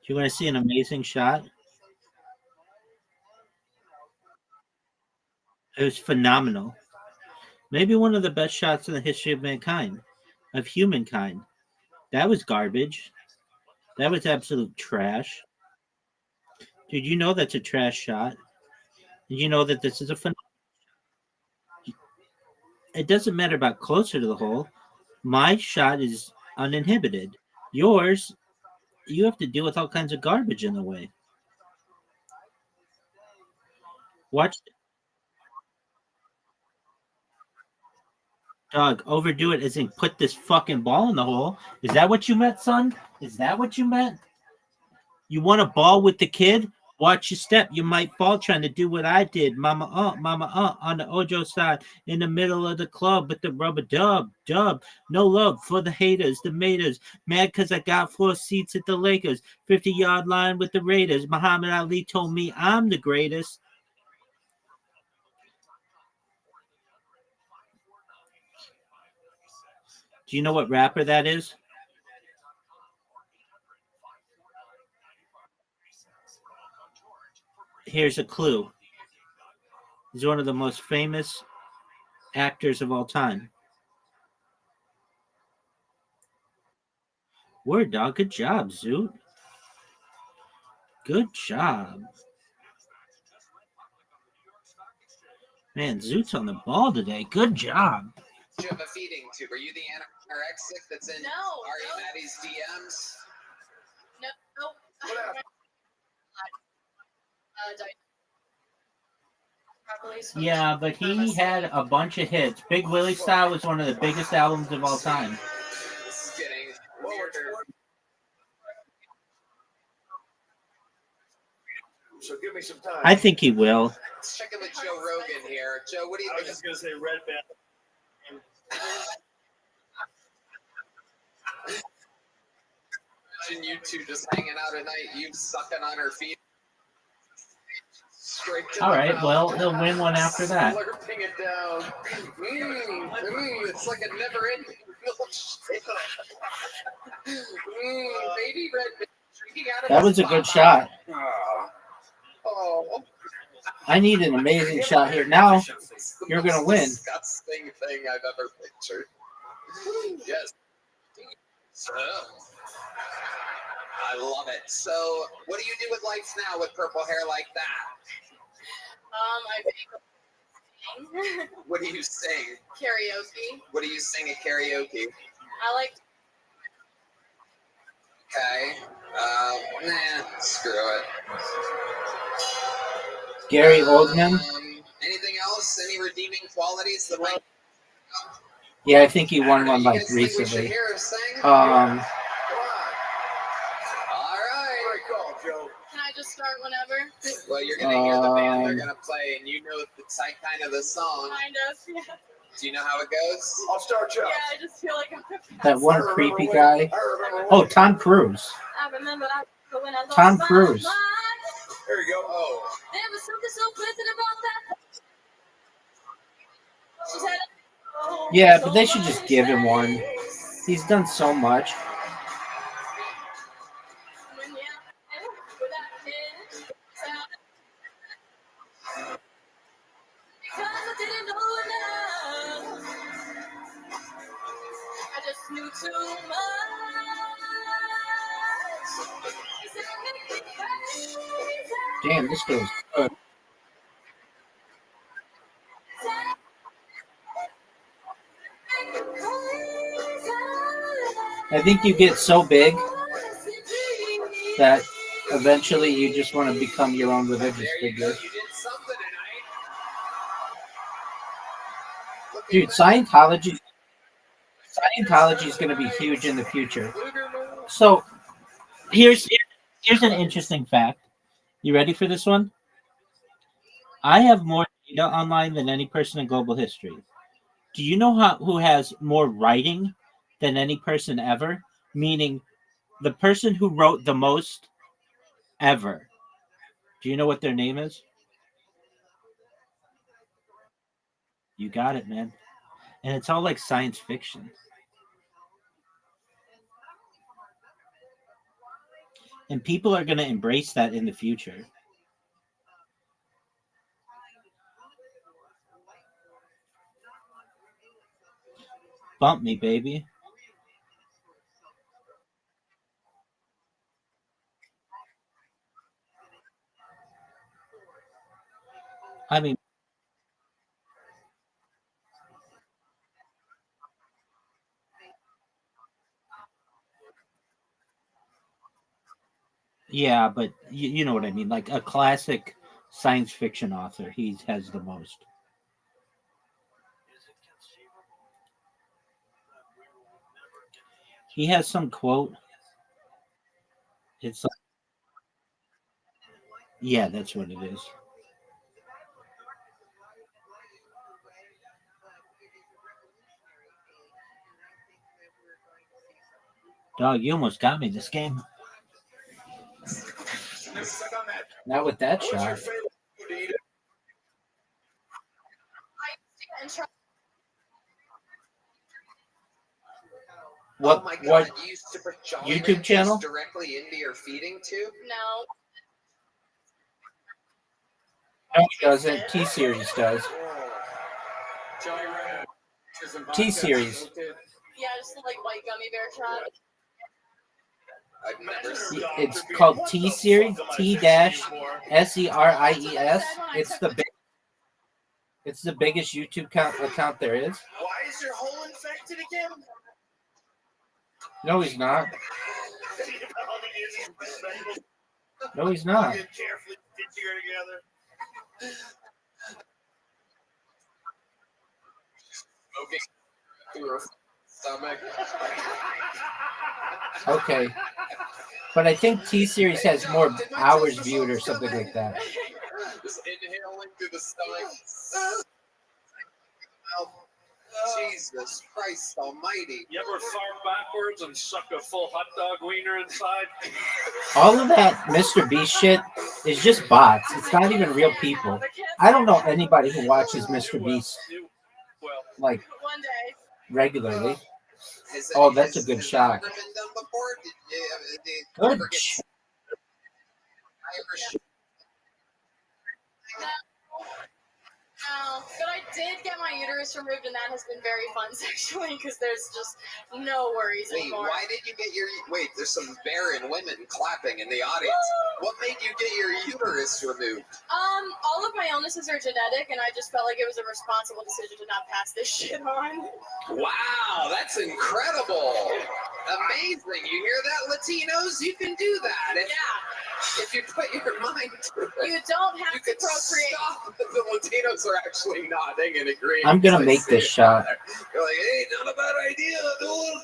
[SPEAKER 5] you want to see an amazing shot? It was phenomenal. Maybe one of the best shots in the history of mankind, of humankind. That was garbage. That was absolute trash. Dude, you know that's a trash shot. Did you know that this is a It doesn't matter about closer to the hole. My shot is uninhibited. Yours, you have to deal with all kinds of garbage in the way. Watch, dog, overdo it as in put this fucking ball in the hole. Is that what you meant, son? Is that what you meant? You want a ball with the kid? Watch your step. You might fall trying to do what I did. Mama, on the Ojo side in the middle of the club with the rubber dub. No love for the haters, the maters. Mad because I got 4 seats at the Lakers. 50-yard line with the Raiders. Muhammad Ali told me I'm the greatest. Do you know what rapper that is? Here's a clue. He's one of the most famous actors of all time. Word, dog. Good job, Zoot. Good job. Man, Zoot's on the ball today. Good job.
[SPEAKER 4] You have a feeding tube. Are you the anorexic that's in Ari Maddie's DMs?
[SPEAKER 7] No.
[SPEAKER 5] Yeah, but he had a bunch of hits. Big Willie Style was one of the biggest albums of all time.
[SPEAKER 4] This is getting weirder.
[SPEAKER 3] So give me some time.
[SPEAKER 5] I think he will.
[SPEAKER 4] Let's check in with Joe Rogan here. Joe, what do you think?
[SPEAKER 8] I was just going to say Red Band.
[SPEAKER 4] Imagine you two just hanging out at night, you sucking on her feet.
[SPEAKER 5] All right, well, he'll win one after that.
[SPEAKER 4] Slurping it down. It's like a never-ending milkshake. Baby red drinking out of
[SPEAKER 5] That was a good shot.
[SPEAKER 4] Oh.
[SPEAKER 5] I need an amazing shot here. Now, you're going to win.
[SPEAKER 4] Disgusting thing I've ever pictured. Yes. So, I love it. So, what do you do with lights now with purple hair like that?
[SPEAKER 7] I sing.
[SPEAKER 4] What do you sing?
[SPEAKER 7] Karaoke.
[SPEAKER 4] What do you sing at karaoke?
[SPEAKER 7] I like.
[SPEAKER 4] Okay. Screw it.
[SPEAKER 5] Gary Oldman.
[SPEAKER 4] Anything else? Any redeeming qualities that might?
[SPEAKER 5] Yeah, I think he won one like recently.
[SPEAKER 4] All right.
[SPEAKER 3] Great call, Joe.
[SPEAKER 7] Can I just start whenever?
[SPEAKER 4] Well, you're gonna hear the band they're gonna play, and you know the kind of the song.
[SPEAKER 7] Kind of, yeah.
[SPEAKER 4] Do you know how it goes?
[SPEAKER 3] I'll start you.
[SPEAKER 7] Yeah, I just feel like I'm
[SPEAKER 5] That one creepy guy. Oh, Tom Cruise.
[SPEAKER 7] I remember when I lost
[SPEAKER 5] Tom
[SPEAKER 7] my
[SPEAKER 5] Cruise.
[SPEAKER 7] mind.
[SPEAKER 3] There you go. Oh.
[SPEAKER 7] There was something so pleasant about that. She said, oh,
[SPEAKER 5] Yeah, but they should just give him one. He's done so much.
[SPEAKER 7] Because I didn't know enough. I just knew too much.
[SPEAKER 5] Damn, this goes good. I think you get so big that eventually you just want to become your own religious figure. Dude, Scientology is going to be huge in the future. So here's an interesting fact. You ready for this one? I have more data online than any person in global history. Do you know who has more writing than any person ever? Meaning the person who wrote the most ever. Do you know what their name is? You got it, man. And it's all like science fiction. And people are going to embrace that in the future. Bump me, baby. I mean, yeah, but you know what I mean. Like a classic science fiction author, he has the most. He has some quote. It's like, yeah, that's what it is. Dog, you almost got me this game. Not with that shot. What,
[SPEAKER 4] oh my God,
[SPEAKER 5] what
[SPEAKER 4] you use Super Jolly
[SPEAKER 5] YouTube
[SPEAKER 4] Ranchers
[SPEAKER 5] channel?
[SPEAKER 4] directly into your feeding tube?
[SPEAKER 7] No.
[SPEAKER 5] No, he doesn't. T-Series does. T-Series.
[SPEAKER 7] Yeah, just like white gummy bear shot.
[SPEAKER 4] I've never seen
[SPEAKER 5] It's called T-Series. T-Series. It's the biggest YouTube account there is.
[SPEAKER 2] Why is your hole infected again?
[SPEAKER 5] No, he's not. No, he's not.
[SPEAKER 2] Carefully stitch her together.
[SPEAKER 4] smoking through her stomach.
[SPEAKER 5] Okay. But I think T-Series has more hours viewed or something like that.
[SPEAKER 4] Just inhaling through the stomach. Jesus Christ Almighty!
[SPEAKER 15] You ever fart backwards and suck a full hot dog wiener inside?
[SPEAKER 5] All of that Mr. Beast shit is just bots. It's not even real people. I don't know anybody who watches Mr. Beast like regularly. Oh, that's a good shot. Good.
[SPEAKER 7] No, but I did get my uterus removed, and that has been very fun sexually because there's just no worries anymore.
[SPEAKER 4] Why did you get your? Wait, there's some barren women clapping in the audience. Woo! What made you get your uterus removed?
[SPEAKER 7] All of my illnesses are genetic, and I just felt like it was a responsible decision to not pass this shit on.
[SPEAKER 4] Wow, that's incredible! Amazing! You hear that, Latinos? You can do that. If you put your mind to it.
[SPEAKER 7] You don't have to procreate.
[SPEAKER 4] Stop. The Latinos are actually nodding and agreeing.
[SPEAKER 5] I'm gonna make this shot.
[SPEAKER 4] You're like, hey, not a bad idea, dude.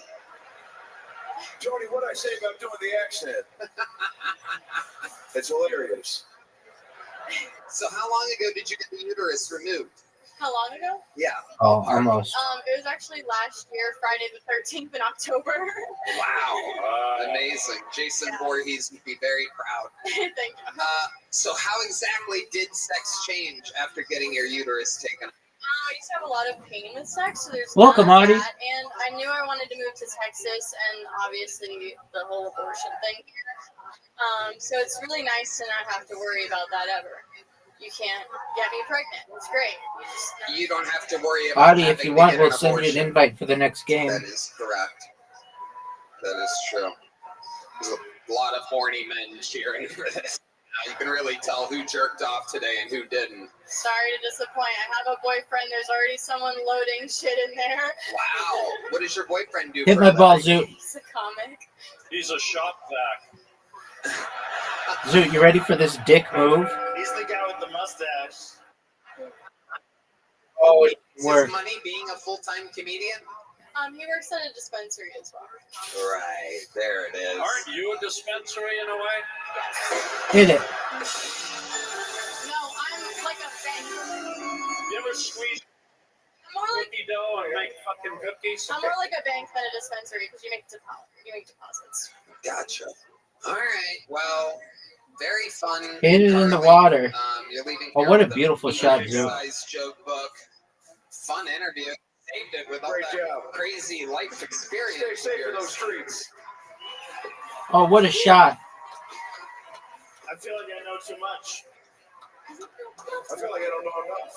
[SPEAKER 3] Tony, what'd I say about doing the accent? It's hilarious.
[SPEAKER 4] So how long ago did you get the uterus removed?
[SPEAKER 7] How long ago?
[SPEAKER 4] Yeah.
[SPEAKER 5] Oh, almost.
[SPEAKER 7] It was actually last year, Friday the 13th in October.
[SPEAKER 4] Wow. Amazing. Jason Voorhees would be very proud.
[SPEAKER 7] Thank you.
[SPEAKER 4] So how exactly did sex change after getting your uterus taken?
[SPEAKER 7] I used to have a lot of pain with sex, so there's
[SPEAKER 5] Welcome,
[SPEAKER 7] none of
[SPEAKER 5] Marty.
[SPEAKER 7] that. And I knew I wanted to move to Texas, and obviously the whole abortion thing here. So it's really nice to not have to worry about that ever. You can't get me pregnant. It's great.
[SPEAKER 4] You don't have to worry about
[SPEAKER 5] Audie, if
[SPEAKER 4] having
[SPEAKER 5] you
[SPEAKER 4] to
[SPEAKER 5] want,
[SPEAKER 4] get
[SPEAKER 5] we'll
[SPEAKER 4] an
[SPEAKER 5] send you an
[SPEAKER 4] abortion.
[SPEAKER 5] invite for the next game.
[SPEAKER 4] That is correct. That is true. There's a lot of horny men cheering for this. You can really tell who jerked off today and who didn't.
[SPEAKER 7] Sorry to disappoint. I have a boyfriend. There's already someone loading shit in there.
[SPEAKER 4] Wow. What does your boyfriend do?
[SPEAKER 5] Hit
[SPEAKER 4] for
[SPEAKER 5] my
[SPEAKER 4] a
[SPEAKER 5] ball,
[SPEAKER 4] living?
[SPEAKER 5] Zoot.
[SPEAKER 7] He's a comic.
[SPEAKER 15] He's a shop vac.
[SPEAKER 5] Zoot, you ready for this dick move?
[SPEAKER 8] He's the guy with the mustache.
[SPEAKER 5] Oh,
[SPEAKER 4] Is his
[SPEAKER 5] work.
[SPEAKER 4] money being a full-time comedian?
[SPEAKER 7] He works at a dispensary as well.
[SPEAKER 4] Right. There it is.
[SPEAKER 15] Aren't you a dispensary in a way?
[SPEAKER 5] Hit it.
[SPEAKER 7] No, I'm like a bank.
[SPEAKER 15] You ever squeeze
[SPEAKER 7] I'm more like
[SPEAKER 15] cookie dough and make fucking cookies?
[SPEAKER 7] I'm more like a bank than a dispensary because you make deposits.
[SPEAKER 4] Gotcha. All right. Well, very fun.
[SPEAKER 5] Hit it in the water.
[SPEAKER 4] You're leaving
[SPEAKER 5] Oh,
[SPEAKER 4] here
[SPEAKER 5] what a
[SPEAKER 4] with
[SPEAKER 5] beautiful shot,
[SPEAKER 4] big
[SPEAKER 5] Zoot.
[SPEAKER 4] size joke book. Fun interview. Saved it with all
[SPEAKER 3] Great
[SPEAKER 4] that
[SPEAKER 3] job.
[SPEAKER 4] crazy life experience.
[SPEAKER 3] Stay safe in those streets.
[SPEAKER 5] Oh, what a shot.
[SPEAKER 8] I feel like I know too much.
[SPEAKER 3] I feel like I don't know enough.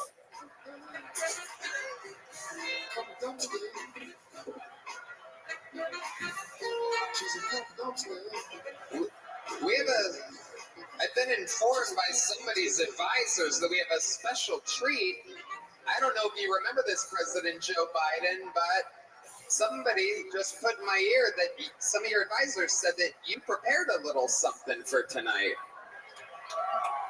[SPEAKER 4] We have I've been informed by somebody's advisors that we have a special treat. I don't know if you remember this, President Joe Biden, but somebody just put in my ear that some of your advisors said that you prepared a little something for tonight.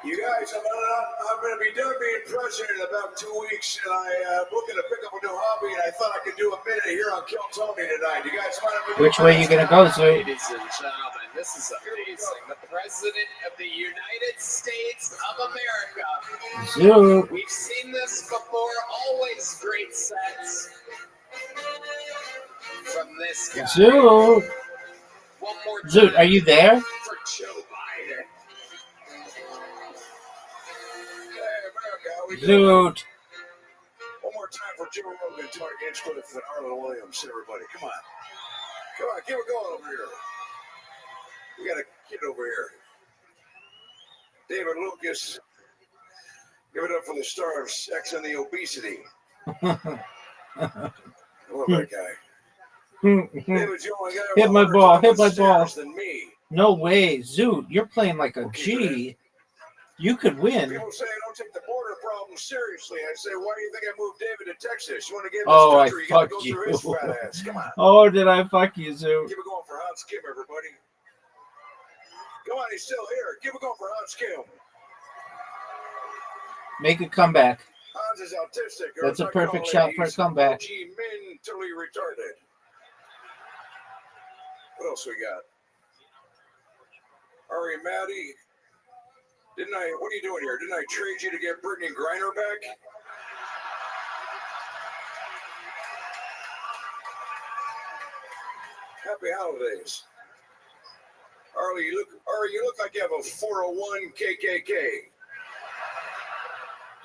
[SPEAKER 3] You guys, I'm going to be done being president in about 2 weeks, and I'm looking to pick up a new hobby, and I thought I could do a minute here on Kill Tony tonight. You guys mind if we do
[SPEAKER 5] Which way you gonna go, Zoot?
[SPEAKER 4] Ladies and gentlemen, this is amazing. The President of the United States of America.
[SPEAKER 5] Zoot.
[SPEAKER 4] We've seen this before, always great sets from this guy.
[SPEAKER 5] Zoot.
[SPEAKER 4] One more time
[SPEAKER 5] Zoot, are you there?
[SPEAKER 4] for Joe Biden.
[SPEAKER 5] Zoot.
[SPEAKER 3] One more time for Joe Rogan, Tony Hinchcliffe, and Arlen Williams. Everybody, come on. Come on, keep it going over here. We got a kid over here. David Lucas. Give it up for the star of Sex and the Obesity. I love that guy. David's the only guy
[SPEAKER 5] Hit my
[SPEAKER 3] who
[SPEAKER 5] ball.
[SPEAKER 3] ever
[SPEAKER 5] Hit my
[SPEAKER 3] climbed
[SPEAKER 5] ball.
[SPEAKER 3] stairs than me.
[SPEAKER 5] No way. Zoot, you're playing like a G. You could win.
[SPEAKER 3] People say I don't take the border problem seriously. I say, why do you think I moved David to Texas? You want to get in this
[SPEAKER 5] Oh, I
[SPEAKER 3] country, you got to
[SPEAKER 5] fucked
[SPEAKER 3] go through his
[SPEAKER 5] you.
[SPEAKER 3] fat ass. Come on.
[SPEAKER 5] Oh, did I fuck you, Zoot?
[SPEAKER 3] Keep it going for Hans Kim, everybody. Come on, he's still here. Keep it going for Hans Kim.
[SPEAKER 5] Make a comeback.
[SPEAKER 3] Hans is autistic.
[SPEAKER 5] That's a
[SPEAKER 3] as I
[SPEAKER 5] perfect
[SPEAKER 3] call
[SPEAKER 5] shot
[SPEAKER 3] it,
[SPEAKER 5] for a
[SPEAKER 3] he's
[SPEAKER 5] comeback.
[SPEAKER 3] mentally retarded. What else we got? Ari Maddie. What are you doing here? Didn't I trade you to get Brittany Griner back? Happy holidays. Ari, you look like you have a 401 KKK.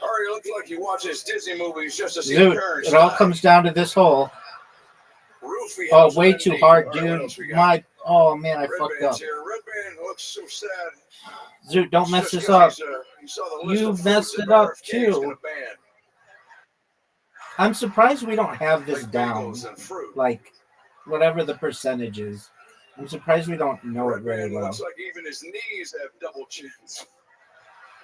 [SPEAKER 3] Ari, you look like you watch his Disney movies just to see
[SPEAKER 5] Zoot,
[SPEAKER 3] parents.
[SPEAKER 5] it all comes down to this hole.
[SPEAKER 3] Roofie
[SPEAKER 5] Oh,
[SPEAKER 3] has
[SPEAKER 5] way
[SPEAKER 3] an
[SPEAKER 5] too
[SPEAKER 3] ending.
[SPEAKER 5] hard,
[SPEAKER 3] All right, what else we
[SPEAKER 5] dude.
[SPEAKER 3] got?
[SPEAKER 5] Oh man, I
[SPEAKER 3] Red
[SPEAKER 5] fucked
[SPEAKER 3] Band's
[SPEAKER 5] up.
[SPEAKER 3] here. Red Band looks so sad.
[SPEAKER 5] Zoot, don't mess
[SPEAKER 3] Just
[SPEAKER 5] this up.
[SPEAKER 3] he saw the list
[SPEAKER 5] You
[SPEAKER 3] of foods
[SPEAKER 5] messed
[SPEAKER 3] that
[SPEAKER 5] it up
[SPEAKER 3] RFK is gonna
[SPEAKER 5] too.
[SPEAKER 3] ban.
[SPEAKER 5] I'm surprised we don't have this down.
[SPEAKER 3] bagels and fruit.
[SPEAKER 5] Like, whatever the percentage is. I'm surprised we don't know it
[SPEAKER 3] Red
[SPEAKER 5] very
[SPEAKER 3] Band
[SPEAKER 5] well.
[SPEAKER 3] looks like even his knees have double chins.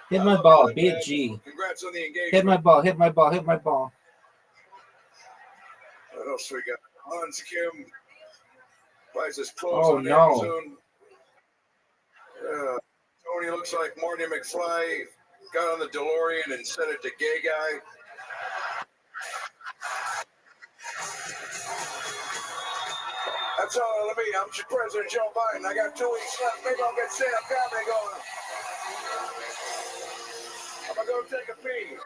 [SPEAKER 5] Hit
[SPEAKER 3] I
[SPEAKER 5] my
[SPEAKER 3] love
[SPEAKER 5] ball.
[SPEAKER 3] Red
[SPEAKER 5] Be a
[SPEAKER 3] Band.
[SPEAKER 5] G.
[SPEAKER 3] Congrats on the engagement.
[SPEAKER 5] Hit my ball. Hit my ball. Hit my ball.
[SPEAKER 3] What else we got? Hans Kim buys his clothes
[SPEAKER 5] Oh,
[SPEAKER 3] on
[SPEAKER 5] no.
[SPEAKER 3] Amazon. Tony looks like Marty McFly got on the DeLorean and sent it to gay guy. telling me I'm President Joe Biden. I got 2 weeks left. Maybe I'll get stand-up comedy going. I'm gonna go take a pee. I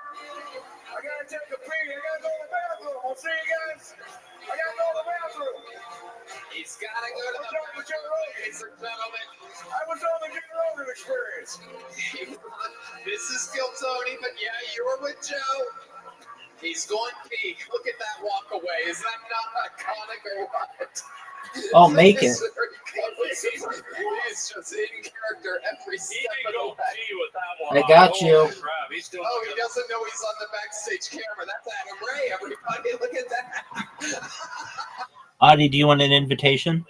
[SPEAKER 3] gotta take a pee. I gotta go to the bathroom. I'll see you guys. I gotta go to the bathroom.
[SPEAKER 4] He's gotta go to the bathroom, ladies and gentlemen.
[SPEAKER 3] I was on the Joe Rogan Experience.
[SPEAKER 4] This is still Tony, but yeah, you're with Joe. He's going pee. Look at that walk away. Is that not iconic or what?
[SPEAKER 5] Oh, make it.
[SPEAKER 4] He's just in character every step of the way.
[SPEAKER 5] I got you.
[SPEAKER 4] Oh, he doesn't know he's on the backstage camera. That's Adam Ray, everybody. Look at that.
[SPEAKER 5] Audie, do you want an invitation?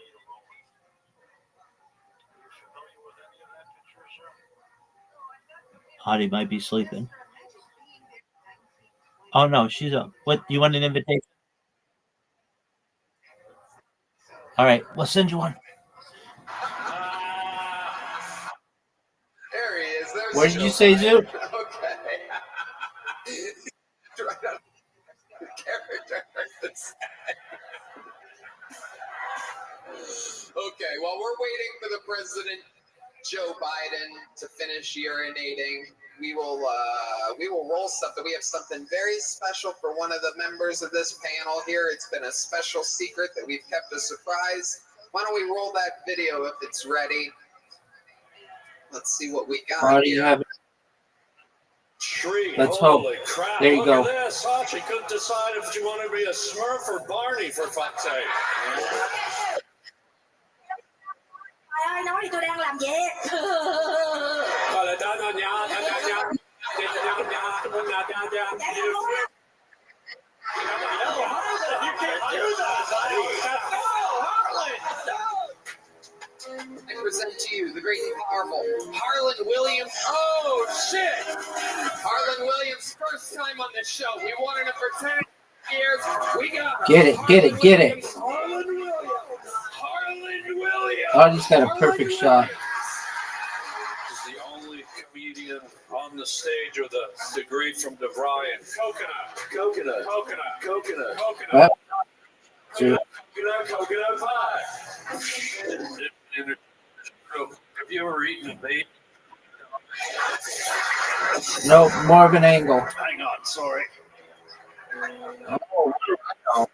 [SPEAKER 5] Audie might be sleeping. Oh no, she's up. What? You want an invitation? All right, we'll send you one.
[SPEAKER 4] There he is. There's
[SPEAKER 5] What did
[SPEAKER 4] Joe
[SPEAKER 5] you say,
[SPEAKER 4] Biden.
[SPEAKER 5] Zoo?
[SPEAKER 4] Okay. Right up the character. Okay, while we're waiting for the President Joe Biden to finish urinating, we will roll something. We have something very special for one of the members of this panel here. It's been a special secret that we've kept a surprise. Why don't we roll that video if it's ready? Let's see what we got
[SPEAKER 5] Audie, you
[SPEAKER 4] here.
[SPEAKER 5] have it.
[SPEAKER 15] Tree.
[SPEAKER 5] Let's hope.
[SPEAKER 15] Holy crap.
[SPEAKER 5] There you
[SPEAKER 15] Look
[SPEAKER 5] go.
[SPEAKER 15] at this. Sachi couldn't decide if she wanted to be a Smurf or Barney, for fuck's sake.
[SPEAKER 10] Trời ơi, nói thì tôi đang làm việc.
[SPEAKER 4] I present to you the great and powerful Harlan Williams. Oh, shit! Harlan Williams, first time on this show. We wanted him for 10 years. We got him.
[SPEAKER 5] Get it, get it, get it.
[SPEAKER 15] Harlan Williams. Harlan Williams.
[SPEAKER 5] Audie's got a perfect shot.
[SPEAKER 15] He's the only comedian on the stage with a degree from DeVry. Coconut
[SPEAKER 5] Well, Zoo.
[SPEAKER 15] coconut pie. Have you ever eaten a baby?
[SPEAKER 5] No, more of an angle.
[SPEAKER 15] Hang on, sorry.
[SPEAKER 5] Oh, no.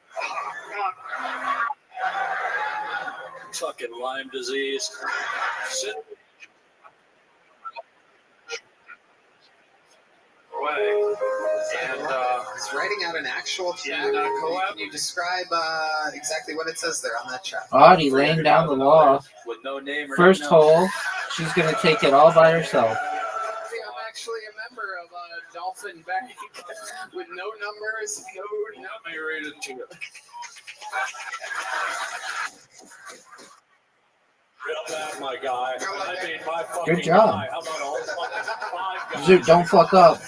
[SPEAKER 15] Fucking Lyme disease.
[SPEAKER 4] And he's writing out an actual check. Can you describe exactly what it says there on that check?
[SPEAKER 5] Audie laying down the law.
[SPEAKER 15] With no name or
[SPEAKER 5] First
[SPEAKER 15] no.
[SPEAKER 5] hole, she's going to take it all by herself.
[SPEAKER 4] See, I'm actually a member of Dolphin Bank with no numbers, no
[SPEAKER 15] rated to it. Real bad, my guy. I mean, my fucking
[SPEAKER 5] Good job.
[SPEAKER 15] guy. How about all fucking 5 guys?
[SPEAKER 5] Zoot, don't fuck up.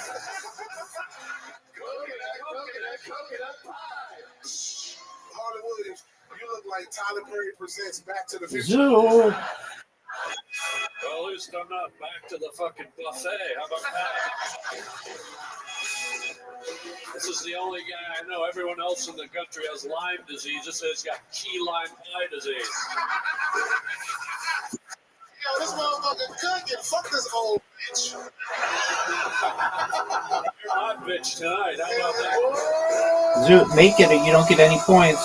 [SPEAKER 11] Harlan Williams, you look like Tyler Perry presents Back to the Future.
[SPEAKER 5] Zoo.
[SPEAKER 15] Well, at least I'm not back to the fucking buffet. How about that? This is the only guy I know. Everyone else in the country has Lyme disease. This guy's got key lime pie disease.
[SPEAKER 11] Yo, this motherfucker cooking. Fuck this old bitch.
[SPEAKER 15] You're my bitch tonight. How about that?
[SPEAKER 5] Zoot, make it or you don't get any points.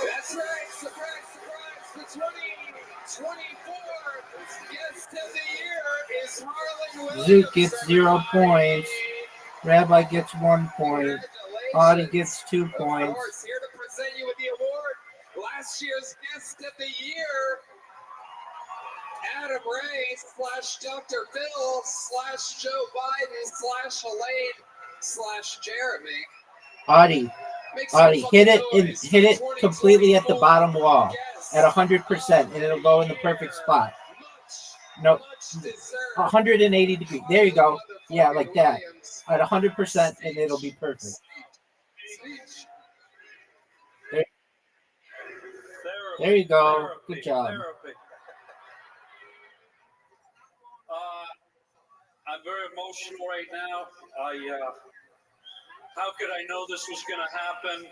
[SPEAKER 4] That's right. Surprise, surprise. The 2024 guest of the year is Harlan Williams.
[SPEAKER 5] Zoot gets 0 points. Rabbi gets 1 point. Audie gets 2
[SPEAKER 4] Of
[SPEAKER 5] points.
[SPEAKER 4] course, here to present you with the award, last year's guest of the year, Adam Ray / Dr. Phil / Joe Biden / Elaine / Jeremy.
[SPEAKER 5] Audie, hit it completely at the bottom wall at 100%, and it'll go in the perfect spot. No, 180 degrees. There you go. Yeah, like that. At 100%, and it'll be perfect. There you go. Good job.
[SPEAKER 15] I'm very emotional right now. How could I know this was going to happen?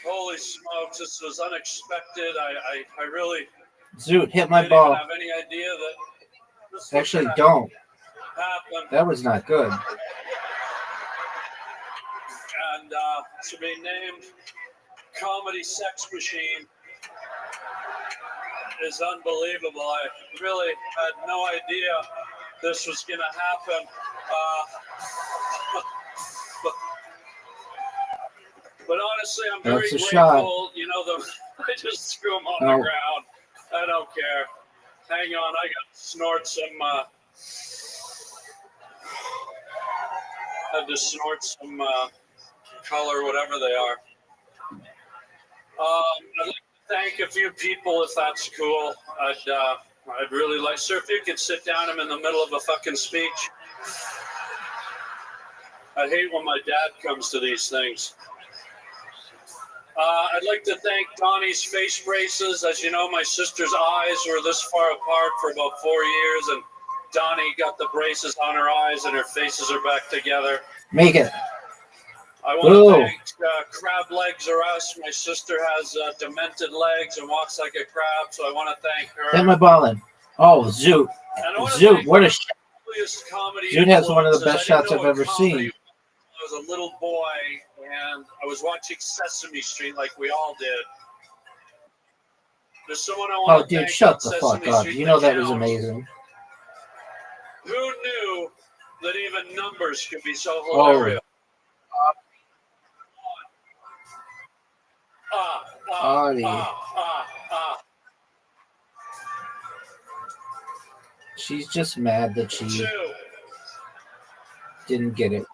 [SPEAKER 15] Holy smokes, this was unexpected. I really
[SPEAKER 5] Zoot, hit my
[SPEAKER 15] didn't
[SPEAKER 5] ball.
[SPEAKER 15] even have any idea that this was
[SPEAKER 5] Actually,
[SPEAKER 15] gonna
[SPEAKER 5] don't.
[SPEAKER 15] happen.
[SPEAKER 5] That was not good.
[SPEAKER 15] And to be named Comedy Sex Machine is unbelievable. I really had no idea this was going to happen. But honestly, I'm very
[SPEAKER 5] That's a
[SPEAKER 15] grateful.
[SPEAKER 5] shot.
[SPEAKER 15] You know, I just threw them on
[SPEAKER 5] Oh.
[SPEAKER 15] the ground. I don't care. Hang on, I got to snort some. Had to snort some color, whatever they are. I'd like to thank a few people, if that's cool. I'd really like, sir, if you could sit down. I'm in the middle of a fucking speech. I hate when my dad comes to these things. I'd like to thank Donnie's face braces. As you know, my sister's eyes were this far apart for about 4 years, and Donnie got the braces on her eyes, and her faces are back together.
[SPEAKER 5] Make it.
[SPEAKER 15] I want
[SPEAKER 5] Whoa.
[SPEAKER 15] to thank Crab Legs or Us. My sister has demented legs and walks like a crab, so I want to thank her.
[SPEAKER 5] Hit my ball in. Oh, Zoot. Zoot, what a shot. Zoot has one of the best shots I've ever seen.
[SPEAKER 15] I was a little boy, and I was watching Sesame Street like we all did. There's someone I
[SPEAKER 5] Oh,
[SPEAKER 15] want to
[SPEAKER 5] dude,
[SPEAKER 15] thank
[SPEAKER 5] shut
[SPEAKER 15] on
[SPEAKER 5] the
[SPEAKER 15] Sesame
[SPEAKER 5] fuck up.
[SPEAKER 15] Street,
[SPEAKER 5] You know
[SPEAKER 15] the
[SPEAKER 5] that was
[SPEAKER 15] Count.
[SPEAKER 5] amazing.
[SPEAKER 15] Who knew that even numbers could be so
[SPEAKER 5] Oh.
[SPEAKER 15] hilarious?
[SPEAKER 5] Audie. She's just mad that she didn't get it.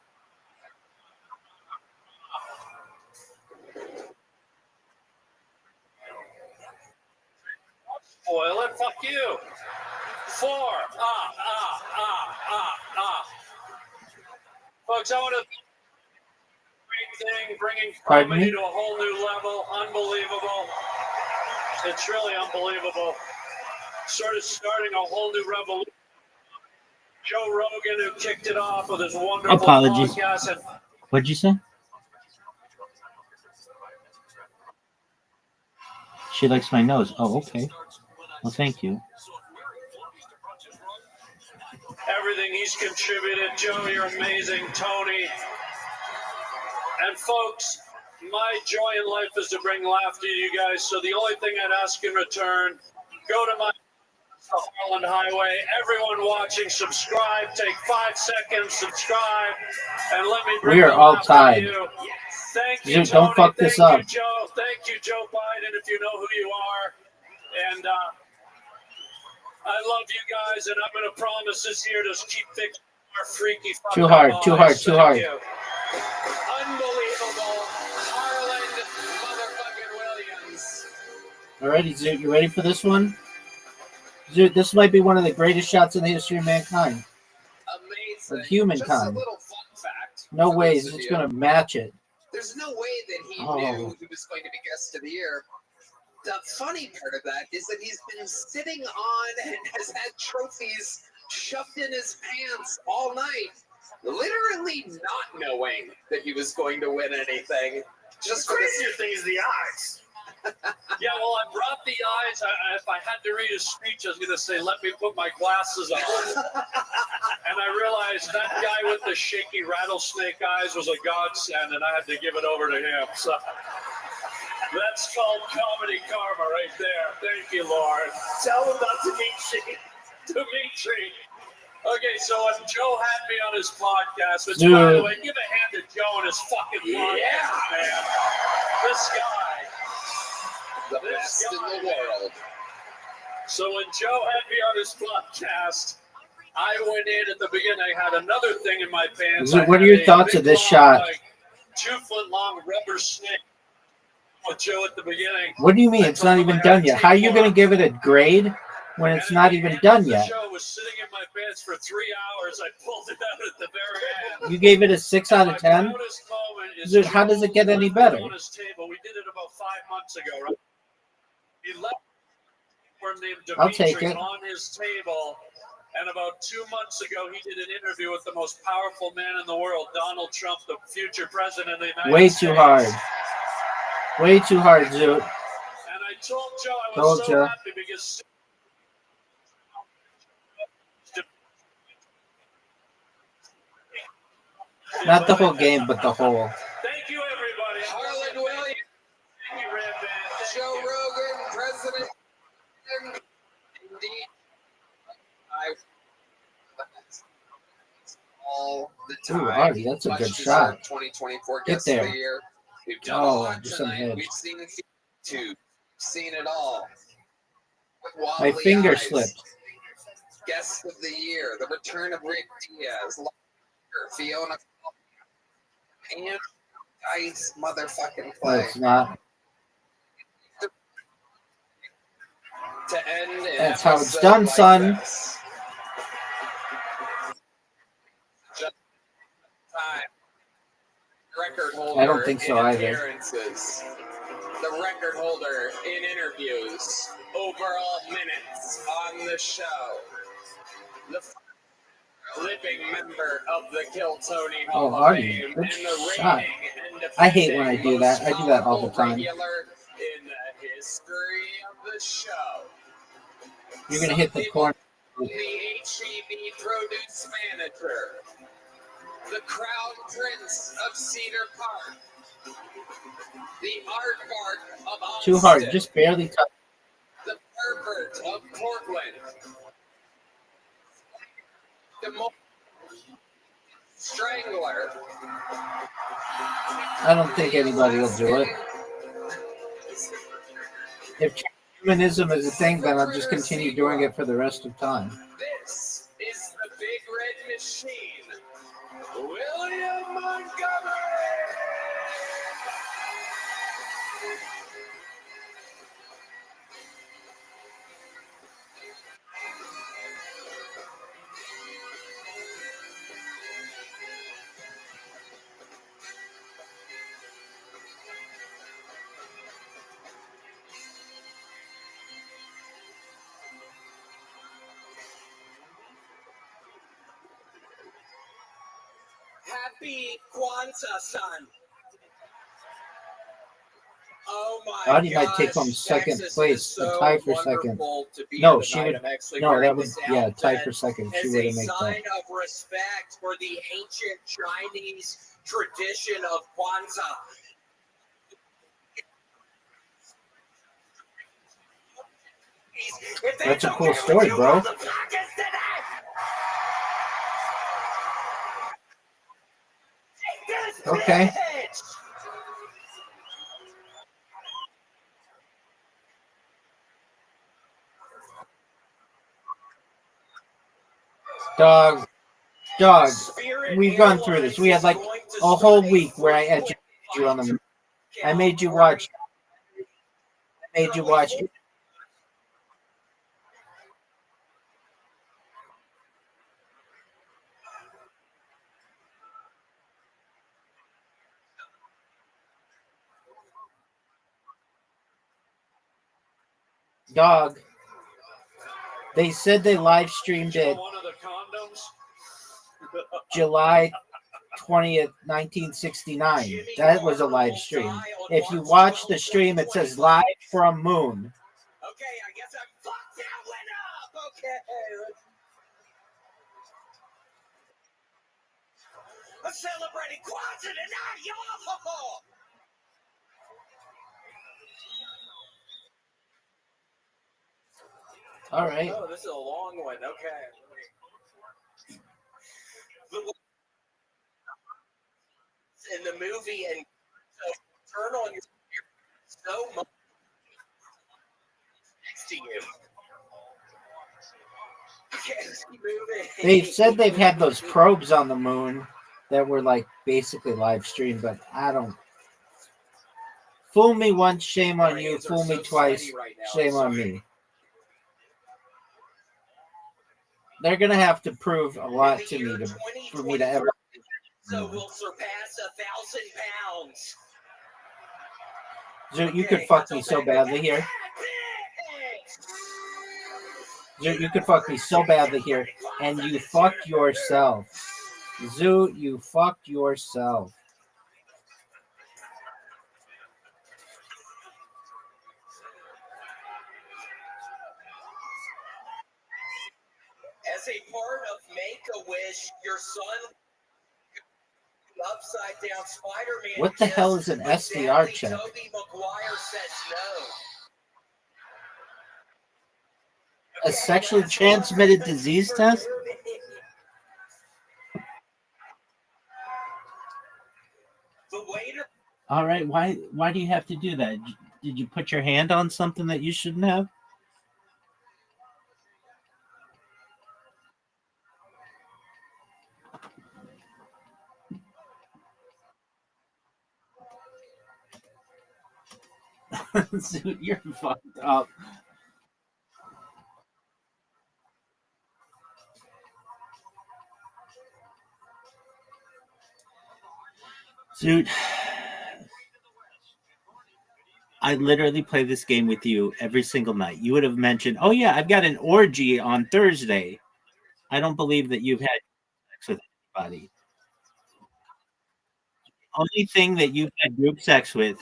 [SPEAKER 15] Spoil it, fuck you. 4. Folks, I want to great thing, bringing
[SPEAKER 5] Pardon
[SPEAKER 15] comedy
[SPEAKER 5] me?
[SPEAKER 15] to a whole new level. Unbelievable. It's really unbelievable. Sort of starting a whole new revolution. Joe Rogan, who kicked it off with his wonderful
[SPEAKER 5] Apologies.
[SPEAKER 15] podcast. And
[SPEAKER 5] What'd you say? She likes my nose. Oh, okay. Well, thank you.
[SPEAKER 15] everything he's contributed. Joe, you're amazing. Tony. And folks, my joy in life is to bring laughter to you guys. So the only thing I'd ask in return, go to my Harland Highway. Everyone watching, subscribe. Take 5 seconds, subscribe, and let me bring
[SPEAKER 5] We are
[SPEAKER 15] the
[SPEAKER 5] all
[SPEAKER 15] laughter to
[SPEAKER 5] tied.
[SPEAKER 15] you. Thank you,
[SPEAKER 5] Dude, don't
[SPEAKER 15] Tony.
[SPEAKER 5] fuck this
[SPEAKER 15] Thank
[SPEAKER 5] up.
[SPEAKER 15] you, Joe. Thank you, Joe Biden, if you know who you are. And I love you guys, and I'm going to promise this year to keep fixing our freaky fucking
[SPEAKER 5] Too hard,
[SPEAKER 15] bodies.
[SPEAKER 5] too hard, too
[SPEAKER 15] Thank
[SPEAKER 5] hard.
[SPEAKER 15] you. Unbelievable. Harland motherfucking Williams.
[SPEAKER 5] Alrighty, Zoot, you ready for this one? Zoot, this might be one of the greatest shots in the history of mankind.
[SPEAKER 4] Amazing.
[SPEAKER 5] Of humankind.
[SPEAKER 4] Just a little fun fact.
[SPEAKER 5] No
[SPEAKER 4] for
[SPEAKER 5] way,
[SPEAKER 4] those of
[SPEAKER 5] it's
[SPEAKER 4] you.
[SPEAKER 5] going to match it.
[SPEAKER 4] There's no way that he
[SPEAKER 5] Oh.
[SPEAKER 4] knew he was going to be guest of the year. The funny part of that is that he's been sitting on and has had trophies shoved in his pants all night, literally not knowing that he was going to win anything. Just
[SPEAKER 12] The crazier thing is the eyes.
[SPEAKER 15] Yeah, well, I brought the eyes. If I had to read a speech, I was going to say, let me put my glasses on. And I realized that guy with the shaky rattlesnake eyes was a godsend, and I had to give it over to him. So that's called comedy karma right there. Thank you, Lord.
[SPEAKER 12] Tell him about Dimitri.
[SPEAKER 15] Dimitri. Okay, so Joe had me on his podcast, which, by
[SPEAKER 5] Dude.
[SPEAKER 15] the way, give a hand to Joe and his fucking podcast, man. This guy.
[SPEAKER 4] The best in the world.
[SPEAKER 15] So when Joe had me on his podcast, I went in at the beginning. I had another thing in my pants.
[SPEAKER 5] Zoot,
[SPEAKER 15] I
[SPEAKER 5] what are
[SPEAKER 15] had
[SPEAKER 5] your
[SPEAKER 15] a
[SPEAKER 5] thoughts
[SPEAKER 15] big,
[SPEAKER 5] of this
[SPEAKER 15] long,
[SPEAKER 5] shot?
[SPEAKER 15] like, 2-foot-long rubber snake with Joe at the beginning.
[SPEAKER 5] What do you mean? It's not even done yet. How are you going to give it a grade when it's not even done
[SPEAKER 15] The
[SPEAKER 5] yet?
[SPEAKER 15] show was sitting in my pants for 3 hours. I pulled it out at the very end.
[SPEAKER 5] You gave it a 6 out of 10?
[SPEAKER 15] Proudest moment is
[SPEAKER 5] Dude, how does it get any better?
[SPEAKER 15] on his table. We did it about 5 months ago, right? He left named
[SPEAKER 5] I'll take
[SPEAKER 15] Dimitri
[SPEAKER 5] it.
[SPEAKER 15] on his table, and about 2 months ago, he did an interview with the most powerful man in the world, Donald Trump, the future president of the United
[SPEAKER 5] Way
[SPEAKER 15] States.
[SPEAKER 5] too hard. Way too hard, Zoo.
[SPEAKER 15] And I told Joe I was
[SPEAKER 5] Told
[SPEAKER 15] so
[SPEAKER 5] ya.
[SPEAKER 15] happy because
[SPEAKER 5] Not the whole game, but the whole.
[SPEAKER 15] thank you, everybody.
[SPEAKER 4] Harlan Williams,
[SPEAKER 15] Thank you, Red Band.
[SPEAKER 4] Joe Rogan, President. Indeed. All the time.
[SPEAKER 5] Ooh, Artie, that's a
[SPEAKER 4] Much
[SPEAKER 5] good
[SPEAKER 4] deserved
[SPEAKER 5] shot.
[SPEAKER 4] 2024
[SPEAKER 5] Get
[SPEAKER 4] guest of
[SPEAKER 5] there.
[SPEAKER 4] the year. We've done a
[SPEAKER 5] Oh,
[SPEAKER 4] lot
[SPEAKER 5] just on the
[SPEAKER 4] tonight.
[SPEAKER 5] edge.
[SPEAKER 4] We've seen two, seen it all. With
[SPEAKER 5] My
[SPEAKER 4] wobbly
[SPEAKER 5] finger
[SPEAKER 4] eyes.
[SPEAKER 5] slipped.
[SPEAKER 4] Guest of the year, the return of Rick Diaz, Fiona, and Ice motherfucking
[SPEAKER 5] No,
[SPEAKER 4] play.
[SPEAKER 5] it's not.
[SPEAKER 4] To end an
[SPEAKER 5] That's how it's
[SPEAKER 4] episode
[SPEAKER 5] done,
[SPEAKER 4] like
[SPEAKER 5] son.
[SPEAKER 4] this. Just time. Record holder
[SPEAKER 5] I don't think so
[SPEAKER 4] in
[SPEAKER 5] either.
[SPEAKER 4] appearances. The record holder in interviews. Overall minutes on the show. The living member of the Kill Tony Hall
[SPEAKER 5] Oh,
[SPEAKER 4] of
[SPEAKER 5] Artie,
[SPEAKER 4] Fame
[SPEAKER 5] good
[SPEAKER 4] and the
[SPEAKER 5] shot.
[SPEAKER 4] reigning and
[SPEAKER 5] I hate when I do that. I do that all the time.
[SPEAKER 4] regular in the history of the show.
[SPEAKER 5] You're gonna hit the corner.
[SPEAKER 4] The HEB produce manager. The crown prince of Cedar Park. The aardvark of Austin.
[SPEAKER 5] Too hard. Just barely touch.
[SPEAKER 4] The pervert of Portland. The strangler.
[SPEAKER 5] I don't think anybody will do it. If humanism is a thing, then I'll just continue doing it for the rest of time.
[SPEAKER 4] This is the Big Red Machine. William Montgomery. Happy Kwanzaa, son. Oh my
[SPEAKER 5] Audie might take home
[SPEAKER 4] gosh,
[SPEAKER 5] second
[SPEAKER 4] Texas
[SPEAKER 5] place,
[SPEAKER 4] is so
[SPEAKER 5] a tie for second.
[SPEAKER 4] wonderful to be
[SPEAKER 5] No,
[SPEAKER 4] here
[SPEAKER 5] she
[SPEAKER 4] tonight.
[SPEAKER 5] would.
[SPEAKER 4] I'm actually
[SPEAKER 5] No,
[SPEAKER 4] wearing
[SPEAKER 5] that would.
[SPEAKER 4] this
[SPEAKER 5] Yeah, tie
[SPEAKER 4] outfit
[SPEAKER 5] for second. She
[SPEAKER 4] as a
[SPEAKER 5] wouldn't make
[SPEAKER 4] sign
[SPEAKER 5] that.
[SPEAKER 4] of respect for the ancient Chinese tradition of Kwanzaa.
[SPEAKER 5] That's a cool story, bro. Okay. Dog. We've gone through this. We had like a whole week where I educated you on them. I made you watch. Dog. They said they live streamed it July 20th, 1969. That was a live stream. If you watch the stream, it says live from Moon.
[SPEAKER 4] Okay, I guess I fucked that one up. Okay. I'm celebrating Kwanzaa tonight, y'all.
[SPEAKER 5] All right.
[SPEAKER 4] Oh, this is a long one. Okay. In the movie, and so turn on your so much next to you. Okay, let's keep moving.
[SPEAKER 5] They've said they've had those probes on the moon that were like basically live streamed, but I don't. Fool me once, shame on you. Fool me twice, shame on me. They're gonna have to prove a lot to me for me to ever.
[SPEAKER 4] So we'll surpass 1,000 pounds.
[SPEAKER 5] Zoo, you could fuck me so badly here. Zoo, you could fuck me so badly here, and you fucked yourself. Zoo, you fucked yourself.
[SPEAKER 18] As a part of Make-A-Wish, your son upside down Spider-Man.
[SPEAKER 5] What the hell is an SDR check?
[SPEAKER 18] Tobey Maguire says no.
[SPEAKER 5] A sexually transmitted disease test?
[SPEAKER 18] The waiter.
[SPEAKER 5] All right, why do you have to do that? Did you put your hand on something that you shouldn't have? Dude, you're fucked up. Dude, I literally play this game with you every single night. You would have mentioned, oh yeah, I've got an orgy on Thursday. I don't believe that you've had sex with anybody. Only thing that you've had group sex with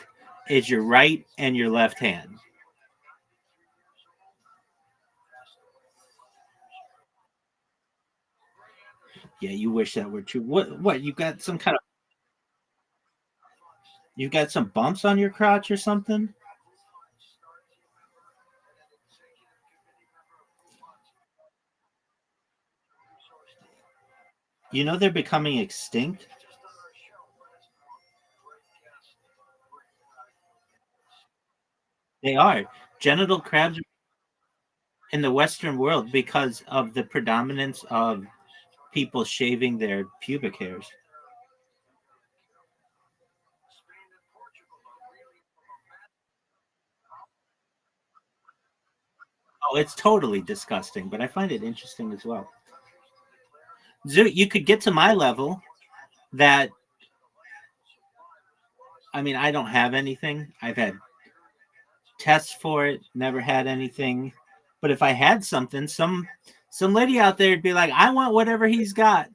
[SPEAKER 5] is your right and your left hand. Yeah, you wish that were true. What you got some kind of you got some bumps on your crotch or something? You know they're becoming extinct? They are. Genital crabs in the Western world because of the predominance of people shaving their pubic hairs. Oh, it's totally disgusting, but I find it interesting as well. You could get to my level that, I mean, I don't have anything. I've had tests for it, never had anything. But if I had something, some lady out there would be like, I want whatever he's got.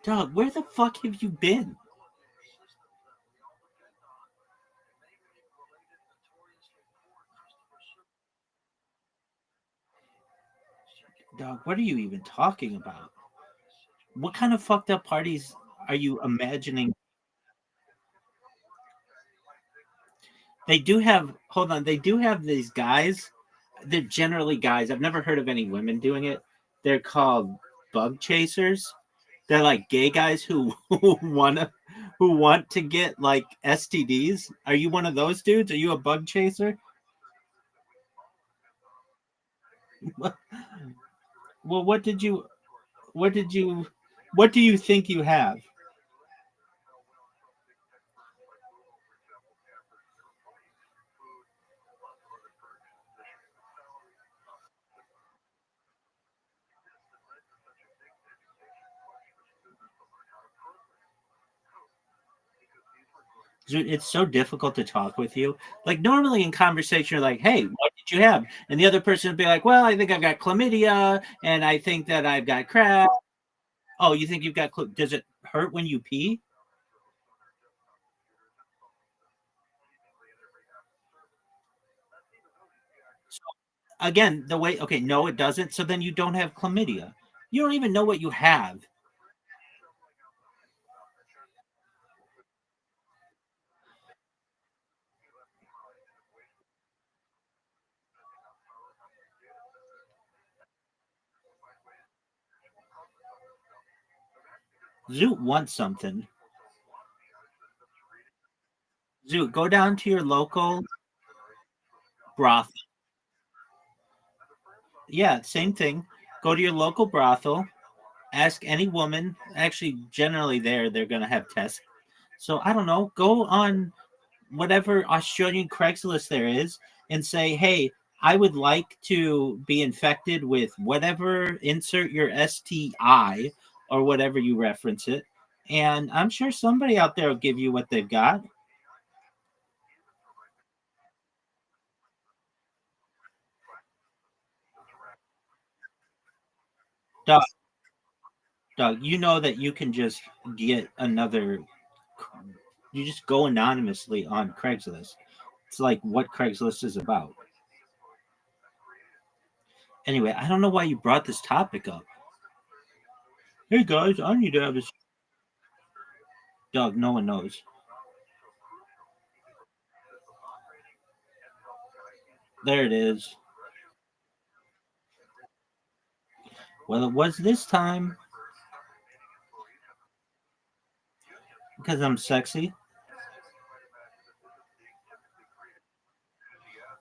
[SPEAKER 5] Dog, where the fuck have you been? Dog, what are you even talking about? What kind of fucked up parties are you imagining? They do have, hold on, they do have these guys. They're generally guys. I've never heard of any women doing it. They're called bug chasers. They're like gay guys who want to get like STDs. Are you one of those dudes? Are you a bug chaser? Well, what do you think you have? Dude, it's so difficult to talk with you. Like normally in conversation, you're like, "Hey, what did you have?" And the other person would be like, "Well, I think I've got chlamydia, and I think that I've got crap." Oh, you think you've got? Does it hurt when you pee? So, again, the way. Okay, no, it doesn't. So then you don't have chlamydia. You don't even know what you have. Zoot wants something. Zoot, go down to your local brothel. Yeah, same thing. Go to your local brothel. Ask any woman. Actually, generally they're gonna have tests. So I don't know. Go on whatever Australian Craigslist there is and say, "Hey, I would like to be infected with whatever. Insert your STI or whatever you reference it." And I'm sure somebody out there will give you what they've got. Dog, you know that you can just get another. You just go anonymously on Craigslist. It's like what Craigslist is about. Anyway, I don't know why you brought this topic up. Hey guys, I need to have a dog. No one knows. There it is. Well, it was this time because I'm sexy.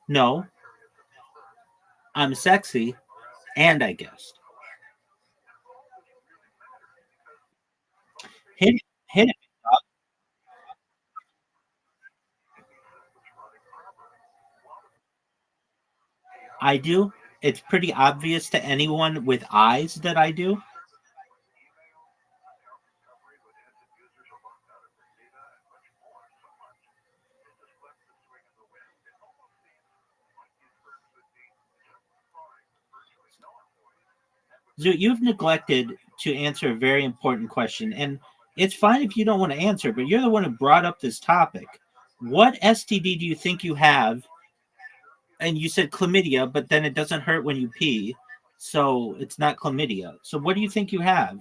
[SPEAKER 5] No, I'm sexy, and I guessed. Hit it. Dog. I do. It's pretty obvious to anyone with eyes that I do. You've neglected to answer a very important question, and it's fine if you don't want to answer, but you're the one who brought up this topic. What STD do you think you have? And you said chlamydia, but then it doesn't hurt when you pee, so it's not chlamydia. So what do you think you have?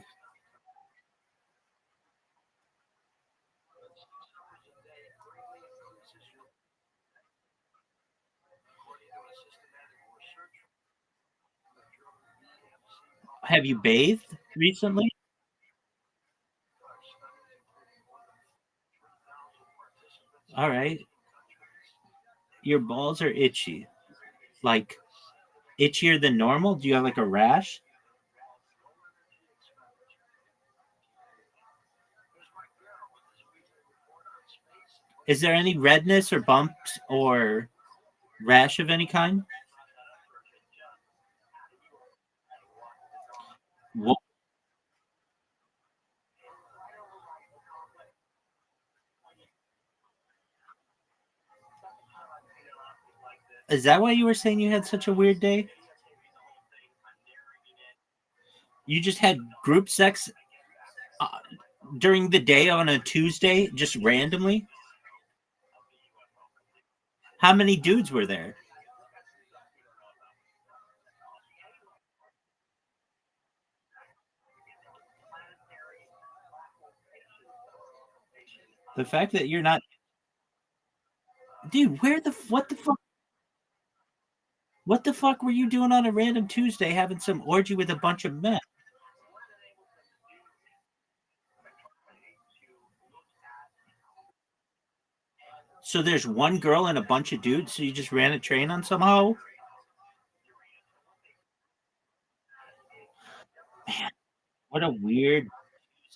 [SPEAKER 5] Have you bathed recently? All right. Your balls are itchy. Like itchier than normal? Do you have like a rash? Is there any redness or bumps or rash of any kind? What, is that why you were saying you had such a weird day? You just had group sex uh, during the day on a Tuesday, just randomly? How many dudes were there? The fact that you're not, dude. What the fuck were you doing on a random Tuesday having some orgy with a bunch of men? So there's one girl and a bunch of dudes. So you just ran a train on somehow. Man, what a weird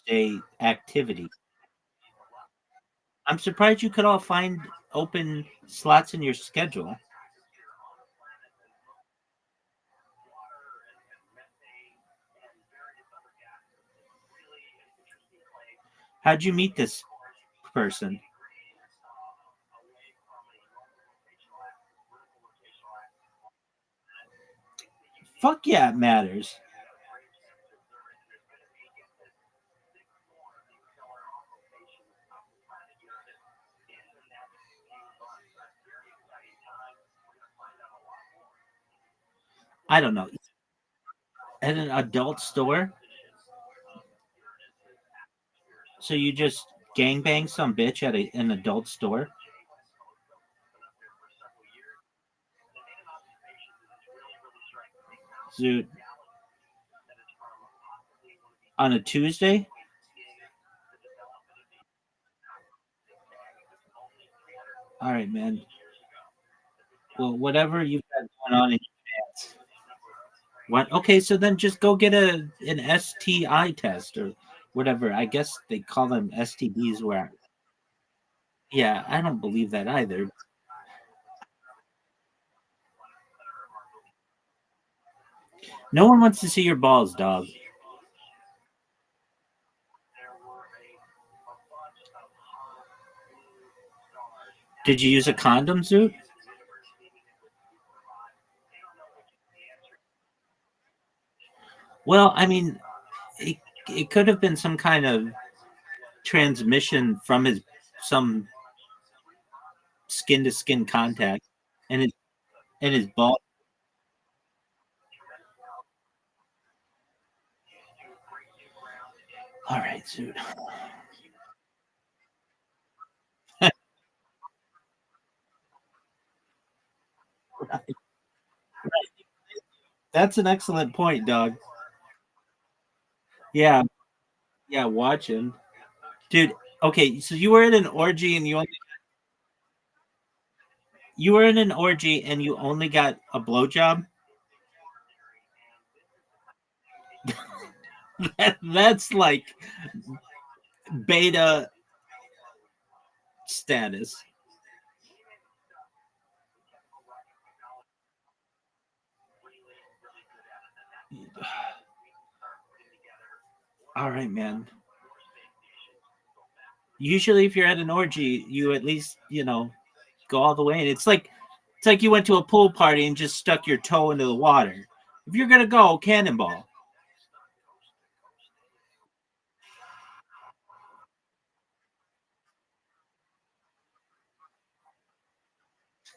[SPEAKER 5] Tuesday activity. I'm surprised you could all find open slots in your schedule. How'd you meet this person? Fuck yeah, it matters. I don't know. At an adult store? So you just gangbang some bitch at an adult store? Dude, on a Tuesday? All right, man. Well, whatever you've got going on in your pants. What? Okay, so then just go get an STI test or whatever. I guess they call them STDs. Where, yeah, I don't believe that either. No one wants to see your balls, dog. Did you use a condom, Zoot? Well, I mean, it could have been some kind of transmission from some skin to skin contact, and his ball. All right, dude. That's an excellent point, dog. Yeah, yeah, watching. Dude, okay, so you were in an orgy and you were in an orgy and you only got a blowjob? That's like beta status. All right, man. Usually if you're at an orgy, you at least, go all the way. And it's like you went to a pool party and just stuck your toe into the water. If you're gonna go, cannonball.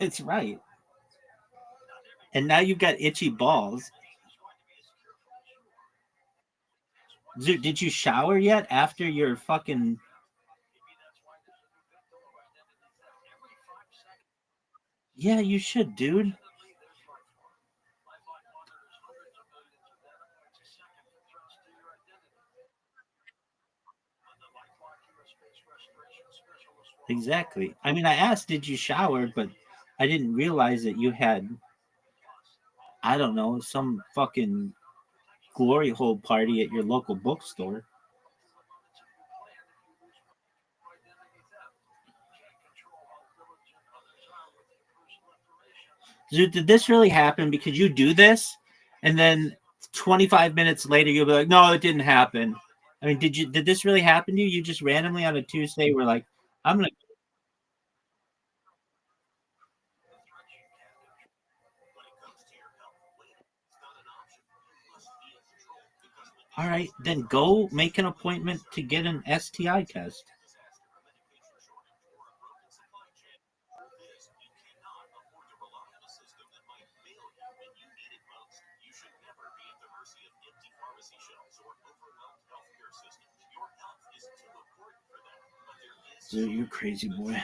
[SPEAKER 5] It's right. And now you've got itchy balls. Dude, did you shower yet after your fucking? Yeah, you should, dude. Exactly. I mean, I asked, did you shower, but I didn't realize that you had, I don't know, some fucking glory hole party at your local bookstore. Dude, did this really happen? Because you do this, and then 25 minutes later, you'll be like, no, it didn't happen. I mean, did this really happen to you? You just randomly on a Tuesday were like, I'm gonna. All right, then go make an appointment to get an STI test. Dude, you crazy boy.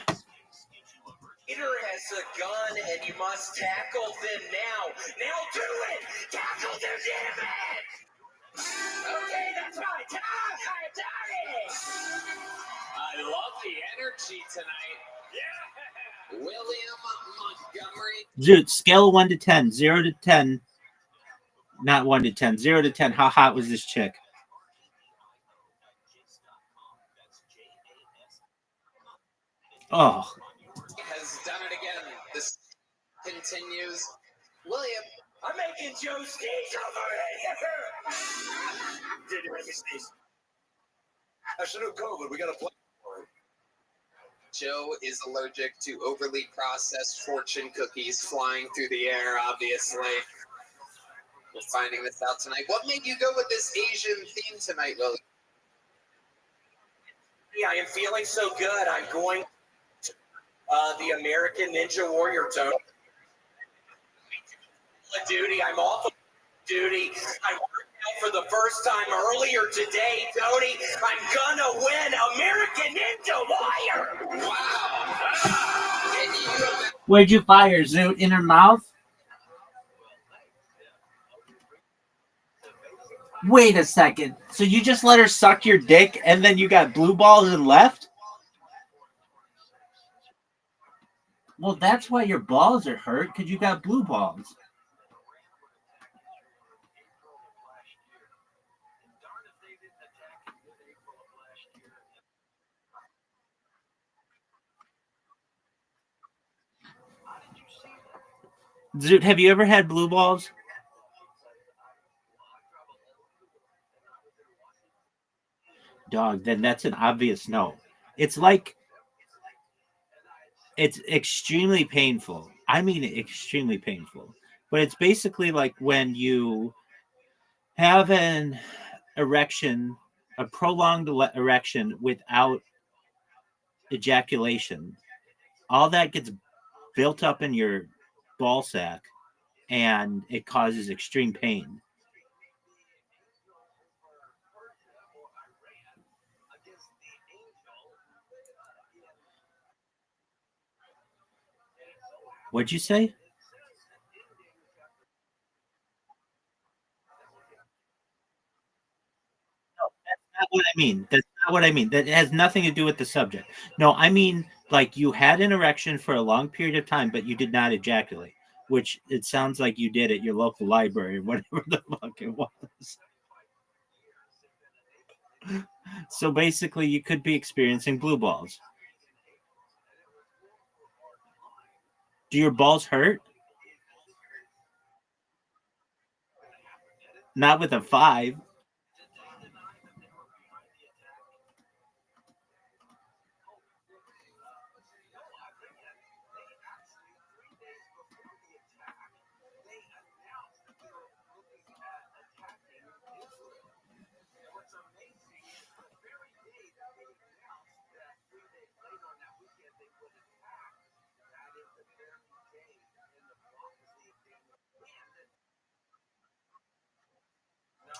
[SPEAKER 18] Peter has a gun and you must tackle them now. Now do it! Tackle them, damn it! Okay, that's my time! I done it!
[SPEAKER 4] I love the energy tonight. Yeah. William Montgomery.
[SPEAKER 5] Dude, scale of 1 to 10, 0 to 10. Not 1 to 10, 0 to 10. How hot was this chick? Oh,
[SPEAKER 4] Has done it again. This continues. William.
[SPEAKER 18] I'm making Joe sneeze over here! Did you make me sneeze?
[SPEAKER 3] That's a new COVID. We got to play.
[SPEAKER 4] Joe is allergic to overly processed fortune cookies flying through the air, obviously. We're finding this out tonight. What made you go with this Asian theme tonight, William?
[SPEAKER 18] Yeah, I am feeling so good. I'm going to the American Ninja Warrior tone. Duty, I'm off of duty. I worked out for the first time earlier today, Tony. I'm gonna win American Ninja Warrior. Wow.
[SPEAKER 5] where'd you fire, Zoot? In her mouth? Wait a second. So you just let her suck your dick and then you got blue balls and left? Well, that's why your balls are hurt, because you got blue balls. Zoot, have you ever had blue balls? Dog, then that's an obvious no. It's like, it's extremely painful. I mean, extremely painful. But it's basically like when you have an erection, a prolonged erection without ejaculation, all that gets built up in your ball sack and it causes extreme pain. What'd you say? Not what I mean. That's not what I mean. That has nothing to do with the subject. No, I mean like you had an erection for a long period of time, but you did not ejaculate, which it sounds like you did at your local library or whatever the fuck it was. So basically, you could be experiencing blue balls. Do your balls hurt? Not with a 5.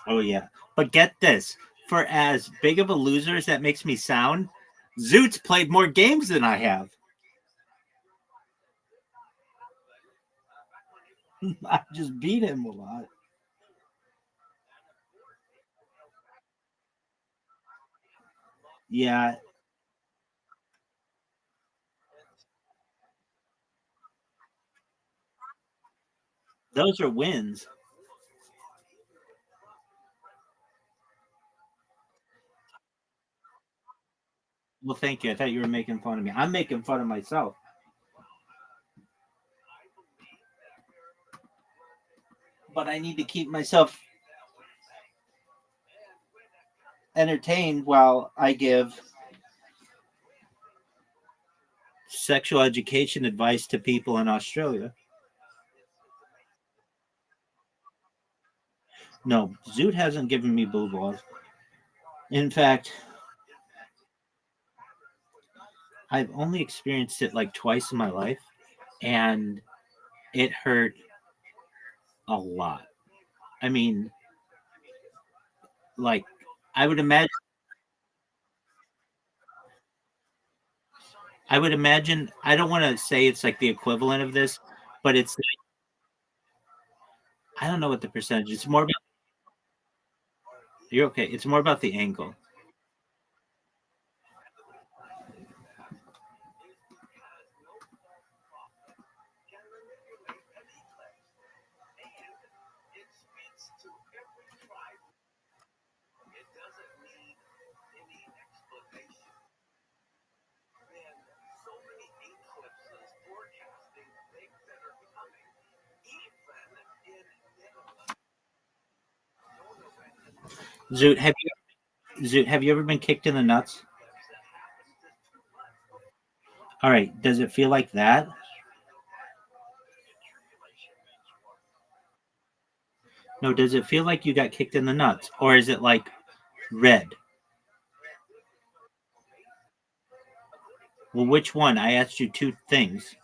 [SPEAKER 5] Oh yeah, but get this: for as big of a loser as that makes me sound, Zoot's played more games than I have. I just beat him a lot. Yeah, those are wins. Well, thank you. I thought you were making fun of me. I'm making fun of myself. But I need to keep myself entertained while I give sexual education advice to people in Australia. No, Zoot hasn't given me blue balls. In fact, I've only experienced it like twice in my life, and it hurt a lot. I mean, like, I would imagine. I would imagine. I don't want to say it's like the equivalent of this, but it's. I don't know what the percentage. It's more about. You're okay. It's more about the angle. Zoot, have you ever been kicked in the nuts? All right. Does it feel like that? No. Does it feel like you got kicked in the nuts, or is it like red? Well, which one? I asked you two things.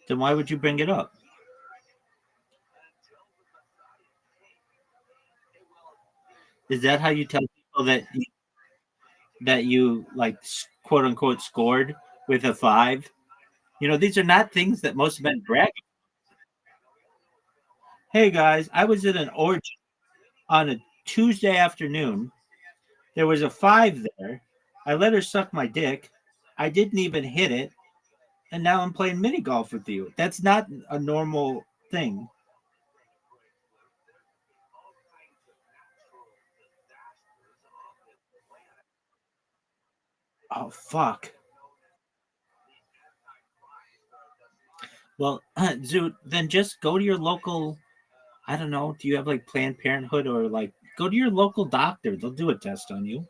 [SPEAKER 5] Then why would you bring it up? Is that how you tell people that you like quote unquote scored with a 5? You know, these are not things that most men brag. Hey guys, I was at an orgy on a Tuesday afternoon. There was a 5 there. I let her suck my dick. I didn't even hit it, and now I'm playing mini golf with you. That's not a normal thing. Oh fuck. Well, Zoot, then just go to your local. I don't know. Do you have like Planned Parenthood or like go to your local doctor? They'll do a test on you.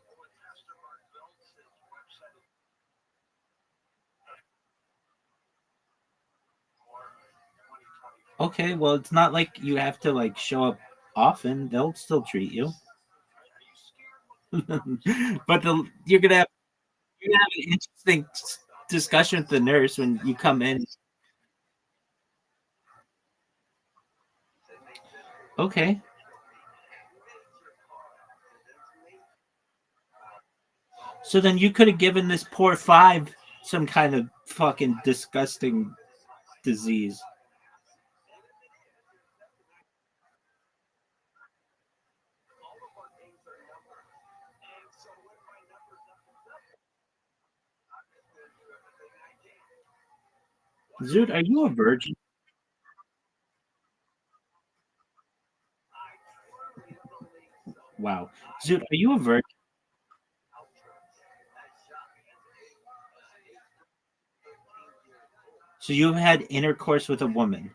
[SPEAKER 5] Okay, well, it's not like you have to like show up often. They'll still treat you. But you're gonna have an interesting discussion with the nurse when you come in. Okay. So then you could have given this poor five some kind of fucking disgusting disease. Zoot, are you a virgin? Wow. Zoot, are you a virgin? So you've had intercourse with a woman.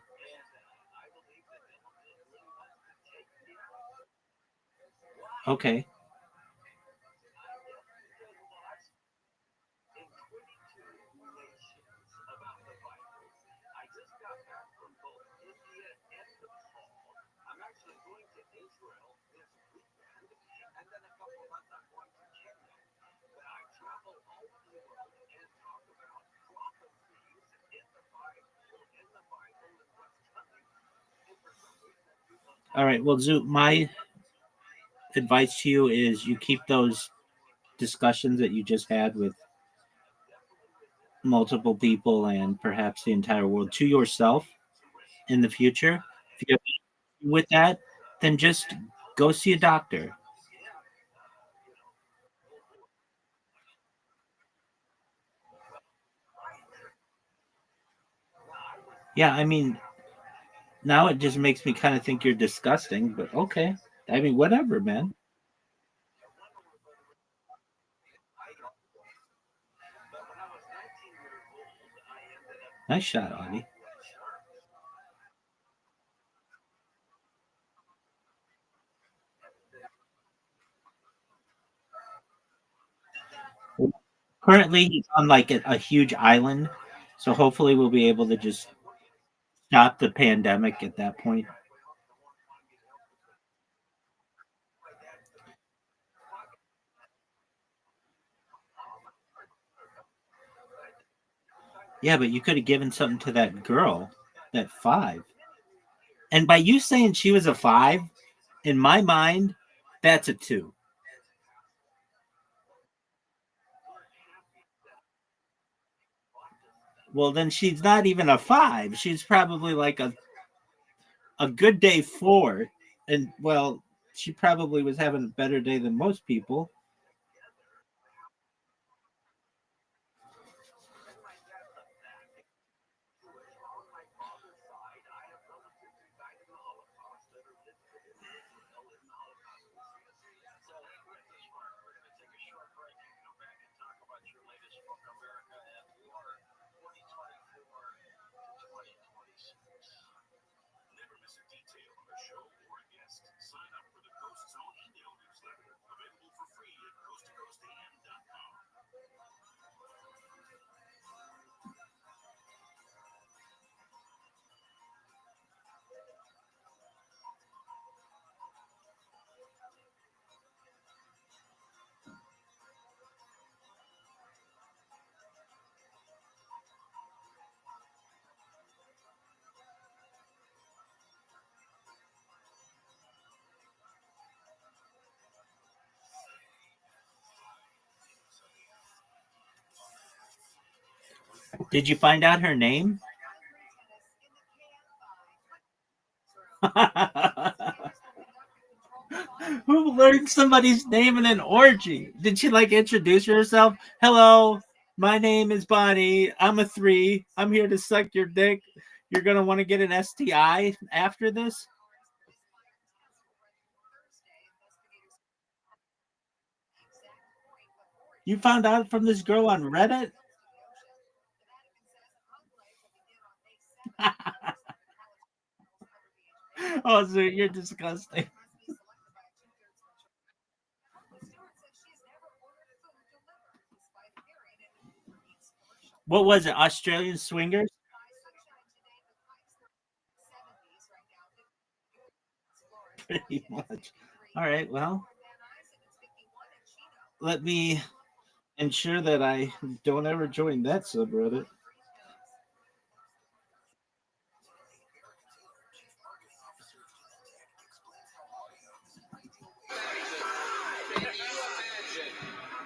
[SPEAKER 5] Okay. All right. Well, Zoot, my advice to you is you keep those discussions that you just had with multiple people and perhaps the entire world to yourself in the future. If you have an issue with that, then just go see a doctor. Yeah, I mean, now it just makes me kind of think you're disgusting, but okay. I mean, whatever, man. Nice shot, Audie. Currently, he's on like a huge island, so hopefully, we'll be able to just stop the pandemic at that point. Yeah, but you could have given something to that girl, that five. And by you saying she was a five, in my mind, that's a two. Well, then she's not even a five. She's probably like a good day four. And well, she probably was having a better day than most people. Did you find out her name? Who learned somebody's name in an orgy? Did she like introduce herself? Hello, my name is Bonnie. I'm a three. I'm here to suck your dick. You're gonna want to get an STI after this. You found out from this girl on Reddit? Oh, so you're disgusting. What was it? Australian swingers? Pretty much. All right. Well, let me ensure that I don't ever join that subreddit.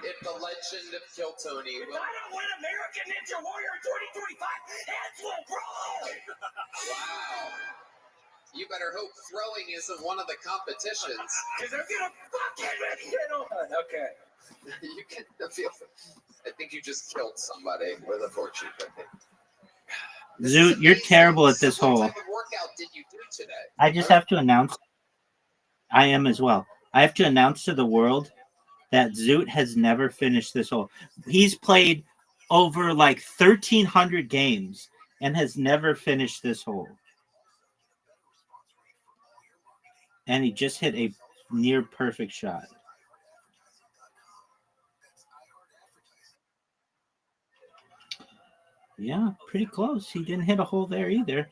[SPEAKER 4] If the legend of Kill Tony
[SPEAKER 18] If I don't win American Ninja Warrior 2025, heads will roll!
[SPEAKER 4] Wow. You better hope throwing isn't one of the competitions.
[SPEAKER 18] Because they're gonna fucking get on. Okay.
[SPEAKER 4] You can feel. I think you just killed somebody with a fortune cookie.
[SPEAKER 5] Zoot, you're terrible at this
[SPEAKER 4] What
[SPEAKER 5] hole.
[SPEAKER 4] type of workout did you do today?
[SPEAKER 5] I just have to announce. I am as well. I have to announce to the world that Zoot has never finished this hole. He's played over like 1,300 games and has never finished this hole. And he just hit a near perfect shot. Yeah, pretty close. He didn't hit a hole there either.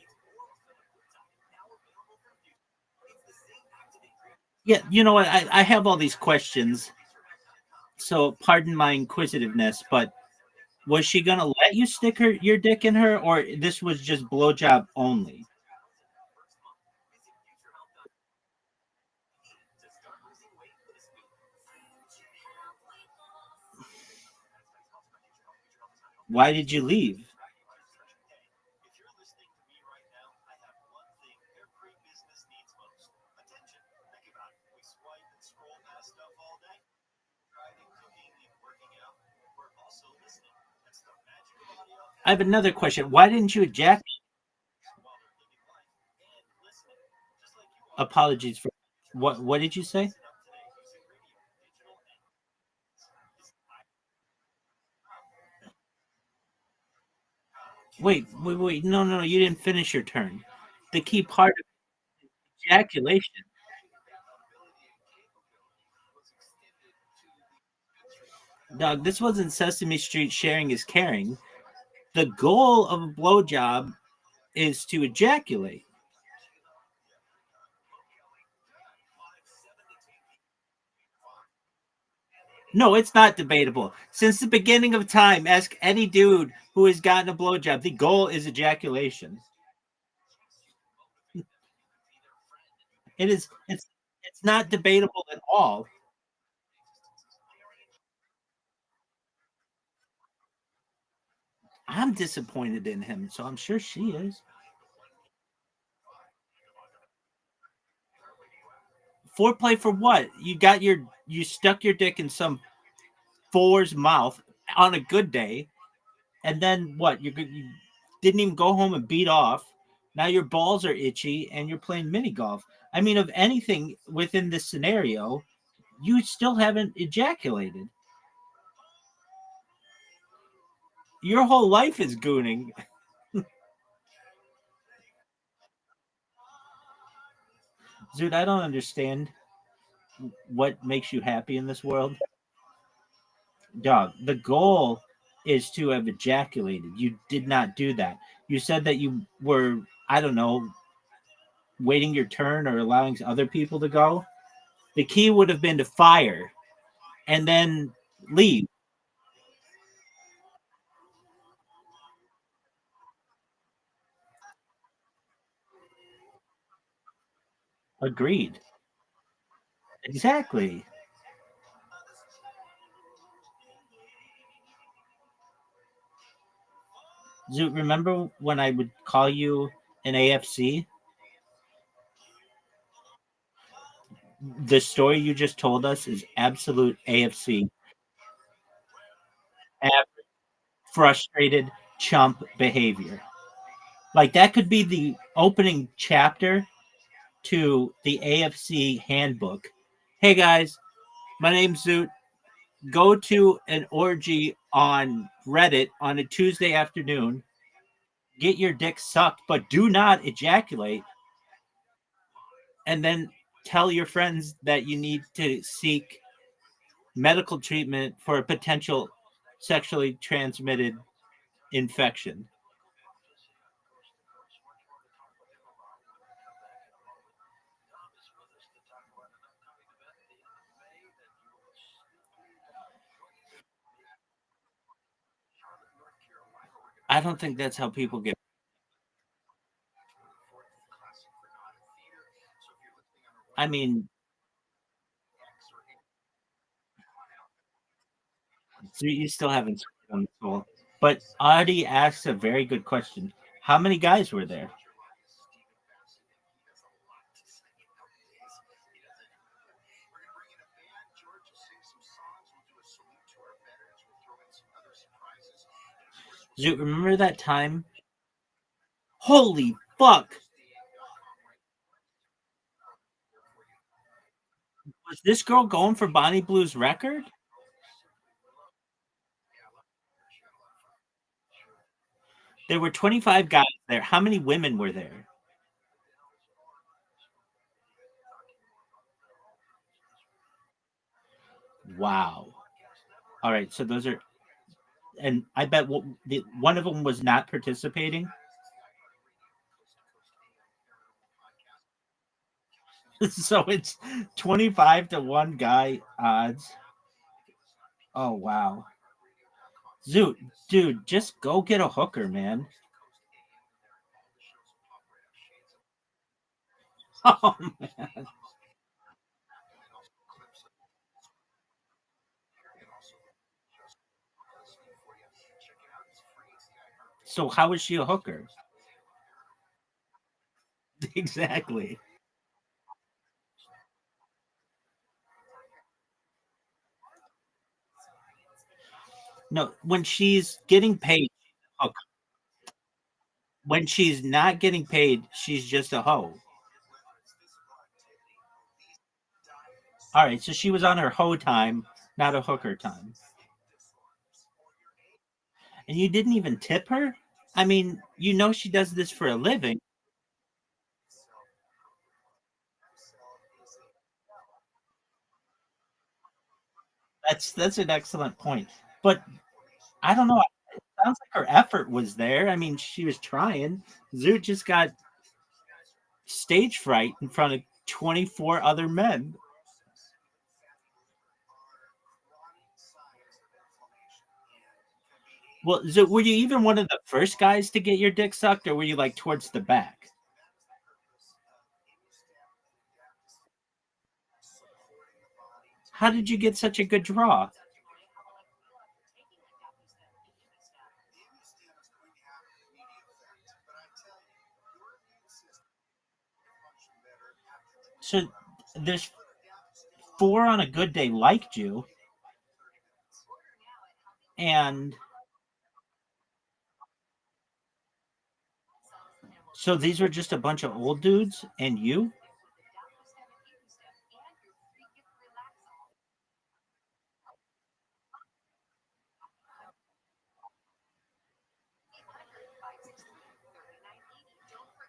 [SPEAKER 5] Yeah, you know what? I have all these questions. So pardon my inquisitiveness, but was she gonna let you stick your dick in her, or this was just blowjob only? Why did you leave? I have another question. Why didn't you ejaculate? Apologies for what? What did you say? Wait. No. You didn't finish your turn. The key part of ejaculation. Dog, this wasn't Sesame Street sharing is caring. The goal of a blowjob is to ejaculate. No, it's not debatable. Since the beginning of time, ask any dude who has gotten a blowjob. The goal is ejaculation. It is. It's not debatable at all. I'm disappointed in him, so I'm sure she is. Foreplay for what? You stuck your dick in some four's mouth on a good day, and then what? You didn't even go home and beat off. Now your balls are itchy, and you're playing mini golf. I mean, of anything within this scenario, you still haven't ejaculated. Your whole life is gooning. Dude, I don't understand what makes you happy in this world. Dog, the goal is to have ejaculated. You did not do that. You said that you were, I don't know, waiting your turn or allowing other people to go. The key would have been to fire and then leave. Agreed. Exactly. Zoot, remember when I would call you an AFC? The story you just told us is absolute AFC. Average, frustrated chump behavior. Like that could be the opening chapter to the AFC handbook. Hey guys, my name's Zoot. Go to an orgy on Reddit on a Tuesday afternoon. Get your dick sucked, but do not ejaculate. And then tell your friends that you need to seek medical treatment for a potential sexually transmitted infection. I don't think that's how people get. I mean, so you still haven't scored on the soul. But Audie asks a very good question. How many guys were there? Do you remember that time? Holy fuck! Was this girl going for Bonnie Blue's record? There were 25 guys there. How many women were there? Wow. All right, so those are, and I bet one of them was not participating. So it's 25 to 1 guy odds. Oh, wow. Zoot, dude, just go get a hooker, man. Oh, man. So how is she a hooker? Exactly. No, when she's getting paid, okay. When she's not getting paid, she's just a hoe. All right, so she was on her hoe time, not a hooker time. And you didn't even tip her? I mean, you know she does this for a living. That's an excellent point. But I don't know. It sounds like her effort was there. I mean, she was trying. Zoot just got stage fright in front of 24 other men. Well, Zoot, were you even one of the first guys to get your dick sucked, or were you like towards the back? How did you get such a good draw? So there's 4 on a good day liked you, and so these were just a bunch of old dudes and you?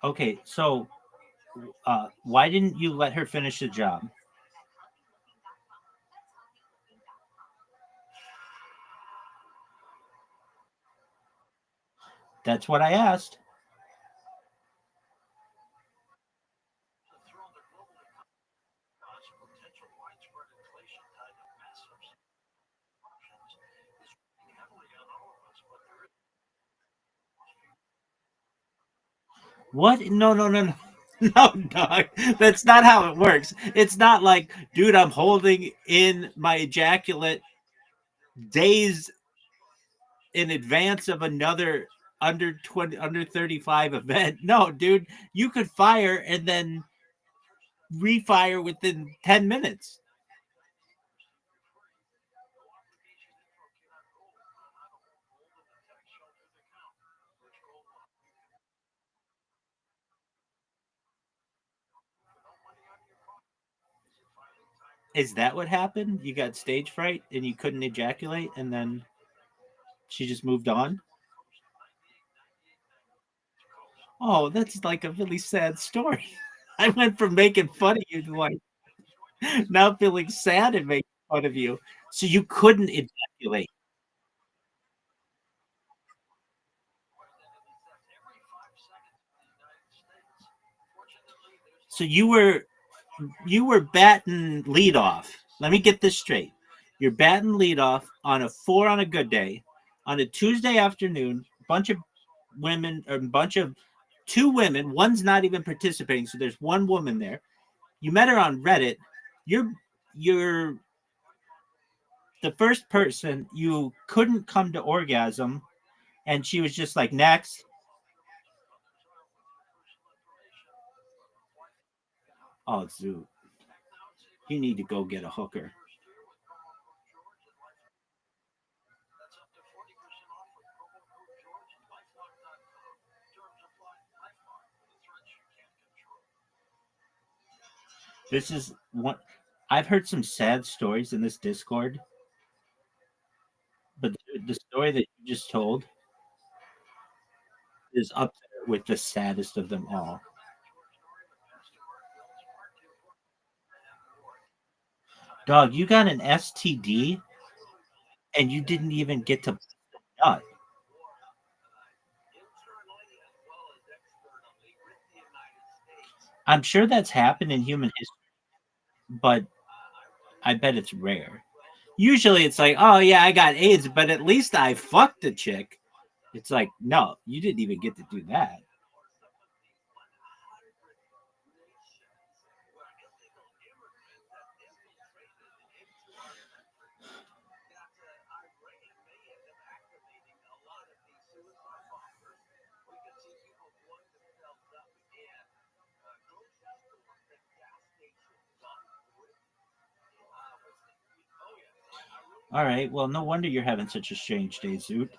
[SPEAKER 5] Okay, so why didn't you let her finish the job? That's what I asked. What? No, no, no, no. No, dog. That's not how it works. It's not like, dude, I'm holding in my ejaculate days in advance of another under 35 event. No, dude, you could fire and then refire within 10 minutes. Is that what happened? You got stage fright and you couldn't ejaculate and then she just moved on? Oh, that's like a really sad story. I went from making fun of you to like now feeling sad and making fun of you. So you couldn't ejaculate. So you were batting leadoff. Let me get this straight. You're batting leadoff on a 4 on a good day, on a Tuesday afternoon. A bunch of women, or a bunch of two women. One's not even participating, so there's one woman there. You met her on Reddit. You're the first person. You couldn't come to orgasm, and she was just like, next. Oh, Zoot. You need to go get a hooker. This is one. I've heard some sad stories in this Discord, but the story that you just told is up there with the saddest of them all. Dog, you got an STD and you didn't even get to nut. I'm sure that's happened in human history, but I bet it's rare. Usually it's like, oh yeah, I got AIDS, but at least I fucked a chick. It's like, no, you didn't even get to do that. All right, well, no wonder you're having such a strange day, Zoot.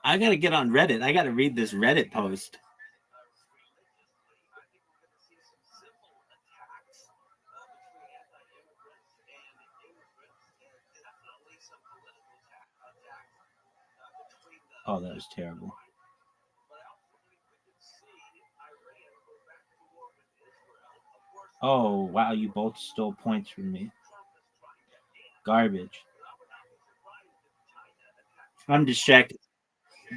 [SPEAKER 5] I gotta get on Reddit. I gotta read this Reddit post. Oh, that was terrible. Oh, wow, you both stole points from me. Garbage. I'm distracted.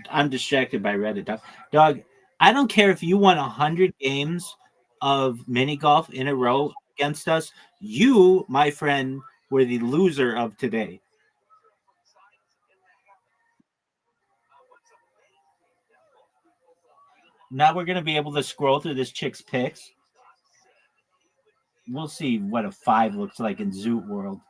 [SPEAKER 5] I'm distracted by Reddit. Dog, I don't care if you won 100 games of mini golf in a row against us. You, my friend, were the loser of today. Now we're going to be able to scroll through this chick's pics. We'll see what a 5 looks like in Zoot World.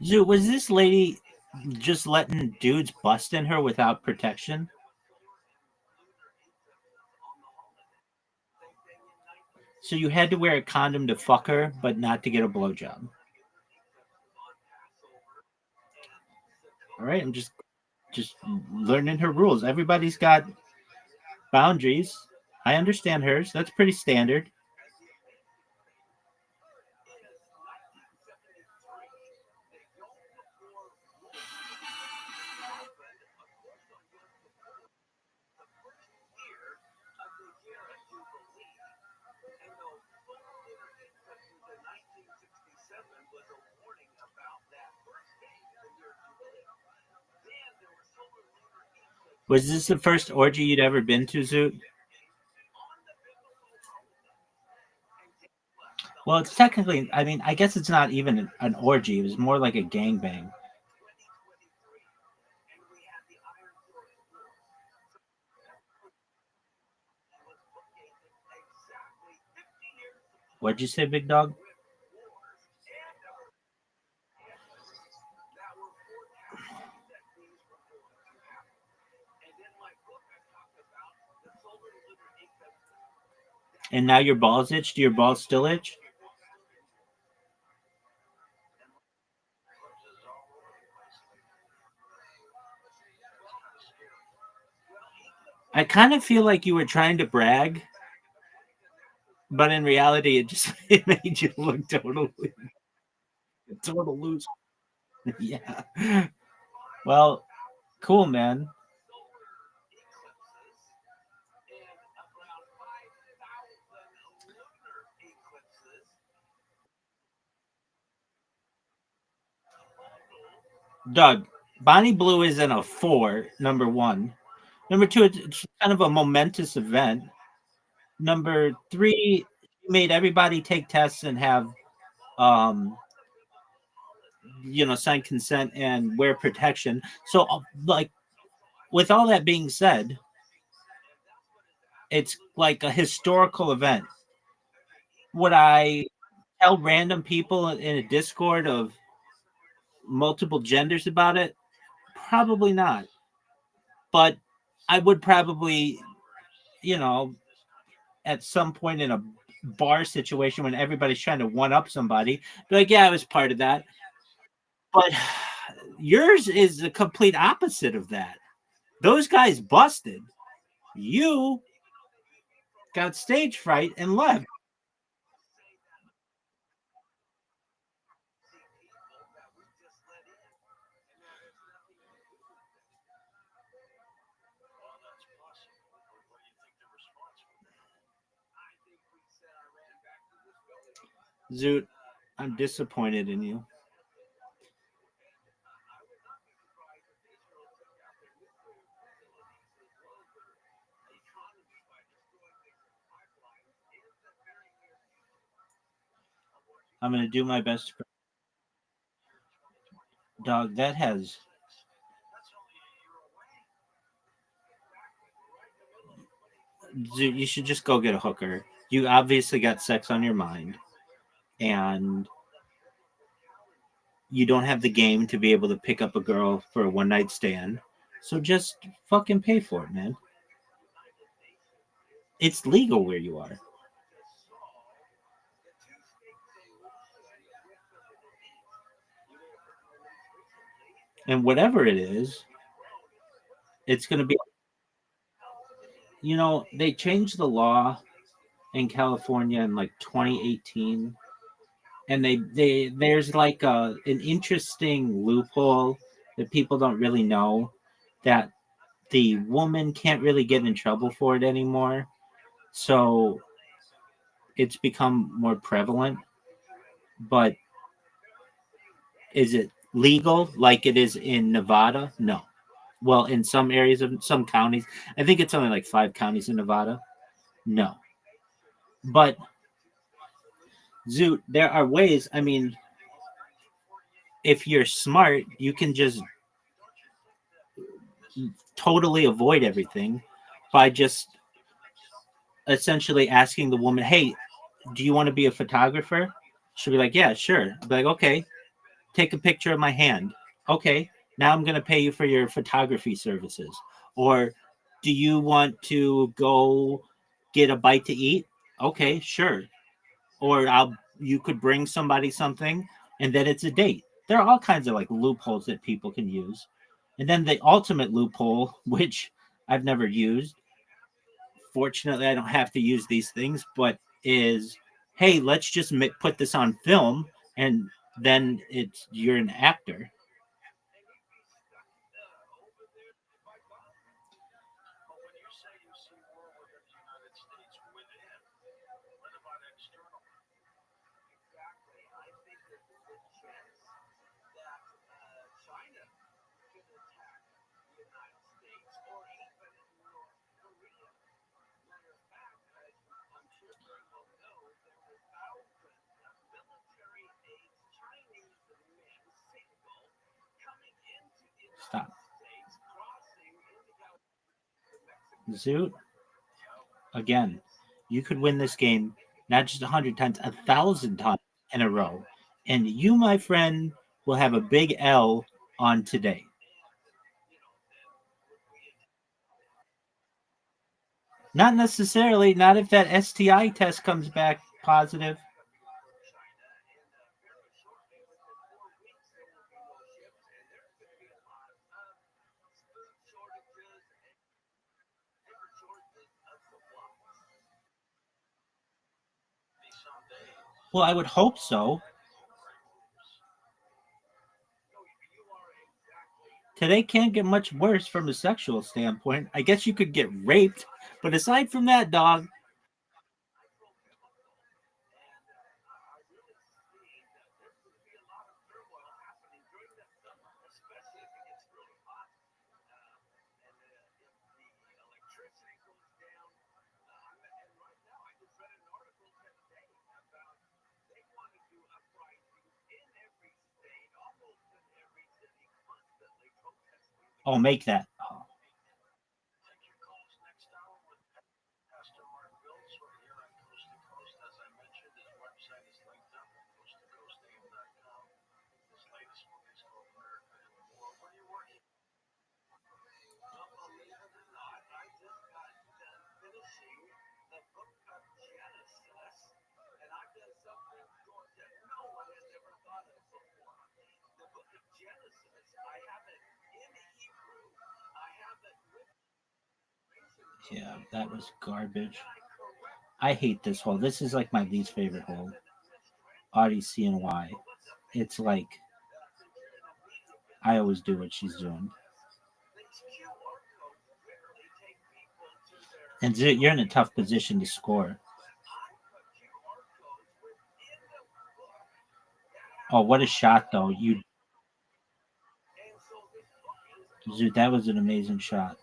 [SPEAKER 5] Zoot, was this lady just letting dudes bust in her without protection? So you had to wear a condom to fuck her, but not to get a blowjob. All right, I'm just learning her rules. Everybody's got boundaries. I understand hers. That's pretty standard. Was this the first orgy you'd ever been to, Zoot? Well, it's technically, I mean, I guess it's not even an orgy. It was more like a gangbang. What'd you say, big dog? And now your balls itch? Do your balls still itch? I kind of feel like you were trying to brag, but in reality, it made you look totally a total loser. Yeah. Well, cool, man. Doug, Bonnie Blue isn't a 4, number one. Number two, it's kind of a momentous event. Number three, you made everybody take tests and have, um, sign consent and wear protection. So, like, with all that being said, it's like a historical event. Would I tell random people in a Discord of multiple genders about it? Probably not. But I would probably, you know, at some point in a bar situation when everybody's trying to one up somebody, be like, yeah, I was part of that. But yours is the complete opposite of that. Those guys busted. You got stage fright and left. Zoot, I'm disappointed in you. I'm going to do my best. Dog, that has. Zoot, you should just go get a hooker. You obviously got sex on your mind. And you don't have the game to be able to pick up a girl for a one night stand. So just fucking pay for it, man. It's legal where you are. And whatever it is, it's going to be. They changed the law in California in like 2018, and there's like an interesting loophole that people don't really know, that the woman can't really get in trouble for it anymore. So it's become more prevalent. But is it legal like it is in Nevada? No. Well, in some areas of some counties, I think it's only like 5 counties in Nevada. No. But Zoot, there are ways. I mean, if you're smart, you can just totally avoid everything by just essentially asking the woman, "Hey, do you want to be a photographer?" She'll be like, "Yeah, sure." I'll be like, "Okay, take a picture of my hand." "Okay, now I'm going to pay you for your photography services." Or, "Do you want to go get a bite to eat?" "Okay, sure." Or you could bring somebody something, and then it's a date. There are all kinds of like loopholes that people can use. And then the ultimate loophole, which I've never used, fortunately I don't have to use these things, but is, hey, let's just put this on film, and then you're an actor. Stop. Zoot, again, you could win this game not just 100 times, 1,000 times in a row. And you, my friend, will have a big L on today. Not necessarily, not if that STI test comes back positive. Well, I would hope so. Today can't get much worse from a sexual standpoint. I guess you could get raped, but aside from that, dog. Oh, make that. Oh. Yeah, that was garbage. I hate this hole. This is like my least favorite hole. Odyssey and Y. It's like I always do what she's doing. And you're in a tough position to score. Oh, what a shot, though. Dude, that was an amazing shot.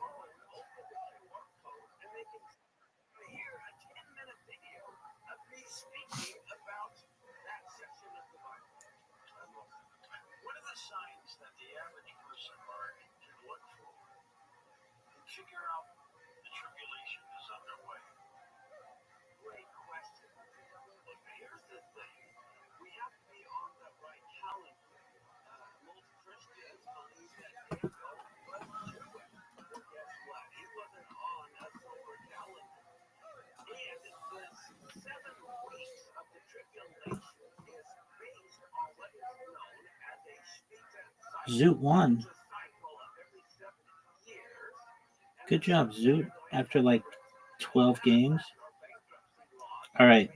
[SPEAKER 5] Zoot won. Good job, Zoot. After like 12 games. All right.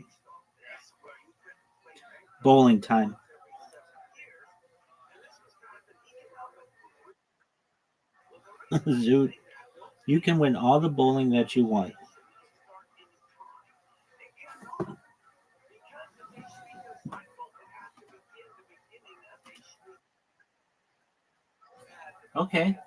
[SPEAKER 5] Bowling time. Zoot, you can win all the bowling that you want. Okay.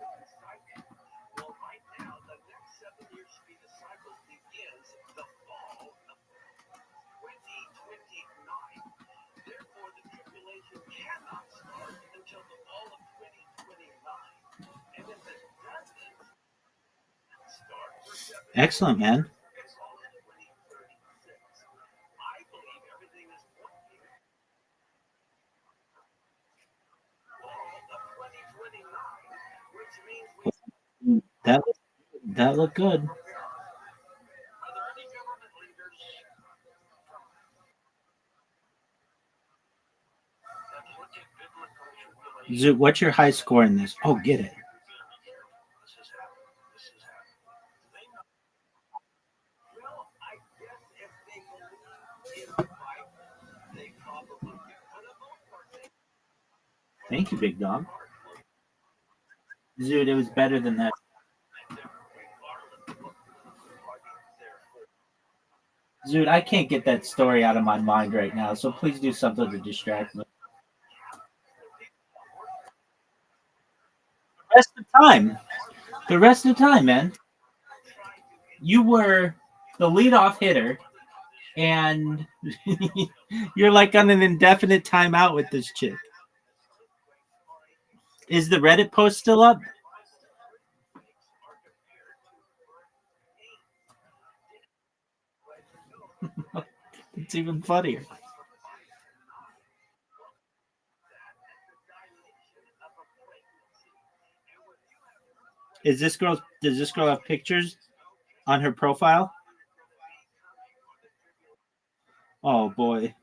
[SPEAKER 5] Excellent, man. That looked good. Zoot, what's your high score in this? Oh, get it. Thank you, big dog. Zoot, it was better than that. Zoot, I can't get that story out of my mind right now, so please do something to distract me. The rest of the time, man. You were the leadoff hitter, and you're like on an indefinite timeout with this chick. Is the Reddit post still up? It's even funnier. Does this girl have pictures on her profile? Oh boy.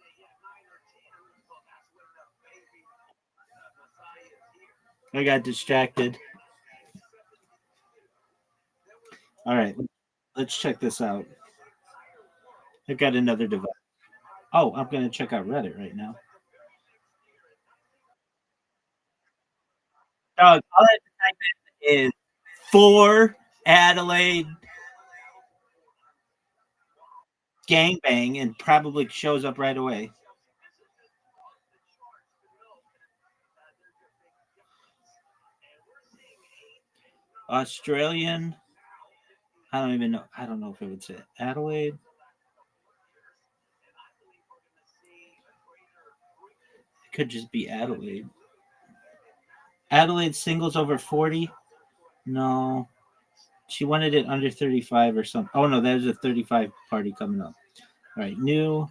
[SPEAKER 5] I got distracted. All right, let's check this out. I got another device. Oh, I'm going to check out Reddit right now. All I have to type in is for Adelaide gangbang and probably shows up right away. Australian. I don't even know. I don't know if it would say Adelaide. It could just be Adelaide. Adelaide singles over 40. No. She wanted it under 35 or something. Oh, no, there's a 35 party coming up. All right, new.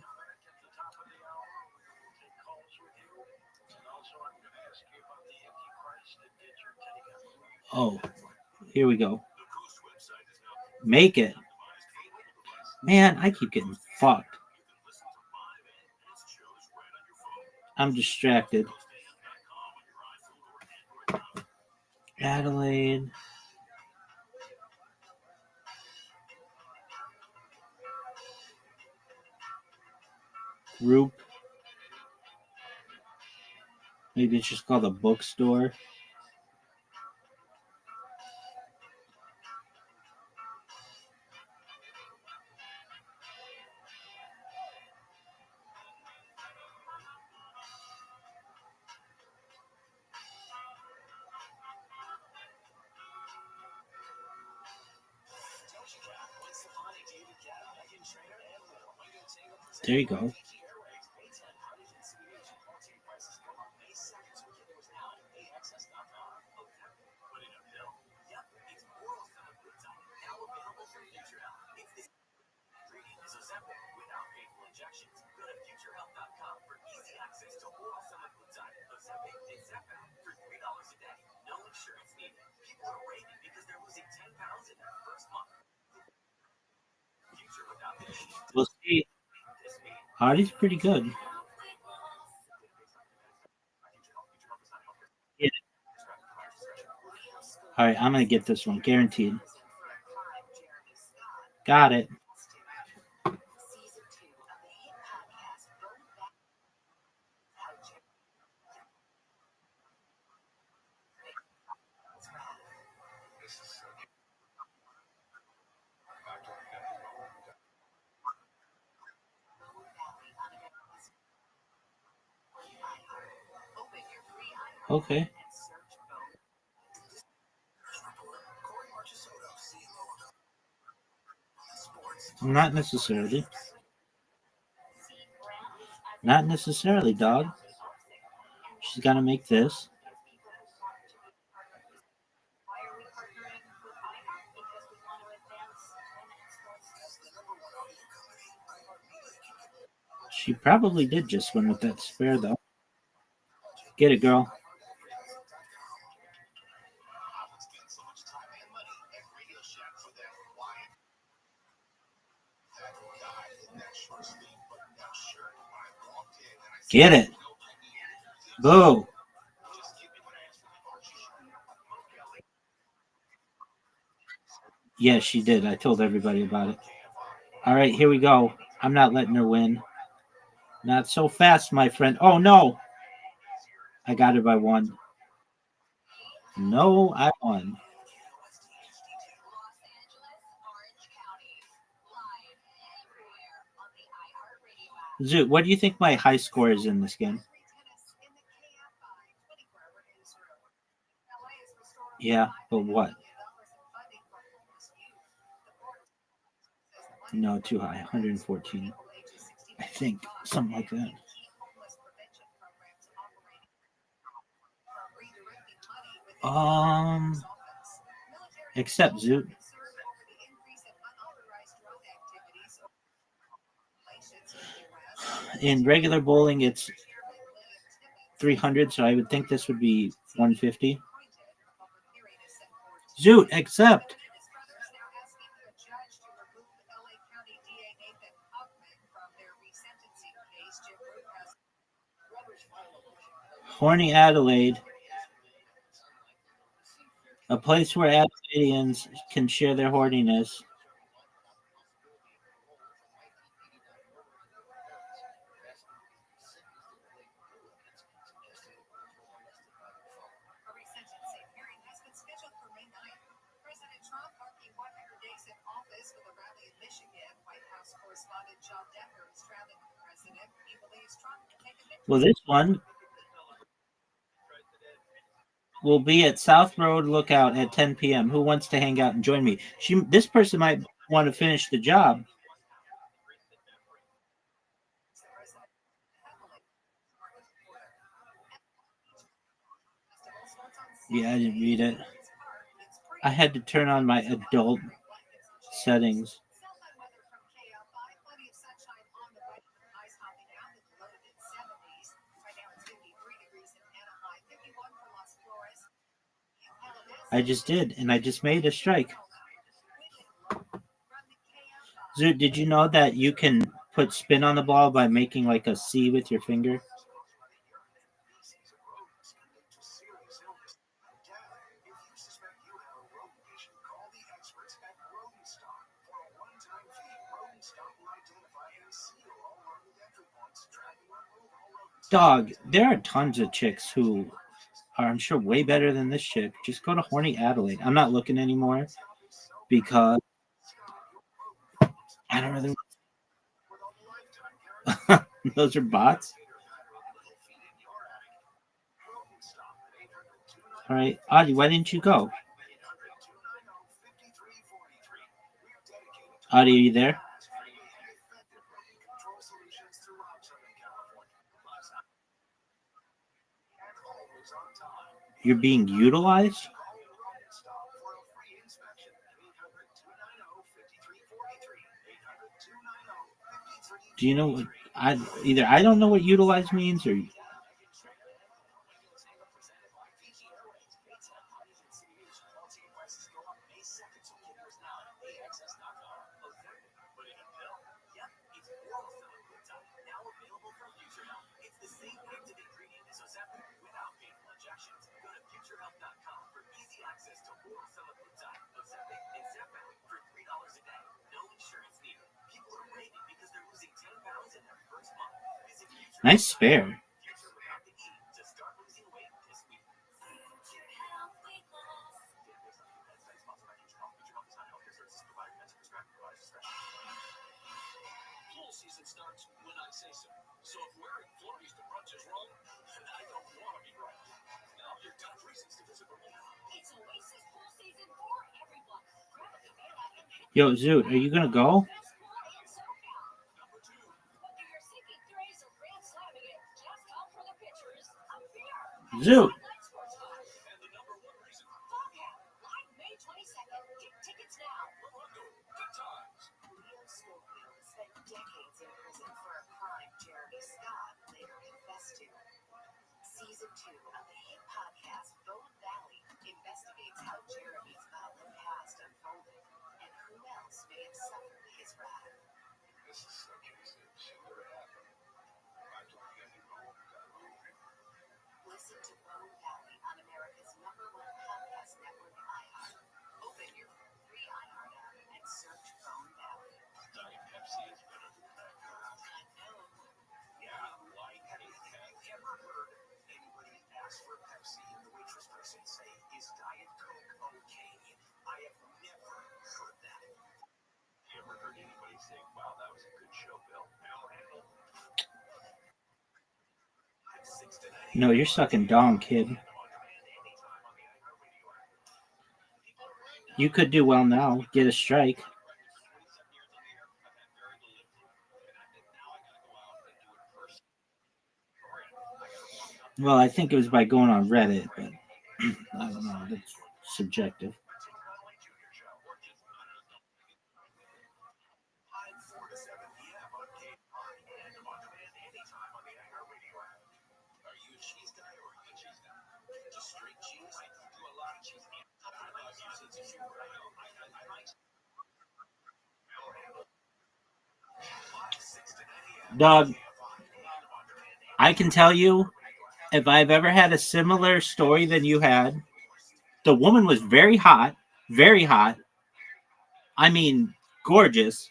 [SPEAKER 5] Oh, here we go. Make it. Man, I keep getting fucked. I'm distracted. Adelaide. Group. Maybe it's just called a bookstore. There you go. We'll see. Hardy's pretty good. Yeah. All right, I'm going to get this one. Guaranteed. Got it. Okay. Not necessarily. Not necessarily, dog. She's got to make this. She probably did just win with that spare, though. Get it, girl. Get it. Boo. Yeah, she did. I told everybody about it. All right, here we go. I'm not letting her win. Not so fast, my friend. Oh, no. I got her by one. No, I won. Zoot, what do you think my high score is in this game? Yeah, but what? No, too high. 114. I think. Something like that. Except Zoot. In regular bowling, it's 300, so I would think this would be 150. Zoot, accept. Horny Adelaide. A place where Adelaideans can share their horniness. Well, this one will be at South Road Lookout at 10 p.m. Who wants to hang out and join me? This person might want to finish the job. Yeah, I didn't read it. I had to turn on my adult settings. I just did, and I just made a strike. Zoot, did you know that you can put spin on the ball by making like a C with your finger? Dog, there are tons of chicks who are, I'm sure, way better than this chick. Just go to Horny Adelaide. I'm not looking anymore because I don't really. Those are bots. All right, Audie, why didn't you go? Audie, are you there? You're being utilized? Do you know what I don't know what utilize means or nice spare. Yo, Zoot, are you gonna go? Zoot.
[SPEAKER 21] Season 2 of the hit podcast Bone Valley investigates how Jeremy's violent past unfolded and who else may have suffered his wrath. This is so crazy. Listen to Bone Valley on America's #1 podcast network, iHeart. Open your free iHeart app and search Bone Valley. Diet Pepsi is better than that. I know. Yeah, why have you ever heard anybody ask for Pepsi and the waitress person say, "Is Diet Coke okay?" I have never heard that. You ever heard anybody say, "Wow, that was a good show, Bill"?
[SPEAKER 5] No, you're sucking dong, kid. You could do well now. Get a strike. Well, I think it was by going on Reddit, but I don't know. That's subjective. Dog, I can tell you, if I've ever had a similar story than you had, the woman was very hot, very hot. I mean, gorgeous,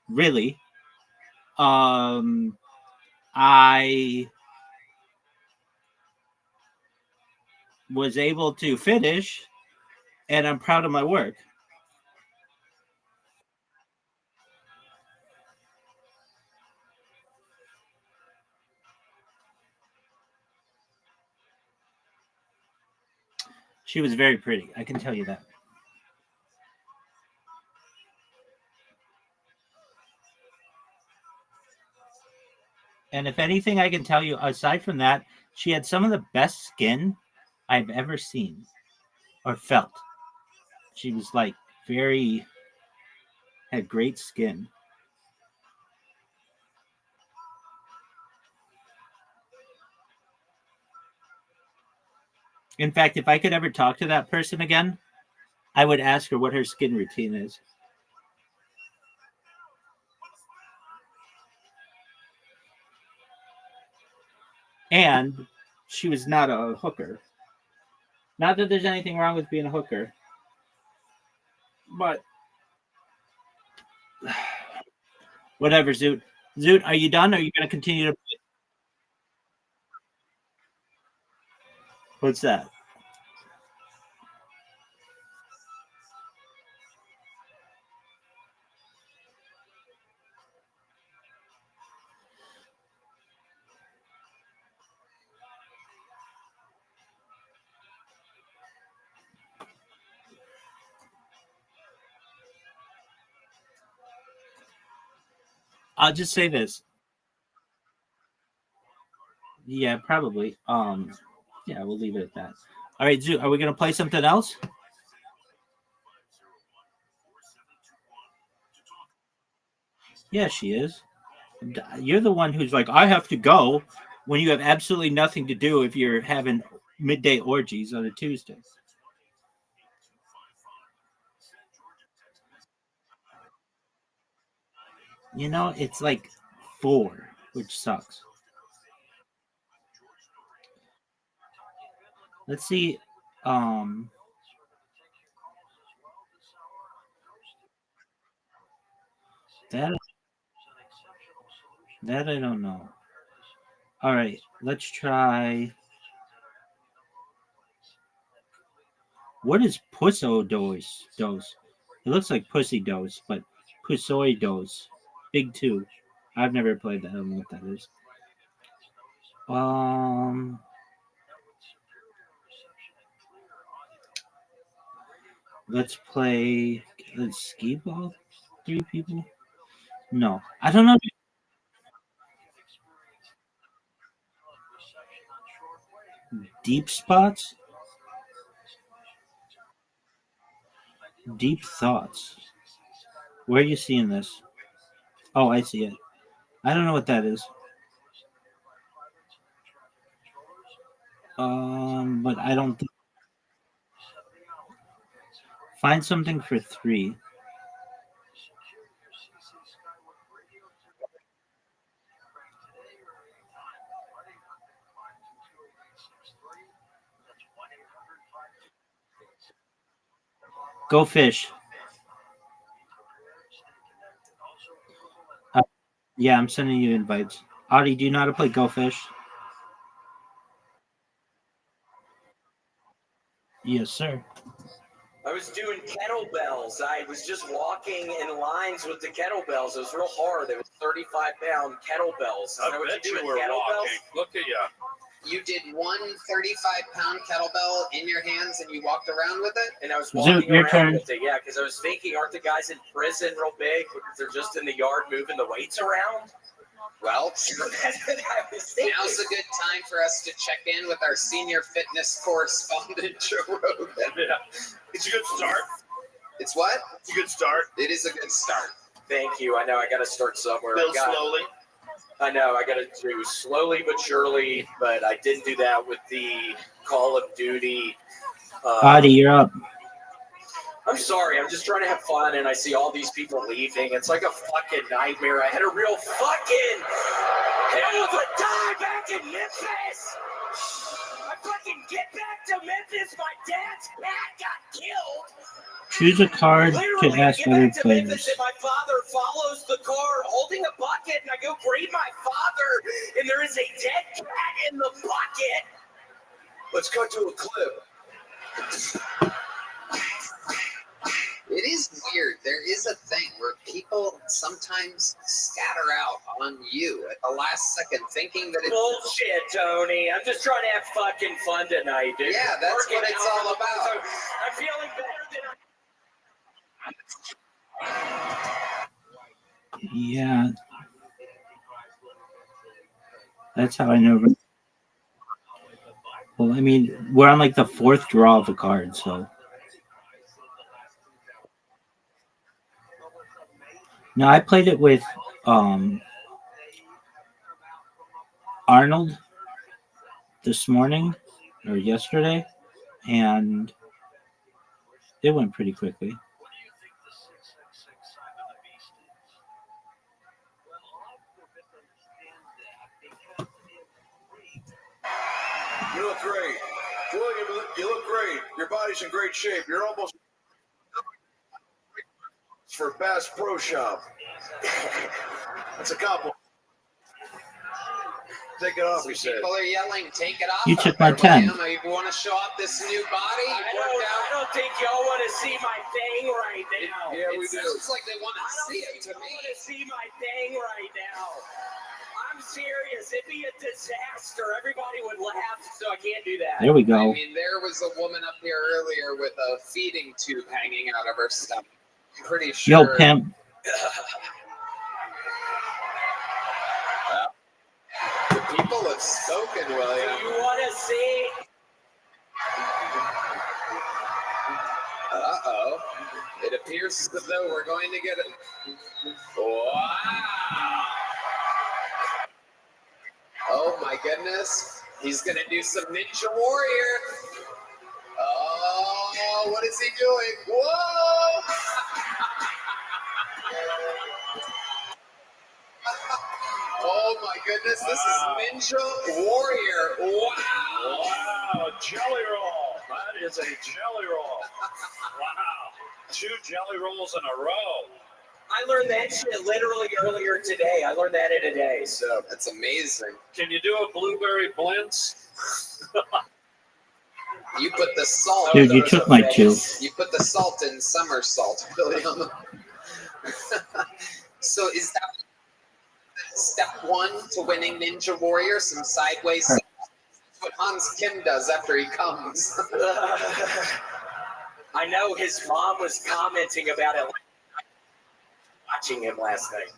[SPEAKER 5] really. I was able to finish, and I'm proud of my work. She was very pretty. I can tell you that. And if anything, I can tell you, aside from that, she had some of the best skin I've ever seen or felt. She was like had great skin. In fact, if I could ever talk to that person again, I would ask her what her skin routine is. And she was not a hooker. Not that there's anything wrong with being a hooker, but whatever, Zoot. Zoot, are you done? Or are you going to continue to play? What's that? I'll just say this. Yeah, probably. Yeah, we'll leave it at that. All right, Zoot, are we going to play something else? Yeah, she is. You're the one who's like, I have to go when you have absolutely nothing to do if you're having midday orgies on a Tuesday. You know, it's like 4, which sucks. Let's see. That I don't know. All right, let's try. What is pusso dose? It looks like pussy dose, but pussoy dose. Big 2. I've never played that. I don't know what that is. Let's play skee ball. 3 people. No, I don't know. Deep spots. Deep thoughts. Where are you seeing this? Oh, I see it. I don't know what that is. But I don't think. Find something for 3. Go fish. Yeah, I'm sending you invites. Audie, do you know how to play Go Fish? Yes, sir.
[SPEAKER 14] I was doing kettlebells. I was just walking in lines with the kettlebells. It was real hard. It was 35-pound kettlebells.
[SPEAKER 19] I bet you were walking. Look at you.
[SPEAKER 4] You did one 35-pound kettlebell in your hands and you walked around with it?
[SPEAKER 14] And I was
[SPEAKER 5] Zoot,
[SPEAKER 14] walking
[SPEAKER 5] your
[SPEAKER 14] around
[SPEAKER 5] turn.
[SPEAKER 14] with it, yeah, because I was thinking, aren't the guys in prison real big because they're just in the yard moving the weights around?
[SPEAKER 4] Well,
[SPEAKER 14] That's what I was thinking.
[SPEAKER 4] now's a good time for us to check in with our senior fitness correspondent, Joe Rogan.
[SPEAKER 2] Yeah. It's a good start.
[SPEAKER 4] It's what?
[SPEAKER 2] It's a good start.
[SPEAKER 4] It is a good start.
[SPEAKER 14] Thank you. I know I got to start somewhere.
[SPEAKER 2] Build slowly.
[SPEAKER 14] I know I got to do slowly but surely, but I didn't do that with the Call of Duty.
[SPEAKER 5] Audie, you're up.
[SPEAKER 14] I'm sorry. I'm just trying to have fun, and I see all these people leaving. It's like a fucking nightmare. I had a real fucking hell of a time back in Memphis. I fucking get back to Memphis. My dad's cat got killed.
[SPEAKER 5] Choose a card
[SPEAKER 14] Literally,
[SPEAKER 5] to ask
[SPEAKER 14] I get
[SPEAKER 5] other
[SPEAKER 14] back to Memphis
[SPEAKER 5] players.
[SPEAKER 14] and my father follows the car holding a bucket, and I go greet my father, and there is a dead cat in the bucket.
[SPEAKER 3] Let's cut to a clip.
[SPEAKER 4] It is weird. There is a thing where people sometimes scatter out on you at the last second, thinking that it's
[SPEAKER 14] bullshit, Tony. I'm just trying to have fucking fun tonight, dude.
[SPEAKER 4] Yeah, that's
[SPEAKER 14] Working
[SPEAKER 4] what it's
[SPEAKER 14] out
[SPEAKER 4] all
[SPEAKER 14] for the-
[SPEAKER 4] about.
[SPEAKER 14] I'm feeling better than
[SPEAKER 5] Yeah. That's how I know. Well, I mean, we're on like the fourth draw of the card, so. No, I played it with Arnold this morning or yesterday, and it went pretty quickly.
[SPEAKER 3] You look great. William, you look great. Your body's in great shape. You're almost for Bass Pro Shop. That's a compliment. Take it off, he said.
[SPEAKER 4] people are yelling, take it off.
[SPEAKER 5] You
[SPEAKER 4] out
[SPEAKER 5] took my
[SPEAKER 4] there,
[SPEAKER 5] 10.
[SPEAKER 4] William. You want to show off this new body?
[SPEAKER 14] I don't think y'all want to see my thing right now.
[SPEAKER 4] Yeah, we do. It looks like they want to see it to me.
[SPEAKER 14] want to see my thing right now. I'm serious. It'd be a disaster. Everybody would laugh, so I can't do that.
[SPEAKER 5] There we go.
[SPEAKER 4] I mean, there was a woman up here earlier with a feeding tube hanging out of her stomach. I'm pretty sure.
[SPEAKER 5] Yo, pimp.
[SPEAKER 4] The people have spoken, William.
[SPEAKER 14] You want to see?
[SPEAKER 4] Uh-oh. It appears as though we're going to get it. Wow. Oh, my goodness. He's going to do some Ninja Warrior. Oh, what is he doing? Whoa! Oh, my goodness. This is Ninja Warrior. Wow.
[SPEAKER 15] Wow, jelly roll. That is a jelly roll. Wow. 2 jelly rolls in a row.
[SPEAKER 14] I learned that shit literally earlier today. I learned that in a day, so.
[SPEAKER 4] That's amazing.
[SPEAKER 15] Can you do a blueberry blintz?
[SPEAKER 4] You put the salt.
[SPEAKER 5] Dude, you took my 2.
[SPEAKER 4] You put the salt in somersault, William. So is that step 1 to winning Ninja Warrior? Some sideways. That's what Hans Kim does after he comes.
[SPEAKER 14] I know his mom was commenting about it. Watching him last night.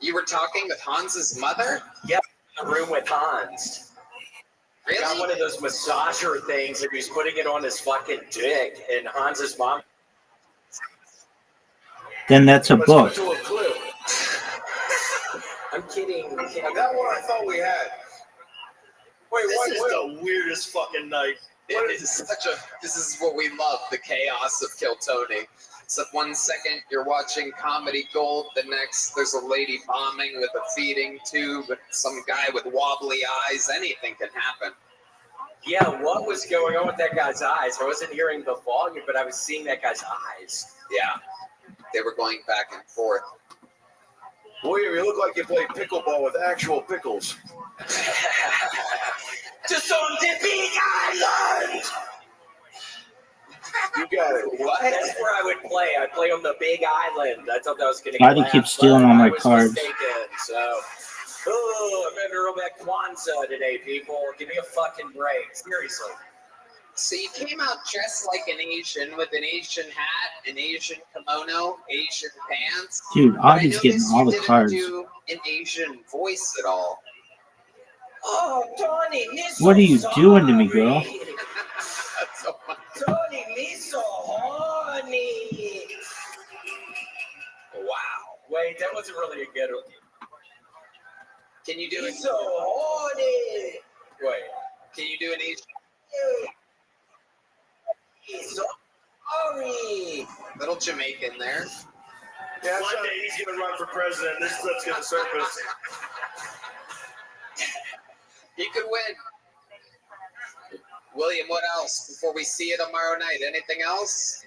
[SPEAKER 4] You were talking with Hans's mother?
[SPEAKER 14] Yep, in the room with Hans.
[SPEAKER 4] Really?
[SPEAKER 14] Got one of those massager things and he was putting it on his fucking dick, and Hans's mom.
[SPEAKER 5] Then that's a
[SPEAKER 3] Let's
[SPEAKER 5] book.
[SPEAKER 3] go to a clue.
[SPEAKER 14] I'm kidding.
[SPEAKER 3] That one I thought we had. Wait,
[SPEAKER 17] This
[SPEAKER 3] what?
[SPEAKER 17] is the weirdest fucking night.
[SPEAKER 4] This is what we love, the chaos of Kill Tony. Except 1 second you're watching Comedy Gold, the next there's a lady bombing with a feeding tube, some guy with wobbly eyes, anything can happen.
[SPEAKER 14] Yeah, what was going on with that guy's eyes? I wasn't hearing the volume, but I was seeing that guy's eyes.
[SPEAKER 4] Yeah, they were going back and forth.
[SPEAKER 3] William, you look like you played pickleball with actual pickles.
[SPEAKER 14] Just on the big island!
[SPEAKER 3] You got it.
[SPEAKER 14] What? That's where I would play. I'd play on the big island. I thought that was going to
[SPEAKER 5] Why do you keep stealing all my cards?
[SPEAKER 14] So, I'm going to roll back Kwanzaa today, people. Give me a fucking break. Seriously.
[SPEAKER 4] So you came out dressed like an Asian with an Asian hat, an Asian kimono, Asian pants.
[SPEAKER 5] Dude,
[SPEAKER 4] But I
[SPEAKER 5] Audie's getting
[SPEAKER 4] noticed
[SPEAKER 5] all
[SPEAKER 4] you
[SPEAKER 5] the
[SPEAKER 4] didn't
[SPEAKER 5] cards.
[SPEAKER 4] do an Asian voice at all.
[SPEAKER 14] Oh, Tony, me so
[SPEAKER 5] What are you
[SPEAKER 14] sorry.
[SPEAKER 5] doing to me, girl?
[SPEAKER 4] That's so funny.
[SPEAKER 14] Tony, me so horny.
[SPEAKER 4] Wow.
[SPEAKER 14] Wait, that wasn't really a good one.
[SPEAKER 4] Can you do
[SPEAKER 14] Me
[SPEAKER 4] it?
[SPEAKER 14] so horny.
[SPEAKER 4] Wait. Can you do an Asian?
[SPEAKER 14] He's so sorry.
[SPEAKER 4] Little Jamaican there.
[SPEAKER 2] Yeah, one day he's going to run for president. This clip's going to surface.
[SPEAKER 4] He could win. William, what else? Before we see you tomorrow night, anything else?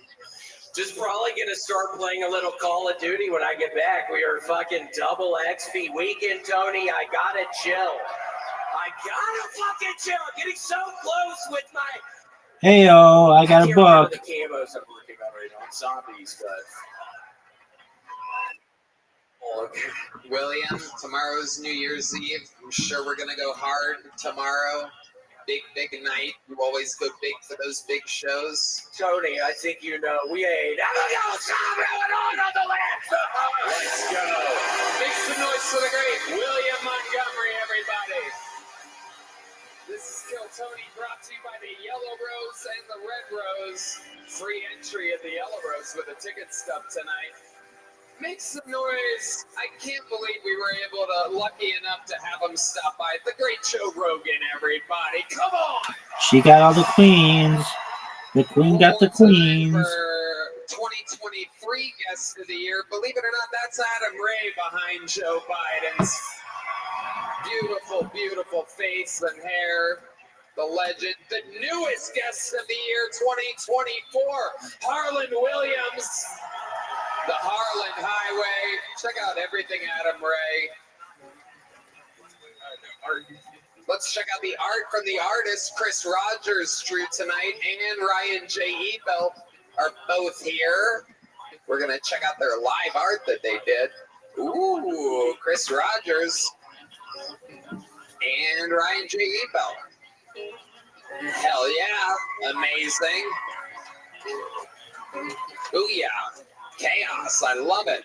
[SPEAKER 14] Just probably gonna start playing a little Call of Duty when I get back. We are fucking double XP weekend, Tony. I gotta chill. I gotta fucking chill. I'm getting so close with my.
[SPEAKER 5] Heyo, I got a
[SPEAKER 14] can't remember
[SPEAKER 5] book.
[SPEAKER 14] the camos I'm working on right on zombies, but.
[SPEAKER 4] William, tomorrow's New Year's Eve. I'm sure we're gonna go hard tomorrow. Big night. You always go big for those big shows.
[SPEAKER 14] Tony, I think you know we ain't.
[SPEAKER 4] Let's go. Make some noise for the great William Montgomery, everybody. This is Kill Tony, brought to you by the Yellow Rose and the Red Rose. Free entry at the Yellow Rose with a ticket stub tonight. Make some noise. I can't believe we were lucky enough to have him stop by. The great Joe Rogan, everybody. Come on.
[SPEAKER 5] She got all the queens. The queen got the queens.
[SPEAKER 4] For 2023 guest of the year, believe it or not, that's Adam Ray behind Joe Biden's beautiful face and hair. The legend, the newest guest of the year 2024, Harlan Williams. The Harlan Highway. Check out everything Adam Ray. Let's check out the art from the artist Chris Rogers drew tonight, and Ryan J. Ebel are both here. We're gonna check out their live art that they did. Ooh, Chris Rogers and Ryan J. Ebel. Hell yeah, amazing. Ooh yeah. Chaos, I love it.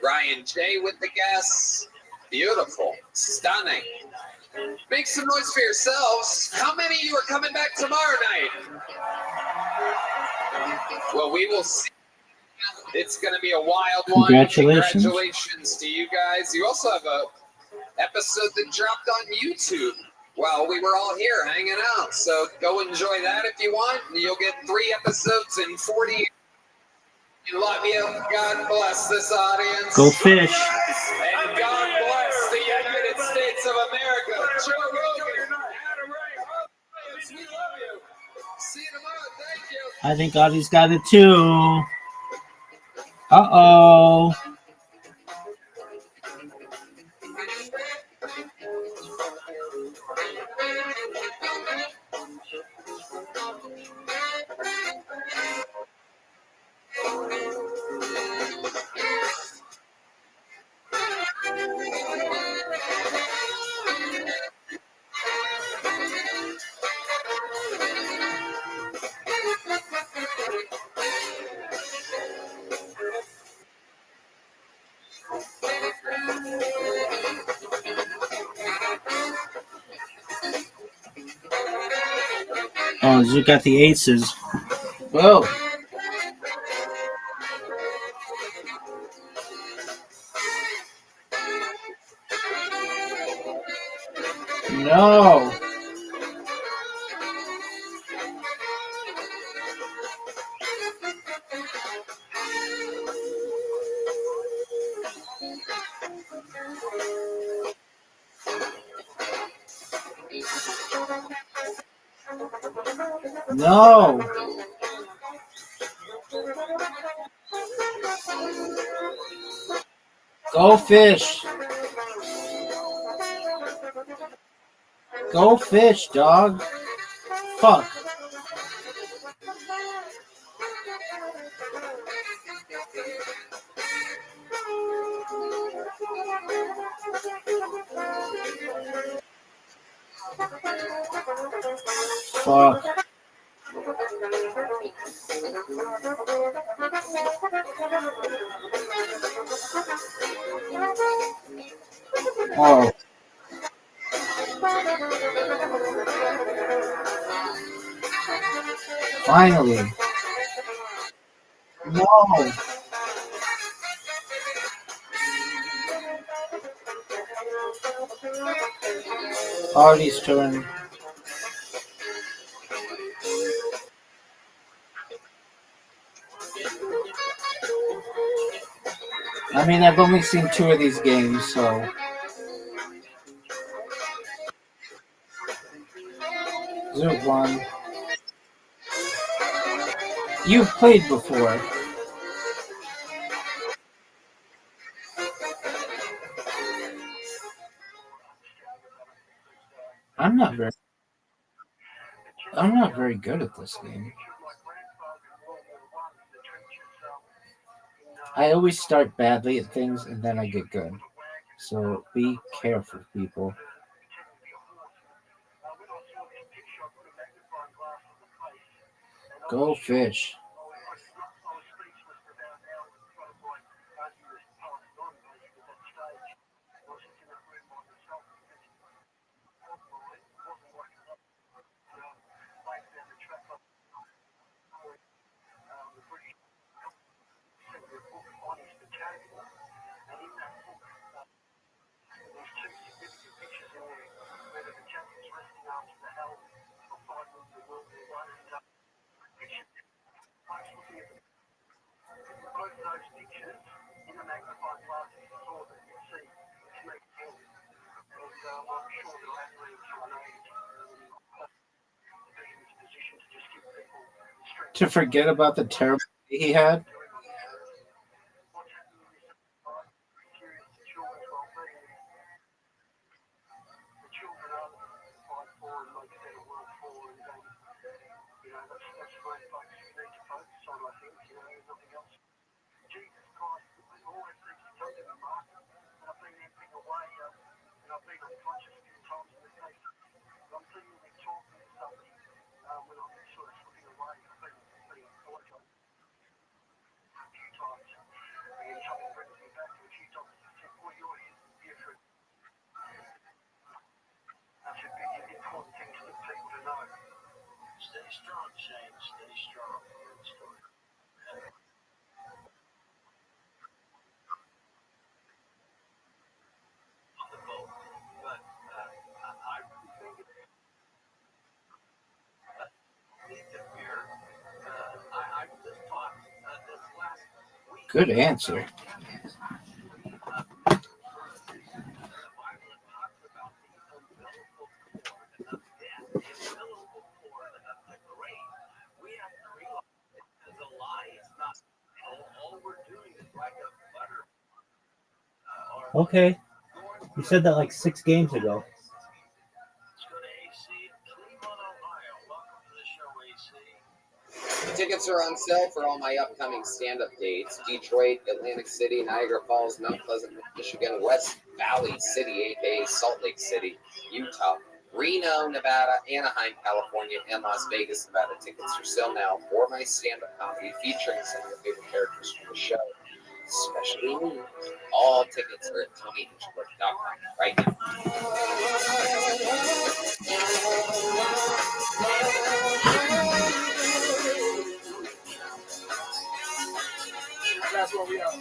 [SPEAKER 4] Ryan J with the guests. Beautiful, stunning. Make some noise for yourselves. How many of you are coming back tomorrow night? Well, we will see. It's going to be a wild one. Congratulations to you guys. You also have a episode that dropped on YouTube while we were all here hanging out. So go enjoy that if you want. You'll get 3 episodes in 40 years. We love you. God bless this audience.
[SPEAKER 5] Go fish.
[SPEAKER 4] And God bless the United States of America. Joe Rogan, Adam Ray, Harlan Williams, we love you. See you tomorrow. Thank you.
[SPEAKER 5] I think Audie's got it too. Uh-oh. Oh, you got the aces. Whoa. No. No. Go fish. Go fish, dog. Fuck. Fuck. Oh. Finally. No. Artie's turn. I mean, I've only seen 2 of these games, so. 0-1. You've played before. I'm not very good at this game. I always start badly at things and then I get good. So be careful, people. Go fish. To forget about the terrible day he had. Good answer. Okay. You said that like 6 games ago.
[SPEAKER 4] Tickets are on sale for all my upcoming stand-up dates: Detroit, Atlantic City, Niagara Falls, Mount Pleasant, Michigan, West Valley City, aka Salt Lake City, Utah, Reno, Nevada, Anaheim, California, and Las Vegas, Nevada. Tickets are sale now for my stand-up comedy featuring some of your favorite characters from the show, especially me. All tickets are at TonyHinchcliffe.com right now.
[SPEAKER 3] That's what we are.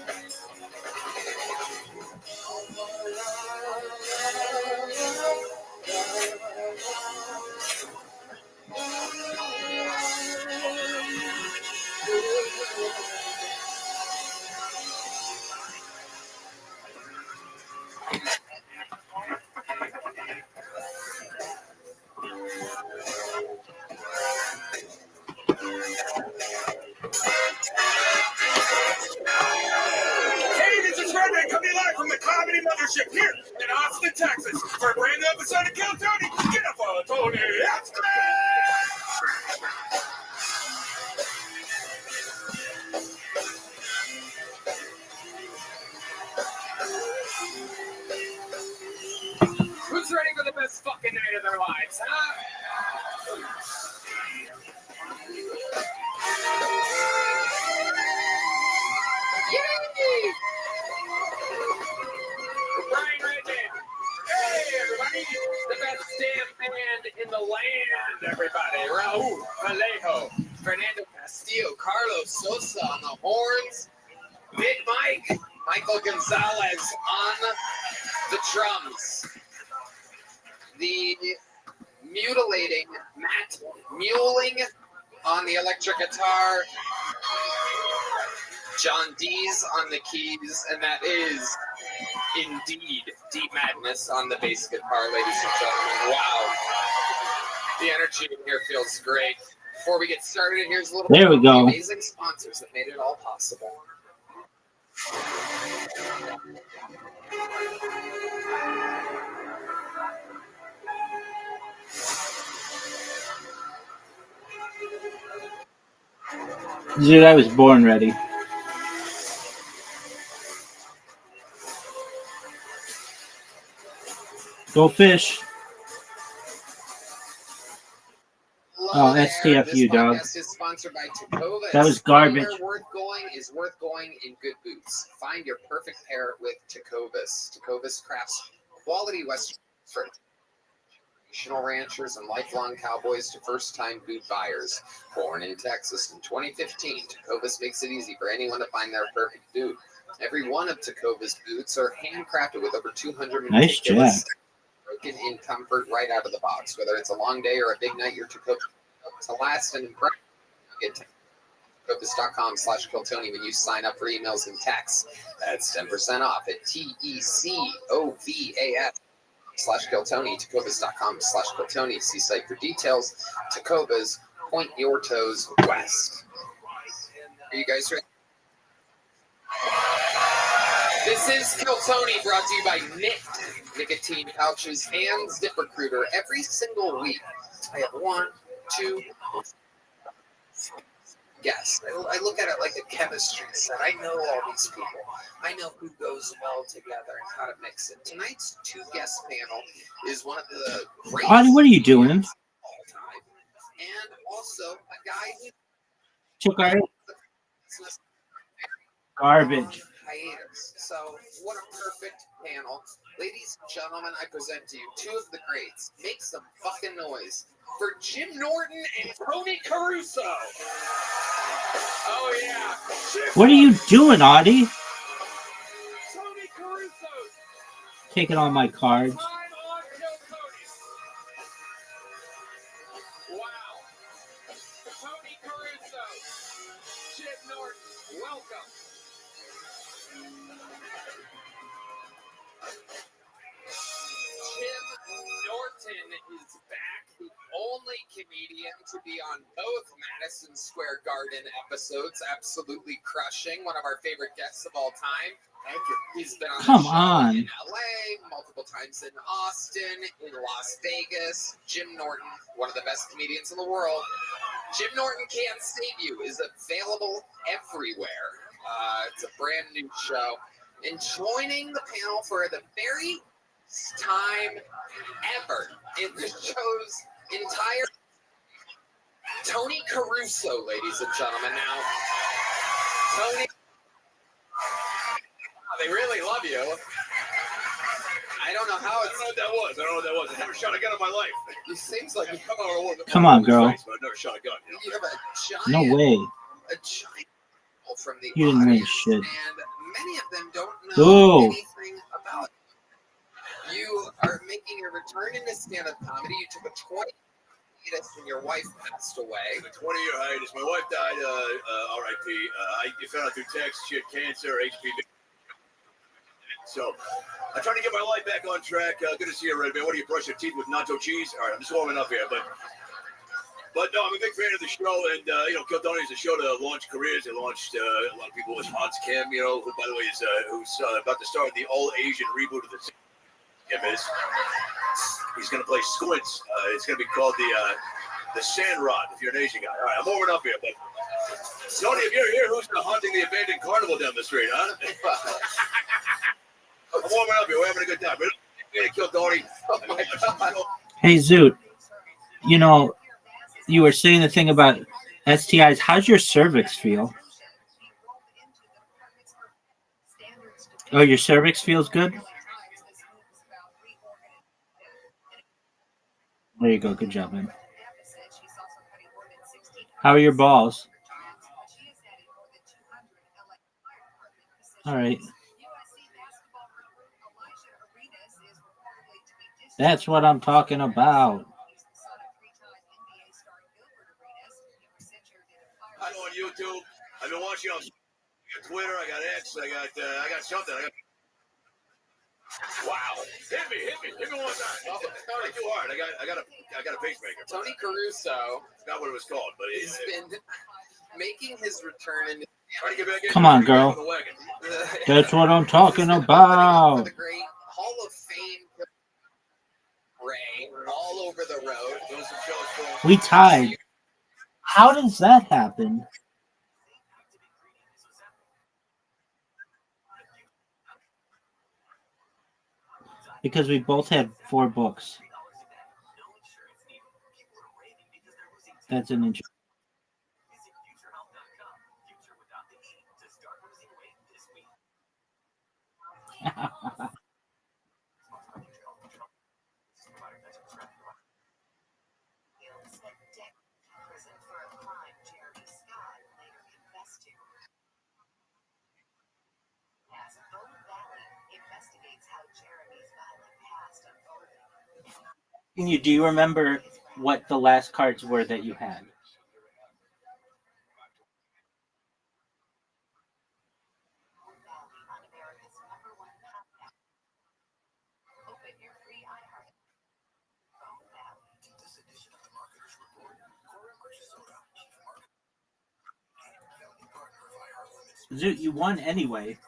[SPEAKER 3] Hey, this is Rabbi coming live from the Comedy Mothership here in Austin, Texas, for a brand new episode of Kill Tony. Get up on Tony. That's
[SPEAKER 4] Who's ready for the best fucking night of their lives, huh? Yay! Brian Redman. Hey, everybody. The best damn band in the land, everybody. Raul Vallejo, Fernando Castillo, Carlos Sosa on the horns, Big Mike, Michael Gonzalez on the drums. The mutilating Matt Muling on the electric guitar, John Dees on the keys, and that is indeed Deep Madness on the bass guitar, ladies and gentlemen. Wow. The energy in here feels great. Before we get started, here's a little
[SPEAKER 5] There we
[SPEAKER 4] bit of
[SPEAKER 5] go.
[SPEAKER 4] the amazing sponsors that made it all possible.
[SPEAKER 5] Dude, I was born ready. Go fish. Oh, STFU, dog.
[SPEAKER 4] This podcast is sponsored by Tacova.
[SPEAKER 5] That was garbage.
[SPEAKER 4] Anywhere worth going is worth going in good boots. Find your perfect pair with Tacovas. Tacovas crafts quality Western for traditional ranchers and lifelong cowboys to first-time boot buyers. Born in Texas in 2015, Tacovas makes it easy for anyone to find their perfect boot. Every one of Tacovas boots are handcrafted with over 200
[SPEAKER 5] Nice
[SPEAKER 4] meticulous
[SPEAKER 5] jack.
[SPEAKER 4] broken in comfort right out of the box. Whether it's a long day or a big night, your Tacovas to last and impress. Get Tacovas.com/Kiltony when you sign up for emails and texts. That's 10% off at TECOVAS/Kiltony. Tacovas.com/Kiltony. See site for details. Tacovas, point your toes west. Are you guys ready? This is Kiltony, brought to you by Nicotine Pouches and ZipRecruiter. Every single week, I have 1, 2, guests. I look at it like a chemistry set. I know all these people. I know who goes well together and how to mix it. Tonight's 2-guest panel is one of the great.
[SPEAKER 5] Audie, what are you doing?
[SPEAKER 4] And also a guy who
[SPEAKER 5] Took our garbage.
[SPEAKER 4] hiatus. So what a perfect panel. Ladies and gentlemen, I present to you 2 of the greats. Make some fucking noise for Jim Norton and Tony Caruso. Oh yeah.
[SPEAKER 5] What are you doing, Audie?
[SPEAKER 4] Tony Caruso.
[SPEAKER 5] Taking all my cards.
[SPEAKER 4] Wow. Tony Caruso. Jim Norton, welcome. Jim Norton is back, the only comedian to be on both Madison Square Garden episodes, absolutely crushing. One of our favorite guests of all time. Thank you. He's been on
[SPEAKER 5] Come
[SPEAKER 4] the show
[SPEAKER 5] on.
[SPEAKER 4] in LA, multiple times in Austin, in Las Vegas. Jim Norton, one of the best comedians in the world. Jim Norton Can't Save You is available everywhere. It's a brand new show. And joining the panel for the very time ever in the show's entire Tony Caruso, ladies and gentlemen. Now, Tony, they really love you. I don't know how it's.
[SPEAKER 3] I don't know what that was. I never shot a gun in my life.
[SPEAKER 4] It seems like
[SPEAKER 5] Come on, girl.
[SPEAKER 3] But I've never shot a gun.
[SPEAKER 4] you have a giant,
[SPEAKER 5] No way.
[SPEAKER 4] a giant from the
[SPEAKER 5] You didn't win
[SPEAKER 4] audience,
[SPEAKER 5] shit.
[SPEAKER 4] and many of them don't know
[SPEAKER 5] Ooh.
[SPEAKER 4] anything about it. You are making a return into stand-up comedy. You took a 20 hiatus when your wife passed away.
[SPEAKER 3] A 20-year hiatus. My wife died, R.I.P. You found out through text she had cancer, HPV. So I'm trying to get my life back on track. Good to see you, Red Man. What do you brush your teeth with nacho cheese? All right, I'm just warming up here, but no, I'm a big fan of the show, and Kiltony is a show to launch careers. It launched a lot of people. It was Hans Kim, who by the way is who's about to start the all Asian reboot of the series. He's going to play Squints. It's going to be called the Sandrod. If you're an Asian guy, all right, I'm warming up here, but Tony, if you're here, who's haunting the abandoned carnival down the street, huh? I'm warming up here. We're having a good time. We're going to kill Tony.
[SPEAKER 5] Hey, Zoot. You were saying the thing about STIs. How's your cervix feel? Oh, your cervix feels good? There you go. Good job, man. How are your balls? All right. That's what I'm talking about.
[SPEAKER 3] I'm on YouTube. I've been watching on Twitter. I got X. I got something. Wow! Hit me one time. Not too hard. I got a pacemaker.
[SPEAKER 4] Tony Caruso.
[SPEAKER 3] It's not what it was called, but
[SPEAKER 4] he's been making his return in.
[SPEAKER 3] Trying to get back in.
[SPEAKER 5] Come on, girl. That's what I'm talking about.
[SPEAKER 4] The great Hall of Fame Ray all over the road.
[SPEAKER 5] We tied. How does that happen? Because we both had 4 books. That's an interesting. Do you remember what the last cards were that you had? Zoot, you won anyway.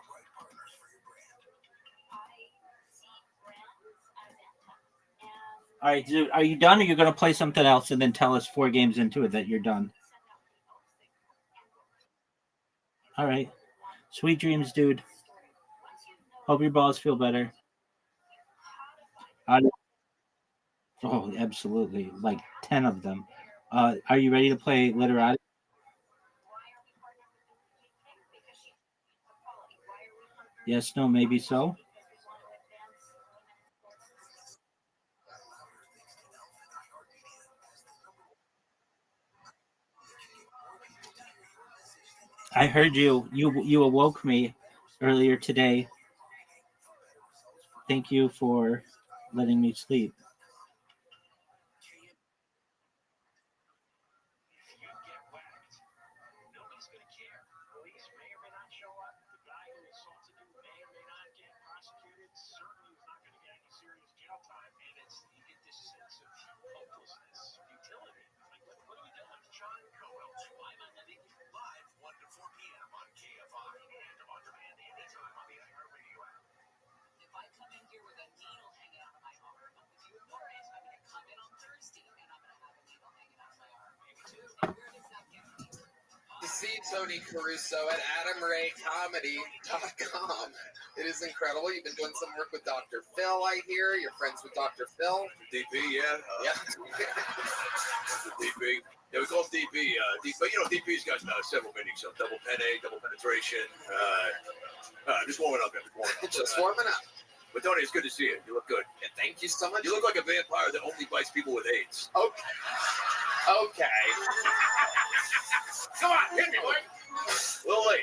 [SPEAKER 5] All right, Zoot, are you done, or you're going to play something else and then tell us 4 games into it that you're done? All right. Sweet dreams, dude. Hope your balls feel better. Oh, absolutely. Like 10 of them. Are you ready to play Literati? Yes, no, maybe so. I heard you. You awoke me earlier today. Thank you for letting me sleep.
[SPEAKER 4] To see Tony Caruso at AdamRayComedy.com. It is incredible. You've been doing some work with Dr. Phil, I hear. You're friends with Dr. Phil.
[SPEAKER 3] DP, yeah.
[SPEAKER 4] Yeah.
[SPEAKER 3] DP. Yeah, we call him DP. But you know, DP's got several meanings. So double penne, double penetration. Just warming up.
[SPEAKER 4] Just warming up.
[SPEAKER 3] But Tony, it's good to see you. You look good.
[SPEAKER 4] Yeah, thank you so much.
[SPEAKER 3] You look like a vampire that only bites people with AIDS.
[SPEAKER 4] Okay.
[SPEAKER 3] Come on, hit me, boy.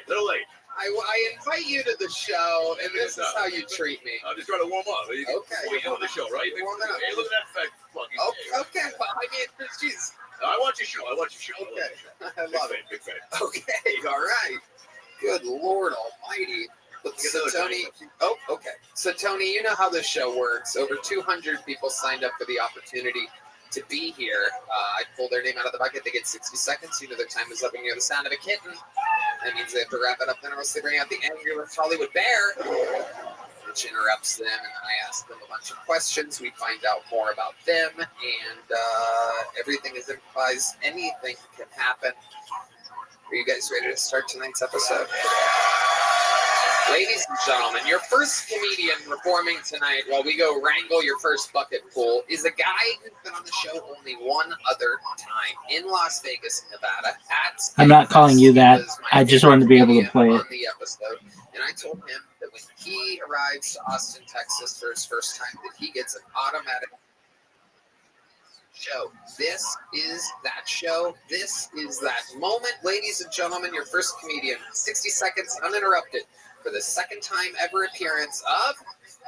[SPEAKER 3] Little late.
[SPEAKER 4] I invite you to the show, and this is how you treat me.
[SPEAKER 3] I'm just trying to warm up.
[SPEAKER 4] Okay.
[SPEAKER 3] We're on the show, right?
[SPEAKER 4] You're warming up.
[SPEAKER 3] Hey, look at that fat fucking.
[SPEAKER 4] Okay. Well, I mean, jeez.
[SPEAKER 3] I want your show.
[SPEAKER 4] Okay. I love it.
[SPEAKER 3] Big fan.
[SPEAKER 4] Okay. All right. Good Lord Almighty. So Tony, okay. So Tony, you know how this show works. Over 200 people signed up for the opportunity to be here. I pull their name out of the bucket. They get 60 seconds. You know their time is up, and you hear the sound of a kitten. That means they have to wrap it up, then or else they bring out the angry Hollywood bear, which interrupts them, and I ask them a bunch of questions. We find out more about them, and everything is improvised. Anything can happen. Are you guys ready to start tonight's episode? Ladies and gentlemen, your first comedian performing tonight while we go wrangle your first bucket pool is a guy who's been on the show only one other time in Las Vegas, Nevada.
[SPEAKER 5] I'm not calling you that. I just wanted to be able to play it.
[SPEAKER 4] On the episode, and I told him that when he arrives to Austin, Texas for his first time, that he gets an automatic show. This is that show. This is that moment. Ladies and gentlemen, your first comedian, 60 seconds uninterrupted, for the second time ever appearance of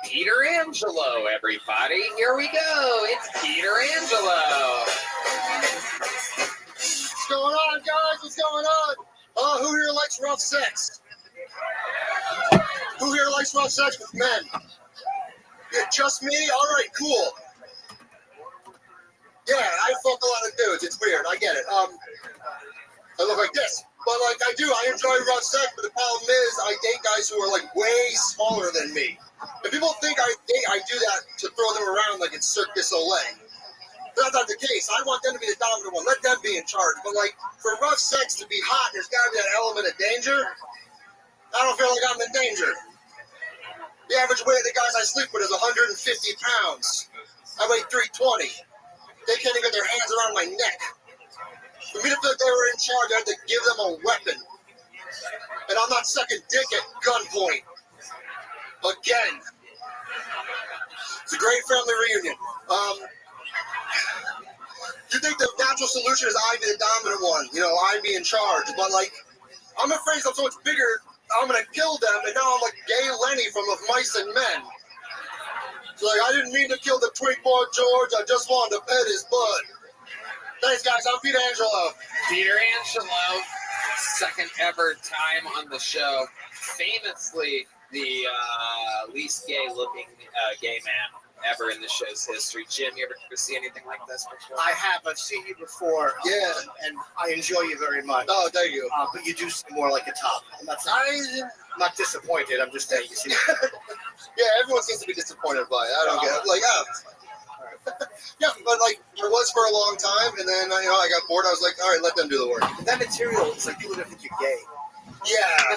[SPEAKER 4] Peter Angelo, everybody. Here we go. It's Peter Angelo.
[SPEAKER 16] What's going on, guys? What's going on? Who here likes rough sex? Who here likes rough sex with men? Yeah, just me? All right, cool. Yeah, I fuck a lot of dudes. It's weird. I get it. I look like this. But, like, I enjoy rough sex, but the problem is I date guys who are, like, way smaller than me. And people think I do that to throw them around like it's Cirque du Soleil. That's not the case. I want them to be the dominant one. Let them be in charge. But, like, for rough sex to be hot, there's got to be that element of danger. I don't feel like I'm in danger. The average weight of the guys I sleep with is 150 pounds. I weigh 320. They can't even get their hands around my neck. For me to feel like they were in charge, I had to give them a weapon. And I'm not sucking dick at gunpoint. Again. It's a great family reunion. You think the natural solution is I be the dominant one, you know, I be in charge, but like, I'm afraid I'm so much bigger, I'm gonna kill them, and now I'm like Gay Lenny from Of Mice and Men. So like, I didn't mean to kill the twink boy George, I just wanted to pet his butt. Thanks guys, I'm Peter Angelo.
[SPEAKER 4] Peter Angelo, second ever time on the show. Famously, the least gay-looking gay man ever in the show's history. Jim, you ever see anything like this before?
[SPEAKER 17] I have. I've seen you before.
[SPEAKER 16] Yeah.
[SPEAKER 17] And I enjoy you very much.
[SPEAKER 16] Oh, thank you.
[SPEAKER 17] But you do seem more like a top. I'm not disappointed. I'm just saying you seem.
[SPEAKER 16] Yeah, everyone seems to be disappointed by it. I don't get it. Like, yeah, but like, it was for a long time, and then, you know, I got bored. I was like, all right, let them do the work.
[SPEAKER 17] That material, it's like people don't think you're gay.
[SPEAKER 16] Yeah.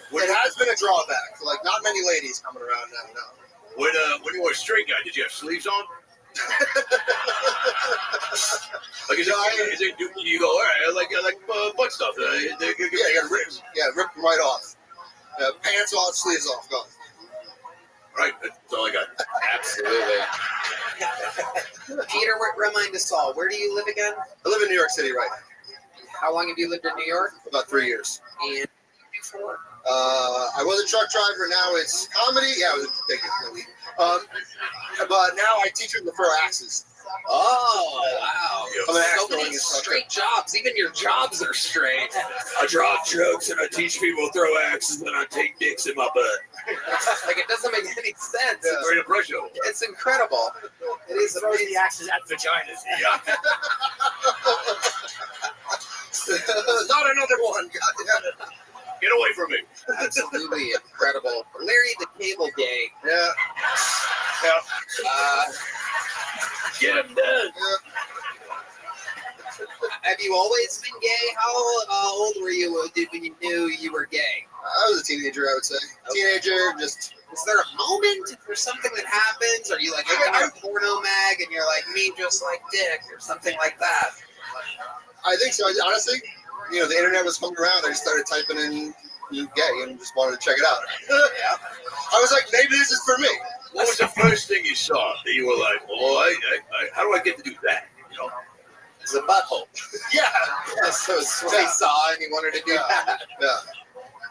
[SPEAKER 2] When
[SPEAKER 16] It has been a drawback. Like, not many ladies coming around now. No.
[SPEAKER 2] When you were a straight guy, did you have sleeves on? Like, do you go, all right, I like butt stuff.
[SPEAKER 16] Yeah, you got rip them right off. Pants off, sleeves off, gone.
[SPEAKER 2] Right, that's all I got.
[SPEAKER 4] Absolutely. Peter, remind us all, where do you live again?
[SPEAKER 16] I live in New York City right now.
[SPEAKER 4] How long have you lived in New York?
[SPEAKER 16] About 3 years.
[SPEAKER 4] And before?
[SPEAKER 16] I was a truck driver. Now it's comedy. Yeah, I was a big lead. But now I teach them to throw axes.
[SPEAKER 4] Oh, wow.
[SPEAKER 16] I'm an axe
[SPEAKER 4] So many
[SPEAKER 16] throwing instructor.
[SPEAKER 4] straight jobs. Even your jobs are straight.
[SPEAKER 3] I drop jokes and I teach people to throw axes and I take dicks in my butt.
[SPEAKER 4] Like, it doesn't make any sense.
[SPEAKER 16] Yeah.
[SPEAKER 2] Great impression.
[SPEAKER 4] It's incredible. It is
[SPEAKER 17] Throws
[SPEAKER 4] amazing.
[SPEAKER 17] the axes at vaginas.
[SPEAKER 2] Yeah.
[SPEAKER 16] Not another one. God damn it.
[SPEAKER 2] Get away from me.
[SPEAKER 4] Absolutely incredible. Larry the Cable Gay.
[SPEAKER 16] Yeah.
[SPEAKER 2] Get him done.
[SPEAKER 4] Have you always been gay? How old were you when you knew you were gay?
[SPEAKER 16] I was a teenager, I would say. Teenager, just.
[SPEAKER 4] Is there a moment? Is there something that happens? Are you like looking at a porno mag and you're like, me just like dick or something like that?
[SPEAKER 16] I think so. Honestly, you know, the internet was coming around. I just started typing in gay and just wanted to check it out.
[SPEAKER 4] Yeah.
[SPEAKER 16] I was like, maybe this is for me.
[SPEAKER 2] What was the first thing you saw that you were like, oh, how do I get to do that? You know?
[SPEAKER 4] It's a butthole.
[SPEAKER 16] Yeah.
[SPEAKER 4] So it's what he saw and he wanted to do that.
[SPEAKER 16] Yeah.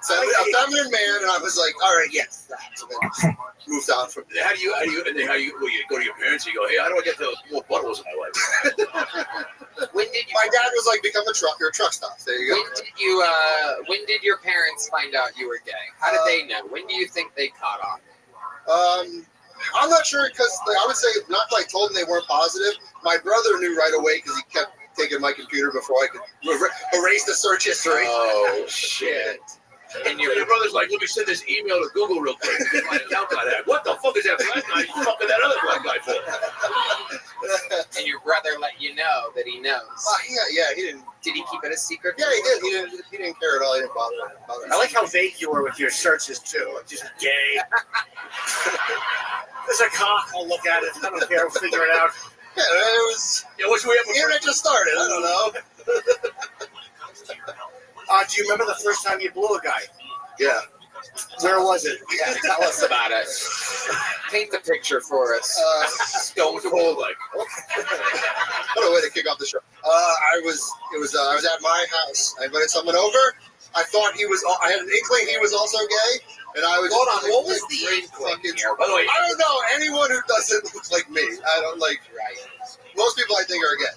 [SPEAKER 16] So a feminine man, and I was like, all right, yes, that. So then just moved on from there.
[SPEAKER 2] How do you go to your parents and you go, hey, how do I get those more buttholes in my life?
[SPEAKER 4] When did you?
[SPEAKER 16] My dad was like, become a trucker, truck stop. There you go.
[SPEAKER 4] When did your parents find out you were gay? How did they know? When do you think they caught on?
[SPEAKER 16] I'm not sure because I would say not that I told them they weren't positive. My brother knew right away because he kept taking my computer before I could erase the search history.
[SPEAKER 4] Oh shit!
[SPEAKER 2] And your brother's like, let me send this email to Google real quick. My account got hacked. What the fuck is that black guy fucking that other black guy for?
[SPEAKER 4] And your brother let you know that he knows.
[SPEAKER 16] Yeah, he didn't.
[SPEAKER 4] Did he keep it a secret?
[SPEAKER 16] Yeah, he did. He didn't care at all. He didn't bother.
[SPEAKER 17] I like how vague you were with your searches too. Like just gay. There's a cock. I'll look at it. I don't care. We'll figure it out.
[SPEAKER 16] Yeah, it was.
[SPEAKER 2] Yeah, what should we have?
[SPEAKER 16] The internet just started. I don't know.
[SPEAKER 17] Do you remember the first time you blew a guy?
[SPEAKER 16] Yeah.
[SPEAKER 17] Where was it?
[SPEAKER 4] Yeah, tell us about it. Paint the picture for us.
[SPEAKER 2] Stone cold, like.
[SPEAKER 16] What a way to kick off the show. I was at my house. I invited someone over. I thought he was. I had an inkling he was also gay, and I was.
[SPEAKER 4] Hold on. What was the inkling here?
[SPEAKER 2] By the way,
[SPEAKER 16] I don't know anyone who doesn't look like me. I don't like.
[SPEAKER 4] Right.
[SPEAKER 16] Most people I think are gay.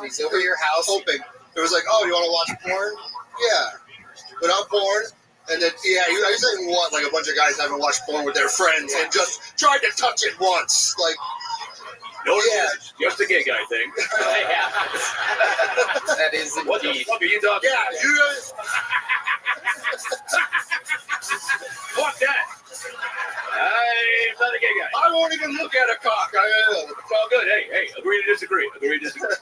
[SPEAKER 4] He's over your house.
[SPEAKER 16] Hoping. It was like, oh, you want to watch porn? Yeah. But I'm porn. And then, yeah, I was saying what? Like a bunch of guys haven't watched porn with their friends and just tried to touch it once. Like,
[SPEAKER 2] no, yeah, just a gay guy thing.
[SPEAKER 4] Yeah. That is indeed.
[SPEAKER 2] What the fuck are you talking about?
[SPEAKER 16] Yeah, you guys.
[SPEAKER 2] Fuck that. I'm not a gay guy.
[SPEAKER 16] I won't even look at a cock.
[SPEAKER 2] It's all good. Hey, agree to disagree. Agree to disagree.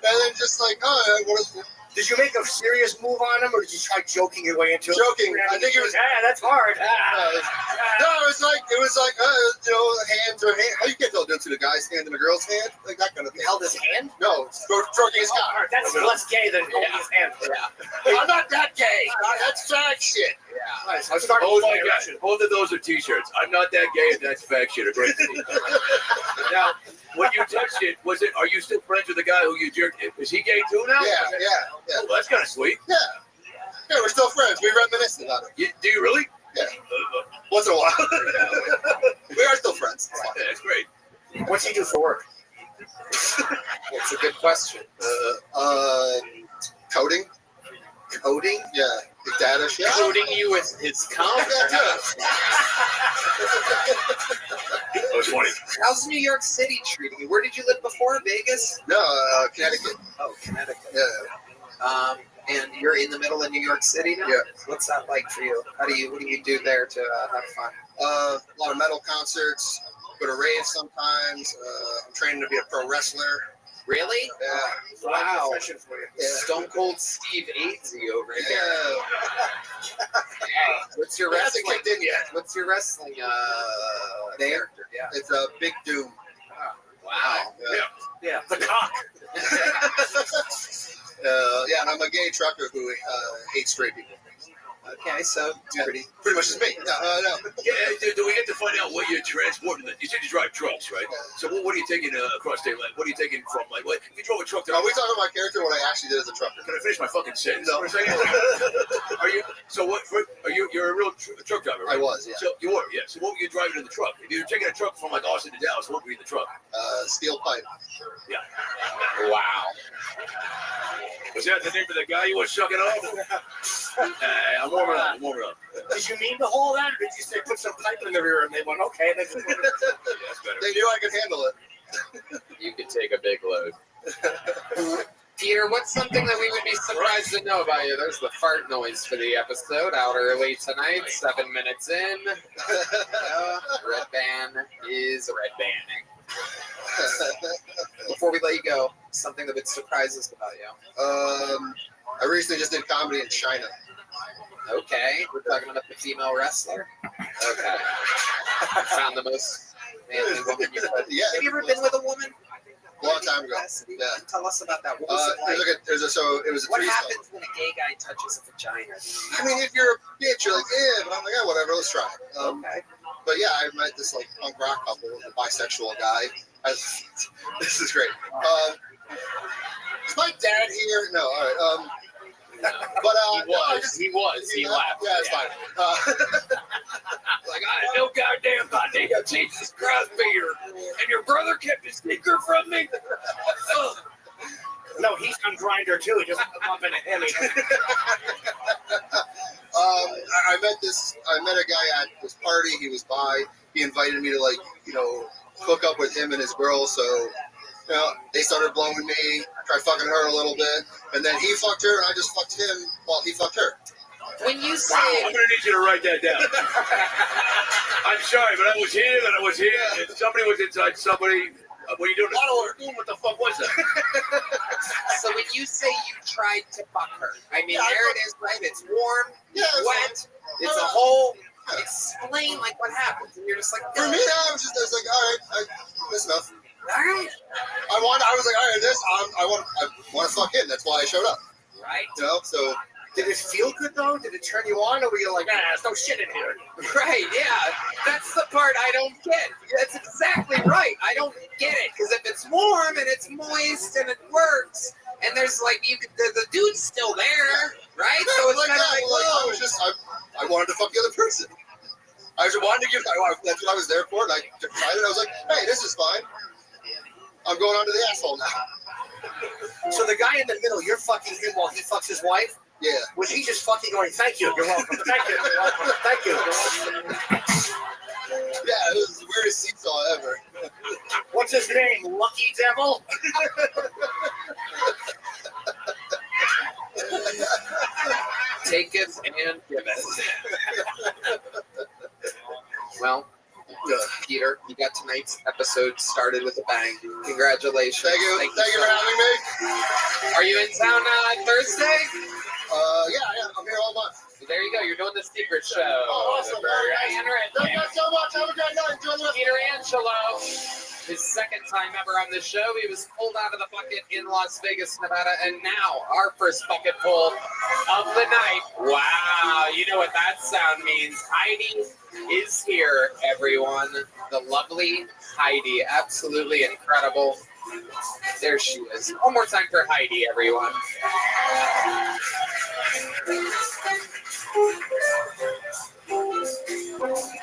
[SPEAKER 16] And then just like, oh, what is?
[SPEAKER 17] Did
[SPEAKER 12] Did you make a serious move on him, or did you try joking your way into it?
[SPEAKER 16] Joking. I think it was.
[SPEAKER 12] That's hard.
[SPEAKER 16] No, it was like hands or hand. How you get to the guy's hand and the girl's hand, like that kind of thing.
[SPEAKER 12] Held his hand?
[SPEAKER 16] No, stroking his cock.
[SPEAKER 12] That's less gay than holding his hand.
[SPEAKER 16] Yeah. I'm not that gay. That's fag shit.
[SPEAKER 12] Yeah. Nice. I'm starting
[SPEAKER 3] Oh
[SPEAKER 12] to
[SPEAKER 3] my God. Both of those are T-shirts. I'm not that gay, and that's fag shit. Are great. Now, when you touched it, are you still friends with the guy who you jerked it? Is he gay too now?
[SPEAKER 16] Yeah.
[SPEAKER 3] Oh, that's kind of sweet.
[SPEAKER 16] Yeah, we're still friends. We reminisce about it.
[SPEAKER 3] Do you really?
[SPEAKER 16] Yeah. Once in a while. We are still friends.
[SPEAKER 3] Yeah, that's great.
[SPEAKER 12] What's he do for work?
[SPEAKER 4] It's a good question.
[SPEAKER 16] Coding.
[SPEAKER 4] Coding?
[SPEAKER 16] Yeah. Big data shit.
[SPEAKER 4] Coding you with his cum?
[SPEAKER 16] That
[SPEAKER 3] was funny.
[SPEAKER 4] How's New York City treating you? Where did you live before? Vegas?
[SPEAKER 16] No, Connecticut.
[SPEAKER 4] Oh, Connecticut.
[SPEAKER 16] Yeah.
[SPEAKER 4] And you're in the middle of New York City now?
[SPEAKER 16] Yeah.
[SPEAKER 4] What's that like for you? What do you do there to have fun?
[SPEAKER 16] A lot of metal concerts. Go to raves sometimes. I'm training to be a pro wrestler.
[SPEAKER 4] Really?
[SPEAKER 16] Yeah.
[SPEAKER 4] Wow.
[SPEAKER 12] Profession for you.
[SPEAKER 16] Yeah.
[SPEAKER 4] Stone Cold Steve Aoki over here.
[SPEAKER 16] Yeah.
[SPEAKER 4] What's your
[SPEAKER 16] Hasn't
[SPEAKER 4] wrestling?
[SPEAKER 16] kicked in yet.
[SPEAKER 4] What's your wrestling character? Yeah.
[SPEAKER 16] It's a big doom.
[SPEAKER 4] Wow.
[SPEAKER 12] Yeah. The cock.
[SPEAKER 16] Yeah, and I'm a gay trucker who hates straight people.
[SPEAKER 4] Okay, so
[SPEAKER 16] pretty much is me. No.
[SPEAKER 3] Yeah, do we get to find out what you're transporting? You said you drive trucks, right? So what are you taking across state line? What are you taking from? Like, what? If you drove a truck to...
[SPEAKER 16] Are we talking about my character or what I actually did as a trucker?
[SPEAKER 3] Can I finish my fucking sentence?
[SPEAKER 16] No.
[SPEAKER 3] For a second? Are you? So what? You're a real truck driver, right?
[SPEAKER 16] I was, yeah.
[SPEAKER 3] So you were, yeah. So what were you driving in the truck? If you were taking a truck from like Austin to Dallas, what were you in the truck?
[SPEAKER 16] Steel pipe.
[SPEAKER 3] Yeah.
[SPEAKER 4] Wow.
[SPEAKER 3] Was that the name of the guy you were sucking off? I'm warming up.
[SPEAKER 12] Did you mean to hold that, or did you say put some pipe in the rear and they went, okay? They just
[SPEAKER 16] They knew I could handle it.
[SPEAKER 4] You could take a big load. Peter, what's something that we would be surprised to know about you? There's the fart noise for the episode, out early tonight, 7 minutes in. Red band is red banding. Before we let you go, something that would surprise us about you.
[SPEAKER 16] I recently just did comedy in China.
[SPEAKER 4] Okay, we're talking about the female wrestler. Okay. Found the most manly woman you've had.
[SPEAKER 16] Yeah.
[SPEAKER 4] Have you ever been with a woman?
[SPEAKER 16] A long time ago. Yeah.
[SPEAKER 4] Tell us about that. What was it like?
[SPEAKER 16] It was a
[SPEAKER 4] What
[SPEAKER 16] threesome.
[SPEAKER 4] happens when a gay guy touches a vagina?
[SPEAKER 16] I mean, if you're a bitch, you're like, yeah, but I'm like, yeah, whatever, let's try it.
[SPEAKER 4] Okay.
[SPEAKER 16] But yeah, I met this like punk rock couple, a bisexual guy. This is great. Is my dad here? No, all right. But
[SPEAKER 4] he left.
[SPEAKER 16] Yeah, it's fine.
[SPEAKER 3] Like, I had no goddamn idea Jesus Christ, Peter. And your brother kept his sneaker from me?
[SPEAKER 12] No, he's on Grindr too. He doesn't come up in a Hemi.
[SPEAKER 16] I met a guy at this party. He was by. He invited me to hook up with him and his girl. So, they started blowing me. Tried fucking her a little bit, and then he fucked her, and I just fucked him while he fucked her.
[SPEAKER 4] When you say,
[SPEAKER 3] I'm gonna need you to write that down. I'm sorry, but I was here, and I was here, and somebody was inside somebody. What are you doing? What the fuck was that?
[SPEAKER 4] so when you say you tried to fuck her, I mean, there it is, right? It's warm, wet, it's a hole. Explain what happens, and you're just like,
[SPEAKER 16] for me, I was like, all right, that's enough.
[SPEAKER 4] All right.
[SPEAKER 16] I was like, all right, I want to fuck him. That's why I showed up.
[SPEAKER 4] Right.
[SPEAKER 16] So.
[SPEAKER 12] Did it feel good though? Did it turn you on, or were you like, there's no shit in here?
[SPEAKER 4] Right, yeah. That's the part I don't get. That's exactly right. I don't get it, because if it's warm and it's moist and it works, and there's the dude's still there, right?
[SPEAKER 16] Yeah,
[SPEAKER 4] so it's kind of
[SPEAKER 16] I wanted to fuck the other person. I just wanted to give. That's what I was there for. And I tried it. I was like, hey, this is fine. I'm going on to the asshole now.
[SPEAKER 12] So the guy in the middle, you're fucking him while he fucks his wife?
[SPEAKER 16] Yeah.
[SPEAKER 12] Was he just fucking going, thank you, you're welcome, thank you, you're welcome, thank you, you're welcome?
[SPEAKER 16] Yeah, it was the weirdest seesaw ever.
[SPEAKER 12] What's his name? Lucky Devil?
[SPEAKER 4] taketh and giveth. Well, Peter, you got tonight's episode started with a bang. Congratulations.
[SPEAKER 16] Thank you. Thank you for having me.
[SPEAKER 4] Are you in town Thursday?
[SPEAKER 16] Yeah, I'm here all month.
[SPEAKER 4] There you go. You're doing the secret show.
[SPEAKER 16] Oh, awesome. Thank you guys so much. Have a great night. Enjoy the rest.
[SPEAKER 4] Peter Angelo, his second time ever on the show. He was pulled out of the bucket in Las Vegas, Nevada, and now our first bucket pull of the night. Wow, you know what that sound means. Heidi is here, everyone. The lovely Heidi. Absolutely incredible. There she is. One more time for Heidi, everyone.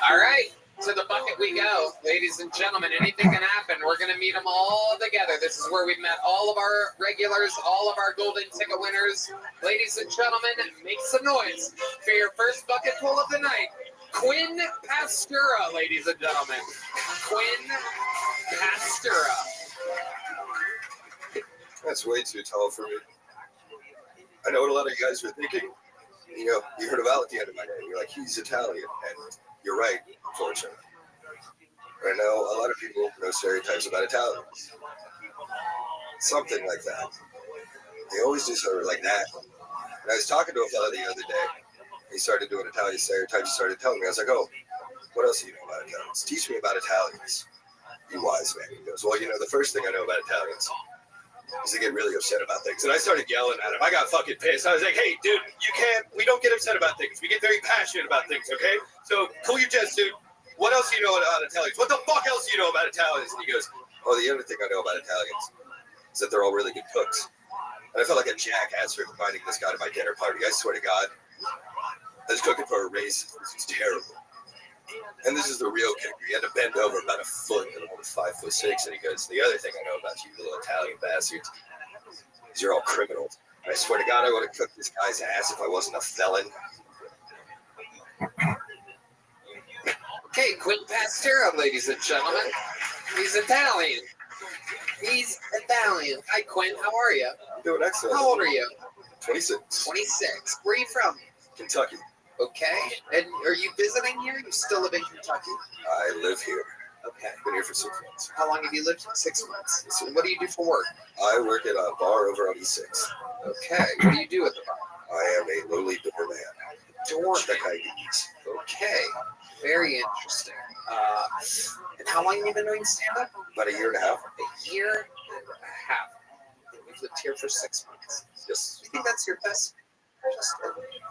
[SPEAKER 4] All right, to the bucket we go. Ladies and gentlemen, anything can happen. We're going to meet them all together. This is where we've met all of our regulars, all of our golden ticket winners. Ladies and gentlemen, make some noise for your first bucket pull of the night. Quinn Pastura, ladies and gentlemen. Quinn Pastura.
[SPEAKER 20] That's way too tall for me. I know what a lot of you guys are thinking. You know, you heard of Al at the end of my name. You're like, he's Italian. And you're right, unfortunately. I know a lot of people know stereotypes about Italians. Something like that. They always do sort of like that. And I was talking to a fella the other day. He started doing Italian stereotypes. He started telling me. I was like, oh, what else do you know about Italians? Teach me about Italians. You wise man. He goes, well, you know, the first thing I know about Italians is they get really upset about things. And I started yelling at him. I got fucking pissed. I was like, hey, dude, we don't get upset about things. We get very passionate about things, okay? So cool your jets, dude. What else do you know about Italians? What the fuck else do you know about Italians? And he goes, oh, the other thing I know about Italians is that they're all really good cooks. And I felt like a jackass for inviting this guy to my dinner party. I swear to God, I was cooking for a race. This was terrible. And this is the real kicker. You had to bend over about a foot and I'm only 5'6", and he goes, the other thing I know about you little Italian bastards is you're all criminals. And I swear to God, I would have cooked this guy's ass if I wasn't a felon.
[SPEAKER 4] Okay, Quinn Pastura, ladies and gentlemen. He's Italian. He's Italian. Hi, Quinn. How are you?
[SPEAKER 20] Doing excellent.
[SPEAKER 4] How old are you?
[SPEAKER 20] 26.
[SPEAKER 4] 26. Where are you from?
[SPEAKER 20] Kentucky.
[SPEAKER 4] Okay. And are you visiting here? You still live in Kentucky?
[SPEAKER 20] I live here.
[SPEAKER 4] Okay.
[SPEAKER 20] Been here for 6 months.
[SPEAKER 4] How long have you lived? 6 months. So what do you do for work?
[SPEAKER 20] I work at a bar over on E6.
[SPEAKER 4] Okay. What do you do at the bar?
[SPEAKER 20] I am a lowly doorman. Check IDs.
[SPEAKER 4] Okay. Very interesting. And how long have you been doing stand-up?
[SPEAKER 20] About a year and a half.
[SPEAKER 4] A year and a half. And we've lived here for 6 months.
[SPEAKER 20] Yes.
[SPEAKER 4] Do you think that's your best?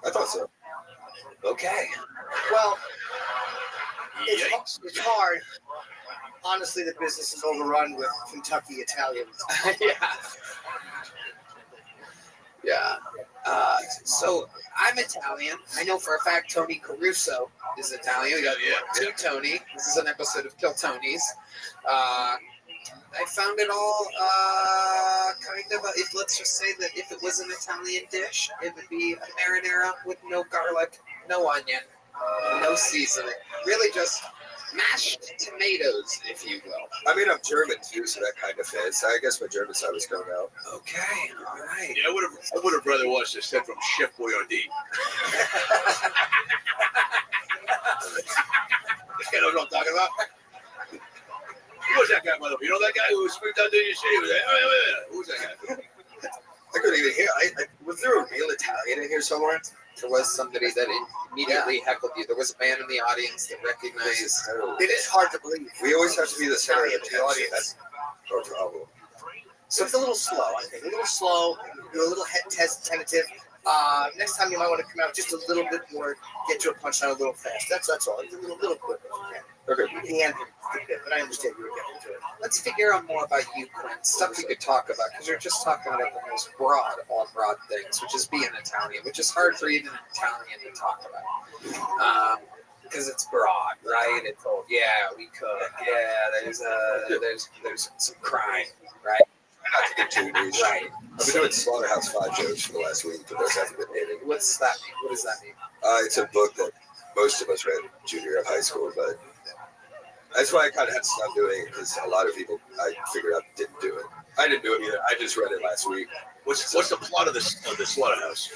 [SPEAKER 20] I thought so.
[SPEAKER 4] Okay.
[SPEAKER 17] Well, it's hard. Honestly, the business is overrun with Kentucky Italians.
[SPEAKER 4] Yeah. Yeah. So I'm Italian. I know for a fact Tony Caruso is Italian. We got two Tony. This is an episode of Kill Tonys. I found it all kind of, let's just say that if it was an Italian dish, it would be a marinara with no garlic, no onion, no seasoning. Really just mashed tomatoes, if you will.
[SPEAKER 20] I mean, I'm German too, so that kind of fits. I guess my German side was going out.
[SPEAKER 4] Okay, all right.
[SPEAKER 3] Yeah, I would have rather watched this set from Chef Boyardee. You know what I'm talking about? Who was that guy, by the way? You know that guy who was moved out there? You see, he was like, who was that guy?
[SPEAKER 20] I couldn't even hear. Was there a real Italian in here somewhere?
[SPEAKER 4] There was somebody that immediately heckled you. There was a man in the audience that recognized.
[SPEAKER 17] It is hard to believe.
[SPEAKER 20] We always have to be the center of the audience. That's our problem.
[SPEAKER 17] So it's a little slow, I think. A little slow. You're a little tentative. Next time you might want to come out just a little bit more, get to a punchline a little fast. That's all. It's a little quicker.
[SPEAKER 20] Okay.
[SPEAKER 17] The end, but I understand you were getting to it.
[SPEAKER 4] Let's figure out more about you, Quinn. Stuff we could talk about, because you're just talking about the most broad things, which is being Italian, which is hard for even an Italian to talk about. Because it's broad, right? It's all, yeah, we cook. Yeah, there's some crime, right?
[SPEAKER 20] Not to get too niche.
[SPEAKER 4] Right.
[SPEAKER 20] I've been doing Slaughterhouse 5 jokes for the last week, but those haven't been hitting.
[SPEAKER 4] What's that mean? What does that mean?
[SPEAKER 20] It's a book that most of us read junior year of high school, but that's why I kind of had to stop doing it, because a lot of people I figured out didn't do it. I didn't do it either. I just read it last week.
[SPEAKER 3] What's the plot of the Slaughterhouse?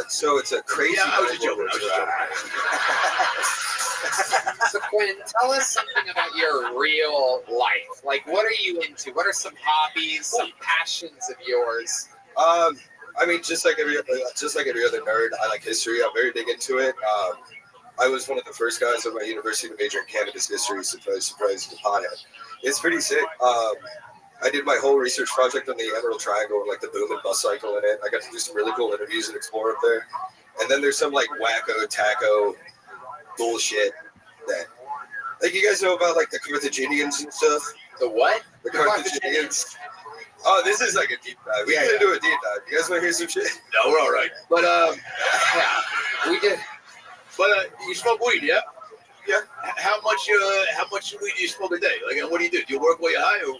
[SPEAKER 20] So it's a crazy.
[SPEAKER 3] Yeah, I was just joking.
[SPEAKER 4] So Quinn, tell us something about your real life. Like, what are you into? What are some hobbies, some passions of yours?
[SPEAKER 20] I mean, just like every other nerd, I like history. I'm very big into it. I was one of the first guys at my university to major in cannabis history. Surprise, surprise, to pothead. It's pretty sick. I did my whole research project on the Emerald Triangle and like the boom and bust cycle in it. I got to do some really cool interviews and explore up there. And then there's some like wacko taco bullshit that, like, you guys know about like the Carthaginians and stuff.
[SPEAKER 4] The what?
[SPEAKER 20] The Carthaginians. Oh, this is like a deep dive. We gotta do a deep dive. You guys want to hear some shit?
[SPEAKER 3] No, we're all right.
[SPEAKER 20] But
[SPEAKER 4] yeah, we did.
[SPEAKER 3] But you smoke weed, yeah? Yeah. How much weed do you smoke a day? Like, what do? Do you work way high or?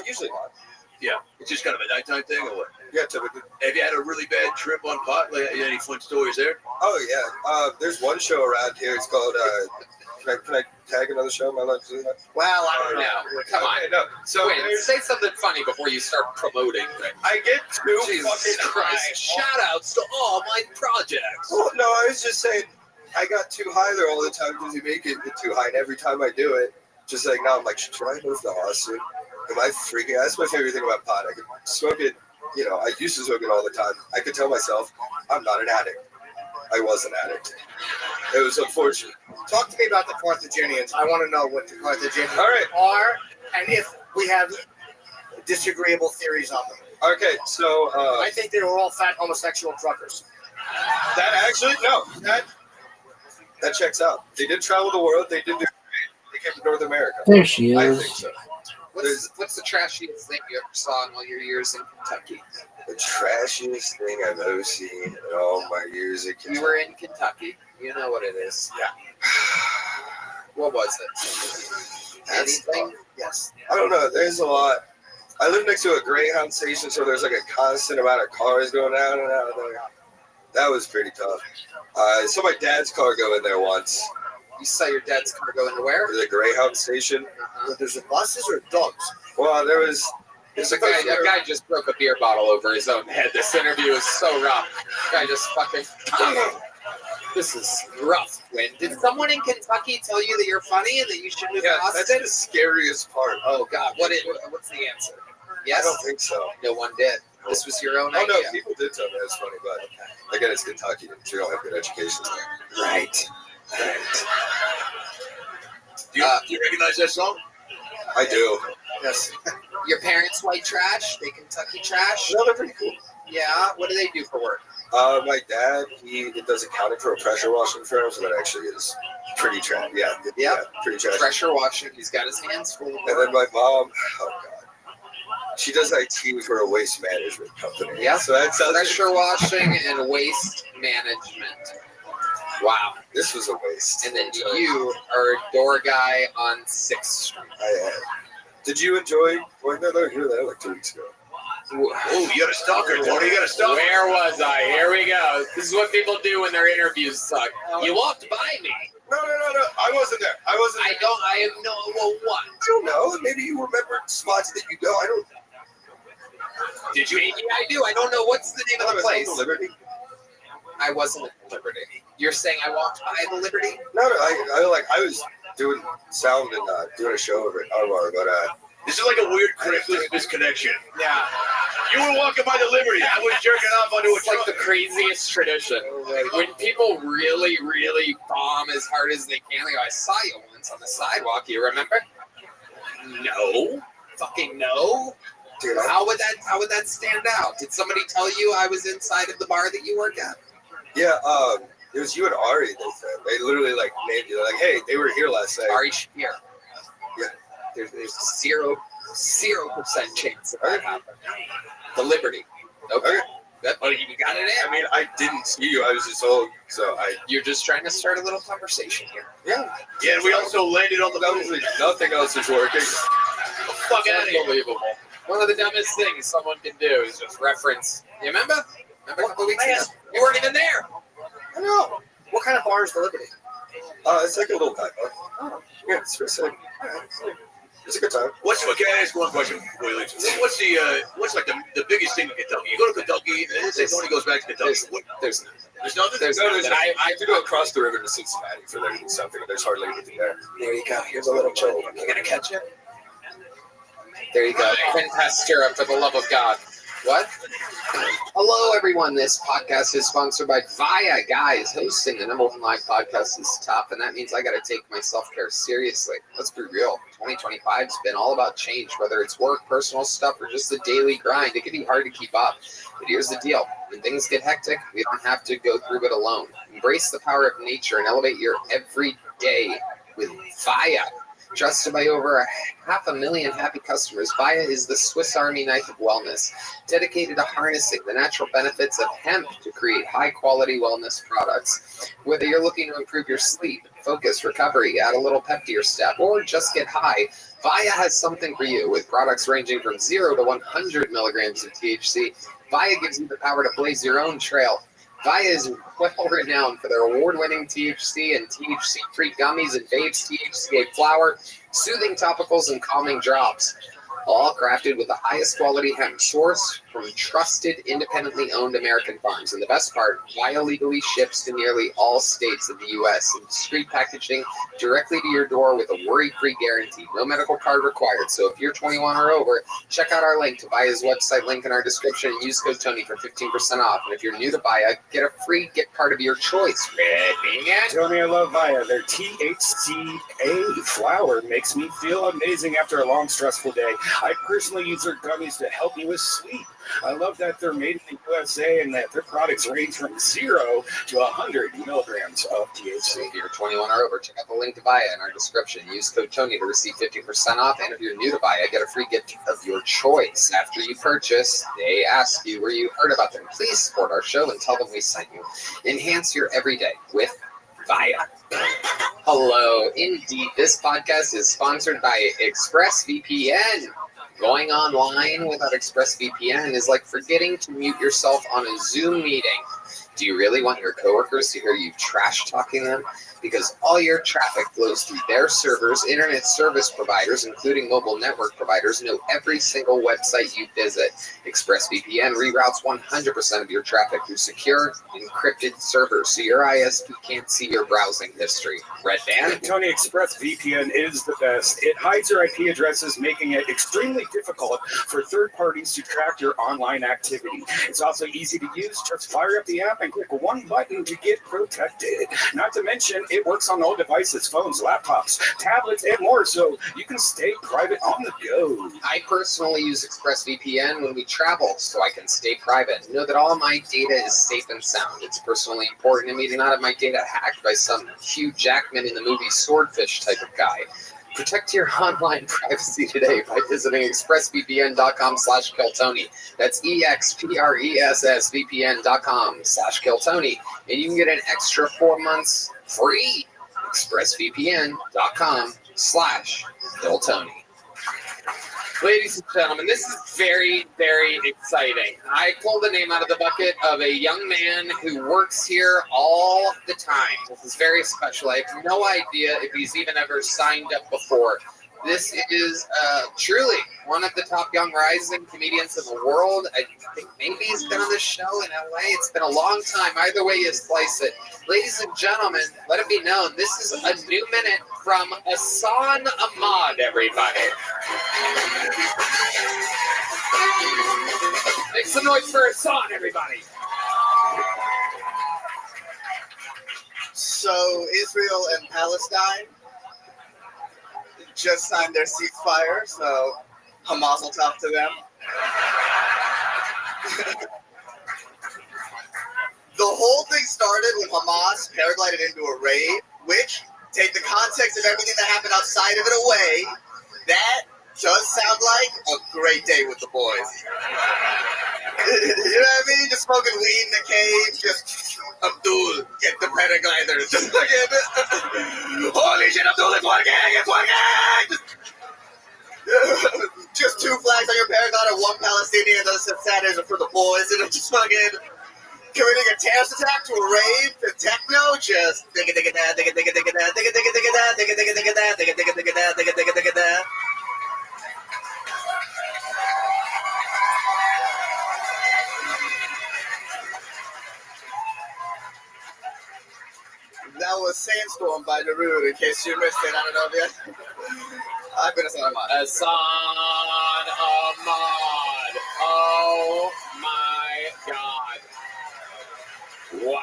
[SPEAKER 20] Usually not.
[SPEAKER 3] Yeah, it's just kind of a nighttime thing, or what?
[SPEAKER 20] Yeah, typically.
[SPEAKER 3] Have you had a really bad trip on pot? Like, any fun stories there?
[SPEAKER 20] Oh yeah. There's one show around here. It's called. Can I tag another show? Am I allowed to do that?
[SPEAKER 4] Well, I don't know. Come on.
[SPEAKER 20] No. So
[SPEAKER 4] Wait, say something funny before you start promoting things.
[SPEAKER 20] I get too
[SPEAKER 4] Jesus
[SPEAKER 20] fucking
[SPEAKER 4] Christ.
[SPEAKER 20] high.
[SPEAKER 4] Shout outs to all my projects.
[SPEAKER 20] Well, no, I was just saying I got too high there all the time because you make it too high, and every time I do it, just like now I'm like, should I move to Austin? Am I freaking? That's my favorite thing about pot. I can smoke it. You know, I used to smoke it all the time. I could tell myself I'm not an addict. I was an addict. It was unfortunate.
[SPEAKER 12] Talk to me about the Carthaginians. I want to know what the Carthaginians
[SPEAKER 20] All right.
[SPEAKER 12] are, and if we have disagreeable theories on them.
[SPEAKER 20] Okay, so
[SPEAKER 12] I think they were all fat homosexual truckers.
[SPEAKER 20] that actually that checks out. They did travel the world. They did. They came to North America.
[SPEAKER 5] There she
[SPEAKER 20] I
[SPEAKER 5] is.
[SPEAKER 20] think so.
[SPEAKER 4] What's the trashiest thing you ever saw in all your years in Kentucky?
[SPEAKER 20] The trashiest thing I've ever seen in all my years at Kentucky.
[SPEAKER 4] You were in Kentucky. You know what it is.
[SPEAKER 20] Yeah.
[SPEAKER 4] What was it?
[SPEAKER 20] That's
[SPEAKER 4] Anything?
[SPEAKER 12] Yes.
[SPEAKER 20] I don't know. There's a lot. I live next to a Greyhound station, so there's like a constant amount of cars going out and out of there. That was pretty tough. I saw my dad's car go in there once.
[SPEAKER 4] You saw your dad's car go into where?
[SPEAKER 20] The Greyhound station.
[SPEAKER 12] There's buses or dogs?
[SPEAKER 20] Well, there was.
[SPEAKER 4] That guy just broke a beer bottle over his own head. This interview is so rough. Guy just fucking. This is rough, Quinn. Did someone in Kentucky tell you that you're funny and that you should move to Austin?
[SPEAKER 20] That's the scariest part.
[SPEAKER 4] Oh God, what's the answer? Yes.
[SPEAKER 20] I don't think so.
[SPEAKER 4] No one did. This was your own
[SPEAKER 20] Oh
[SPEAKER 4] idea.
[SPEAKER 20] no, people did tell me that's funny, but again, it's Kentucky, and you don't have good education there.
[SPEAKER 4] Right.
[SPEAKER 3] Do you recognize that song?
[SPEAKER 20] I do.
[SPEAKER 12] Yes.
[SPEAKER 4] Your parents white trash? They Kentucky trash?
[SPEAKER 20] No, they're pretty cool.
[SPEAKER 4] Yeah. What do they do for work?
[SPEAKER 20] My dad, he does accounting for a pressure washing firm, so that actually is pretty trash. Yeah, pretty trash.
[SPEAKER 4] Pressure washing. He's got his hands full.
[SPEAKER 20] And then my mom, oh God, she does IT for a waste management company.
[SPEAKER 4] Yeah,
[SPEAKER 20] so that's
[SPEAKER 4] pressure washing and waste management. Wow.
[SPEAKER 20] This was a waste.
[SPEAKER 4] And then you are a door guy on 6th Street.
[SPEAKER 20] I am. Did you enjoy going there? You were there like 2 weeks ago.
[SPEAKER 3] Oh, you got a stalker, Tony. You got a stalker.
[SPEAKER 4] Where was I? Here we go. This is what people do when their interviews suck. You walked by me.
[SPEAKER 20] No. I wasn't there.
[SPEAKER 4] I have no. Well, what?
[SPEAKER 20] I don't know. Maybe you remember spots that you know. I don't.
[SPEAKER 4] Did you? Maybe I do. I don't know. What's the name of the place?
[SPEAKER 20] Liberty.
[SPEAKER 4] I wasn't at the Liberty. You're saying I walked by the Liberty?
[SPEAKER 20] No. I was doing sound and doing a show over at Armor, but
[SPEAKER 3] this is like a weird Craigslist disconnection.
[SPEAKER 4] Yeah.
[SPEAKER 3] You were walking by the Liberty. I was jerking off onto a
[SPEAKER 4] It's like the craziest tradition. When people really, really bomb as hard as they can, they go, I saw you once on the sidewalk. You remember? No. Fucking no.
[SPEAKER 20] Dude,
[SPEAKER 4] How would that stand out? Did somebody tell you I was inside of the bar that you work at?
[SPEAKER 20] Yeah, it was you and Ari. They said they literally like named you. They're like, hey, they were here last night.
[SPEAKER 4] Ari Shapiro.
[SPEAKER 20] Yeah.
[SPEAKER 4] There's 0% chance of that happening. The Liberty. Okay. Oh, you got it in.
[SPEAKER 20] I mean, I didn't see you. I was just old, so
[SPEAKER 4] You're just trying to start a little conversation here.
[SPEAKER 20] Yeah.
[SPEAKER 3] Yeah, and we also landed on the moon.
[SPEAKER 20] Nothing else is working.
[SPEAKER 4] Fuck out of here. Unbelievable. One of the dumbest things someone can do is just reference. You remember? Remember a couple weeks ago? You weren't even there.
[SPEAKER 12] I know. What kind of bar is the Liberty?
[SPEAKER 20] It's like a little dive bar. Oh. Yeah, it's pretty sick. It's a good time.
[SPEAKER 3] Can I ask one question before you leave? What's like the biggest thing in Kentucky? You go to Kentucky, and say Tony goes back to Kentucky.
[SPEAKER 4] There's
[SPEAKER 20] There's nothing.
[SPEAKER 1] There's
[SPEAKER 20] I
[SPEAKER 1] nothing.
[SPEAKER 20] have to go across the river to Cincinnati for there to do something. There's hardly anything there.
[SPEAKER 1] There you go. Here's a little joke. You gonna catch it? There you go. Pentester for the love of God. What? Hello, everyone. This podcast is sponsored by Via. Guys, hosting the number one live podcast is tough, and that means I got to take my self-care seriously. Let's be real. 2025's been all about change, whether it's work, personal stuff, or just the daily grind. It can be hard to keep up. But here's the deal. When things get hectic, we don't have to go through it alone. Embrace the power of nature and elevate your everyday with Via. Trusted by over 500,000 happy customers, Via is the Swiss Army knife of wellness, dedicated to harnessing the natural benefits of hemp to create high-quality wellness products. Whether you're looking to improve your sleep, focus, recovery, add a little pep to your step, or just get high, Via has something for you. With products ranging from 0 to 100 milligrams of THC, Via gives you the power to blaze your own trail. Via is well renowned for their award-winning THC and THC-free gummies and vapes, THCA flower, soothing topicals, and calming drops. All crafted with the highest quality hemp sourced from trusted, independently owned American farms. And the best part, Via legally ships to nearly all states of the U.S. in discreet packaging directly to your door with a worry-free guarantee. No medical card required. So if you're 21 or over, check out our link to Via's website link in our description and use code Tony for 15% off. And if you're new to Via, get a free gift card of your choice.
[SPEAKER 9] Tony, I love Via. Their THCA flower makes me feel amazing after a long, stressful day. I personally use their gummies to help me with sleep. I love that they're made in the USA and that their products range from 0 to 100 milligrams of THC.
[SPEAKER 1] If you're 21 or over, check out the link to Via in our description. Use code Tony to receive 50% off. And if you're new to Via, get a free gift of your choice. After you purchase, they ask you where you heard about them. Please support our show and tell them we sent you. Enhance your everyday with Via. Hello, indeed. This podcast is sponsored by ExpressVPN. Going online without ExpressVPN is like forgetting to mute yourself on a Zoom meeting. Do you really want your coworkers to hear you trash talking them? Because all your traffic flows through their servers, internet service providers, including mobile network providers, know every single website you visit. ExpressVPN reroutes 100% of your traffic through secure, encrypted servers, so your ISP can't see your browsing history. Red Band?
[SPEAKER 9] Tony, ExpressVPN is the best. It hides your IP addresses, making it extremely difficult for third parties to track your online activity. It's also easy to use. Just fire up the app and click one button to get protected. Not to mention, it works on all devices, phones, laptops, tablets, and more, so you can stay private on the go.
[SPEAKER 1] I personally use ExpressVPN when we travel, so I can stay private. Know that all my data is safe and sound. It's personally important to me to not have my data hacked by some Hugh Jackman in the movie Swordfish type of guy. Protect your online privacy today by visiting expressvpn.com/KillTony. That's expressvpn.com/KillTony. And you can get an extra 4 months free. expressvpn.com/KillTony. Ladies and gentlemen, this is very, very exciting. I pulled the name out of the bucket of a young man who works here all the time. This is very special. I have no idea if he's even ever signed up before. This is truly one of the top young rising comedians in the world. I think maybe he's been on this show in LA. It's been a long time. Either way you slice it. Ladies and gentlemen, let it be known, this is a new minute from Hassan Ahmad, everybody. Make some noise for Hassan, everybody.
[SPEAKER 6] So Israel and Palestine just signed their ceasefire, so Hamas will talk to them. The whole thing started when Hamas paraglided into a raid, which, take the context of everything that happened outside of it away, that does sound like a great day with the boys. You know what I mean? Just smoking weed in the cave, just Abdul, get the paragliders. Just fucking, holy shit, Abdul, it's working, it's working! Just 2 flags on your paraglider, 1 Palestinian, the said for the boys, and just fucking committing a terrorist attack to a rave, to techno, just digga digga da, digga digga digga da, digga digga digga da, digga digga digga da, digga digga digga da, digga digga digga da. That was Sandstorm by Darude, in case you missed it. I don't know if you... I've been Hassan Ahmad.
[SPEAKER 4] Hassan Ahmad. Oh my God. Wow.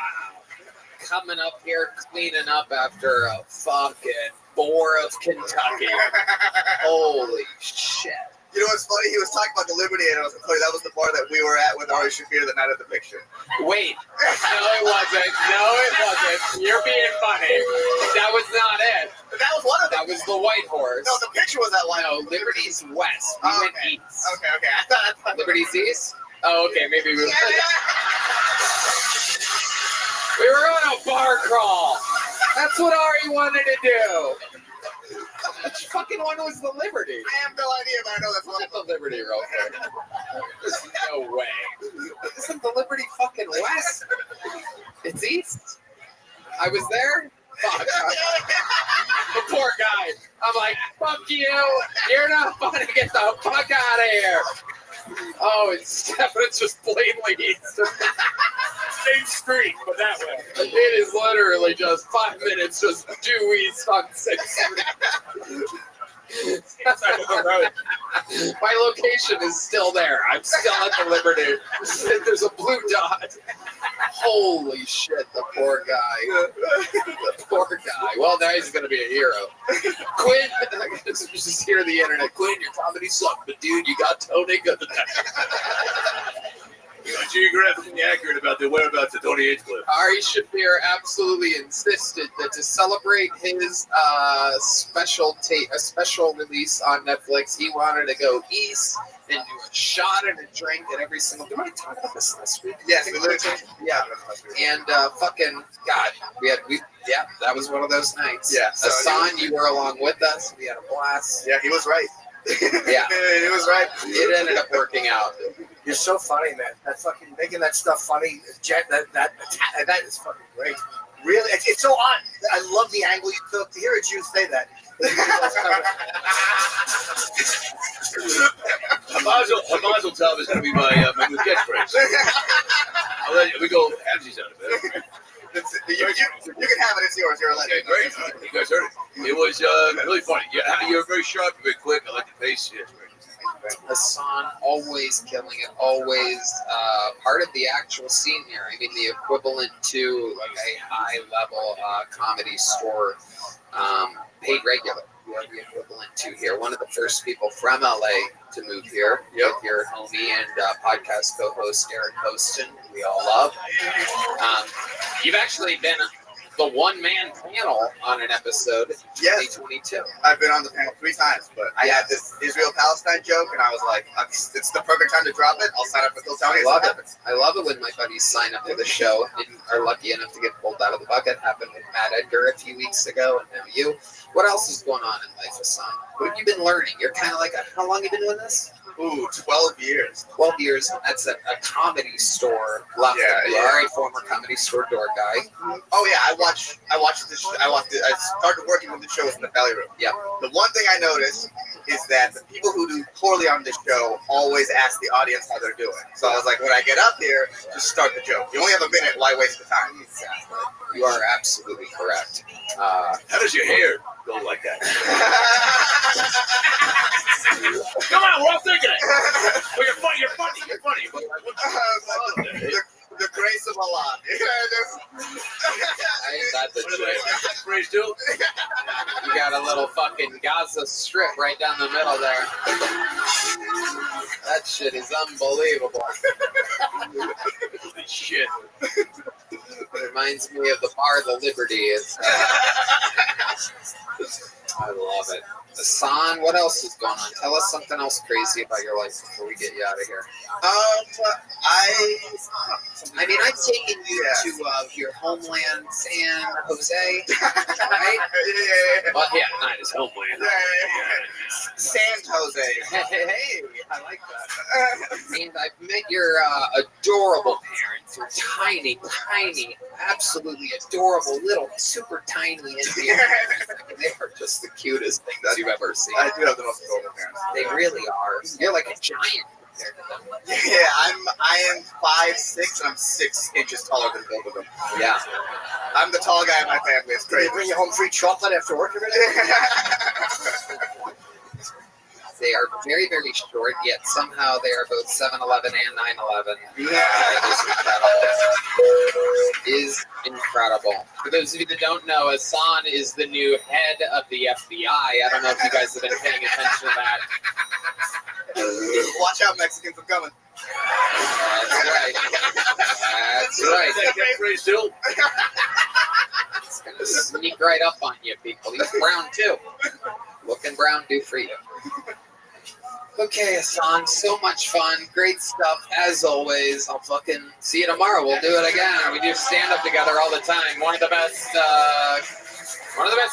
[SPEAKER 4] Coming up here, cleaning up after a fucking bore of Kentucky. Holy shit.
[SPEAKER 6] You know what's funny? He was talking about the Liberty, and I was going to tell you that was the bar that we were at with Ari Shafir the night of the picture.
[SPEAKER 4] Wait. No, it wasn't. No, it wasn't. You're being funny. That was not it.
[SPEAKER 6] That was one of them.
[SPEAKER 4] That was the White Horse.
[SPEAKER 6] No, the picture was that one.
[SPEAKER 4] No, Liberty's west. We went east.
[SPEAKER 6] Okay. I thought
[SPEAKER 4] Liberty's east? Oh, okay. Maybe we were. We were on a bar crawl. That's what Ari wanted to do. Which fucking one was the Liberty?
[SPEAKER 6] I have no idea, but I know that's one of
[SPEAKER 4] the Liberty real quick. There's no way. Isn't the Liberty fucking west? It's east? I was there? Fuck. The poor guy. I'm like, fuck you. You're not funny. Get the fuck out of here. Oh, it's just blatantly east. Same street, but that way. It is literally just 5 minutes just due east on 6th Street. My location is still there. I'm still at the Liberty. There's a blue dot. Holy shit, the poor guy. The poor guy. Well, now he's going to be a hero. Quinn, just hear the internet. Quinn, your comedy sucked, but dude, you got Tony good.
[SPEAKER 3] You know, geographically accurate about the whereabouts of Tony Hinchcliffe.
[SPEAKER 4] Ari Shafir absolutely insisted that to celebrate his special release on Netflix, he wanted to go east and do a shot and a drink at every single. Did I talk about this last week?
[SPEAKER 6] Yes, we literally.
[SPEAKER 4] Yeah, and fucking God, yeah, that was one of those nights.
[SPEAKER 6] Yeah, so
[SPEAKER 4] Hassan, you were along with us. We had a blast.
[SPEAKER 6] Yeah, he was right.
[SPEAKER 4] Yeah,
[SPEAKER 6] he was right.
[SPEAKER 4] It ended up working out.
[SPEAKER 17] You're so funny, man. That fucking making that stuff funny. That is fucking great. Really, it's so odd. I love the angle you took to hear it. You say that.
[SPEAKER 3] Hamazel Tov is going to be my new catchphrase. I'll let you, we go halvesies out of it.
[SPEAKER 6] You can have it. It's yours. You're
[SPEAKER 3] Okay, great. You guys heard it. It was really funny. Yeah, you're very sharp, very quick. I like the pace. Yeah, it's great.
[SPEAKER 4] Hassan always killing it, always part of the actual scene here. I mean, the equivalent to like a high-level comedy store paid regular. You are the equivalent to here. One of the first people from LA to move here with your homie and podcast co-host Eric Poston, who we all love. You've actually been the one-man panel on an episode in 2022.
[SPEAKER 6] I've been on the panel 3 times, but I had this Israel-Palestine joke, and I was like, it's the perfect time to drop it. I'll sign up for Phil Tony.
[SPEAKER 4] I love it when my buddies sign up for the show and are lucky enough to get pulled out of the bucket. Happened with Matt Edgar a few weeks ago, and now you. What else is going on in life, Hassan? What have you been learning? You're kind of like, how long have you been doing this?
[SPEAKER 6] Ooh, 12 years.
[SPEAKER 4] 12 years. That's a comedy store level. You are a former comedy store door guy.
[SPEAKER 6] Oh yeah, I watched this. I started working with the shows in the belly room.
[SPEAKER 4] Yeah.
[SPEAKER 6] The one thing I noticed is that the people who do poorly on this show always ask the audience how they're doing. So I was like, when I get up here, just start the joke. You only have a minute. Why waste the time?
[SPEAKER 4] Exactly. You are absolutely correct.
[SPEAKER 3] How does your hair go like that?
[SPEAKER 15] Come on, we're all thinking it. Well, you're funny. You're funny.
[SPEAKER 6] The grace of Allah.
[SPEAKER 4] That's a joke.
[SPEAKER 3] Phrase too.
[SPEAKER 4] You got a little fucking Gaza Strip right down the middle there. That shit is unbelievable.
[SPEAKER 3] Shit.
[SPEAKER 4] It reminds me of the bar, the Liberty. It's, I love it. Hassan, what else is going on? Tell us something else crazy about your life before we get you out of here. I mean, I've taken you to your homeland, San Jose, right? Well, yeah, not his homeland.
[SPEAKER 6] San Jose.
[SPEAKER 4] Hey, I like that. And I've met your adorable parents. They're tiny, absolutely adorable, little, super tiny Indian. They are just the cutest things you've ever seen.
[SPEAKER 6] I do have the most adorable parents.
[SPEAKER 4] They really are. You're like a giant
[SPEAKER 1] compared to them.
[SPEAKER 6] Yeah, I am 5'6" and I'm 6 inches taller than both of them.
[SPEAKER 1] Yeah.
[SPEAKER 6] I'm the tall guy in my family. It's
[SPEAKER 17] They
[SPEAKER 6] crazy.
[SPEAKER 17] bring you home free chocolate after work every day?
[SPEAKER 1] They are very, very short, yet somehow they are both 7'11" and 9'11".
[SPEAKER 6] Yeah.
[SPEAKER 1] It is incredible. For those of you that don't know, Hassan is the new head of the FBI. I don't know if you guys have been paying attention to that.
[SPEAKER 6] Watch out, Mexicans, I'm coming.
[SPEAKER 1] That's right. That's right. It's going to sneak right up on you, people. He's brown, too. Looking brown, do for you. Okay, Hassan, so much fun. Great stuff, as always. I'll fucking see you tomorrow. We'll do it again. We do stand-up together all the time. One of the best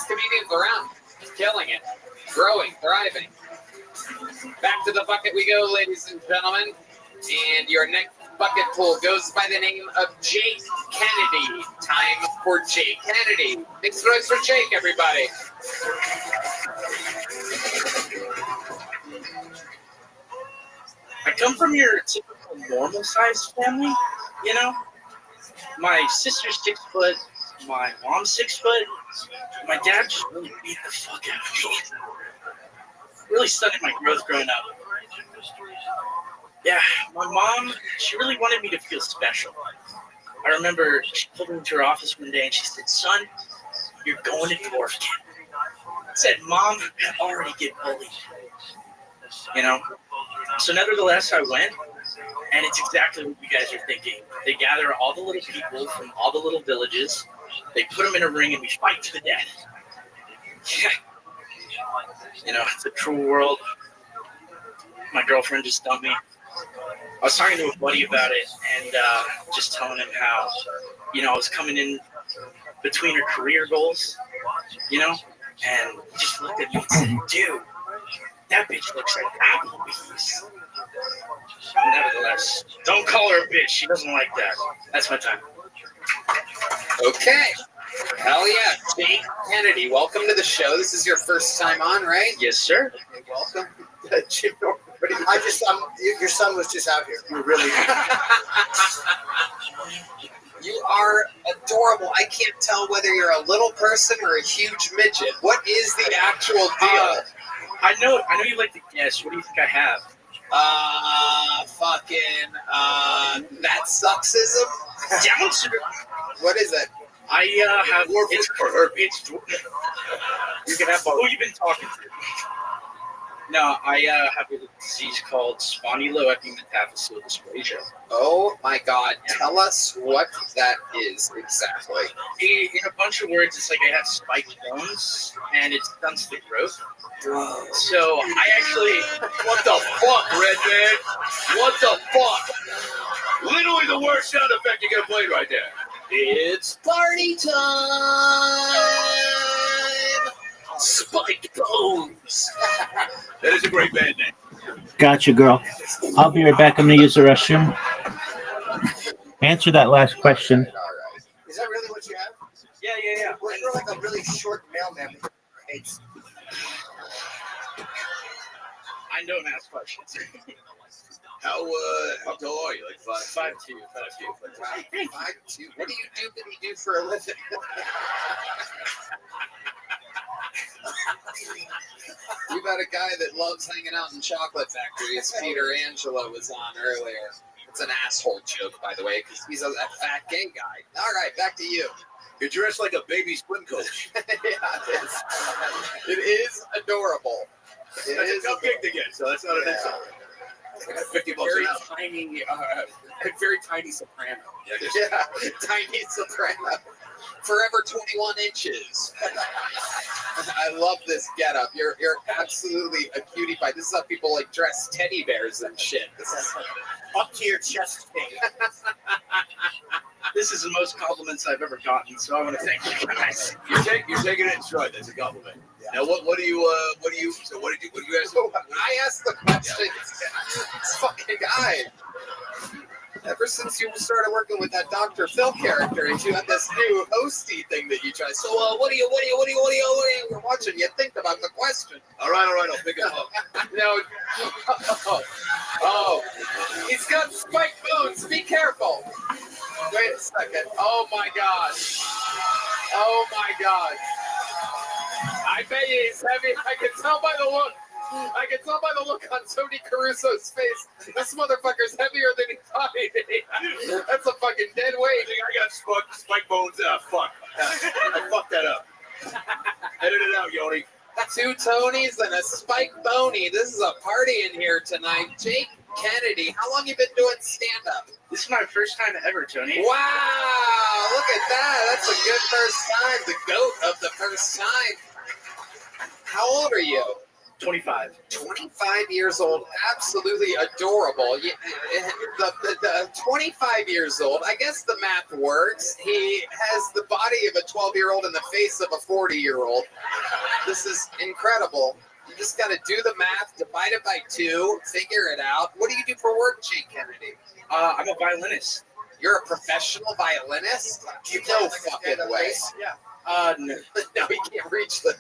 [SPEAKER 1] comedians around. Killing it. Growing, thriving. Back to the bucket we go, ladies and gentlemen. And your next bucket pool goes by the name of Jake Kennedy. Time for Jake Kennedy. Big noise for Jake, everybody.
[SPEAKER 13] I come from your typical normal-sized family, you know? My sister's 6 foot, my mom's 6 foot. My dad just really beat the fuck out of me. Really stunted my growth growing up. Yeah, my mom, she really wanted me to feel special. I remember she pulled me into her office one day and she said, "Son, you're going to dwarf camp." I said, "Mom, I already get bullied." You know? So nevertheless, I went, and it's exactly what you guys are thinking. They gather all the little people from all the little villages. They put them in a ring, and we fight to the death. Yeah. You know, it's a cruel world. My girlfriend just dumped me. I was talking to a buddy about it, and just telling him how, you know, I was coming in between her career goals, you know, and he just looked at me and said, "Dude, that bitch looks like Applebee's." Nevertheless, don't call her a bitch. She doesn't like that. That's my time.
[SPEAKER 1] Okay. Hell yeah. Jake Kennedy, welcome to the show. This is your first time on, right?
[SPEAKER 13] Yes, sir.
[SPEAKER 1] Okay, welcome.
[SPEAKER 17] Your son was just out here. You're really.
[SPEAKER 1] You are adorable. I can't tell whether you're a little person or a huge midget. What is the actual deal?
[SPEAKER 13] I know you like to guess. What do you think I have?
[SPEAKER 1] That sucksism?
[SPEAKER 13] Down syndrome.
[SPEAKER 1] What is it?
[SPEAKER 13] I have it's you can have both. Who you been talking to? No, I have a disease called spondyloepimetaphyseal dysplasia.
[SPEAKER 1] Oh my God! Tell us what that is exactly.
[SPEAKER 13] In a bunch of words, it's like I have spiked bones, and it stunts the growth.
[SPEAKER 1] Whoa.
[SPEAKER 13] So I actually,
[SPEAKER 3] What the fuck, Redman? What the fuck? Literally the worst sound effect you could have played right there.
[SPEAKER 1] It's party time! Spiked bones.
[SPEAKER 3] That is a great band name.
[SPEAKER 5] Gotcha, girl. I'll be right back. I'm going to use the restroom. Answer that last question.
[SPEAKER 17] Is that really what you have?
[SPEAKER 13] Yeah.
[SPEAKER 17] Well, you're like a really short mailman. It's
[SPEAKER 13] I don't ask questions.
[SPEAKER 3] How tall are you? Like 5'2".
[SPEAKER 13] 5'2".
[SPEAKER 1] 5'2". What do you do for a living? We've got a guy that loves hanging out in chocolate factories. Peter Angelo was on earlier. It's an asshole joke, by the way, because he's a fat gay guy. All right, back to you.
[SPEAKER 3] You're dressed like a baby swim coach.
[SPEAKER 1] Yeah, it is. It is adorable.
[SPEAKER 3] That's a cupcake to get, so that's not an insult. $50
[SPEAKER 1] Very
[SPEAKER 3] an hour.
[SPEAKER 1] tiny, very tiny soprano. Yeah, tiny soprano. Forever 21 inches. I love this getup. You're absolutely a cutie pie. This is how people like dress teddy bears and shit. This is
[SPEAKER 17] up to your chest thing.
[SPEAKER 13] This is the most compliments I've ever gotten, so I want to thank you guys.
[SPEAKER 3] You're taking it in stride. That's a compliment. Now, what do you ask?
[SPEAKER 1] I asked the question. This fucking guy. Ever since you started working with that Dr. Phil character, and you had this new hosty thing that you tried. So, what do you? We're watching you think about the question.
[SPEAKER 2] All right, I'll pick it up.
[SPEAKER 1] No. Oh, he's got spiked boots. Be careful. Wait a second. Oh my God. Oh my God. I bet he's heavy. I can tell by the look. I can tell by the look on Tony Caruso's face. This motherfucker's heavier than he thought he'd be. That's a fucking dead weight.
[SPEAKER 2] I got spike bones. Fuck. I fucked that up. Edit it out, Yoni.
[SPEAKER 1] 2 Tonys and a Spike Boney. This is a party in here tonight. Jake Kennedy, how long you been doing stand-up?
[SPEAKER 13] This is my first time ever, Tony.
[SPEAKER 1] Wow, look at that. That's a good first time. The goat of the first time. How old are you?
[SPEAKER 13] 25.
[SPEAKER 1] 25 years old, absolutely adorable. The 25 years old, I guess the math works. He has the body of a 12-year-old and the face of a 40-year-old. This is incredible. You just got to do the math, divide it by 2, figure it out. What do you do for work, Jake Kennedy?
[SPEAKER 13] I'm a violinist.
[SPEAKER 1] You're a professional violinist? No fucking way.
[SPEAKER 13] Yeah. No.
[SPEAKER 1] No, he can't reach the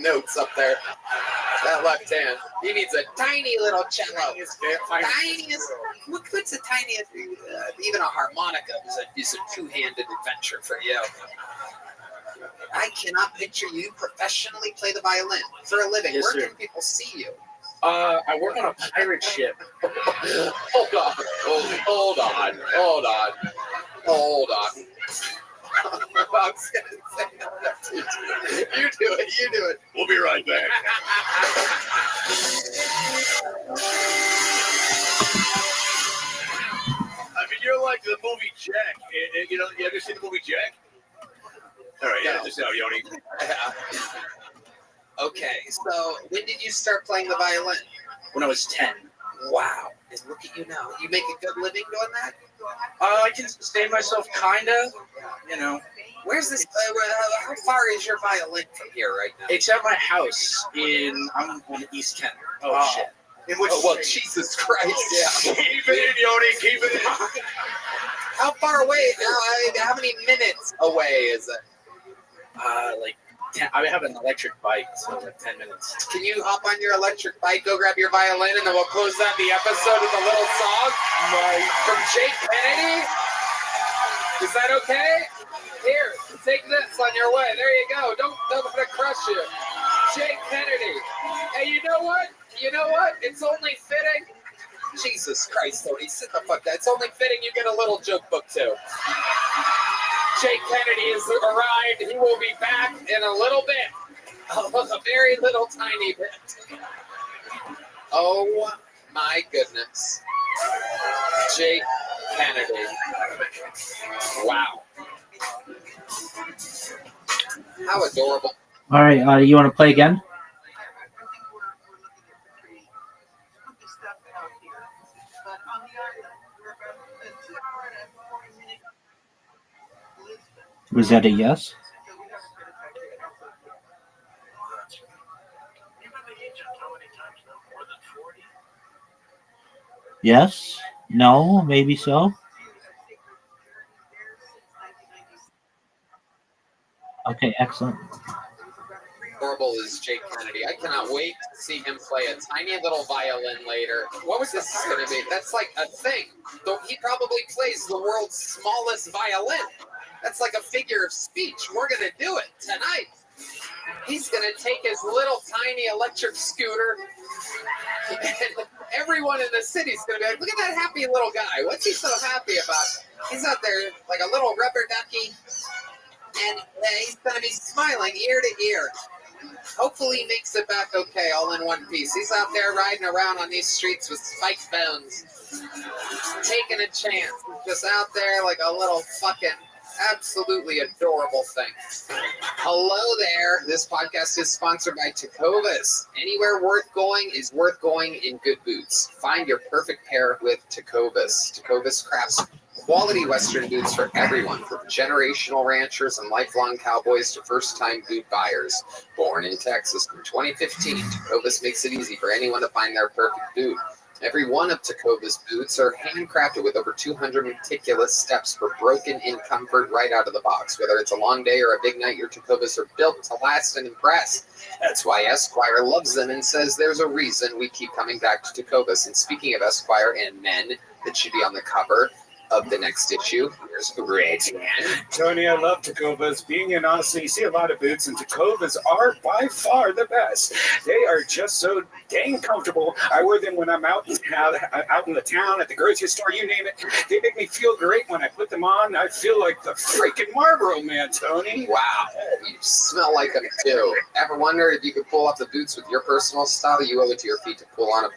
[SPEAKER 1] notes up there. That left hand. He needs a tiny little cello. Tiniest. What's the tiniest? Even a harmonica is a two-handed adventure for you. I cannot picture you professionally play the violin for a living.
[SPEAKER 13] Yes,
[SPEAKER 1] Where
[SPEAKER 13] sir.
[SPEAKER 1] can people see you?
[SPEAKER 13] I work on a pirate ship.
[SPEAKER 1] Hold on. I was gonna say that. You do it.
[SPEAKER 2] We'll be right back. I mean, you're like the movie Jack. You ever seen the movie Jack? All right, yeah, just out, Yoni.
[SPEAKER 1] Okay, so when did you start playing the violin?
[SPEAKER 13] When I was 10.
[SPEAKER 1] Wow. And look at you now. You make a good living doing that?
[SPEAKER 13] I can sustain myself, kinda. You know.
[SPEAKER 1] Where's this? How far is your violin from here right now?
[SPEAKER 13] It's at my house I'm on East Kent. Oh shit.
[SPEAKER 1] In which? Well, Jesus Christ! Yeah.
[SPEAKER 2] Keep it in, Yoni. Keep it in.
[SPEAKER 1] How far away? How many minutes away is it?
[SPEAKER 13] Like 10. I have an electric bike, so like 10 minutes.
[SPEAKER 1] Can you hop on your electric bike, go grab your violin, and then we'll close out the episode with a little song from Jake Kennedy? Is that okay? Here, take this on your way. There you go. Don't let it crush you. Jake Kennedy. Hey, you know what? It's only fitting. Jesus Christ, Tony, sit the fuck down. It's only fitting you get a little joke book too. Jake Kennedy has arrived. He will be back in a little bit. A very little tiny bit. Oh my goodness. Jake Kennedy. Wow. How adorable.
[SPEAKER 5] All right, you want to play again? Was that a yes? Yes? No? Maybe so? Okay, excellent.
[SPEAKER 1] Adorable is Jake Kennedy. I cannot wait to see him play a tiny little violin later. What was this going to be? That's like a thing. Though he probably plays the world's smallest violin. That's like a figure of speech. We're going to do it tonight. He's going to take his little tiny electric scooter, and everyone in the city's going to be like, look at that happy little guy. What's he so happy about? He's out there like a little rubber ducky, and he's going to be smiling ear to ear. Hopefully he makes it back okay, all in one piece. He's out there riding around on these streets with spiked bones, taking a chance. Just out there like a little fucking absolutely adorable thing. Hello there. This podcast is sponsored by Tecovas. Anywhere worth going is worth going in good boots. Find your perfect pair with Tecovas. Tecovas crafts quality Western boots for everyone, from generational ranchers and lifelong cowboys to first-time boot buyers. Born in Texas in 2015, Tecovas makes it easy for anyone to find their perfect boot.
[SPEAKER 4] Every one of Takova's boots are handcrafted with over 200 meticulous steps for broken-in comfort right out of the box. Whether it's a long day or a big night, your Takovas are built to last and impress. That's why Esquire loves them and says there's a reason we keep coming back to Takovas. And speaking of Esquire and men that should be on the cover of the next issue, here's the great man.
[SPEAKER 9] Tony, I love Tacovas. Being in Austin, you see a lot of boots, and Tacovas are by far the best. They are just so dang comfortable. I wear them when I'm out in the town, at the grocery store, you name it. They make me feel great when I put them on. I feel like the freaking Marlboro Man, Tony.
[SPEAKER 4] Wow, you smell like them too. Ever wonder if you could pull off the boots with your personal style? You owe it to your feet to put on a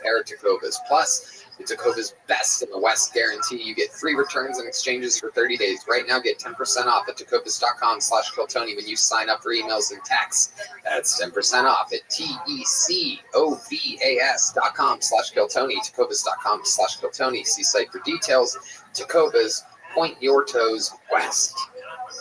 [SPEAKER 4] pair of Tacovas. Plus, the Takova's best in the West guarantee. You get free returns and exchanges for 30 days. Right now, get 10% off at tacovas.com/Kiltony when you sign up for emails and texts. That's 10% off at TECOVAS.com/Kiltony, tacovas.com/Kiltony. See site for details. Tacovas, point your toes west.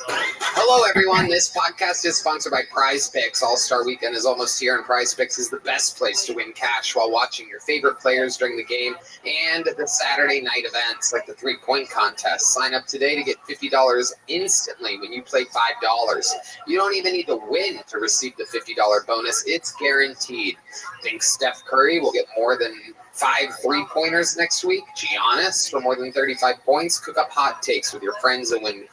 [SPEAKER 4] Hello, everyone. This podcast is sponsored by Prize Picks. All-Star Weekend is almost here, and Prize Picks is the best place to win cash while watching your favorite players during the game and the Saturday night events like the three-point contest. Sign up today to get $50 instantly when you play $5. You don't even need to win to receive the $50 bonus. It's guaranteed. Think Steph Curry will get more than 5 3-pointers next week? Giannis for more than 35 points? Cook up hot takes with your friends and win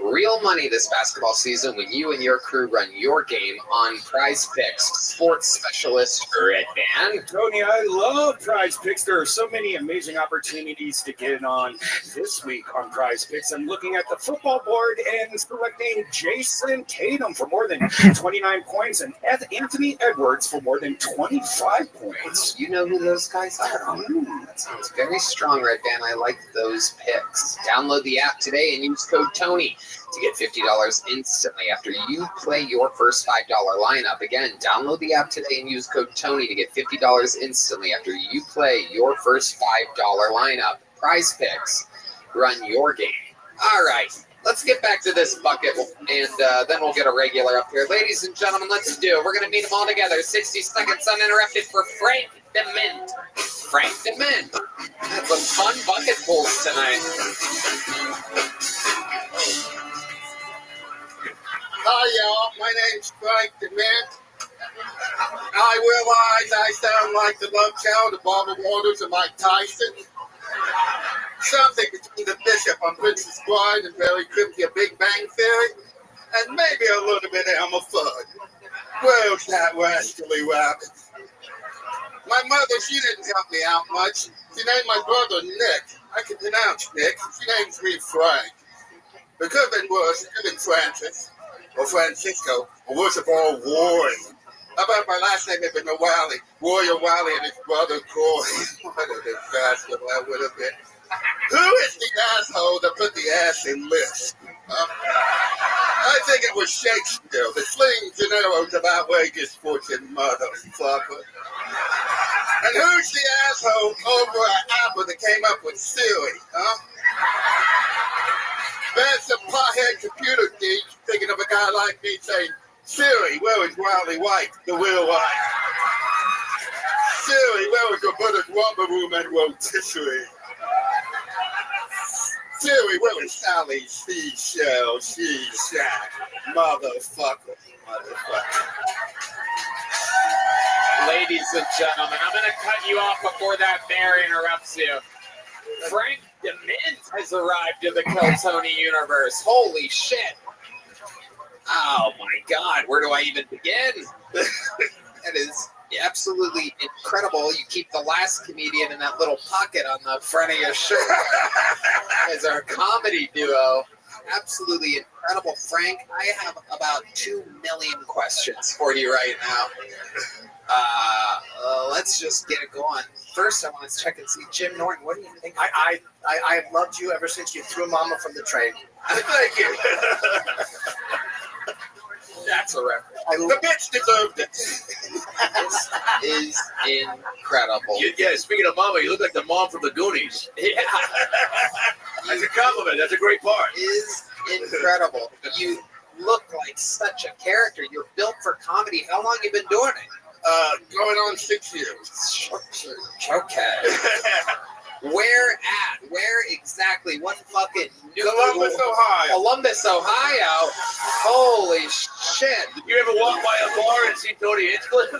[SPEAKER 4] real money this basketball season when you and your crew run your game on Prize Picks. Sports specialist Red Band.
[SPEAKER 9] Tony, I love Prize Picks. There are so many amazing opportunities to get in on this week on Prize Picks. I'm looking at the football board and selecting Jason Tatum for more than 29 points and Anthony Edwards for more than 25 points.
[SPEAKER 4] You know who those guys are? That sounds very strong, Red Band. I like those picks. Download the app today and use code TONY to get $50 instantly after you play your first $5 lineup. Again, download the app today and use code TONY to get $50 instantly after you play your first $5 lineup. Prize Picks. Run your game. All right, let's get back to this bucket, and then we'll get a regular up here. Ladies and gentlemen, let's do it. We're going to meet them all together. 60 seconds uninterrupted for Frank DeMint. Frank DeMint. That's some fun bucket pulls tonight.
[SPEAKER 7] Hi, y'all. My name's Frank DeMint. I realize I sound like the love child of Barbara Waters and Mike Tyson. Something between the Bishop on Princess Bride and Barry Kripke, A Big Bang Theory, and maybe a little bit of Elmer Fudd. Where's that rascally rabbit? My mother, she didn't help me out much. She named my brother Nick. I can pronounce Nick. She names me Frank. It could have been worse. It could have been Francis. Or Francisco, or worst of all, Roy. How about my last name had been O'Wally? Royal Wally and his brother Coy. What a disaster that would have been. Who is the asshole that put the ass in list? I think it was Shakespeare, the sling Gennaro's of outrageous fortune motherfucker. And who's the asshole over at Apple that came up with Siri, huh? That's a pothead computer geek thinking of a guy like me saying, Siri, where is Wiley White, the real wife? Siri, where is Roberta's Rumble Room and Rotisserie? Siri, where is Sally Seashell, She-Shack? Motherfucker.
[SPEAKER 4] Ladies and gentlemen, I'm going to cut you off before that bear interrupts you. Frank DeMint has arrived in the Kiltony universe. Holy shit. Oh my God, where do I even begin? That is absolutely incredible. You keep the last comedian in that little pocket on the front of your shirt as our comedy duo. Absolutely incredible. Frank, I have about 2 million questions for you right now. Let's just get it going. First, I want to check and see Jim Norton. What do you think?
[SPEAKER 17] I have loved you ever since you threw Mama from the train.
[SPEAKER 7] Thank you.
[SPEAKER 4] That's a reference.
[SPEAKER 7] The bitch deserved it.
[SPEAKER 4] This is incredible.
[SPEAKER 3] Yeah, speaking of Mama, you look like the mom from the Goonies.
[SPEAKER 4] Yeah.
[SPEAKER 3] That's a compliment. That's a great part.
[SPEAKER 4] It is incredible. You look like such a character. You're built for comedy. How long have you been doing it?
[SPEAKER 16] Going on 6 years.
[SPEAKER 1] Okay. Where at? Where exactly? What fucking
[SPEAKER 16] Columbus, Ohio.
[SPEAKER 1] Columbus, Ohio. Holy shit.
[SPEAKER 14] Did you ever walk by a bar and see Tony Hinchcliffe?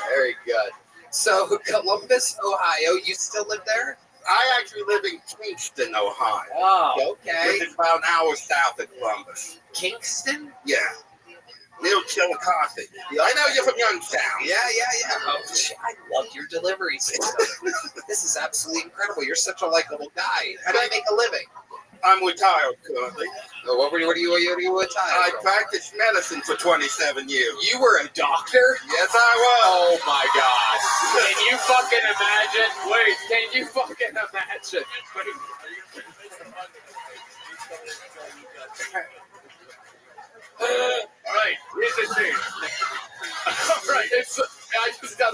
[SPEAKER 1] Very good. So, Columbus, Ohio, you still live there?
[SPEAKER 16] I actually live in Kingston, Ohio.
[SPEAKER 1] Oh, okay.
[SPEAKER 16] Which is about an hour south of Columbus.
[SPEAKER 1] Kingston?
[SPEAKER 16] Yeah. Near Chillicothe. I know you're from Youngstown.
[SPEAKER 1] Yeah. Oh, shit, I love your delivery system. This is absolutely incredible. You're such a likable guy. How do you make a living?
[SPEAKER 16] I'm retired currently.
[SPEAKER 1] Oh, what are you retired?
[SPEAKER 16] I practiced medicine for 27 years.
[SPEAKER 1] You were a doctor?
[SPEAKER 16] Yes, I was.
[SPEAKER 1] Oh my God. Can you fucking imagine? Wait, can you fucking imagine?
[SPEAKER 14] All right, here's the thing.
[SPEAKER 1] All right, I just got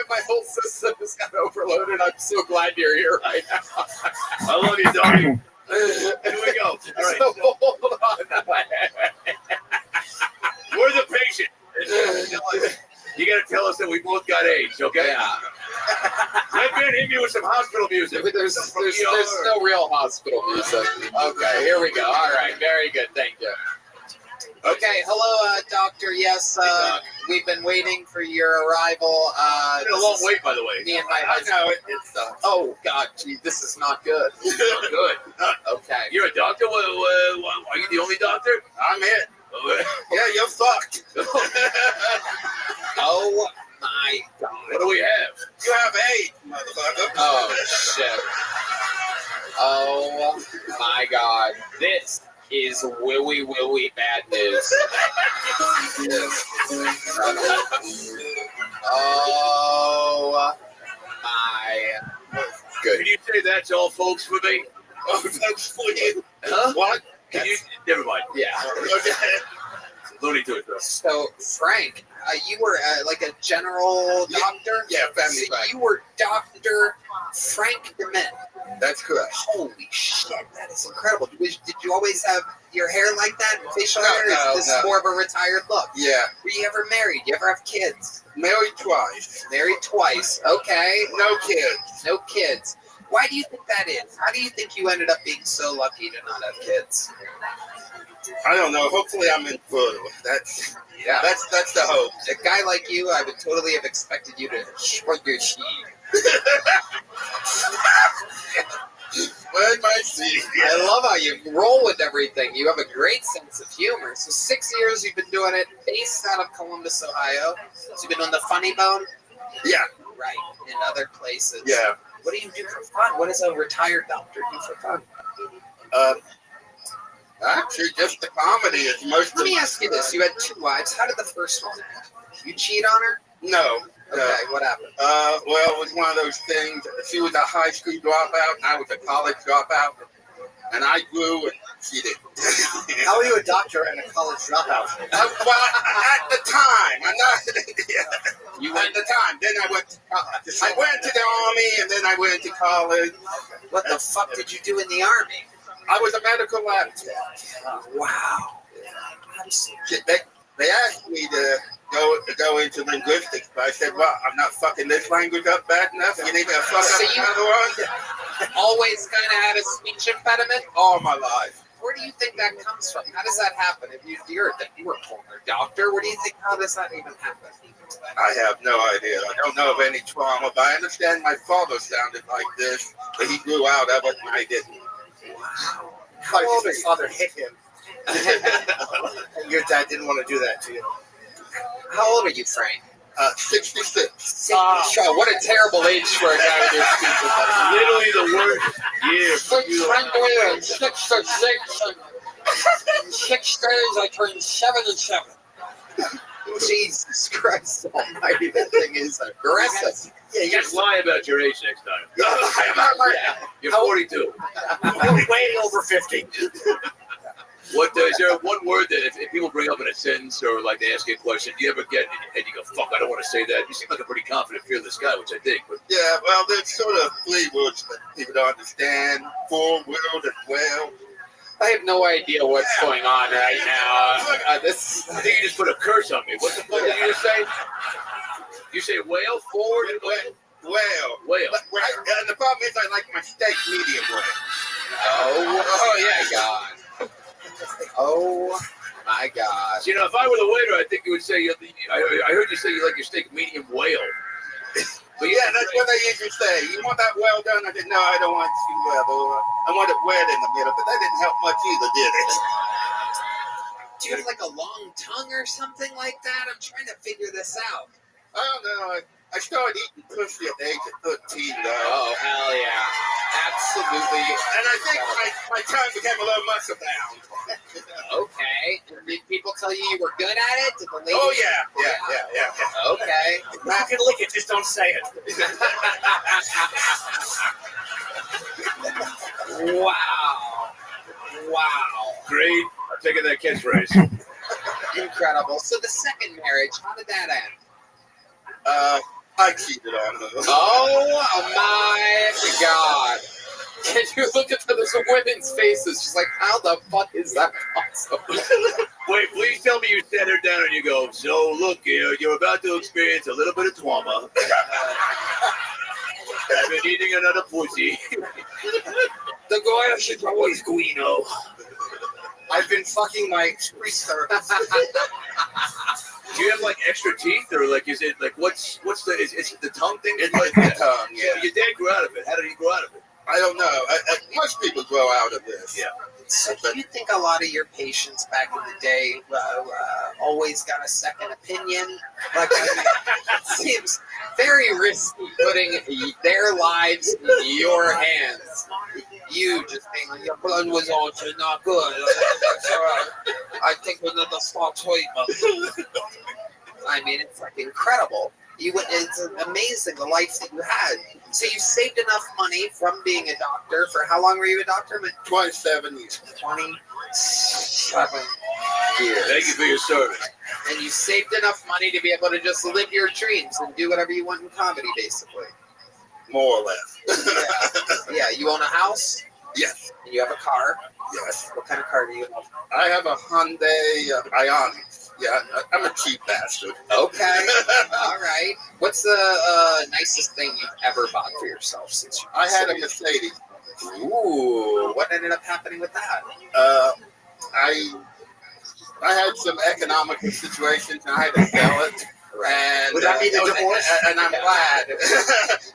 [SPEAKER 1] my whole system just got overloaded. I'm so glad you're here right now.
[SPEAKER 14] I love you, Tony. Here we go. All right.
[SPEAKER 1] So, hold on.
[SPEAKER 14] We're the patient. You got to tell us that we both got AIDS, okay?
[SPEAKER 1] Yeah.
[SPEAKER 14] Let Ben hit me with some hospital music.
[SPEAKER 1] There's no real hospital music. Okay, here we go. All right, very good. Thank you. Okay, hello, Doctor. Yes, we've been waiting for your arrival.
[SPEAKER 14] It's been a long wait, by the way.
[SPEAKER 1] Me and my husband.
[SPEAKER 16] I know it.
[SPEAKER 1] Oh God, gee, this is not good.
[SPEAKER 14] Not good.
[SPEAKER 1] Okay.
[SPEAKER 14] You're a doctor? Are you the only doctor?
[SPEAKER 16] I'm it. Yeah, you're fucked.
[SPEAKER 1] Oh my God.
[SPEAKER 14] What do we have?
[SPEAKER 16] You have AIDS, motherfucker.
[SPEAKER 1] Oh shit. Oh my God. This is willy bad news. Oh my good.
[SPEAKER 14] Can you say that's all folks for me?
[SPEAKER 16] Oh, that's for you.
[SPEAKER 1] Huh?
[SPEAKER 16] What?
[SPEAKER 14] Can you? Never mind.
[SPEAKER 1] Yeah.
[SPEAKER 14] Looney Tunes.
[SPEAKER 1] So Frank, you were like a general doctor?
[SPEAKER 16] Yeah, family
[SPEAKER 1] so
[SPEAKER 16] doctor.
[SPEAKER 1] you were Dr. Frank DeMint.
[SPEAKER 16] That's correct.
[SPEAKER 1] Holy shit, that is incredible. Did you always have your hair like that and facial hair?
[SPEAKER 16] No,
[SPEAKER 1] Is this more of a retired look?
[SPEAKER 16] Yeah.
[SPEAKER 1] Were you ever married? You ever have kids?
[SPEAKER 16] Married twice.
[SPEAKER 1] Married twice. Okay.
[SPEAKER 16] No kids.
[SPEAKER 1] No kids. Why do you think that is? How do you think you ended up being so lucky to not have kids?
[SPEAKER 16] I don't know. Hopefully I'm infertile. That's the hope.
[SPEAKER 1] A guy like you, I would totally have expected you to shrug your cheek.
[SPEAKER 16] Where's my seat?
[SPEAKER 1] I love how you roll with everything. You have a great sense of humor. So 6 years you've been doing it, based out of Columbus, Ohio. So you've been on the Funny Bone?
[SPEAKER 16] Yeah.
[SPEAKER 1] Right. In other places.
[SPEAKER 16] Yeah.
[SPEAKER 1] What do you do for fun? What does a retired doctor do for fun?
[SPEAKER 16] Actually, just the comedy is most.
[SPEAKER 1] Let me ask you this. You had 2 wives. How did the first one end? You cheat on her?
[SPEAKER 16] No.
[SPEAKER 1] Okay, what happened?
[SPEAKER 16] Well, it was one of those things. She was a high school dropout, and I was a college dropout. And I grew, and she didn't.
[SPEAKER 17] How are you a doctor and a college dropout?
[SPEAKER 16] Well, at the time, I'm not. You at the time. Then I went to college. I went to the army, and then I went to college.
[SPEAKER 1] What the fuck did you do in the army?
[SPEAKER 16] I was a medical lab tech.
[SPEAKER 1] Wow.
[SPEAKER 16] They asked me to go into linguistics, but I said, well, I'm not fucking this language up bad enough. You need me to fuck up another one?
[SPEAKER 1] Always kind of had a speech impediment?
[SPEAKER 16] All my life.
[SPEAKER 1] Where do you think that comes from? How does that happen? If you were a former doctor, where do you think, how does that even happen?
[SPEAKER 16] I have no idea. I don't know of any trauma, but I understand my father sounded like this, but he grew out of it and I didn't.
[SPEAKER 1] Wow.
[SPEAKER 17] How old your father hit him? And your dad didn't want to do that to you.
[SPEAKER 1] How old are you, Frank?
[SPEAKER 16] 66.
[SPEAKER 1] Oh, what a terrible age for a guy with your speeches.
[SPEAKER 14] Literally the worst year.
[SPEAKER 1] 666 and 6 days I turned 77. Jesus Christ almighty, that thing is aggressive.
[SPEAKER 14] Yeah, you just lie about your age next time. You're 42.
[SPEAKER 17] You're way over 50.
[SPEAKER 14] What is there one word that if people bring up in a sentence or like they ask you a question, do you ever get in your head, you go, fuck, I don't want to say that? You seem like a pretty confident, fearless guy, which I think. But
[SPEAKER 16] yeah, well, there's sort of 3 words that people don't understand. Forward and well.
[SPEAKER 1] I have no idea what's going on right now.
[SPEAKER 16] Look,
[SPEAKER 1] This.
[SPEAKER 3] I think you just put a curse on me. What the fuck did you just say? You say whale forward and whale.
[SPEAKER 7] Whale. And the problem is, I like my steak medium rare.
[SPEAKER 1] Oh yeah, God. Oh my God.
[SPEAKER 3] You know, if I were the waiter, I think you would say. I heard you say you like your steak medium whale.
[SPEAKER 7] But yeah, that's what they usually say. You want that well done? I said, no, I don't want too well. I want it wet in the middle, but that didn't help much either, did it?
[SPEAKER 1] Do you have like a long tongue or something like that? I'm trying to figure this out.
[SPEAKER 7] I don't know. I started eating pussy at the age of 13, though.
[SPEAKER 1] Oh, hell yeah. Absolutely.
[SPEAKER 7] And I think my tongue became a little muscle bound.
[SPEAKER 1] Okay. Did people tell you you were good at it? Did the ladies?
[SPEAKER 7] Oh, yeah.
[SPEAKER 1] Okay.
[SPEAKER 17] You can lick it, just don't say it.
[SPEAKER 1] Wow.
[SPEAKER 3] Great. I'm taking that catchphrase.
[SPEAKER 1] Incredible. So the second marriage, how did that end?
[SPEAKER 7] I cheated on her.
[SPEAKER 1] Oh my God. Can you look at those women's faces? She's like, how the fuck is that possible?
[SPEAKER 3] Wait, please tell me you sat her down and you go, so look here, you're about to experience a little bit of trauma. I've been eating another pussy.
[SPEAKER 1] The guy should always
[SPEAKER 3] Guino.
[SPEAKER 7] I've been fucking my priester.
[SPEAKER 3] Do you have like extra teeth, or like is it like what's the is it the tongue thing?
[SPEAKER 7] It's like the tongue, yeah.
[SPEAKER 3] So your dad grew out of it. How did he grow out of it?
[SPEAKER 7] I don't know. Most people grow out of this.
[SPEAKER 3] Yeah.
[SPEAKER 1] So do you think a lot of your patients back in the day always got a second opinion? Like, it seems very risky putting their lives in your hands. You just being like, your blood was also not good. I think we're not the spot treatment. I mean, it's like incredible. It's amazing the life that you had. So you saved enough money from being a doctor. For how long were you a doctor?
[SPEAKER 7] 27 years.
[SPEAKER 1] 27 years.
[SPEAKER 3] Thank you for your service.
[SPEAKER 1] And you saved enough money to be able to just live your dreams and do whatever you want in comedy, basically.
[SPEAKER 7] More or less.
[SPEAKER 1] Yeah, you own a house?
[SPEAKER 7] Yes.
[SPEAKER 1] And you have a car?
[SPEAKER 7] Yes.
[SPEAKER 1] What kind of car do you have?
[SPEAKER 7] I have a Hyundai Ioniq. Yeah, I'm a cheap bastard.
[SPEAKER 1] Okay. All right. What's the nicest thing you've ever bought for yourself since you?
[SPEAKER 7] I had a Mercedes.
[SPEAKER 1] Ooh. What ended up happening with that?
[SPEAKER 7] I had some economic situations and I had to sell it. And
[SPEAKER 1] would that be the divorce?
[SPEAKER 7] And I'm glad.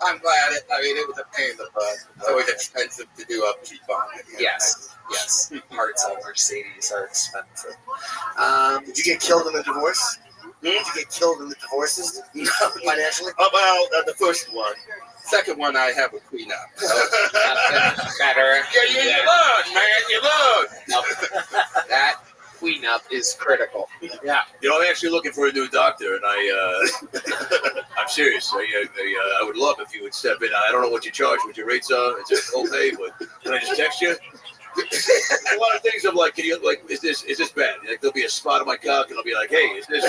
[SPEAKER 7] I'm glad. It was a pain in the butt. So it was expensive to do upkeep on it.
[SPEAKER 1] Yes. Yes. Parts of Mercedes are expensive.
[SPEAKER 17] Did you get killed in the divorce? Did you get killed in the divorces?
[SPEAKER 7] No,
[SPEAKER 17] financially?
[SPEAKER 7] Well, the first one. Second one, I have a prenup.
[SPEAKER 1] Better.
[SPEAKER 7] Yeah, you learn, man. You learn.
[SPEAKER 1] That prenup is critical.
[SPEAKER 3] Yeah. You know, I'm actually looking for a new doctor, and I'm serious. I would love if you would step in. I don't know what you charge, what your rates are. It's just okay, but can I just text you? A lot of things I'm like, can you is this bad? Like there'll be a spot on my cock and I'll be like, hey, is this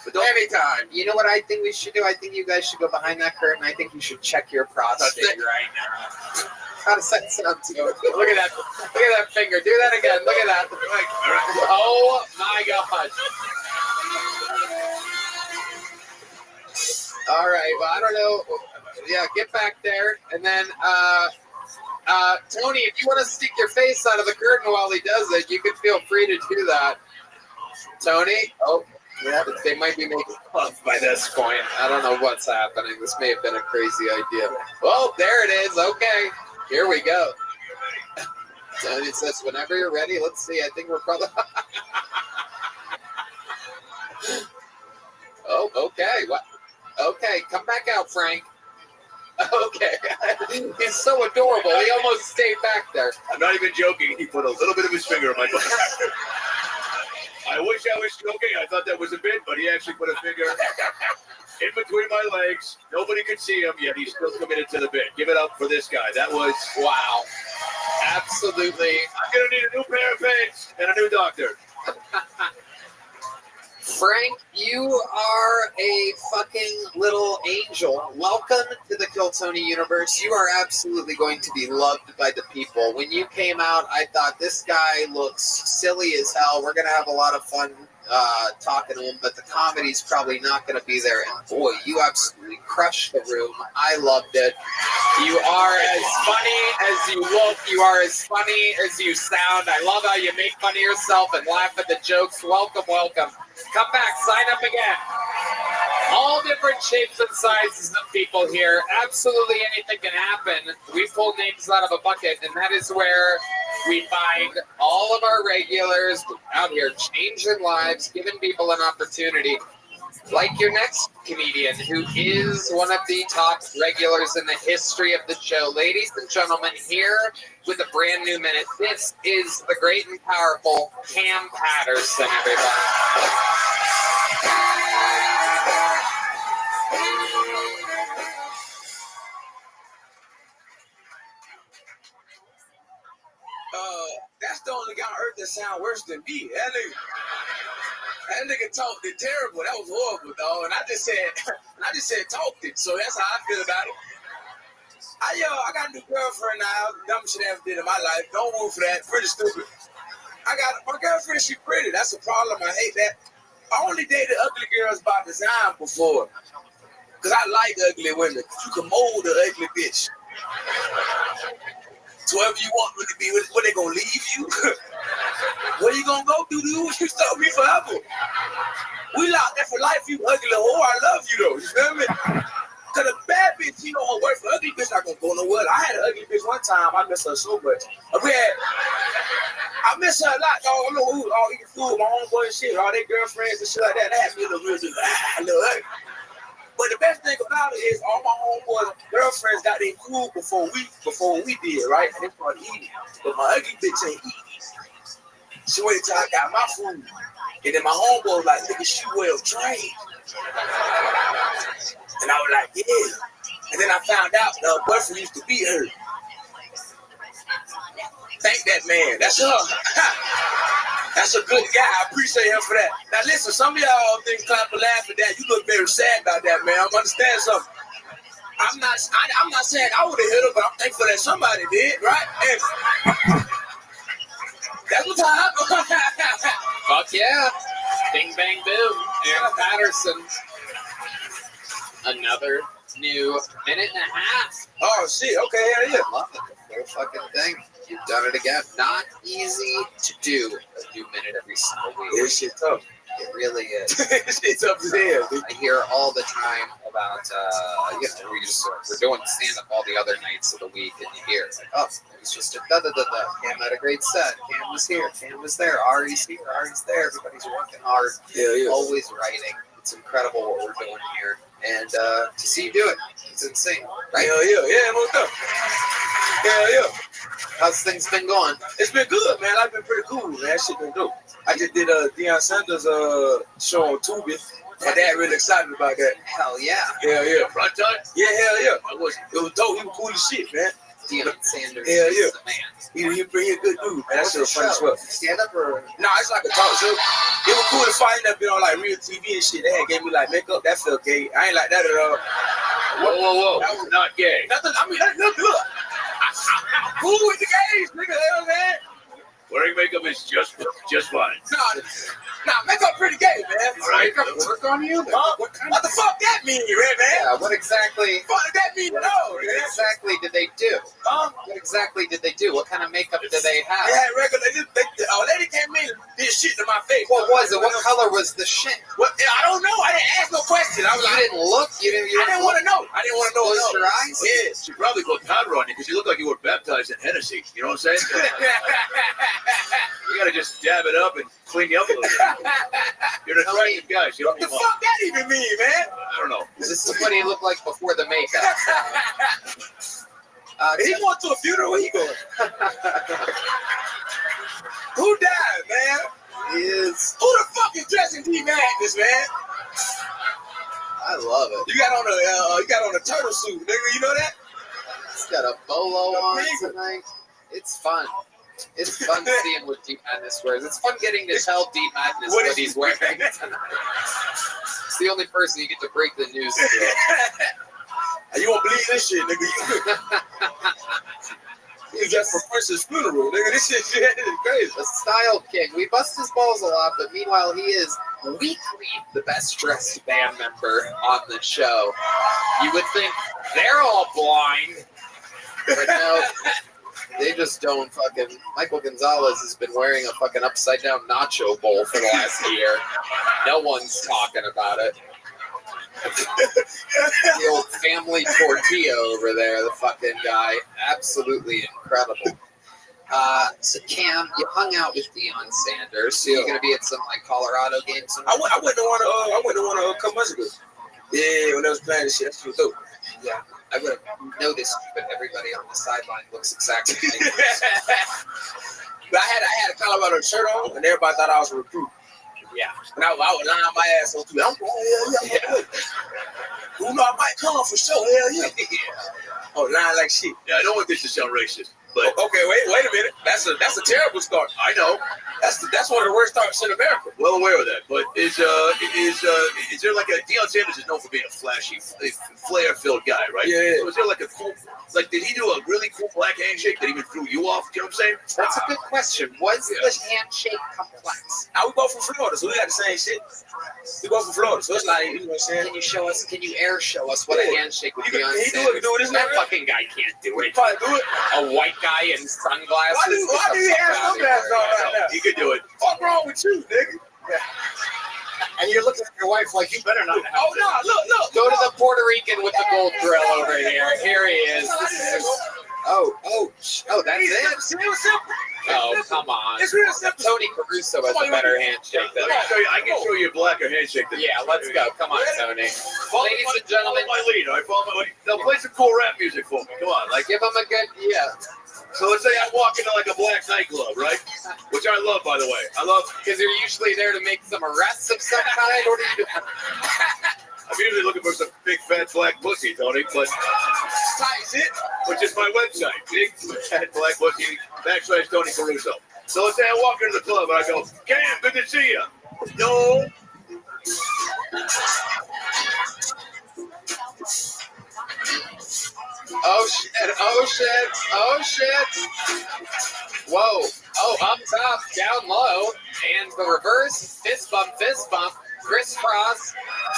[SPEAKER 1] but don't anytime. You know what I think we should do? I think you guys should go behind that curtain. I think you should check your prostate right now. How does that sound to you? Look at that. Look at that finger. Do that again. Look at that. Oh my God. All right. Well, I don't know. Yeah, get back there. And then Tony, if you want to stick your face out of the curtain while he does it, you can feel free to do that. Tony? Oh, yeah, they might be making fun by this point. I don't know what's happening. This may have been a crazy idea. Well, there it is. Okay, here we go. Tony says, whenever you're ready, let's see. I think we're probably... Oh, okay. What? Okay, come back out, Frank. Okay. He's so adorable. He almost stayed back there.
[SPEAKER 3] I'm not even joking. He put a little bit of his finger in my butt. I wish I was joking. I thought that was a bit, but he actually put a finger in between my legs. Nobody could see him, yet he's still committed to the bit. Give it up for this guy. That was, wow. Absolutely. I'm going to need a new pair of pants and a new doctor.
[SPEAKER 4] Frank, you are a fucking little angel. Welcome to the Kill Tony universe. You are absolutely going to be loved by the people. When you came out, I thought this guy looks silly as hell. We're going to have a lot of fun talking to him, but the comedy's probably not going to be there. And boy, you absolutely crushed the room. I loved it. You are as funny as you look. You are as funny as you sound. I love how you make fun of yourself and laugh at the jokes. Welcome, welcome. Come back, sign up again. All different shapes and sizes of people here. Absolutely anything can happen. We pull names out of a bucket, and that is where we find all of our regulars out here changing lives, giving people an opportunity. Like your next comedian, who is one of the top regulars in the history of the show. Ladies and gentlemen, here with a brand new minute, this is the great and powerful Cam Patterson, everybody.
[SPEAKER 8] That's the only guy on earth that sound worse than me. That nigga talked it terrible. That was horrible, dog. And I just said talked it. So that's how I feel about it. I got a new girlfriend now. Dumb shit I ever did in my life. Don't move for that. Pretty stupid. My girlfriend. She pretty. That's a problem. I hate that. I only dated ugly girls by design before. Cause I like ugly women. You can mold an ugly bitch. So whatever you want me to be, what they gonna leave you? Where you gonna go do? You stuck me forever. We locked that for life, you ugly whore. I love you though. You feel me? Cause a bad bitch, you know her worth. Ugly bitch not gonna go nowhere. I had an ugly bitch one time. I miss her so much. I miss her a lot, dog. I know who all eating food, my homeboy and shit, all their girlfriends and shit like that. They had me in the real little ugly. But the best thing about it is all my homeboys and girlfriends got their food before we did, right? And they started eating. But my ugly bitch ain't eating. She waited till I got my food. And then my homeboy was like, nigga, she well trained. And I was like, yeah. And then I found out the boyfriend used to beat her. Thank that man. That's her. That's a good guy. I appreciate him for that. Now listen, some of y'all think clap and laugh at that. You look very sad about that, man. I'm understand something. I'm not saying I would have hit her, but I'm thankful that somebody did, right? And that's what happened.
[SPEAKER 4] Fuck yeah. Bing, bang, boom. Cam Patterson. Another new minute and a half.
[SPEAKER 8] Oh, shit. Okay, hell yeah.
[SPEAKER 4] Love it. The whole fucking thing. You've done it again. Not easy to do a new minute every single week.
[SPEAKER 8] This shit tough.
[SPEAKER 4] It really is.
[SPEAKER 8] It's tough as hell.
[SPEAKER 4] I hear all the time about, we're doing stand-up all the other nights of the week, and you hear, it's like, oh, it was just a da-da-da-da. Cam had a great set. Cam was here. Cam was there. Ari's here. Ari's there. Everybody's working hard.
[SPEAKER 8] Yeah.
[SPEAKER 4] Always writing. It's incredible what we're doing here. And to see you do it, it's insane. Right?
[SPEAKER 8] Hell yeah, most up. Hell yeah.
[SPEAKER 4] How's things been going?
[SPEAKER 8] It's been good, man. I've been pretty cool, man. That shit been dope. I just did Deion Sanders' show on Tubi. My dad really excited about that.
[SPEAKER 4] Hell yeah.
[SPEAKER 8] Hell yeah. Front time? Yeah, hell yeah. It was dope. He was cool as shit, man.
[SPEAKER 4] Deion Sanders
[SPEAKER 8] hell
[SPEAKER 4] is
[SPEAKER 8] yeah.
[SPEAKER 4] the man.
[SPEAKER 8] He bring a good dude, man. That shit was fun as well.
[SPEAKER 4] Stand up or?
[SPEAKER 8] No, it's like a talk show. It was cool to find that been on like real TV and shit. They had gave me like makeup. That felt gay. I ain't like that at all.
[SPEAKER 15] Whoa. That was not gay.
[SPEAKER 8] Nothing. I mean, that look good. I'm cool with the gays, nigga. Hell, man.
[SPEAKER 15] Wearing makeup is just fine.
[SPEAKER 8] Nah, makeup pretty gay, man.
[SPEAKER 15] Right.
[SPEAKER 8] Makeup work on you? What the fuck that mean, Red man?
[SPEAKER 4] Yeah, what exactly?
[SPEAKER 8] What did that mean at all,
[SPEAKER 4] What exactly did they do? What exactly did they do? What kind of makeup did they have?
[SPEAKER 8] They had regular. A lady came in and did shit to my face.
[SPEAKER 4] What was it? What color was the shit?
[SPEAKER 8] What? I don't know. I didn't ask no question. I was
[SPEAKER 4] You
[SPEAKER 8] like,
[SPEAKER 4] didn't look. You didn't
[SPEAKER 8] want to know. I didn't want to know.
[SPEAKER 4] Close your eyes.
[SPEAKER 8] Yeah.
[SPEAKER 15] She probably put powder on you because you look like you were baptized in Hennessy. You know what I'm saying? You gotta just dab it up and clean you up a little bit. You're an attractive guy. So you
[SPEAKER 8] What the fuck that even mean, man?
[SPEAKER 15] I don't know.
[SPEAKER 4] This is what he looked like before the makeup.
[SPEAKER 8] He going to a funeral? Where he going? Who died, man?
[SPEAKER 4] Who
[SPEAKER 8] the fuck is dressing D Magnus, man?
[SPEAKER 4] I love it.
[SPEAKER 8] You got on a turtle suit, nigga. You know that?
[SPEAKER 4] He's got a bolo on tonight. It's fun. It's fun seeing what Deep Madness wears. It's fun getting to tell Deep Madness what he's wearing tonight. It's the only person you get to break the news to.
[SPEAKER 8] You won't believe this shit, nigga. He's just for Prince's funeral, nigga. This shit is crazy.
[SPEAKER 4] The style king. We bust his balls a lot, but meanwhile, he is weekly the best dressed band member on the show. You would think they're all blind, but no, they just don't fucking. Michael Gonzalez has been wearing a fucking upside down nacho bowl for the last year. No one's talking about it. The old family tortilla over there, the fucking guy. Absolutely incredible. So Cam, you hung out with Deion Sanders. So you're gonna be at some like Colorado games.
[SPEAKER 8] I went to one a couple months ago. Yeah, when I was playing this shit, that's what dope.
[SPEAKER 4] Yeah, I would have noticed, but everybody on the sideline looks exactly the same.
[SPEAKER 8] But I had a Colorado shirt on, and everybody thought I was a recruit.
[SPEAKER 4] Yeah.
[SPEAKER 8] And I was lying my ass on too. I'm going, yeah. Who know I might come for sure? Hell yeah. Oh, lying like shit.
[SPEAKER 2] Yeah, I don't want this to sound racist, but
[SPEAKER 8] okay, wait a minute. That's a terrible start.
[SPEAKER 2] I know.
[SPEAKER 8] That's one of the worst starts in America.
[SPEAKER 2] Well aware of that, but is there like a Deion Sanders is known for being a flashy, flair-filled guy, right?
[SPEAKER 8] Yeah.
[SPEAKER 2] So is there like a cool, like did he do a really cool black handshake that even threw you off? You know what I'm saying?
[SPEAKER 4] That's a good question. Was the handshake complex?
[SPEAKER 8] We both from Florida, so we got the same shit. We both from Florida, so it's like, you know what I'm saying?
[SPEAKER 4] Can you show us? Can you air show us what a handshake would be on?
[SPEAKER 8] He do it.
[SPEAKER 4] That fucking guy can't do it.
[SPEAKER 8] Probably do it.
[SPEAKER 4] A white guy in sunglasses.
[SPEAKER 8] Why do you have sunglasses on right now?
[SPEAKER 2] He could do it.
[SPEAKER 8] What's wrong with you, nigga?
[SPEAKER 12] Yeah. And you're looking at your wife like you better not.
[SPEAKER 8] Oh no! Look!
[SPEAKER 4] Go to the Puerto Rican with the gold drill over here. Here he is. Oh, that's it. Oh, come on.
[SPEAKER 8] It's real simple.
[SPEAKER 4] Tony Caruso has a better handshake than that.
[SPEAKER 2] I can show you a blacker handshake than
[SPEAKER 4] Yeah, let's go. Come on, Tony. Ladies and gentlemen,
[SPEAKER 2] follow my lead. All right, follow my lead. Now play some cool rap music for me. Come on, like
[SPEAKER 4] give him a good
[SPEAKER 2] So let's say I walk into like a black nightclub, right? Which I love, by the way. I love
[SPEAKER 4] because you're usually there to make some arrests of some kind. What are you doing?
[SPEAKER 2] I'm usually looking for some big fat black pussy, Tony, but
[SPEAKER 8] Tight shit.
[SPEAKER 2] which is my website, big fat black pussy / Tony Caruso. So let's say I walk into the club and I go, Cam, good to see you. Yo.
[SPEAKER 4] Oh shit. Whoa. Oh, up top, down low, and the reverse, fist bump, crisscross,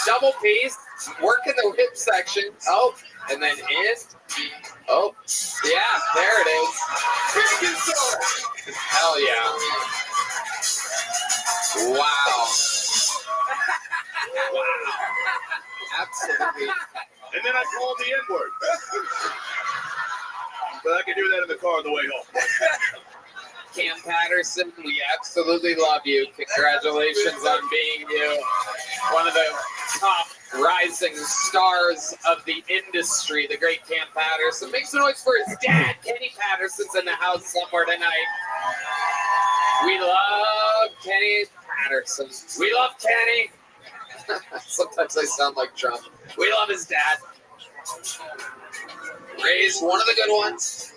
[SPEAKER 4] double piece, working the hip section. Oh, and then in. Oh, yeah, there it is. Hell yeah. Wow. Absolutely.
[SPEAKER 2] And then I call the N-word. But I can do that in the car on the way home.
[SPEAKER 4] Cam Patterson, we absolutely love you. Congratulations on being you. One of the top rising stars of the industry, the great Cam Patterson. Make some noise for his dad. Kenny Patterson's in the house somewhere tonight. We love Kenny Patterson. We love Kenny. Sometimes I sound like Trump. We love his dad. Raised one of the good ones.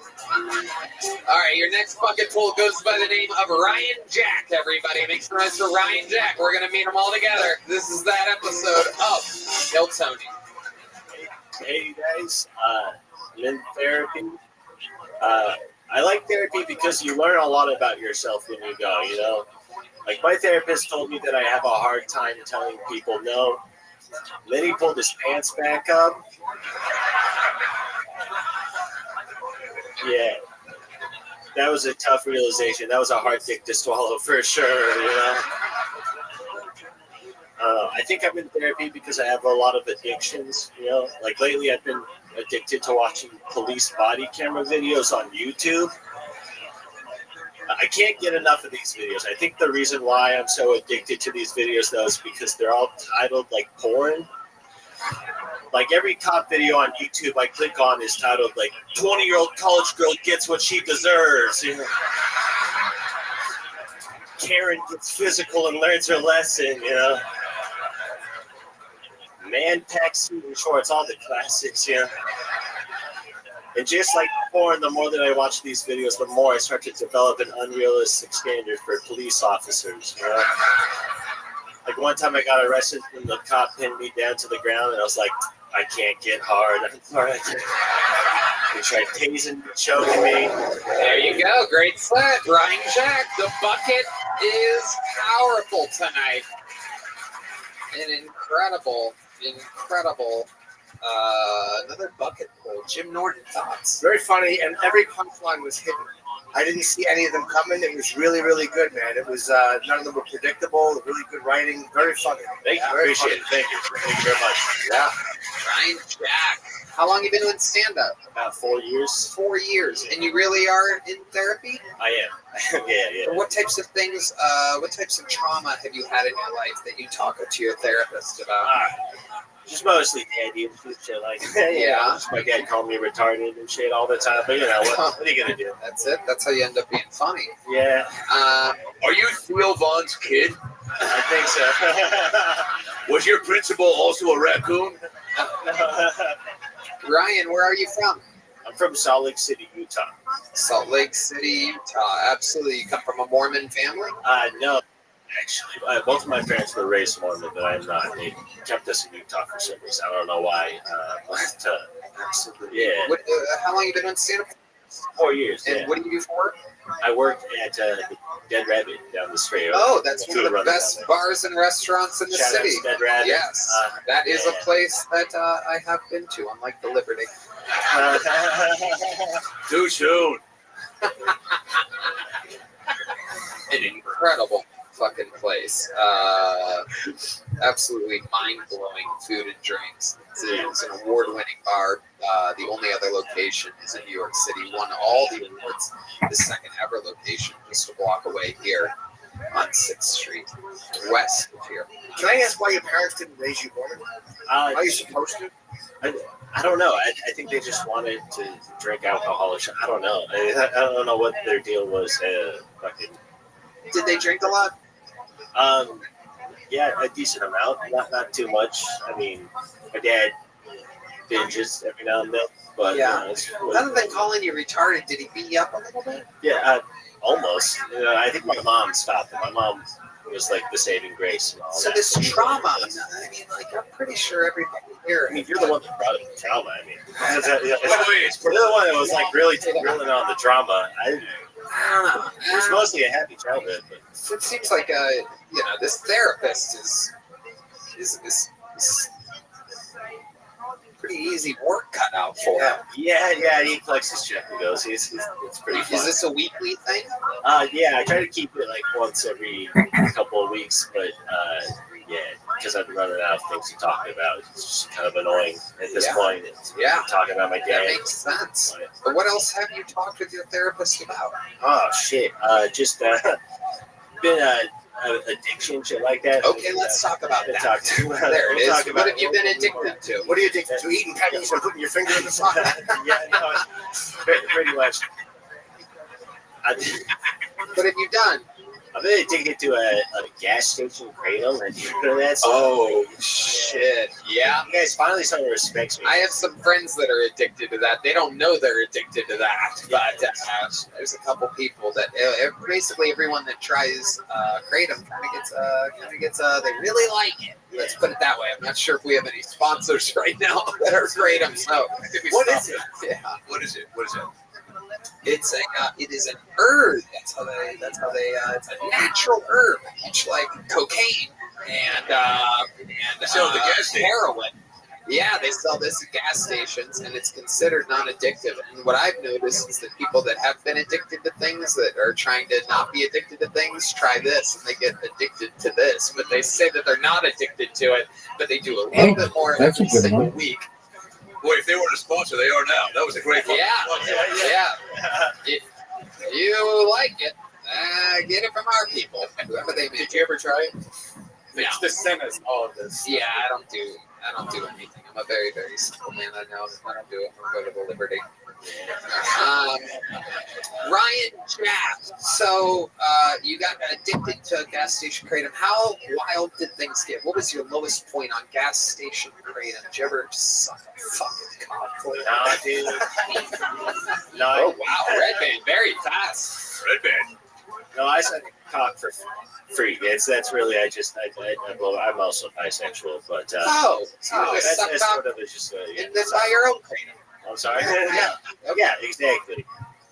[SPEAKER 4] All right, your next bucket full goes by the name of Ryan Jack, everybody. Make some noise for Ryan Jack. We're going to meet them all together. This is that episode of Kill Tony.
[SPEAKER 10] Hey, guys. I'm in therapy. I like therapy because you learn a lot about yourself when you go, you know? Like, my therapist told me that I have a hard time telling people no. Then he pulled his pants back up. Yeah. That was a tough realization. That was a hard dick to swallow for sure, you know? I think I'm in therapy because I have a lot of addictions, you know? Like, lately I've been addicted to watching police body camera videos on YouTube. I can't get enough of these videos. I think the reason why I'm so addicted to these videos, though, is because they're all titled like porn. Like every cop video on YouTube I click on is titled like 20-year-old college girl gets what she deserves. You know? Karen gets physical and learns her lesson, you know. Man packs suit and shorts, all the classics, you know. And just like porn, the more that I watch these videos, the more I start to develop an unrealistic standard for police officers. You know? Like one time I got arrested and the cop pinned me down to the ground, and I was like, I can't get hard. I'm sorry. He tried tasing me, choking me.
[SPEAKER 4] There you go. Great set, Ryan Jack. The bucket is powerful tonight. An incredible. Another bucket pull. Jim Norton thoughts.
[SPEAKER 17] Very funny, and every punchline was hidden. I didn't see any of them coming. It was really, really good, man. It was none of them were predictable. Really good writing. Very funny.
[SPEAKER 10] Thank you.
[SPEAKER 17] Very
[SPEAKER 10] Appreciate it. Thank you. Thank you very much.
[SPEAKER 17] Yeah.
[SPEAKER 4] Ryan Jack. How long have you been doing stand-up?
[SPEAKER 10] About 4 years.
[SPEAKER 4] 4 years. And you really are in therapy?
[SPEAKER 10] I am. Yeah.
[SPEAKER 4] What types of things, what types of trauma have you had in your life that you talk to your therapist about?
[SPEAKER 10] Just mostly daddy and shit like that.
[SPEAKER 4] Yeah.
[SPEAKER 10] My dad called me retarded and shit all the time, but you know, what are you going to do?
[SPEAKER 4] That's it. That's how you end up being funny.
[SPEAKER 10] Yeah.
[SPEAKER 3] Are you Theo Vaughn's kid?
[SPEAKER 10] I think so.
[SPEAKER 3] Was your principal also a raccoon?
[SPEAKER 4] Ryan, where are you from?
[SPEAKER 10] I'm from Salt Lake City, Utah.
[SPEAKER 4] Salt Lake City, Utah. Absolutely. You come from a Mormon family?
[SPEAKER 10] No. Actually, both of my parents were raised Mormon, but I'm not. They kept us in Utah for some reason. I don't know why.
[SPEAKER 4] Absolutely.
[SPEAKER 10] Yeah.
[SPEAKER 4] How long have you been on stand-up?
[SPEAKER 10] 4 years.
[SPEAKER 4] And
[SPEAKER 10] yeah.
[SPEAKER 4] what do you do for work?
[SPEAKER 10] I work at Dead Rabbit down the street.
[SPEAKER 4] Oh, that's one of the best bars and restaurants in the
[SPEAKER 10] Shout out
[SPEAKER 4] city.
[SPEAKER 10] to Dead Rabbit.
[SPEAKER 4] Yes, that is a place that I have been to, unlike the Liberty.
[SPEAKER 3] Too soon.
[SPEAKER 4] An incredible fucking place. Absolutely mind-blowing food and drinks. It's an award-winning bar. The only other location is in New York City. Won all the awards. The second ever location, just a block away here on 6th Street, west of here.
[SPEAKER 17] Can I ask why your parents didn't raise you Mormon? Are you supposed to?
[SPEAKER 10] I don't know. I think they just wanted to drink alcohol or something. I don't know. I don't know what their deal was.
[SPEAKER 4] Did they drink a lot?
[SPEAKER 10] Yeah, a decent amount. Not too much. I mean, my dad binges every now and then. But
[SPEAKER 4] yeah. Other than calling you retarded, did he beat you up a little bit?
[SPEAKER 10] Yeah, almost. I think my mom stopped it. My mom was like the saving grace and all
[SPEAKER 4] so
[SPEAKER 10] that.
[SPEAKER 4] This trauma, I mean, like, I'm pretty sure everybody here.
[SPEAKER 10] I mean, you're the one that brought up the trauma. I mean, you're the one that was like really drilling on the drama. I don't know. It was mostly a happy childhood. But
[SPEAKER 4] it seems like this therapist is pretty easy work cut out for him.
[SPEAKER 10] Yeah, he collects his check and goes. It's pretty fun.
[SPEAKER 4] Is this a weekly thing?
[SPEAKER 10] Yeah, I try to keep it like once every couple of weeks, but yeah, because I've been running out of things to talk about. It's just kind of annoying at this point. Talking about my dad.
[SPEAKER 4] That makes sense. But what else have you talked with your therapist about?
[SPEAKER 10] Oh shit, just been addiction, shit like that.
[SPEAKER 4] Okay, let's talk about that. There it is. What have you been addicted to?
[SPEAKER 17] What are you addicted to? Eating pennies and putting your finger in the socket?
[SPEAKER 10] Yeah, no, pretty much.
[SPEAKER 4] What have you done?
[SPEAKER 10] I've been addicted to a gas station cradle, and you know that.
[SPEAKER 4] Oh shit! Yeah,
[SPEAKER 10] you guys finally starting to respect me.
[SPEAKER 4] I have some friends that are addicted to that. They don't know they're addicted to that, but there's a couple people that basically everyone that tries kratom kind of gets they really like it. Let's put it that way. I'm not sure if we have any sponsors right now that are kratom. So
[SPEAKER 3] What is it?
[SPEAKER 4] Yeah.
[SPEAKER 3] What is it? What is it?
[SPEAKER 4] It is an herb. That's how they. It's a natural herb, much like cocaine and
[SPEAKER 3] the gas station.
[SPEAKER 4] heroin. Yeah, they sell this at gas stations, and it's considered non-addictive. And what I've noticed is that people that have been addicted to things, that are trying to not be addicted to things, try this, and they get addicted to this. But they say that they're not addicted to it, but they do a little bit more every single week.
[SPEAKER 3] Boy, if they weren't a sponsor, they are now. That was a great one.
[SPEAKER 4] Yeah. If you like it, get it from our people. Whoever they make.
[SPEAKER 12] Did you ever try it?
[SPEAKER 4] No.
[SPEAKER 12] It's the same as all of this.
[SPEAKER 4] Yeah, I don't do anything. I'm a very, very simple man. I don't do it. I'm going to go to the Liberty. Ryan Japp. So you got addicted to a gas station kratom. How wild did things get? What was your lowest point on gas station kratom? Did you ever suck a fucking cock?
[SPEAKER 10] Nah, dude. No.
[SPEAKER 4] Oh wow, Red Band, very fast.
[SPEAKER 3] Red Band.
[SPEAKER 10] No, I suck cock for free. That's really I'm also bisexual, but that's sort of just
[SPEAKER 4] and then buy your own kratom.
[SPEAKER 10] I'm sorry. yeah, exactly.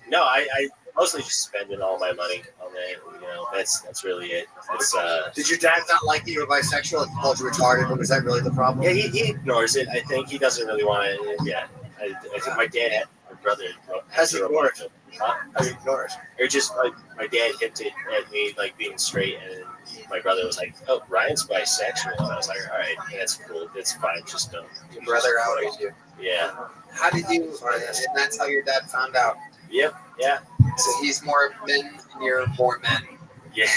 [SPEAKER 10] No, I mostly just spending all my money on that. You know, that's really it. It's
[SPEAKER 17] Did your dad not like that you were bisexual and called you retarded? Or was that really the problem?
[SPEAKER 10] Yeah, he ignores it. I think he doesn't really want to. Yeah, I think my dad had my brother
[SPEAKER 17] has to ignore it. How do you ignore it?
[SPEAKER 10] Or just my dad hinted at me like being straight, and my brother was like, "Oh, Ryan's bisexual." And I was like, "All right, that's cool. That's fine. Just don't."
[SPEAKER 4] Your brother outed you.
[SPEAKER 10] Yeah.
[SPEAKER 4] How did you? And that's how your dad found out.
[SPEAKER 10] Yep. Yeah.
[SPEAKER 4] So he's more men, and you're more men.
[SPEAKER 10] Yeah.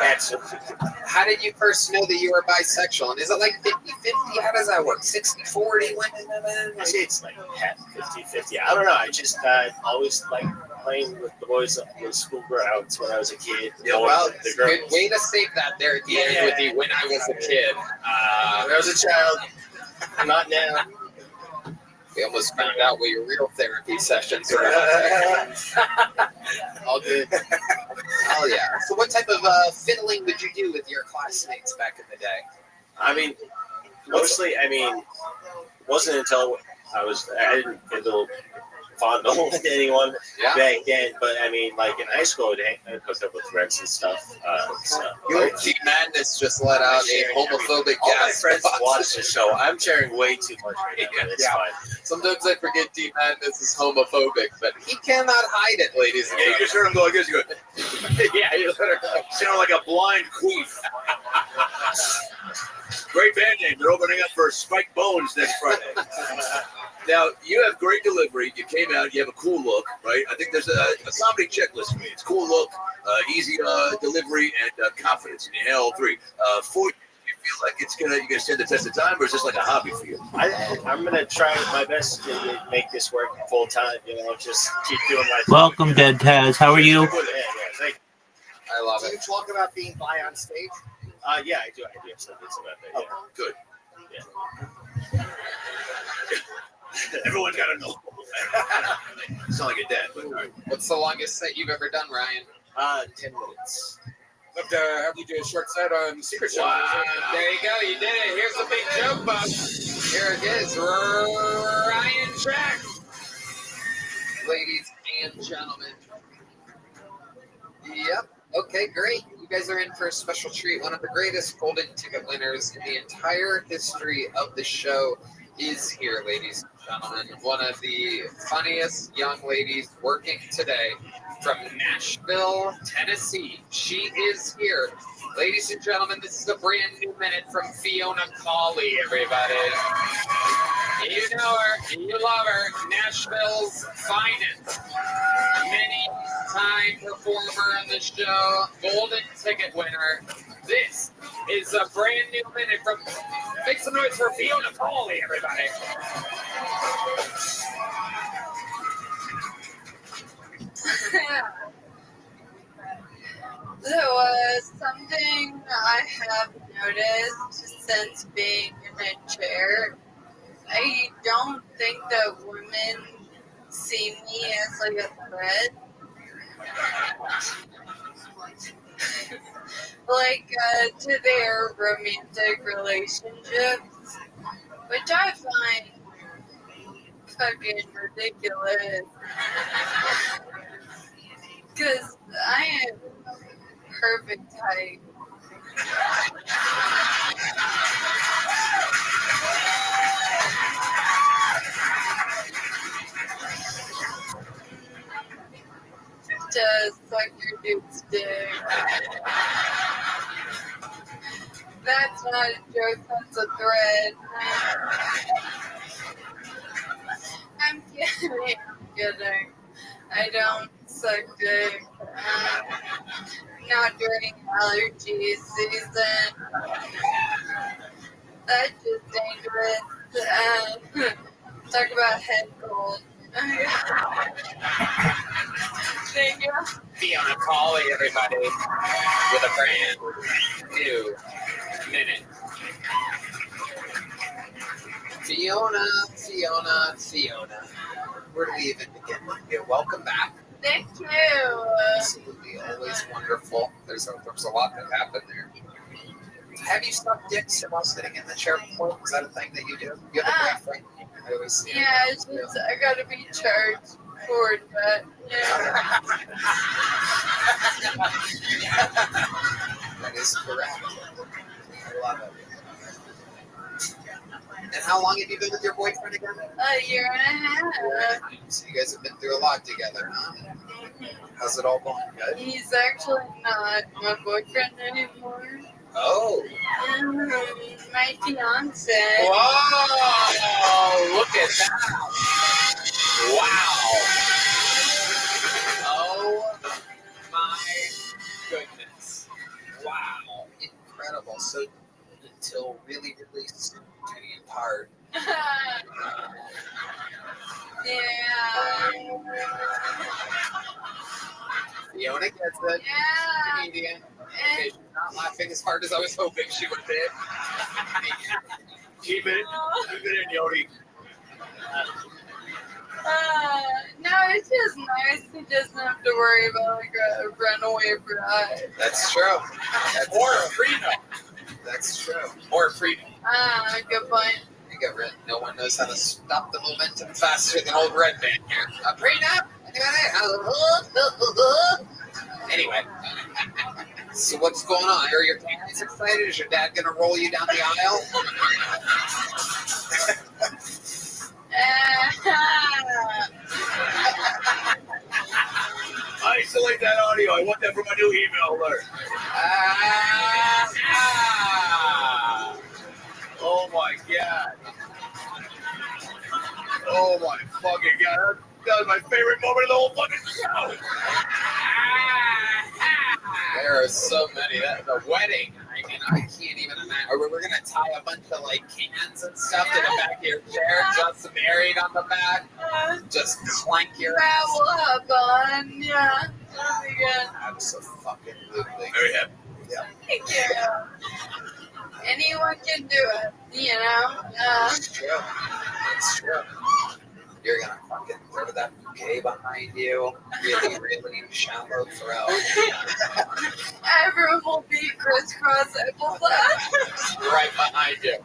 [SPEAKER 10] Absolutely.
[SPEAKER 4] How did you first know that you were bisexual? And is it like 50-50? How does that work? 60-40 women?
[SPEAKER 10] I say it's like 50-50. I don't know. I just always like playing with the boys on the school grounds when I was a kid.
[SPEAKER 4] Yeah, well, the good way to save that there at the end with the when I was a kid.
[SPEAKER 17] When I was a child. Not now.
[SPEAKER 4] We almost found out what your real therapy sessions were. All good. Oh yeah. So what type of fiddling would you do with your classmates back in the day?
[SPEAKER 10] I mean, mostly, wasn't until I didn't fiddle fondle with anyone back then, but I mean, like in high school, I hooked up with friends and stuff.
[SPEAKER 4] Deep Madness just let out a homophobic
[SPEAKER 10] all my
[SPEAKER 4] gas
[SPEAKER 10] friends
[SPEAKER 4] box.
[SPEAKER 10] watch the show. I'm sharing way too much right now, but it's fine.
[SPEAKER 4] Sometimes I forget Deep Madness is homophobic, but he cannot hide it, ladies and
[SPEAKER 3] Yeah, you
[SPEAKER 4] gentlemen.
[SPEAKER 3] just heard him go like this. You go,
[SPEAKER 4] Yeah, you let her
[SPEAKER 3] sound like a blind queef. Great band name. They're opening up for Spike Bones next Friday. Now, you have great delivery. You came out. You have a cool look, right? I think there's a comedy checklist for me. It's cool look, easy delivery, and confidence. And you nail all three. For you feel like you're gonna stand the test of time, or is this like a hobby for you?
[SPEAKER 10] I'm gonna try my best to make this work full time. You know, just keep doing my.
[SPEAKER 5] Welcome, Dead Taz. How are you?
[SPEAKER 10] Thank you.
[SPEAKER 4] I love
[SPEAKER 17] Do you talk about being bi on stage?
[SPEAKER 10] Yeah, I do. I do have something about that. Yeah.
[SPEAKER 3] Good.
[SPEAKER 10] Yeah.
[SPEAKER 3] Everyone's got to know. Sound like a dad, but all right.
[SPEAKER 4] What's the longest set you've ever done, Ryan?
[SPEAKER 10] 10 minutes.
[SPEAKER 9] Love to have you do a short set on Secret Show.
[SPEAKER 4] Wow. There you go. You did it. Here's the big joke book. Here it is. Ryan Track. Ladies and gentlemen. Yep. Okay, great. You guys are in for a special treat. One of the greatest golden ticket winners in the entire history of the show is here, ladies and gentlemen. One of the funniest young ladies working today from Nashville, Tennessee. She is here. Ladies and gentlemen, this is a brand new minute from Fiona Cawley, everybody. You know her, you love her, Nashville's finest. Many-time performer on the show, golden ticket winner. This is a brand new minute from, make some noise for Fiona Cawley, everybody.
[SPEAKER 11] Something I have noticed since being in a chair, I don't think that women see me as like a threat. To their romantic relationships, which I find fucking ridiculous. Because I am perfect height. To suck your dude's dick. That's not a joke, that's a threat. I'm kidding. I don't suck dick. Not during allergy season. That's just dangerous. Talk about head cold. Thank you.
[SPEAKER 4] Fiona Colley, everybody, with a brand new minute. Fiona. Where do we even begin with you? Welcome back.
[SPEAKER 11] Thank you.
[SPEAKER 4] Absolutely, always wonderful. There's a lot that happened there. Have you sucked dicks while sitting in the chair before? Is that a thing that you do? You have a boyfriend? I always see
[SPEAKER 11] Yeah, it's just I gotta be charged for that. Yeah.
[SPEAKER 4] That is correct. I love it. And how long have you been with your boyfriend again?
[SPEAKER 11] A year and a half.
[SPEAKER 4] So you guys have been through a lot together, huh? How's it all going? Good?
[SPEAKER 11] He's actually not my boyfriend anymore.
[SPEAKER 4] Oh.
[SPEAKER 11] My fiance.
[SPEAKER 4] Whoa! Look at that! Wow! Oh my goodness! Wow! Incredible. So until really soon to you part.
[SPEAKER 11] Yeah.
[SPEAKER 4] Fiona gets it.
[SPEAKER 11] Yeah.
[SPEAKER 4] Canadian. Okay, she's not laughing as hard as I was hoping she would be.
[SPEAKER 2] Keep it in, Yodi.
[SPEAKER 11] No, it's just nice. He doesn't have to worry about like a runaway bride.
[SPEAKER 4] That's true. Or a prenup. That's true. Or a prenup.
[SPEAKER 11] Good point.
[SPEAKER 4] You get rid. No one knows how to stop the momentum faster than old Red Man here. A prenup? Anyway. So what's going on? Are your parents excited? Is your dad going to roll you down the aisle?
[SPEAKER 2] Isolate that audio. I want that for my new email alert. Oh my god. Oh my fucking god. That was my favorite moment of the whole fucking show.
[SPEAKER 4] There are so many. The wedding. I mean, I can't even imagine. We're going to tie a bunch of like cans and stuff to the back of your chair. Just married on the back. Just clank your
[SPEAKER 11] That will have fun. Yeah. That'll be good.
[SPEAKER 4] Absolutely.
[SPEAKER 2] Very happy.
[SPEAKER 4] Yeah.
[SPEAKER 11] Thank you. Anyone can do it, you know?
[SPEAKER 4] It's true. It's true. You're going to fucking throw that bouquet behind you. Really shallow throw.
[SPEAKER 11] Everyone will be crisscross applesauce.
[SPEAKER 4] Right behind you.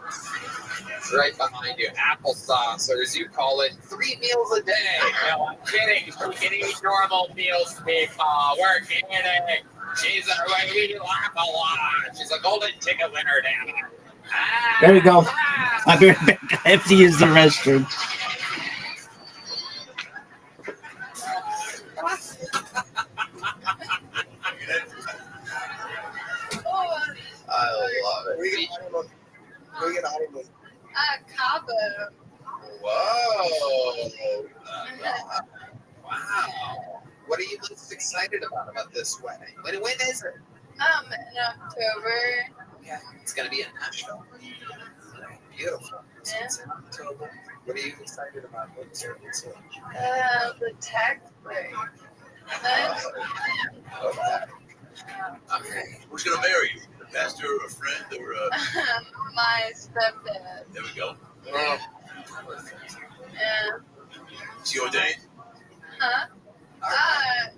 [SPEAKER 4] Right behind you. Applesauce, or as you call it, 3 meals a day. No, I'm kidding. We can eat normal meals, people. We're kidding. She's we laugh a lot. She's a golden ticket winner, damn it.
[SPEAKER 5] There we go. I'll be right back. I have to use the restroom.
[SPEAKER 4] I love it.
[SPEAKER 6] Where you get a honeymoon?
[SPEAKER 11] Cabo.
[SPEAKER 4] Whoa. Wow. What are you most excited about this wedding? When is it?
[SPEAKER 11] In October.
[SPEAKER 4] Yeah, it's going to be in Nashville. Beautiful.
[SPEAKER 11] Yeah.
[SPEAKER 4] It's in October. What are you excited about? What's it?
[SPEAKER 11] The tax break.
[SPEAKER 4] Okay.
[SPEAKER 2] Who's gonna marry you? The pastor or a friend or
[SPEAKER 11] My stepdad.
[SPEAKER 2] There we go.
[SPEAKER 11] Yeah.
[SPEAKER 2] Is he ordained?
[SPEAKER 11] Huh?
[SPEAKER 2] I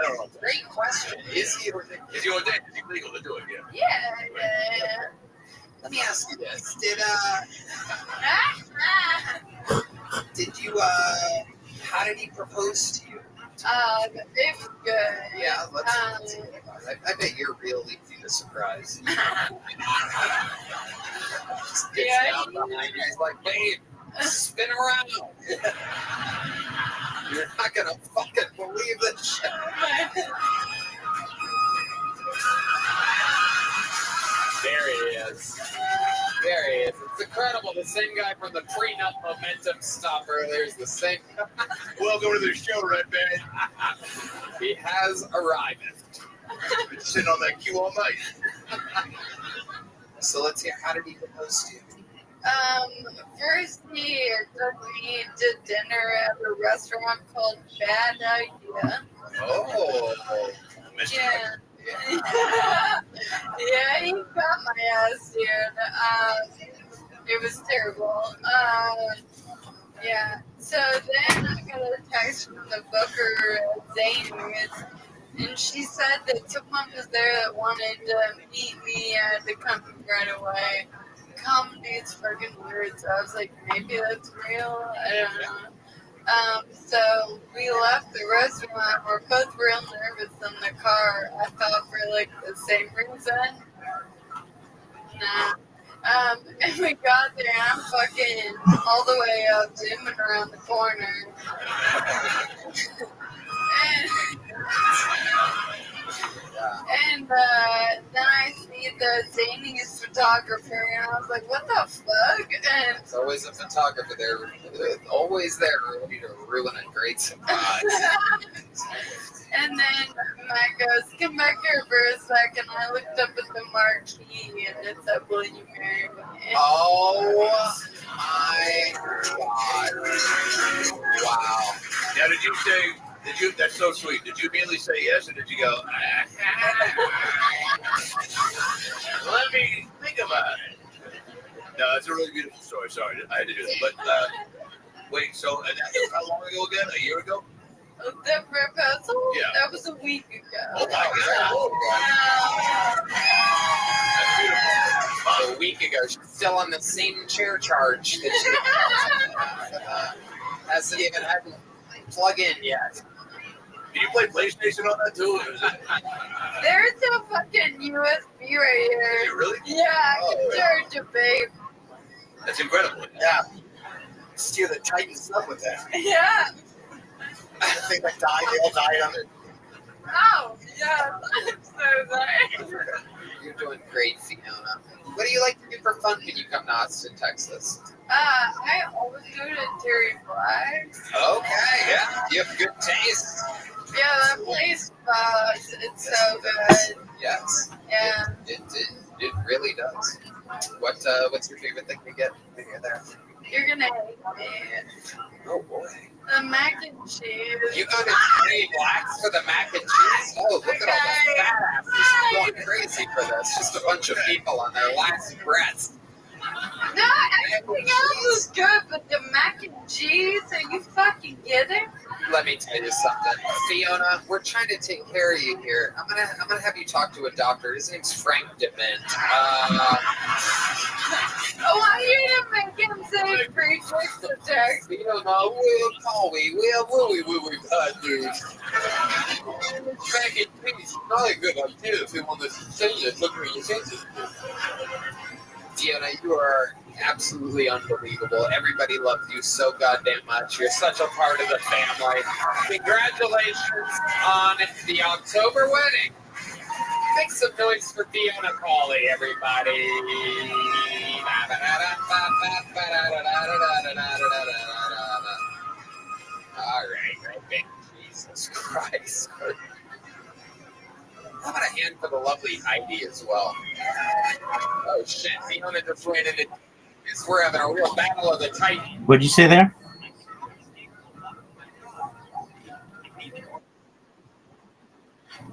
[SPEAKER 2] don't know.
[SPEAKER 4] Great question. Is he ordained?
[SPEAKER 2] Is he ordained? Is he legal to do it? Yeah.
[SPEAKER 11] Yeah.
[SPEAKER 4] Let me ask you this. Did you how did he propose to you?
[SPEAKER 11] It was good.
[SPEAKER 4] Yeah, let's hear about it. I bet you're real easy to surprise. Just gets down behind you. He's like, babe, spin around. You're not gonna fucking believe this shit. There he is. There he is. It's incredible. The same guy from the prenup momentum stop earlier is the same.
[SPEAKER 2] Welcome to the show, Red Man.
[SPEAKER 4] He has arrived.
[SPEAKER 2] Been sitting on that queue all night.
[SPEAKER 4] So let's hear. How did he propose to you?
[SPEAKER 11] First he took me to dinner at a restaurant called Bad Idea.
[SPEAKER 2] Oh.
[SPEAKER 11] Yeah. Yeah, he got my ass, dude. It was terrible. Yeah. So then I got a text from the booker, Zane, and she said that someone was there that wanted to meet me. I had to come right away. Comedy's fucking weird, so I was like, maybe that's real. I don't know. So we left the restaurant. We're both real nervous in the car. I thought for like the same reason. Nah. And we got there, and I'm fucking all the way up, zooming around the corner. And then I see the zaniest photographer, and I was like, what the fuck? And
[SPEAKER 1] There's always a photographer there, always there, ready to ruin a great surprise.
[SPEAKER 11] and then Matt goes, come back here for a second. I looked up at the marquee, and it said, will you marry me?
[SPEAKER 1] Oh my god. Wow.
[SPEAKER 3] Now, did you say, that's so sweet. Did you immediately say yes, or did you go, let me think about it? No, it's a really beautiful story. Sorry, I had to do that. But wait, so how long ago again? A year ago?
[SPEAKER 11] The proposal?
[SPEAKER 3] Yeah.
[SPEAKER 11] That was a week ago.
[SPEAKER 3] Oh my God.
[SPEAKER 1] A week ago, she's still on the same chair charge that she hasn't even had to plug in yet.
[SPEAKER 3] Did you play PlayStation on that too?
[SPEAKER 11] There's a fucking USB right here.
[SPEAKER 3] Is it really?
[SPEAKER 11] Yeah, I can charge a babe.
[SPEAKER 3] That's incredible.
[SPEAKER 17] Yeah. Steer the Titans up with that.
[SPEAKER 11] Yeah.
[SPEAKER 17] I think they all died on it.
[SPEAKER 11] Oh, yeah. I'm so sorry.
[SPEAKER 1] You're doing great, Fiona. What do you like to do for fun when you come to Austin, Texas?
[SPEAKER 11] I always go to Terry Flags.
[SPEAKER 1] Okay, yeah. You have good taste.
[SPEAKER 11] Yeah, that place, it's so good.
[SPEAKER 1] Yes.
[SPEAKER 11] Yeah.
[SPEAKER 1] It really does. What's your favorite thing to get when you're there?
[SPEAKER 11] You're gonna hate me.
[SPEAKER 1] Oh boy.
[SPEAKER 11] The mac and cheese.
[SPEAKER 1] You go to Terry Blacks for the mac and cheese? Oh, look at all the fat asses going crazy for this. Just a bunch of people on their last breaths.
[SPEAKER 11] No, everything else was good, but the mac and cheese, are you fucking kidding?
[SPEAKER 1] Let me tell you something, Fiona. We're trying to take care of you here. I'm gonna have you talk to a doctor. His name's Frank DeMint.
[SPEAKER 11] Why you didn't make him say prefix to text?
[SPEAKER 1] Fiona, we'll call we bad news. Mac and cheese is not a good idea if you want to say it. Look where you say it. Fiona, you are absolutely unbelievable. Everybody loves you so goddamn much. You're such a part of the family. Congratulations on the October wedding. Make some noise for Fiona Cawley, everybody. All right. Jesus Christ. How about a hand for the lovely Heidi as well? Oh shit, Fiona just ran into. We're having a real battle of the Titans.
[SPEAKER 5] What'd you say there?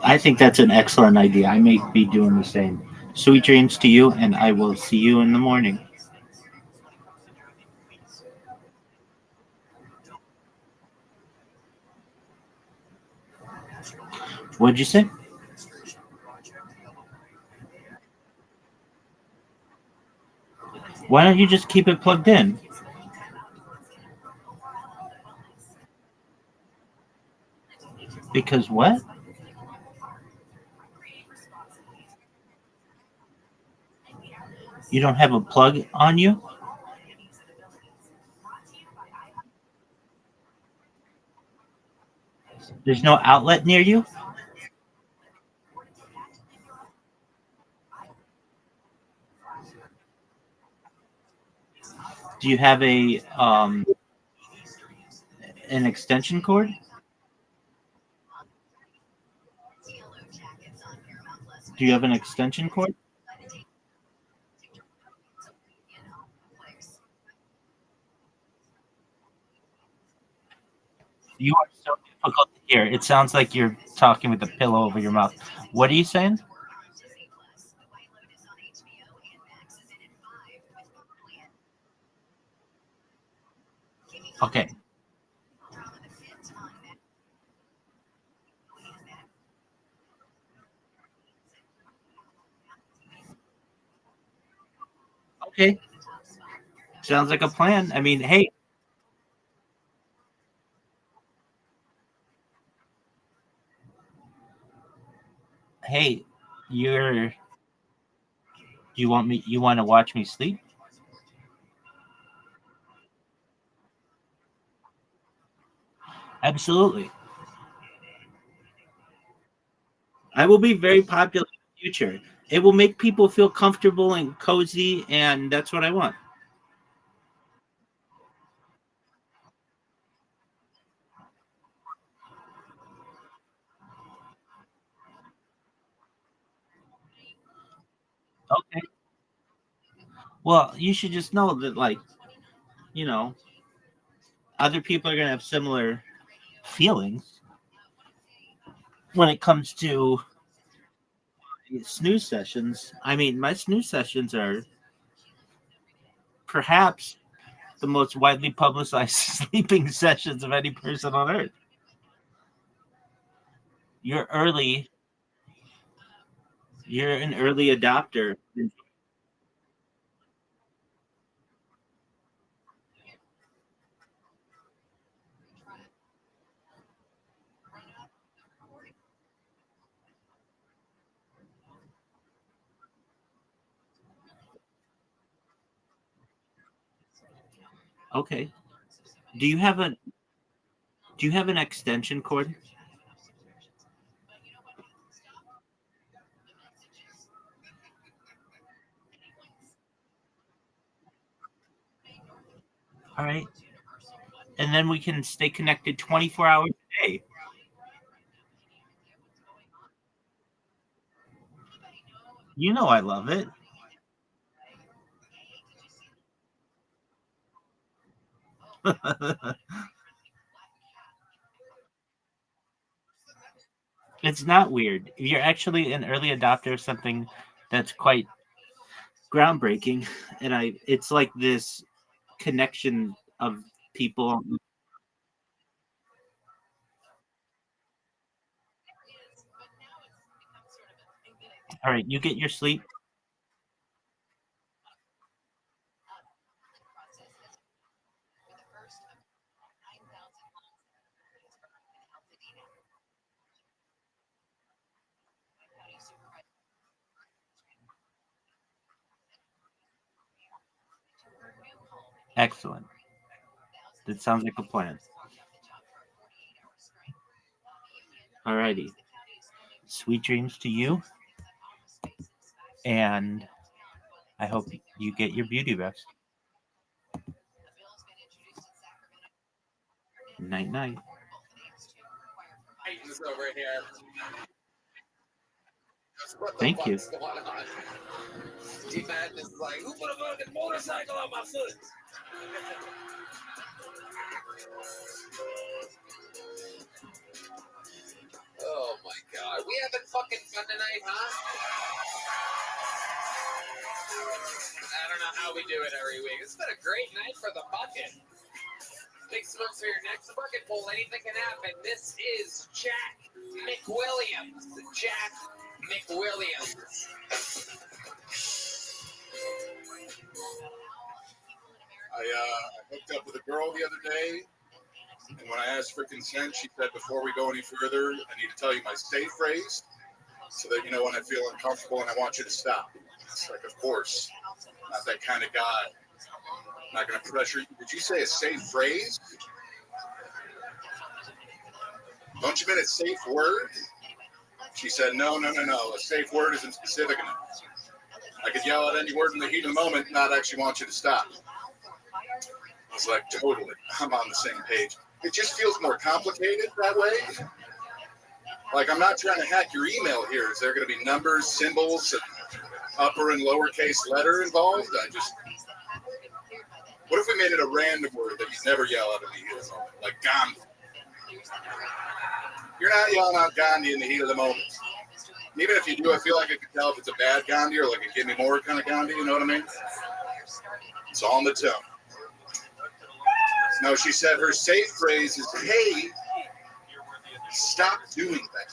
[SPEAKER 5] I think that's an excellent idea. I may be doing the same. Sweet dreams to you, and I will see you in the morning. What'd you say? Why don't you just keep it plugged in? Because what? You don't have a plug on you? There's no outlet near you? Do you have an extension cord? Do you have an extension cord? You are so difficult to hear. It sounds like you're talking with a pillow over your mouth. What are you saying? Okay. Okay. Sounds like a plan. I mean, hey, hey, you're you want to watch me sleep? Absolutely. I will be very popular in the future. It will make people feel comfortable and cozy, and that's what I want. Okay. Well, you should just know that, like, you know, other people are going to have similar feelings when it comes to snooze sessions. I mean, my snooze sessions are perhaps the most widely publicized sleeping sessions of any person on earth. You're early. You're an early adopter. Okay. Do you have a Do you have an extension cord? All right. And then we can stay connected 24 hours a day. You know I love it. It's not weird. You're actually an early adopter of something that's quite groundbreaking, and I it's like this connection of people. All right, you get your sleep. Excellent. That sounds like a plan. All righty. Sweet dreams to you, and I hope you get your beauty rest. Night night.
[SPEAKER 4] Titans over here. What the
[SPEAKER 5] Thank you.
[SPEAKER 4] fuck's going on? D-Madness is like, who put a fucking motorcycle on my foot? Oh my god. We having fucking fun tonight, huh? I don't know how we do it every week. It's been a great night for the bucket. Big smokes for your next bucket bowl. Anything can happen. This is Jack McWilliams. Jack McWilliams.
[SPEAKER 18] I hooked up with a girl the other day, and when I asked for consent, she said, before we go any further, I need to tell you my safe phrase so that you know when I feel uncomfortable and I want you to stop. It's like, of course, not that kind of guy. I'm not going to pressure you. Did you say a safe phrase? Don't you mean a safe word? She said, no. A safe word isn't specific enough. I could yell out any word in the heat of the moment and not actually want you to stop. I was like, totally. I'm on the same page. It just feels more complicated that way. Like, I'm not trying to hack your email here. Is there going to be numbers, symbols, and upper and lowercase letter involved? What if we made it a random word that you never yell out in the heat of the moment? Like, gone. You're not yelling out Gandhi in the heat of the moment. And even if you do, I feel like I can tell if it's a bad Gandhi or like a give me more kind of Gandhi, you know what I mean? It's all in the tone. No, she said her safe phrase is, hey, stop doing that.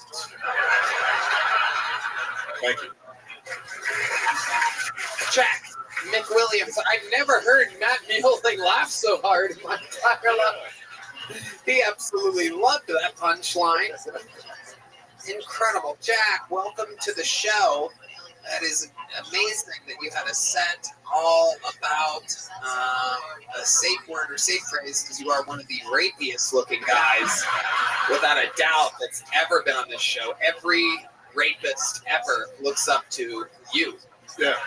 [SPEAKER 18] Thank you.
[SPEAKER 4] Jack McWilliams. I've never heard Matt Mielding laugh so hard in my entire life. He absolutely loved that punchline. Incredible. Jack, welcome to the show. That is amazing that you had a set all about a safe word or safe phrase, because you are one of the rapiest looking guys, without a doubt, that's ever been on this show. Every rapist ever looks up to you.
[SPEAKER 18] Yeah.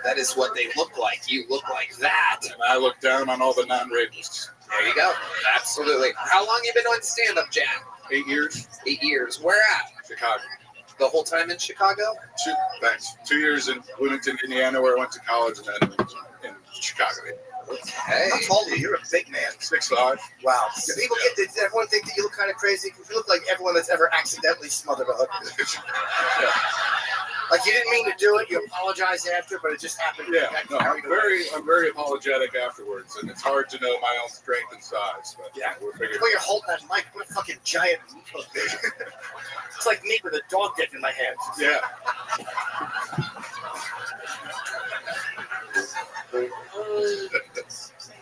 [SPEAKER 4] That is what they look like. You look like that.
[SPEAKER 18] And I look down on all the non-rapists.
[SPEAKER 4] There you go. Absolutely. How long you been on stand-up, Jack?
[SPEAKER 18] 8 years.
[SPEAKER 4] 8 years. Where at?
[SPEAKER 18] Chicago.
[SPEAKER 4] The whole time in Chicago?
[SPEAKER 18] 2 years in Bloomington, Indiana, where I went to college, and then in Chicago.
[SPEAKER 17] Hey. How tall are you? You're a big man.
[SPEAKER 18] 6'5".
[SPEAKER 17] Wow. People get everyone think that you look kind of crazy because you look like everyone that's ever accidentally smothered a hooker.
[SPEAKER 18] Yeah.
[SPEAKER 17] Like you didn't mean to do it. You apologize after, but it just happened.
[SPEAKER 18] Yeah. No, I'm very apologetic afterwards, and it's hard to know my own strength and size. But
[SPEAKER 17] yeah,
[SPEAKER 18] we're figuring.
[SPEAKER 17] Well, you're holding that mic. What a fucking giant. It's like me with a dog dick in my hands.
[SPEAKER 18] Yeah.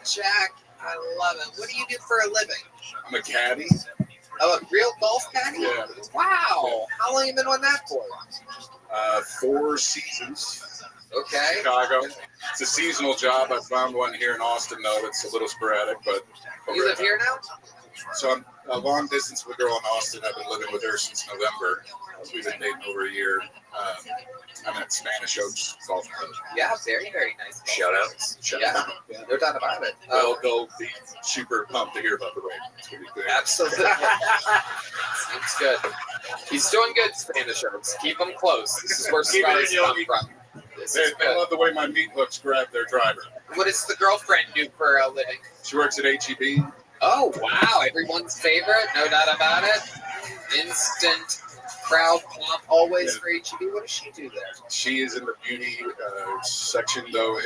[SPEAKER 4] Jack, I love it. What do you do for a living?
[SPEAKER 18] I'm a caddy.
[SPEAKER 4] Oh, a real golf caddy?
[SPEAKER 18] Yeah.
[SPEAKER 4] Wow.
[SPEAKER 18] Yeah.
[SPEAKER 4] How long you been on that for?
[SPEAKER 18] 4 seasons.
[SPEAKER 4] Okay.
[SPEAKER 18] Chicago. It's a seasonal job. I found one here in Austin, though. It's a little sporadic, but.
[SPEAKER 4] You live here now?
[SPEAKER 18] So I'm a long distance with a girl in Austin. I've been living with her since November. We've been dating over a year. I'm at Spanish Oaks Golf Club.
[SPEAKER 4] Yeah, very, very nice.
[SPEAKER 18] Shout out.
[SPEAKER 4] Yeah, no doubt about it.
[SPEAKER 18] They'll be super pumped to hear about the rain. It's going to be great.
[SPEAKER 4] Absolutely. Seems good. He's doing good, Spanish Oaks. Keep him close. This is where stars come from.
[SPEAKER 18] I love the way my meat hooks grab their driver.
[SPEAKER 4] What does the girlfriend do for a living?
[SPEAKER 18] She works at HEB.
[SPEAKER 4] Oh, wow. Everyone's favorite. No doubt about it. Instant crowd pop always for HEB. What does she do there?
[SPEAKER 18] She is in the beauty section, though. In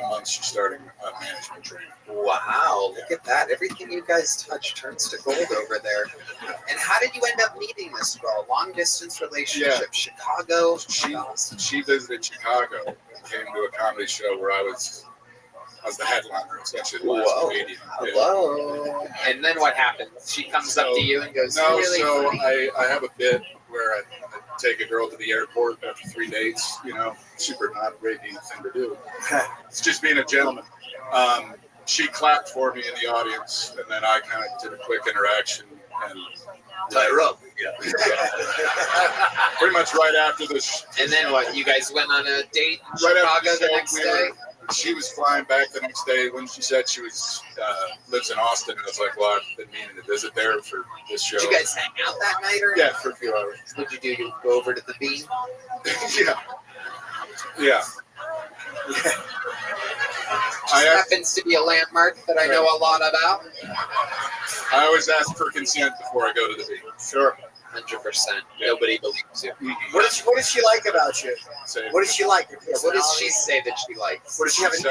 [SPEAKER 18] a month, she's starting management training.
[SPEAKER 4] Wow. Look at that. Everything you guys touch turns to gold over there. And how did you end up meeting this girl? Long distance relationship, Chicago?
[SPEAKER 18] She visited Chicago and came to a comedy show where I was the headliner, essentially.
[SPEAKER 4] Whoa.
[SPEAKER 18] Comedian.
[SPEAKER 4] Hello. And then what happens? She comes up to you and goes,
[SPEAKER 18] no,
[SPEAKER 4] really
[SPEAKER 18] so
[SPEAKER 4] funny?
[SPEAKER 18] I have a bit where I take a girl to the airport after 3 dates, super not rapey thing to do. It's just being a gentleman. She clapped for me in the audience, and then I kind of did a quick interaction and
[SPEAKER 8] tie her up. Yeah.
[SPEAKER 18] Pretty much right after this.
[SPEAKER 4] And then what? You guys went on a date in
[SPEAKER 18] Right
[SPEAKER 4] Chicago
[SPEAKER 18] after
[SPEAKER 4] the next day?
[SPEAKER 18] She was flying back the next day. When she said she was lives in Austin, I was like, well, I've been meaning to visit there for this show.
[SPEAKER 4] Did you guys hang out that night or?
[SPEAKER 18] Yeah, for a few hours.
[SPEAKER 4] What'd you do? You go over to the bean?
[SPEAKER 18] Yeah.
[SPEAKER 4] Just happens to be a landmark that I know a lot about.
[SPEAKER 18] I always ask for consent before I go to the bean.
[SPEAKER 17] Sure.
[SPEAKER 4] 100%. Nobody believes you.
[SPEAKER 17] What does she like about you? What does she like?
[SPEAKER 4] Yeah, what does she say that she likes?
[SPEAKER 17] What does she have
[SPEAKER 18] She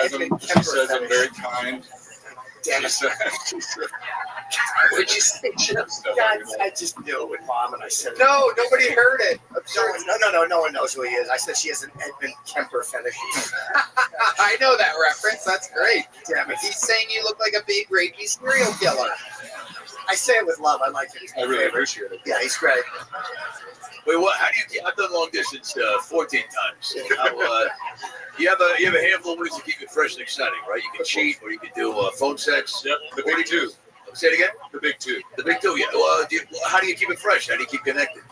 [SPEAKER 18] says I'm very kind.
[SPEAKER 17] Damn it.
[SPEAKER 4] What'd you say, Jim?
[SPEAKER 17] I just knew it with Mom, and I said,
[SPEAKER 4] no, nobody heard it.
[SPEAKER 17] No one knows who he is. I said she has an Edmund Kemper fetish.
[SPEAKER 4] I know that reference. That's great.
[SPEAKER 17] Damn it.
[SPEAKER 4] He's saying you look like a big rapey serial killer.
[SPEAKER 17] I say it with love. I like it. He's my
[SPEAKER 18] I really
[SPEAKER 17] favorite.
[SPEAKER 18] appreciate it.
[SPEAKER 17] Yeah, he's great.
[SPEAKER 8] Wait, what? How do you? I've done long distance 14 times. You have a handful of ways to keep it fresh and exciting, right? You can cheat, or you can do phone sex.
[SPEAKER 18] Yep, the big two.
[SPEAKER 8] Say it again.
[SPEAKER 18] The big two.
[SPEAKER 8] The big two. Yeah. Well, how do you keep it fresh? How do you keep connected?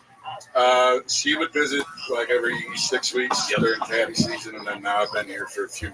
[SPEAKER 18] She would visit like every 6 weeks during caddy season, and then now I've been here for a few